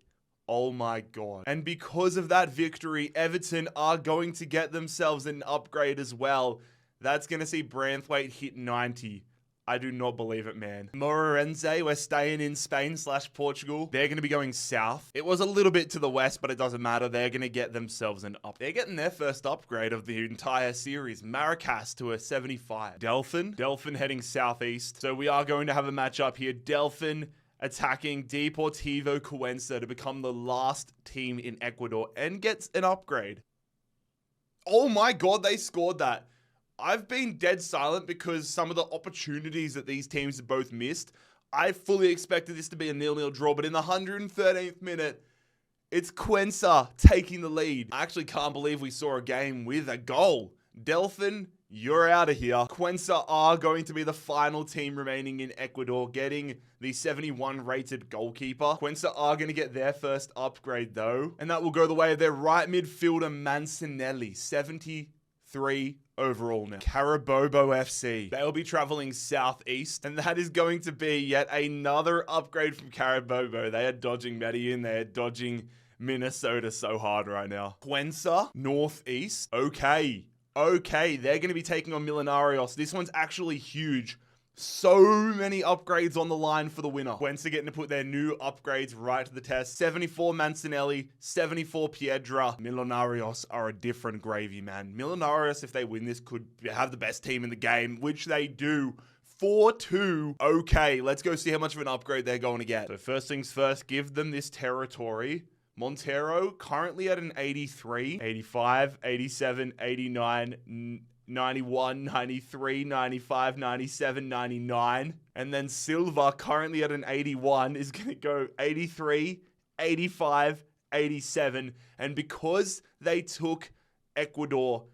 Oh my god. And because of that victory, Everton are going to get themselves an upgrade as well. That's going to see Branthwaite hit 90. I do not believe it, man. Moreirense, we're staying in Spain/Portugal. They're going to be going south. It was a little bit to the west, but it doesn't matter. They're going to get themselves an up. They're getting their first upgrade of the entire series. Maracas to a 75. Delphin heading southeast. So we are going to have a matchup here. Delphin attacking Deportivo Cuenca to become the last team in Ecuador and gets an upgrade. Oh my god, they scored that. I've been dead silent because some of the opportunities that these teams have both missed. I fully expected this to be a 0-0 draw, but in the 113th minute, it's Cuenca taking the lead. I actually can't believe we saw a game with a goal. Delphin you're out of here. Cuenca are going to be the final team remaining in Ecuador, getting the 71 rated goalkeeper. Cuenca are going to get their first upgrade though, and that will go the way of their right midfielder Mancinelli, 73 overall now. Carabobo FC. They'll be traveling southeast, and that is going to be yet another upgrade from Carabobo. They are dodging Medellin. They are dodging Minnesota so hard right now. Cuenca, northeast. Okay, they're going to be taking on Millonarios. This one's actually huge. So many upgrades on the line for the winner. Cuenca getting to put their new upgrades right to the test. 74 Mancinelli, 74 Piedra. Millonarios are a different gravy, man. Millonarios, if they win this, could have the best team in the game, which they do. 4-2. Okay, let's go see how much of an upgrade they're going to get. So first things first, give them this territory. Montero, currently at an 83, 85, 87, 89, 91, 93, 95, 97, 99. And then Silva, currently at an 81, is going to go 83, 85, 87. And because they took Ecuador,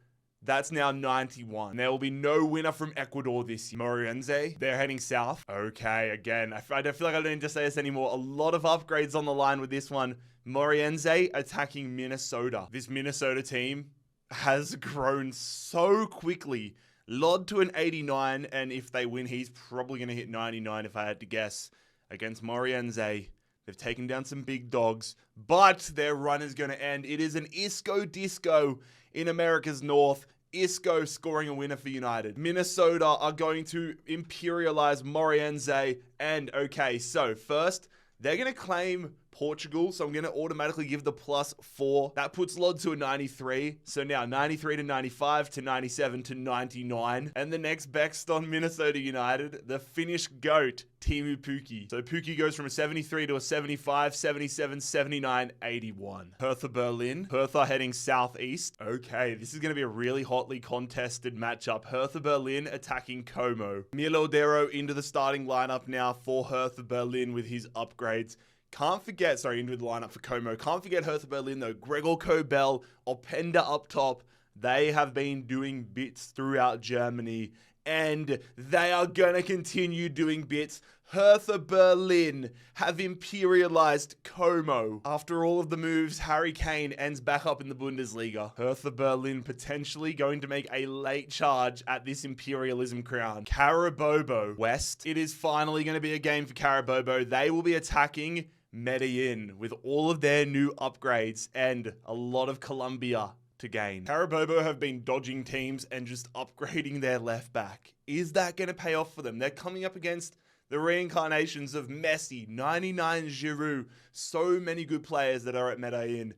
that's now 91. There will be no winner from Ecuador this year. Moreirense, they're heading south. Okay, again, I don't feel like I don't need to say this anymore. A lot of upgrades on the line with this one. Moreirense attacking Minnesota. This Minnesota team has grown so quickly. Lod to an 89, and if they win, he's probably going to hit 99 if I had to guess. Against Moreirense, they've taken down some big dogs, but their run is going to end. It is an Isco Disco in America's North. Isco scoring a winner for United. Minnesota are going to imperialize Moreirense, and okay, so first, they're going to claim Portugal, so I'm going to automatically give the +4. That puts Lod to a 93. So now 93 to 95 to 97 to 99. And the next next on Minnesota United, the Finnish GOAT, Teemu Pukki. So Pukki goes from a 73 to a 75, 77, 79, 81. Hertha Berlin. Hertha heading southeast. Okay, this is going to be a really hotly contested matchup. Hertha Berlin attacking Como. Milodero into the starting lineup now for Hertha Berlin with his upgrades. Can't forget, into the lineup for Como. Can't forget Hertha Berlin though. Gregor Kobel, Openda up top. They have been doing bits throughout Germany, and they are going to continue doing bits. Hertha Berlin have imperialized Como. After all of the moves, Harry Kane ends back up in the Bundesliga. Hertha Berlin potentially going to make a late charge at this imperialism crown. Carabobo West. It is finally going to be a game for Carabobo. They will be attacking Medellin with all of their new upgrades and a lot of Colombia to gain. Carabobo have been dodging teams and just upgrading their left back. Is that going to pay off for them? They're coming up against the reincarnations of Messi, 99 Giroud, so many good players that are at Medellin.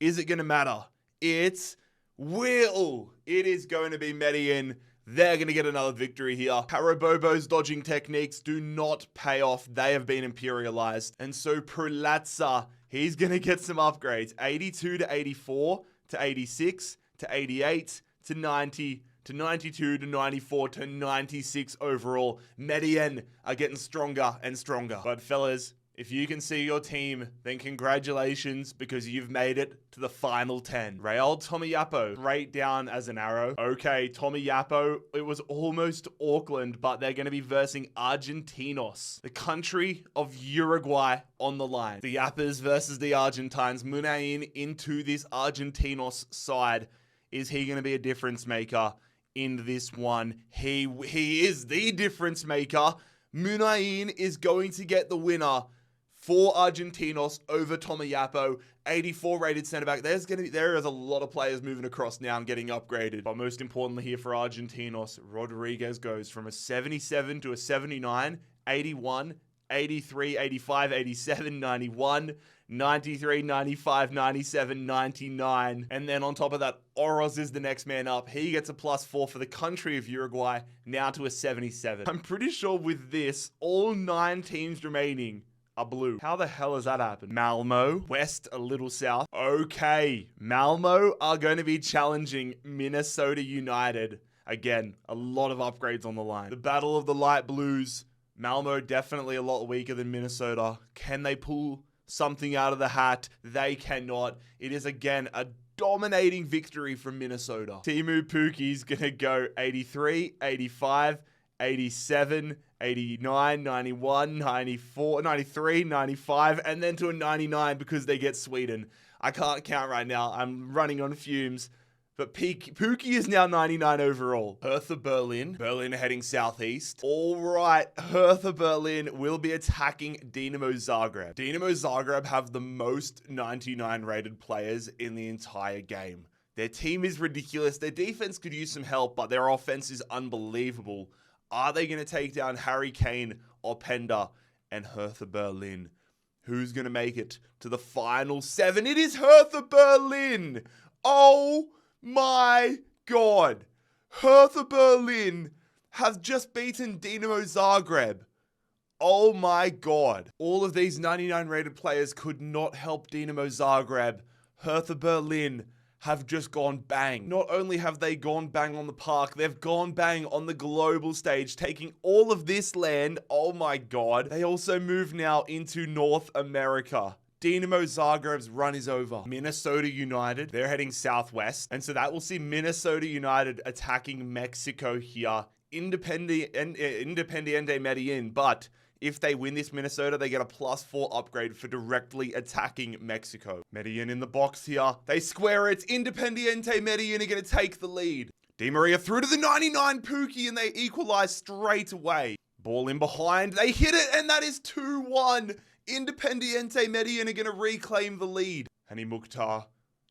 Is it going to matter? It will. It is going to be Medellin. They're going to get another victory here. Carabobo's dodging techniques do not pay off. They have been imperialized. And so Prulazza, he's going to get some upgrades. 82 to 84 to 86 to 88 to 90 to 92 to 94 to 96 overall. Medellin are getting stronger and stronger. But fellas, if you can see your team, then congratulations, because you've made it to the final 10. Real Tomiyapo, straight down as an arrow. Okay, Tomiyapo, it was almost Auckland, but they're going to be versing Argentinos, the country of Uruguay on the line. The Yappers versus the Argentines. Munain into this Argentinos side. Is he going to be a difference maker in this one? He is the difference maker. Munain is going to get the winner for Argentinos over Tomiyapo, 84 rated centre back. There is a lot of players moving across now and getting upgraded. But most importantly here for Argentinos, Rodriguez goes from a 77 to a 79, 81, 83, 85, 87, 91, 93, 95, 97, 99. And then on top of that, Oroz is the next man up. He gets a +4 for the country of Uruguay, now to a 77. I'm pretty sure with this, all 9 teams remaining are blue. How the hell has that happened? Malmo, west, a little south. Okay, Malmo are going to be challenging Minnesota United. Again, a lot of upgrades on the line. The battle of the light blues. Malmo definitely a lot weaker than Minnesota. Can they pull something out of the hat? They cannot. It is again a dominating victory from Minnesota. Teemu Pukki's gonna go 83, 85, 87, 89, 91, 94, 93, 95, and then to a 99 because they get Sweden. I can't count right now. I'm running on fumes. But Pukki is now 99 overall. Hertha Berlin. Berlin heading southeast. All right, Hertha Berlin will be attacking Dinamo Zagreb. Dinamo Zagreb have the most 99 rated players in the entire game. Their team is ridiculous. Their defense could use some help, but their offense is unbelievable. Are they going to take down Harry Kane, Openda, and Hertha Berlin? Who's going to make it to the final 7? It is Hertha Berlin! Oh my God! Hertha Berlin has just beaten Dinamo Zagreb. Oh my God. All of these 99 rated players could not help Dinamo Zagreb. Hertha Berlin have just gone bang. Not only have they gone bang on the park, they've gone bang on the global stage, taking all of this land. Oh my God. They also move now into North America. Dinamo Zagreb's run is over. Minnesota United, they're heading southwest. And so that will see Minnesota United attacking Mexico here. Independiente Medellin. But if they win this Minnesota, they get a +4 upgrade for directly attacking Mexico. Medellin in the box here. They square it. Independiente Medellin are going to take the lead. Di Maria through to the 99 Pukki and they equalize straight away. Ball in behind. They hit it and that is 2-1. Independiente Medellin are going to reclaim the lead. Hani Mukhtar,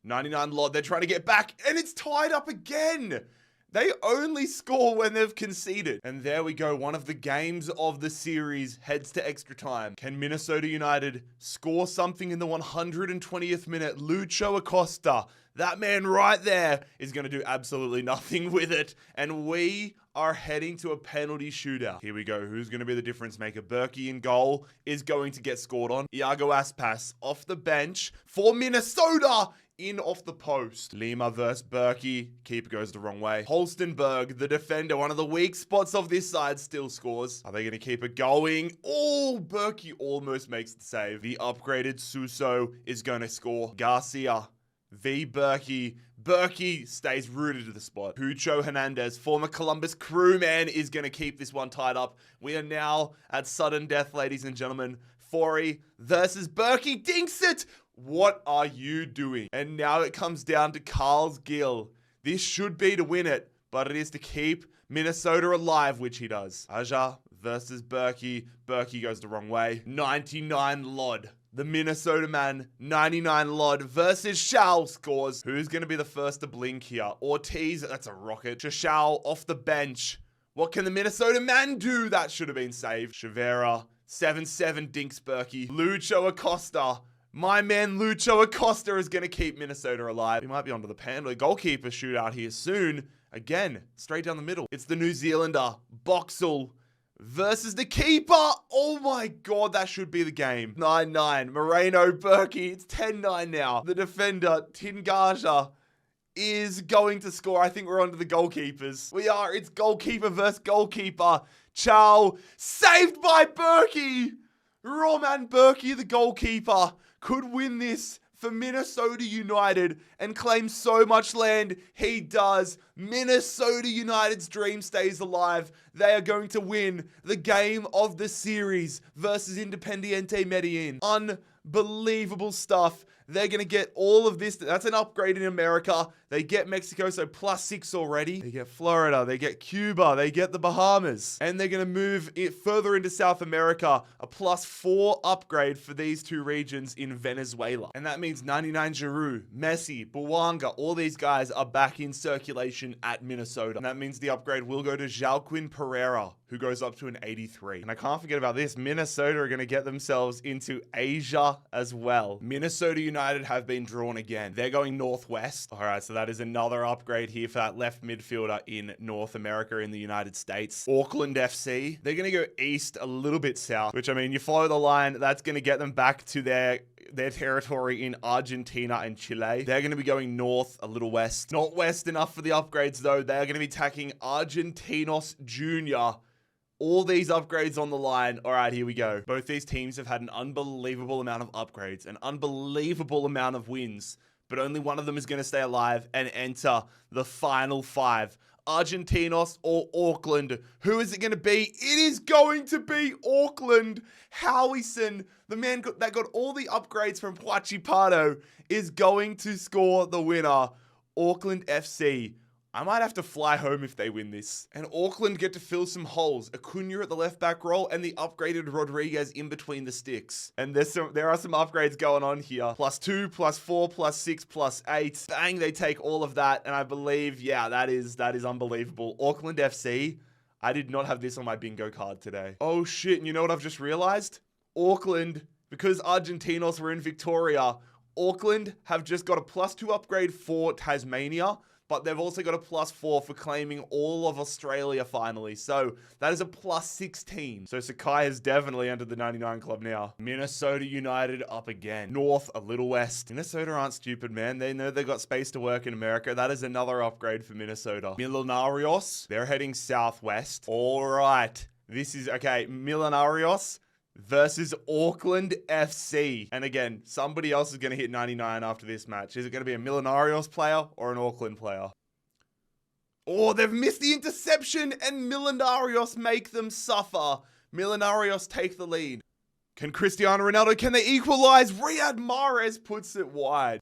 99 Lod, they're trying to get back, and it's tied up again. They only score when they've conceded. And there we go, one of the games of the series heads to extra time. Can Minnesota United score something in the 120th minute? Lucho Acosta, that man right there, is going to do absolutely nothing with it. And we are heading to a penalty shootout. Here we go. Who's going to be the difference maker? Berkey in goal is going to get scored on. Iago Aspas off the bench for Minnesota. In off the post. Lima versus Berkey. Keeper goes the wrong way. Holstenberg, the defender, one of the weak spots of this side, still scores. Are they going to keep it going? Oh, Berkey almost makes the save. The upgraded Suso is going to score. Garcia v Berkey. Berkey stays rooted to the spot. Pucho Hernandez, former Columbus crewman, is going to keep this one tied up. We are now at sudden death, ladies and gentlemen. Forey versus Berkey. Dinks it! What are you doing? And now it comes down to Carl's Gill. This should be to win it, but it is to keep Minnesota alive, which he does. Aja versus Berkey. Berkey goes the wrong way. 99 Lod. The Minnesota man, 99 Lod versus Shao scores. Who's going to be the first to blink here? Ortiz, that's a rocket. Shao off the bench. What can the Minnesota man do? That should have been saved. Chavera, 7-7 dinks Berkey. Lucho Acosta. My man Lucho Acosta is going to keep Minnesota alive. He might be onto the penalty. Goalkeeper shootout here soon. Again, straight down the middle. It's the New Zealander, Boxall, versus the keeper. Oh my God, that should be the game. 9-9. Moreno, Berkey. It's 10-9 now. The defender, Tingaja, is going to score. I think we're onto the goalkeepers. We are. It's goalkeeper versus goalkeeper. Chow, saved by Berkey. Roman Berkey, the goalkeeper, could win this for Minnesota United and claim so much land. He does. Minnesota United's dream stays alive. They are going to win the game of the series versus Independiente Medellin. Unbelievable stuff. They're going to get all of this. That's an upgrade in America. They get Mexico, so +6 already. They get Florida. They get Cuba. They get the Bahamas. And they're going to move it further into South America. A +4 upgrade for these two regions in Venezuela. And that means 99 Giroud, Messi, Bouanga, all these guys are back in circulation at Minnesota. And that means the upgrade will go to Joaquin Pereira, who goes up to an 83. And I can't forget about this. Minnesota are going to get themselves into Asia as well. Minnesota United have been drawn again. They're going northwest. All right, so that is another upgrade here for that left midfielder in North America in the United States. Auckland FC, they're going to go east a little bit south, which, I mean, you follow the line, that's going to get them back to their territory in Argentina and Chile. They're going to be going north, a little west. Not west enough for the upgrades, though. They're going to be attacking Argentinos Junior. All these upgrades on the line. All right, here we go. Both these teams have had an unbelievable amount of upgrades, an unbelievable amount of wins. but only one of them is going to stay alive and enter the final 5. Argentinos or Auckland. Who is it going to be? It is going to be Auckland. Howison, the man that got all the upgrades from Huachipato, is going to score the winner. Auckland FC. I might have to fly home if they win this. And Auckland get to fill some holes. Acuna at the left back role and the upgraded Rodriguez in between the sticks. And there are some upgrades going on here. +2, +4, +6, +8. Bang, they take all of that. And I believe, yeah, that is unbelievable. Auckland FC, I did not have this on my bingo card today. Oh shit, and you know what I've just realized? Auckland, because Argentinos were in Victoria, Auckland have just got a +2 upgrade for Tasmania, but they've also got a +4 for claiming all of Australia finally. So that is a +16. So Sakai has definitely entered the 99 club now. Minnesota United up again. North, a little west. Minnesota aren't stupid, man. They know they've got space to work in America. That is another upgrade for Minnesota. Millenarios, they're heading southwest. All right. This is, okay, Millenarios versus Auckland FC. And again, somebody else is going to hit 99 after this match. Is it going to be a Millenarios player or an Auckland player? Oh, they've missed the interception and Millenarios make them suffer. Millenarios take the lead. Can Cristiano Ronaldo, can they equalize? Riyad Mahrez puts it wide.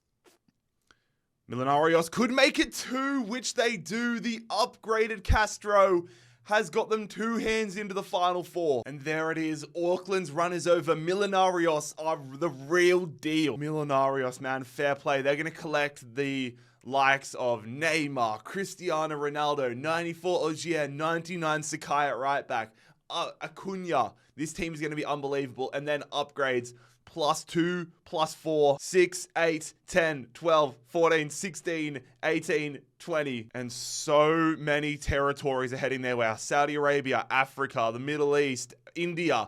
Millenarios could make it 2, which they do. The upgraded Castro has got them 2 hands into the final 4. And there it is. Auckland's run is over. Millenarios are the real deal. Millenarios, man, fair play. They're going to collect the likes of Neymar, Cristiano Ronaldo, 94 Ogier, 99 Sakai at right back, Acuna. This team is going to be unbelievable. And then upgrades. +2, +4, 6, 8, 10, 12, 14, 16, 18, 20. And so many territories are heading their way. Saudi Arabia, Africa, the Middle East, India,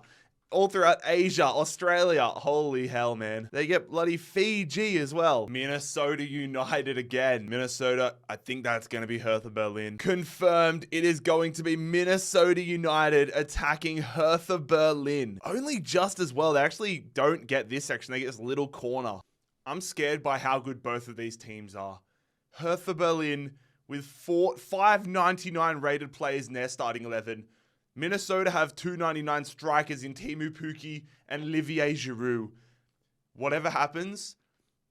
all throughout Asia, Australia. Holy hell, man. They get bloody Fiji as well. Minnesota United again. Minnesota, I think that's going to be Hertha Berlin. Confirmed, it is going to be Minnesota United attacking Hertha Berlin. Only just as well. They actually don't get this section. They get this little corner. I'm scared by how good both of these teams are. Hertha Berlin with 599 rated players in their starting 11. Minnesota have 299 strikers in Teemu Pukki and Olivier Giroud. Whatever happens,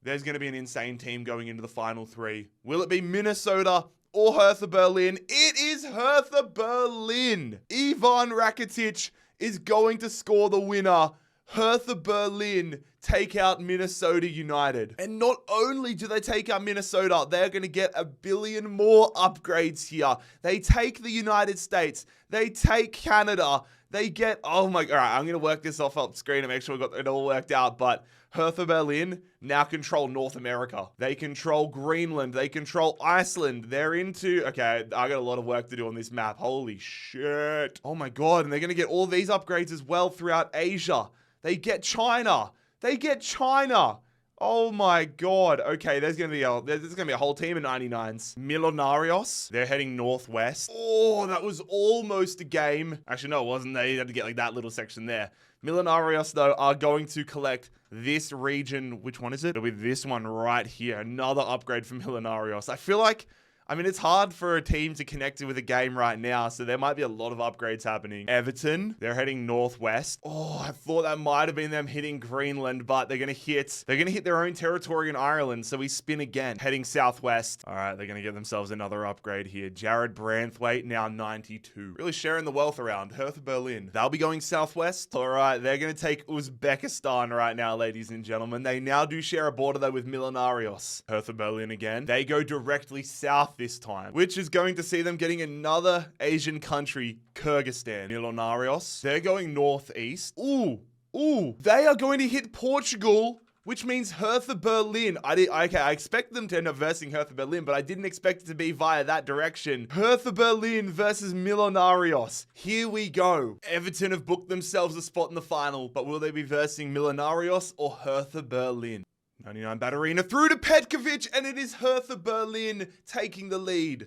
there's going to be an insane team going into the final 3. Will it be Minnesota or Hertha Berlin? It is Hertha Berlin. Ivan Rakitic is going to score the winner. Hertha Berlin take out Minnesota United. And not only do they take out Minnesota, they're going to get 1 billion more upgrades here. They take the United States. They take Canada. They get, oh my, all right, I'm going to work this off up screen to make sure we got it all worked out. But Hertha Berlin now control North America. They control Greenland. They control Iceland. They're into, okay, I got a lot of work to do on this map. Holy shit. Oh my God. And they're going to get all these upgrades as well throughout Asia. They get China. They get China. Oh my God. Okay, there's gonna be a whole team of 99s. Millenarios, they're heading northwest. Oh, that was almost a game. Actually, no, it wasn't. They had to get like that little section there. Millenarios, though, are going to collect this region. Which one is it? It'll be this one right here. Another upgrade from Millenarios. I feel like, I mean, it's hard for a team to connect it with a game right now, so there might be a lot of upgrades happening. Everton, they're heading northwest. Oh, I thought that might have been them hitting Greenland, but they're gonna hit their own territory in Ireland, so we spin again. Heading southwest. All right, they're gonna get themselves another upgrade here. Jared Branthwaite, now 92. Really sharing the wealth around. Hertha Berlin. They'll be going southwest. All right, they're gonna take Uzbekistan right now, ladies and gentlemen. They now do share a border, though, with Millenarios. Hertha Berlin again. They go directly south this time, which is going to see them getting another Asian country, Kyrgyzstan. Millenarios, they're going northeast. Ooh, they are going to hit Portugal, which means Hertha Berlin. I expect them to end up versing Hertha Berlin, but I didn't expect it to be via that direction. Hertha Berlin versus Millenarios. Here we go. Everton have booked themselves a spot in the final, but will they be versing Millenarios or Hertha Berlin? 99 Batterina through to Petkovic, and it is Hertha Berlin taking the lead.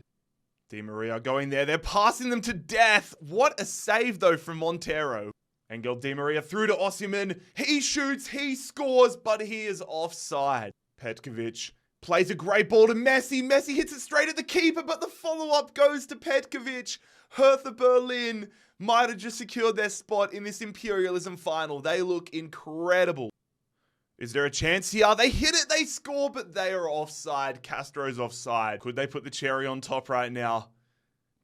Di Maria going there. They're passing them to death. What a save, though, from Montero. Angel Di Maria through to Osimhen. He shoots, he scores, but he is offside. Petkovic Plays a great ball to Messi. Messi hits it straight at the keeper, but the follow-up goes to Petkovic. Hertha Berlin might have just secured their spot in this Imperialism final. They look incredible. Is there a chance here? They hit it, they score, but they are offside. Castro's offside. Could they put the cherry on top right now?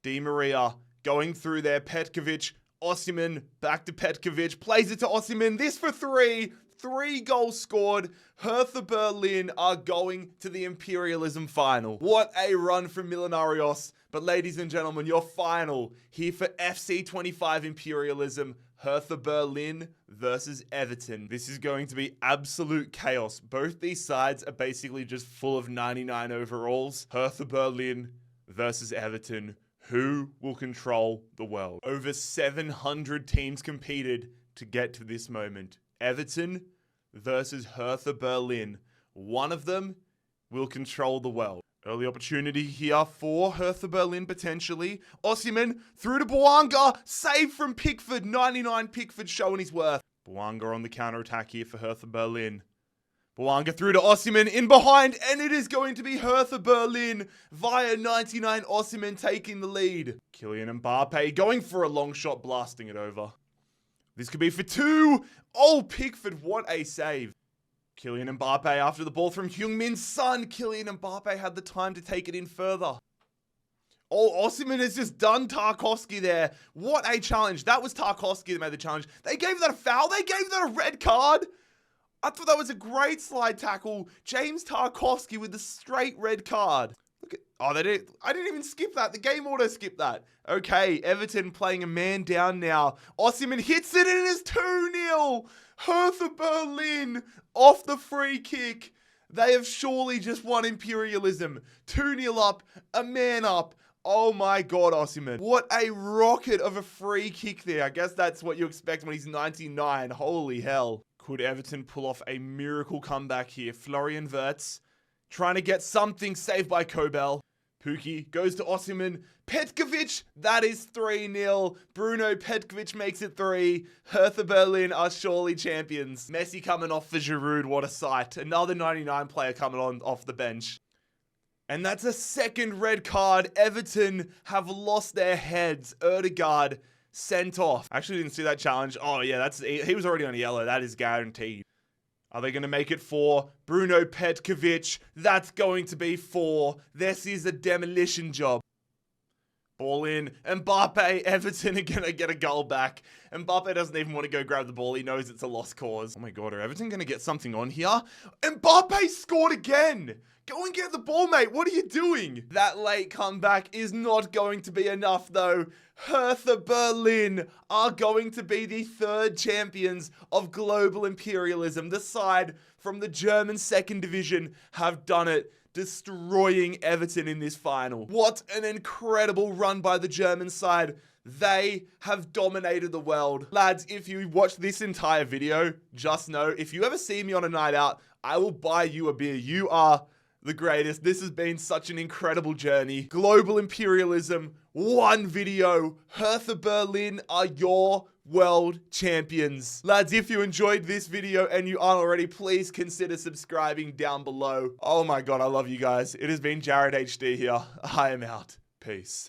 Di Maria going through there. Petkovic, Osimhen, back to Petkovic. Plays it to Osimhen. This for 3. 3 goals scored. Hertha Berlin are going to the Imperialism final. What a run from Millenarios. But ladies and gentlemen, your final here for FC 25 Imperialism. Hertha Berlin versus Everton. This is going to be absolute chaos. Both these sides are basically just full of 99 overalls. Hertha Berlin versus Everton. Who will control the world? Over 700 teams competed to get to this moment. Everton versus Hertha Berlin. One of them will control the world. Early opportunity here for Hertha Berlin potentially. Osimhen through to Bouanga. Save from Pickford. 99 Pickford showing his worth. Bouanga on the counter-attack here for Hertha Berlin. Bouanga through to Osimhen in behind, and it is going to be Hertha Berlin via 99 Osimhen taking the lead. Kylian Mbappe going for a long shot, blasting it over. This could be for 2. Oh, Pickford, what a save. Kylian Mbappe after the ball from Heung-Min Son. Kylian Mbappe had the time to take it in further. Oh, Osimhen has just done Tarkowski there. What a challenge. That was Tarkowski that made the challenge. They gave that a foul. They gave that a red card. I thought that was a great slide tackle. James Tarkowski with the straight red card. Look at, oh, they did. I didn't even skip that. The game auto skipped that. Okay, Everton playing a man down now. Osimhen hits it and it is 2-0. Hertha Berlin off the free kick. They have surely just won Imperialism. 2-0 up, a man up. Oh my God, Osimhen. What a rocket of a free kick there. I guess that's what you expect when he's 99. Holy hell. Could Everton pull off a miracle comeback here? Florian Wirtz trying to get something saved by Kobel. Pukki goes to Osimhen. Petkovic, that is 3-0. Bruno Petkovic makes it 3. Hertha Berlin are surely champions. Messi coming off for Giroud, what a sight. Another 99 player coming on off the bench. And that's a second red card. Everton have lost their heads. Erdegaard sent off. Actually didn't see that challenge. Oh yeah, he was already on yellow. That is guaranteed. Are they going to make it 4? Bruno Petkovic. That's going to be 4. This is a demolition job. Ball in. Mbappe. Everton are going to get a goal back. Mbappe doesn't even want to go grab the ball. He knows it's a lost cause. Oh my God, are Everton going to get something on here? Mbappe scored again. Go and get the ball, mate. What are you doing? That late comeback is not going to be enough, though. Hertha Berlin are going to be the 3rd champions of global imperialism. The side from the German 2nd division have done it, destroying Everton in this final. What an incredible run by the German side. They have dominated the world. Lads, if you watch this entire video, just know, if you ever see me on a night out, I will buy you a beer. You are the greatest. This has been such an incredible journey. Global imperialism, 1 video. Hertha Berlin are your world champions. Lads, if you enjoyed this video and you aren't already, please consider subscribing down below. Oh my God, I love you guys. It has been JarradHD here. I am out. Peace.